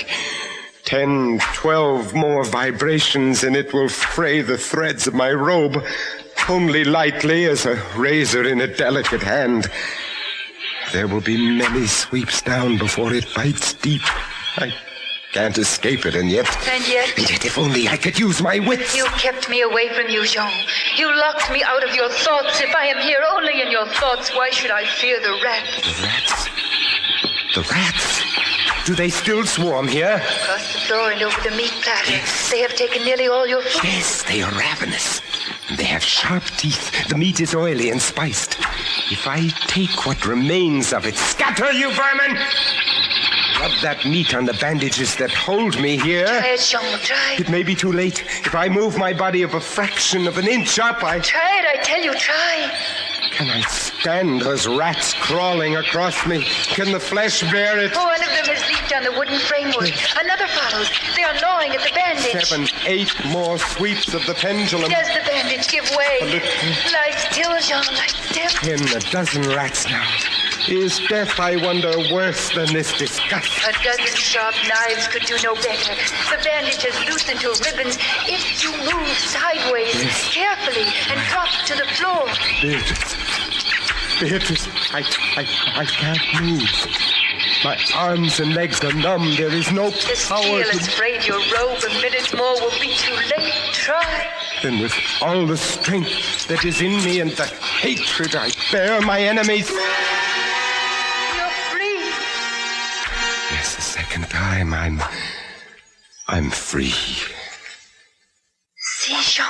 10, 12 more vibrations and it will fray the threads of my robe, only lightly as a razor in a delicate hand. There will be many sweeps down before it bites deep. I can't escape it, and yet... And yet if only I could use my wits. You kept me away from you, Jean. You locked me out of your thoughts. If I am here only in your thoughts, why should I fear the rats? The rats? The rats? Do they still swarm here? Across the floor and over the meat platter. Yes. They have taken nearly all your food. Yes, they are ravenous. They have sharp teeth. The meat is oily and spiced. If I take what remains of it... Scatter, you vermin! Rub that meat on the bandages that hold me here. Try it, Jean, try. It may be too late. If I move my body of a fraction of an inch up, Try it, I tell you, try. Can I stand those rats crawling across me? Can the flesh bear it? One of them has leaped on the wooden framework. Another follows. They are gnawing at the bandage. 7, 8 more sweeps of the pendulum. Does the bandage give way? Lie still, Jean, lie still. 10, a dozen rats now. Is death, I wonder, worse than this disgust? A dozen sharp knives could do no better. The bandage has loosened to ribbons. If you move sideways, carefully, and drop to the floor. Beatrice, I can't move. My arms and legs are numb. There is no power to... The steel has frayed your robe. A minute more will be too late. Try. Then with all the strength that is in me and the hatred I bear my enemies... Yes, a second time, I'm free. See, Jean,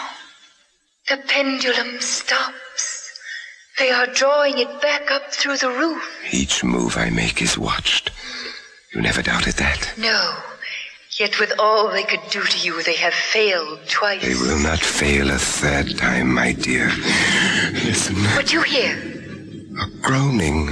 the pendulum stops. They are drawing it back up through the roof. Each move I make is watched. You never doubted that? No. Yet with all they could do to you, they have failed twice. They will not fail a third time, my dear. Listen. What you hear? A groaning.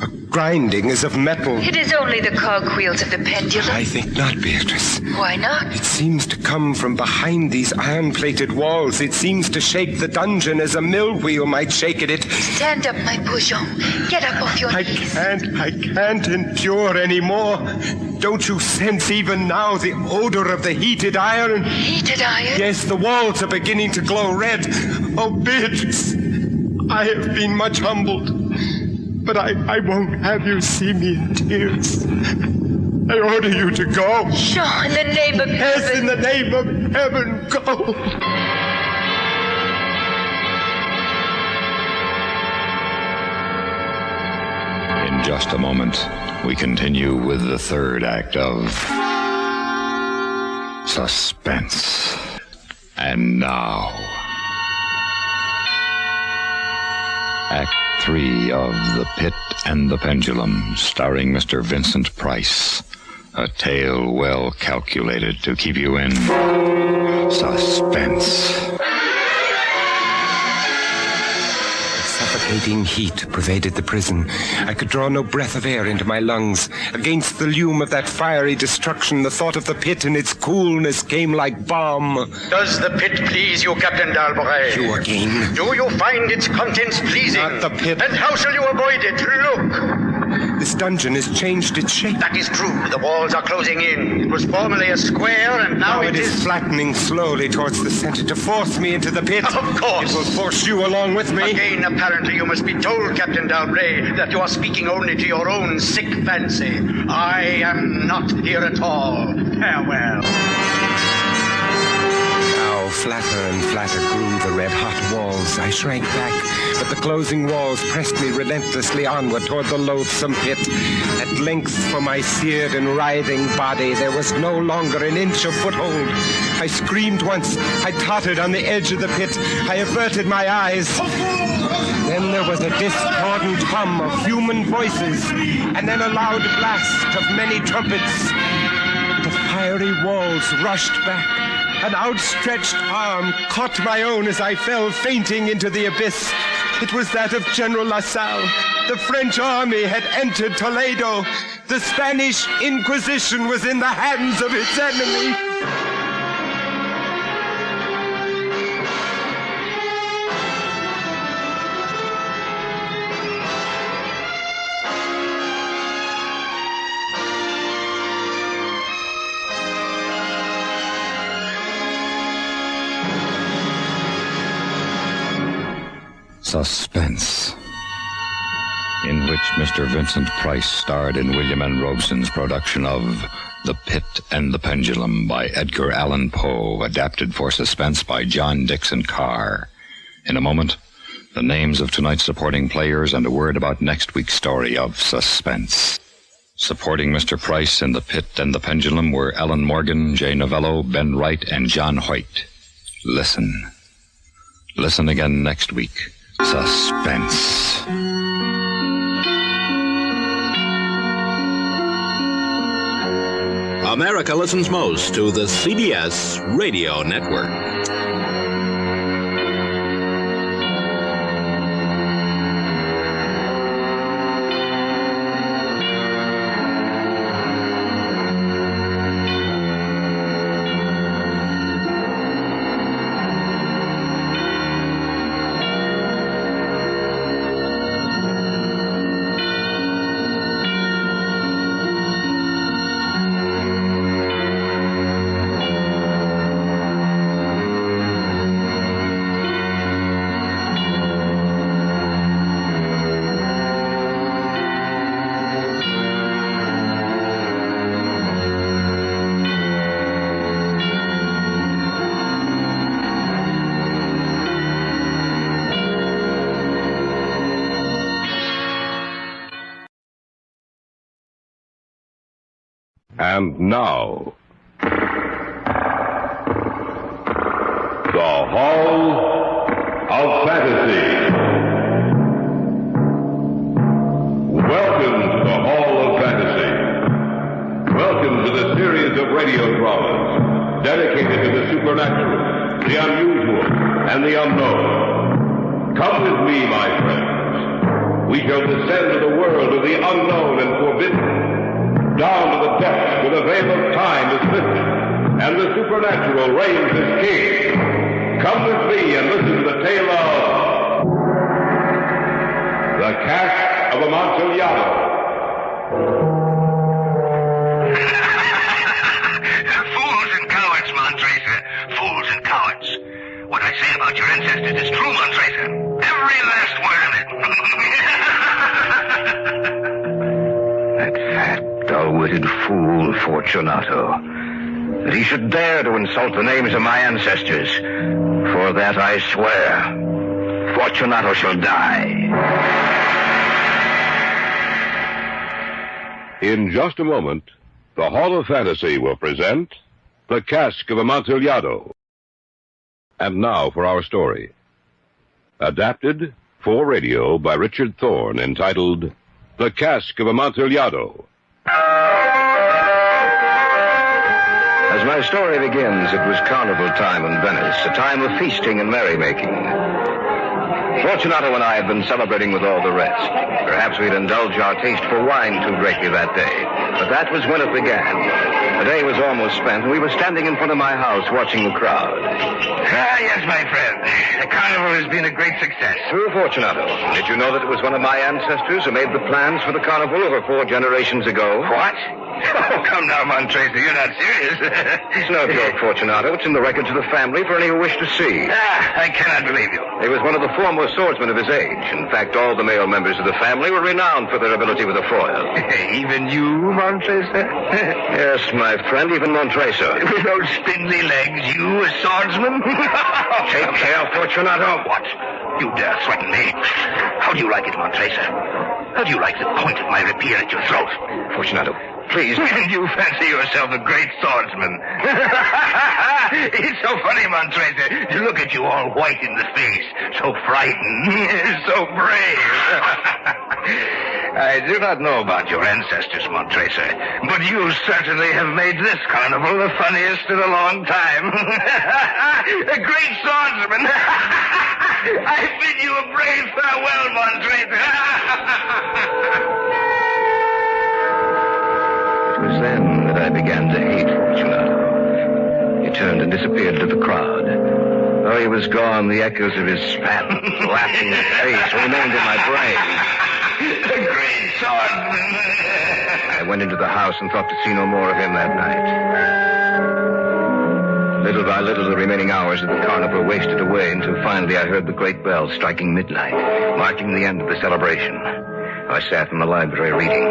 A grinding as of metal. It is only the cogwheels of the pendulum. I think not, Beatrice. Why not? It seems to come from behind these iron-plated walls. It seems to shake the dungeon as a mill wheel might shake at it. Stand up, my poor Jean. Get up off your knees. I can't endure any more. Don't you sense even now the odor of the heated iron? Heated iron? Yes, the walls are beginning to glow red. Oh, Beatrice, I have been much humbled. But I won't have you see me in tears. I order you to go. Jean, in the name of heaven. Yes, in the name of heaven, go. In just a moment, we continue with the third act of Suspense. And now, Act 3 of The Pit and the Pendulum, starring Mr. Vincent Price. A tale well calculated to keep you in suspense. Suffocating heat pervaded the prison. I could draw no breath of air into my lungs. Against the lume of that fiery destruction, the thought of the pit and its coolness came like balm. Does the pit please you, Captain d'Albret? You again? Do you find its contents pleasing? Not the pit. And how shall you avoid it? Look! This dungeon has changed its shape. That is true. The walls are closing in. It was formerly a square, and now it is flattening slowly towards the center to force me into the pit. Of course. It will force you along with me. Again, apparently, you must be told, Captain d'Albret, that you are speaking only to your own sick fancy. I am not here at all. Farewell. Now, flatter and flatter grew the red-hot walls. I shrank back, but the closing walls pressed me relentlessly onward toward the loathsome pit. At length, for my seared and writhing body, there was no longer an inch of foothold. I screamed once. I tottered on the edge of the pit. I averted my eyes. Then there was a discordant hum of human voices, and then a loud blast of many trumpets. The fiery walls rushed back. An outstretched arm caught my own as I fell fainting into the abyss. It was that of General LaSalle. The French army had entered Toledo. The Spanish Inquisition was in the hands of its enemy. Suspense, in which Mr. Vincent Price starred in William N. Robeson's production of The Pit and the Pendulum by Edgar Allan Poe, adapted for suspense by John Dixon Carr. In a moment, the names of tonight's supporting players and a word about next week's story of Suspense. Supporting Mr. Price in The Pit and the Pendulum were Ellen Morgan, Jay Novello, Ben Wright, and John Hoyt. Listen. Listen again next week. Suspense. America listens most to the CBS Radio Network. And now, the Hall of Fantasy. Welcome to the Hall of Fantasy. Welcome to the series of radio dramas dedicated to the supernatural, the unusual, and the unknown. Come with me, my friends. We shall descend to the world of the unknown and forbidden, down to the depths where the veil of time is lifted, and the supernatural reigns as king. Come with me and listen to the tale of the CASK of Amontillado. Fools and cowards, Montresa. Fools and cowards. What I say about your ancestors is true, Montresa. Every last word of it. That fat, dull-witted fool, Fortunato. That he should dare to insult the names of my ancestors. For that I swear, Fortunato shall die. In just a moment, the Hall of Fantasy will present the Cask of Amontillado. And now for our story. Adapted for radio by Richard Thorne, entitled The Cask of Amontillado. As my story begins, it was carnival time in Venice, a time of feasting and merrymaking. Fortunato and I had been celebrating with all the rest. Perhaps we'd indulged our taste for wine too greatly that day. But that was when it began. The day was almost spent, and we were standing in front of my house watching the crowd. Yes, my friend. The carnival has been a great success. True, Fortunato. Did you know that it was one of my ancestors who made the plans for the carnival over 4 generations ago? What? Oh, come now, Montresa. You're not serious. It's no joke, Fortunato. It's in the records of the family for any who wish to see. I cannot believe you. He was one of the foremost swordsmen of his age. In fact, all the male members of the family were renowned for their ability with a foil. Even you, Montresa? Yes, my friend, even Montresa. With those spindly legs, you a swordsman? Take care, Fortunato. What? You dare threaten me? How do you like it, Montresa? How do you like the point of my rapier at your throat? Fortunato, please. And you fancy yourself a great swordsman. It's so funny, Montresa, to look at you all white in the face, so frightened, so brave. I do not know about your ancestors, Montresa, but you certainly have made this carnival the funniest in a long time. A great swordsman. I bid you a brave farewell, Montresa. It was then that I began to hate Fortunato. He turned and disappeared into the crowd. Though he was gone, the echoes of his fat, laughing face remained in my brain. The great swordsman. I went into the house and thought to see no more of him that night. Little by little, the remaining hours of the carnival wasted away until finally I heard the great bell striking midnight, marking the end of the celebration. I sat in the library reading,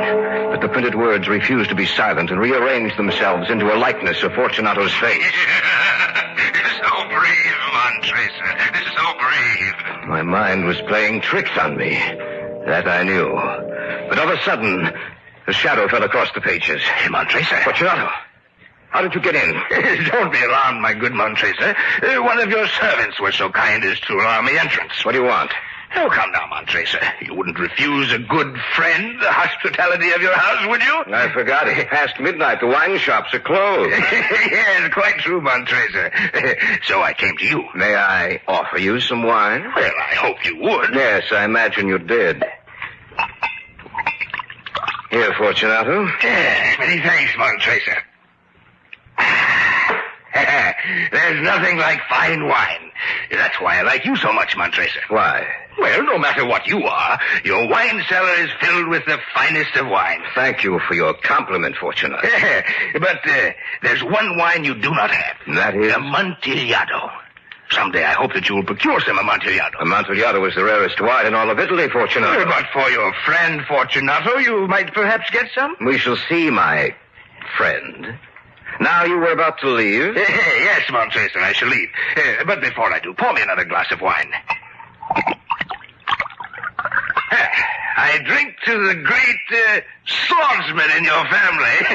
but the printed words refused to be silent and rearranged themselves into a likeness of Fortunato's face. So brave, Montresa. So brave. My mind was playing tricks on me. That I knew. But of a sudden, a shadow fell across the pages. Hey, Montresa. Fortunato, how did you get in? Don't be alarmed, my good Montresa. One of your servants was so kind as to allow me entrance. What do you want? Oh, come now, Montresa. You wouldn't refuse a good friend the hospitality of your house, would you? I forgot. It's past midnight. The wine shops are closed. Yes, quite true, Montresa. So I came to you. May I offer you some wine? Well, I hope you would. Yes, I imagine you did. Here, Fortunato. Many thanks, Montresa. There's nothing like fine wine. That's why I like you so much, Montresa. Why? Well, no matter what you are, your wine cellar is filled with the finest of wine. Thank you for your compliment, Fortunato. But there's one wine you do not have. And that is? Amontillado. Someday I hope that you will procure some Amontillado. Amontillado is the rarest wine in all of Italy, Fortunato. But for your friend, Fortunato, you might perhaps get some. We shall see, my friend. Now you were about to leave? Yes, Montresa, I shall leave. But before I do, pour me another glass of wine. I drink to the great swordsman in your family.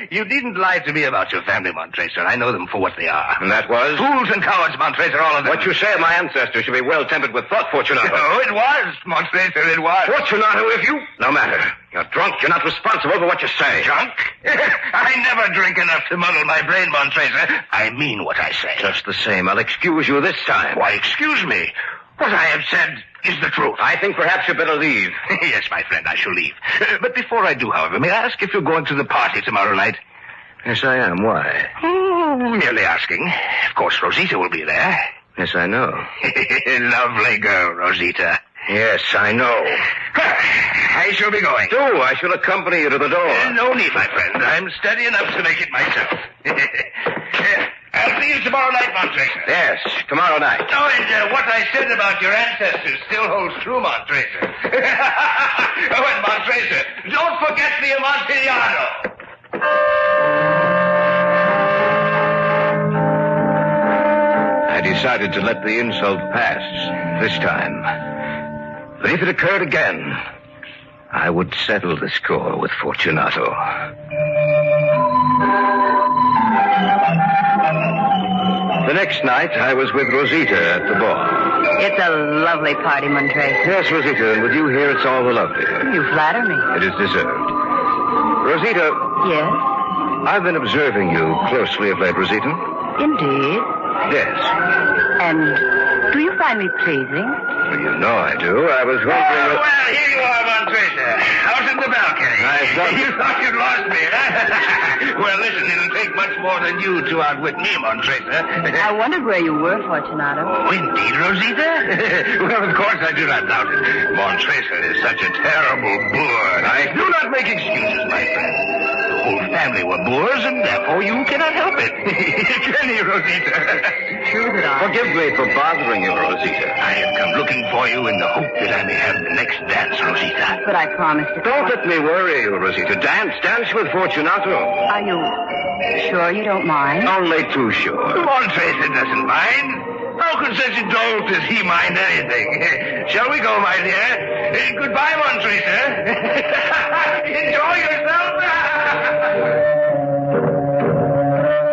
You needn't lie to me about your family, Montresa. I know them for what they are. And that was? Fools and cowards, Montresa, all of them. What you say of my ancestors should be well tempered with thought, Fortunato. Oh, it was, Montresa, it was. Fortunato, if you... No matter. You're drunk. You're not responsible for what you say. Drunk? I never drink enough to muddle my brain, Montresa. I mean what I say. Just the same. I'll excuse you this time. Why, excuse me. What I have said is the truth. I think perhaps you'd better leave. Yes, my friend, I shall leave. But before I do, however, may I ask if you're going to the party tomorrow night? Yes, I am. Why? Merely asking. Of course, Rosita will be there. Yes, I know. Lovely girl, Rosita. Yes, I know. I shall be going. Do. I shall accompany you to the door. No need, my friend. I'm steady enough to make it myself. I'll see you tomorrow night, Montresa. Yes, tomorrow night. Oh, and what I said about your ancestors still holds true, Montresa. Oh, and Montresa, don't forget the Amontillado. I decided to let the insult pass this time. But if it occurred again, I would settle the score with Fortunato. The next night, I was with Rosita at the ball. It's a lovely party, Montrese. Yes, Rosita, and with you here, it's all the lovelier. You flatter me. It is deserved. Rosita. Yes? I've been observing you closely of late, Rosita. Indeed. Yes. And do you find me pleasing? Well, you know I do. I was wondering... Oh, well, here you are, Montrese. Out in the balcony. You thought you'd lost me, huh? Well, listen, it'll take much more than you to outwit me, Montrese. I wondered where you were, Fortunato. Oh, indeed, Rosita? Well, of course I do not doubt it. Montrese is such a terrible boor. I do not make excuses, my friend. The whole family were boors, and therefore you cannot help it. Can you, Rosita? True that I... Forgive me for bothering you, Rosita. I have come looking for you in the hope that I may have the next dance, Rosita. But I promised to... Don't let me worry you, Rosita. Dance with Fortunato. Are you sure you don't mind? Only too sure. Montrese doesn't mind. How could such a dolt as he mind anything? Shall we go, my dear? Goodbye, Montrese. Enjoy yourself.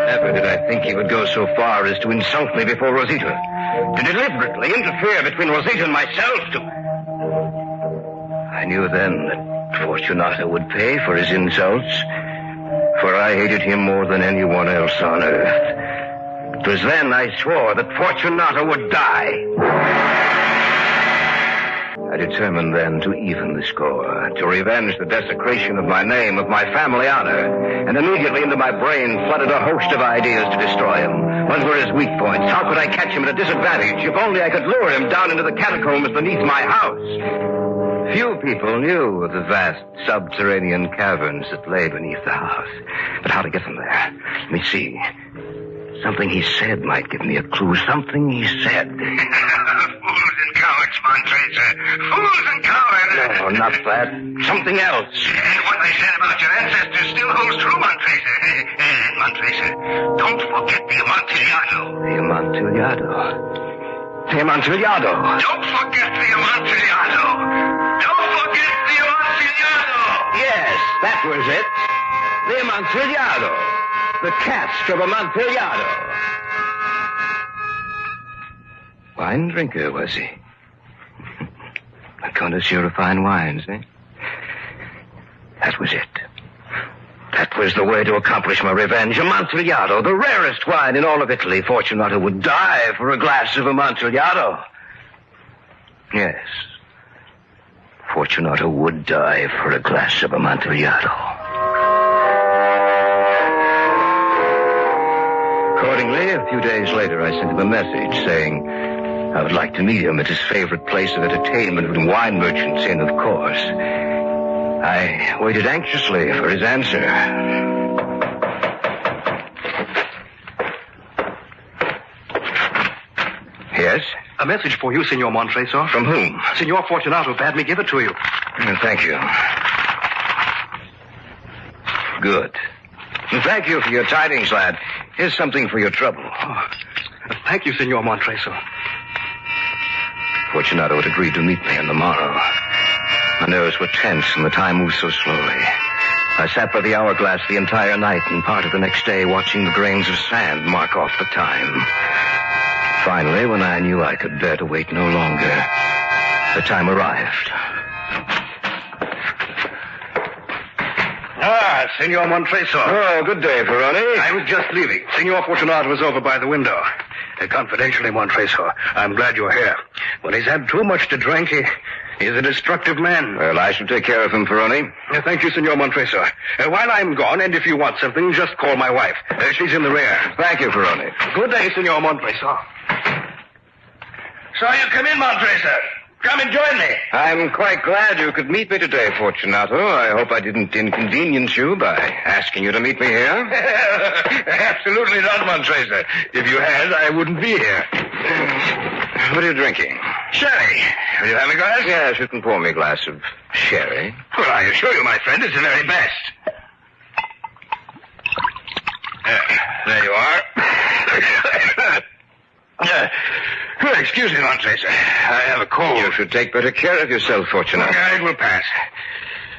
Never did I think he would go so far as to insult me before Rosita. To deliberately interfere between Rosita and myself. I knew then that Fortunato would pay for his insults, for I hated him more than anyone else on earth. It was then I swore that Fortunato would die. I determined then to even the score, to revenge the desecration of my name, of my family honor, and immediately into my brain flooded a host of ideas to destroy him. What were his weak points? How could I catch him at a disadvantage? If only I could lure him down into the catacombs beneath my house. Few people knew of the vast subterranean caverns that lay beneath the house. But how to get them there? Let me see. Something he said might give me a clue. Something he said. Fools and cowards, Montrese. Fools and cowards. No, not that. Something else. And what they said about your ancestors still holds true, Montrese. And, Montrese, don't forget the Amontillado. The Amontillado. The Amontillado. Don't forget the Amontillado. Don't forget the Amontillado. Yes, that was it. The Amontillado. The cask of Amontillado. Wine drinker, was he? A connoisseur of fine wines, eh? That was it. That was the way to accomplish my revenge. Amontillado, the rarest wine in all of Italy. Fortunato would die for a glass of Amontillado. Yes. Fortunato would die for a glass of Amontillado. Accordingly, a few days later, I sent him a message saying I would like to meet him at his favorite place of entertainment with wine merchants in, of course. I waited anxiously for his answer. Yes? A message for you, Signor Montrese. From whom? Signor Fortunato bade me give it to you. Thank you. Good. And thank you for your tidings, lad. Here's something for your trouble. Oh, thank you, Signor Montrese. Fortunato had agreed to meet me on the morrow. My nerves were tense and the time moved so slowly. I sat by the hourglass the entire night and part of the next day watching the grains of sand mark off the time. Finally, when I knew I could bear to wait no longer, the time arrived. Ah, Signor Montrese. Oh, good day, Ferroni. I was just leaving. Signor Fortunato was over by the window. Confidentially, Montrese, I'm glad you're here. When he's had too much to drink, he's a destructive man. Well, I shall take care of him, Ferroni. Thank you, Signor Montrese. While I'm gone, and if you want something, just call my wife. She's in the rear. Thank you, Ferroni. Good day, Signor Montrese. So you come in, Montrese. Come and join me. I'm quite glad you could meet me today, Fortunato. I hope I didn't inconvenience you by asking you to meet me here. Absolutely not, Montrese. If you had, I wouldn't be here. What are you drinking? Sherry. Will you have a glass? Yes, you can pour me a glass of sherry. Well, I assure you, my friend, it's the very best. There you are. Excuse me, Montrese. I have a cold. You should take better care of yourself, Fortunato. It will pass.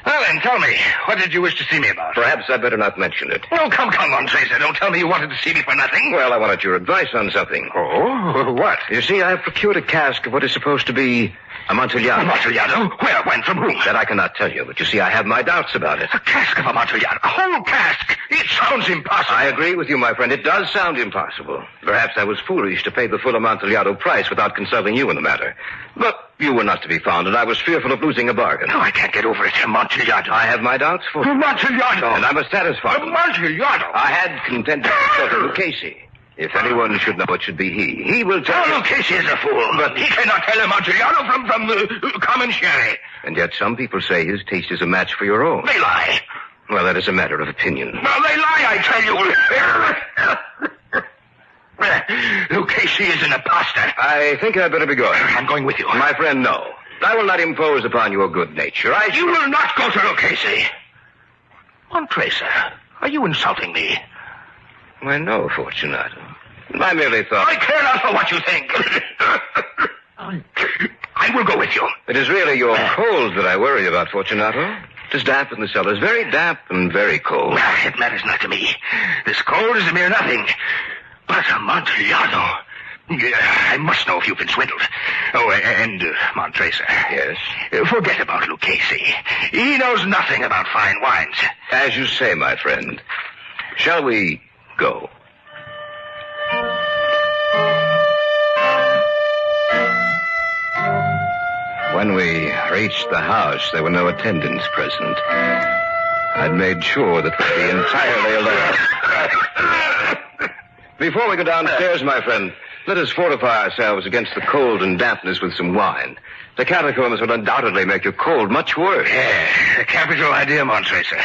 Well, then, tell me, what did you wish to see me about? Perhaps I'd better not mention it. Oh, come, Montracer. Don't tell me you wanted to see me for nothing. Well, I wanted your advice on something. Oh, what? You see, I have procured a cask of what is supposed to be Amontillado. Amontillado? Where, when, from whom? That I cannot tell you, but you see, I have my doubts about it. A cask of Amontillado? A whole cask? It sounds impossible. I agree with you, my friend. It does sound impossible. Perhaps I was foolish to pay the full Amontillado price without consulting you in the matter. But you were not to be found, and I was fearful of losing a bargain. No, I can't get over it. Amontillado. I have my doubts for you. Amontillado. And I must satisfy them. Amontillado. I had contented myself with Lucchese. If anyone should know, it should be he. He will tell you. Lucchese is a fool. But he cannot tell Amontillado from common sherry. And yet some people say his taste is a match for your own. They lie. Well, that is a matter of opinion. No, they lie, I tell you. Lucchese is an imposter. I think I'd better be going. I'm going with you. My friend, no. I will not impose upon your good nature. You will not go to Lucchese. Montracer, are you insulting me? Why, no, Fortunato. I merely thought... I care not for what you think. I will go with you. It is really your cold that I worry about, Fortunato. It is damp in the cellars. Very damp and very cold. It matters not to me. This cold is a mere nothing. But Amontillado... I must know if you've been swindled. Oh, and Montracer. Yes? Forget about Lucchese. He knows nothing about fine wines. As you say, my friend. Shall we go? When we reached the house, there were no attendants present. I'd made sure that we'd be entirely alone. Before we go downstairs, my friend, let us fortify ourselves against the cold and dampness with some wine. The catacombs will undoubtedly make your cold much worse. Yeah, a capital idea, Montracer.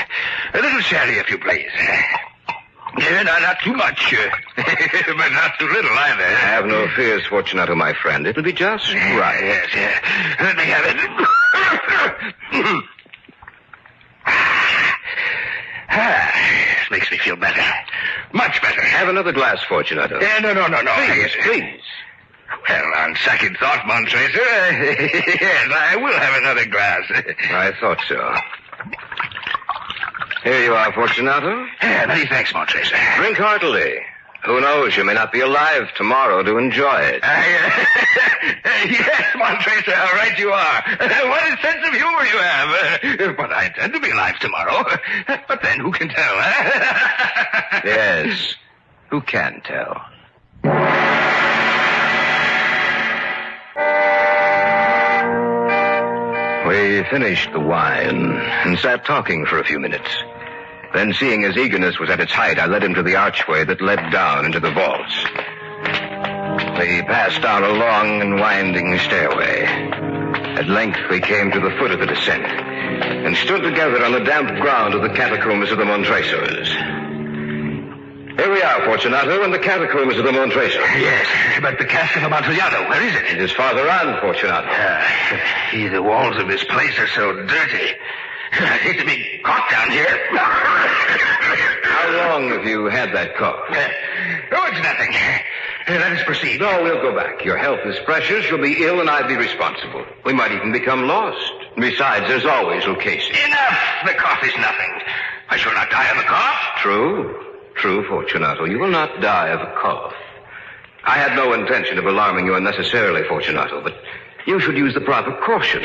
A little sherry, if you please. Yeah, not too much, but not too little either. Have no fears, Fortunato, my friend. It'll be just right. Yes, yeah. Let me have it. This makes me feel better. Much better. Have another glass, Fortunato. No. Please. Well, on second thought, Montracer, yes, I will have another glass. I thought so. Here you are, Fortunato. Yeah, many thanks, Montracer. Drink heartily. Who knows, you may not be alive tomorrow to enjoy it. Yes, Montracer, how right you are. What a sense of humor you have. But I intend to be alive tomorrow. But then, who can tell, huh? Yes, who can tell? We finished the wine and sat talking for a few minutes. Then, seeing his eagerness was at its height, I led him to the archway that led down into the vaults. We passed down a long and winding stairway. At length, we came to the foot of the descent and stood together on the damp ground of the catacombs of the Montracers. Here we are, Fortunato, in the catacombs of the Montracers. Yes, but the cask of Amontillado, where is it? It is farther on, Fortunato. The walls of this place are so dirty. I hate to be caught down here. How long have you had that cough? It's nothing. Let us proceed. No, we'll go back. Your health is precious. You'll be ill, and I'd be responsible. We might even become lost. Besides, there's always Lucchese. Enough! The cough is nothing. I shall not die of a cough. True, Fortunato. You will not die of a cough. I had no intention of alarming you unnecessarily, Fortunato, but you should use the proper caution.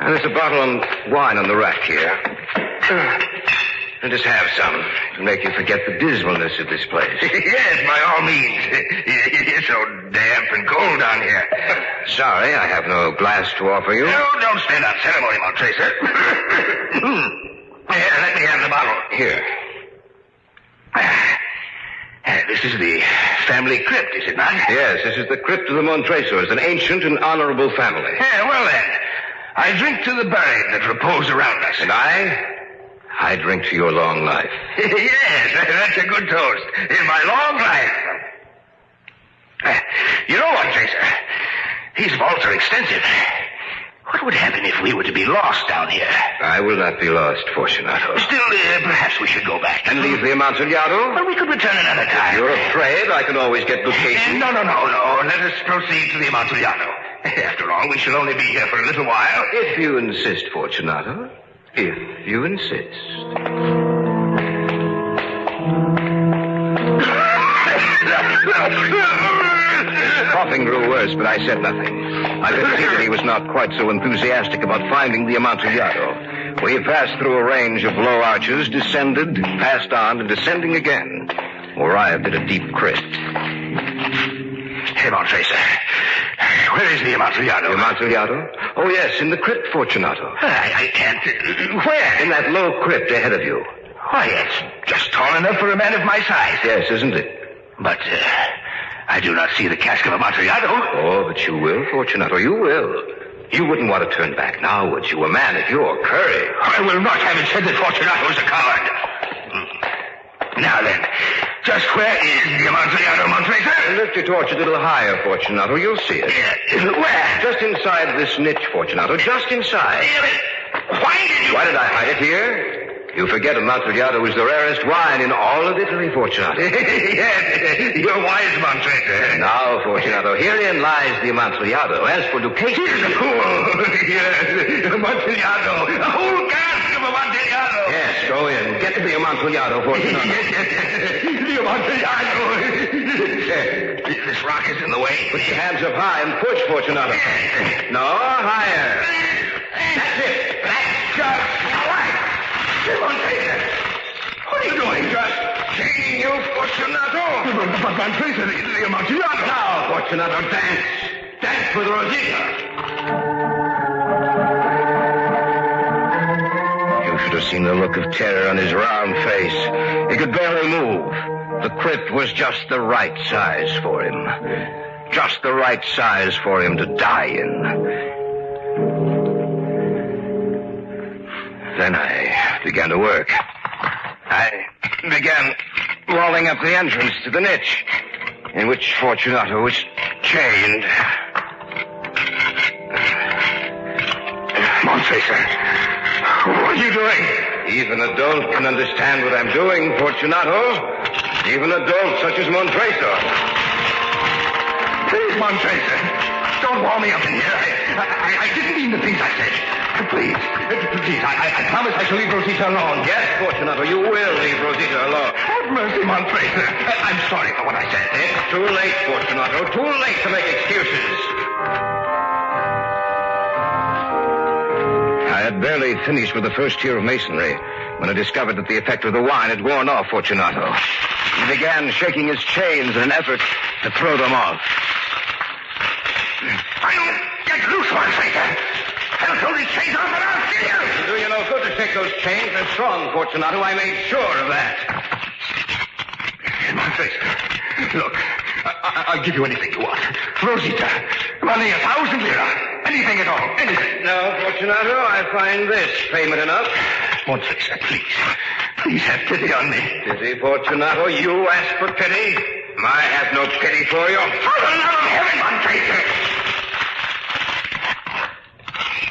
And there's a bottle of wine on the rack here. And just have some to make you forget the dismalness of this place. Yes, by all means. It is so damp and cold down here. Sorry, I have no glass to offer you. No, don't stand on ceremony, Montracer. Here, let me have the bottle. Here. This is the family crypt, is it not? Yes, this is the crypt of the Montracers, an ancient and honorable family. Well then, I drink to the buried that repose around us. And I drink to your long life. Yes, that's a good toast. In my long life. You know what, Tracer? These vaults are extensive. What would happen if we were to be lost down here? I will not be lost, Fortunato. Still, perhaps we should go back. And leave the Amontillado? Well, we could return another time. If you're afraid, I can always get Lucchese. No. Let us proceed to the Amontillado. After all, we shall only be here for a little while. If you insist, Fortunato. If you insist. Coughing grew worse, but I said nothing. I could see that he was not quite so enthusiastic about finding the Amontillado. We passed through a range of low arches, descended, passed on, and descending again, arrived at a deep crypt. Come on, Tracer. Where is the Amontillado? The Amontillado? Oh, yes, in the crypt, Fortunato. I can't... Where? In that low crypt ahead of you. Why, it's just tall enough for a man of my size. Yes, isn't it? But, I do not see the cask of Amontillado. Oh, but you will, Fortunato, you will. You wouldn't want to turn back now, would you? A man of your courage. I will not have it said that Fortunato is a coward. Now then, just where is the Amontillado, Montracer? Lift your torch a little higher, Fortunato. You'll see it. Where? Just inside this niche, Fortunato. Just inside. Why did I hide it here? You forget Amontillado is the rarest wine in all of Italy, Fortunato. Yes, you're wise, Montracer. Now, Fortunato, herein lies the Amontillado. As for Ducati... Here's a fool. Yes, Amontillado. A whole cask of Amontillado. Yes, go in. Get to the Amontillado, Fortunato. Yes. The Amontillado. This rock is in the way. Put your hands up high and push, Fortunato. No, higher. That's it. That's just right. Montracer, what are you doing? Just chaining you, Fortunato. But Montracer, the Amontillado. Now, Fortunato, dance. Dance with Rosita. You should have seen the look of terror on his round face. He could barely move. The crypt was just the right size for him. Just the right size for him to die in. Then I began to work. I began walling up the entrance to the niche in which Fortunato was chained. Montracer, what are you doing? Even a dolt can understand what I'm doing, Fortunato. Even a dolt such as Montracer. Please, Montracer, don't wall me up in here. I didn't mean the things I said. Please, I promise I shall leave Rosita alone. Yes, Fortunato, you will leave Rosita alone. Have mercy, Montracer. I'm sorry for what I said. It's too late, Fortunato. Too late to make excuses. I had barely finished with the first tier of masonry when I discovered that the effect of the wine had worn off Fortunato. He began shaking his chains in an effort to throw them off. I'll get loose, Montracer. I'll throw these chains off and I'll kill you. It'll do you no good to shake those chains. They're strong, Fortunato. I made sure of that. Montracer, look, I'll give you anything you want. Rosita, money 1,000 lira. Anything at all. Anything. No, Fortunato, I find this payment enough. Montracer, please have pity on me. Pity, Fortunato? You ask for pity? I have no pity for you. For the love of heaven, Montracer!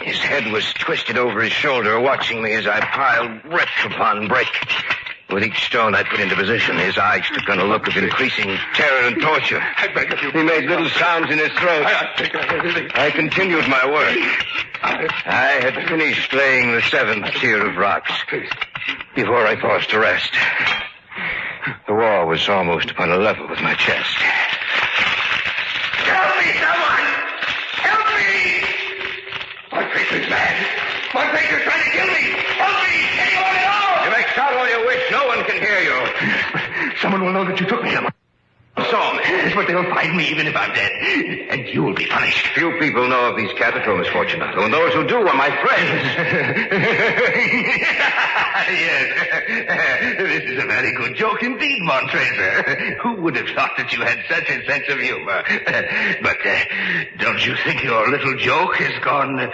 His head was twisted over his shoulder, watching me as I piled brick upon brick. With each stone I put into position, his eyes took on a look of increasing terror and torture. I beg of you. He made little sounds in his throat. I continued my work. I had finished laying the 7th tier of rocks before I paused to rest. The wall was almost upon a level with my chest. Help me, someone! Help me! Montracer's mad. Montracer's trying to kill me! Help me! Anyone at all! You may shout all you wish. No one can hear you. Someone will know that you took me. Saw me. But they'll find me even if I'm dead. And you will be punished. Few people know of these catacombs, Fortunato, and those who do are my friends. Yes. This is a very good joke indeed, Montracer. Who would have thought that you had such a sense of humor? But don't you think your little joke has gone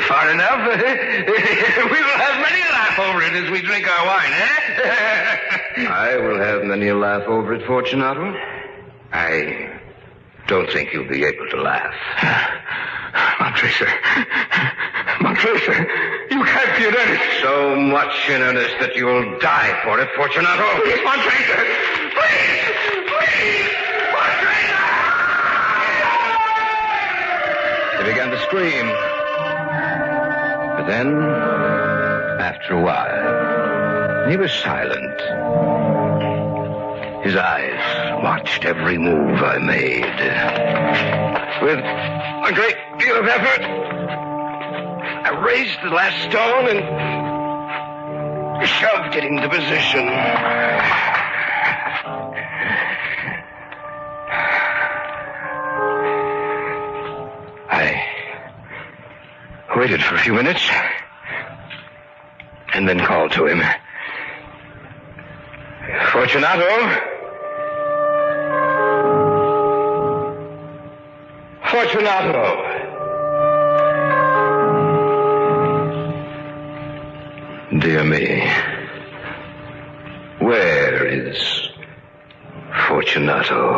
far enough? We will have many a laugh over it as we drink our wine, eh? I will have many a laugh over it, Fortunato. I don't think you'll be able to laugh. Montracer, you can't be in earnest. So much in earnest that you'll die for it, Fortunato. Please, Montracer. Please, Montracer. He began to scream. But then, after a while. He was silent. His eyes watched every move I made. With a great deal of effort, I raised the last stone and shoved it into position. I waited for a few minutes and then called to him. Fortunato? Fortunato! Dear me, where is Fortunato?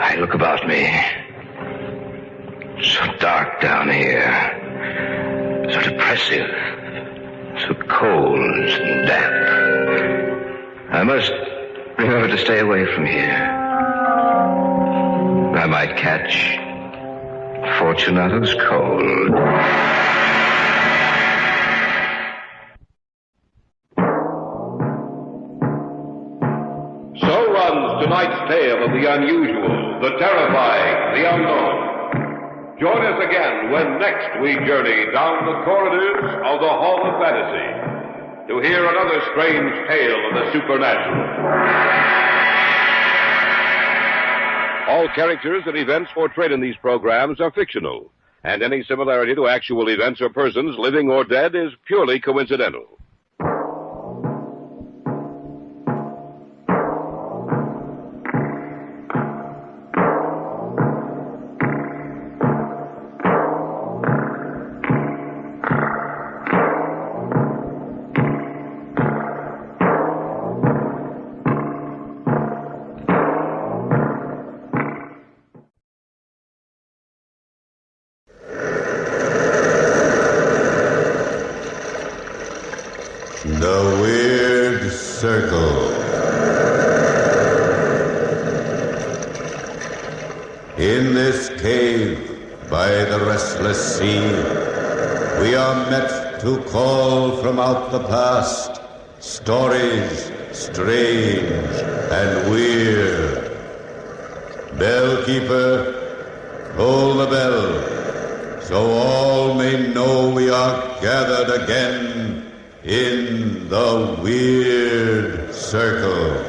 I look about me. So dark down here. So depressive. So cold and damp. I must remember to stay away from here. I might catch Fortunato's cold. So runs tonight's tale of the unusual, the terrifying, the unknown. Join us again when next we journey down the corridors of the Hall of Fantasy to hear another strange tale of the supernatural. All characters and events portrayed in these programs are fictional, and any similarity to actual events or persons, living or dead, is purely coincidental. The Weird Circle. In this cave by the restless sea, we are met to call from out the past stories strange and weird. Bellkeeper, toll the bell, so all may know we are gathered again in the Weird Circle.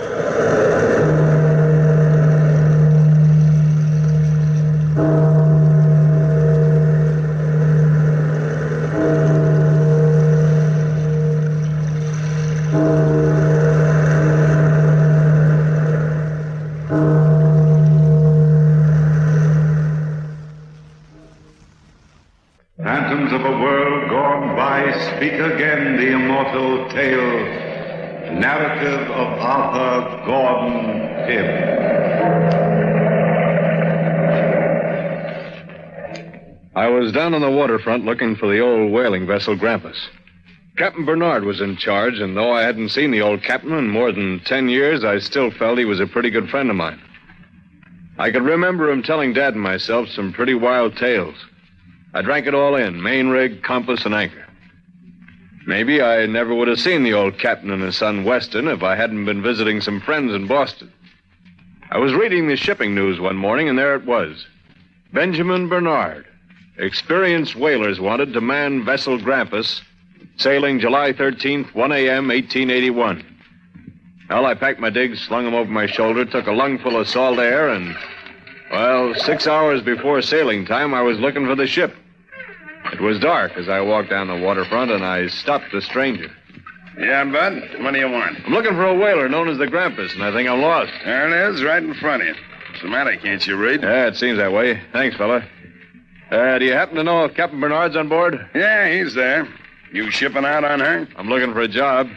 Phantoms of a world gone by, speak again the immortal tale, narrative of Arthur Gordon Pym. I was down on the waterfront looking for the old whaling vessel Grampus. Captain Bernard was in charge, and though I hadn't seen the old captain in more than 10 years, I still felt he was a pretty good friend of mine. I could remember him telling Dad and myself some pretty wild tales. I drank it all in, main rig, compass, and anchor. Maybe I never would have seen the old captain and his son Weston if I hadn't been visiting some friends in Boston. I was reading the shipping news one morning, and there it was. Benjamin Bernard, experienced whalers wanted to man vessel Grampus, sailing July 13th, 1 a.m., 1881. Well, I packed my digs, slung them over my shoulder, took a lungful of salt air, and, well, 6 hours before sailing time, I was looking for the ship. It was dark as I walked down the waterfront, and I stopped the stranger. Yeah, Bud? What do you want? I'm looking for a whaler known as the Grampus, and I think I'm lost. There it is, right in front of you. What's the matter? Can't you read? Yeah, it seems that way. Thanks, fella. Do you happen to know if Captain Bernard's on board? Yeah, he's there. You shipping out on her? I'm looking for a job.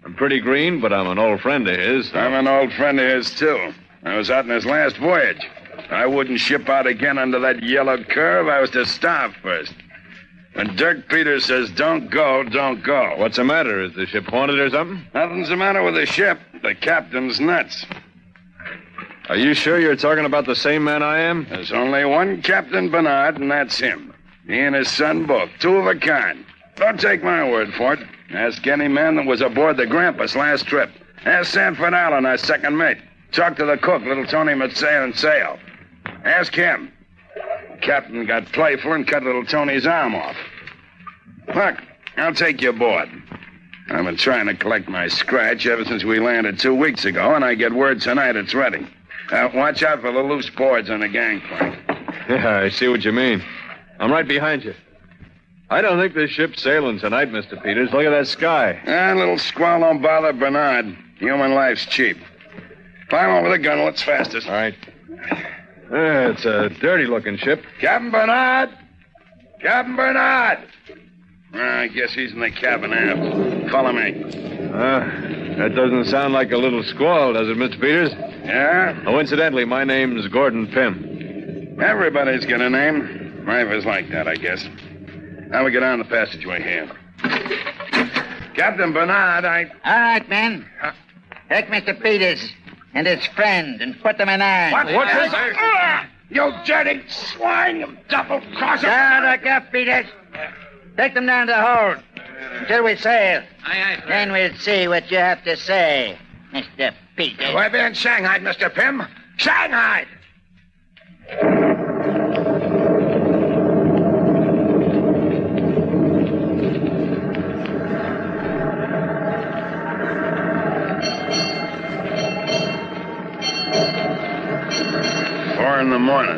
I'm pretty green, but I'm an old friend of his. I'm an old friend of his, too. I was out in his last voyage. I wouldn't ship out again under that yellow curve. I was to starve first. When Dirk Peters says, don't go, don't go. What's the matter? Is the ship haunted or something? Nothing's the matter with the ship. The captain's nuts. Are you sure you're talking about the same man I am? There's only one Captain Bernard, and that's him. He and his son both, two of a kind. Don't take my word for it. Ask any man that was aboard the Grampus last trip. Ask Sanford Allen, our second mate. Talk to the cook, little Tony Matseo and Sale. Ask him. The captain got playful and cut little Tony's arm off. Look, I'll take you aboard. I've been trying to collect my scratch ever since we landed 2 weeks ago, and I get word tonight it's ready. Watch out for the loose boards on the gangplank. Yeah, I see what you mean. I'm right behind you. I don't think this ship's sailing tonight, Mr. Peters. Look at that sky. A little squall don't bother Bernard. Human life's cheap. Climb over the gunwale. It's fastest. All right. It's a dirty-looking ship. Captain Bernard! Captain Bernard! I guess he's in the cabin aft. Follow me. That doesn't sound like a little squall, does it, Mr. Peters? Yeah? Oh, incidentally, my name's Gordon Pym. Everybody's got a name. Drivers like that, I guess. Now we get on the passageway here. Captain Bernard, All right, men. Take Mr. Peters and his friend and put them in irons. What's this? You dirty swine, you double-crosser! Down up, Peters. Take them down to the hold until we sail. Aye, then we'll see what you have to say, Mr. Peters. We're being shanghaied, Mr. Pym. Shanghaied! In the morning.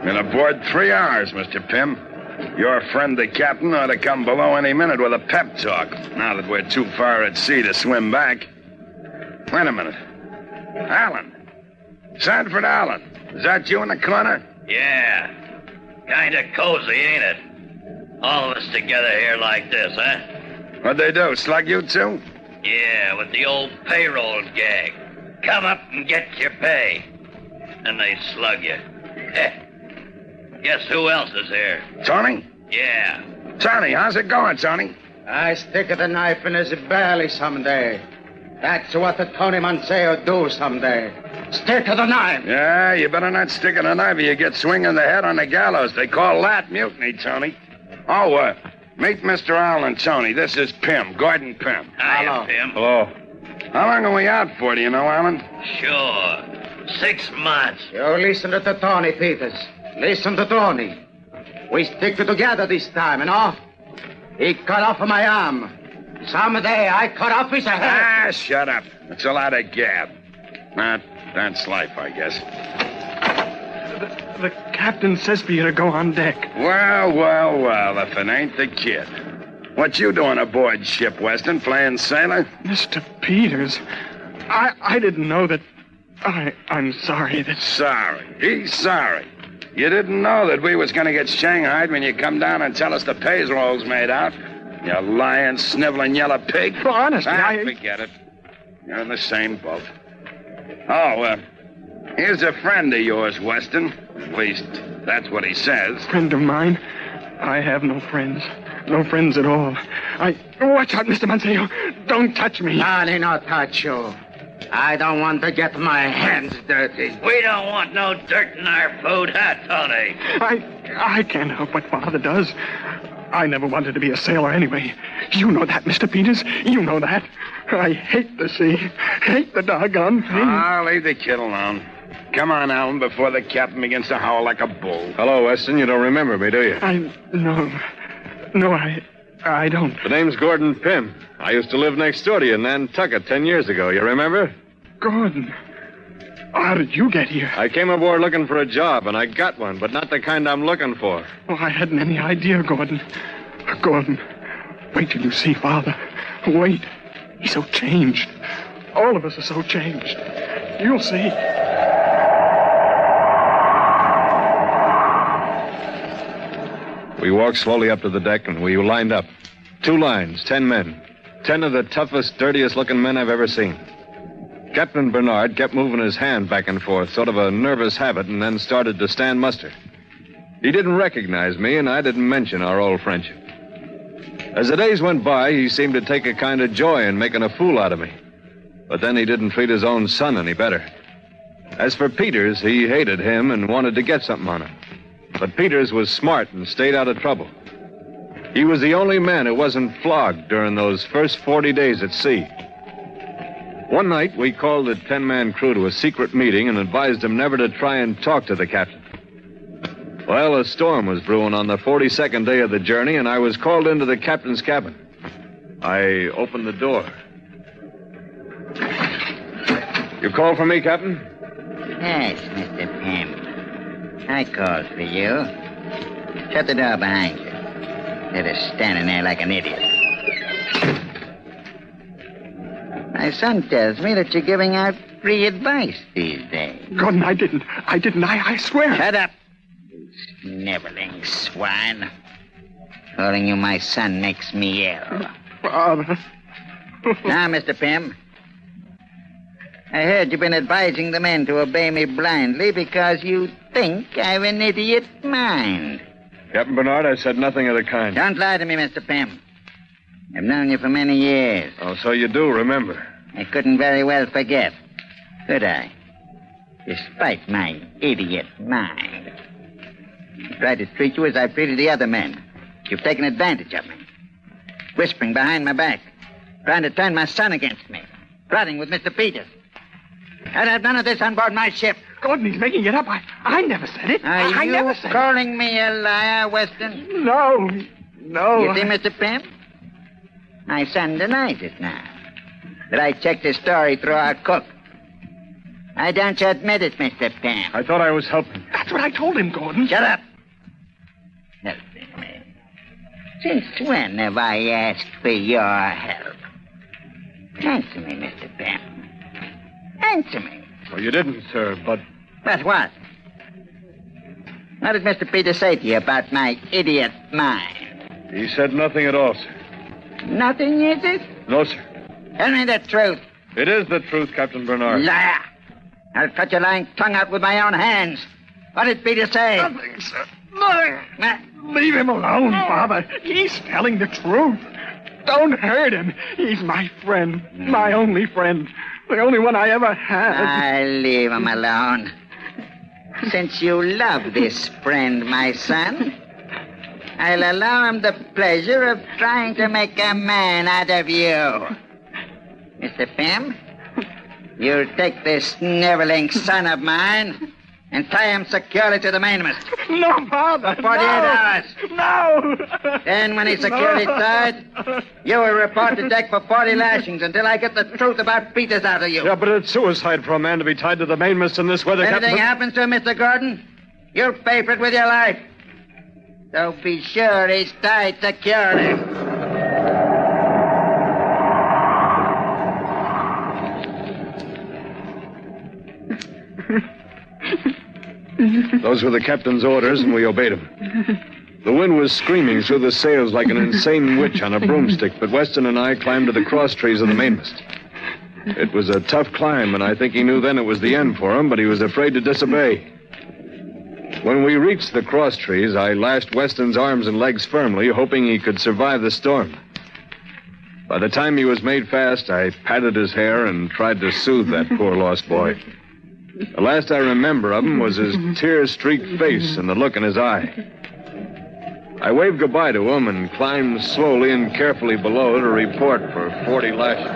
Been aboard 3 hours, Mr. Pym. Your friend, the captain, ought to come below any minute with a pep talk, now that we're too far at sea to swim back. Wait a minute. Allen. Sanford Allen. Is that you in the corner? Yeah. Kinda cozy, ain't it? All of us together here like this, huh? What'd they do, slug you too? Yeah, with the old payroll gag. Come up and get your pay. And they slug you. Guess who else is here? Tony? Yeah. Tony, how's it going, Tony? I stick the knife in his belly someday. That's what the Tony Manseo do someday. Stick to the knife. Yeah, you better not stick in a knife or you get swinging the head on the gallows. They call that mutiny, Tony. Oh, meet Mr. Allen and Tony. This is Pym, Gordon Pym. Hiya, Pym. Hello. How long are we out for, do you know, Allen? Sure. 6 months. You listen to Tony, Peters. Listen to Tony. We stick together this time, you know? He cut off my arm. Someday I cut off his head. Ah, shut up. It's a lot of gab. That's life, I guess. The captain says for you to go on deck. Well, if it ain't the kid. What you doing aboard ship, Weston? Playing sailor? Mr. Peters, I didn't know that... I'm sorry that... Sorry. He's sorry. You didn't know that we was going to get shanghaied when you come down and tell us the payroll's made out? You lying, sniveling yellow pig. Well, honestly, forget it. You're in the same boat. Oh, here's a friend of yours, Weston. At least, that's what he says. Friend of mine? I have no friends. No friends at all. Watch out, Mr. Manseo. Don't touch me. I'll not touch you. I don't want to get my hands dirty. We don't want no dirt in our food, huh, Tony? I can't help what Father does. I never wanted to be a sailor anyway. You know that, Mr. Peters. You know that. I hate the sea. Hate the doggone thing. I'll leave the kid alone. Come on, Allen, before the captain begins to howl like a bull. Hello, Weston. You don't remember me, do you? No, I don't. The name's Gordon Pym. I used to live next door to you in Nantucket 10 years ago. You remember? Gordon. How did you get here? I came aboard looking for a job, and I got one, but not the kind I'm looking for. Well, I hadn't any idea, Gordon. Gordon, wait till you see Father. Wait. He's so changed. All of us are so changed. You'll see. We walked slowly up to the deck, and we lined up. 2 lines, 10 men. 10 of the toughest, dirtiest-looking men I've ever seen. Captain Bernard kept moving his hand back and forth, sort of a nervous habit, and then started to stand muster. He didn't recognize me, and I didn't mention our old friendship. As the days went by, he seemed to take a kind of joy in making a fool out of me. But then he didn't treat his own son any better. As for Peters, he hated him and wanted to get something on him. But Peters was smart and stayed out of trouble. He was the only man who wasn't flogged during those first 40 days at sea. One night, we called the 10-man crew to a secret meeting and advised them never to try and talk to the captain. Well, a storm was brewing on the 42nd day of the journey, and I was called into the captain's cabin. I opened the door. You called for me, Captain? Yes, Mr. Pym. I called for you. Shut the door behind you. Instead of standing there like an idiot. My son tells me that you're giving out free advice these days. Gordon, I didn't. I swear. Shut up, you sniveling swine. Calling you my son makes me ill. Father. Now, Mr. Pym, I heard you've been advising the men to obey me blindly because you think I've an idiot mind. Captain Bernard, I said nothing of the kind. Don't lie to me, Mr. Pym. I've known you for many years. Oh, so you do remember. I couldn't very well forget, could I? Despite my idiot mind. I tried to treat you as I've treated the other men. You've taken advantage of me. Whispering behind my back. Trying to turn my son against me. Plotting with Mr. Peters. I'd have none of this on board my ship. Gordon, he's making it up. I never said it. Are you never said calling me a liar, Weston? No. You see, Mr. Pym? My son denies it now. That I checked his story through our cook. Why don't you admit it, Mr. Pym? I thought I was helping. That's what I told him, Gordon. Shut up. Helping me. Since when have I asked for your help? Answer me, Mr. Pym. Answer me. Well, you didn't, sir, but... But what? What did Mr. Peters say to you about my idiot mind? He said nothing at all, sir. Nothing, is it? No, sir. Tell me the truth. It is the truth, Captain Bernard. Liar! I'll cut your lying tongue out with my own hands. What did Peters say? Nothing, sir. Nothing. Leave him alone, Father. He's telling the truth. Don't hurt him. He's my friend. My only friend. The only one I ever had. I'll leave him alone. Since you love this friend, my son, I'll allow him the pleasure of trying to make a man out of you. Mr. Pym, you'll take this sniveling son of mine and tie him securely to the mainmast. No, Father. For 48 hours. No. Then, when he's securely tied, you will report to deck for 40 lashings until I get the truth about Peters out of you. Yeah, but it's suicide for a man to be tied to the mainmast in this weather, If Captain. anything happens to him, Mr. Gordon, you'll pay for it with your life. So be sure he's tied securely. Those were the captain's orders, and we obeyed him. The wind was screaming through the sails like an insane witch on a broomstick, but Weston and I climbed to the cross trees of the mainmast. It was a tough climb, and I think he knew then it was the end for him, but he was afraid to disobey. When we reached the cross trees, I lashed Weston's arms and legs firmly, hoping he could survive the storm. By the time he was made fast, I patted his hair and tried to soothe that poor lost boy. The last I remember of him was his tear-streaked face and the look in his eye. I waved goodbye to him and climbed slowly and carefully below to report for 40 lashings.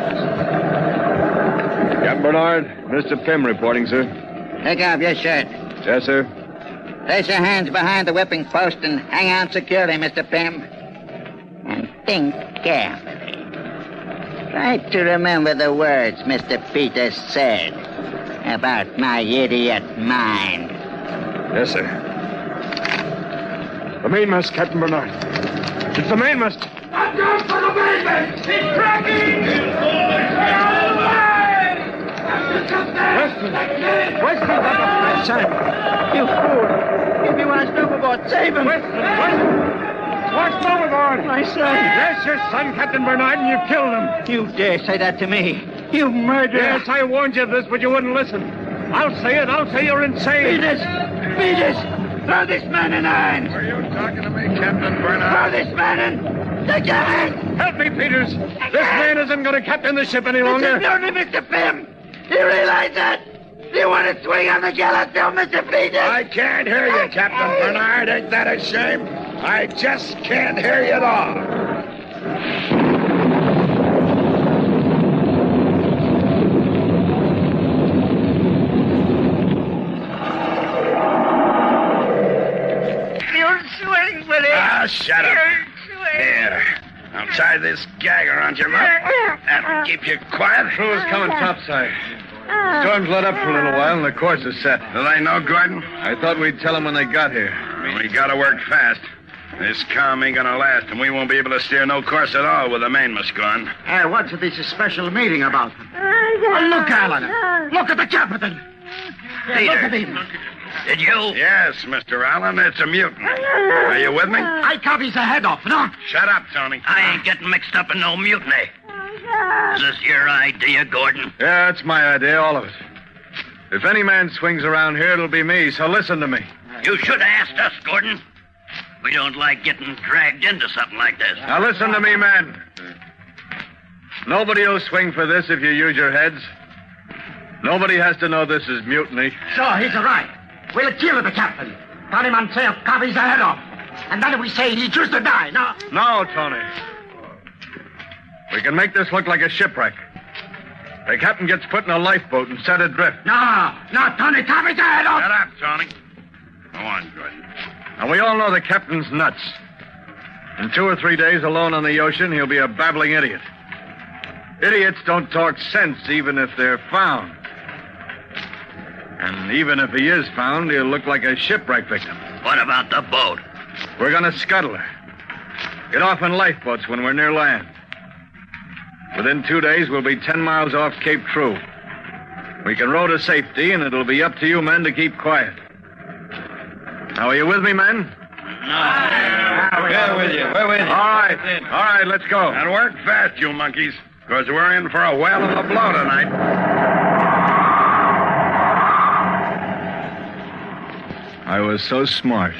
Captain Bernard, Mr. Pym reporting, sir. Take off your shirt. Yes, sir. Place your hands behind the whipping post and hang on securely, Mr. Pym. And think carefully. Try to remember the words Mr. Peters said about my idiot mind. Yes, sir. The mainmast, Captain Bernard. It's the mainmast. I'm going for the mainmast! He's cracking! Weston, my son. You fool. If he wants overboard, save him. Weston. What's overboard? My son. Yes, your son, Captain Bernard, and you killed him. You dare say that to me? You murderer. Yes, I warned you of this, but you wouldn't listen. I'll say it. I'll say you're insane. Peters! Throw this man in irons! Were you talking to me, Captain Bernard? Throw this man in! Take your hand! Help me, Peters! This man isn't going to captain the ship any longer. This is only Mr. Pym! You realize that? You want to swing on the gallows too, Mr. Peters? I can't hear you, Captain Bernard. Ain't that a shame? I just can't hear you at all. You'll swing with it. Ah, shut up. Here, I'll tie this gag around your mouth. That'll keep you quiet. Crew's coming topside. Storm's let up for a little while, and the course is set. Do they know, Gordon? I thought we'd tell them when they got here. We gotta work fast. This calm ain't gonna last, and we won't be able to steer no course at all with the mainmast gone. What's this special meeting about? Look, Alan. Look at the captain. Look at him. Did you? Yes, Mr. Allen. It's a mutant. Are you with me? I cut his head off, no? Shut up, Tony. I ain't getting mixed up in no mutiny. Is this your idea, Gordon? Yeah, that's my idea, all of it. If any man swings around here, it'll be me, so listen to me. You should have asked us, Gordon. We don't like getting dragged into something like this. Now listen to me, man. Nobody will swing for this if you use your heads. Nobody has to know this is mutiny. Sure, he's right. We'll kill the captain. Tony Montiel cut his head off. And then we say he chose to die, no? No, Tony. We can make this look like a shipwreck. The captain gets put in a lifeboat and set adrift. No, Tony, cut his head off. Shut up, Tony. Go on, Gordon. And we all know the captain's nuts. In 2 or 3 days alone on the ocean, he'll be a babbling idiot. Idiots don't talk sense even if they're found. And even if he is found, he'll look like a shipwreck victim. What about the boat? We're gonna scuttle her. Get off in lifeboats when we're near land. Within 2 days, we'll be 10 miles off Cape True. We can row to safety, and it'll be up to you men to keep quiet. Now, are you with me, men? We're with you. We're with you. All right, let's go. And work fast, you monkeys, because we're in for a whale of a blow tonight. I was so smart.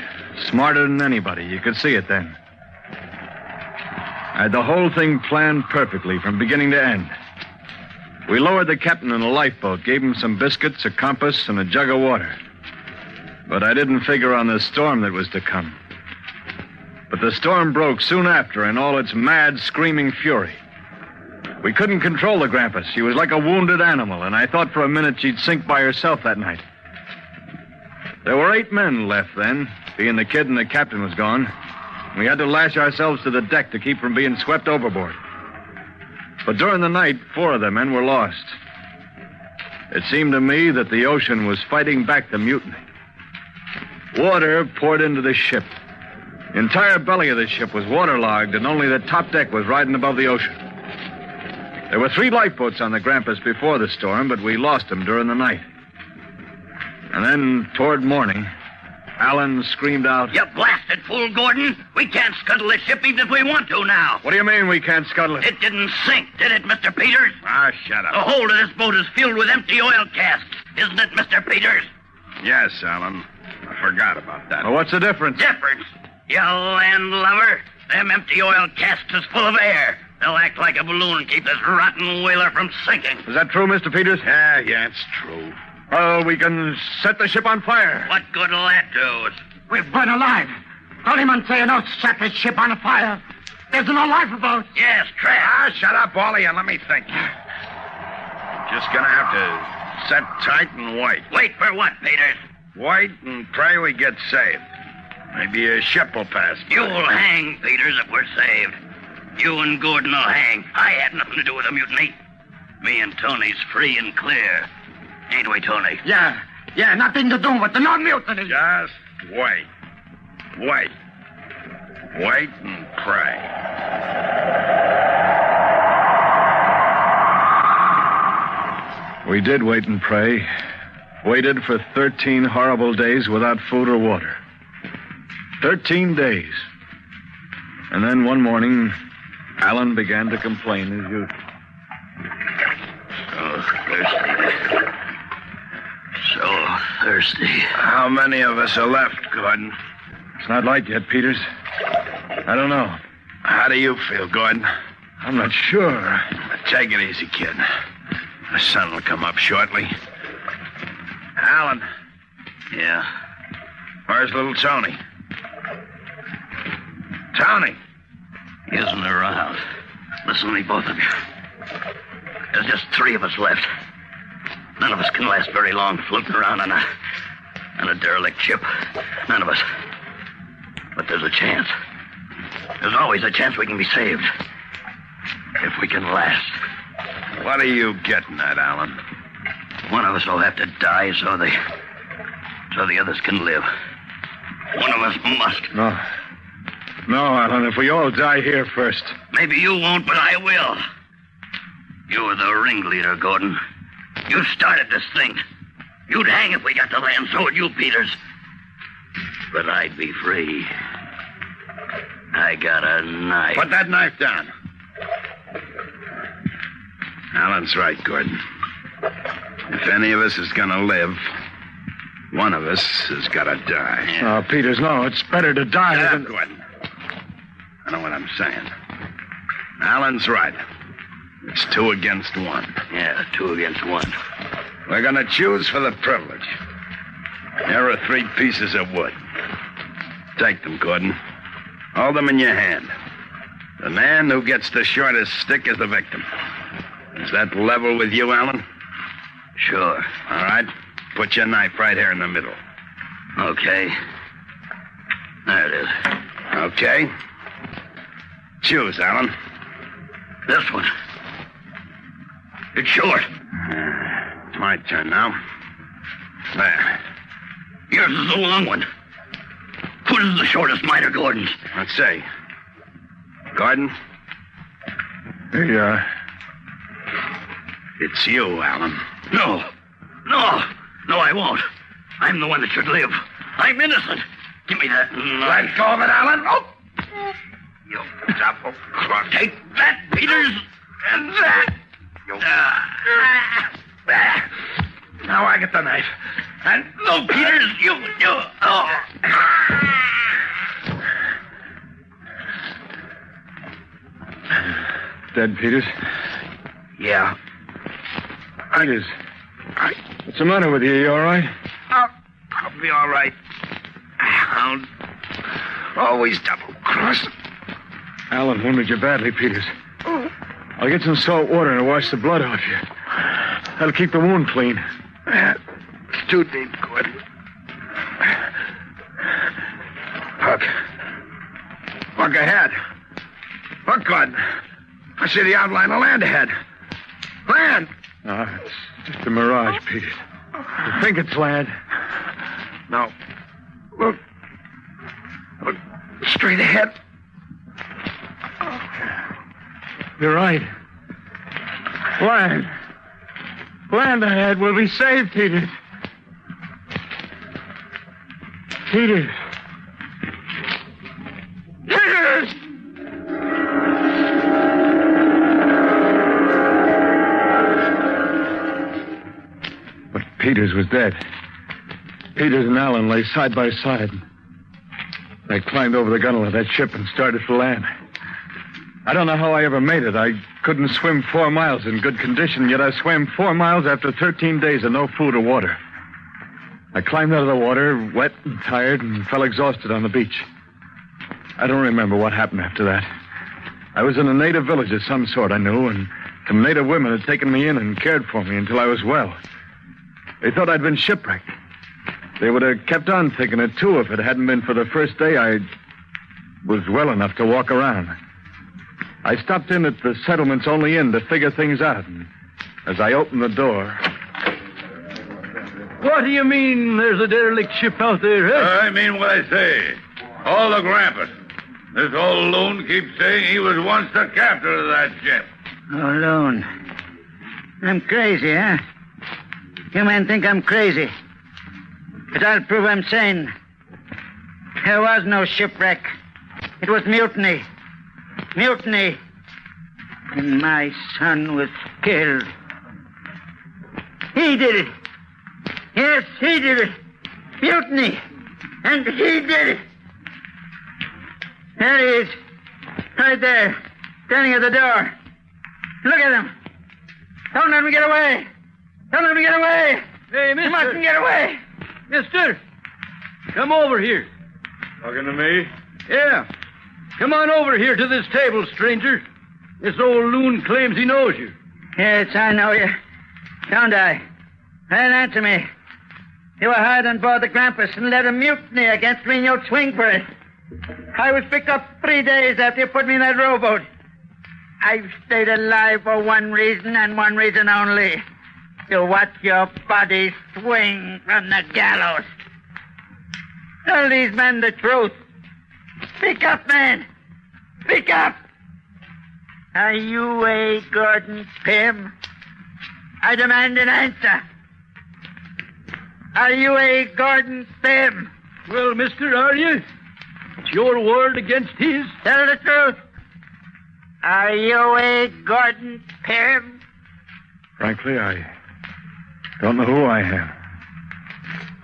Smarter than anybody. You could see it then. I had the whole thing planned perfectly from beginning to end. We lowered the captain in a lifeboat, gave him some biscuits, a compass, and a jug of water. But I didn't figure on the storm that was to come. But the storm broke soon after in all its mad, screaming fury. We couldn't control the Grampus. She was like a wounded animal, and I thought for a minute she'd sink by herself that night. There were 8 men left then, being the kid and the captain was gone. We had to lash ourselves to the deck to keep from being swept overboard. But during the night, 4 of the men were lost. It seemed to me that the ocean was fighting back the mutiny. Water poured into the ship. The entire belly of the ship was waterlogged, and only the top deck was riding above the ocean. There were 3 lifeboats on the Grampus before the storm, but we lost them during the night. And then, toward morning, Alan screamed out, You blasted fool, Gordon. We can't scuttle this ship even if we want to now. What do you mean we can't scuttle it? It didn't sink, did it, Mr. Peters? Ah, shut up. The hold of this boat is filled with empty oil casks, isn't it, Mr. Peters? Yes, Alan. I forgot about that. Well, what's the difference? Difference? You landlubber. Them empty oil casks is full of air. They'll act like a balloon and keep this rotten whaler from sinking. Is that true, Mr. Peters? Yeah, it's true. Oh, we can set the ship on fire. What good'll that do? We're burned alive. Tony Montiel set the ship on fire. There's no lifeboat. Yes, Trap. Ah, shut up, all of you. Let me think. Just gonna have to set tight and wait. Wait for what, Peters? Wait and pray we get saved. Maybe a ship will pass by. You'll hang, Peters, if we're saved. You and Gordon will hang. I had nothing to do with the mutiny. Me and Tony's free and clear. Ain't we, Tony? Yeah, nothing to do with the non-mutiny. Just wait. Wait and pray. We did wait and pray. Waited for 13 horrible days without food or water. 13 days. And then one morning, Alan began to complain as usual. So thirsty. How many of us are left, Gordon? It's not light yet, Peters. I don't know. How do you feel, Gordon? I'm not sure. Take it easy, kid. The sun will come up shortly. Alan. Yeah. Where's little Tony? Tony! He isn't around. Listen to me, both of you. There's just 3 of us left. None of us can last very long floating around on a derelict ship. None of us. But there's a chance. There's always a chance we can be saved. If we can last. What are you getting at, Alan? One of us will have to die so the others can live. One of us must. No. No, Alan, if we all die here first. Maybe you won't, but I will. You're the ringleader, Gordon. You started this thing. You'd hang if we got to land, so would you, Peters. But I'd be free. I got a knife. Put that knife down. Alan's right, Gordon. If any of us is gonna live, one of us has gotta die. Oh, Peters, no. It's better to die Shut than... up, Gordon. I know what I'm saying. Alan's right. It's 2 against 1. Yeah, 2 against 1. We're gonna choose for the privilege. Here are 3 pieces of wood. Take them, Gordon. Hold them in your hand. The man who gets the shortest stick is the victim. Is that level with you, Alan? Sure. All right. Put your knife right here in the middle. Okay. There it is. Okay. Choose, Alan. This one. It's short. It's my turn now. There. Yours is the long one. Whose is the shortest, mine or Gordon's? Let's see. Gordon? Here you are. It's you, Alan. No. No. No, I won't. I'm the one that should live. I'm innocent. Give me that knife. Let go of it, Alan. Oh! You double cross. Take that, Peters. And that. Now I get the knife. And no, Peters, you. Oh. Dead, Peters? Yeah. Peters. What's the matter with you? You all right? I'll be all right. Hound. Always double-cross. Alan wounded you badly, Peters. I'll get some salt water and wash the blood off you. That'll keep the wound clean. It's too deep, Gordon. Look. Look ahead. Look, Gordon. I see the outline of land ahead. Land! It's just a mirage, Peters. You think it's land? No. Look. Look straight ahead. You're right. Land. Land ahead. We'll be saved, Peters. Peters. Peters! But Peters was dead. Peters and Alan lay side by side. I climbed over the gunwale of that ship and started for land. I don't know how I ever made it. I couldn't swim 4 miles in good condition, yet I swam 4 miles after 13 days of no food or water. I climbed out of the water, wet and tired, and fell exhausted on the beach. I don't remember what happened after that. I was in a native village of some sort, I knew, and some native women had taken me in and cared for me until I was well. They thought I'd been shipwrecked. They would have kept on thinking it, too, if it hadn't been for the first day I was well enough to walk around. I stopped in at the settlement's only inn to figure things out. And as I opened the door... What do you mean there's a derelict ship out there, eh? I mean what I say. All the grampus. This old loon keeps saying he was once the captain of that ship. Oh, loon. I'm crazy, huh? You men think I'm crazy. But I'll prove I'm sane. There was no shipwreck. It was mutiny. Mutiny. And my son was killed. He did it. Yes, he did it. Mutiny. And he did it. There he is. Right there. Standing at the door. Look at him. Don't let me get away. Don't let me get away. Hey, mister. You mustn't get away. Mister, come over here. Talking to me? Yeah. Come on over here to this table, stranger. This old loon claims he knows you. Yes, I know you. Don't I? Well, answer me. You were hired on board the Grampus and led a mutiny against me, and you'll swing for it. I was picked up 3 days after you put me in that rowboat. I've stayed alive for one reason and one reason only. To watch your body swing from the gallows. Tell these men the truth. Speak up, man. Speak up. Are you a Gordon Pym? I demand an answer. Are you a Gordon Pym? Well, mister, are you? It's your word against his. Tell the truth. Are you a Gordon Pym? Frankly, I don't know who I am.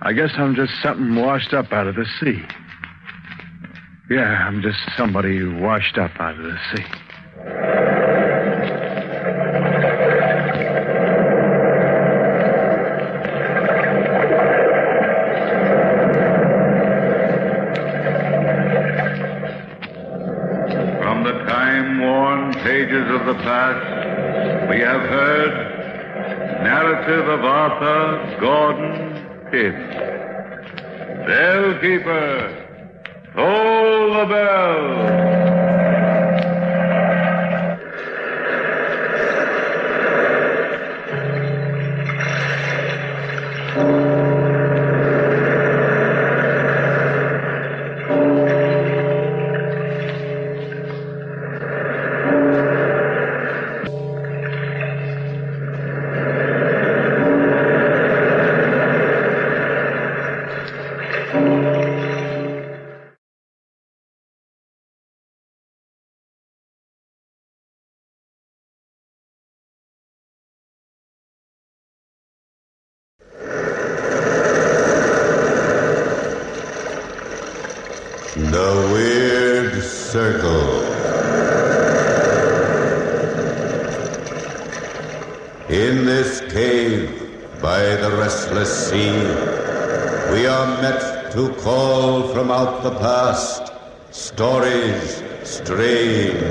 I guess I'm just something washed up out of the sea. Yeah, I'm just somebody washed up out of the sea. From the time-worn pages of the past, we have heard narrative of Arthur Gordon Pym. Bellkeeper, toll the bell. The Weird Circle. In this cave by the restless sea, we are met to call from out the past stories strange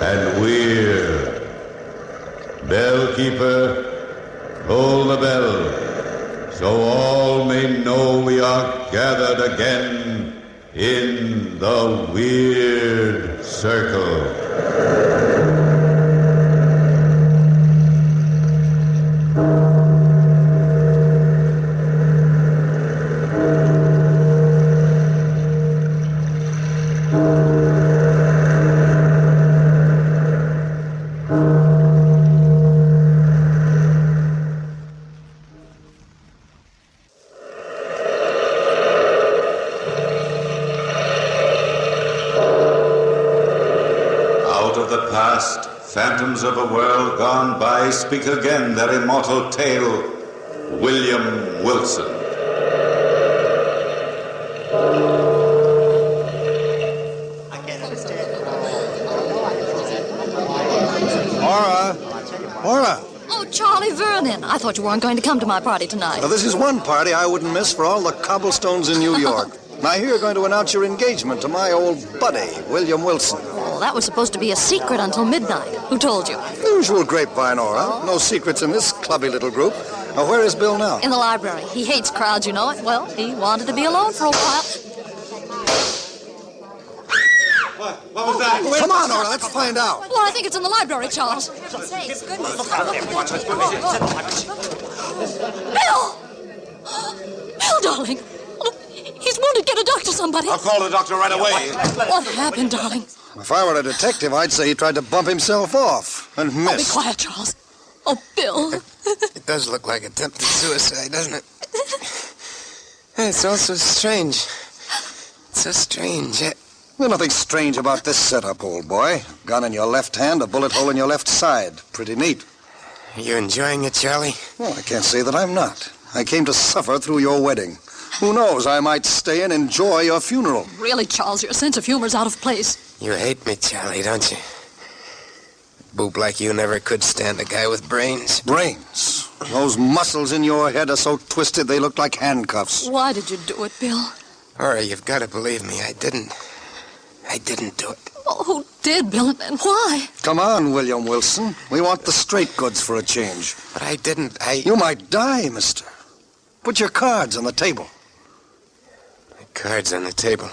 and weird. Bellkeeper, toll the bell, so all may know we are gathered again in the Weird Circle. Phantoms of a world gone by speak again their immortal tale. William Wilson. Ora! Oh, Charlie Vernon. I thought you weren't going to come to my party tonight. Now, this is one party I wouldn't miss for all the cobblestones in New York. Now, here you're going to announce your engagement to my old buddy, William Wilson. Well, that was supposed to be a secret until midnight. Who told you? Usual grapevine, Ora. No secrets in this clubby little group. Now, where is Bill now? In the library. He hates crowds, you know it. Well, he wanted to be alone for a while. What was that? Come on, Ora, let's find out. Well, I think it's in the library, Charles. Bill! Bill, darling! He's wounded. Get a doctor, somebody. I'll call the doctor right away. What happened, darling? If I were a detective, I'd say he tried to bump himself off and missed. Oh, be quiet, Charles. Oh, Bill. It does look like attempted suicide, doesn't it? It's all so strange. So strange. There's nothing strange about this setup, old boy. Gun in your left hand, a bullet hole in your left side. Pretty neat. Are you enjoying it, Charlie? Well, I can't say that I'm not. I came to suffer through your wedding. Who knows, I might stay and enjoy your funeral. Really, Charles, your sense of humor's out of place. You hate me, Charlie, don't you? boob like you never could stand a guy with brains. Brains? Those muscles in your head are so twisted they look like handcuffs. Why did you do it, Bill? Ora, you've got to believe me. I didn't do it. Oh, who did, Bill, and why? Come on, William Wilson. We want the straight goods for a change. But I didn't. You might die, mister. Put your cards on the table. My cards on the table?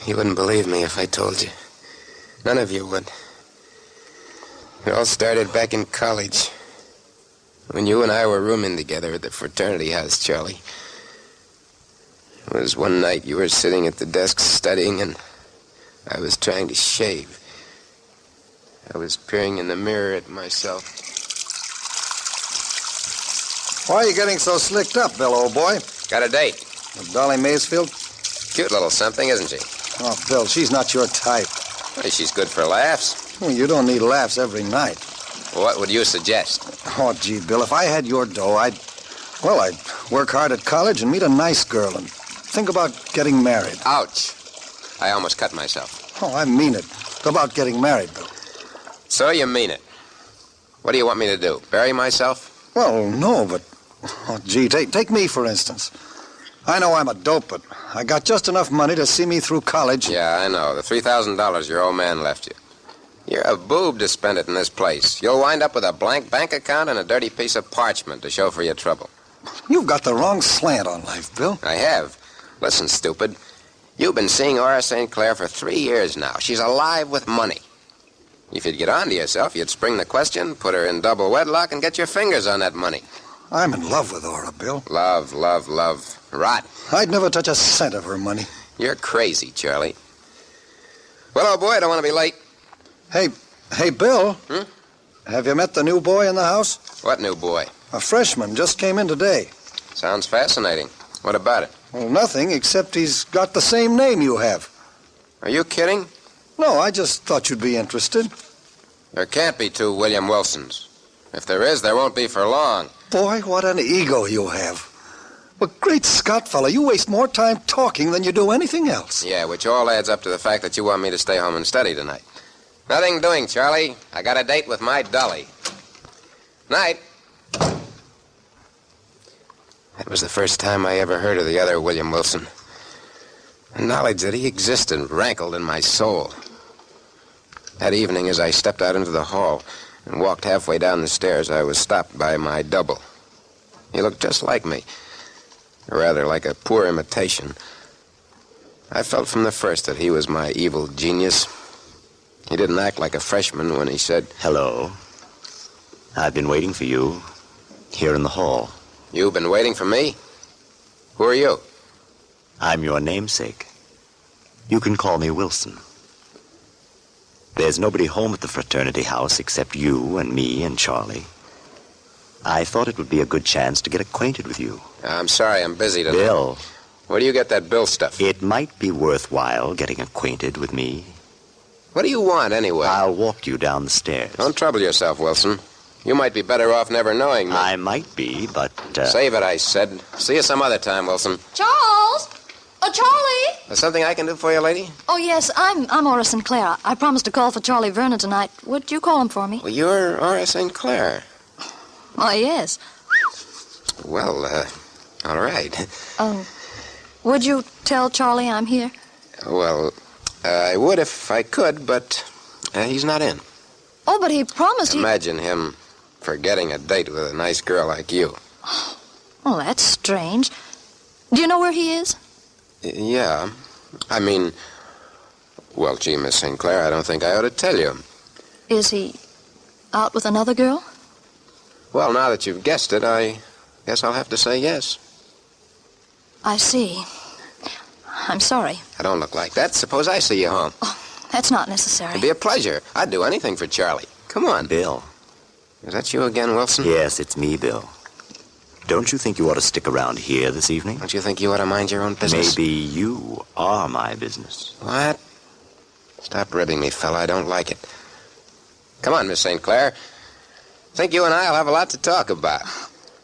You wouldn't believe me if I told you. None of you would. It all started back in college. When you and I were rooming together at the fraternity house, Charlie. It was one night you were sitting at the desk studying, and I was trying to shave. I was peering in the mirror at myself. Why are you getting so slicked up, Bill, old boy? Got a date. With Dolly Maysfield? Cute little something, isn't she? Oh, Bill, she's not your type. Well, she's good for laughs. Well, you don't need laughs every night. What would you suggest? Oh, gee, Bill, if I had your dough, I'd work hard at college and meet a nice girl and think about getting married. Ouch. I almost cut myself. Oh, I mean it. About getting married, Bill. So you mean it. What do you want me to do? Bury myself? Well, no, but... Oh, gee, take me, for instance. I know I'm a dope, but I got just enough money to see me through college. Yeah, I know. The $3,000 your old man left you. You're a boob to spend it in this place. You'll wind up with a blank bank account and a dirty piece of parchment to show for your trouble. You've got the wrong slant on life, Bill. I have. Listen, stupid. You've been seeing Ora St. Clair for 3 years now. She's alive with money. If you'd get on to yourself, you'd spring the question, put her in double wedlock, and get your fingers on that money. I'm in love with Ora, Bill. Love, love, love. Rot. I'd never touch a cent of her money. You're crazy, Charlie. Well, old boy, I don't want to be late. Hey, Bill. Have you met the new boy in the house? What new boy? A freshman, just came in today. Sounds fascinating. What about it? Well, nothing, except he's got the same name you have. Are you kidding? No, I just thought you'd be interested. There can't be two William Wilsons. If there is, there won't be for long. Boy, what an ego you have. But great Scott, fella, you waste more time talking than you do anything else. Yeah, which all adds up to the fact that you want me to stay home and study tonight. Nothing doing, Charlie. I got a date with my Dolly. Night. That was the first time I ever heard of the other William Wilson. The knowledge that he existed rankled in my soul. That evening, as I stepped out into the hall and walked halfway down the stairs, I was stopped by my double. He looked just like me, or rather like a poor imitation. I felt from the first that he was my evil genius. He didn't act like a freshman when he said, "Hello. I've been waiting for you here in the hall." "You've been waiting for me? Who are you?" "I'm your namesake. You can call me Wilson. There's nobody home at the fraternity house except you and me and Charlie. I thought it would be a good chance to get acquainted with you." "I'm sorry, I'm busy tonight." "Bill." "Where do you get that Bill stuff?" "It might be worthwhile getting acquainted with me." "What do you want, anyway?" "I'll walk you down the stairs." "Don't trouble yourself, Wilson. You might be better off never knowing me." "I might be, but..." "Save it," I said. "See you some other time, Wilson." Charles! Oh, Charlie! There's something I can do for you, lady? Oh, yes, I'm Ora St. Clair. I promised to call for Charlie Vernon tonight. Would you call him for me? Well, you're Ora St. Clair. Oh, yes. Well, all right. Would you tell Charlie I'm here? Well, I would if I could, but he's not in. Oh, but he promised Imagine him forgetting a date with a nice girl like you. Oh, that's strange. Do you know where he is? Yeah. I mean, well, gee, Miss St. Clair, I don't think I ought to tell you. Is he out with another girl? Well, now that you've guessed it, I guess I'll have to say yes. I see. I'm sorry. I don't look like that. Suppose I see you home. Oh, that's not necessary. It'd be a pleasure. I'd do anything for Charlie. Come on. "Bill." Is that you again, Wilson? "Yes, it's me, Bill. Don't you think you ought to stick around here this evening?" Don't you think you ought to mind your own business? "Maybe you are my business." What? Stop ribbing me, fella. I don't like it. Come on, Miss St. Clair. I think you and I'll have a lot to talk about.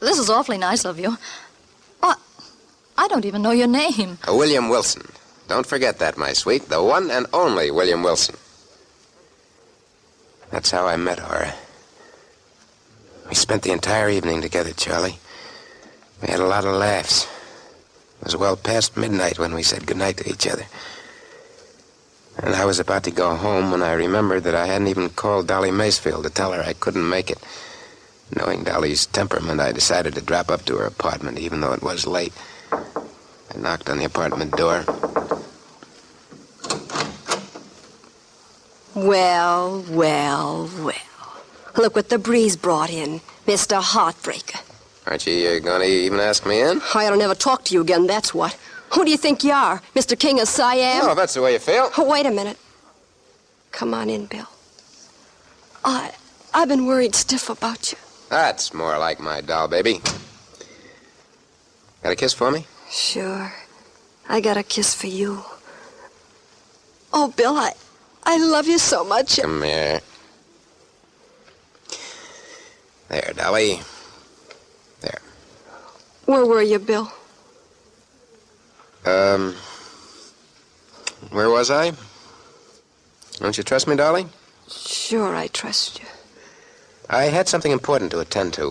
This is awfully nice of you. Oh, I don't even know your name. William Wilson. Don't forget that, my sweet. The one and only William Wilson. That's how I met Aura. We spent the entire evening together, Charlie. We had a lot of laughs. It was well past midnight when we said goodnight to each other. And I was about to go home when I remembered that I hadn't even called Dolly Macefield to tell her I couldn't make it. Knowing Dolly's temperament, I decided to drop up to her apartment, even though it was late. I knocked on the apartment door. Well, well, well. Look what the breeze brought in, Mr. Heartbreaker. Aren't you going to even ask me in? I ought to never talk to you again, that's what. Who do you think you are, Mr. King of Siam? No, if that's the way you feel. Oh, wait a minute. Come on in, Bill. I've been worried stiff about you. That's more like my doll, baby. Got a kiss for me? Sure. I got a kiss for you. Oh, Bill, I love you so much. Come here. There, Dolly. There. Where were you, Bill? Where was I? Don't you trust me, Dolly? Sure, I trust you. I had something important to attend to.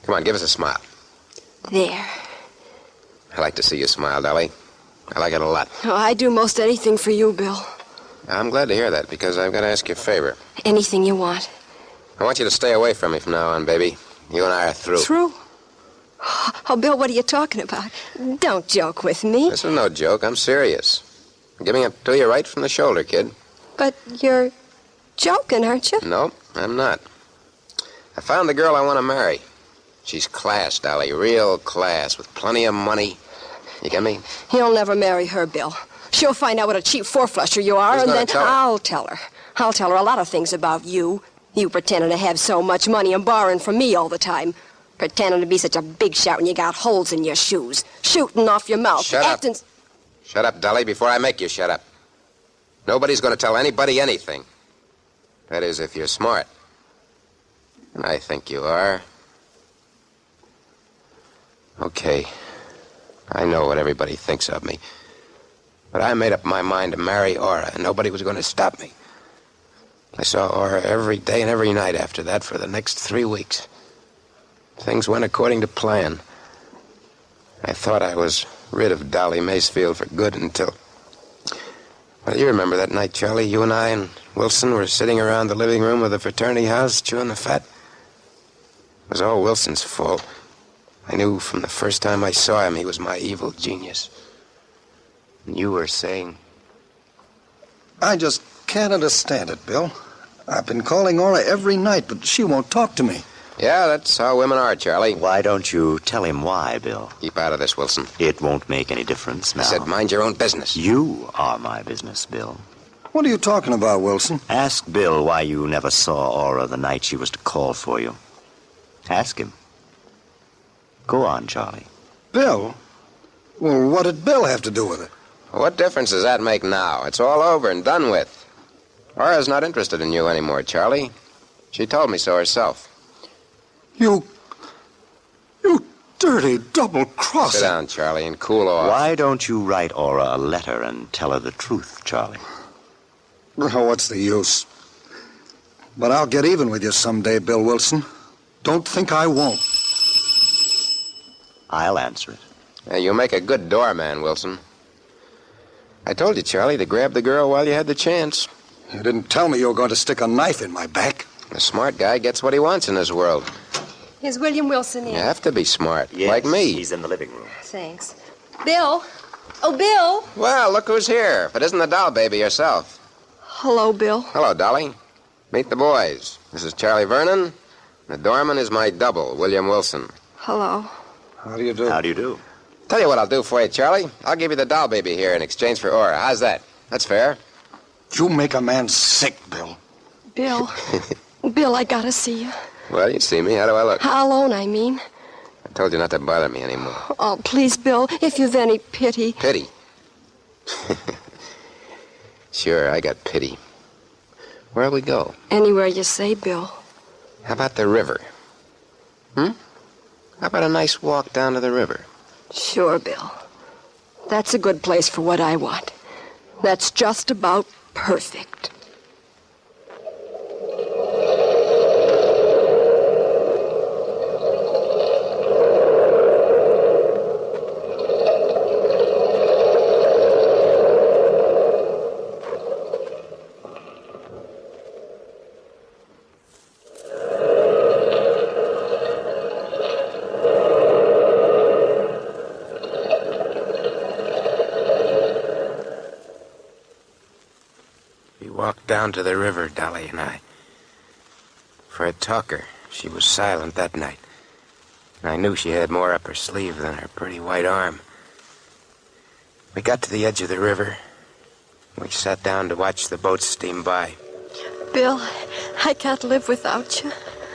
Come on, give us a smile. There. I like to see you smile, Dolly. I like it a lot. Oh, I do most anything for you, Bill. I'm glad to hear that, because I've got to ask you a favor. Anything you want. I want you to stay away from me from now on, baby. You and I are through. Through? Oh, Bill, what are you talking about? Don't joke with me. This is no joke. I'm serious. I'm giving it to you right from the shoulder, kid. But you're joking, aren't you? No, I'm not. I found the girl I want to marry. She's class, Dolly. Real class, with plenty of money. You get me? You'll never marry her, Bill. She'll find out what a cheap four-flusher you are, Who's and gonna then tell her? I'll tell her. I'll tell her a lot of things about you. You pretending to have so much money and borrowing from me all the time. Pretending to be such a big shot when you got holes in your shoes. Shooting off your mouth. Shut up. acting... Shut up, Dolly, before I make you shut up. Nobody's going to tell anybody anything. That is, if you're smart. And I think you are. Okay. I know what everybody thinks of me. But I made up my mind to marry Aura, and nobody was going to stop me. I saw Aura every day and every night after that for the next 3 weeks. Things went according to plan. I thought I was rid of Dolly Macefield for good until... Well, you remember that night, Charlie? You and I and Wilson were sitting around the living room of the fraternity house chewing the fat. It was all Wilson's fault. I knew from the first time I saw him he was my evil genius. And you were saying... I just can't understand it, Bill. I've been calling Aura every night, but she won't talk to me. Yeah, that's how women are, Charlie. Why don't you tell him why, Bill? Keep out of this, Wilson. It won't make any difference now. I said mind your own business. You are my business, Bill. What are you talking about, Wilson? Ask Bill why you never saw Aura the night she was to call for you. Ask him. Go on, Charlie. Bill? Well, what did Bill have to do with it? What difference does that make now? It's all over and done with. Aura's not interested in you anymore, Charlie. She told me so herself. You dirty double-crosser. Sit down, Charlie, and cool off. Why don't you write Aura a letter and tell her the truth, Charlie? Oh, what's the use? But I'll get even with you someday, Bill Wilson. Don't think I won't. I'll answer it. Yeah, you make a good doorman, Wilson. I told you, Charlie, to grab the girl while you had the chance. You didn't tell me you were going to stick a knife in my back. A smart guy gets what he wants in this world. Is William Wilson in? You have to be smart, Yes, like me. He's in the living room. Thanks. Bill? Oh, Bill? Well, look who's here. If it isn't the doll baby herself. Hello, Bill. Hello, Dolly. Meet the boys. This is Charlie Vernon. The doorman is my double, William Wilson. Hello. How do you do? How do you do? Tell you what I'll do for you, Charlie. I'll give you the doll baby here in exchange for Aura. How's that? That's fair. You make a man sick, Bill. Bill. Bill, I gotta see you. Well, you see me. How do I look? Alone, I mean. I told you not to bother me anymore. Oh, please, Bill, if you've any pity. Pity? Sure, I got pity. Where'll we go? Anywhere you say, Bill. How about the river? How about a nice walk down to the river? Sure, Bill. That's a good place for what I want. That's just about perfect. down to the river, Dolly and I. For a talker, she was silent that night. And I knew she had more up her sleeve than her pretty white arm. We got to the edge of the river. We sat down to watch the boats steam by. Bill, I can't live without you.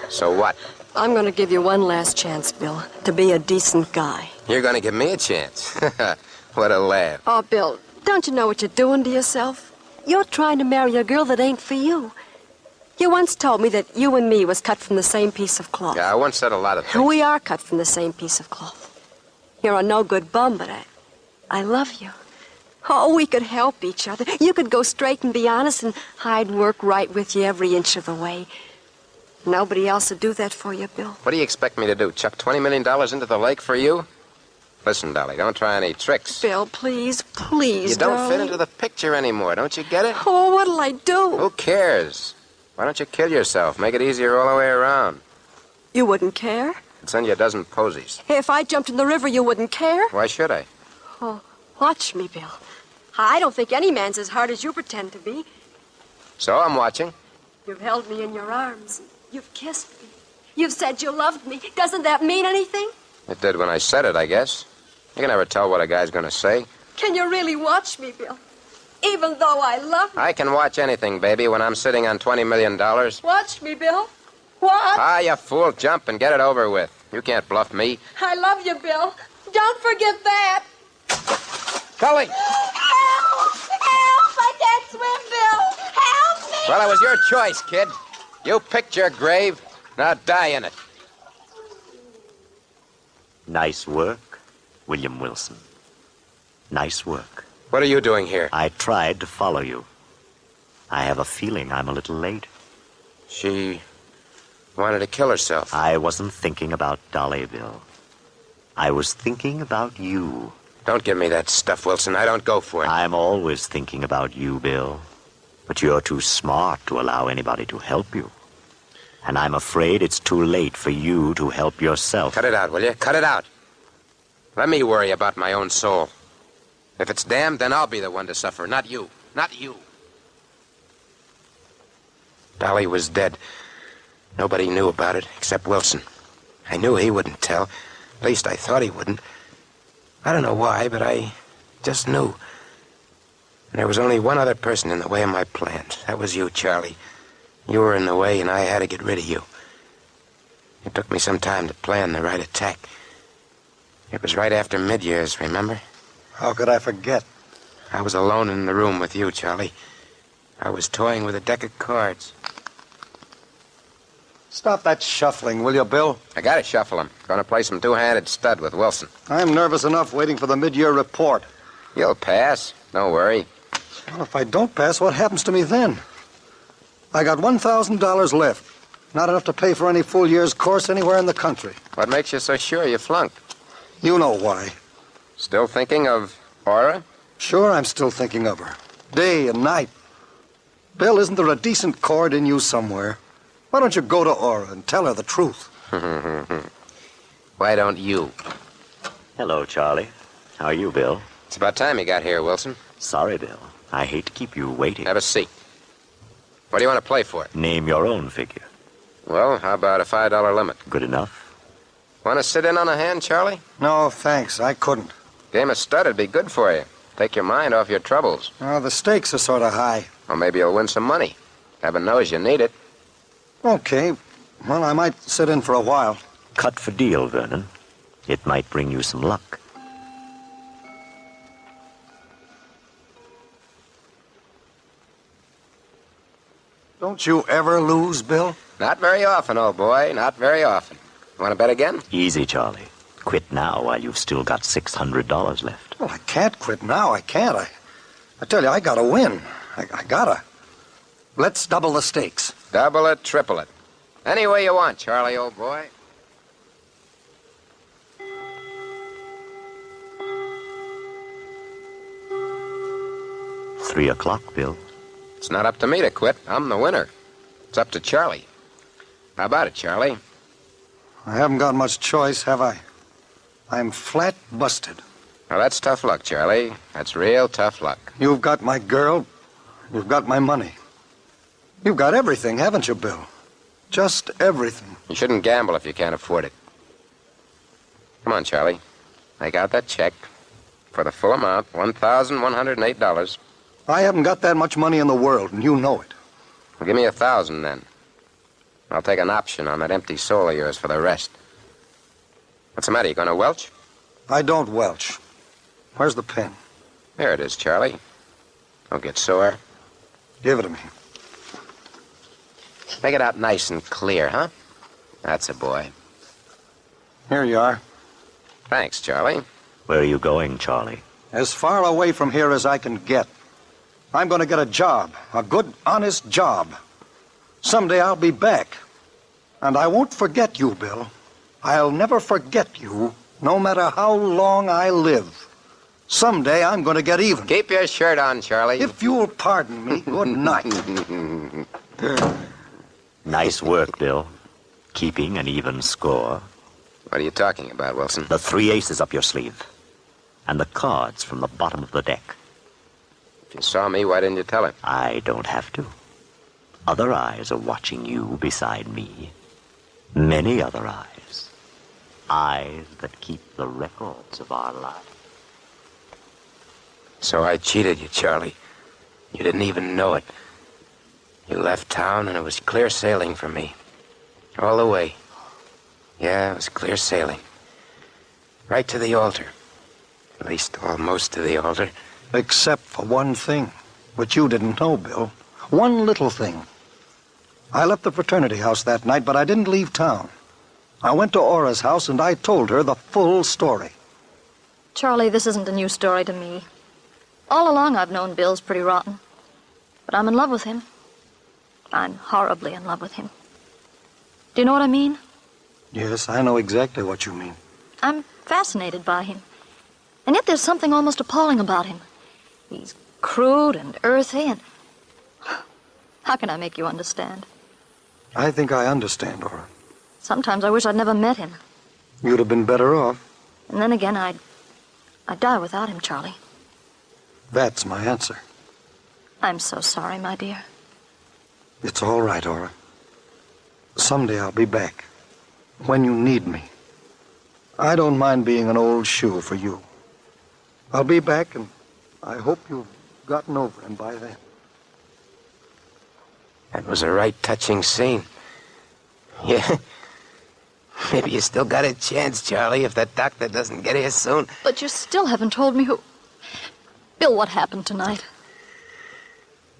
So what? I'm going to give you one last chance, Bill, to be a decent guy. You're going to give me a chance. What a laugh. Oh, Bill, don't you know what you're doing to yourself? You're trying to marry a girl that ain't for you. You once told me that you and me was cut from the same piece of cloth. Yeah, I once said a lot of things. We are cut from the same piece of cloth. You're a no-good bum, but I love you. Oh, we could help each other. You could go straight and be honest, and I'd work right with you every inch of the way. Nobody else would do that for you, Bill. What do you expect me to do, chuck $20 million into the lake for you? Listen, Dolly, don't try any tricks. Bill, please, please, You don't fit darling. into the picture anymore, don't you get it? Oh, what'll I do? Who cares? Why don't you kill yourself? Make it easier all the way around. You wouldn't care? I'd send you a dozen posies. If I jumped in the river, you wouldn't care? Why should I? Oh, watch me, Bill. I don't think any man's as hard as you pretend to be. So I'm watching. You've held me in your arms. You've kissed me. You've said you loved me. Doesn't that mean anything? It did when I said it, I guess. You can never tell what a guy's going to say. Can you really watch me, Bill? Even though I love you. I can watch anything, baby, when I'm sitting on $20 million. Watch me, Bill. What? Ah, you fool. Jump and get it over with. You can't bluff me. I love you, Bill. Don't forget that. Gully! Help! Help! I can't swim, Bill! Help me! Well, it was your choice, kid. You picked your grave. Now die in it. Nice work, William Wilson. Nice work. What are you doing here? I tried to follow you. I have a feeling I'm a little late. She wanted to kill herself. I wasn't thinking about Dolly, Bill. I was thinking about you. Don't give me that stuff, Wilson. I don't go for it. I'm always thinking about you, Bill. But you're too smart to allow anybody to help you. And I'm afraid it's too late for you to help yourself. Cut it out, will you? Cut it out. Let me worry about my own soul. If it's damned, then I'll be the one to suffer, not you. Not you. Dolly was dead. Nobody knew about it except Wilson. I knew he wouldn't tell. At least I thought he wouldn't. I don't know why, but I just knew. And there was only one other person in the way of my plans. That was you, Charlie. You were in the way, and I had to get rid of you. It took me some time to plan the right attack. It was right after mid-years, remember? How could I forget? I was alone in the room with you, Charlie. I was toying with a deck of cards. Stop that shuffling, will you, Bill? I gotta shuffle him. Gonna play some two-handed stud with Wilson. I'm nervous enough waiting for the mid-year report. You'll pass. Don't worry. Well, if I don't pass, what happens to me then? I got $1,000 left. Not enough to pay for any full year's course anywhere in the country. What makes you so sure you flunked? You know why. Still thinking of Aura? Sure, I'm still thinking of her. Day and night. Bill, isn't there a decent chord in you somewhere? Why don't you go to Aura and tell her the truth? Why don't you? Hello, Charlie. How are you, Bill? It's about time you got here, Wilson. Sorry, Bill. I hate to keep you waiting. Have a seat. What do you want to play for? Name your own figure. Well, how about a $5 limit? Good enough. Want to sit in on a hand, Charlie? No, thanks. I couldn't. Game of stud would be good for you. Take your mind off your troubles. Oh, the stakes are sort of high. Or maybe you'll win some money. Heaven knows you need it. Okay. Well, I might sit in for a while. Cut for deal, Vernon. It might bring you some luck. Don't you ever lose, Bill? Not very often, old boy. Not very often. Want to bet again? Easy, Charlie. Quit now while you've still got $600 left. Well, I can't quit now. I can't. I tell you, I gotta win. I gotta. Let's double the stakes. Double it, triple it. Any way you want, Charlie, old boy. $3:00, Bill. It's not up to me to quit. I'm the winner. It's up to Charlie. How about it, Charlie? I haven't got much choice, have I? I'm flat busted. Well, that's tough luck, Charlie. That's real tough luck. You've got my girl. You've got my money. You've got everything, haven't you, Bill? Just everything. You shouldn't gamble if you can't afford it. Come on, Charlie. Make out that check for the full amount, $1,108. I haven't got that much money in the world, and you know it. Well, give me $1,000 then. I'll take an option on that empty soul of yours for the rest. What's the matter? You going to welch? I don't welch. Where's the pen? There it is, Charlie. Don't get sore. Give it to me. Make it out nice and clear, huh? That's a boy. Here you are. Thanks, Charlie. Where are you going, Charlie? As far away from here as I can get. I'm going to get a job. A good, honest job. Someday I'll be back. And I won't forget you, Bill. I'll never forget you, no matter how long I live. Someday I'm going to get even. Keep your shirt on, Charlie. If you'll pardon me, good night. Nice work, Bill. Keeping an even score. What are you talking about, Wilson? The 3 aces up your sleeve. And the cards from the bottom of the deck. If you saw me, why didn't you tell him? I don't have to. Other eyes are watching you beside me. Many other eyes. Eyes that keep the records of our life. So I cheated you, Charlie. You didn't even know it. You left town and it was clear sailing for me. All the way. Yeah, it was clear sailing. Right to the altar. At least almost to the altar. Except for one thing, which you didn't know, Bill. One little thing. I left the fraternity house that night, but I didn't leave town. I went to Aura's house and I told her the full story. Charlie, this isn't a new story to me. All along I've known Bill's pretty rotten. But I'm in love with him. I'm horribly in love with him. Do you know what I mean? Yes, I know exactly what you mean. I'm fascinated by him. And yet there's something almost appalling about him. He's crude and earthy and... How can I make you understand? I think I understand, Aura. Sometimes I wish I'd never met him. You'd have been better off. And then again, I'd die without him, Charlie. That's my answer. I'm so sorry, my dear. It's all right, Aura. Someday I'll be back. When you need me. I don't mind being an old shoe for you. I'll be back, and I hope you've gotten over him by then. That was a right touching scene. Yeah. Maybe you still got a chance, Charlie, if that doctor doesn't get here soon. But you still haven't told me who... Bill, what happened tonight?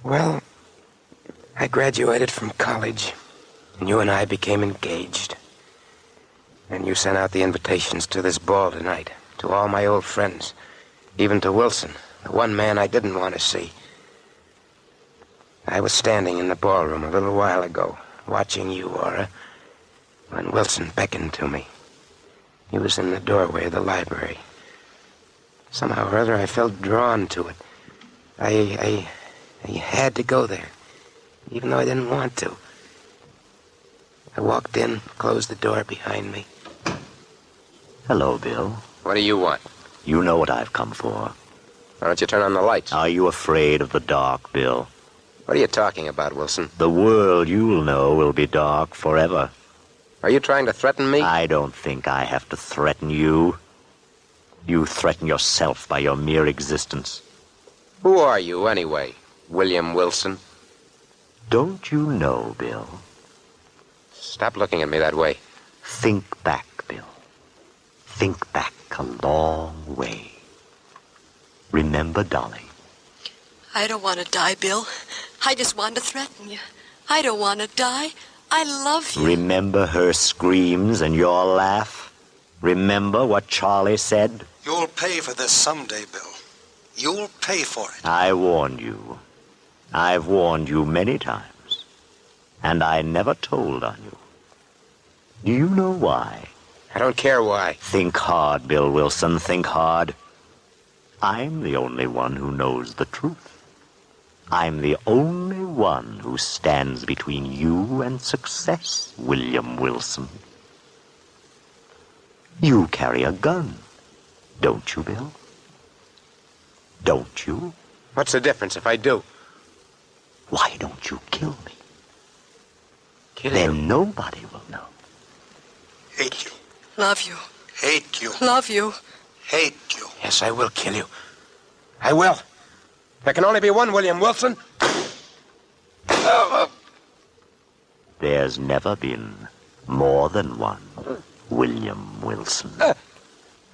Well, I graduated from college, and you and I became engaged. And you sent out the invitations to this ball tonight, to all my old friends, even to Wilson, the one man I didn't want to see. I was standing in the ballroom a little while ago, watching you, Aura, when Wilson beckoned to me. He was in the doorway of the library. Somehow or other, I felt drawn to it. I had to go there, even though I didn't want to. I walked in, closed the door behind me. Hello, Bill. What do you want? You know what I've come for. Why don't you turn on the lights? Are you afraid of the dark, Bill? What are you talking about, Wilson? The world you'll know will be dark forever. Are you trying to threaten me? I don't think I have to threaten you. You threaten yourself by your mere existence. Who are you, anyway, William Wilson? Don't you know, Bill? Stop looking at me that way. Think back, Bill. Think back a long way. Remember Dolly. I don't want to die, Bill. I just want to threaten you. I don't want to die. I love you. Remember her screams and your laugh? Remember what Charlie said? You'll pay for this someday, Bill. You'll pay for it. I warned you. I've warned you many times. And I never told on you. Do you know why? I don't care why. Think hard, Bill Wilson. Think hard. I'm the only one who knows the truth. I'm the only one who stands between you and success, William Wilson. You carry a gun, don't you, Bill? Don't you? What's the difference if I do? Why don't you kill me? then nobody will know. Hate you. Love you. Hate you. Love you. Hate you. Yes, I will kill you. I will. There can only be one William Wilson. There's never been more than one William Wilson.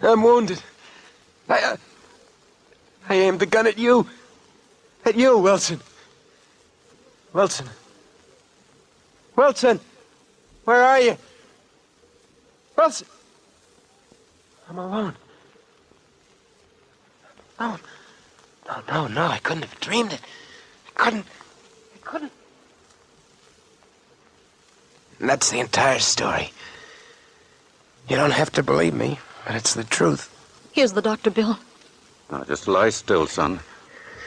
I'm wounded. I aimed the gun at you. At you, Wilson. Wilson. Wilson! Where are you? Wilson! I'm alone. No. No, I couldn't have dreamed it. I couldn't. And that's the entire story. You don't have to believe me, but it's the truth. Here's the doctor, Bill. Now, just lie still, son.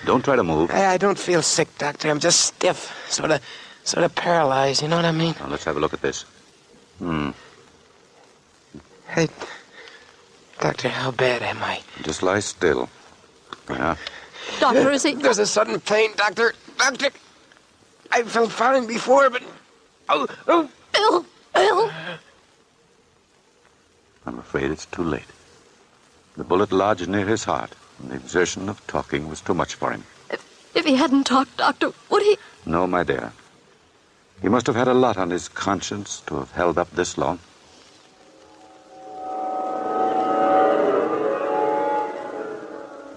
Don't try to move. I don't feel sick, Doctor. I'm just stiff. Sort of paralyzed, you know what I mean? Now, let's have a look at this. Hey, Doctor, how bad am I? Just lie still. Yeah. Doctor, is he... There's a sudden pain, Doctor. Doctor! I felt fine before, but... Oh! Bill! I'm afraid it's too late. The bullet lodged near his heart, and the exertion of talking was too much for him. If he hadn't talked, Doctor, would he... No, my dear. He must have had a lot on his conscience to have held up this long.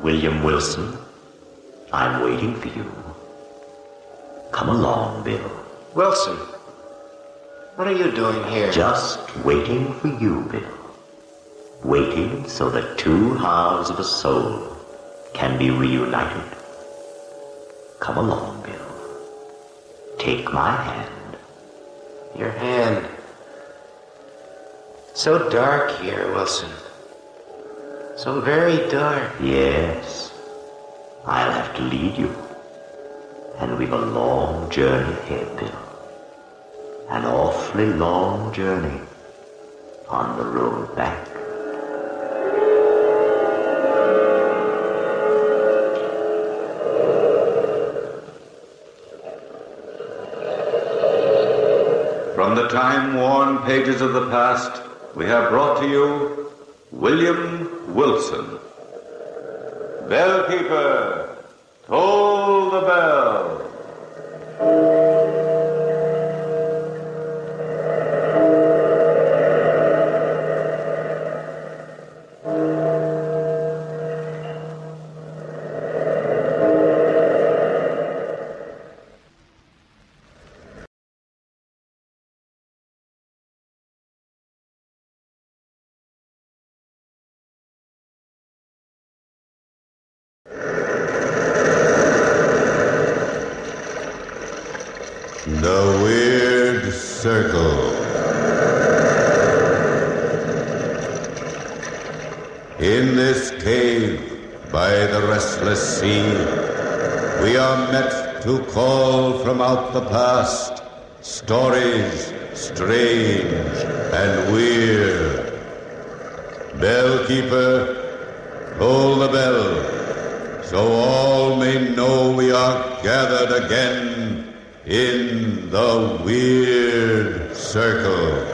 William Wilson, I'm waiting for you. Come along, Bill. Wilson, what are you doing here? Just waiting for you, Bill. Waiting so that two halves of a soul can be reunited. Come along, Bill. Take my hand. Your hand. So dark here, Wilson. So very dark. Yes. I'll have to lead you. And we've a long journey ahead, Bill. An awfully long journey on the road back. From the time-worn pages of the past, we have brought to you William Wilson. Bellkeeper, toll the bell. The Weird Circle. In this cave by the restless sea, we are met to call from out the past stories strange and weird. Bellkeeper, toll the bell, so all may know we are gathered again in the Weird Circle.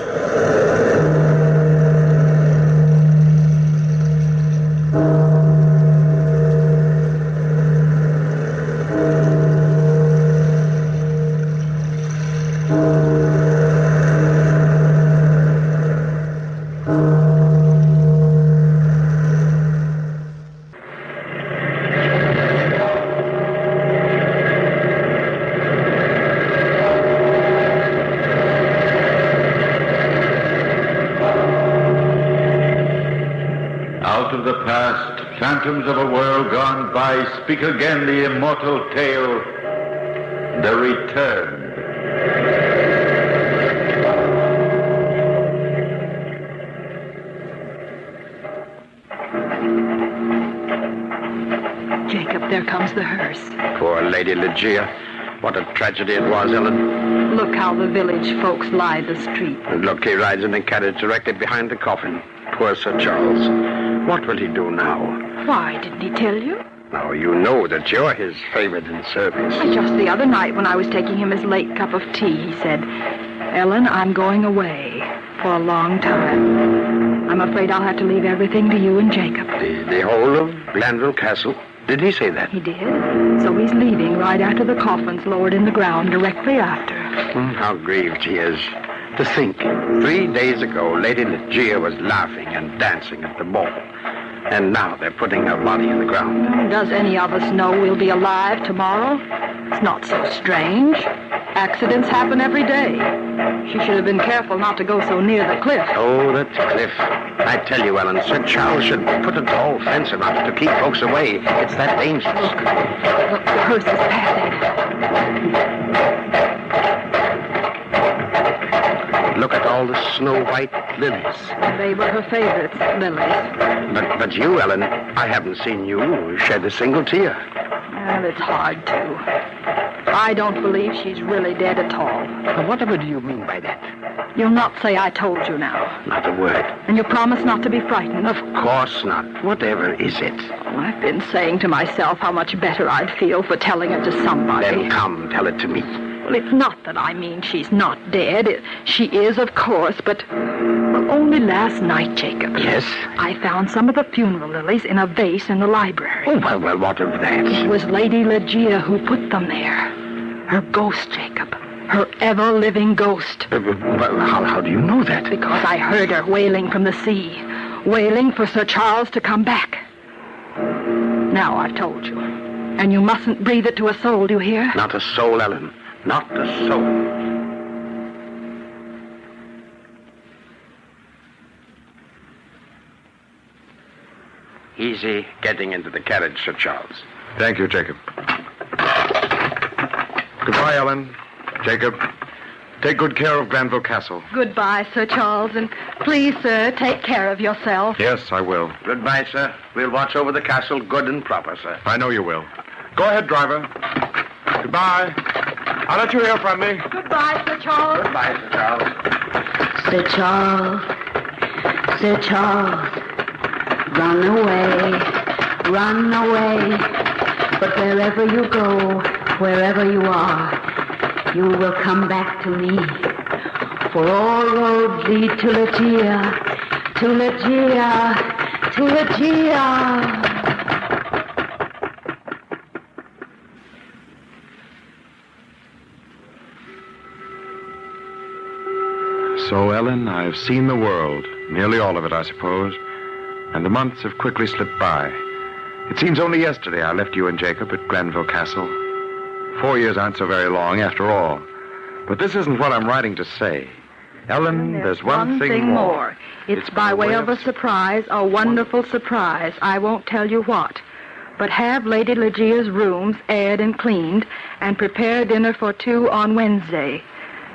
Phantoms of a world gone by, speak again the immortal tale, The Return. Jacob, there comes the hearse. Poor Lady Ligeia. What a tragedy it was, Ellen. Look how the village folks lie the street. And look, he rides in a carriage directly behind the coffin. Poor Sir Charles. What will he do now? Why, didn't he tell you? Now, you know that you're his favorite in service. Just the other night when I was taking him his late cup of tea, he said, Ellen, I'm going away for a long time. I'm afraid I'll have to leave everything to you and Jacob. The whole of Glanville Castle? Did he say that? He did. So he's leaving right after the coffin's lowered in the ground directly after. How grieved he is. To think, 3 days ago, Lady Ligeia was laughing and dancing at the ball. And now they're putting her body in the ground. Does any of us know we'll be alive tomorrow? It's not so strange. Accidents happen every day. She should have been careful not to go so near the cliff. Oh, that cliff. I tell you, Ellen, Sir Charles should put a tall fence around it to keep folks away. It's that dangerous. Look, the hearse is passing. Look at all the snow-white lilies. They were her favorites, lilies. But you, Ellen, I haven't seen you shed a single tear. Well, it's hard to. I don't believe she's really dead at all. But whatever do you mean by that? You'll not say I told you now. Not a word. And you promise not to be frightened? Of course not. Whatever is it? I've been saying to myself how much better I'd feel for telling it to somebody. Then come, tell it to me. Well, it's not that I mean she's not dead. She is, of course, but... Well, only last night, Jacob. Yes? I found some of the funeral lilies in a vase in the library. Oh, well, what of that? It was Lady Ligeia who put them there. Her ghost, Jacob. Her ever-living ghost. Well, how do you know that? Because I heard her wailing from the sea. Wailing for Sir Charles to come back. Now I've told you. And you mustn't breathe it to a soul, do you hear? Not a soul, Ellen. Not a soul. Easy getting into the carriage, Sir Charles. Thank you, Jacob. Goodbye, Ellen. Jacob, take good care of Glanville Castle. Goodbye, Sir Charles, and please, sir, take care of yourself. Yes, I will. Goodbye, sir. We'll watch over the castle good and proper, sir. I know you will. Go ahead, driver. Goodbye. I'll let you hear from me. Goodbye, Sir Charles. Goodbye, Sir Charles. Sir Charles. Sir Charles. Run away. Run away. But wherever you go, wherever you are, you will come back to me. For all roads lead to Ligeia. To Ligeia. To Ligeia. So, Ellen, I've seen the world. Nearly all of it, I suppose. And the months have quickly slipped by. It seems only yesterday I left you and Jacob at Glanville Castle. 4 years aren't so very long, after all. But this isn't what I'm writing to say. Ellen, there's one thing more. It's by way of a surprise, a wonderful surprise. I won't tell you what. But have Lady Ligeia's rooms aired and cleaned, and prepare dinner for 2 on Wednesday.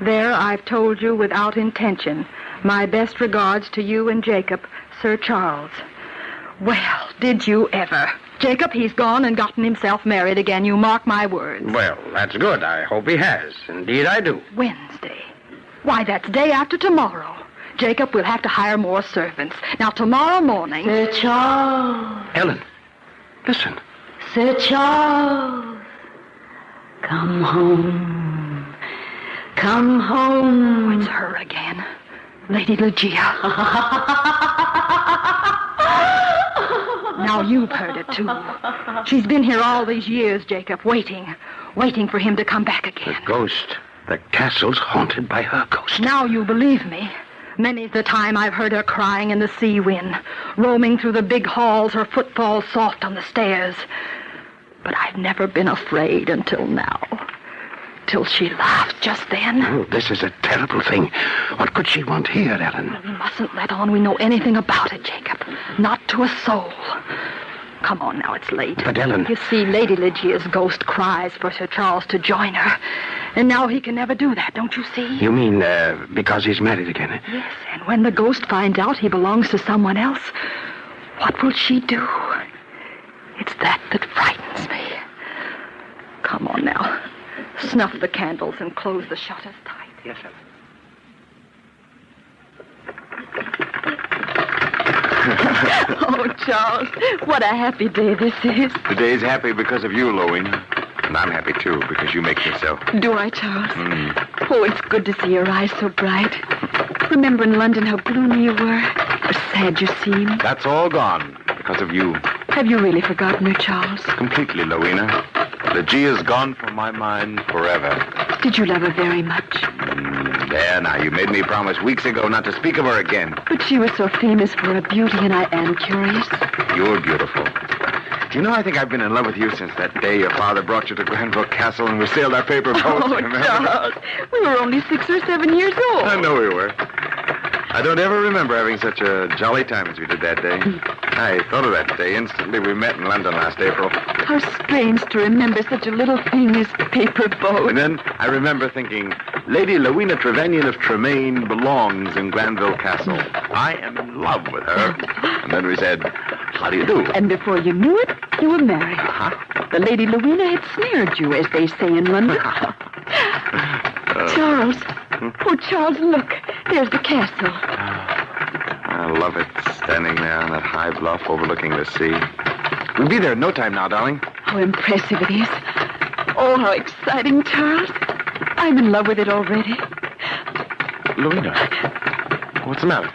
There, I've told you without intention. My best regards to you and Jacob, Sir Charles. Well, did you ever? Jacob, he's gone and gotten himself married again. You mark my words. Well, that's good. I hope he has. Indeed, I do. Wednesday. Why, that's day after tomorrow. Jacob will have to hire more servants. Now, tomorrow morning... Sir Charles. Ellen, listen. Sir Charles. Come home. Come home. Oh, it's her again. Lady Ligeia. Now you've heard it, too. She's been here all these years, Jacob, waiting for him to come back again. The ghost. The castle's haunted by her ghost. Now you believe me. Many's the time I've heard her crying in the sea wind, roaming through the big halls, her footfalls soft on the stairs. But I've never been afraid until now. Till she laughed just then. Oh, this is a terrible thing. What could she want here, Ellen? We mustn't let on we know anything about it, Jacob. Not to a soul. Come on now, it's late. But, Ellen... You see, Lady Ligeia's ghost cries for Sir Charles to join her. And now he can never do that, don't you see? You mean, because he's married again? Yes, and when the ghost finds out he belongs to someone else, what will she do? It's that frightens me. Come on now. Snuff the candles and close the shutters tight. Yes, sir. Oh, Charles, what a happy day this is. The day's happy because of you, Louie. And I'm happy, too, because you make me so. Do I, Charles? Oh, it's good to see your eyes so bright. Remember in London how gloomy you were? How sad you seemed? That's all gone because of you. Have you really forgotten her, Charles? Completely, Louina. Legia's gone from my mind forever. Did you love her very much? There now, you made me promise weeks ago not to speak of her again. But she was so famous for her beauty, and I am curious. You're beautiful. Do you know, I think I've been in love with you since that day your father brought you to Granville Castle and we sailed our paper boats. Oh, remember? Charles, we were only 6 or 7 years old. I know we were. I don't ever remember having such a jolly time as we did that day. I thought of that day instantly we met in London last April. How strange to remember such a little thing as paper boat. And then I remember thinking, Lady Louina Trevanion of Tremaine belongs in Granville Castle. I am in love with her. And then we said, how do you do? And before you knew it, you were married. The Lady Louina had snared you, as they say in London. Charles. Oh, Charles, look. There's the castle. I love it, standing there on that high bluff overlooking the sea. We'll be there in no time now, darling. How impressive it is. Oh, how exciting, Charles. I'm in love with it already. Louina, what's the matter?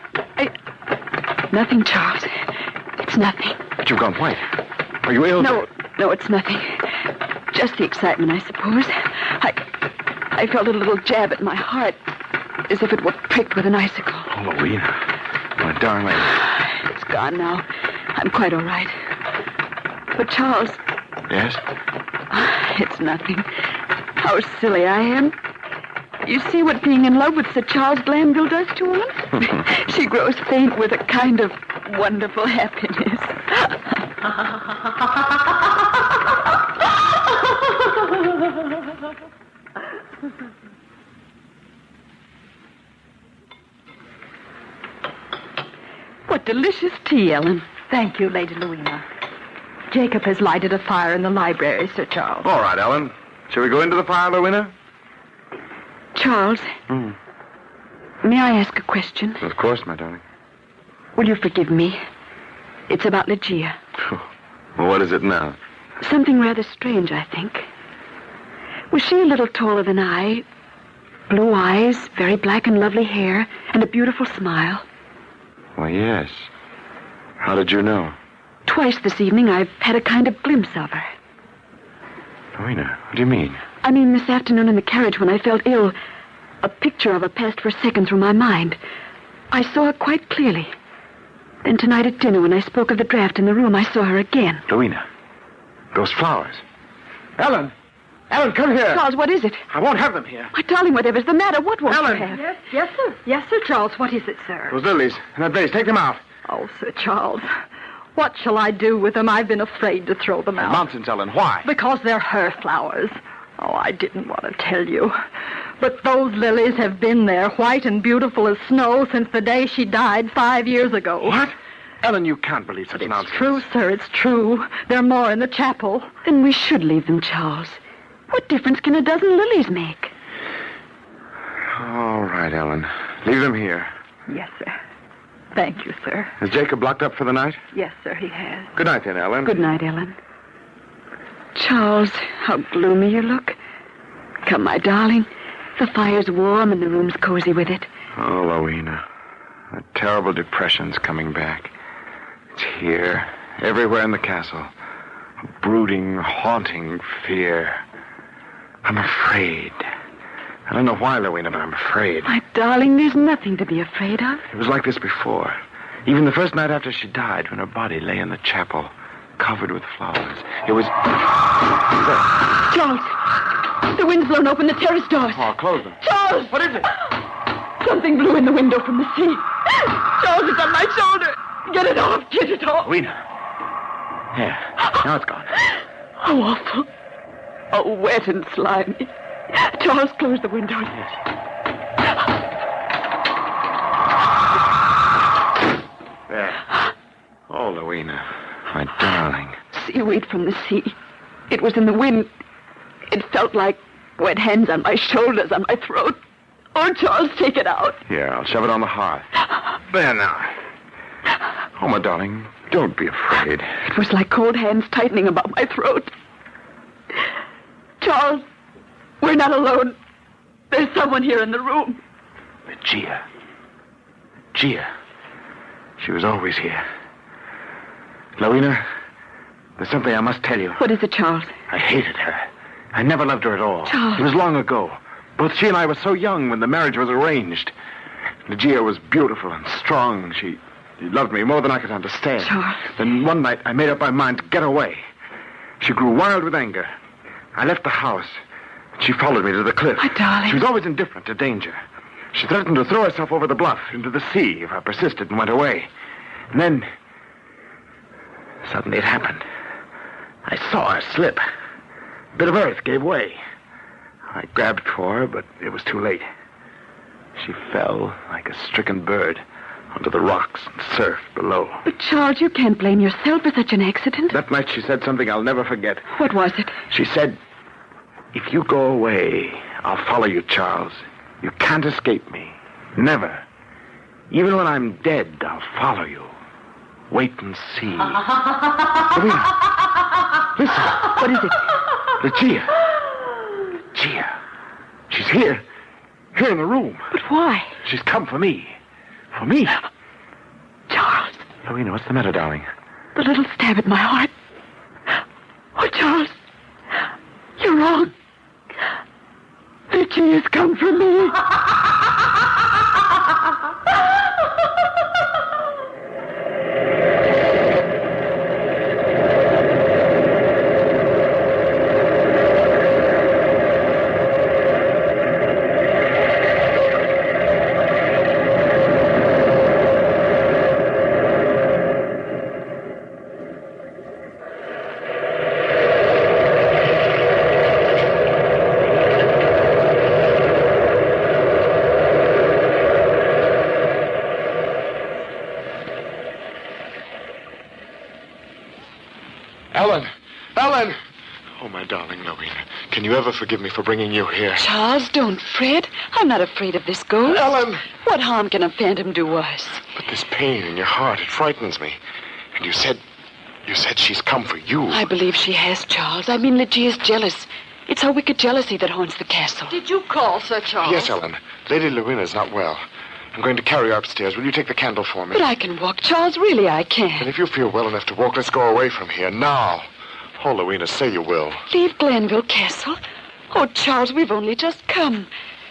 Nothing, Charles. It's nothing. But you've gone white. Are you ill? No, it's nothing. Just the excitement, I suppose. I felt a little jab at my heart, as if it were pricked with an icicle. Oh, Louina. My darling. It's gone now. I'm quite all right. But, Charles... Yes? It's nothing. How silly I am. You see what being in love with Sir Charles Glanville does to a woman? She grows faint with a kind of wonderful happiness. What delicious tea, Ellen. Thank you, Lady Louina. Jacob has lighted a fire in the library, Sir Charles. All right, Ellen. Shall we go into the fire, Louina? Charles, may I ask a question? Of course, my darling. Will you forgive me? It's about Legia. Well, what is it now? Something rather strange, I think. Was she a little taller than I? Blue eyes, very black and lovely hair, and a beautiful smile. Well, yes. How did you know? Twice this evening I've had a kind of glimpse of her. Louina, what do you mean? I mean, this afternoon in the carriage when I felt ill, a picture of her passed for a second through my mind. I saw her quite clearly. Then tonight at dinner when I spoke of the draft in the room, I saw her again. Louina, those flowers. Ellen! Ellen, come here. Charles, what is it? I won't have them here. My darling, whatever's the matter? What won't Ellen! you have? Yes, sir. Yes, Sir Charles. What is it, sir? Those lilies in that vase, take them out. Oh, Sir Charles. What shall I do with them? I've been afraid to throw them out. Nonsense, Ellen. Why? Because they're her flowers. Oh, I didn't want to tell you. But those lilies have been there, white and beautiful as snow, since the day she died 5 years ago. What? Ellen, you can't believe such nonsense. It's true, sir, it's true. There are more in the chapel. Then we should leave them, Charles. What difference can a dozen lilies make? All right, Ellen. Leave them here. Yes, sir. Thank you, sir. Is Jacob locked up for the night? Yes, sir, he has. Good night, then, Ellen. Good night, Ellen. Charles, how gloomy you look. Come, my darling. The fire's warm and the room's cozy with it. Oh, Louina. The terrible depression's coming back. It's here, everywhere in the castle. A brooding, haunting fear. I'm afraid. I don't know why, Louina, but I'm afraid. My darling, there's nothing to be afraid of. It was like this before. Even the first night after she died, when her body lay in the chapel, covered with flowers. It was... Charles! The wind's blown open the terrace doors. Oh, close them. Charles! What is it? Something blew in the window from the sea. Charles, it's on my shoulder. Get it off. Get it off. Louina. There. Now it's gone. How awful. Oh, wet and slimy. Charles, close the windows. Yes. There. Oh, Louina. My darling. Seaweed from the sea. It was in the wind. It felt like wet hands on my shoulders, on my throat. Oh, Charles, take it out. Here, I'll shove it on the hearth. There now. Oh, my darling, don't be afraid. It was like cold hands tightening about my throat. Charles, we're not alone. There's someone here in the room. Gia. She was always here. Louina, there's something I must tell you. What is it, Charles? I hated her. I never loved her at all. Charles. It was long ago. Both she and I were so young when the marriage was arranged. Gia was beautiful and strong. She loved me more than I could understand. Charles. Then one night I made up my mind to get away. She grew wild with anger. I left the house. She followed me to the cliff. My darling. She was always indifferent to danger. She threatened to throw herself over the bluff into the sea if I persisted and went away. And then, suddenly it happened. I saw her slip. A bit of earth gave way. I grabbed for her, but it was too late. She fell like a stricken bird onto the rocks and surf below. But, Charles, you can't blame yourself for such an accident. That night she said something I'll never forget. What was it? She said, "If you go away, I'll follow you, Charles. You can't escape me. Never. Even when I'm dead, I'll follow you. Wait and see." Louina, listen. What is it? Gia. She's here. Here in the room. But why? She's come for me. For me. Charles. Louina, what's the matter, darling? The little stab at my heart. Oh, Charles. You're wrong. She has come for me. Ellen! Oh, my darling Louina, can you ever forgive me for bringing you here? Charles, don't fret. I'm not afraid of this ghost. Ellen! What harm can a phantom do us? But this pain in your heart, it frightens me. And you said she's come for you. I believe she has, Charles. I mean, Lygia's jealous. It's her wicked jealousy that haunts the castle. Did you call, Sir Charles? Yes, Ellen. Lady Louina's not well. I'm going to carry her upstairs. Will you take the candle for me? But I can walk, Charles. Really, I can. And if you feel well enough to walk, let's go away from here now. Oh, Louina, say you will. Leave Glenville Castle? Oh, Charles, we've only just come.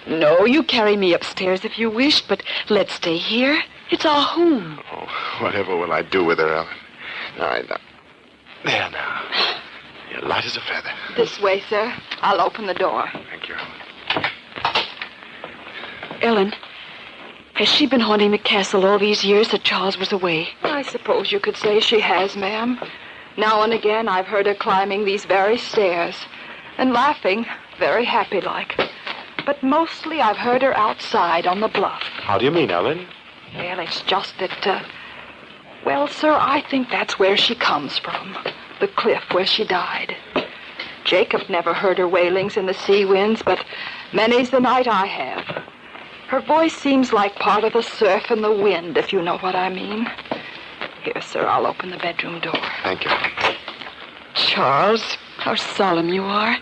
No, you carry me upstairs if you wish, but let's stay here. It's our home. Oh, whatever will I do with her, Ellen? Now. There now. You're light as a feather. This way, sir. I'll open the door. Thank you. Ellen, has she been haunting the castle all these years that Charles was away? I suppose you could say she has, ma'am. Now and again, I've heard her climbing these very stairs and laughing, very happy-like. But mostly I've heard her outside on the bluff. How do you mean, Ellen? Well, it's just that, well, sir, I think that's where she comes from. The cliff where she died. Jacob never heard her wailings in the sea winds, but many's the night I have. Her voice seems like part of the surf and the wind, if you know what I mean. Here, sir, I'll open the bedroom door. Thank you. Charles, how solemn you are.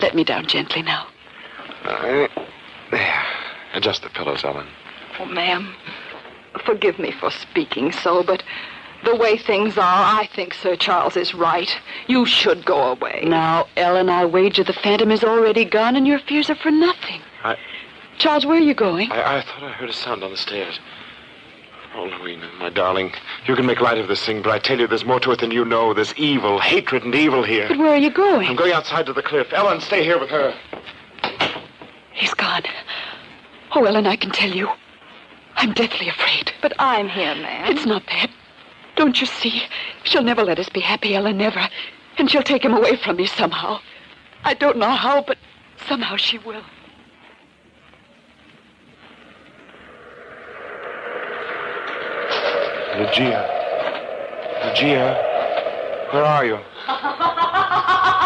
Let me down gently now. There. Adjust the pillows, Ellen. Oh, ma'am, forgive me for speaking so, but the way things are, I think Sir Charles is right. You should go away. Now, Ellen, I'll wager the phantom is already gone and your fears are for nothing. Charles, where are you going? I thought I heard a sound on the stairs. Oh, Louina, my darling, you can make light of this thing, but I tell you there's more to it than you know. There's evil, hatred and evil here. But where are you going? I'm going outside to the cliff. Ellen, stay here with her. He's gone. Oh, Ellen, I can tell you. I'm deathly afraid. But I'm here, ma'am. It's not that. Don't you see? She'll never let us be happy, Ellen, never. And she'll take him away from me somehow. I don't know how, but somehow she will. Lygia, where are you?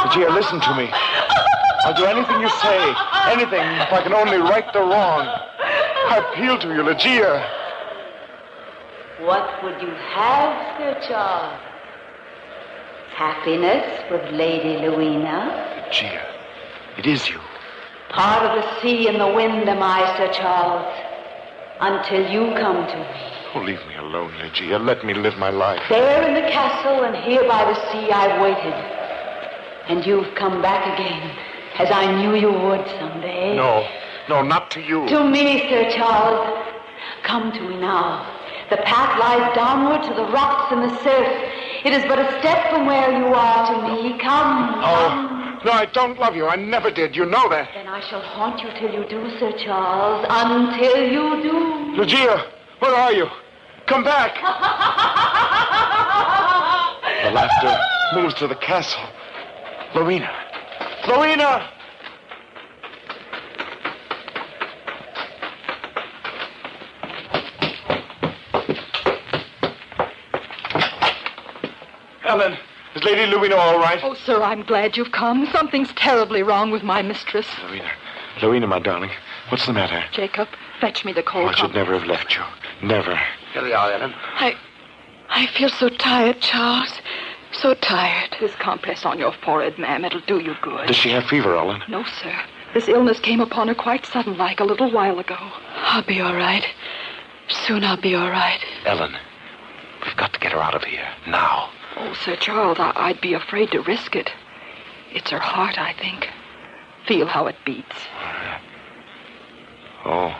Lygia, listen to me. I'll do anything you say. Anything, if I can only right the wrong. I appeal to you, Lygia. What would you have, Sir Charles? Happiness with Lady Louina? It is you. Part of the sea and the wind am I, Sir Charles, until you come to me. Oh, leave me alone, Ligeia. Let me live my life. There in the castle and here by the sea I've waited. And you've come back again, as I knew you would someday. No, not to you. To me, Sir Charles. Come to me now. The path lies downward to the rocks and the surf. It is but a step from where you are to me. Come. No, I don't love you. I never did. You know that. Then I shall haunt you till you do, Sir Charles. Until you do. Ligeia, where are you? Come back. The laughter moves to the castle. Rowena. Rowena! Ellen, is Lady Rowena all right? Oh, sir, I'm glad you've come. Something's terribly wrong with my mistress. Rowena, my darling, what's the matter? Jacob, fetch me the cold I should never have left you. Never. Here they are, Ellen. I feel so tired, Charles. So tired. This compress on your forehead, ma'am. It'll do you good. Does she have fever, Ellen? No, sir. This illness came upon her quite sudden-like a little while ago. I'll be all right. Soon I'll be all right. Ellen, we've got to get her out of here. Now. Oh, Sir Charles, I'd be afraid to risk it. It's her heart, I think. Feel how it beats. Oh.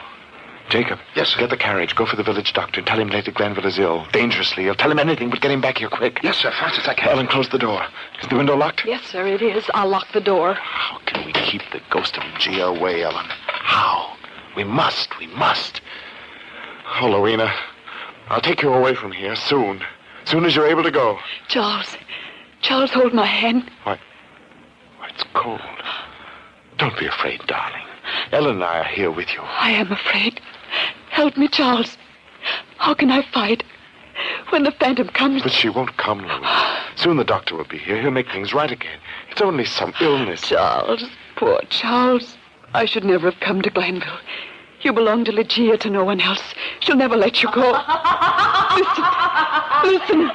Jacob. Yes, sir. Get the carriage. Go for the village doctor. Tell him Lady Glanville is ill. Dangerously ill. Tell him anything, but get him back here quick. Yes, sir. Fast as I can. Ellen, close the door. Is the window locked? Yes, sir, it is. I'll lock the door. How can we keep the ghost of Gia away, Ellen? How? We must. Oh, Rowena, I'll take you away from here soon. Soon as you're able to go. Charles, hold my hand. Why, it's cold. Don't be afraid, darling. Ellen and I are here with you. I am afraid. Help me, Charles. How can I fight when the phantom comes? But she won't come, Louise. Soon the doctor will be here. He'll make things right again. It's only some illness. Charles, poor Charles. I should never have come to Glanville. You belong to Ligeia, to no one else. She'll never let you go. Listen.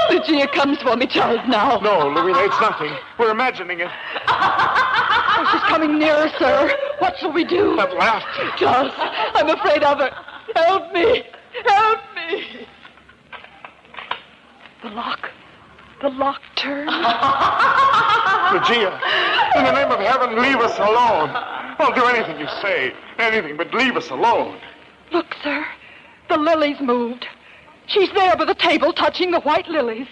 Ligeia comes for me, Charles, now. No, Louina, it's nothing. We're imagining it. Oh, she's coming nearer, sir. What shall we do? That laugh. Charles, I'm afraid of her. Help me. Help me. The lock turned. Ligeia, in the name of heaven, leave us alone. I'll do anything you say. Anything, but leave us alone. Look, sir. The lilies moved. She's there by the table, touching the white lilies.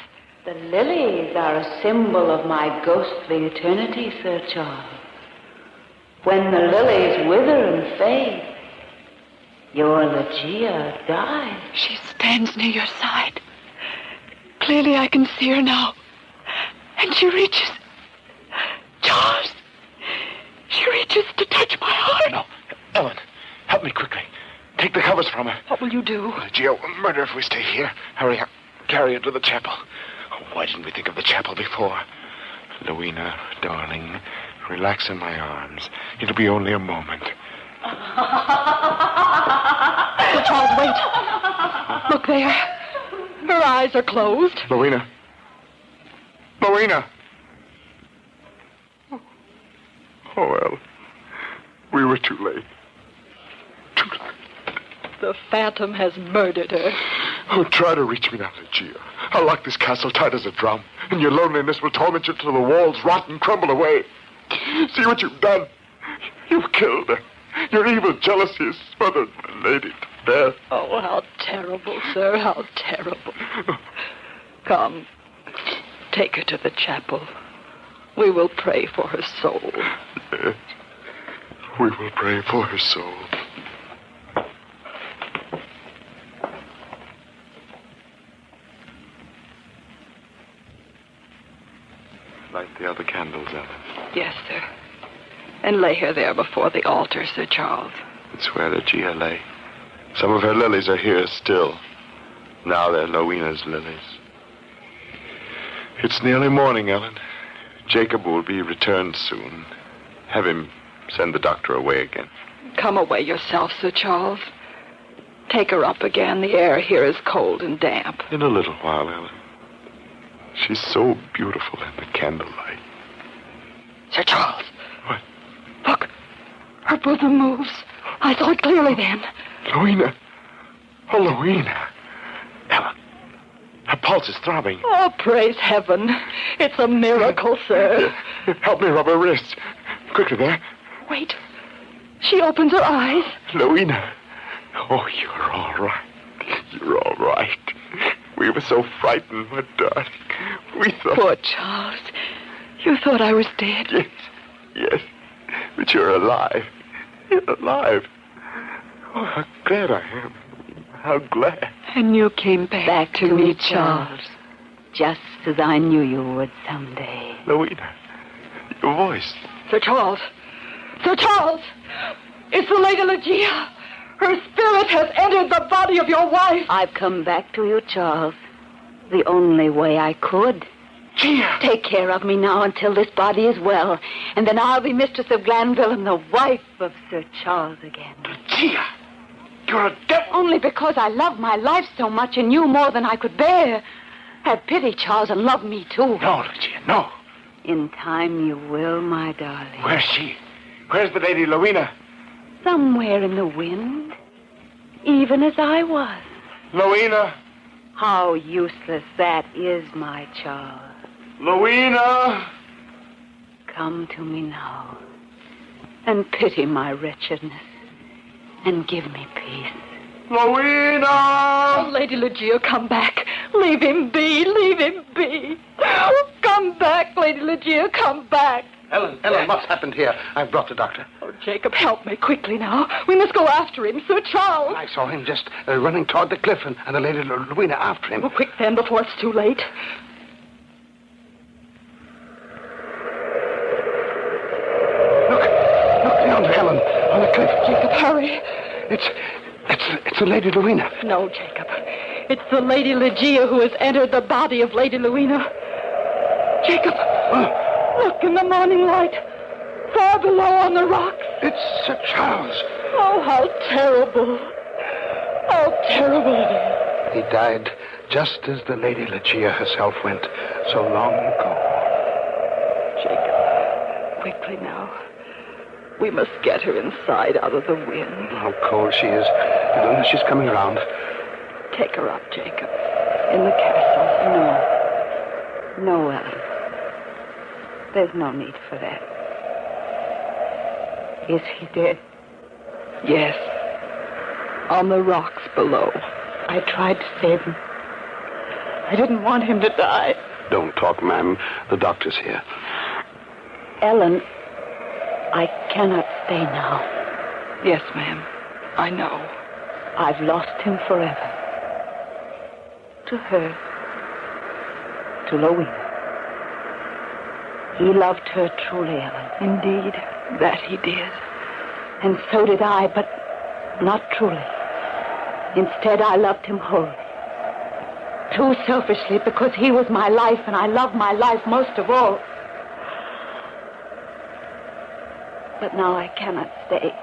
The lilies are a symbol of my ghostly eternity, Sir Charles. When the lilies wither and fade, your Ligeia dies. She stands near your side. Clearly I can see her now. And she reaches. Charles! She reaches to touch my heart. No. Ellen, help me quickly. Take the covers from her. What will you do? Ligeia will murder if we stay here. Hurry up. Carry her to the chapel. Oh, why didn't we think of the chapel before? Louina, darling, relax in my arms. It'll be only a moment. Sir Charles, wait. Look there. Her eyes are closed. Louina. Louina. Oh, well. We were too late. Too late. The phantom has murdered her. Oh, try to reach me now, Ligeia. I'll lock this castle tight as a drum, and your loneliness will torment you till the walls rot and crumble away. See what you've done. You've killed her. Your evil jealousy has smothered my lady to death. Oh, how terrible, sir, how terrible. Come, take her to the chapel. We will pray for her soul. Yes, we will pray for her soul. Light the other candles, Ellen. Yes, sir. And lay her there before the altar, Sir Charles. It's where Ligeia lay. Some of her lilies are here still. Now they're Louina's lilies. It's nearly morning, Ellen. Jacob will be returned soon. Have him send the doctor away again. Come away yourself, Sir Charles. Take her up again. The air here is cold and damp. In a little while, Ellen. She's so beautiful in the candlelight. Sir Charles. What? Her bosom moves. I saw it clearly then. Louina. Oh, Louina. Ellen. Her pulse is throbbing. Oh, praise heaven. It's a miracle, sir. Help me rub her wrist. Quickly there. Wait. She opens her eyes. Louina. Oh, you're all right. You're all right. We were so frightened, my darling. We thought... Poor Charles. You thought I was dead. Yes. Yes. But you're alive. You're alive. Oh, how glad I am. How glad. And you came back to me, Charles. Just as I knew you would someday. Louina, your voice. Sir Charles. Sir Charles! It's the Lady Ligeia. Her spirit has entered the body of your wife. I've come back to you, Charles. The only way I could. Gia! Take care of me now until this body is well, and then I'll be mistress of Glanville and the wife of Sir Charles again. Gia! You're a devil! Only because I love my life so much and you more than I could bear. Have pity, Charles, and love me too. No, Lucia, no. In time you will, my darling. Where's she? Where's the Lady Louina? Somewhere in the wind, even as I was. Louina! How useless that is, my Charles. Louina! Come to me now, and pity my wretchedness, and give me peace. Louina! Oh, Lady Ligeia, come back. Leave him be, leave him be. Oh, come back, Lady Ligeia, come back. Ellen, what's happened here? I've brought the doctor. Oh, Jacob, help me quickly now. We must go after him, Sir Charles. I saw him just running toward the cliff and the Lady Louina after him. Oh, quick then, before it's too late. Look yonder, Ellen, on the cliff. Jacob, hurry. It's the Lady Louina. No, Jacob. It's the Lady Ligeia who has entered the body of Lady Louina. Jacob, look in the morning light. Far below on the rocks. It's Sir Charles. Oh, how terrible. How terrible it is. He died just as the Lady Ligeia herself went so long ago. Jacob, quickly now. We must get her inside out of the wind. How cold she is. She's coming around. Take her up, Jacob. In the castle. No, Ellen. There's no need for that. Is he dead? Yes. On the rocks below. I tried to save him. I didn't want him to die. Don't talk, ma'am. The doctor's here. Ellen, I cannot stay now. Yes, ma'am. I know. I've lost him forever. To her. To Louina. He loved her truly, Ellen. Indeed, that he did. And so did I, but not truly. Instead, I loved him wholly. Too selfishly, because he was my life, and I loved my life most of all. But now I cannot stay.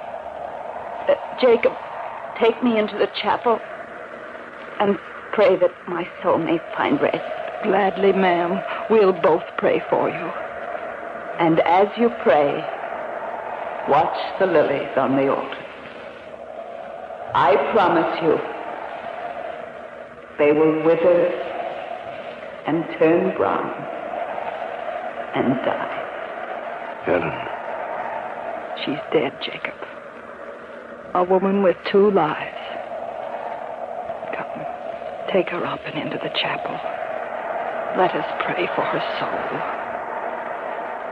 Jacob, take me into the chapel and pray that my soul may find rest. Gladly, ma'am. We'll both pray for you. And as you pray, watch the lilies on the altar. I promise you, they will wither and turn brown and die. Ellen. She's dead, Jacob. A woman with 2 lives. Come, take her up and into the chapel. Let us pray for her soul.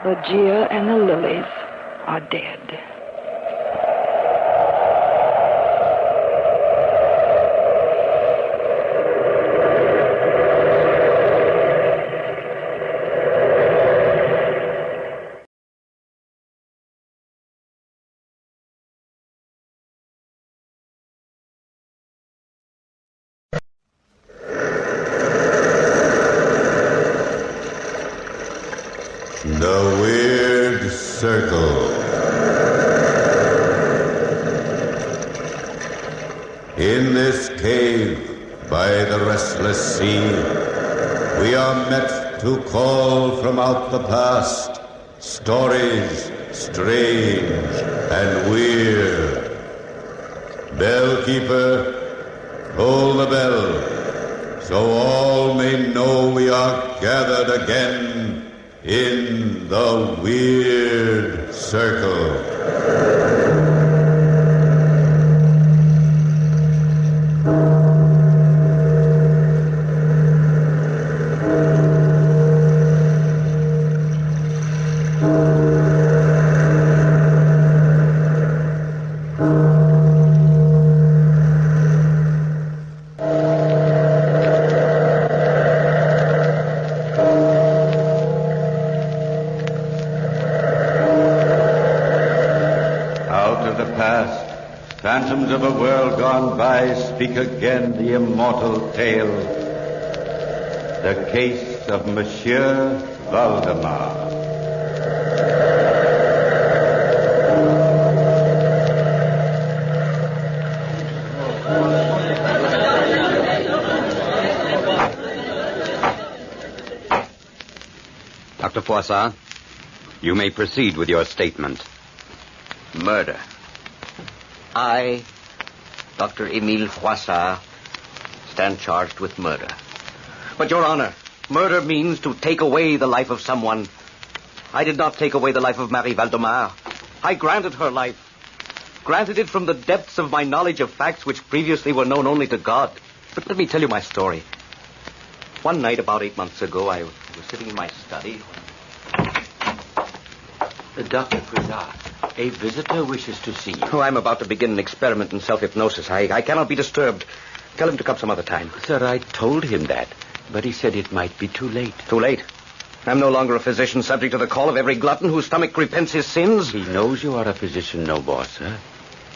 Ligeia and the lilies are dead. The Weird Circle. In this cave by the restless sea, we are met to call from out the past Stories strange and weird. Bellkeeper, toll the bell, so all may know we are gathered again in the Weird Circle. Phantoms of a world gone by, speak again the immortal tale. The case of Monsieur Valdemar. Dr. Froissart, you may proceed with your statement. Murder. I, Dr. Emile Froissart, stand charged with murder. But, Your Honor, murder means to take away the life of someone. I did not take away the life of Marie Valdemar. I granted her life. Granted it from the depths of my knowledge of facts which previously were known only to God. But let me tell you my story. One night, about 8 months ago, I was sitting in my study. Dr. Froissart, a visitor wishes to see you. Oh, I'm about to begin an experiment in self-hypnosis. I cannot be disturbed. Tell him to come some other time. Sir, I told him that, but he said it might be too late. Too late? I'm no longer a physician subject to the call of every glutton whose stomach repents his sins. He knows you are a physician, no more, sir.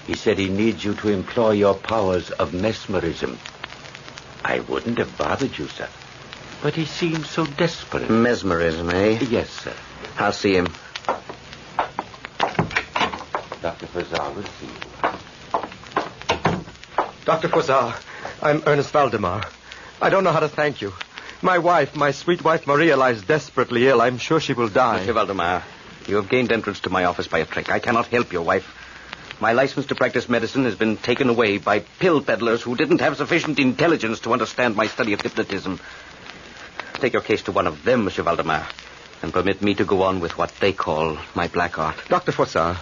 He said he needs you to employ your powers of mesmerism. I wouldn't have bothered you, sir, but he seems so desperate. Mesmerism, eh? Yes, sir. I'll see him. Dr. Froissart will see you. Dr. Froissart, I'm Ernest Valdemar. I don't know how to thank you. My wife, my sweet wife Maria, lies desperately ill. I'm sure she will die. Monsieur Valdemar, you have gained entrance to my office by a trick. I cannot help your wife. My license to practice medicine has been taken away by pill peddlers who didn't have sufficient intelligence to understand my study of hypnotism. Take your case to one of them, Monsieur Valdemar, and permit me to go on with what they call my black art. Dr. Froissart,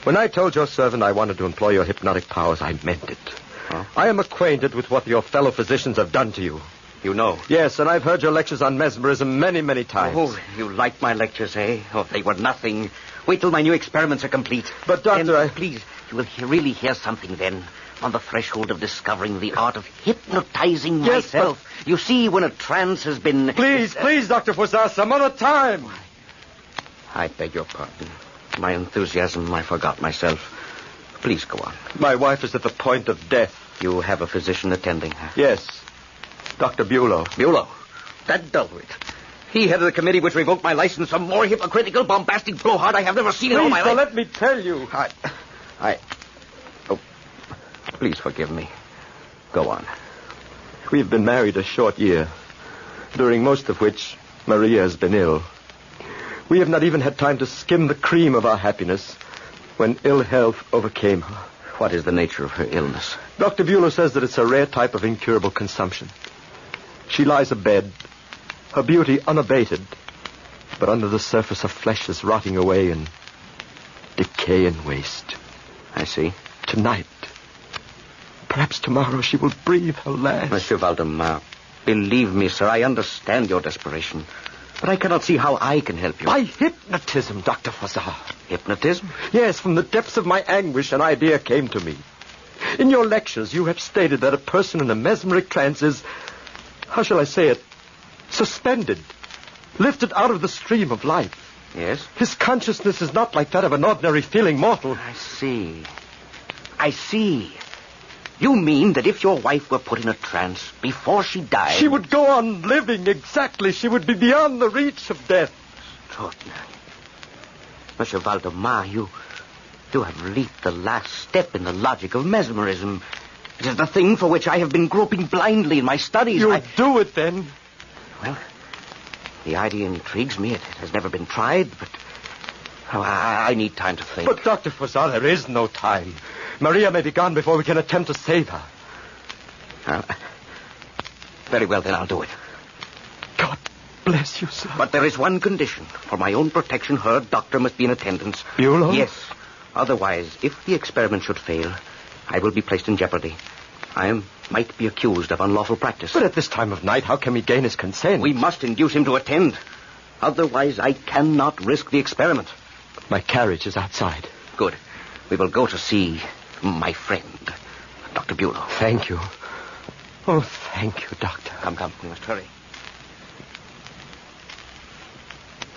when I told your servant I wanted to employ your hypnotic powers, I meant it. Huh? I am acquainted with what your fellow physicians have done to you. You know? Yes, and I've heard your lectures on mesmerism many, many times. Oh, you like my lectures, eh? Oh, they were nothing. Wait till my new experiments are complete. But, Doctor, Please, you will really hear something then. On the threshold of discovering the art of hypnotizing myself. But... You see, when a trance has been... Please, Dr. Froissart, some other time. I beg your pardon. My enthusiasm, I forgot myself. Please go on. My wife is at the point of death. You have a physician attending her? Yes. Dr. Bulow. Bulow? That dulwit. He headed the committee which revoked my license. A more hypocritical, bombastic blowhard I have never seen in all my life. Let me tell you. Oh, please forgive me. Go on. We've been married a short year, during most of which Maria has been ill. We have not even had time to skim the cream of our happiness when ill health overcame her. What is the nature of her illness? Dr. Bulow says that it's a rare type of incurable consumption. She lies abed, her beauty unabated, but under the surface her flesh is rotting away in decay and waste. I see. Tonight, perhaps tomorrow, she will breathe her last. Monsieur Valdemar, believe me, sir, I understand your desperation. But I cannot see how I can help you. By hypnotism, Dr. Froissart. Hypnotism? Yes, from the depths of my anguish, an idea came to me. In your lectures, you have stated that a person in a mesmeric trance is, how shall I say it, suspended, lifted out of the stream of life. Yes? His consciousness is not like that of an ordinary feeling mortal. I see. You mean that if your wife were put in a trance before she died... She would go on living, exactly. She would be beyond the reach of death. Extraordinary. Monsieur Valdemar, you have leaped the last step in the logic of mesmerism. It is the thing for which I have been groping blindly in my studies. You'll do it, then. The idea intrigues me. It has never been tried, but I need time to think. But, Dr. Fosar, there is no time. Maria may be gone before we can attempt to save her. Very well, then I'll do it. God bless you, sir. But there is one condition. For my own protection, her doctor must be in attendance. Bulow? Yes. Otherwise, if the experiment should fail, I will be placed in jeopardy. I might be accused of unlawful practice. But at this time of night, how can we gain his consent? We must induce him to attend. Otherwise, I cannot risk the experiment. My carriage is outside. Good. We will go to see my friend, Dr. Bulow. Thank you. Oh, thank you, Doctor. Come. We must hurry.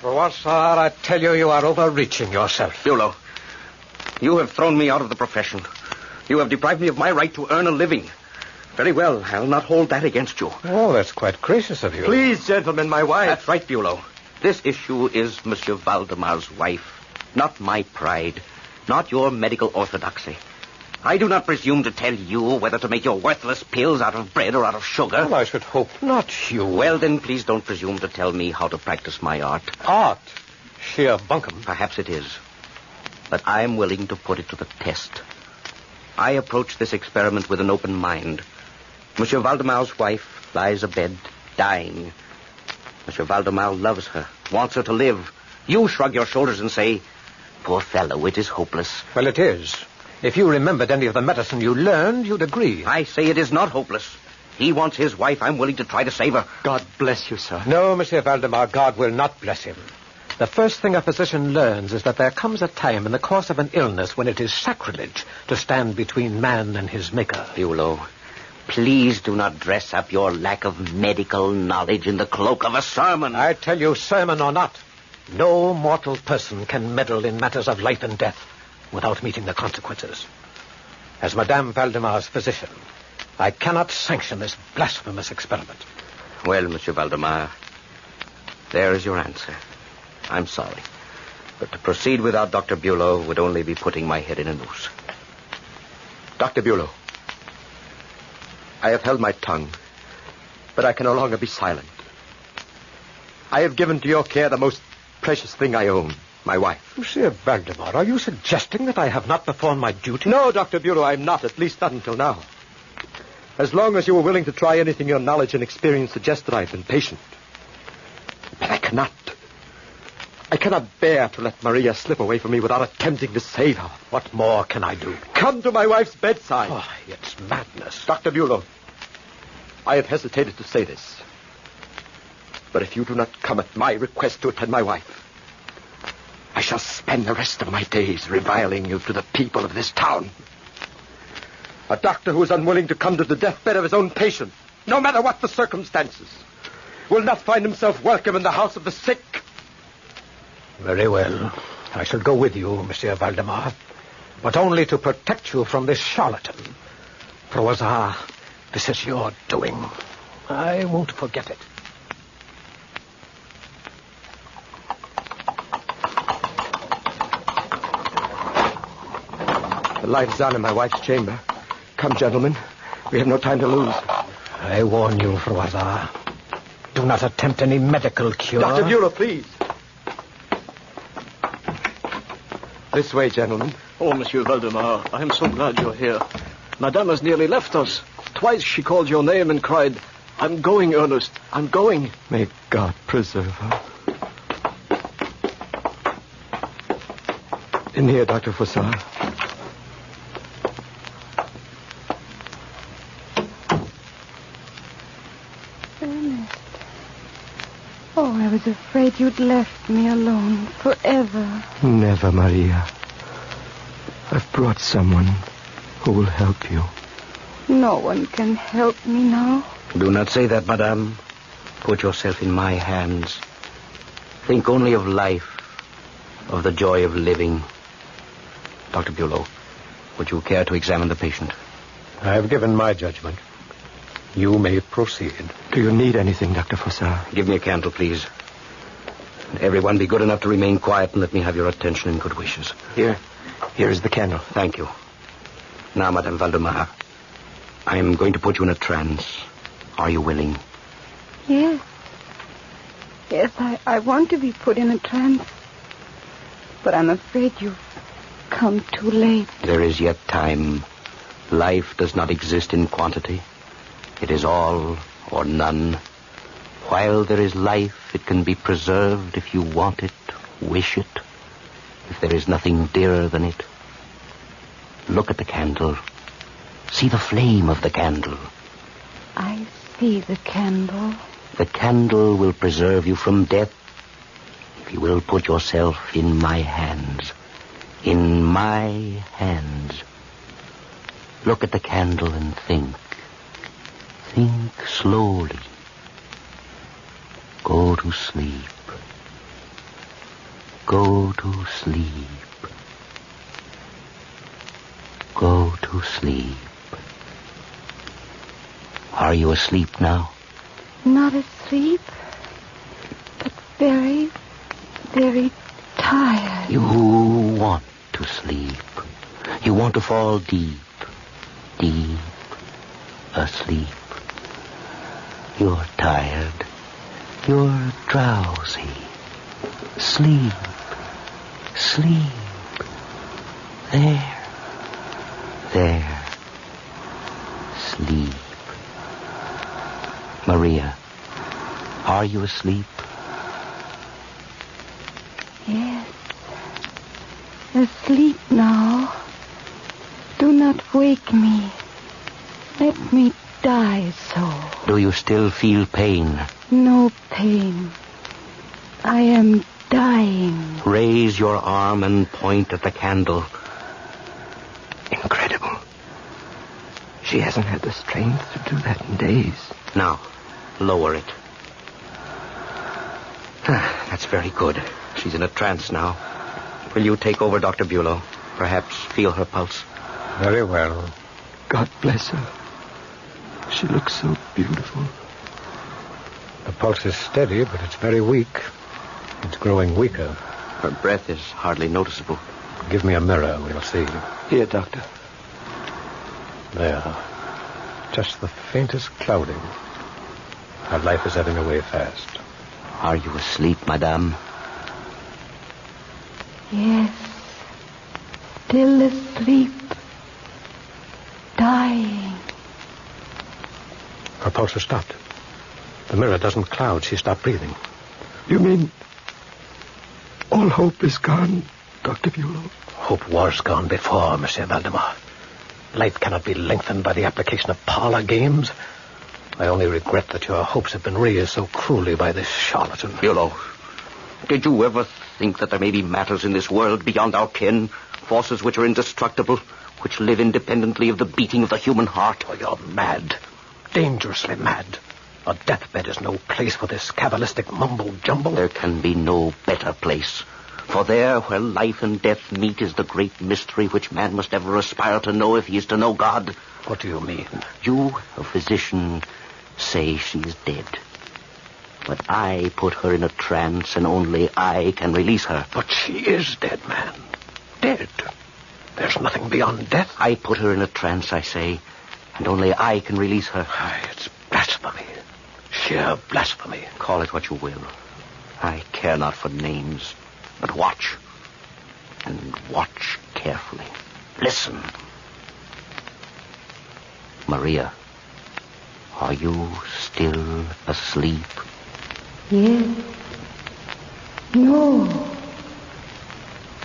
Froissart, I tell you, you are overreaching yourself. Bulow, you have thrown me out of the profession. You have deprived me of my right to earn a living. Very well, I'll not hold that against you. Oh, that's quite gracious of you. Please, gentlemen, my wife. That's right, Bulow. This issue is Monsieur Valdemar's wife, not my pride, not your medical orthodoxy. I do not presume to tell you whether to make your worthless pills out of bread or out of sugar. Well, I should hope not, you. Well, then, please don't presume to tell me how to practice my art. Art? Sheer bunkum. Perhaps it is. But I'm willing to put it to the test. I approach this experiment with an open mind. Monsieur Valdemar's wife lies abed, dying. Monsieur Valdemar loves her, wants her to live. You shrug your shoulders and say, poor fellow, it is hopeless. Well, it is. If you remembered any of the medicine you learned, you'd agree. I say it is not hopeless. He wants his wife. I'm willing to try to save her. God bless you, sir. No, Monsieur Valdemar, God will not bless him. The first thing a physician learns is that there comes a time in the course of an illness when it is sacrilege to stand between man and his maker. Bulow, please do not dress up your lack of medical knowledge in the cloak of a sermon. I tell you, sermon or not, no mortal person can meddle in matters of life and death without meeting the consequences. As Madame Valdemar's physician, I cannot sanction this blasphemous experiment. Well, Monsieur Valdemar, there is your answer. I'm sorry. But to proceed without Dr. Bulow would only be putting my head in a noose. Dr. Bulow, I have held my tongue, but I can no longer be silent. I have given to your care the most precious thing I own. My wife. Monsieur Valdemar, are you suggesting that I have not performed my duty? No, Dr. Bulow, I'm not, at least not until now. As long as you were willing to try anything your knowledge and experience suggested, I've been patient. But I cannot bear to let Maria slip away from me without attempting to save her. What more can I do? Come to my wife's bedside. Oh, it's madness. Dr. Bulow, I have hesitated to say this. But if you do not come at my request to attend my wife, I shall spend the rest of my days reviling you to the people of this town. A doctor who is unwilling to come to the deathbed of his own patient, no matter what the circumstances, will not find himself welcome in the house of the sick. Very well. I shall go with you, Monsieur Valdemar, but only to protect you from this charlatan. Froissart, this is your doing. I won't forget it. The light is on in my wife's chamber. Come, gentlemen. We have no time to lose. I warn you, Froissart. Do not attempt any medical cure. Dr. Bulow, please. This way, gentlemen. Oh, Monsieur Valdemar, I am so glad you're here. Madame has nearly left us. Twice she called your name and cried, I'm going, Ernest. I'm going. May God preserve her. In here, Dr. Froissart. Oh, I was afraid you'd left me alone forever. Never, Maria. I've brought someone who will help you. No one can help me now. Do not say that, madame. Put yourself in my hands. Think only of life, of the joy of living. Dr. Bulow, would you care to examine the patient? I have given my judgment. You may proceed. Do you need anything, Dr. Froissart? Give me a candle, please. Everyone be good enough to remain quiet and let me have your attention and good wishes. Here is the candle. Thank you. Now, Madame Valdemar, I am going to put you in a trance. Are you willing? Yes. Yes, I want to be put in a trance. But I'm afraid you've come too late. There is yet time. Life does not exist in quantity. It is all or none. While there is life, it can be preserved if you want it, wish it. If there is nothing dearer than it. Look at the candle. See the flame of the candle. I see the candle. The candle will preserve you from death if you will put yourself in my hands. In my hands. Look at the candle and think. Think slowly. Go to sleep. Go to sleep. Go to sleep. Are you asleep now? Not asleep, but very, very tired. You want to sleep. You want to fall deep, deep asleep. You're tired. You're drowsy. Sleep. Sleep. There. There. Sleep. Maria, are you asleep? Yes. Asleep now. Do not wake me. Let me die so. Do you still feel pain? No pain. I am dying. Raise your arm and point at the candle. Incredible. She hasn't had the strength to do that in days. Now, lower it. That's very good. She's in a trance now. Will you take over, Dr. Bulow? Perhaps feel her pulse. Very well. God bless her. She looks so beautiful. The pulse is steady, but it's very weak. It's growing weaker. Her breath is hardly noticeable. Give me a mirror, we'll see. Here, Doctor. There. Just the faintest clouding. Her life is ebbing away fast. Are you asleep, madame? Yes. Still asleep. Dying. Her pulse has stopped. The mirror doesn't cloud. She stopped breathing. You mean all hope is gone, Dr. Bulow? Hope was gone before, Monsieur Valdemar. Life cannot be lengthened by the application of parlor games. I only regret that your hopes have been raised so cruelly by this charlatan. Bulow, did you ever think that there may be matters in this world beyond our ken? Forces which are indestructible, which live independently of the beating of the human heart? Oh, you're mad. Dangerously mad. A deathbed is no place for this cabalistic mumble-jumble. There can be no better place. For there, where life and death meet, is the great mystery which man must ever aspire to know if he is to know God. What do you mean? You, a physician, say she is dead. But I put her in a trance, and only I can release her. But she is dead, man. Dead. There's nothing beyond death. I put her in a trance, I say, and only I can release her. It's blasphemy. Sheer blasphemy. Call it what you will. I care not for names. But watch. And watch carefully. Listen. Maria, are you still asleep? Yes. No.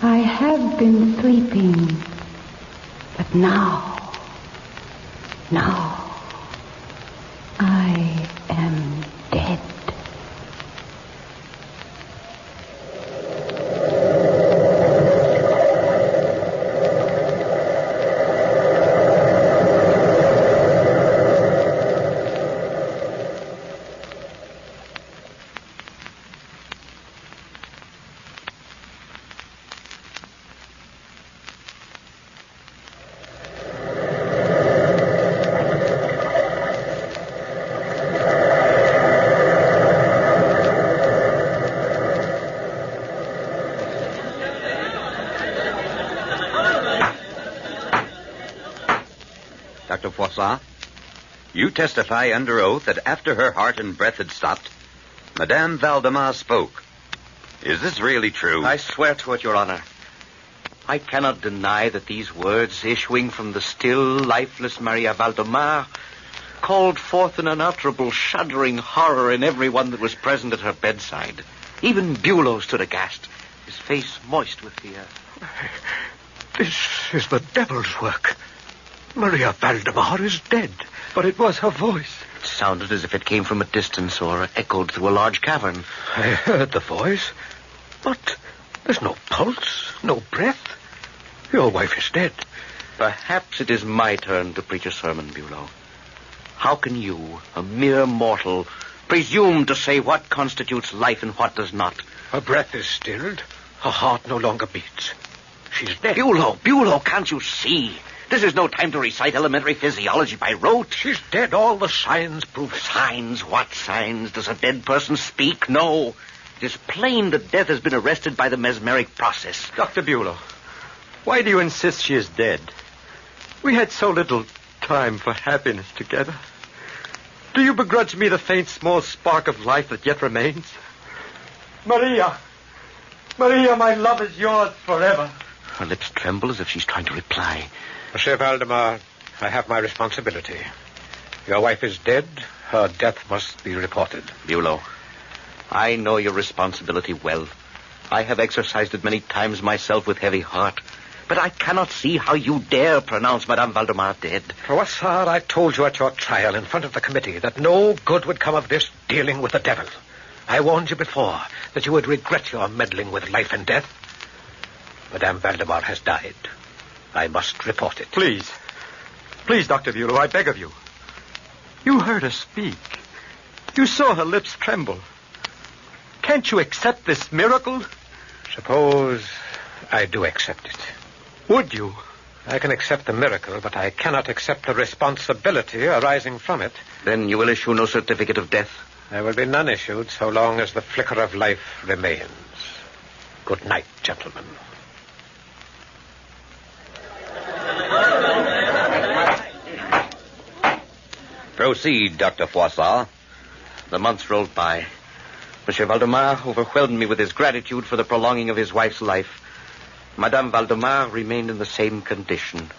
I have been sleeping. But now I am dead. Dr. Froissart, you testify under oath that after her heart and breath had stopped, Madame Valdemar spoke. Is this really true? I swear to it, Your Honor. I cannot deny that these words issuing from the still, lifeless Maria Valdemar called forth an unutterable, shuddering horror in everyone that was present at her bedside. Even Bulow stood aghast, his face moist with fear. This is the devil's work. Maria Valdemar is dead, but it was her voice. It sounded as if it came from a distance or echoed through a large cavern. I heard the voice, but there's no pulse, no breath. Your wife is dead. Perhaps it is my turn to preach a sermon, Bulow. How can you, a mere mortal, presume to say what constitutes life and what does not? Her breath is stilled. Her heart no longer beats. She's dead. Bulow, can't you see? This is no time to recite elementary physiology by rote. She's dead. All the signs prove it. Signs? What signs? Does a dead person speak? No. It is plain that death has been arrested by the mesmeric process. Dr. Bulow, why do you insist she is dead? We had so little time for happiness together. Do you begrudge me the faint, small spark of life that yet remains? Maria, my love is yours forever. Her lips tremble as if she's trying to reply. Monsieur Valdemar, I have my responsibility. Your wife is dead. Her death must be reported. Bulow, I know your responsibility well. I have exercised it many times myself with heavy heart. But I cannot see how you dare pronounce Madame Valdemar dead. Froissart, I told you at your trial in front of the committee that no good would come of this dealing with the devil. I warned you before that you would regret your meddling with life and death. Madame Valdemar has died. I must report it. Please, Dr. Bulow, I beg of you. You heard her speak. You saw her lips tremble. Can't you accept this miracle? Suppose I do accept it. Would you? I can accept the miracle, but I cannot accept the responsibility arising from it. Then you will issue no certificate of death? There will be none issued so long as the flicker of life remains. Good night, gentlemen. Proceed, Dr. Froissart. The months rolled by. Monsieur Valdemar overwhelmed me with his gratitude for the prolonging of his wife's life. Madame Valdemar remained in the same condition.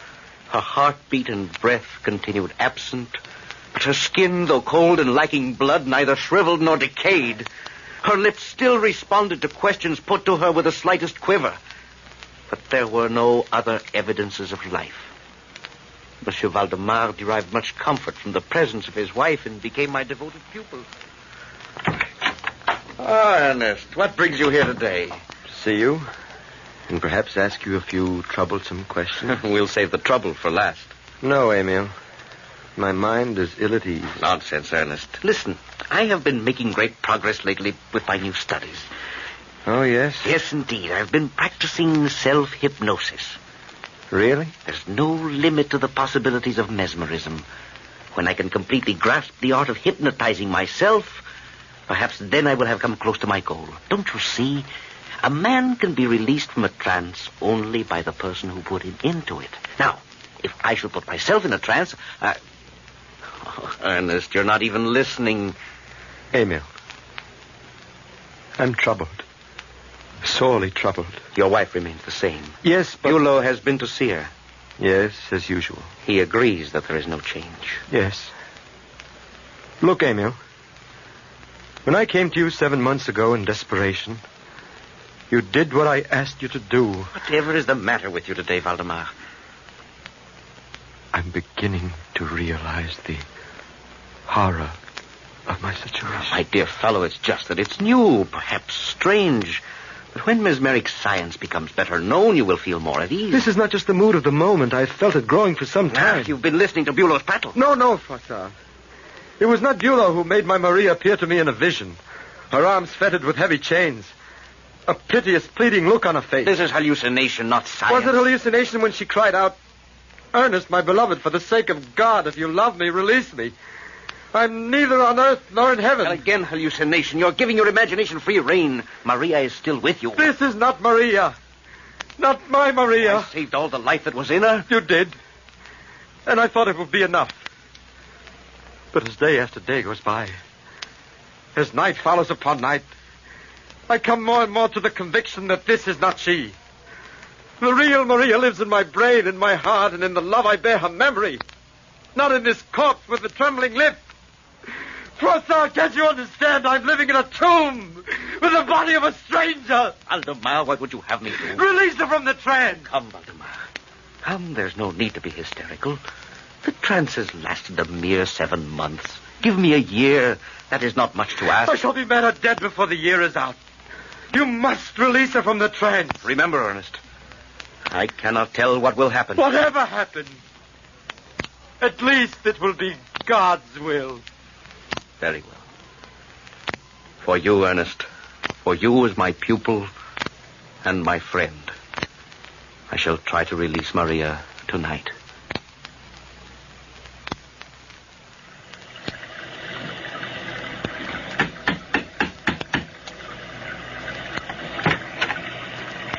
Her heartbeat and breath continued absent, but her skin, though cold and lacking blood, neither shriveled nor decayed. Her lips still responded to questions put to her with the slightest quiver. But there were no other evidences of life. Monsieur Valdemar derived much comfort from the presence of his wife and became my devoted pupil. Ernest, what brings you here today? To see you, and perhaps ask you a few troublesome questions. We'll save the trouble for last. No, Emil. My mind is ill at ease. Nonsense, Ernest. Listen, I have been making great progress lately with my new studies. Oh, yes? Yes, indeed. I've been practicing self-hypnosis. Really? There's no limit to the possibilities of mesmerism. When I can completely grasp the art of hypnotizing myself, perhaps then I will have come close to my goal. Don't you see? A man can be released from a trance only by the person who put him into it. Now, if I should put myself in a trance, Ernest, you're not even listening. Emil, I'm troubled. Sorely troubled. Your wife remains the same. Yes, but... Bulow has been to see her. Yes, as usual. He agrees that there is no change. Yes. Look, Emil. When I came to you 7 months ago in desperation, you did what I asked you to do. Whatever is the matter with you today, Valdemar? I'm beginning to realize the horror of my situation. My dear fellow, it's just that it's new, perhaps strange. But when mesmeric science becomes better known, you will feel more at ease. This is not just the mood of the moment. I've felt it growing for some time. You've been listening to Bulow's prattle. No, Froissart. It was not Bulow who made my Maria appear to me in a vision. Her arms fettered with heavy chains. A piteous, pleading look on her face. This is hallucination, not science. Was it hallucination when she cried out, "Ernest, my beloved, for the sake of God, if you love me, release me. I'm neither on earth nor in heaven." And again, hallucination. You're giving your imagination free rein. Maria is still with you. This is not Maria. Not my Maria. I saved all the life that was in her. You did. And I thought it would be enough. But as day after day goes by, As night follows upon night, I come more and more to the conviction that this is not she. The real Maria lives in my brain, in my heart, and in the love I bear her memory. Not in this corpse with the trembling lip. Froissart, can't you understand? I'm living in a tomb with the body of a stranger. Valdemar, what would you have me do? Release her from the trance. Come, Valdemar. Come, there's no need to be hysterical. The trance has lasted a mere 7 months. Give me a year. That is not much to ask. I shall be mad or dead before the year is out. You must release her from the trance. Remember, Ernest, I cannot tell what will happen. Whatever happens, at least it will be God's will. Very well. For you, Ernest, for you as my pupil and my friend, I shall try to release Maria tonight.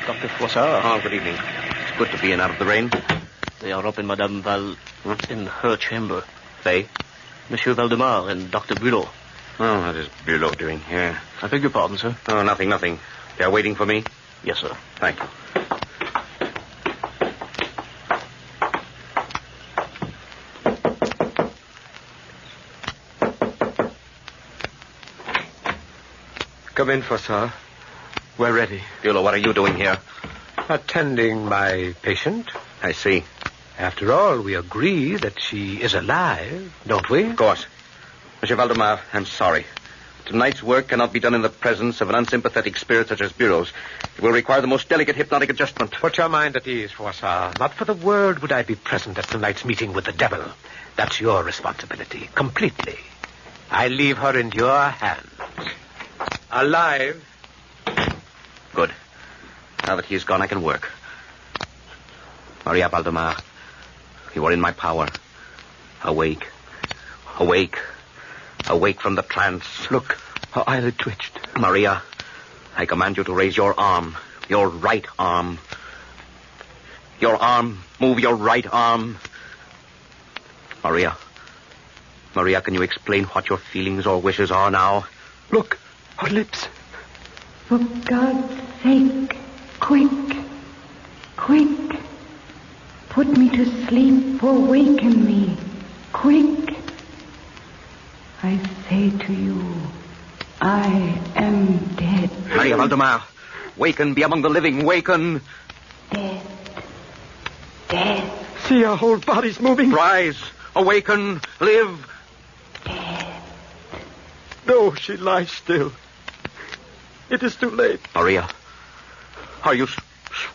Dr. Froissart. Oh, good evening. It's good to be in out of the rain. They are up in Madame in her chamber. They? Monsieur Valdemar and Dr. Bulot. Oh, what is Bulot doing here? I beg your pardon, sir. Oh, nothing. They are waiting for me? Yes, sir. Thank you. Come in, Froissart. We're ready. Bulot, what are you doing here? Attending my patient. I see. After all, we agree that she is alive, don't we? Of course. Monsieur Valdemar, I'm sorry. Tonight's work cannot be done in the presence of an unsympathetic spirit such as Bulot's. It will require the most delicate hypnotic adjustment. Put your mind at ease, Froissart. Not for the world would I be present at tonight's meeting with the devil. That's your responsibility, completely. I leave her in your hands. Alive. Good. Now that he is gone, I can work. Maria Valdemar, you are in my power. Awake. Awake. Awake from the trance. Look, her eyelid twitched. Maria, I command you to raise your arm. Your right arm. Your arm. Move your right arm. Maria. Maria, can you explain what your feelings or wishes are now? Look, her lips. For God's sake, quick, quick. Put me to sleep or waken me. Quick. I say to you, I am dead. Maria Valdemar, waken, be among the living, waken. Dead. Dead. See, her whole body's moving. Rise, awaken, live. Dead. No, she lies still. It is too late. Maria, are you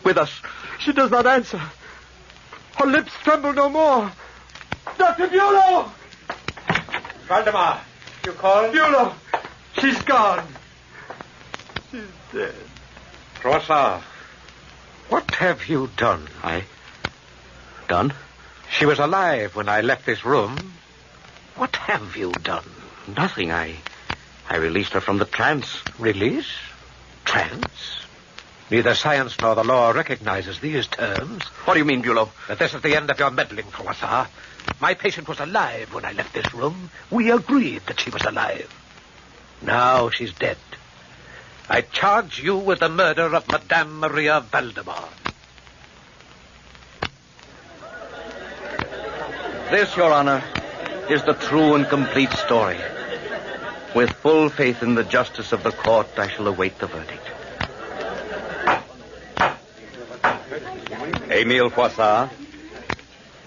with us? She does not answer. Her lips tremble no more. Dr. Bulot! Valdemar, you called? Bulot! She's gone. She's dead. Froissart, what have you done? Done? She was alive when I left this room. What have you done? Nothing. I released her from the trance. Release? Trance? Neither science nor the law recognizes these terms. What do you mean, Bulot? That this is the end of your meddling, Froissart. My patient was alive when I left this room. We agreed that she was alive. Now she's dead. I charge you with the murder of Madame Maria Valdemar. This, Your Honor, is the true and complete story. With full faith in the justice of the court, I shall await the verdict. Emile Froissart,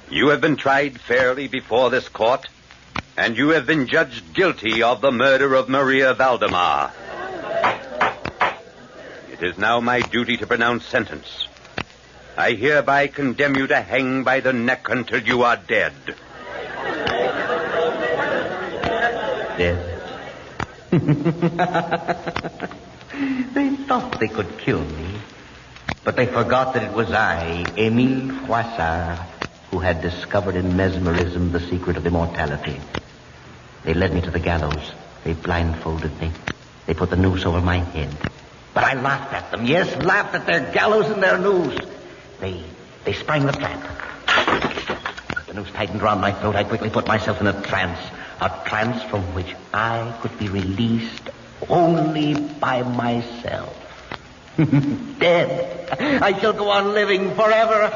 you have been tried fairly before this court, and you have been judged guilty of the murder of Maria Valdemar. It is now my duty to pronounce sentence. I hereby condemn you to hang by the neck until you are dead. Dead? They thought they could kill me, but they forgot that it was I, Emile Froissart, who had discovered in mesmerism the secret of immortality. They led me to the gallows. They blindfolded me. They put the noose over my head. But I laughed at them. Yes, laughed at their gallows and their noose. They sprang the trap. The noose tightened around my throat. I quickly put myself in a trance. A trance from which I could be released only by myself. Dead, I shall go on living forever.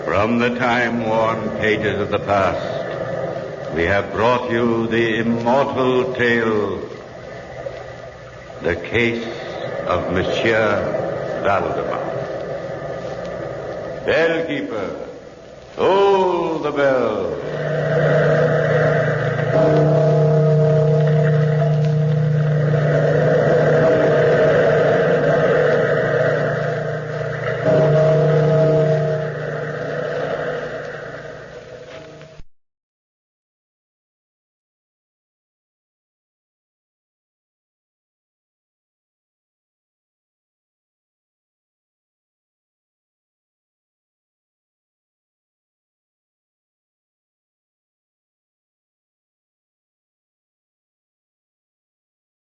From the time-worn pages of the past, we have brought you the immortal tale, the case of Monsieur Valdemar. Bellkeeper, toll the bell.